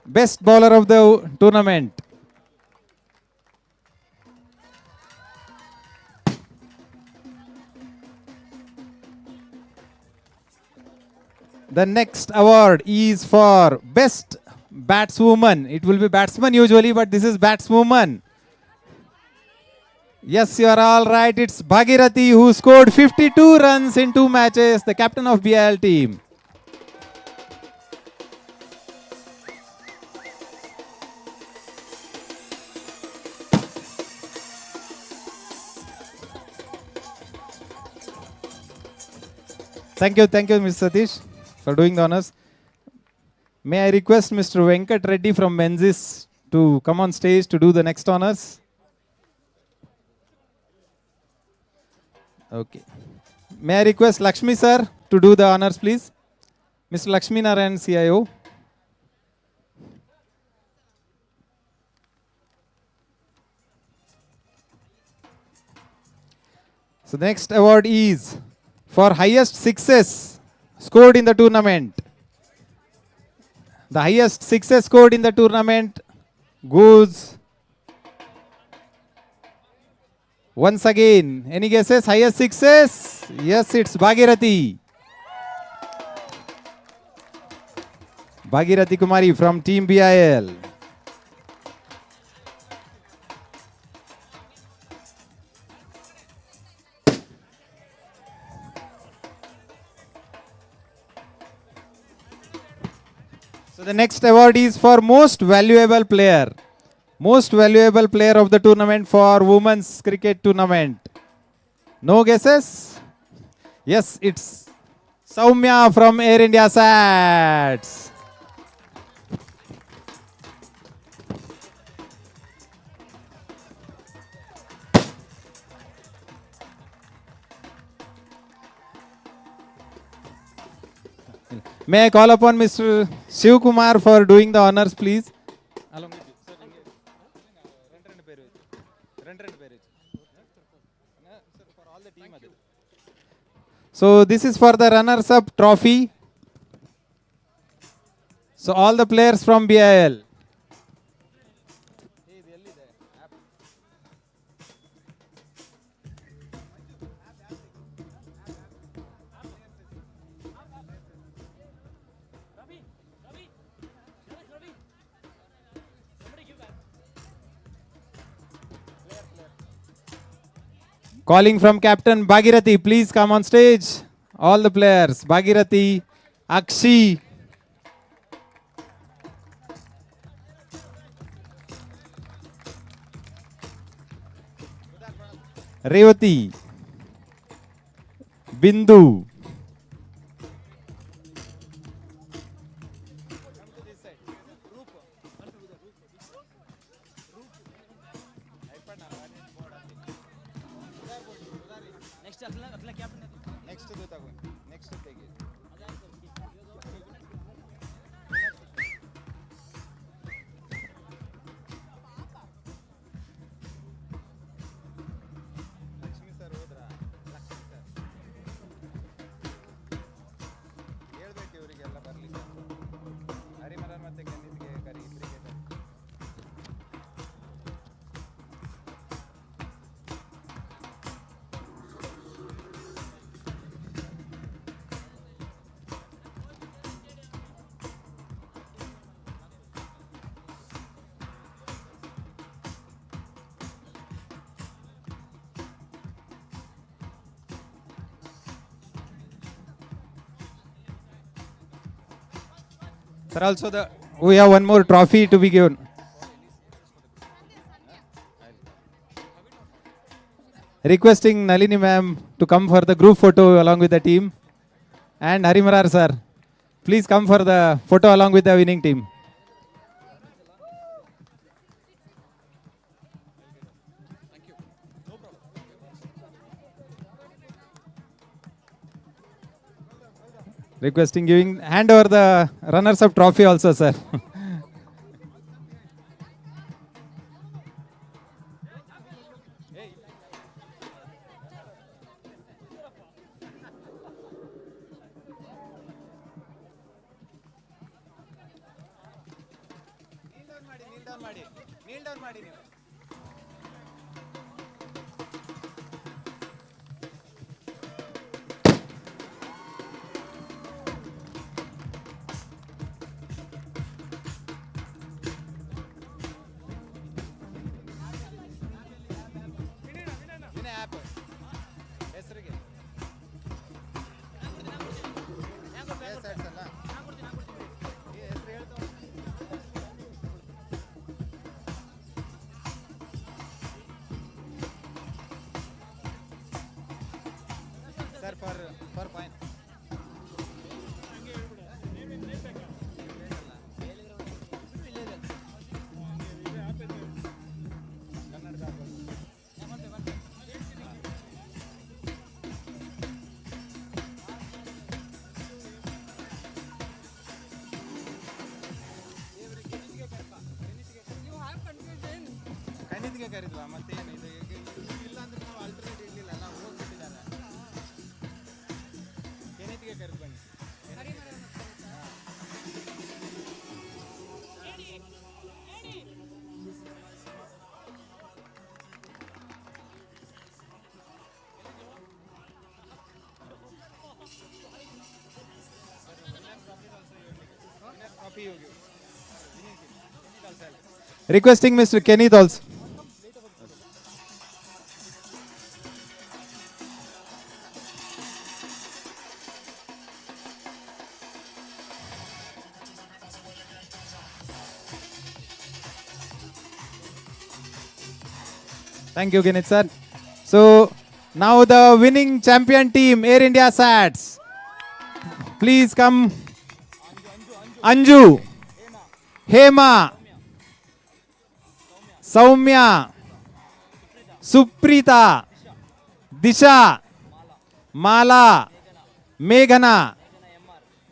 Best bowler of the tournament. The next award is for best batswoman. It will be batsman usually, but this is batswoman. Yes, you are all right. It's Bhagirathi who scored 52 runs in 2 matches, the captain of BIL team. Thank you, Mr. Satish, for doing the honors. May I request Mr. Venkat Reddy from Menzies to come on stage to do the next honors? Okay. May I request Lakshmi sir to do the honors, please? Mr. Lakshmi Narayan, CIO. So the next award is for highest sixes scored in the tournament. The highest sixes scored in the tournament goes once again. Any guesses? Highest sixes? Yes, it's Bhagirathi. Bhagirathi Kumari from Team BIL. So the next award is for most valuable player. Most valuable player of the tournament for women's cricket tournament. No guesses? Yes, it's Soumya from Air India Sats. May I call upon Mr. Shiv Kumar for doing the honors, please? So this is for the runners-up trophy. So all the players from BIL. Calling from Captain Bhagirathi, please come on stage. All the players, Bhagirathi, Akshi. Revati, Bindu, Sir, also we have one more trophy to be given. Requesting Nalini ma'am to come for the group photo along with the team. And Harimarar sir, please come for the photo along with the winning team. Requesting hand over the runners up trophy also, sir. Sir, for point. ಖಂಡಿತಿಗೆ ಕರೀದ್ವಾ ಮತ್ತೇನು ಇದು ಇಲ್ಲ ಅಂದ್ರೆ ನಾವು alternate ಇರಲಿಲ್ಲ ನಾವು ಹೋಗ್ಬಿಟ್ಟಿದ್ದಾರೆ ಕೆನಿತಿಗೆ ಕರೆದು ಬನ್ನಿ Requesting Mr. Kenith also. Thank you, Kenith sir. So now the winning champion team, Air India SATS. Please come. Anju, Hema, Saumya, Suprita, Disha, Mala, Meghana,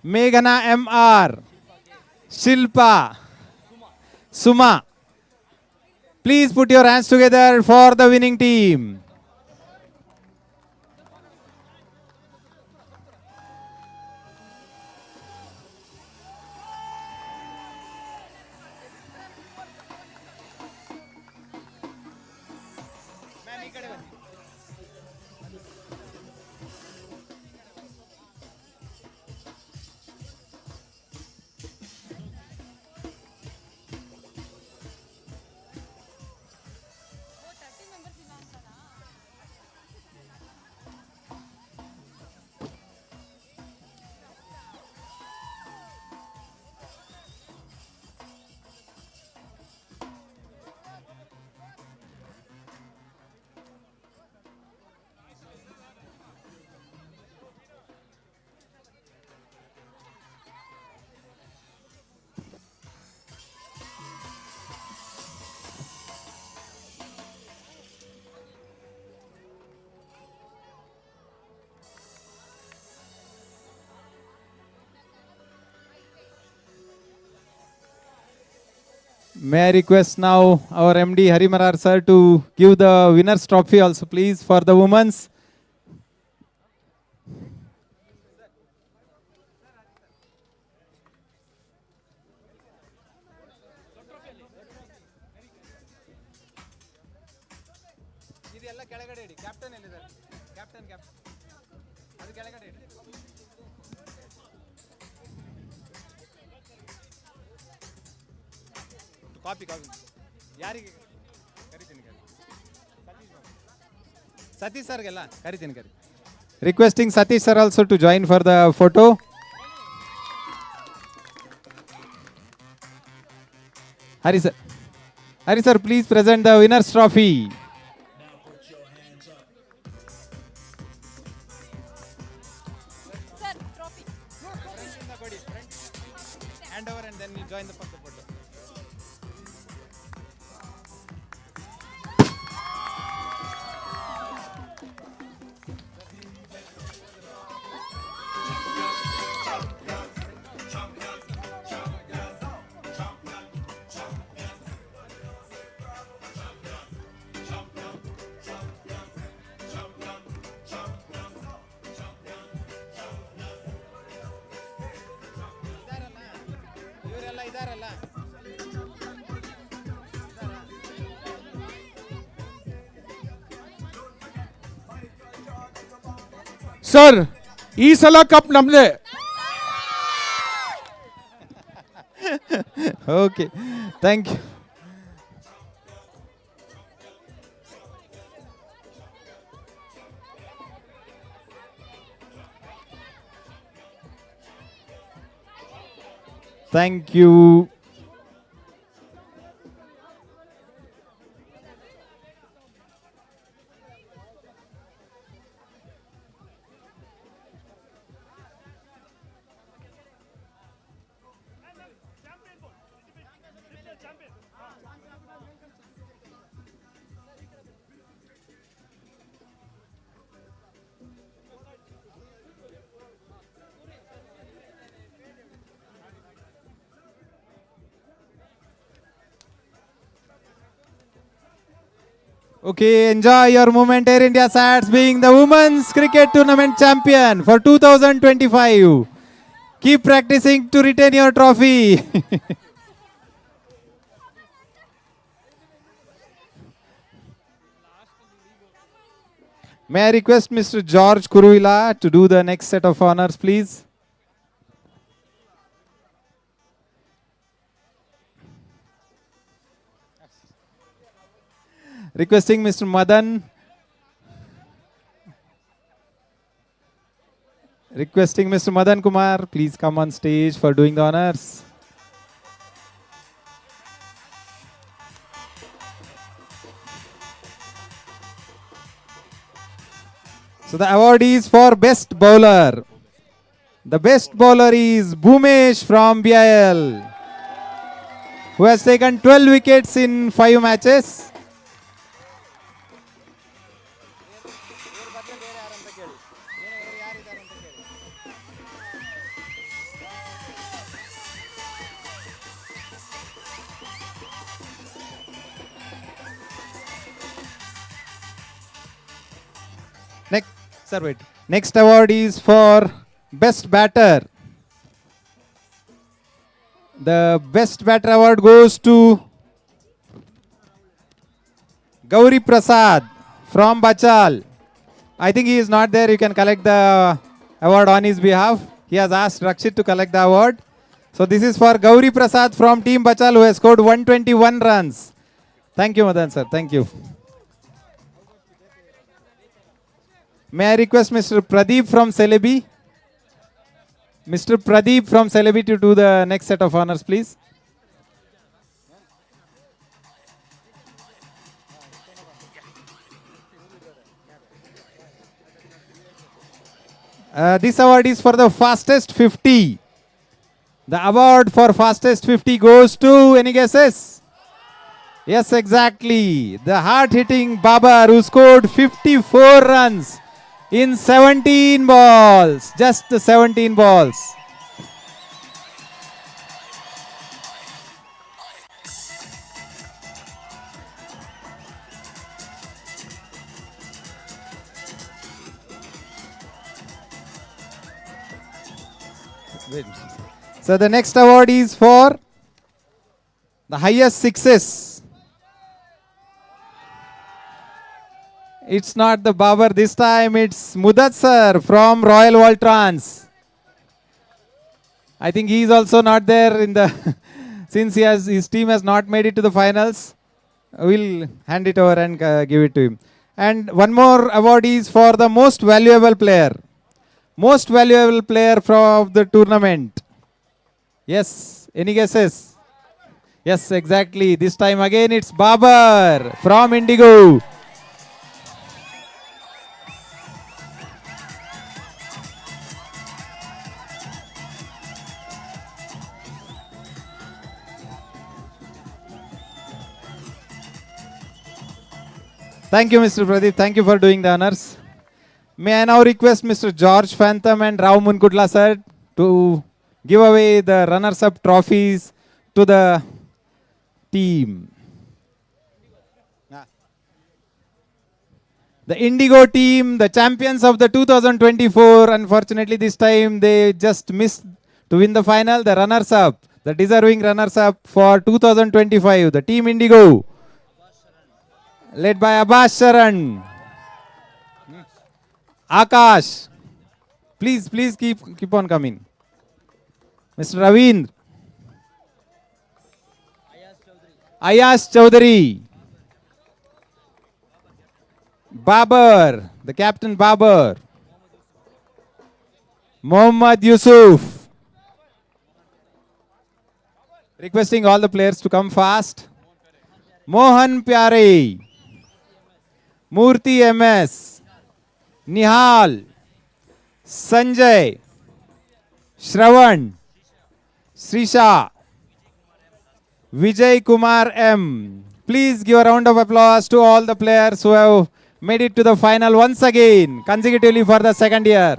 Meghana MR, Shilpa, Suma. Please put your hands together for the winning team. May I request now our MD Harimarar sir to give the winner's trophy also, please, for the women's. Copy copy ಯಾರಿಗೆ ಕರಿತೀನಿ ಸತೀಶ್ ಸರ್ಗೆಲ್ಲ ಕರಿತೀನಿ Requesting Satish sir also to join for the photo. Hari sir, please present the winner's trophy. Sir, trophy. Hand over and then we'll join the photo. ಇವರೆಲ್ಲ ಇದಾರಲ್ಲ sir ಈ ಸಲ cup ನಮ್ದೆ. Okay, thank you. Thank you. Okay, enjoy your moment. Air India Sats being the women's cricket tournament champion for 2025. Keep practicing to retain your trophy. May I request Mr. George Kuruila to do the next set of honors, please? Requesting Mr. Madan. Requesting Mr. Madan Kumar, please come on stage for doing the honors. So the award is for best bowler. The best bowler is Bhumesh from BIL, who has taken 12 wickets in 5 matches. Next award is for best batter. The best batter award goes to Gauri Prasad from Bachal. I think he is not there. You can collect the award on his behalf. He has asked Rakshit to collect the award. So this is for Gauri Prasad from Team Bachal, who has scored 121 runs. Thank you, Madan sir. Thank you. May I request Mr. Pradeep from Celebi? Mr. Pradeep from Celebi to do the next set of honors, please. This award is for the fastest 50. The award for fastest 50 goes to, any guesses? Yes, exactly. The hard-hitting Babar, who scored 54 runs in 17 balls. Just 17 balls. Wait. So the next award is for the highest sixes. It's not the Babar this time, it's Mudat sir from Royal Voltrans. I think he is also not there in the since his team has not made it to the finals. We'll hand it over and give it to him. And one more award is for the most valuable player. Most valuable player from the tournament. Yes, any guesses? Yes, exactly. This time again it's Babar from Indigo. Thank you, Mr. Pradeep. Thank you for doing the honors. May I now request Mr. George Phantom and Rao Munkutla sir to give away the runners-up trophies to the team. The Indigo team, the champions of the 2024. Unfortunately, this time they just missed to win the final. The runners-up, the deserving runners-up for 2025, the team Indigo, led by Abbas Sharan. Akash, please keep on coming. Mr. Ravindra, Ayaz Chaudhary, Babar, the captain Babar, Mohammad Yusuf. Requesting all the players to come fast. Mohan Pyare, Murthy MS, Nihal, Sanjay, Shravan, Srisha, Vijay Kumar M. Please give a round of applause to all the players who have made it to the final once again, consecutively for the second year.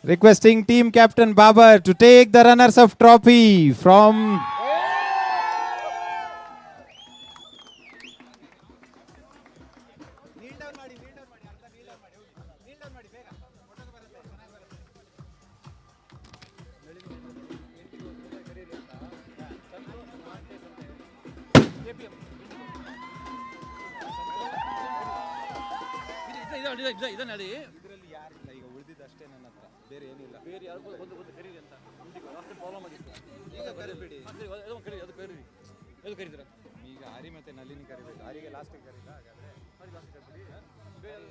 Requesting team captain Babar to take the runners-up trophy from ಇದನ್ನಲ್ಲಿ ಇದರಲ್ಲಿ ಯಾರಿಲ್ಲ ಈಗ ಉಳಿದಿದ್ದಷ್ಟೇ ನನ್ನ ಹತ್ರ ಬೇರೆ ಏನಿಲ್ಲ ಬೇರೆ ಯಾರಿಗೂ ಒಂದು ಕರೀರಿ ಅಂತ ಅಷ್ಟು ಪ್ರಾಬ್ಲಮ್ ಆಗಿತ್ತು ಈಗ ಕರಿಬೇಡಿ ಅದು ಕರೀರಿ ಅದು ಕರೀರಿ ಎದು ಕರೀತೀರ ಈಗ ಹರಿ ಮತ್ತೆ ನಳಿನಿ ಕರಿಬೇಕು ಹರಿಗೆ ಲಾಸ್ಟಿಗೆ ಕರೀಲ್ಲ ಹಾಗಾದ್ರೆ ಹರಿ ಲಾಸ್ಟ್ ಕರೀರಿ ಬೇರೆ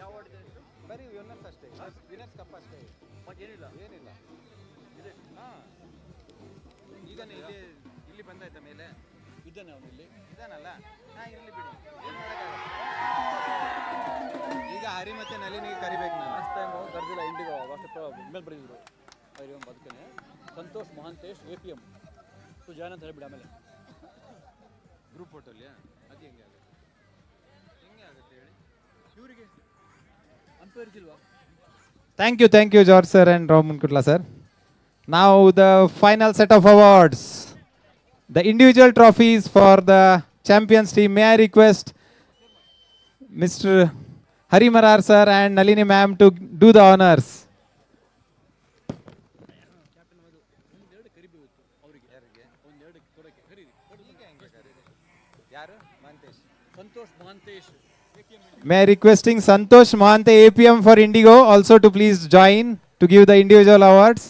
ಯಾವ ಬರೀ ವಿನ್ನರ್ಸ್ ಅಷ್ಟೇ ವಿನ್ನರ್ಸ್ ಕಪ್ ಅಷ್ಟೇ ಮತ್ತೇನಿಲ್ಲ ಏನಿಲ್ಲ ಇದೆ ಹಾಂ ಈಗ ಇಲ್ಲಿ ಬಂದಾಯ್ತ ಮೇಲೆ ಇದ್ದಾನೆ ಅವನು ಇಲ್ಲಿ ಇದಾನಲ್ಲ ಹಾಂ ಇರಲಿ ಬಿಡಿ ಏನು ಈಗ ಹರಿ ಮತ್ತೆ ನಳಿನಿಗೆ ಕರಿಬೇಕು ನಾನು ಲಾಸ್ಟ್ ಟೈಮು ಕರೆದಿಲ್ಲ ಇಂಡಿಗೋ ಅಷ್ಟು ಮೇಲೆ ಬರೆದಿದ್ರು ಅವ್ರು ಬದುಕೇನೆ Santosh Mahantesh APM to join ಅಂತ ಹೇಳ್ಬಿಡಿ ಆಮೇಲೆ ಗ್ರೂಪ್ ಫೋಟೋಲಿಯಾ ಅದು ಹೆಂಗೆ ಆಗುತ್ತೆ ಹೇಳಿ ಇವರಿಗೆ ಅಂಪೇರ್ ಇಲ್ವಾ? Thank you, George sir and Rao Munkutla sir. Now the final set of awards. The individual trophies for the champions team. May I request Mr. Hari Marar sir and Nalini ma'am to do the honors. ಯಾರು Mahantesh Santosh Mahantesh May I requesting Santosh Mahante APM for Indigo also to please join to give the individual awards.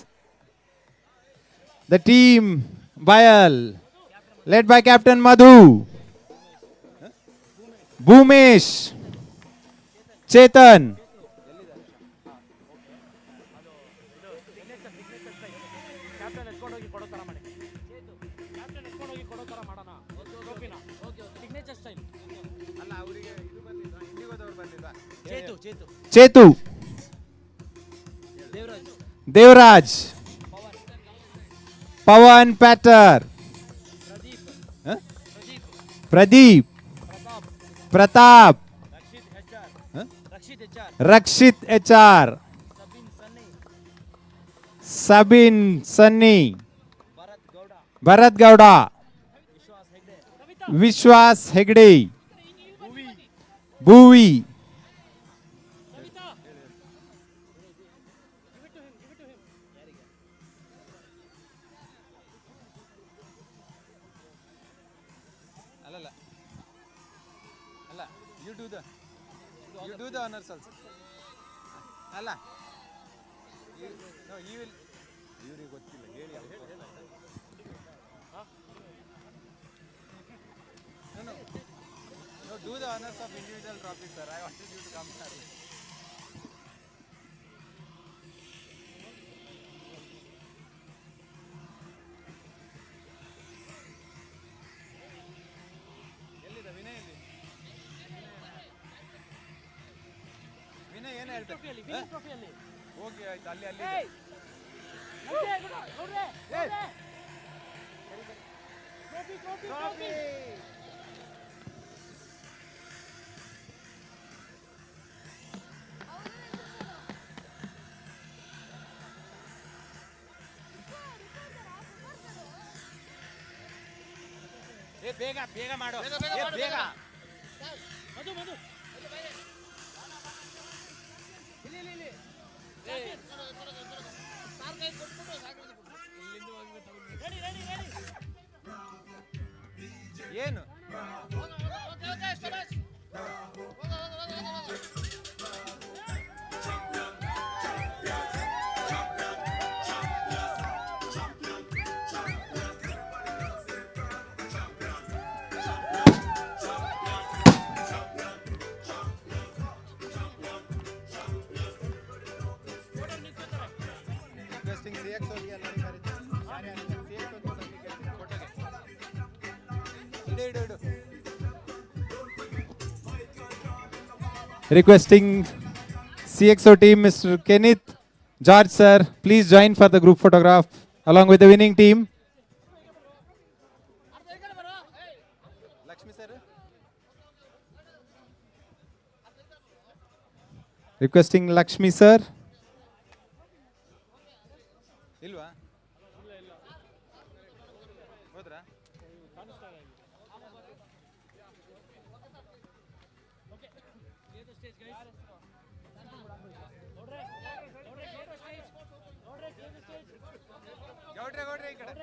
The team Bayal led by Captain Madhu, Bhumesh, Chetan, captain ಎತ್ಕೊಂಡು ಹೋಗಿ ಕೊಡೋ ಥರ ಮಾಡಿ captain ಎತ್ಕೊಂಡು ಹೋಗಿ ಕೊಡೋ ಥರ ಮಾಡೋಣ ಟ್ರೋಫಿನ signature style Chetu. Devraj. Pawan Patter. Huh? Pradeep. Pratap. Huh? Rakshit HR. Sabin Sunny. Bharat Gowda. Vishwas Hegde. Bhuvi. You do the honors also. Allah. No, you will. ಇವ್ರಿಗೆ ಗೊತ್ತಿಲ್ಲ ಹೇಳಿ No, do the honors of individual trophies, sir. I wanted you to come, sir. ಎಲ್ಲಿದೆ ವಿನಯ್ ಎಲ್ಲಿ? ವಿನಯ್ ಏನು ಹೇಳ್ತಾರೆ? ಹೋಗಿ ಆಯ್ತು ಅಲ್ಲಿ ಅಲ್ಲಿ ಬೇಗ ಬೇಗ ಮಾಡು ಬೇಗ ಮಧು ಮಧು ಏನು ರಿಕ್ವೆಸ್ಟಿಂಗ್ CX ಹೋಗಿ ಎಲ್ಲರೂ ಕರೀತಾರೆ CX ಹೋಗಿ ಫೋಟೋಗೆ ಇಡು ಇಡು Requesting CXO team, Mr. Kenneth George sir, please join for the group photograph along with the winning team. Lakshmi sir Requesting Lakshmi sir. ಇಲ್ವಾ ಹೋದ್ರಾ ಗೌಡ್ರೆ ಗೌಡ್ರೆ ಈ ಕಡೆ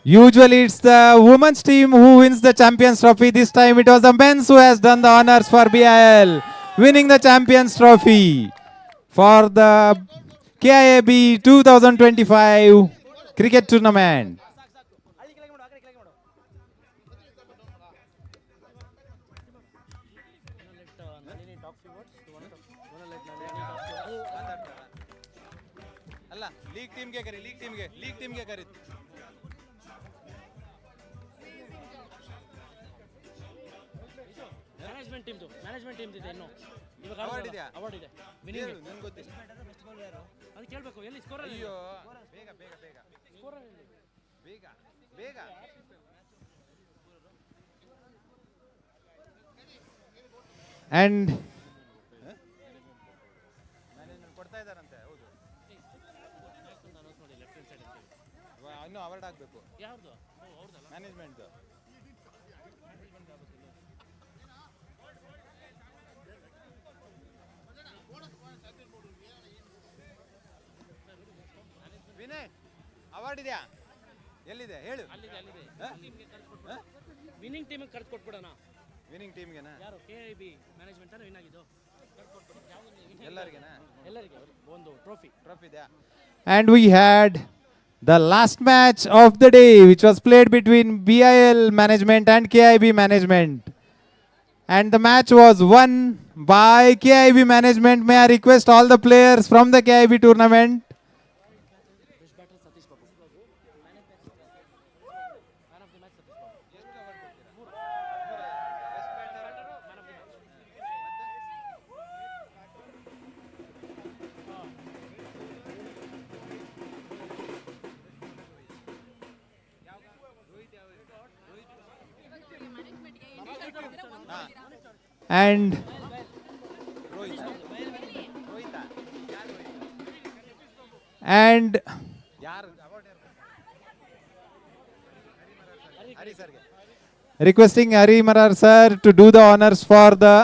Usually it's the women's team who wins the Champions Trophy. This time it was the men's who has done the honors for BIL, winning the Champions Trophy for the KIAB 2025 cricket tournament. ಅಲ್ಲ league ಟೀಮ್ಗೆ ಕರಿ league ಟೀಮ್ಗೆ ಕರಿ management team ಇದೆ ಇನ್ನು ಇವಾಗ award ಇದೆಯಾ award ಇದೆ ಹೇಳು ನನಗೆ ಗೊತ್ತಿಲ್ಲ ಅದು ಕೇಳಬೇಕು ಎಲ್ಲಿ ಸ್ಕೋರ್ ಅಯ್ಯೋ ಬೇಗ ಬೇಗ ಬೇಗ ಸ್ಕೋರ್ ಬೇಗ ಬೇಗ And ಮ್ಯಾನೇಜ್ಮೆಂಟ್ ಕೊಡ್ತಾ ಇದ್ದಾರಂತೆ ಹೌದು ಇನ್ನೂ ಅವಾರ್ಡ್ ಆಗಬೇಕು ಯಾರ್ದು ಅವ್ರದ್ದಲ್ಲ ಮ್ಯಾನೇಜ್ಮೆಂಟ್ದು ವಿನಯ್ ಅವಾರ್ಡ್ ಇದೆಯಾ ಎಲ್ಲಿದೆ ಹೇಳು ಅಲ್ಲಿದೆ ವಿನ್ನಿಂಗ್ ಟೀಮಿಗೆ ಕರೆದು ಕೊಟ್ಬಿಡೋಣ ವಿನ್ನಿಂಗ್ ಟೀಮ್ಗೆನಾ ಯಾರು KIB ಮ್ಯಾನೇಜ್ಮೆಂಟ್ ವಿನ್ ಆಗಿದ್ದು ಎಲ್ಲರಿಗೆನಾ ಎಲ್ಲರಿಗೆ ಒಂದು ಟ್ರೋಫಿ ಇದೆಯಾ and we had the last match of the day, which was played between BIL management and KIB management. And the match was won by KIAB management. May I request all the players from the KIAB tournament. And requesting Hari Marar sir to do the honors for the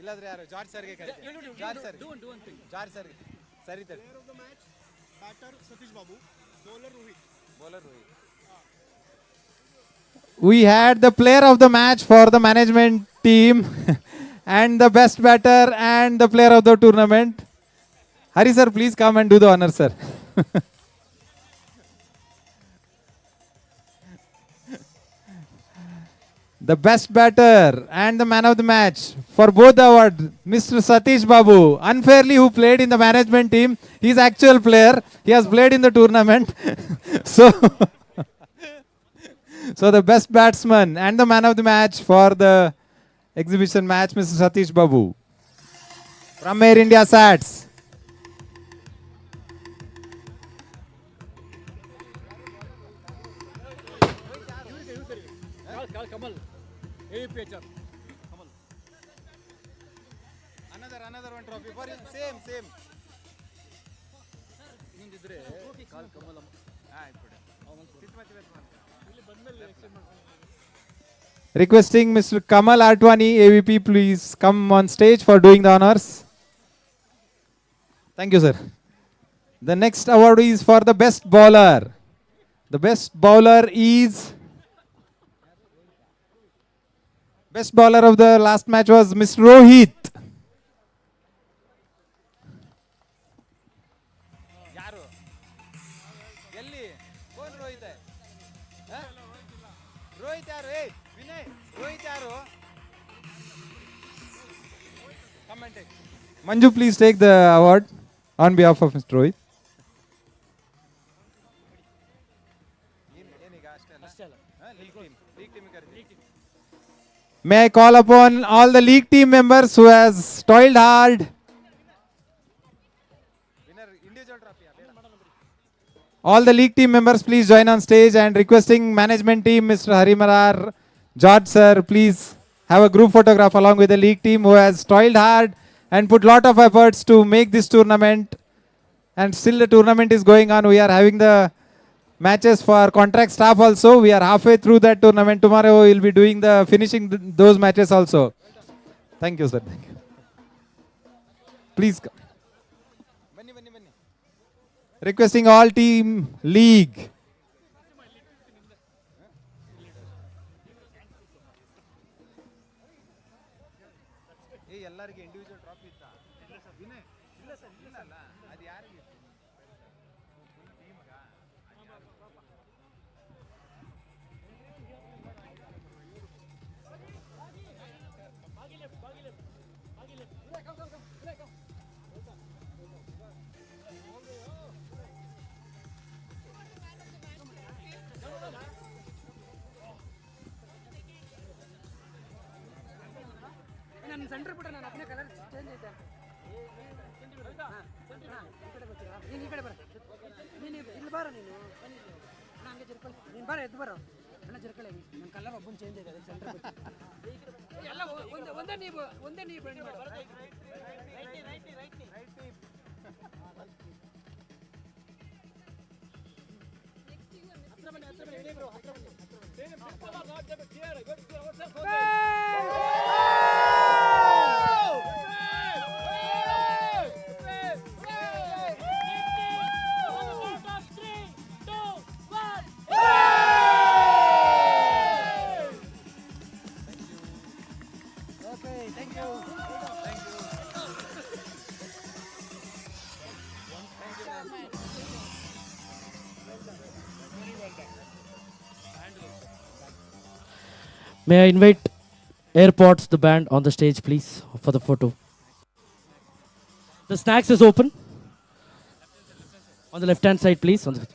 ಇಲ್ಲಾದ್ರೆ ಯಾರು George ಸರ್ಗೆ ಕರೀತಾರೆ George sir George sir ಸರಿತಾರೆ Batter Satish Babu, bowler Rohit. Bowler Rohit we had the player of the match for the management team and the best batter and the player of the tournament. Hari sir, please come and do the honor, sir. The best batter and the man of the match for both the awards, Mr. Satish Babu, unfairly who played in the management team. He's actual player. He has played in the tournament. So the best batsman and the man of the match for the exhibition match, Mr. Satish Babu. From Air India Sats. Kamal a pitcher Kamal another one trophy for same ಇನ್ನೊಂದಿದ್ರೆ call Kamal Requesting Mr. Kamal Atwani, AVP, please come on stage for doing the honors. Thank you, sir. The next award is for the best bowler. The best bowler is... Best bowler of the last match was Mr. Rohit. ಯಾರು ಎಲ್ಲಿ cone Rohit Rohit ಯಾರು ಏ ವಿನಯ್ ರೋಹಿತ್ ಯಾರು comment Manju, please take the award on behalf of Mr. Rohit. ಏನೀಗ ಅಷ್ಟೇ ಅಲ್ಲ league team ಕರೀತೀವಿ May I call upon all the league team members who has toiled hard. All the league team members, please join on stage, and requesting management team, Mr. Hari Marar, George sir, please have a group photograph along with the league team who has toiled hard and put lot of efforts to make this tournament. And still the tournament is going on. We are having the matches for contract staff also. We are halfway through that tournament. Tomorrow we will be doing the finishing those matches also. Thank you, sir. Thank you. Please come. Requesting all team league. ಎಲ್ಲರಿಗೆ individual trophy ಇತ್ತಾ ವಿನಯ್ ಇಲ್ಲ sir ಇಲ್ಲ ಅಲ್ಲ ಅದು ಯಾರಿಗೆ ನಾನು centre ಬಿಟ್ಟ ನಾನು ಅದನ್ನೇ ಕಲರ್ ಚೇಂಜ್ ಐತೆ ನೀನು ಈ ಕಡೆ ಬರ ನೀನು ಇಲ್ಲಿ ಬಾರ ನೀನು ಅಣ್ಣ ಹಂಗೆ ಜರ್ಕೊಳ್ಳಿ ನೀನು ಬಾರ ಎದ್ದು ಬರೋ ಅಣ್ಣ ಜರ್ಕೊಳ್ಳಿ ನನ್ನ ಕಲರ್ ಒಬ್ಬನ ಚೇಂಜ್ ಐತೆ ಅದಕ್ಕೆ ಸೆಂಟರ್ ಬಿಟ್ಟು ಎಲ್ಲ ಒಂದೇ ನೀವು ಬನ್ನಿ ಮಾಡು May I invite Airports, the band, on the stage, please, for the photo. The snacks is open. On the left-hand side, please. On the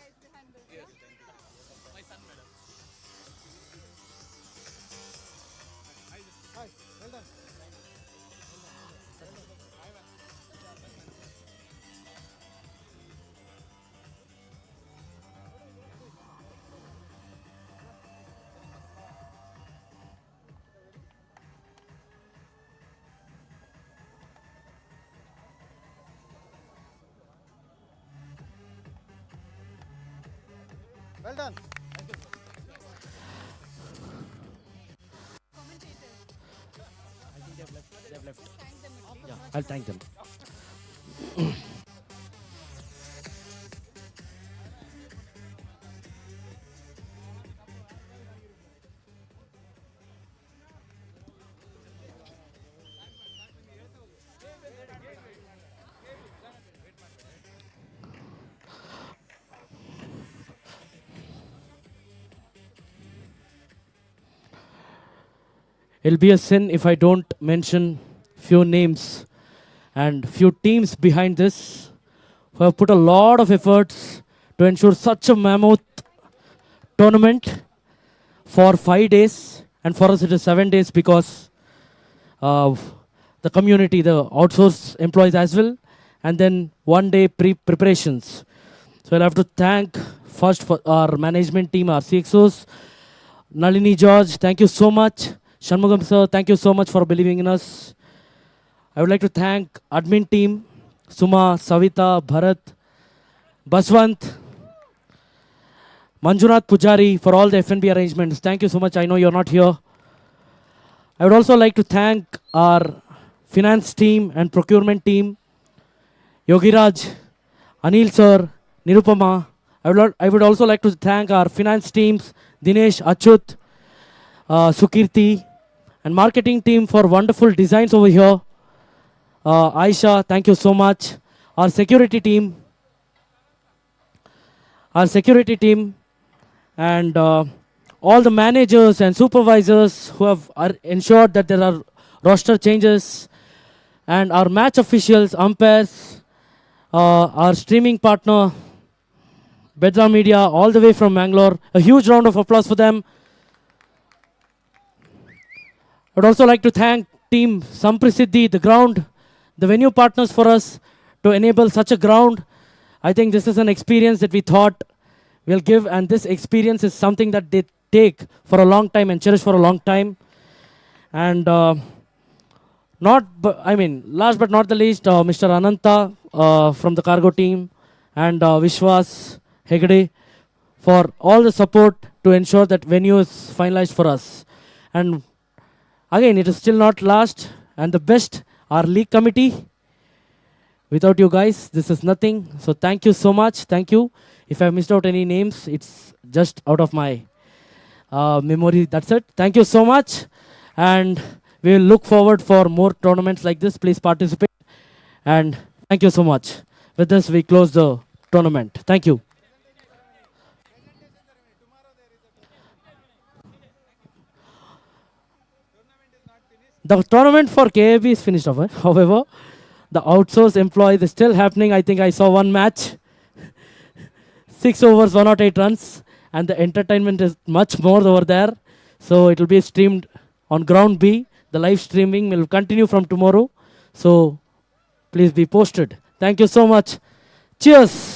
Well done. Yeah, I'll thank them. It'll be a sin if I don't mention few names and few teams behind this who have put a lot of efforts to ensure such a mammoth tournament for 5 days, and for us it is 7 days because of the community, the outsourced employees as well, and then 1 day preparations. So I'll have to thank first for our management team, our CXOs, Nalini George, thank you so much. Shanmugam sir, thank you so much for believing in us. I would like to thank admin team, Suma, Savita, Bharat, Baswant, Manjunath Pujari for all the F&B arrangements. Thank you so much. I know you're not here. I would also like to thank our finance team and procurement team, Yogiraj, Anil sir, Nirupama. I would also like to thank our finance teams, Dinesh, Achut, Sukirti, and marketing team for wonderful designs over here. Aisha, thank you so much. Our security team, and all the managers and supervisors who have ensured that there are roster changes, and our match officials, umpires, our streaming partner, Bedra Media, all the way from Mangalore. A huge round of applause for them. I would also like to thank team Samprisiddhi, the ground, the venue partners for us to enable such a ground. I think this is an experience that we thought we'll give, and this experience is something that they take for a long time and cherish for a long time. And last but not the least, Mr. Ananta from the cargo team, and Vishwas Hegde for all the support to ensure that venue is finalized for us. And again, it is still not last, and the best, our league committee. Without you guys, this is nothing. So thank you so much. Thank you. If I missed out any names, it's just out of my memory. That's it. Thank you so much. And we will look forward for more tournaments like this. Please participate. And thank you so much. With this, we close the tournament. Thank you. The tournament for KIAB is finished over. However, the outsourced employees is still happening. I think I saw one match. 6 overs, 108 runs. And the entertainment is much more over there. So it will be streamed on Ground B. The live streaming will continue from tomorrow. So please be posted. Thank you so much. Cheers.